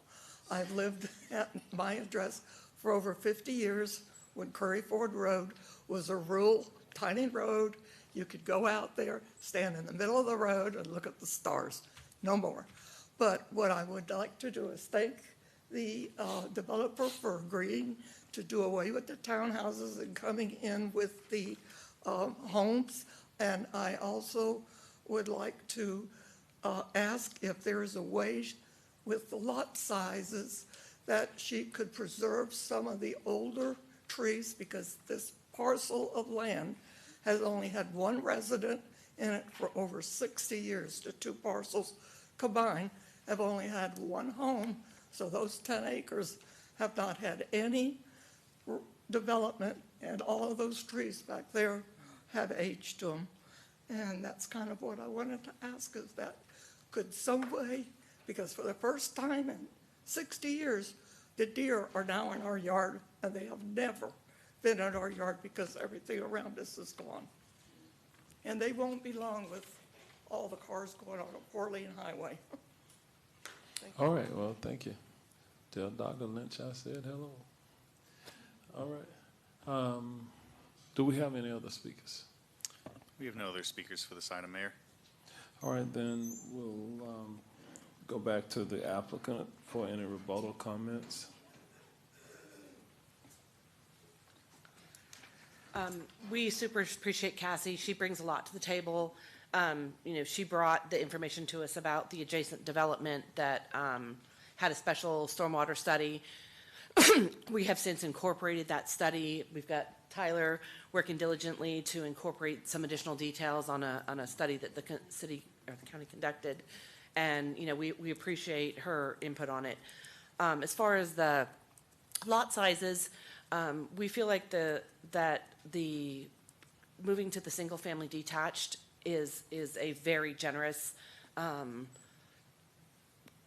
I've lived at my address for over 50 years when Curry Ford Road was a rural, tiny road. You could go out there, stand in the middle of the road and look at the stars, no more. But what I would like to do is thank the developer for agreeing to do away with the townhouses and coming in with the homes. And I also would like to ask if there is a way with the lot sizes that she could preserve some of the older trees, because this parcel of land has only had one resident in it for over 60 years. The two parcels combined have only had one home, so those 10 acres have not had any development, and all of those trees back there have age to them. And that's kind of what I wanted to ask, is that could some way, because for the first time in 60 years, the deer are now in our yard, and they have never been in our yard because everything around us is gone. And they won't be long with all the cars going on a four-lane highway. All right, well, thank you. Tell Dr. Lynch I said hello. All right. Do we have any other speakers? We have no other speakers for this item, Mayor. All right, then we'll go back to the applicant for any rebuttal comments. We super appreciate Cassie. She brings a lot to the table. She brought the information to us about the adjacent development that had a special stormwater study. We have since incorporated that study. We've got Tyler working diligently to incorporate some additional details on a study that the city or the county conducted, and we appreciate her input on it. As far as the lot sizes, we feel like that the moving to the single family detached is a very generous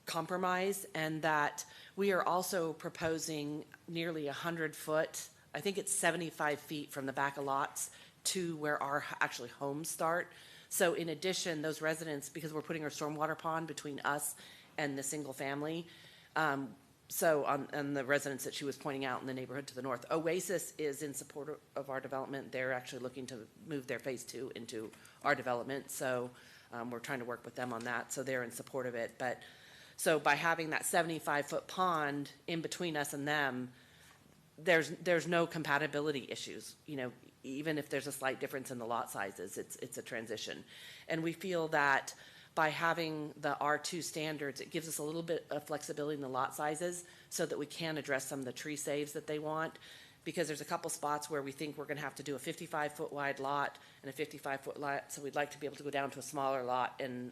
compromise, and that we are also proposing nearly 100-foot, I think it's 75 feet from the back of lots to where our actually homes start. So in addition, those residents, because we're putting our stormwater pond between us and the single family, and the residents that she was pointing out in the neighborhood to the north. Oasis is in support of our development. They're actually looking to move their phase 2 into our development. So we're trying to work with them on that. So they're in support of it. But so by having that 75-foot pond in between us and them, there's no compatibility issues. You know, even if there's a slight difference in the lot sizes, it's a transition. And we feel that by having the R2 standards, it gives us a little bit of flexibility in the lot sizes so that we can address some of the tree saves that they want. Because there's a couple spots where we think we're gonna have to do a 55-foot wide lot and a 55-foot lot, so we'd like to be able to go down to a smaller lot and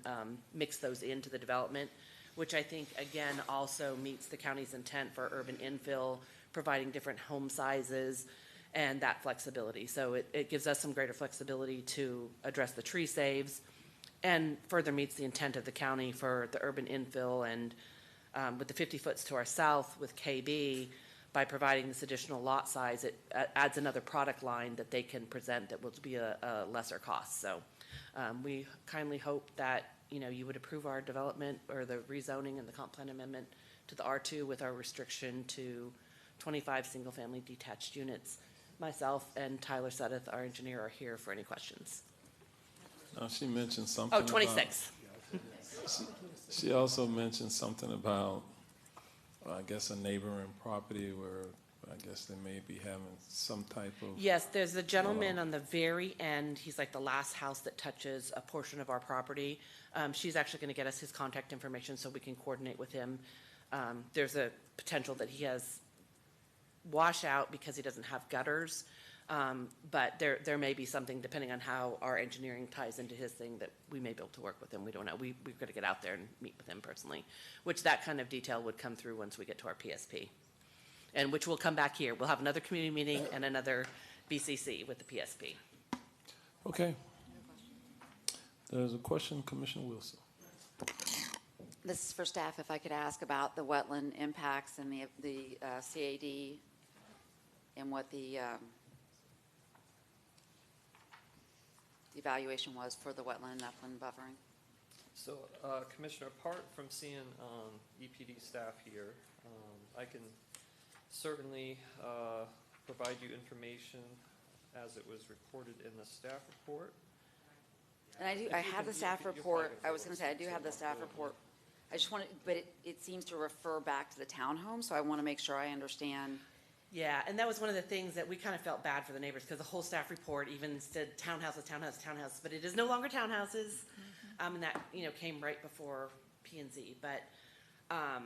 mix those into the development, which I think, again, also meets the county's intent for urban infill, providing different home sizes and that flexibility. So it gives us some greater flexibility to address the tree saves and further meets the intent of the county for the urban infill. And with the 50 foots to our south with KB, by providing this additional lot size, it adds another product line that they can present that will be a lesser cost. So we kindly hope that, you know, you would approve our development or the rezoning and the comp plan amendment to the R2 with our restriction to 25 single-family detached units. Myself and Tyler Sudduth, our engineer, are here for any questions. She mentioned something. Oh, 26. She also mentioned something about, I guess, a neighboring property where I guess they may be having some type of. Yes, there's a gentleman on the very end. He's like the last house that touches a portion of our property. She's actually going to get us his contact information so we can coordinate with him. There's a potential that he has washout because he doesn't have gutters. But there may be something, depending on how our engineering ties into his thing, that we may be able to work with him. We don't know. We've got to get out there and meet with him personally, which that kind of detail would come through once we get to our PSP, and which will come back here. We'll have another community meeting and another BCC with the PSP. Okay. There's a question, Commissioner Wilson. This is for staff. If I could ask about the wetland impacts and the CAD and what the evaluation was for the wetland and upland buffering. So, Commissioner, apart from seeing EPD staff here, I can certainly provide you information as it was recorded in the staff report. And I have the staff report. I was going to say, I do have the staff report. I just want to, but it seems to refer back to the townhome, so I want to make sure I understand. Yeah, and that was one of the things that we kind of felt bad for the neighbors, because the whole staff report even said townhouses, townhouses, townhouses, but it is no longer townhouses. And that, you know, came right before P&Z, but.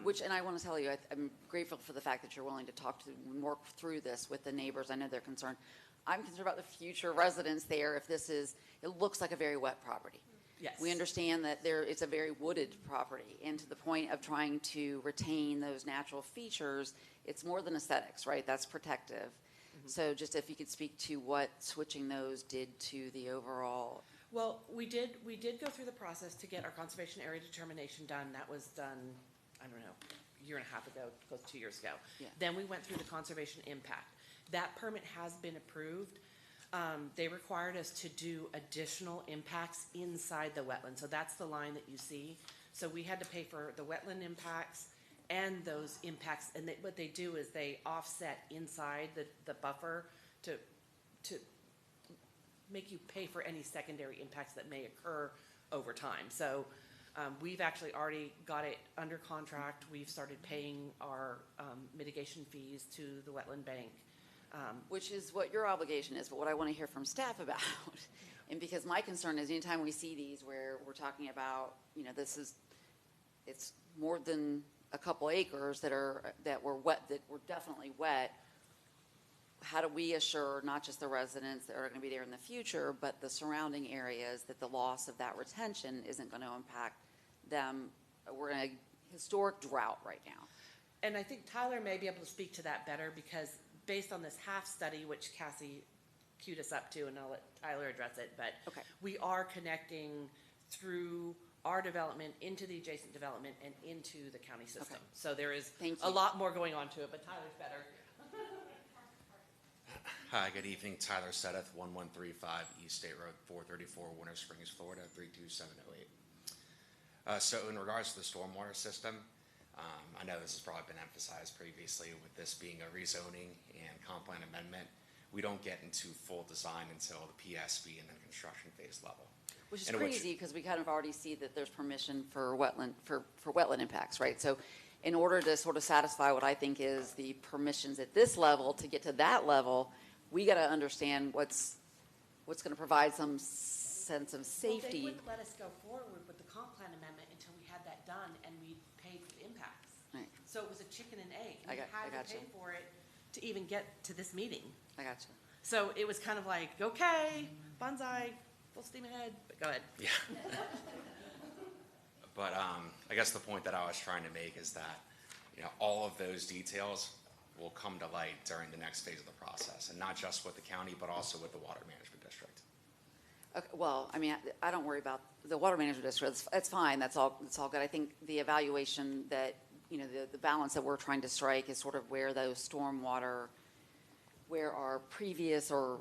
Which, and I want to tell you, I'm grateful for the fact that you're willing to talk to and work through this with the neighbors. I know they're concerned. I'm concerned about the future residents there if this is, it looks like a very wet property. Yes. We understand that it's a very wooded property, and to the point of trying to retain those natural features, it's more than aesthetics, right? That's protective. Mm-hmm. So just if you could speak to what switching those did to the overall. Well, we did go through the process to get our conservation area determination done. That was done, I don't know, a year and a half ago, close to 2 years ago. Yeah. Then we went through the conservation impact. That permit has been approved. They required us to do additional impacts inside the wetland. So that's the line that you see. So we had to pay for the wetland impacts and those impacts. And what they do is they offset inside the buffer to make you pay for any secondary impacts that may occur over time. So we've actually already got it under contract. We've started paying our mitigation fees to the wetland bank. Which is what your obligation is, but what I want to hear from staff about. And because my concern is anytime we see these where we're talking about, you know, it's more than a couple acres that were wet, that were definitely wet. How do we assure not just the residents that are going to be there in the future, but the surrounding areas that the loss of that retention isn't going to impact them? We're in a historic drought right now. And I think Tyler may be able to speak to that better, because based on this half study, which Cassie queued us up to, and I'll let Tyler address it, but okay. We are connecting through our development into the adjacent development and into the county system. Okay. So there is a lot more going on to it, but Tyler's better. Hi, good evening. Tyler Sudduth, 1135 East State Road, 434, Winter Springs, Florida, 32708. So in regards to the stormwater system, I know this has probably been emphasized previously with this being a rezoning and comp plan amendment. We don't get into full design until the PSB and then construction phase level. Which is And crazy, because we kind of already see that there's permission for wetland, for wetland impacts, right? So in order to sort of satisfy what I think is the permissions at this level, to get to that level, we got to understand what's going to provide some sense of Well, they safety. wouldn't let us go forward with the comp plan amendment until we had that done and we paid for the impacts. Right. So it was a chicken and egg. I We had gotcha. to pay for it to even get to this meeting. I got you. So it was kind of like, okay, bonsai, full steam ahead, but go ahead. Yeah. But I guess the point that I was trying to make is that, all of those details will come to light during the next phase of the process, and not just with the county, but also with the Water Management District. Okay, well, I mean, I don't worry about the water management district. It's fine. That's all good. I think the evaluation that, the balance that we're trying to strike is sort of where those stormwater, where our previous or,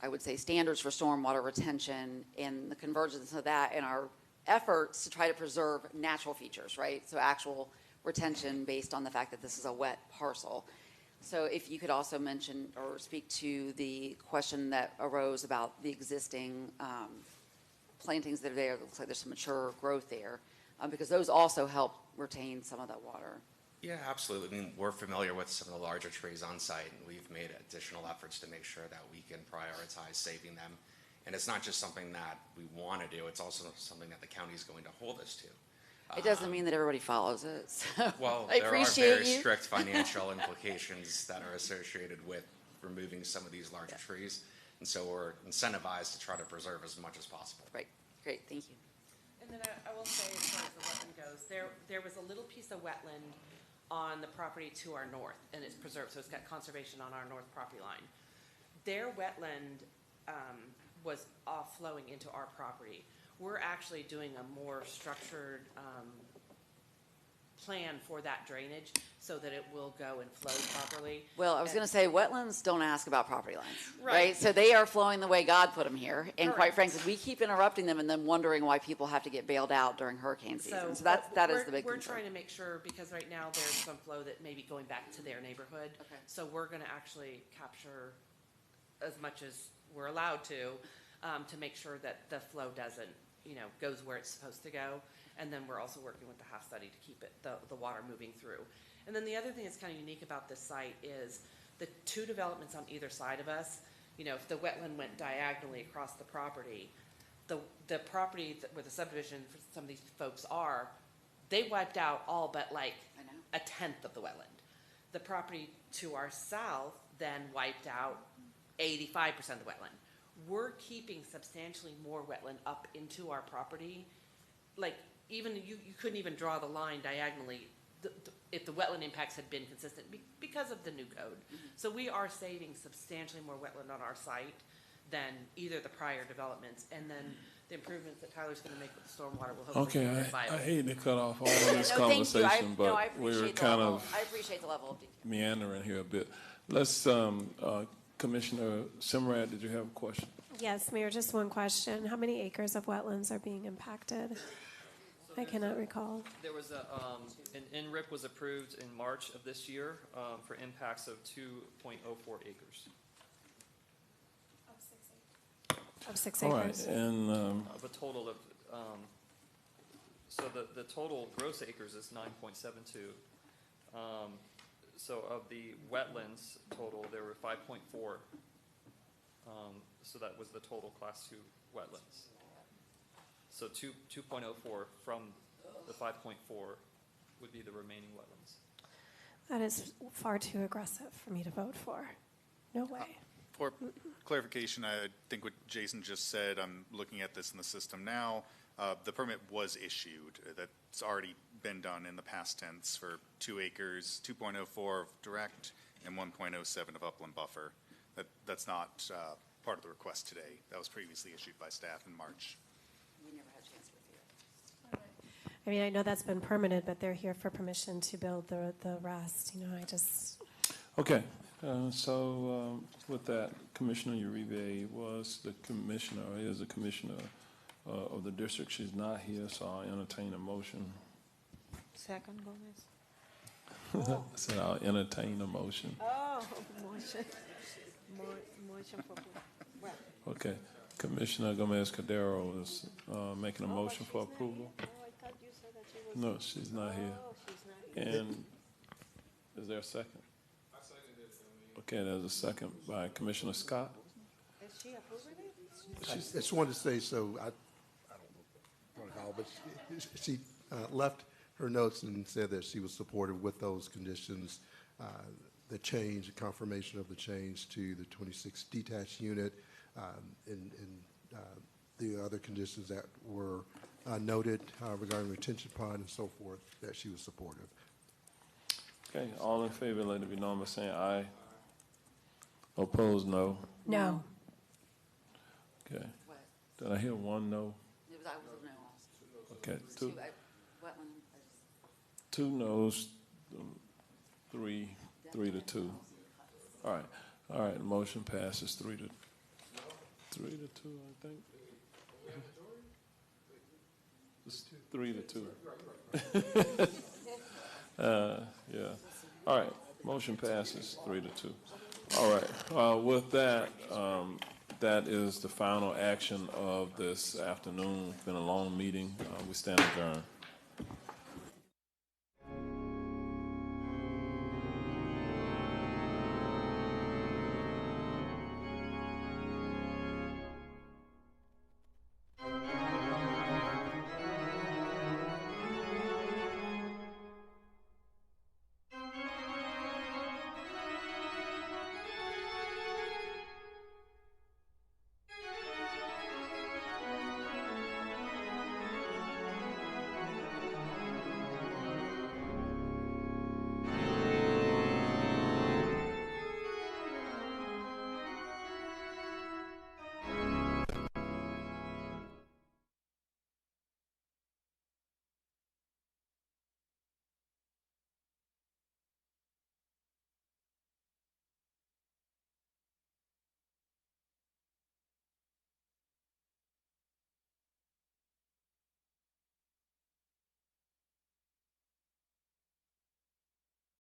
I would say standards for stormwater retention and the convergence of that and our efforts to try to preserve natural features, right? So actual retention based on the fact that this is a wet parcel. So if you could also mention or speak to the question that arose about the existing plantings that are there. It looks like there's some mature growth there, because those also help retain some of that water. Yeah, absolutely. I mean, we're familiar with some of the larger trees on site, and we've made additional efforts to make sure that we can prioritize saving them. And it's not just something that we want to do, it's also something that the county is going to hold us to. It doesn't mean that everybody follows it. So Well, I there are appreciate very you. strict financial implications that are associated with removing some of these larger trees. And so we're incentivized to try to preserve as much as possible. Right, great, thank you. And then I will say, as far as the wetland goes, there was a little piece of wetland on the property to our north, and it's preserved, so it's got conservation on our north property line. Their wetland was off-flowing into our property. We're actually doing a more structured plan for that drainage so that it will go and flow properly. Well, I was And- going to say, wetlands don't ask about property lines, Right. right? So they are flowing the way God put them here. And quite Correct. frankly, we keep interrupting them and then wondering why people have to get bailed out during hurricane season. So that is the big We're concern. trying to make sure, because right now there's some flow that may be going back to their neighborhood. Okay. So we're gonna actually capture as much as we're allowed to make sure that the flow doesn't, goes where it's supposed to go. And then we're also working with the HAF study to keep the water moving through. And then the other thing that's kind of unique about this site is the two developments on either side of us. If the wetland went diagonally across the property, the property where the subdivision for some of these folks are, they wiped out all but like a tenth of the wetland. The property to our south then wiped out 85% of the wetland. We're keeping substantially more wetland up into our property. Like, even you couldn't even draw the line diagonally if the wetland impacts had been consistent because of the new code. So we are saving substantially more wetland on our site than either the prior developments, and then the improvements that Tyler's gonna make with the stormwater will hopefully Okay, make it viable. I hate to cut off all of this No, thank you. conversation, I but we're appreciate the kind level. of I appreciate the level of detail. meandering here a bit. Let's, Commissioner Simrad, did you have a question? Yes, Mayor, just one question. How many acres of wetlands are being impacted? I cannot recall. There was an NRIP was approved in March of this year for impacts of 2.04 acres. Of 6 All acres. right, and Of a total of, so the total gross acres is 9.72. So of the wetlands total, there were 5.4. So that was the total class 2 wetlands. So 2.04 from the 5.4 would be the remaining wetlands. That is far too aggressive for me to vote for. No way. For clarification, I think what Jason just said, I'm looking at this in the system now. The permit was issued. That's already been done in the past tense for 2 acres, 2.04 of direct and 1.07 of upland buffer. That's not part of the request today. That was previously issued by staff in March. We never had a chance to review it. I mean, I know that's been permitted, but they're here for permission to build the rest. I just. okay. So with that, Commissioner Uribe was the commissioner, or is the commissioner of the district. She's not here, so I'll entertain a motion. Second, Gomez. I said I'll entertain a motion. Oh, motion, motion for, well. Okay, Commissioner Gomez Cordero is making a motion for approval. No, she's not here. And is there a second? Okay, there's a second by Commissioner Scott. Is she approving it? I just wanted to say, so I don't know how, but she left her notes and said that she was supportive with those conditions, the change, the confirmation of the change to the 26 detached unit, and the other conditions that were noted regarding retention pond and so forth, that she was supportive. Okay, all in favor, let it be known by saying aye. Opposed, no. No. Okay. Did I hear one no? It was, I was a no. Okay, two. What one? Two noes, three to two. All right, the motion passes 3 to 2, I think. It's 3 to 2. Yeah. All right, motion passes 3 to 2. All right, with that, that is the final action of this afternoon. It's been a long meeting. We stand adjourned.